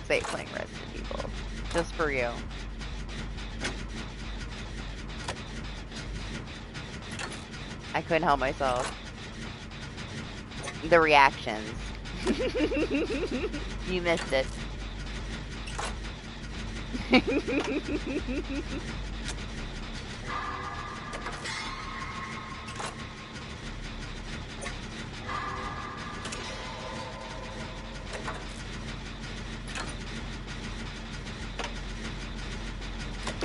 Say playing Resident Evil. Just for you. I couldn't help myself. The reactions. You missed it.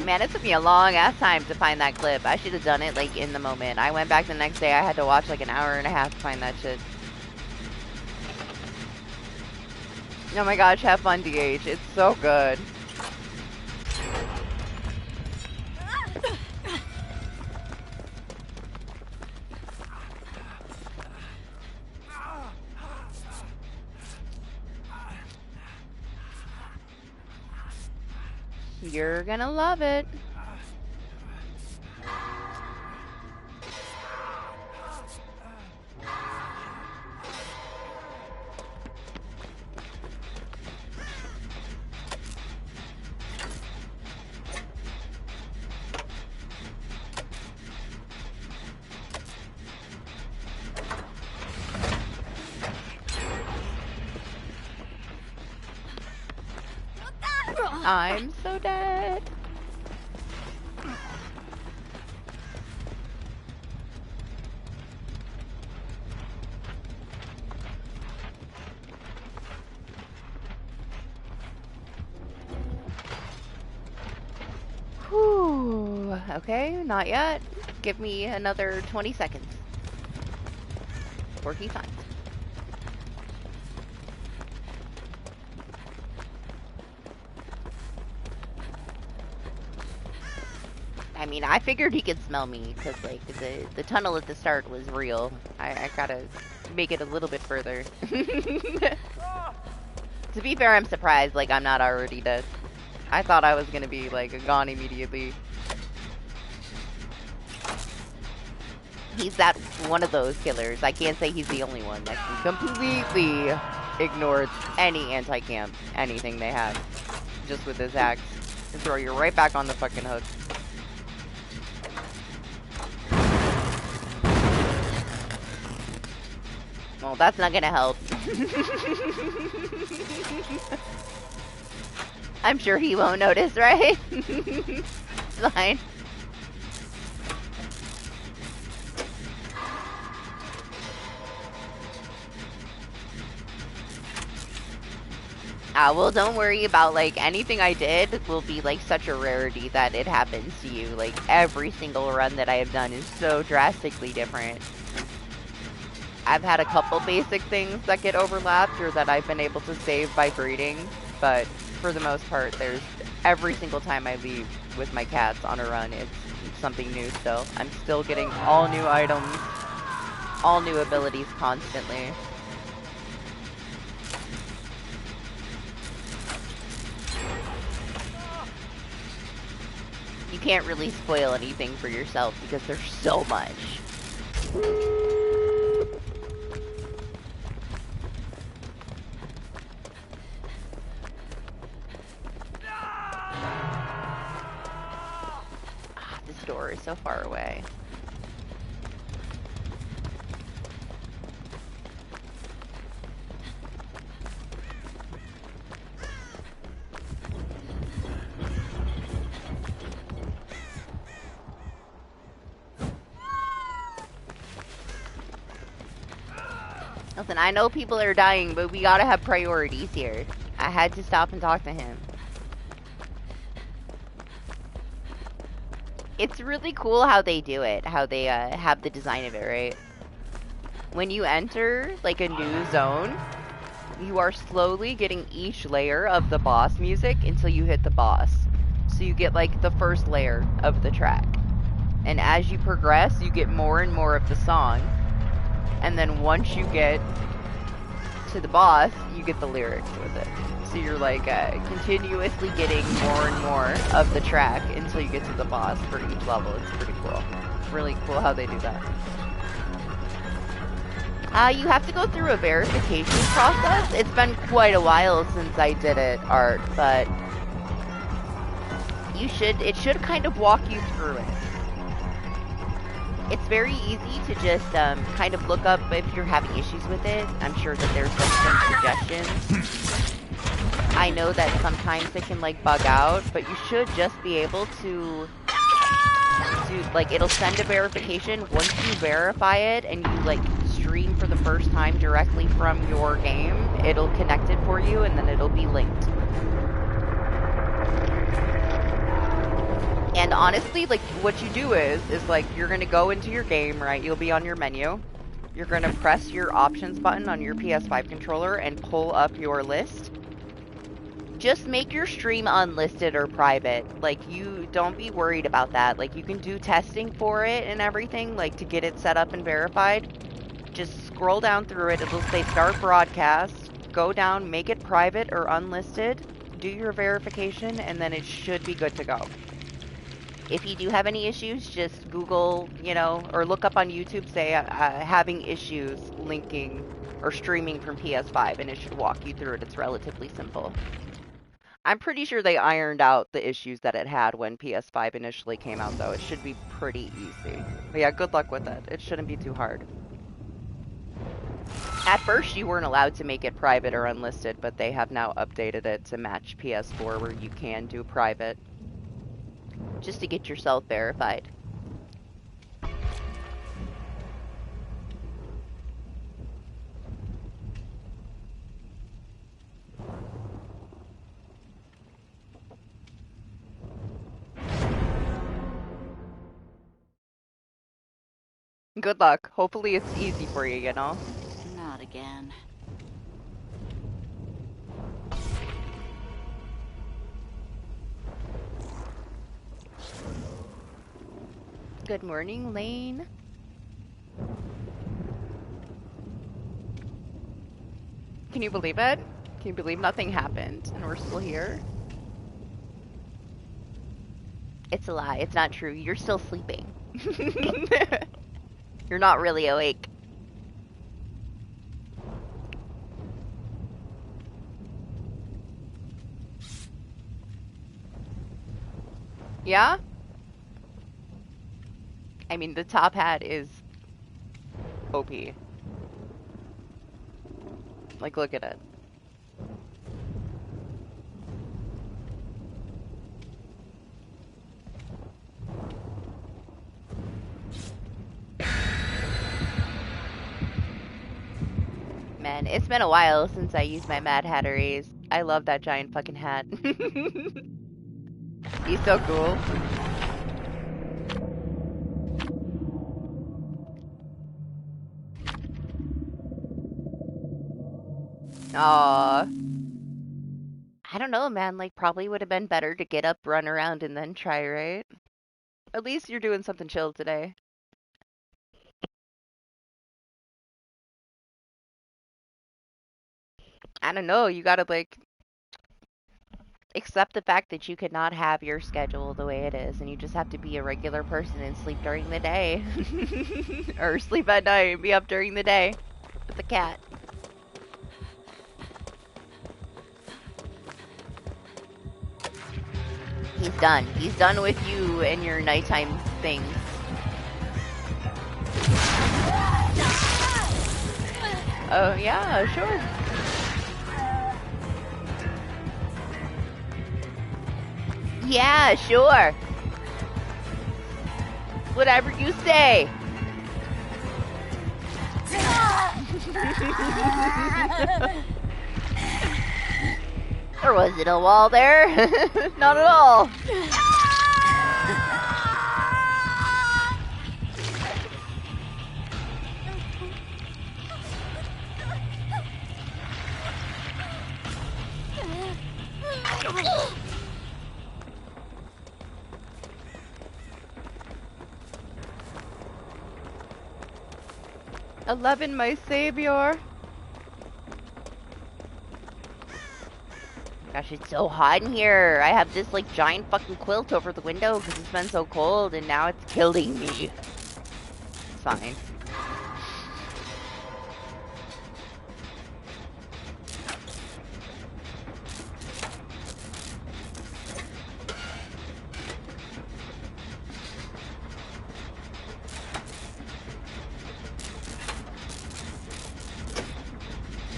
Man, it took me a long ass time to find that clip. I should have done it like in the moment. I went back the next day. I had to watch like an hour and a half to find that shit. Oh my gosh, have fun, DH. It's so good. You're gonna love it. I'm so dead. Whew. Okay, not yet. Give me another 20 seconds. Working fine. I mean, I figured he could smell me, because, like, the tunnel at the start was real. I gotta make it a little bit further. To be fair, I'm surprised, like, I'm not already dead. I thought I was gonna be, like, gone immediately. He's that one of those killers. I can't say he's the only one that can completely ignore any anti-camp, anything they have, just with his axe, and throw you right back on the fucking hook. Well, that's not gonna help. I'm sure he won't notice, right? It's fine. Well, don't worry about, like, anything I did will be, like, such a rarity that it happens to you. Like, every single run that I have done is so drastically different. I've had a couple basic things that get overlapped or that I've been able to save by breeding, but for the most part, there's every single time I leave with my cats on a run, it's something new still. I'm still getting all new items, all new abilities constantly. You can't really spoil anything for yourself because there's so much. This door is so far away. Listen, I know people are dying, but we gotta have priorities here. I had to stop and talk to him. It's really cool how they do it, how they have the design of it, right? When you enter, like, a new zone, you are slowly getting each layer of the boss music until you hit the boss. So you get, like, the first layer of the track. And as you progress, you get more and more of the song. And then once you get to the boss, you get the lyrics with it. So you're like continuously getting more and more of the track until you get to the boss for each level. It's pretty cool. Really cool how they do that. You have to go through a verification process. It's been quite a while since I did it, Art, but it should kind of walk you through it. It's very easy to just kind of look up if you're having issues with it. I'm sure that there's like some suggestions. I know that sometimes it can like bug out, but you should just be able to like, it'll send a verification. Once you verify it and you like stream for the first time directly from your game, it'll connect it for you and then it'll be linked. And honestly, like, what you do is like, you're gonna go into your game, right? You'll be on your menu. You're gonna press your options button on your PS5 controller and pull up your list. just make your stream unlisted or private. Like, you don't be worried about that. Like, you can do testing for it and everything, like, to get it set up and verified. Just scroll down through it. It'll say start broadcast. Go down, make it private or unlisted. Do your verification, and then it should be good to go. If you do have any issues, just Google, you know, or look up on YouTube, say, having issues linking or streaming from PS5, and it should walk you through it. It's relatively simple. I'm pretty sure they ironed out the issues that it had when PS5 initially came out, though. It should be pretty easy. But yeah, good luck with it. It shouldn't be too hard. At first, you weren't allowed to make it private or unlisted, but they have now updated it to match PS4, where you can do private. Just to get yourself verified. Good luck. Hopefully it's easy for you, you know? Not again. Good morning, Lane. Can you believe it? Can you believe nothing happened and we're still here? It's a lie. It's not true. You're still sleeping. You're not really awake. Yeah? I mean, the top hat is OP. Like, look at it. Man, it's been a while since I used my Mad Hatteries. I love that giant fucking hat. He's so cool. Aww. I don't know, man. Like, probably would have been better to get up, run around, and then try, right? At least you're doing something chill today. I don't know. You gotta, like, accept the fact that you cannot have your schedule the way it is, and you just have to be a regular person and sleep during the day. Or sleep at night and be up during the day with the cat. He's done. He's done with you and your nighttime things. Oh, yeah, sure. Yeah, sure. Whatever you say. Or was it a wall there? Not at all. 11, my savior. Gosh, it's so hot in here. I have this, like, giant fucking quilt over the window because it's been so cold, and now it's killing me. It's fine.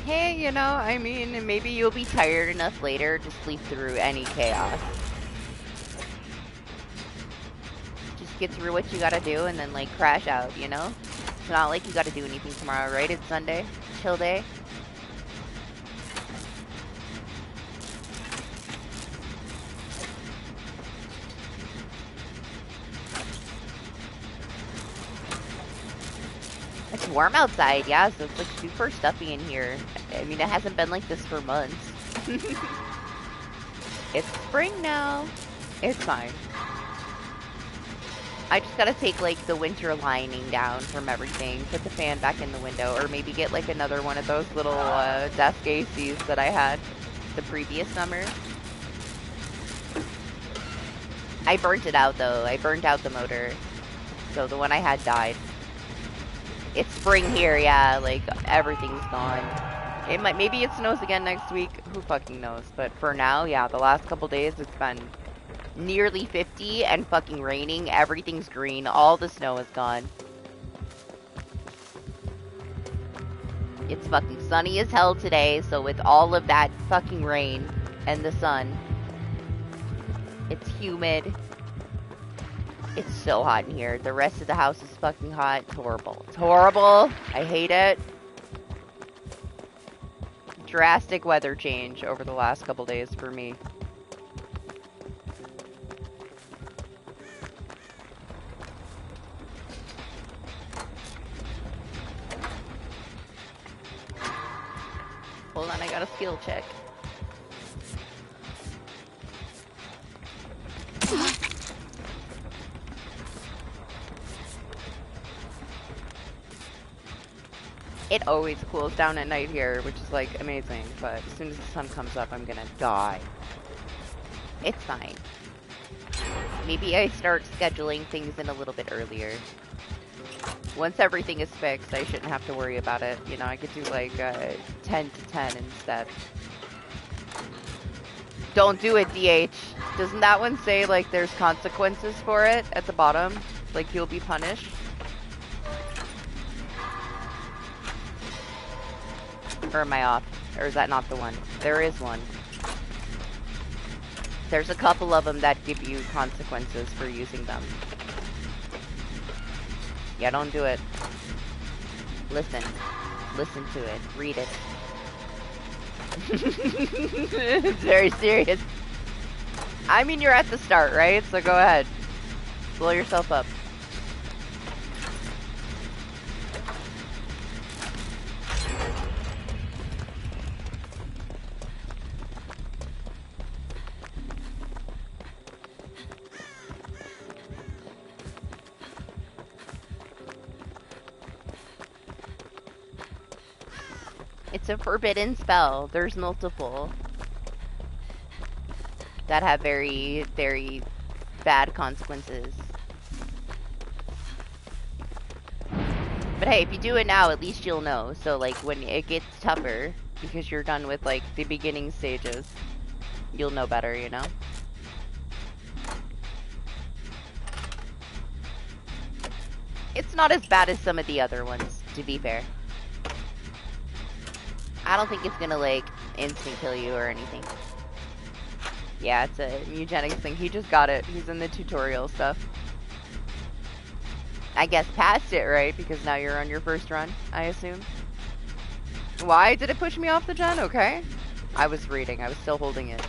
Hey, you know, I mean, maybe you'll be tired enough later to sleep through any chaos. Just get through what you gotta do and then, like, crash out, you know? It's not like you gotta do anything tomorrow, right? It's Sunday. Chill day. It's warm outside, yeah, so it's like super stuffy in here. I mean, it hasn't been like this for months. It's spring now. It's fine. I just gotta take, like, the winter lining down from everything, put the fan back in the window, or maybe get, like, another one of those little, desk ACs that I had the previous summer. I burnt it out, though. I burnt out the motor. So the one I had died. It's spring here, yeah, like, everything's gone. It might, maybe it snows again next week. Who fucking knows? But for now, yeah, the last couple days, it's been nearly 50 and fucking raining. Everything's green. All the snow is gone. It's fucking sunny as hell today, so with all of that fucking rain and the sun, it's humid. It's so hot in here. The rest of the house is fucking hot. It's horrible. It's horrible. I hate it. Drastic weather change over the last couple days for me. Hold on, I got a skill check. It always cools down at night here, which is, like, amazing. But as soon as the sun comes up, I'm gonna die. It's fine. Maybe I start scheduling things in a little bit earlier. Once everything is fixed, I shouldn't have to worry about it. You know, I could do, like, 10 to 10 instead. Don't do it, DH. Doesn't that one say, like, there's consequences for it at the bottom? Like, you'll be punished? Or am I off? Or is that not the one? There is one. There's a couple of them that give you consequences for using them. Yeah, don't do it. Listen. Listen to it. Read it. It's very serious. I mean, you're at the start, right? So go ahead. Blow yourself up. It's a forbidden spell. There's multiple that have very, very bad consequences. But hey, if you do it now, at least you'll know. So, like, when it gets tougher, because you're done with, like, the beginning stages, you'll know better, you know? It's not as bad as some of the other ones, to be fair. I don't think it's gonna, like, instant kill you or anything. Yeah, it's a eugenics thing. He just got it. He's in the tutorial stuff. I guess passed it, right? Because now you're on your first run, I assume. Why did it push me off the gen? Okay. I was reading. I was still holding it.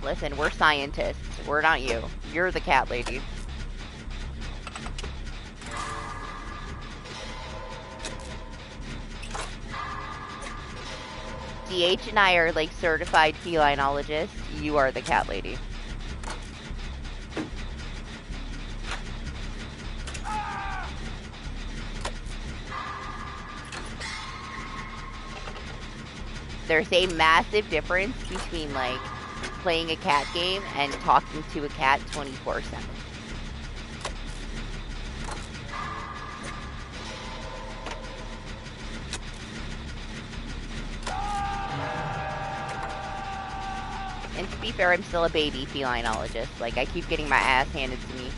Listen, we're scientists. We're not you. You're the cat lady. DH and I are, like, certified felinologists. You are the cat lady. There's a massive difference between, like, playing a cat game and talking to a cat 24/7. And to be fair, I'm still a baby felinologist. Like, I keep getting my ass handed to me.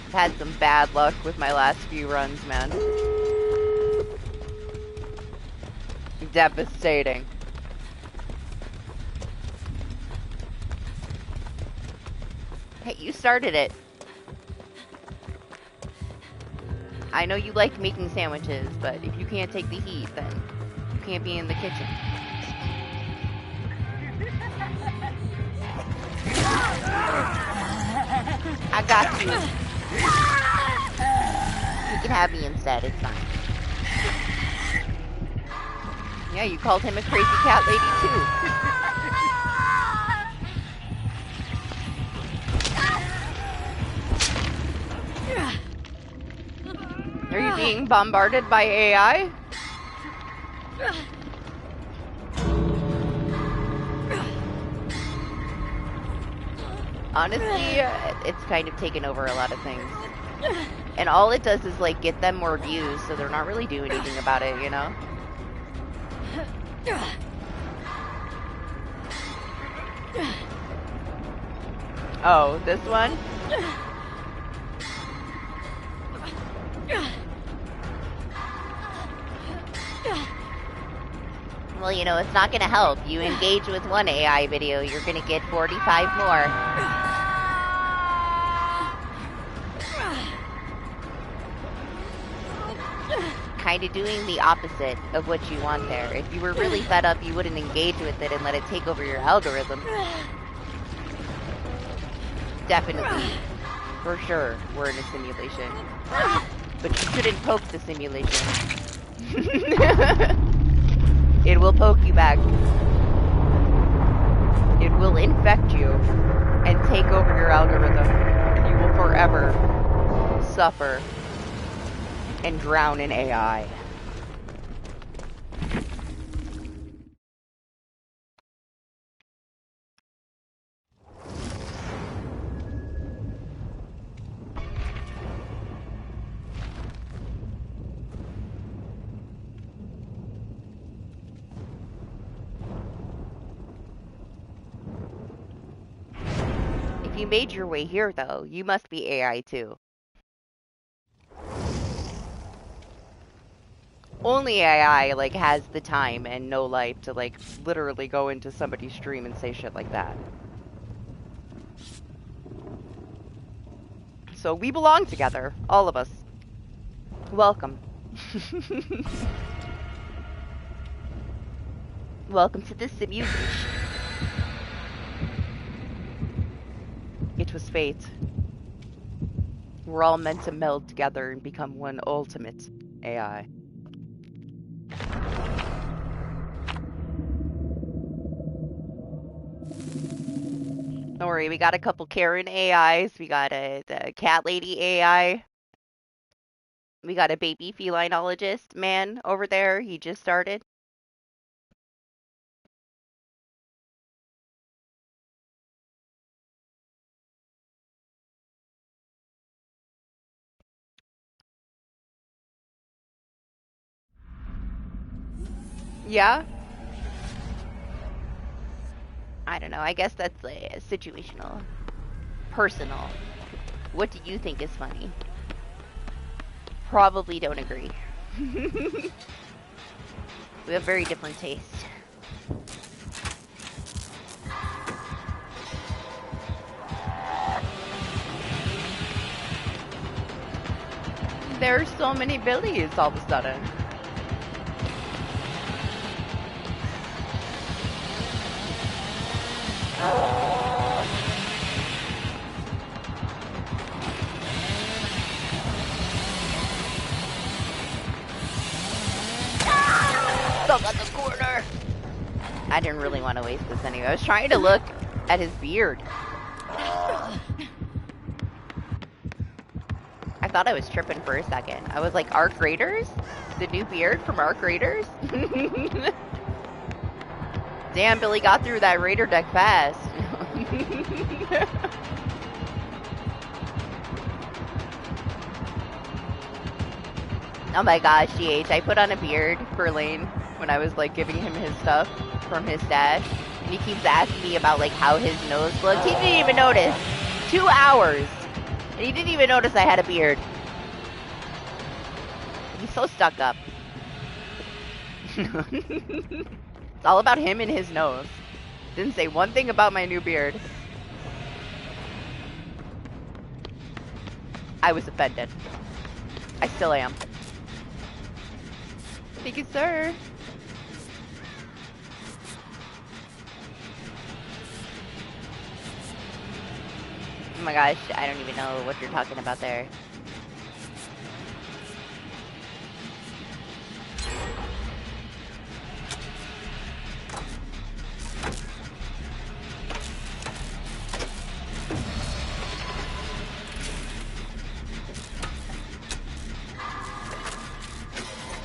I've had some bad luck with my last few runs, man. Devastating. Hey, you started it. I know you like making sandwiches, but if you can't take the heat, then you can't be in the kitchen. I got you. You can have me instead, it's fine. Yeah, you called him a crazy cat lady too. Are you being bombarded by AI? Honestly, it's kind of taken over a lot of things. And all it does is, like, get them more views, so they're not really doing anything about it, you know? Oh, this one? Well, you know, it's not gonna help. You engage with one AI video, you're gonna get 45 more. Kind of doing the opposite of what you want there. If you were really fed up, you wouldn't engage with it and let it take over your algorithm. Definitely. For sure, we're in a simulation. But you shouldn't poke the simulation. It will poke you back. It will infect you and take over your algorithm. And you will forever suffer and drown in AI. If you made your way here, though, you must be AI too. Only AI, like, has the time and no life to, like, literally go into somebody's stream and say shit like that. So we belong together, all of us. Welcome. Welcome to the simulation. It was fate. We're all meant to meld together and become one ultimate AI. Don't worry, we got a couple Karen AIs. We got the cat lady AI. We got a baby felinologist man over there. He just started. Yeah? I don't know. I guess that's situational. Personal. What do you think is funny? Probably don't agree. We have very different tastes. There's so many Billies all of a sudden. Stuck on the corner. I didn't really want to waste this anyway. I was trying to look at his beard. I thought I was tripping for a second. I was like, Arc Raiders? The new beard from Arc Raiders? Damn, Billy got through that Raider deck fast. Oh my gosh, GH, I put on a beard for Lane when I was like giving him his stuff from his stash. And he keeps asking me about like how his nose looked. He didn't even notice. 2 hours. And he didn't even notice I had a beard. He's so stuck up. It's all about him and his nose. Didn't say one thing about my new beard. I was offended. I still am. Thank you, sir. Oh my gosh, I don't even know what you're talking about there.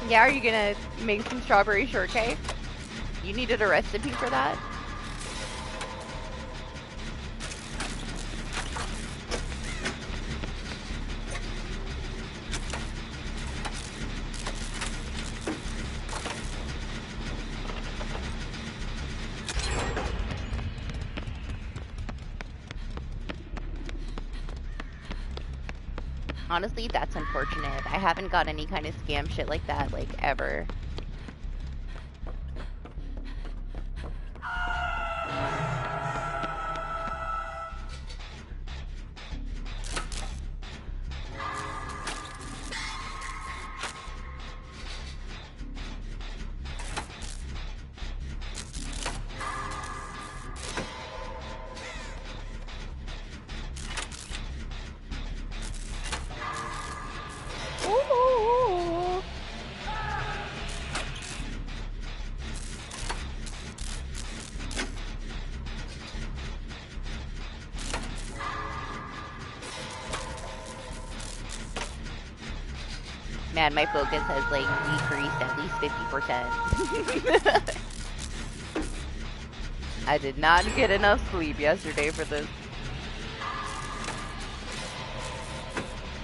Yeah, are you gonna make some strawberry shortcake? You needed a recipe for that? Honestly, that's unfortunate. I haven't got any kind of scam shit like that, like, ever. Ooh. Man, my focus has, like, decreased at least 50%. I did not get enough sleep yesterday for this.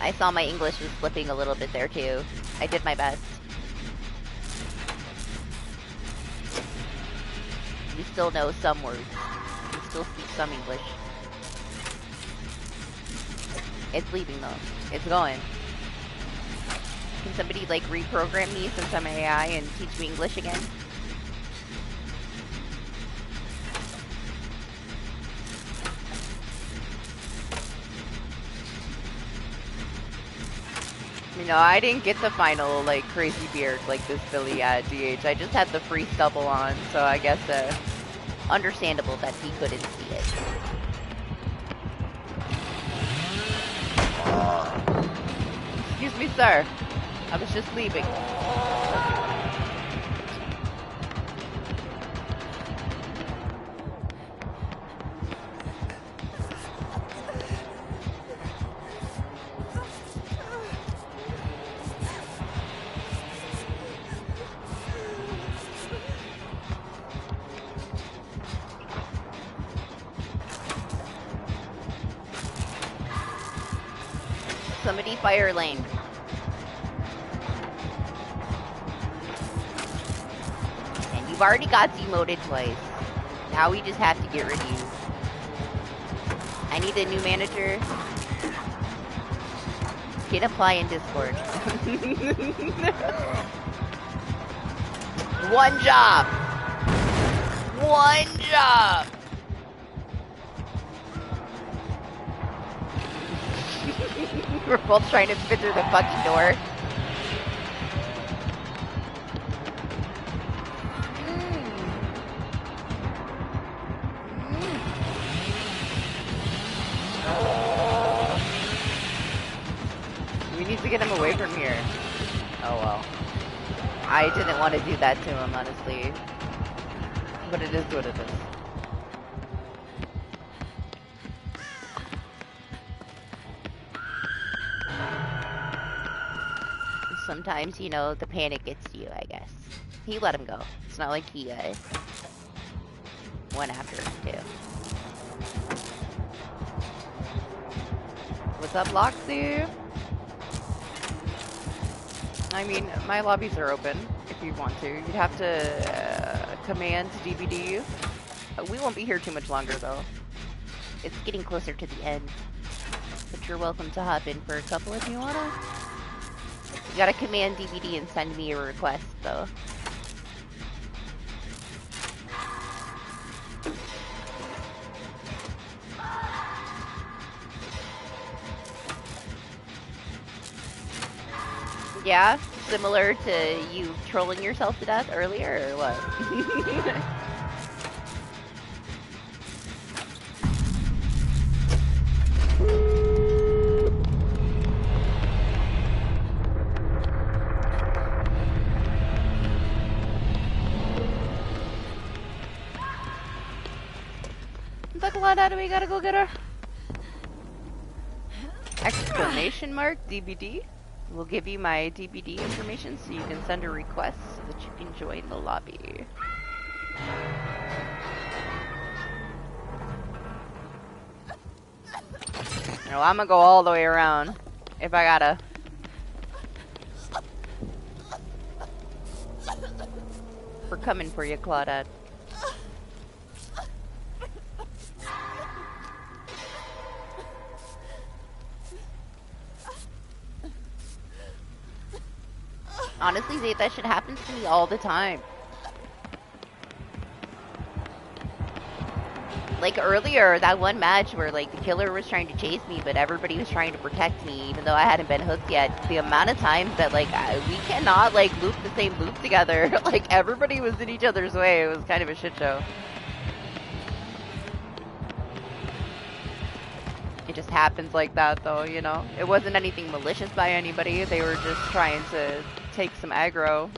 I saw my English was slipping a little bit there, too. I did my best. You still know some words. You still speak some English. It's leaving, though. It's going. Can somebody, like, reprogram me since I'm AI and teach me English again? You know, I didn't get the final, like, crazy beard like this Billy at DH. I just had the free stubble on, so I guess, understandable that he couldn't see it. Excuse me, sir. I was just leaving. Somebody fire lane. And you've already got demoted twice. Now we just have to get rid of you. I need a new manager. Hit apply in Discord. One job. One job. We're both trying to fit through the fucking door. We need to get him away from here. Oh well. I didn't want to do that to him, honestly. But it is what it is. Sometimes, you know, the panic gets to you, I guess. He let him go. It's not like he went after him, too. What's up, Loxy? I mean, my lobbies are open, if you want to. You'd have to command DBD. We won't be here too much longer, though. It's getting closer to the end. But you're welcome to hop in for a couple if you wanna. You gotta command DBD and send me a request, though. Yeah? Similar to you trolling yourself to death earlier, or what? Buckalada, do we gotta go get her? Exclamation mark, DBD? We'll give you my DBD information so you can send a request so that you can join the lobby. No, I'm gonna go all the way around if I gotta. We're coming for you, Claudette. Honestly, Zay, that shit happens to me all the time. Like earlier, that one match where like the killer was trying to chase me, but everybody was trying to protect me, even though I hadn't been hooked yet. The amount of times that like we cannot like loop the same loop together. Like everybody was in each other's way. It was kind of a shit show. It just happens like that, though. You know, it wasn't anything malicious by anybody. They were just trying to take some aggro,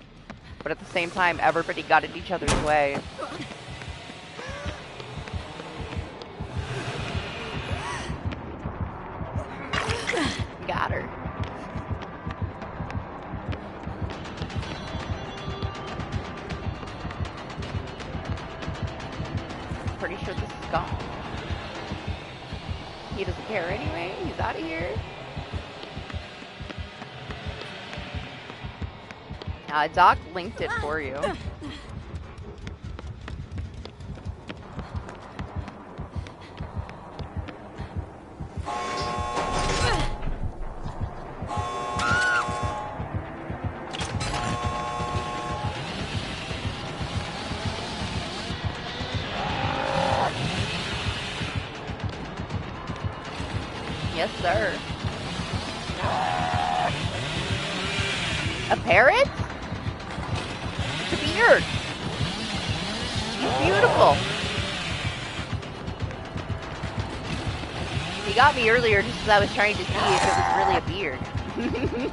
but at the same time, everybody got in each other's way. Got her. Pretty sure this is gone. He doesn't care anyway. He's out of here. Doc linked it for you. Yes, sir. A parrot? It's a beard. He's beautiful. He got me earlier just because I was trying to see if it was really a beard.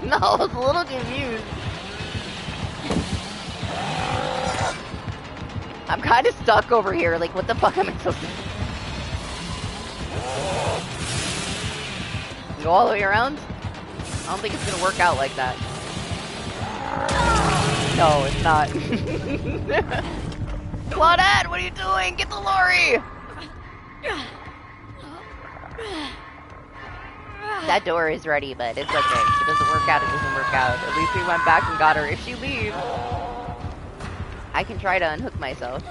No, I was a little confused. I'm kind of stuck over here. Like, what the fuck am I supposed to do? Go all the way around? I don't think it's gonna work out like that. No, it's not. Claudette, what are you doing? Get the lorry! That door is ready, but it's okay. If it doesn't work out, it doesn't work out. At least we went back and got her. If she leaves, I can try to unhook myself.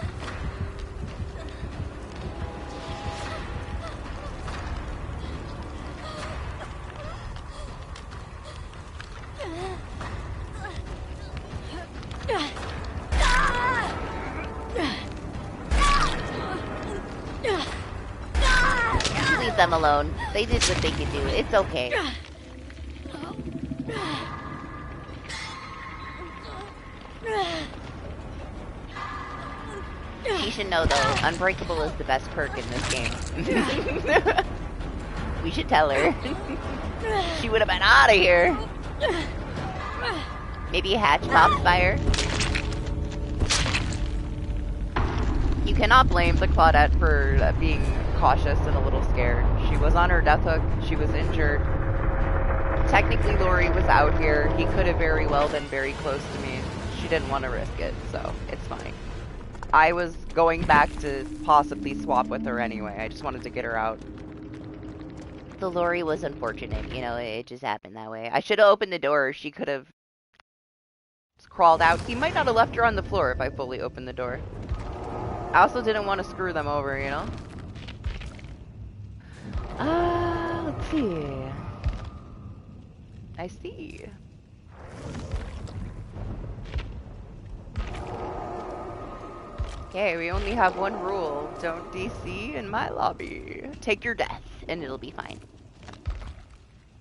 Leave them alone. They did what they could do. It's okay. She should know though, Unbreakable is the best perk in this game. We should tell her. She would have been out of here. Maybe a hatch pops fire. You cannot blame the Claudette for being cautious and a little scared. She was on her death hook. She was injured. Technically, Lori was out here. He could have very well been very close to me. She didn't want to risk it, so it's fine. I was going back to possibly swap with her anyway. I just wanted to get her out. The Lori was unfortunate. You know, it just happened that way. I should have opened the door. She could have crawled out. He might not have left her on the floor if I fully opened the door. I also didn't want to screw them over, you know? Let's see. I see. Okay, we only have one rule. Don't DC in my lobby. Take your death, and it'll be fine.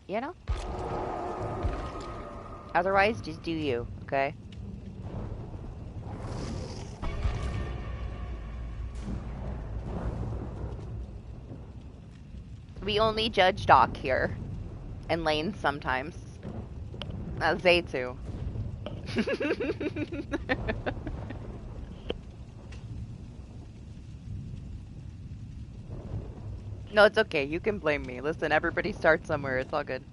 You know? Otherwise, just do you, okay? We only judge Doc here. And Lane sometimes. Zay too. No, it's okay. You can blame me. Listen, everybody starts somewhere. It's all good.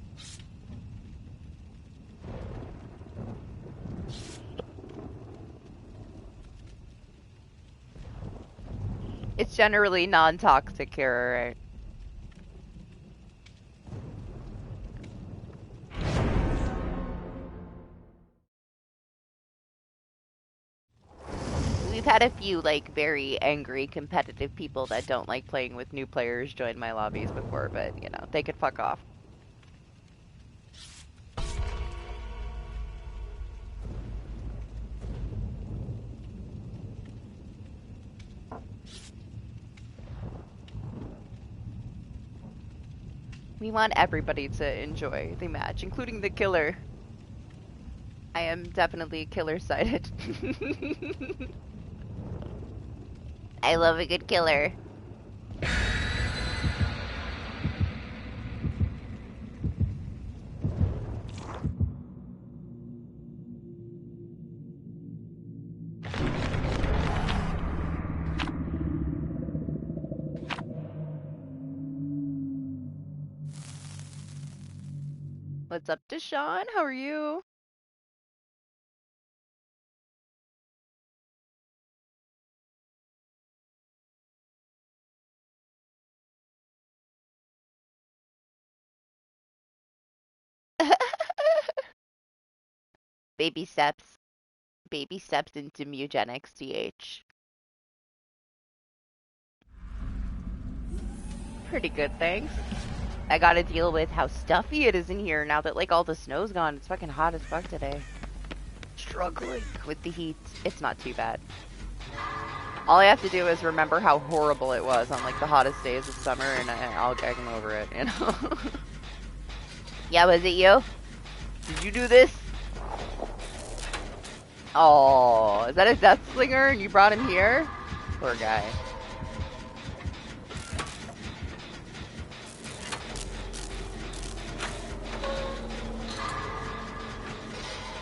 It's generally non-toxic here, right? We've had a few, like, very angry, competitive people that don't like playing with new players join my lobbies before, but, you know, they could fuck off. We want everybody to enjoy the match, including the killer. I am definitely killer-sided. I love a good killer. What's up, Deshaun? How are you? Baby steps. Baby steps into Mugenics, TH. Pretty good, thanks. I gotta deal with how stuffy it is in here now that, like, all the snow's gone. It's fucking hot as fuck today. Struggling with the heat. It's not too bad. All I have to do is remember how horrible it was on, like, the hottest days of summer, and I'll get over it, you know? Yeah, was it you? Did you do this? Oh, is that a death slinger and you brought him here? Poor guy.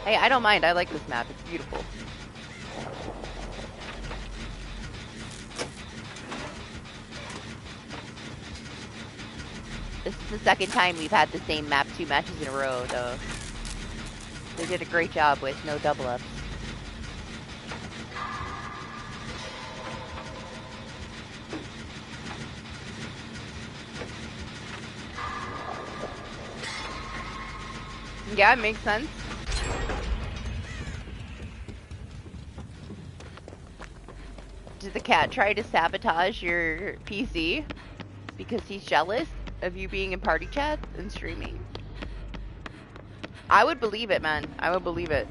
Hey, I don't mind. I like this map. It's beautiful. This is the second time we've had the same map 2 matches in a row, though. They did a great job with no double ups. Yeah, it makes sense. Did the cat try to sabotage your PC because he's jealous of you being in party chat and streaming? I would believe it, man. I would believe it.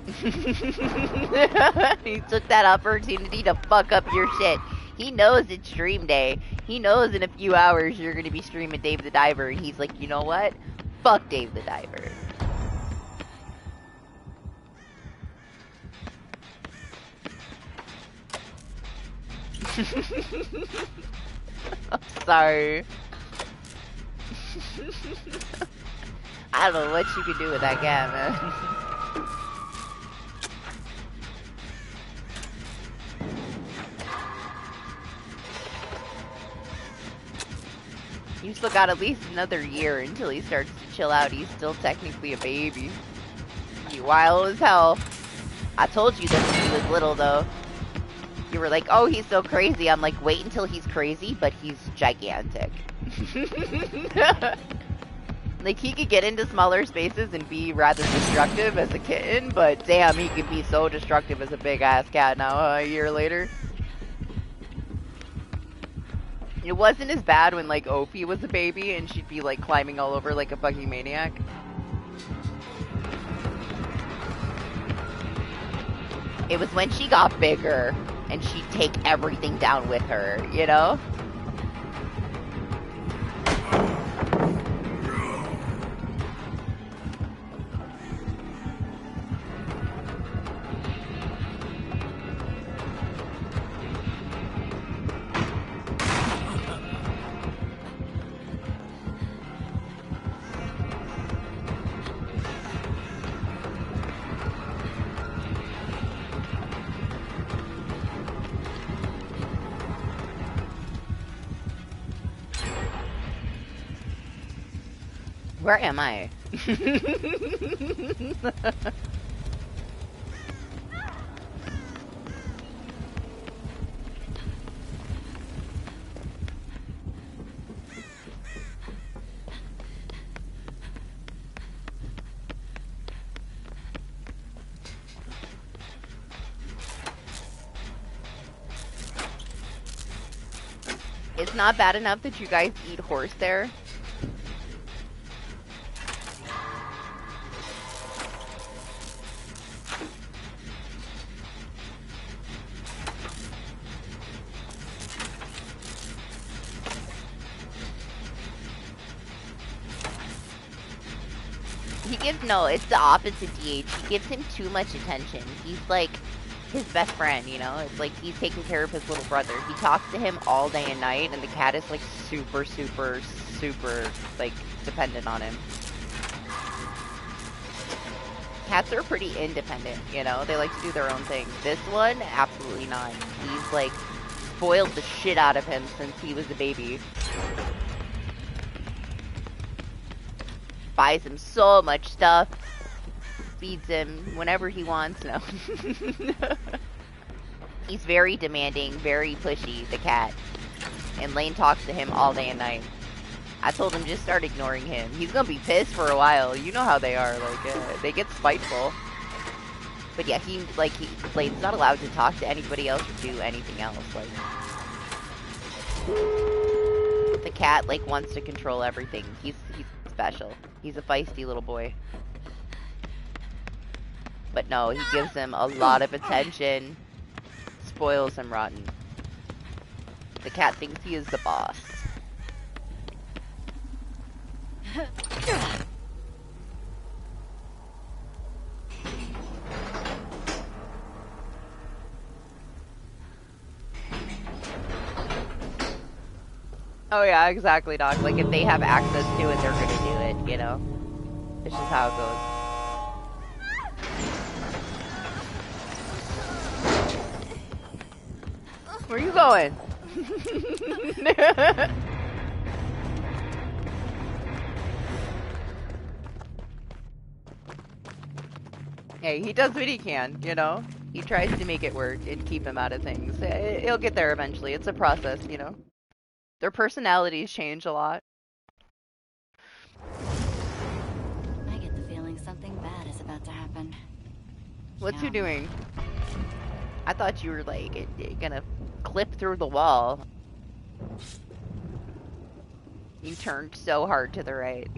He took that opportunity to fuck up your shit. He knows it's stream day. He knows in a few hours you're going to be streaming Dave the Diver, and he's like, you know what? Fuck Dave the Diver. I'm sorry. I don't know what you could do with that guy, man. You still got at least another year until he starts to chill out. He's still technically a baby. He's wild as hell. I told you this when he was little, though. You were like, oh, he's so crazy. I'm like, wait until he's crazy, but he's gigantic. Like, he could get into smaller spaces and be rather destructive as a kitten, but damn, he could be so destructive as a big-ass cat now, a year later. It wasn't as bad when, like, Opie was a baby and she'd be, like, climbing all over like a fucking maniac. It was when she got bigger and she'd take everything down with her, you know? Where am I? It's not bad enough that you guys eat horse there. No, it's the opposite, DH. He gives him too much attention. He's like his best friend, you know? It's like he's taking care of his little brother. He talks to him all day and night, and the cat is like super, super, super, like, dependent on him. Cats are pretty independent, you know? They like to do their own thing. This one, absolutely not. He's like spoiled the shit out of him since he was a baby. Buys him so much stuff, feeds him whenever he wants. No. He's very demanding, very pushy, the cat. And Lane talks to him all day and night. I told him just start ignoring him. He's gonna be pissed for a while. You know how they are. Like, they get spiteful. But yeah, Lane's not allowed to talk to anybody else or do anything else. Like, the cat, like, wants to control everything. He's special. He's a feisty little boy. But no, he gives him a lot of attention. Spoils him rotten. The cat thinks he is the boss. Oh yeah, exactly, Doc. Like, if they have access to it, they're gonna do it, you know? It's just how it goes. Where are you going? Hey, he does what he can, you know? He tries to make it work and keep him out of things. He'll get there eventually. It's a process, you know? Their personalities change a lot. I get the feeling something bad is about to happen. What's you doing? I thought you were, like, gonna clip through the wall. You turned so hard to the right.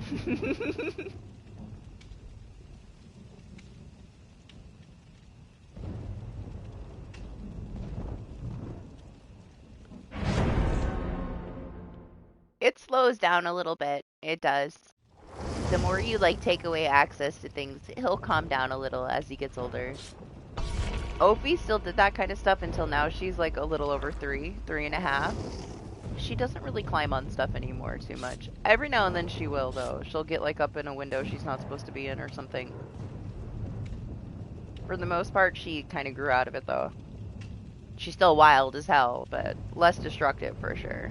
It slows down a little bit. It does. The more you, like, take away access to things, he'll calm down a little as he gets older. Opie still did that kind of stuff until now. She's, like, a little over 3.5. She doesn't really climb on stuff anymore too much. Every now and then she will, though. She'll get, like, up in a window she's not supposed to be in or something. For the most part, she kind of grew out of it, though. She's still wild as hell, but less destructive for sure.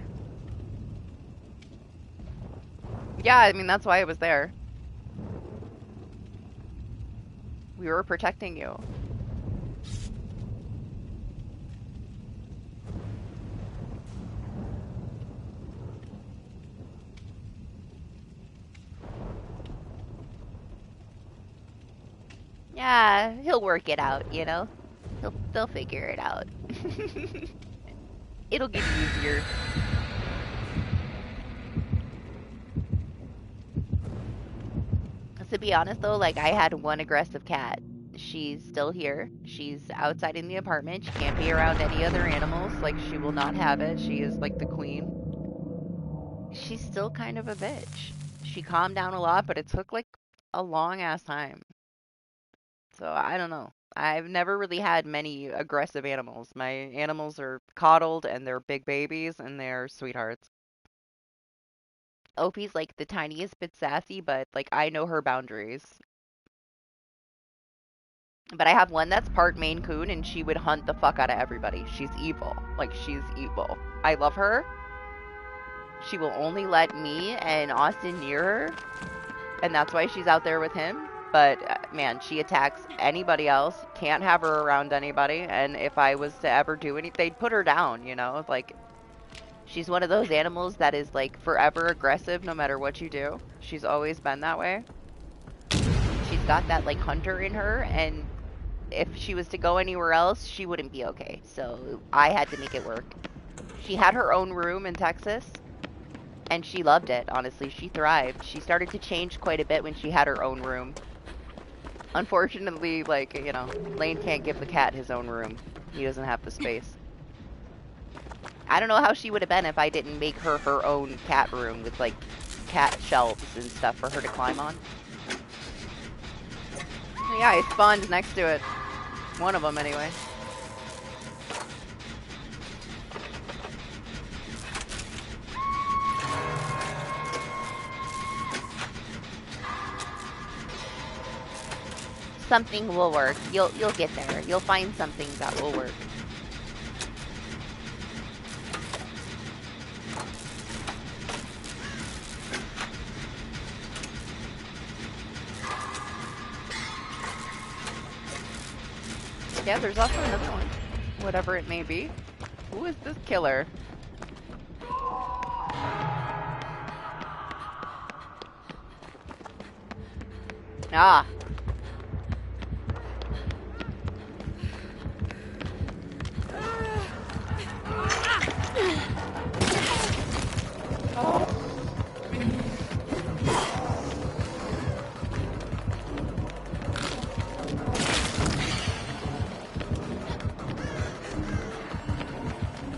Yeah, I mean, that's why I was there. We were protecting you. Yeah, he'll work it out, you know? They'll figure it out. It'll get easier. To be honest though, like, I had one aggressive cat. She's still here. She's outside in the apartment. She can't be around any other animals. Like, she will not have it. She is like the queen. She's still kind of a bitch. She calmed down a lot, but it took like a long ass time. So I don't know. I've never really had many aggressive animals. My animals are coddled and they're big babies and they're sweethearts. Opie's like the tiniest bit sassy, but like I know her boundaries. But I have one that's part Maine Coon and she would hunt the fuck out of everybody. She's evil. Like, she's evil. I love her. She will only let me and Austin near her. And that's why she's out there with him. But, man, she attacks anybody else. Can't have her around anybody. And if I was to ever do anything, they'd put her down, you know? Like, she's one of those animals that is, like, forever aggressive no matter what you do. She's always been that way. She's got that, like, hunter in her. And if she was to go anywhere else, she wouldn't be okay. So I had to make it work. She had her own room in Texas, and she loved it, honestly. She thrived. She started to change quite a bit when she had her own room. Unfortunately, like, you know, Lane can't give the cat his own room. He doesn't have the space. I don't know how she would have been if I didn't make her her own cat room with, like, cat shelves and stuff for her to climb on. Yeah, I spawned next to it. One of them, anyway. Something will work. You'll get there. You'll find something that will work. Yeah, there's also another one. Whatever it may be. Who is this killer? Ah.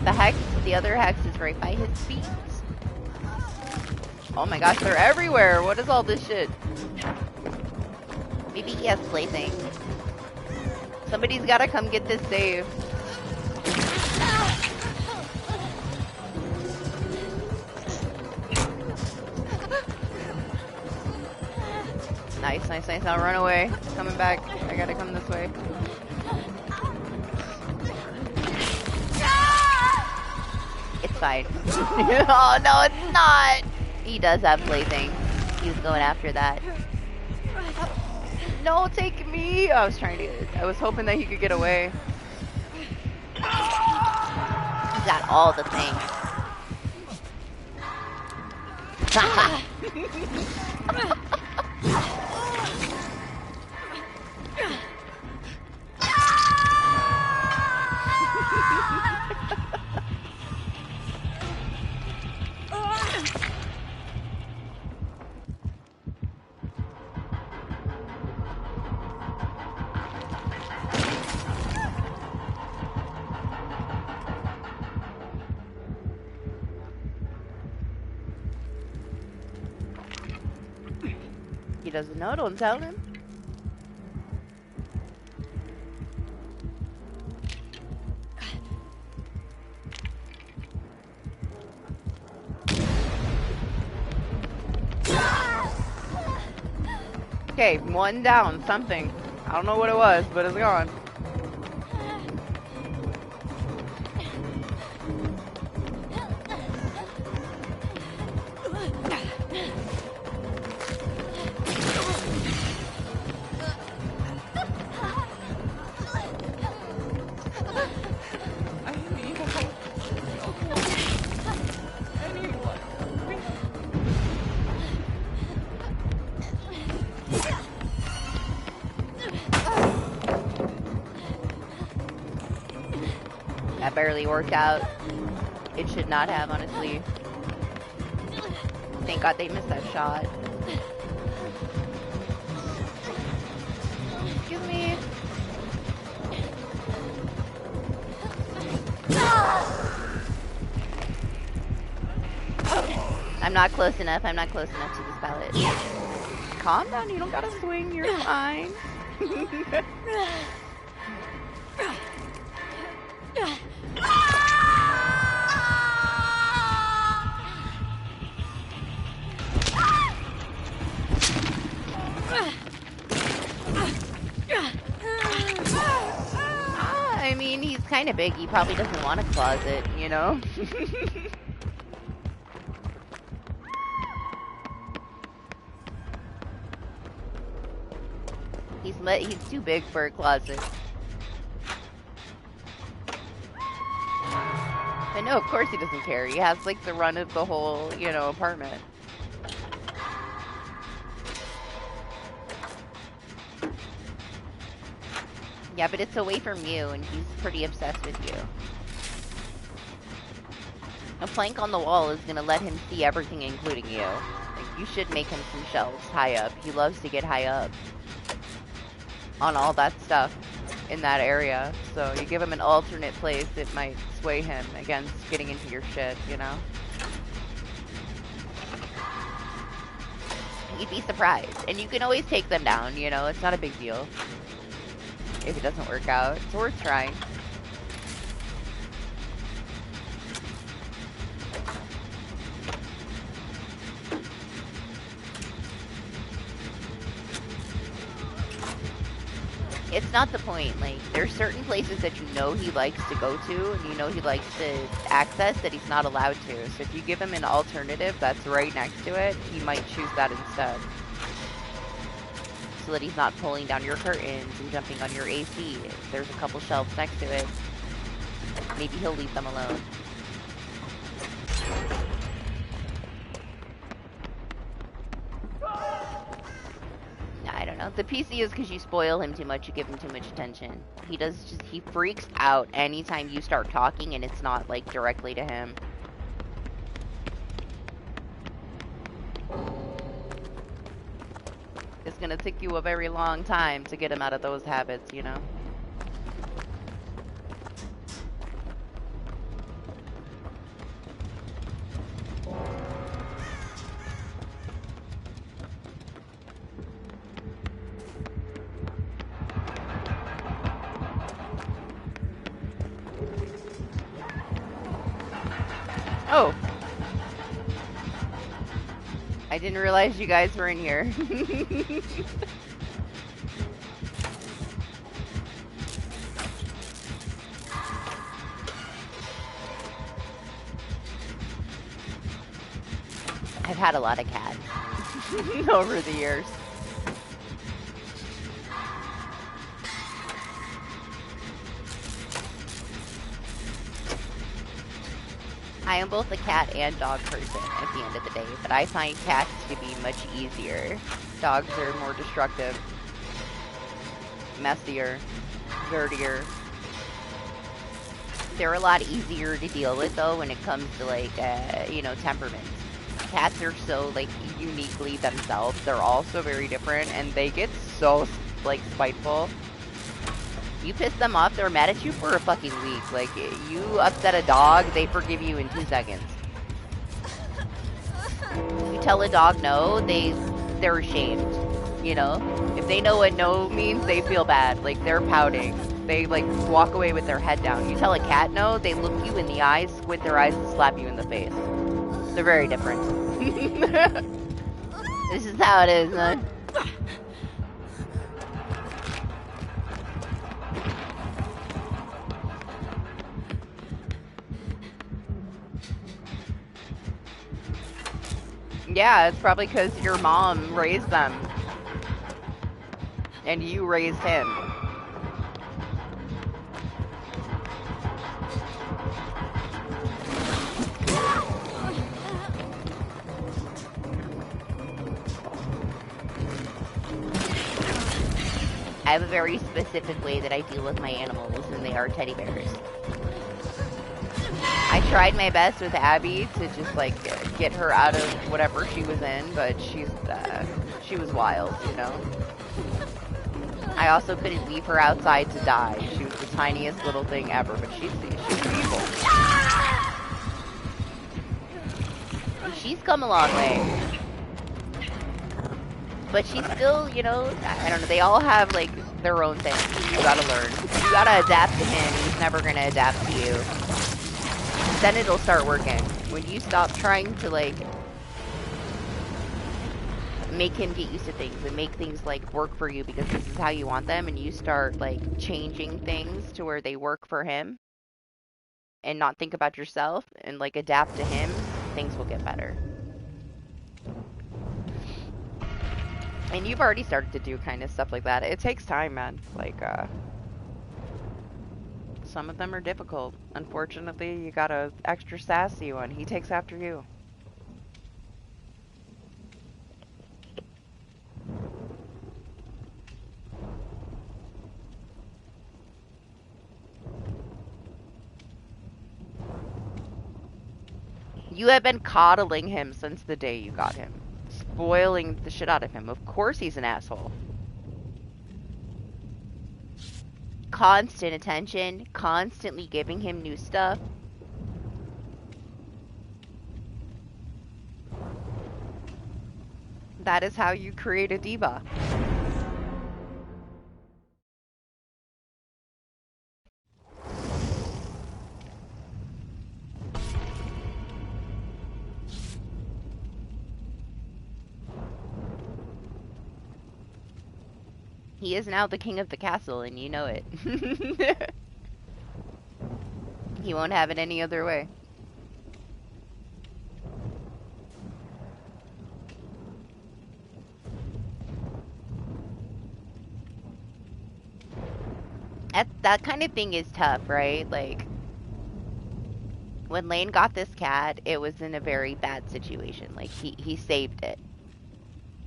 The hex, the other hex is right by his feet. Oh my gosh, they're everywhere. What is all this shit? Maybe he has plaything. Somebody's gotta come get this save. Nice, nice, nice. Now run away. Coming back. I gotta come this way. It's fine. Oh, no, it's not. He does have plaything. He's going after that. No, take me. I was hoping that he could get away. He's got all the things. He doesn't know, don't tell him. Okay, one down, something. I don't know what it was, but it's gone. That barely worked out. It should not have, honestly. Thank God they missed that shot. Excuse me. I'm not close enough. I'm not close enough to this pallet. Calm down. You don't gotta swing. You're fine. I mean, he's kind of big. He probably doesn't want a closet, you know? He's too big for a closet. But no, of course he doesn't care. He has, like, the run of the whole, you know, apartment. Yeah, but it's away from you, and he's pretty obsessed with you. A plank on the wall is gonna let him see everything, including you. Like, you should make him some shelves high up. He loves to get high up on all that stuff in that area. So you give him an alternate place, it might sway him against getting into your shit, you know? You'd be surprised. And you can always take them down, you know? It's not a big deal if it doesn't work out. It's worth trying. It's not the point. Like, there's certain places that you know he likes to go to, and you know he likes to access that he's not allowed to. So if you give him an alternative that's right next to it, he might choose that instead. So that he's not pulling down your curtains and jumping on your AC. If there's a couple shelves next to it, maybe he'll leave them alone. I don't know. The PC is because you spoil him too much, you give him too much attention. He freaks out anytime you start talking and it's not, like, directly to him. It's gonna take you a very long time to get him out of those habits, you know? Oh! I didn't realize you guys were in here. I've had a lot of cats over the years. I am both a cat and dog person at the end of the day, but I find cats to be much easier. Dogs are more destructive, messier, dirtier. They're a lot easier to deal with, though, when it comes to, like, you know, temperaments. Cats are so, like, uniquely themselves. They're all so very different, and they get so, like, spiteful. You piss them off, they're mad at you for a fucking week. Like, you upset a dog, they forgive you in 2 seconds. You tell a dog no, they're ashamed. You know? If they know what no means, they feel bad. Like, they're pouting. They, like, walk away with their head down. You tell a cat no, they look you in the eyes, squint their eyes, and slap you in the face. They're very different. This is how it is, huh? Yeah, it's probably because your mom raised them. And you raised him. I have a very specific way that I deal with my animals, and they are teddy bears. I tried my best with Abby to just, like, get her out of whatever she was in, but she was wild, you know? I also couldn't leave her outside to die. She was the tiniest little thing ever, but she's evil. She's come a long way. But she's still, you know, I don't know, they all have, like, their own thing. You gotta learn. You gotta adapt to him, he's never gonna adapt to you. Then it'll start working. When you stop trying to, like, make him get used to things and make things, like, work for you because this is how you want them, and you start, like, changing things to where they work for him and not think about yourself and, like, adapt to him, things will get better. And you've already started to do kind of stuff like that. It takes time, man. Like, some of them are difficult. Unfortunately, you got a extra sassy one. He takes after you. You have been coddling him since the day you got him. Spoiling the shit out of him. Of course he's an asshole. Constant attention, constantly giving him new stuff. That is how you create a diva. He is now the king of the castle, and you know it. He won't have it any other way. That kind of thing is tough, right? Like, when Lane got this cat, it was in a very bad situation. Like, he saved it.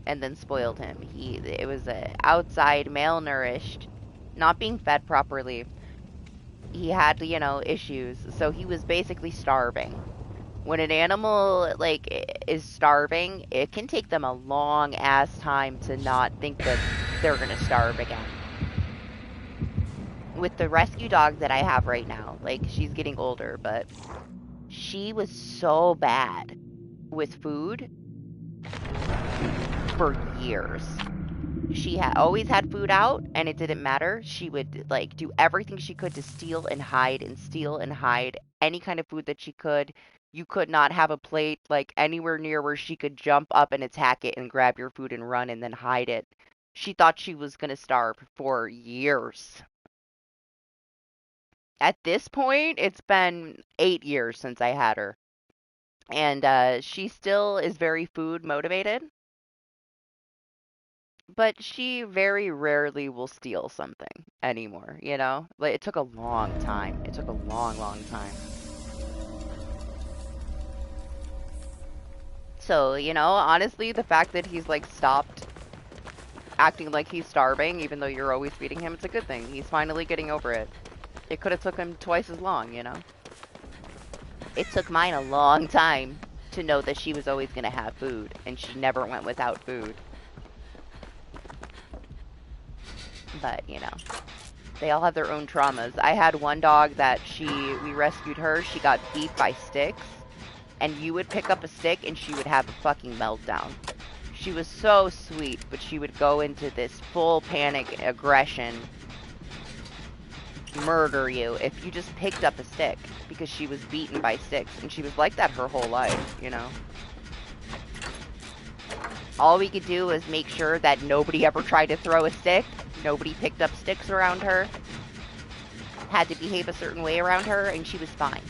And then spoiled him. It was outside, malnourished, not being fed properly. He had, you know, issues, so he was basically starving. When an animal, like, is starving, it can take them a long ass time to not think that they're gonna starve again. With the rescue dog that I have right now, like, she's getting older, but she was so bad with food for years. She had always had food out, and it didn't matter. She would, like, do everything she could to steal and hide any kind of food that she could. You could not have a plate, like, anywhere near where she could jump up and attack it and grab your food and run and then hide it. She thought she was gonna starve for years. At this point, it's been 8 years since I had her. And she still is very food motivated. But she very rarely will steal something anymore, you know? Like, it took a long time. It took a long, long time. So, you know, honestly, the fact that he's, like, stopped acting like he's starving, even though you're always feeding him, it's a good thing. He's finally getting over it. It could have took him twice as long, you know? It took mine a long time to know that she was always going to have food, and she never went without food. But, you know, they all have their own traumas. I had one dog that we rescued her, she got beat by sticks, and you would pick up a stick and she would have a fucking meltdown. She was so sweet, but she would go into this full panic aggression, murder you if you just picked up a stick, because she was beaten by sticks, and she was like that her whole life, you know? All we could do was make sure that nobody ever tried to throw a stick. Nobody picked up sticks around her. Had to behave a certain way around her, and she was fine.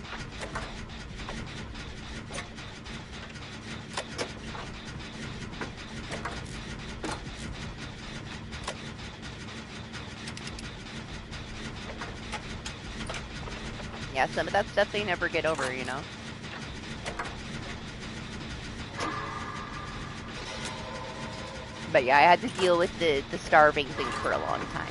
Yeah, some of that stuff they never get over, you know? But yeah, I had to deal with the starving thing for a long time.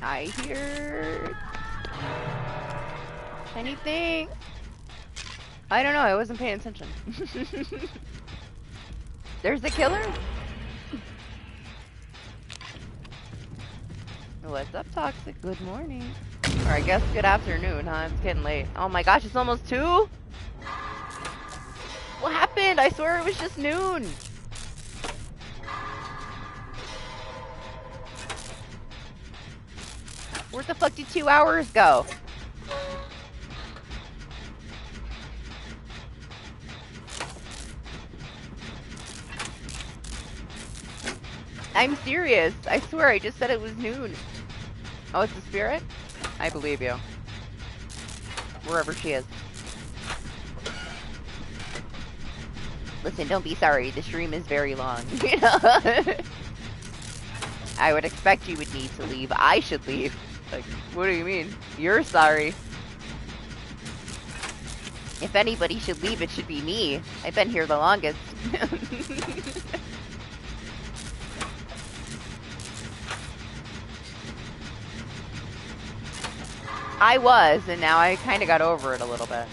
I hear anything. I don't know, I wasn't paying attention. There's a killer? What's up, Toxic? Good morning. Or I guess good afternoon, huh? It's getting late. Oh my gosh, it's almost 2? What happened? I swear it was just noon. Where the fuck did 2 hours go? I'm serious. I swear I just said it was noon. Oh, it's the spirit? I believe you. Wherever she is. Listen, don't be sorry. The stream is very long. You know? I would expect you would need to leave. I should leave. Like, what do you mean? You're sorry. If anybody should leave, it should be me. I've been here the longest. I was, and now I kind of got over it a little bit.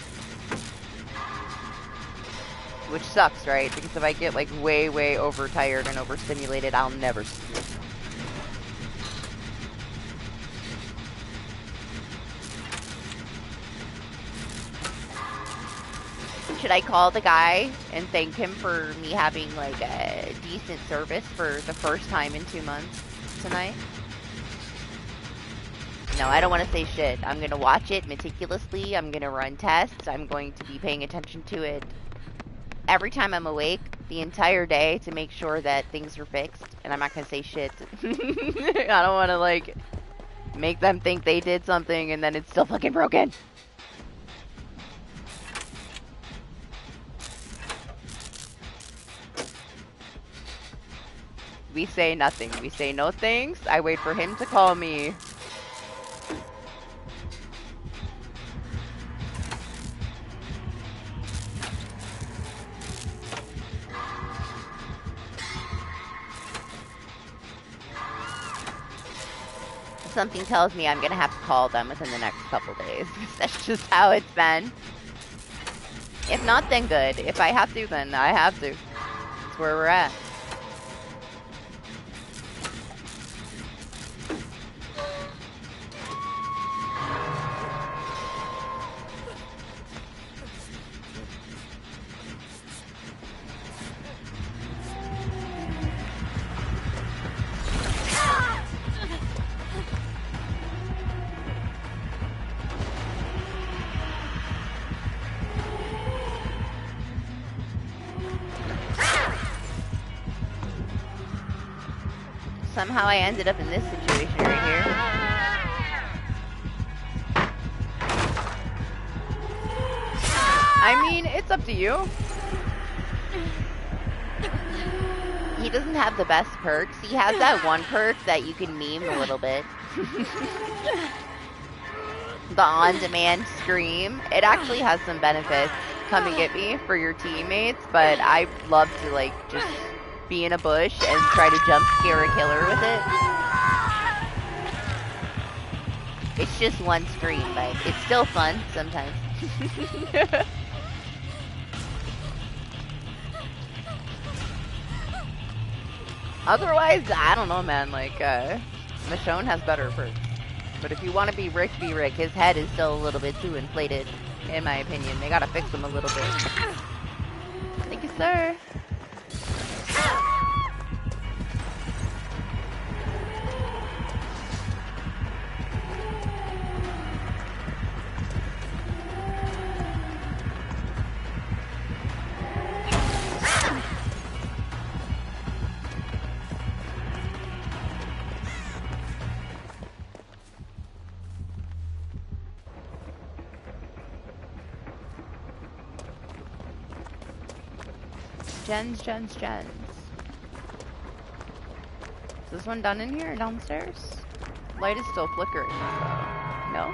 Which sucks, right? Because if I get, like, way, way overtired and overstimulated, I'll never sleep. Should I call the guy and thank him for me having, like, a decent service for the first time in 2 months tonight? No, I don't want to say shit. I'm going to watch it meticulously. I'm going to run tests. I'm going to be paying attention to it every time I'm awake the entire day to make sure that things are fixed. And I'm not going to say shit. I don't want to, like, make them think they did something and then it's still fucking broken. We say nothing. We say no thanks. I wait for him to call me. Something tells me I'm gonna have to call them within the next couple days. That's just how it's been. If not, then good. If I have to, then I have to. That's where we're at. Somehow I ended up in this situation right here. I mean, it's up to you. He doesn't have the best perks. He has that one perk that you can meme a little bit. The on-demand scream. It actually has some benefits. Come and get me for your teammates, but I love to, like, just be in a bush and try to jump scare a killer with it. It's just one scream, but it's still fun sometimes. Otherwise, I don't know, man. Like, Michonne has better perks. But if you want to be Rick, be Rick. His head is still a little bit too inflated, in my opinion. They gotta fix him a little bit. Thank you, sir. Gens. Is this one done in here or downstairs? Light is still flickering, so... No?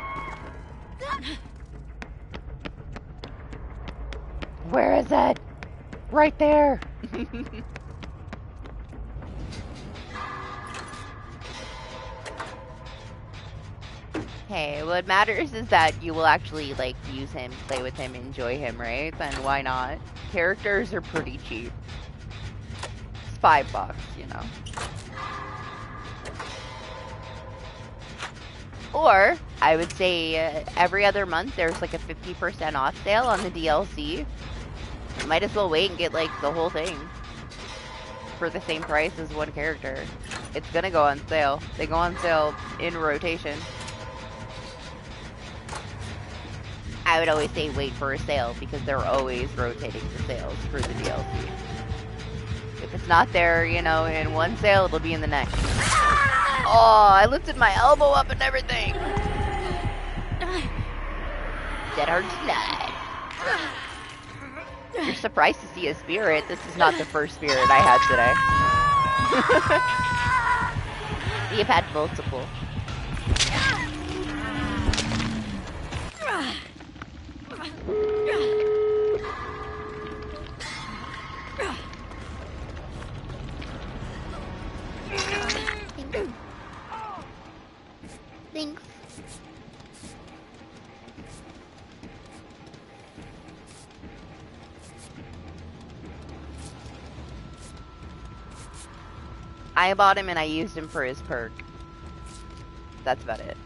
Where is it? Right there! Hey, what matters is that you will actually, like, use him, play with him, enjoy him, right? Then why not? Characters are pretty cheap. It's $5, you know. Or, I would say every other month there's like a 50% off sale on the DLC. Might as well wait and get like the whole thing for the same price as one character. It's gonna go on sale. They go on sale in rotation. I would always say wait for a sale because they're always rotating the sales for the DLC. If it's not there, you know, in one sale, it'll be in the next. Oh, I lifted my elbow up and everything. That hurts not. You're surprised to see a spirit. This is not the first spirit I had today. We've had multiple. Thanks. I bought him and I used him for his perk. That's about it.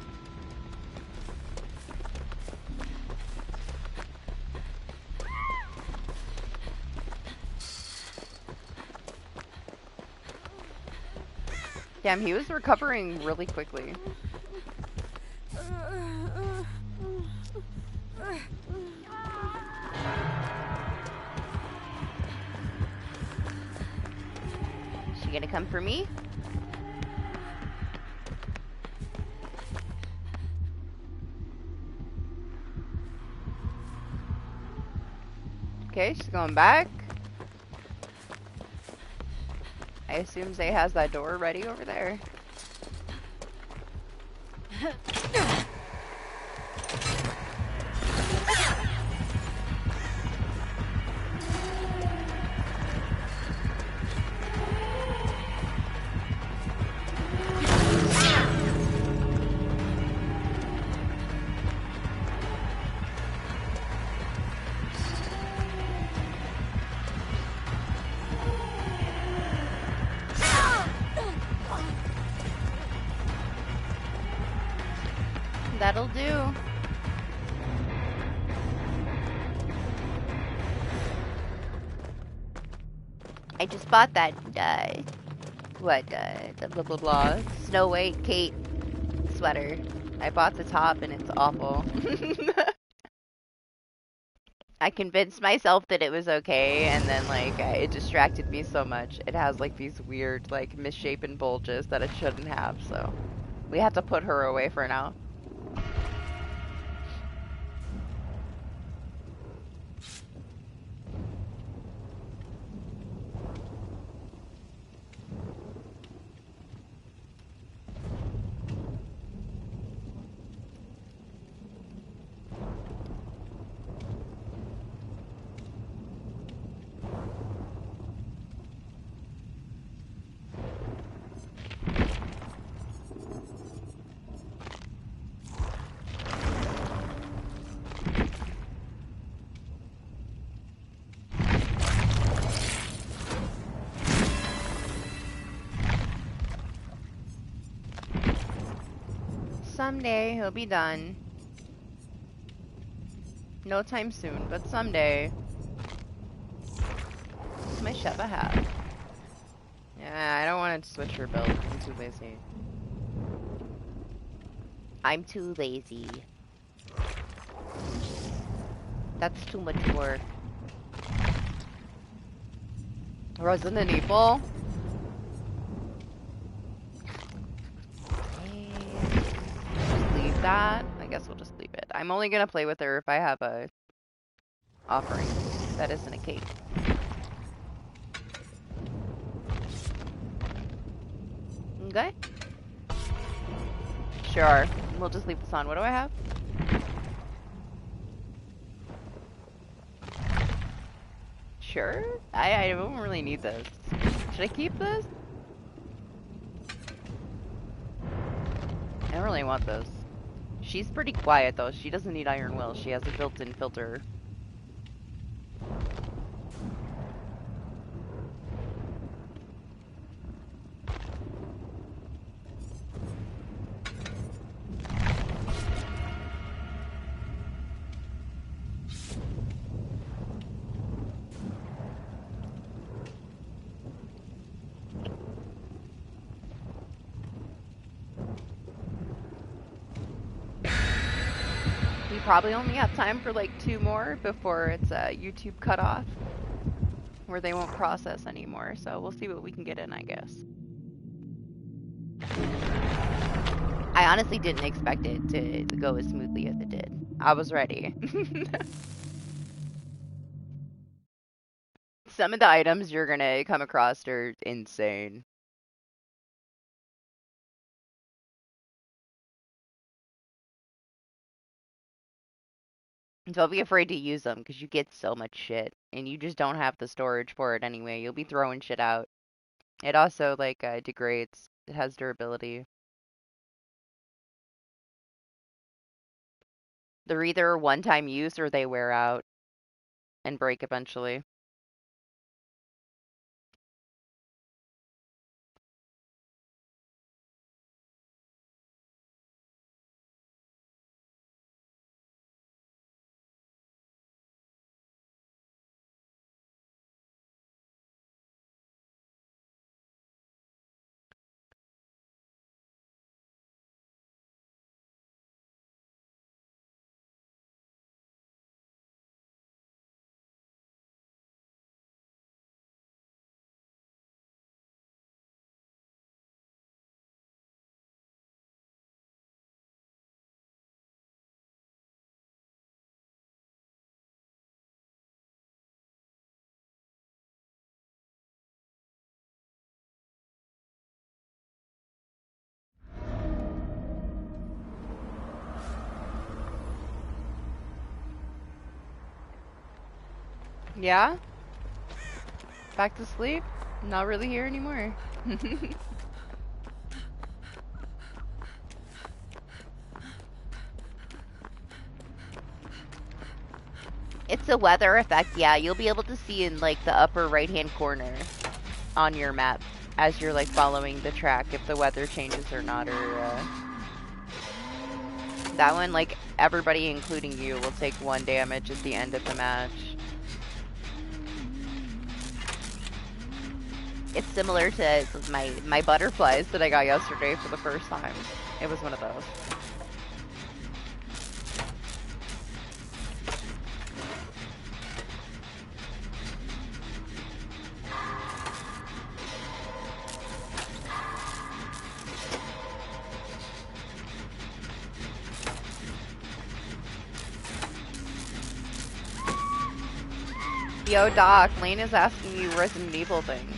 Damn, he was recovering really quickly. She gonna come for me? Okay, she's going back. I assume Zay has that door ready over there. That'll do. I just bought that, the blah blah blah, Snow White Kate sweater. I bought the top and it's awful. I convinced myself that it was okay, and then, like, it distracted me so much. It has, like, these weird, like, misshapen bulges that it shouldn't have, so we have to put her away for now. Someday he'll be done. No time soon, but someday. What's my Sheva have? Yeah, I don't want to switch her build. I'm too lazy. I'm too lazy. That's too much work. Resident Evil? Leave that. I guess we'll just leave it. I'm only gonna play with her if I have a offering that isn't a cake. Okay. Sure. We'll just leave this on. What do I have? Sure. I don't really need this. Should I keep this? I don't really want this. She's pretty quiet though. She doesn't need Iron Will. She has a built-in filter. Probably only have time for like 2 more before it's YouTube cutoff, where they won't process anymore. So we'll see what we can get in, I guess. I honestly didn't expect it to go as smoothly as it did. I was ready. Some of the items you're gonna come across are insane. Don't be afraid to use them because you get so much shit and you just don't have the storage for it anyway. You'll be throwing shit out. It also like degrades. It has durability. They're either one-time use or they wear out and break eventually. Yeah? Back to sleep? Not really here anymore. It's a weather effect, yeah. You'll be able to see in like the upper right-hand corner on your map as you're like following the track if the weather changes or not, or that one, like everybody including you will take 1 damage at the end of the match. It's similar to my butterflies that I got yesterday for the first time. It was one of those. Yo, Doc, Lane is asking you Resident Evil things.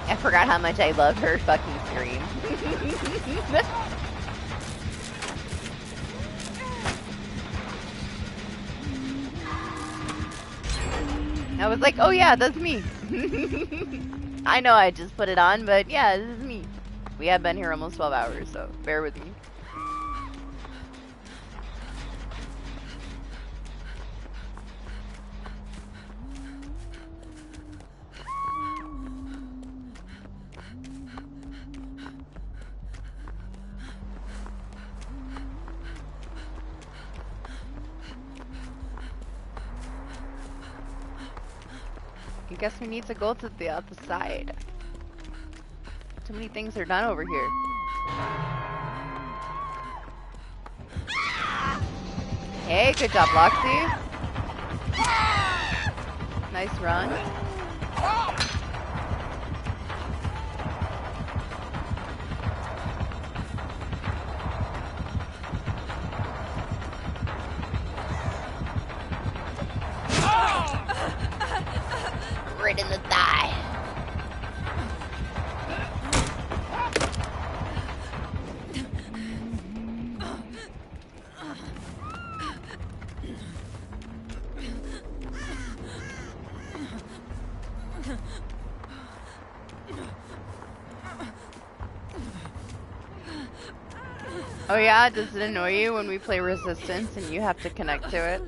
I forgot how much I love her fucking scream. I was like, oh yeah, that's me. I know I just put it on, but yeah, this is me. We have been here almost 12 hours, so bear with me. I guess we need to go to the other side. Too many things are done over here. Hey, good job, Loxy. Nice run. Right in the thigh. Oh yeah, does it annoy you when we play Resistance and you have to connect to it?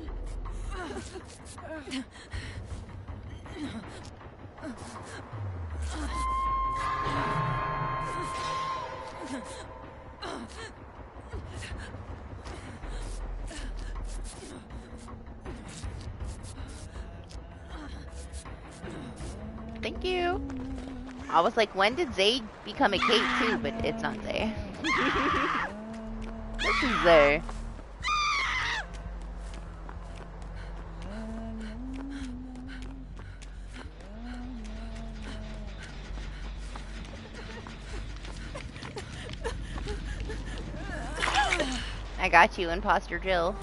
Thank you. I was like, when did Zay become a Kate too? But it's not Zay. This is Zay. I got you, Imposter Jill.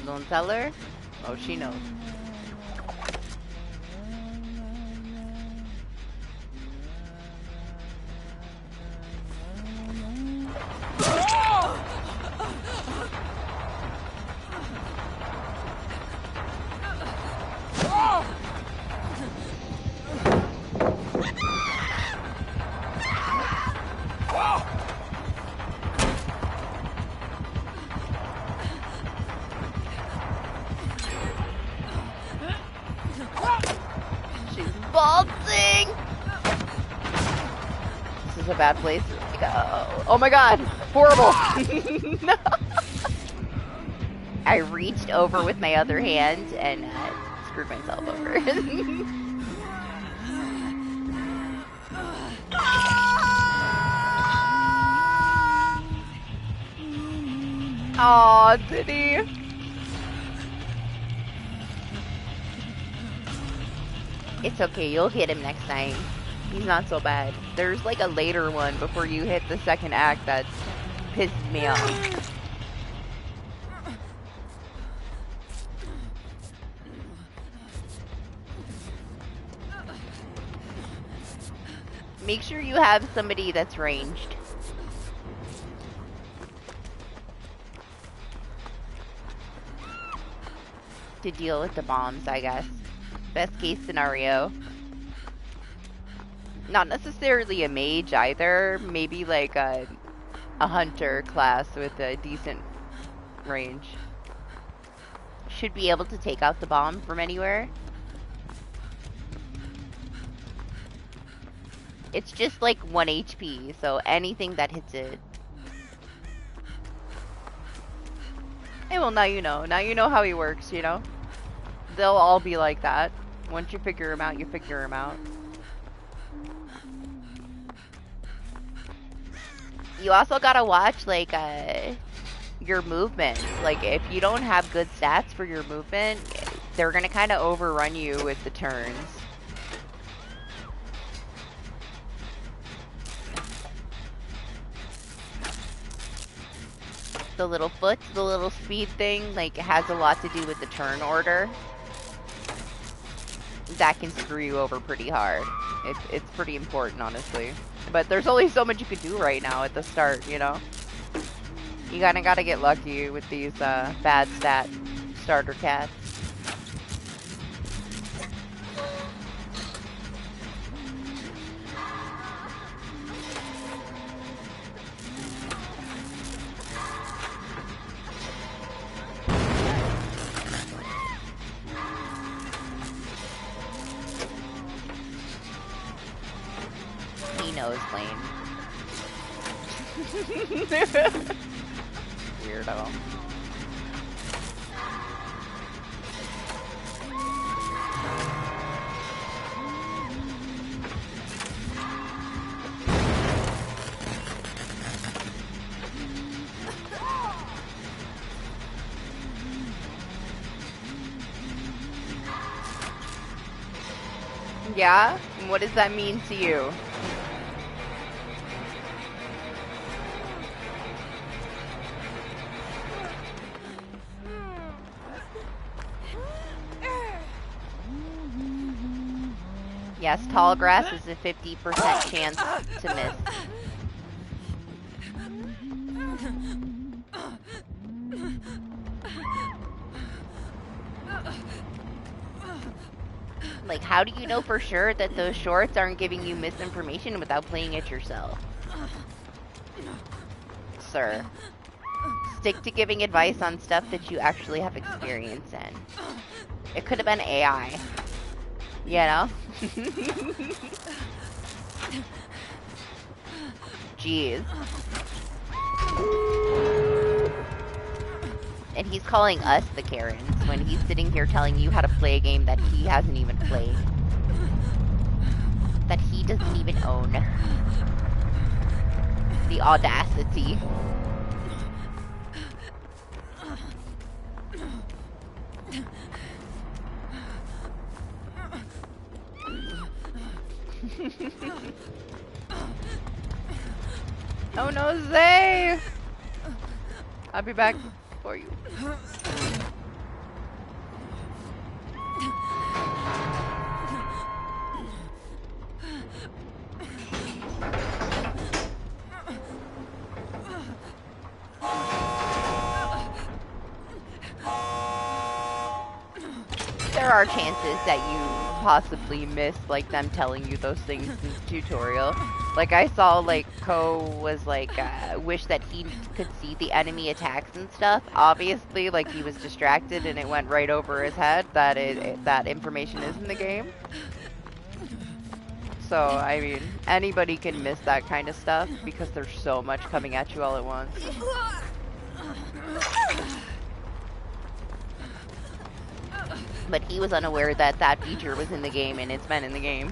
Don't tell her? Oh, she knows. A bad place to go. Oh my god! Horrible! No. I reached over with my other hand and screwed myself over. Aw, did he? It's okay, you'll hit him next time. He's not so bad. There's like a later one before you hit the second act that pisses me off. Make sure you have somebody that's ranged. To deal with the bombs, I guess. Best case scenario. Not necessarily a mage either. Maybe like a hunter class with a decent range. Should be able to take out the bomb from anywhere. It's just like 1 HP, so anything that hits it. Hey, well, now you know. Now you know how he works, you know? They'll all be like that. Once you figure him out, you figure him out. You also gotta watch, like, your movements. Like, if you don't have good stats for your movement, they're gonna kind of overrun you with the turns. The little foot, the little speed thing, like, has a lot to do with the turn order. That can screw you over pretty hard. It's pretty important, honestly. But there's only so much you could do right now at the start, you know? You kinda gotta get lucky with these, bad stat starter cats. He knows, Lane. Weirdo. Yeah? And what does that mean to you? Yes, tall grass is a 50% chance to miss. Like, how do you know for sure that those shorts aren't giving you misinformation without playing it yourself? Sir, stick to giving advice on stuff that you actually have experience in. It could have been AI. You know? Jeez. And he's calling us the Karens when he's sitting here telling you how to play a game that he hasn't even played. That he doesn't even own. The audacity. Oh no, Zay! I'll be back for you. There are chances that you possibly missed, like, them telling you those things in the tutorial. Like, I saw, like, Ko was, like, wish that he could see the enemy attacks and stuff. Obviously, like, he was distracted and it went right over his head that that information is in the game. So, I mean, anybody can miss that kind of stuff because there's so much coming at you all at once. But he was unaware that that feature was in the game, and it's been in the game.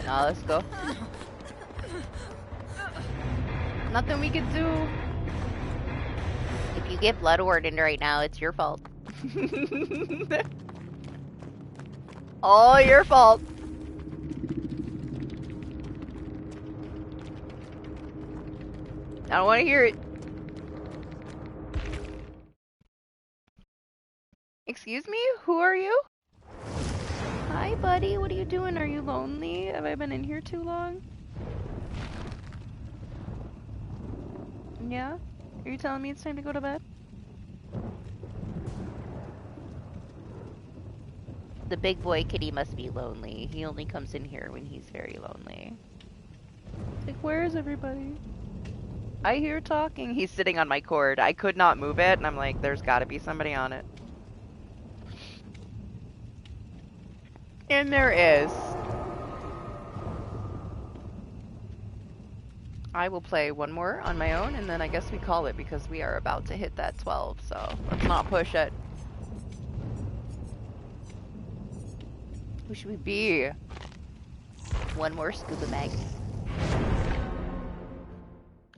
Now let's go. Nothing we can do. If you get blood warden right now, it's your fault. All your fault. I don't want to hear it. Excuse me? Who are you? Hi, buddy. What are you doing? Are you lonely? Have I been in here too long? Yeah? Are you telling me it's time to go to bed? The big boy kitty must be lonely. He only comes in here when he's very lonely. Like, where is everybody? I hear talking. He's sitting on my cord. I could not move it, and I'm like, there's gotta be somebody on it. And there is. I will play one more on my own, and then I guess we call it because we are about to hit that 12, so let's not push it. Who should we be? One more scuba bag.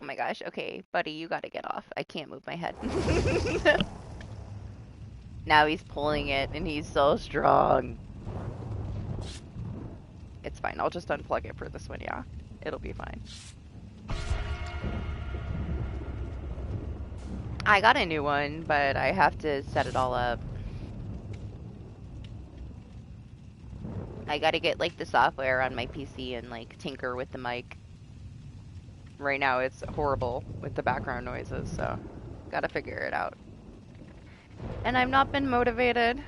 Oh my gosh, okay, buddy, you gotta get off. I can't move my head. Now he's pulling it, and he's so strong. It's fine, I'll just unplug it for this one, yeah. It'll be fine. I got a new one, but I have to set it all up. I gotta get, like, the software on my PC and, like, tinker with the mic. Right now it's horrible with the background noises, so gotta figure it out. And I've not been motivated.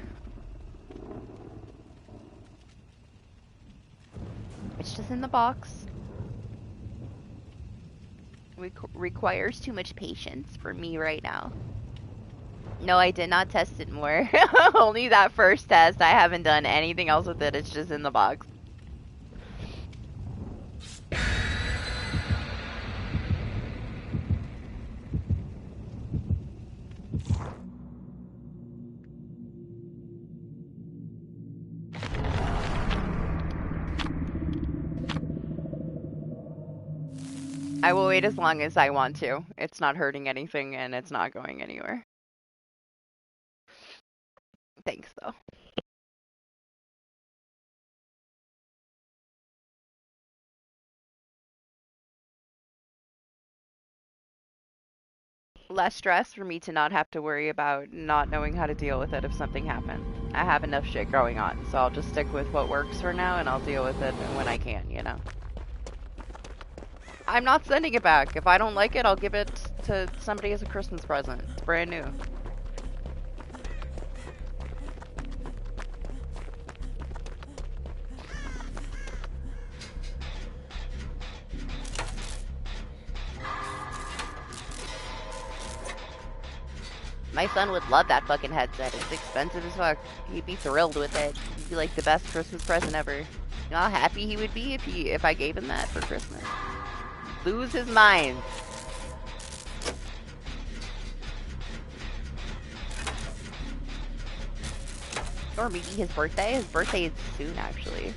It's just in the box. Requires too much patience for me right now. No, I did not test it more. Only that first test. I haven't done anything else with it. It's just in the box. I will wait as long as I want to. It's not hurting anything and it's not going anywhere. Thanks, though. Less stress for me to not have to worry about not knowing how to deal with it if something happens. I have enough shit going on, so I'll just stick with what works for now and I'll deal with it when I can, you know? I'm not sending it back. If I don't like it, I'll give it to somebody as a Christmas present. It's brand new. My son would love that fucking headset. It's expensive as fuck. He'd be thrilled with it. It'd be like the best Christmas present ever. You know how happy he would be if I gave him that for Christmas? Lose his mind. Or maybe his birthday? His birthday is soon, actually.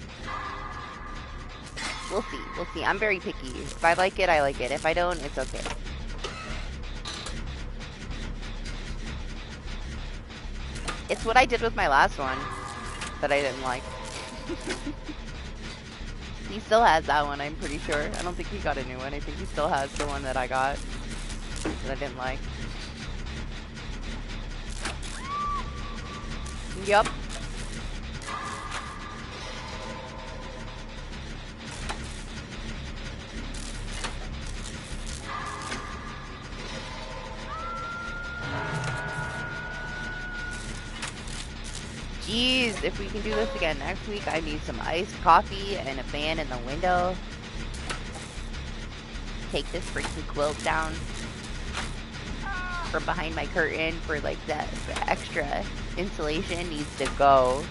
We'll see. We'll see. I'm very picky. If I like it, I like it. If I don't, it's okay. It's what I did with my last one that I didn't like. He still has that one, I'm pretty sure. I don't think he got a new one. I think he still has the one that I got that I didn't like. Yup. Jeez, if we can do this again next week, I need some iced coffee and a fan in the window. Take this freaking quilt down from behind my curtain for like that extra insulation needs to go.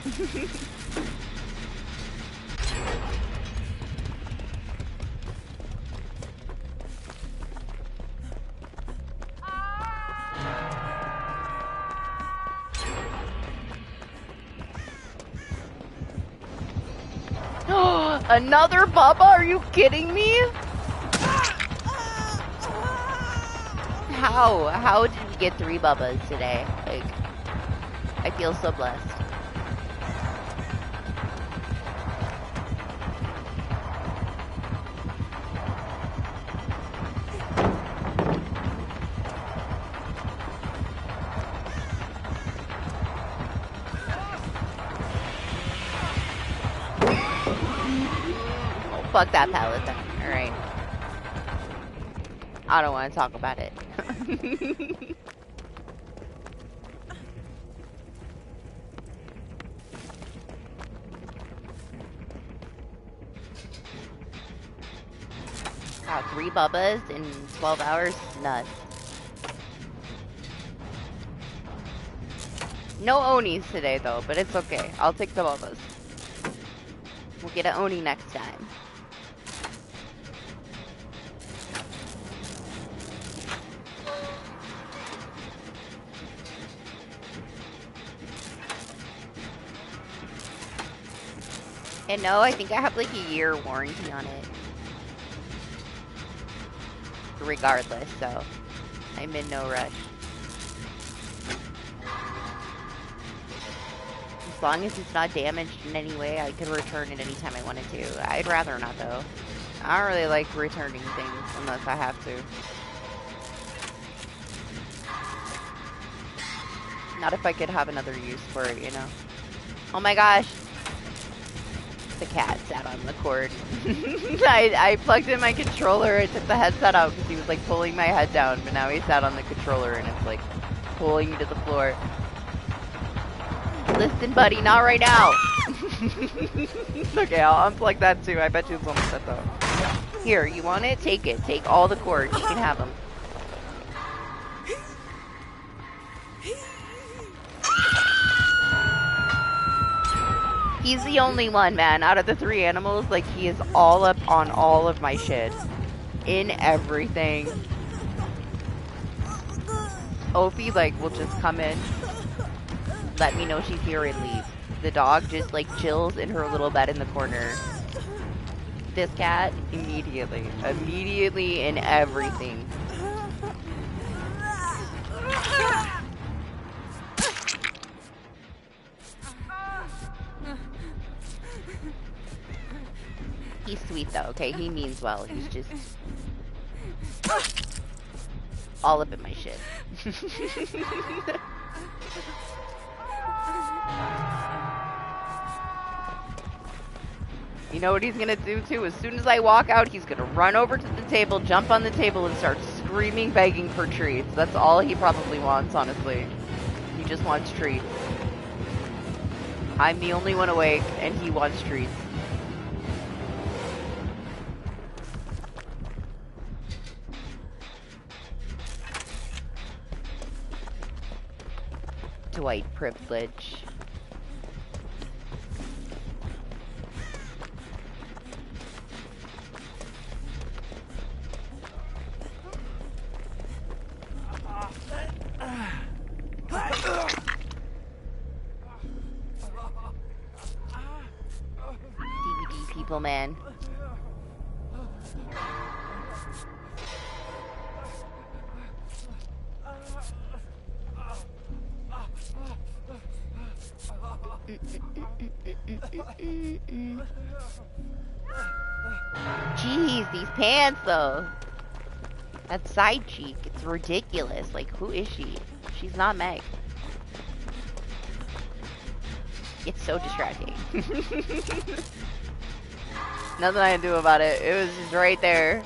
Another Bubba? Are you kidding me? How? How did we get 3 Bubbas today? Like, I feel so blessed. Fuck that pallet then. Alright. I don't want to talk about it. Wow, 3 Bubbas in 12 hours? Nuts. No Onis today though, but it's okay. I'll take the Bubbas. We'll get an Oni next time. And no, I think I have like a year warranty on it. Regardless, so I'm in no rush. As long as it's not damaged in any way, I could return it anytime I wanted to. I'd rather not though. I don't really like returning things unless I have to. Not if I could have another use for it, you know? Oh my gosh! The cat sat on the cord. I plugged in my controller, I took the headset out because he was like pulling my head down, but now he sat on the controller and it's like pulling me to the floor. Listen, buddy, not right now. Okay, I'll unplug that too. I bet you it's almost set though. Here, you want it? Take it. Take all the cords. You can have them. He's the only one, man, out of the 3 animals, like, he is all up on all of my shit. In everything. Opie, like, will just come in, let me know she's here and leave. The dog just, like, chills in her little bed in the corner. This cat, immediately. Immediately in everything. He's sweet though, okay? He means well. He's just all up in my shit. You know what he's gonna do too? As soon as I walk out, he's gonna run over to the table, jump on the table, and start screaming, begging for treats. That's all he probably wants, honestly. He just wants treats. I'm the only one awake, and he wants treats. White privilege. DBD people, man. Jeez, these pants though. That side cheek, it's ridiculous. Like, who is she? She's not Meg. It's so distracting. Nothing I can do about it. It was just right there.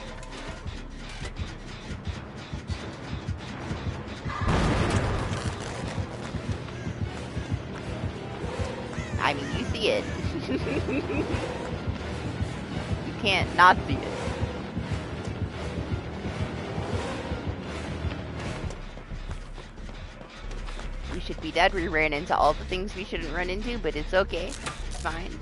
I mean, you see it. You can't not see it. We should be dead. We ran into all the things we shouldn't run into, but it's okay. It's fine.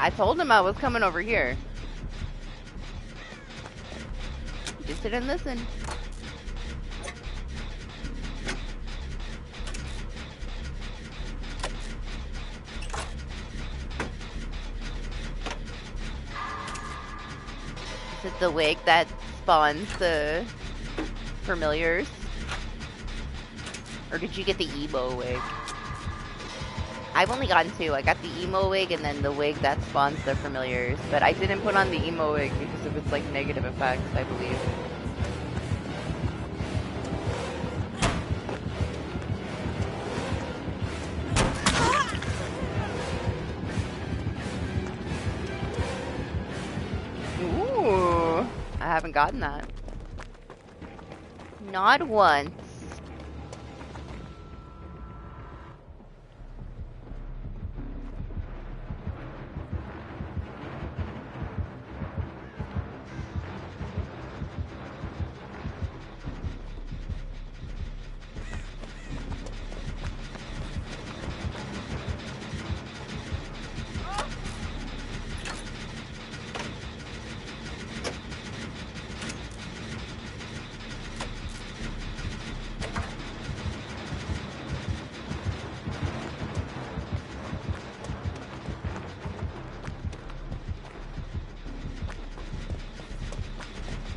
I told him I was coming over here. He just didn't listen. Is it the wig that spawns the familiars? Or did you get the emo wig? I've only gotten two. I got the emo wig and then the wig that spawns the familiars. But I didn't put on the emo wig because of its like negative effects, I believe. Ooh, I haven't gotten that. Not once.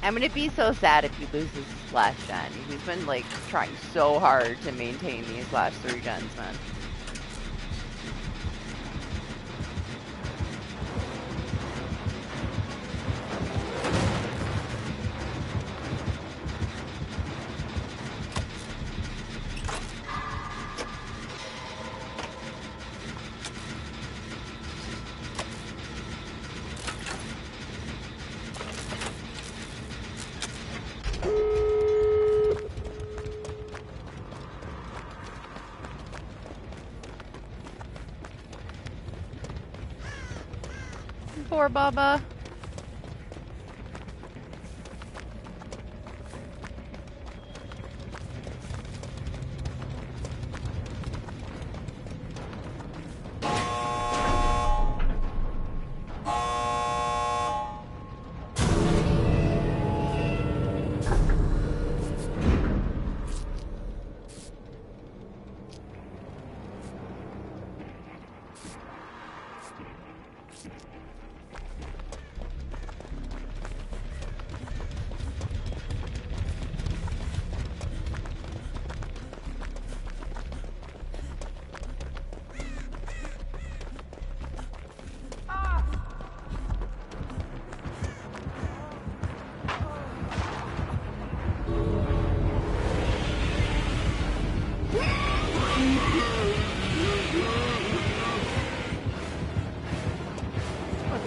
I'm gonna be so sad if he loses last gen. He's been like trying so hard to maintain these last 3 gens, man. Poor Baba.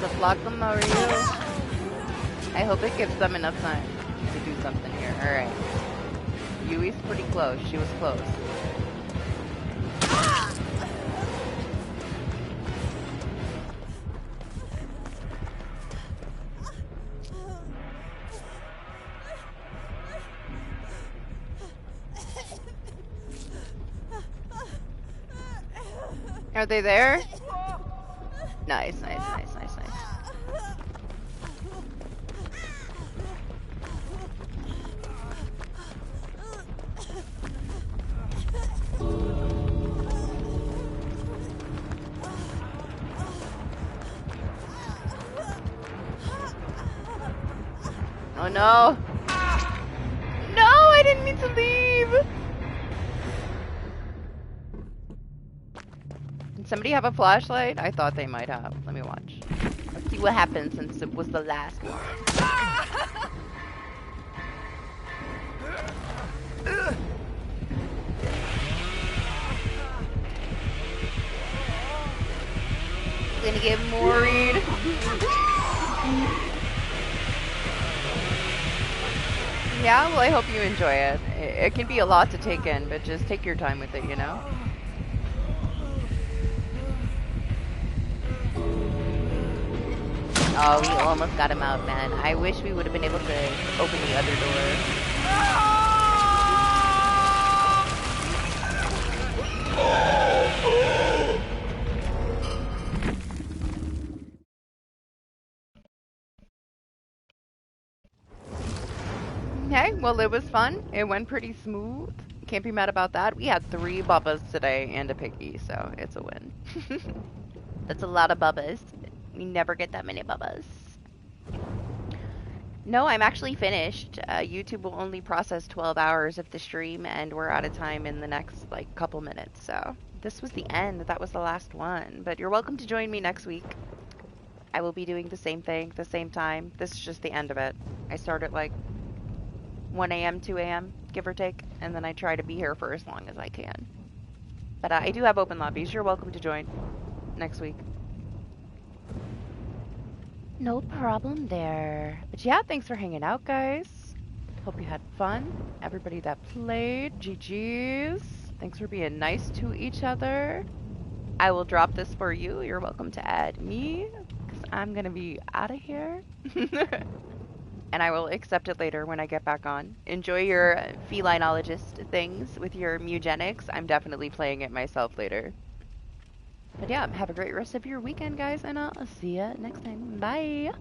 a Blossom, how are you? I hope it gives them enough time to do something here. Alright. Yui's pretty close. She was close. Are they there? Nice, nice, nice, nice, nice. Oh no! No, I didn't mean to leave! Did somebody have a flashlight? I thought they might have. Let me watch. Let's see what happens since it was the last one. Gonna get worried. Yeah, well, I hope you enjoy it. It can be a lot to take in, but just take your time with it, you know? Oh, we almost got him out, man. I wish we would have been able to open the other door. Okay, well, it was fun. It went pretty smooth. Can't be mad about that. We had 3 bubbas today and a piggy, so it's a win. That's a lot of bubbas. We never get that many bubbas. No, I'm actually finished. YouTube will only process 12 hours of the stream, and we're out of time in the next, like, couple minutes. So this was the end. That was the last one. But you're welcome to join me next week. I will be doing the same thing, the same time. This is just the end of it. I start at, like, 1 a.m., 2 a.m., give or take, and then I try to be here for as long as I can. But I do have open lobbies. You're welcome to join next week. No problem there. But yeah, thanks for hanging out, guys. Hope you had fun. Everybody that played, GG's. Thanks for being nice to each other. I will drop this for you. You're welcome to add me, because I'm going to be out of here. And I will accept it later when I get back on. Enjoy your felinologist things with your Mugenics. I'm definitely playing it myself later. But yeah, have a great rest of your weekend, guys, and I'll see ya next time. Bye!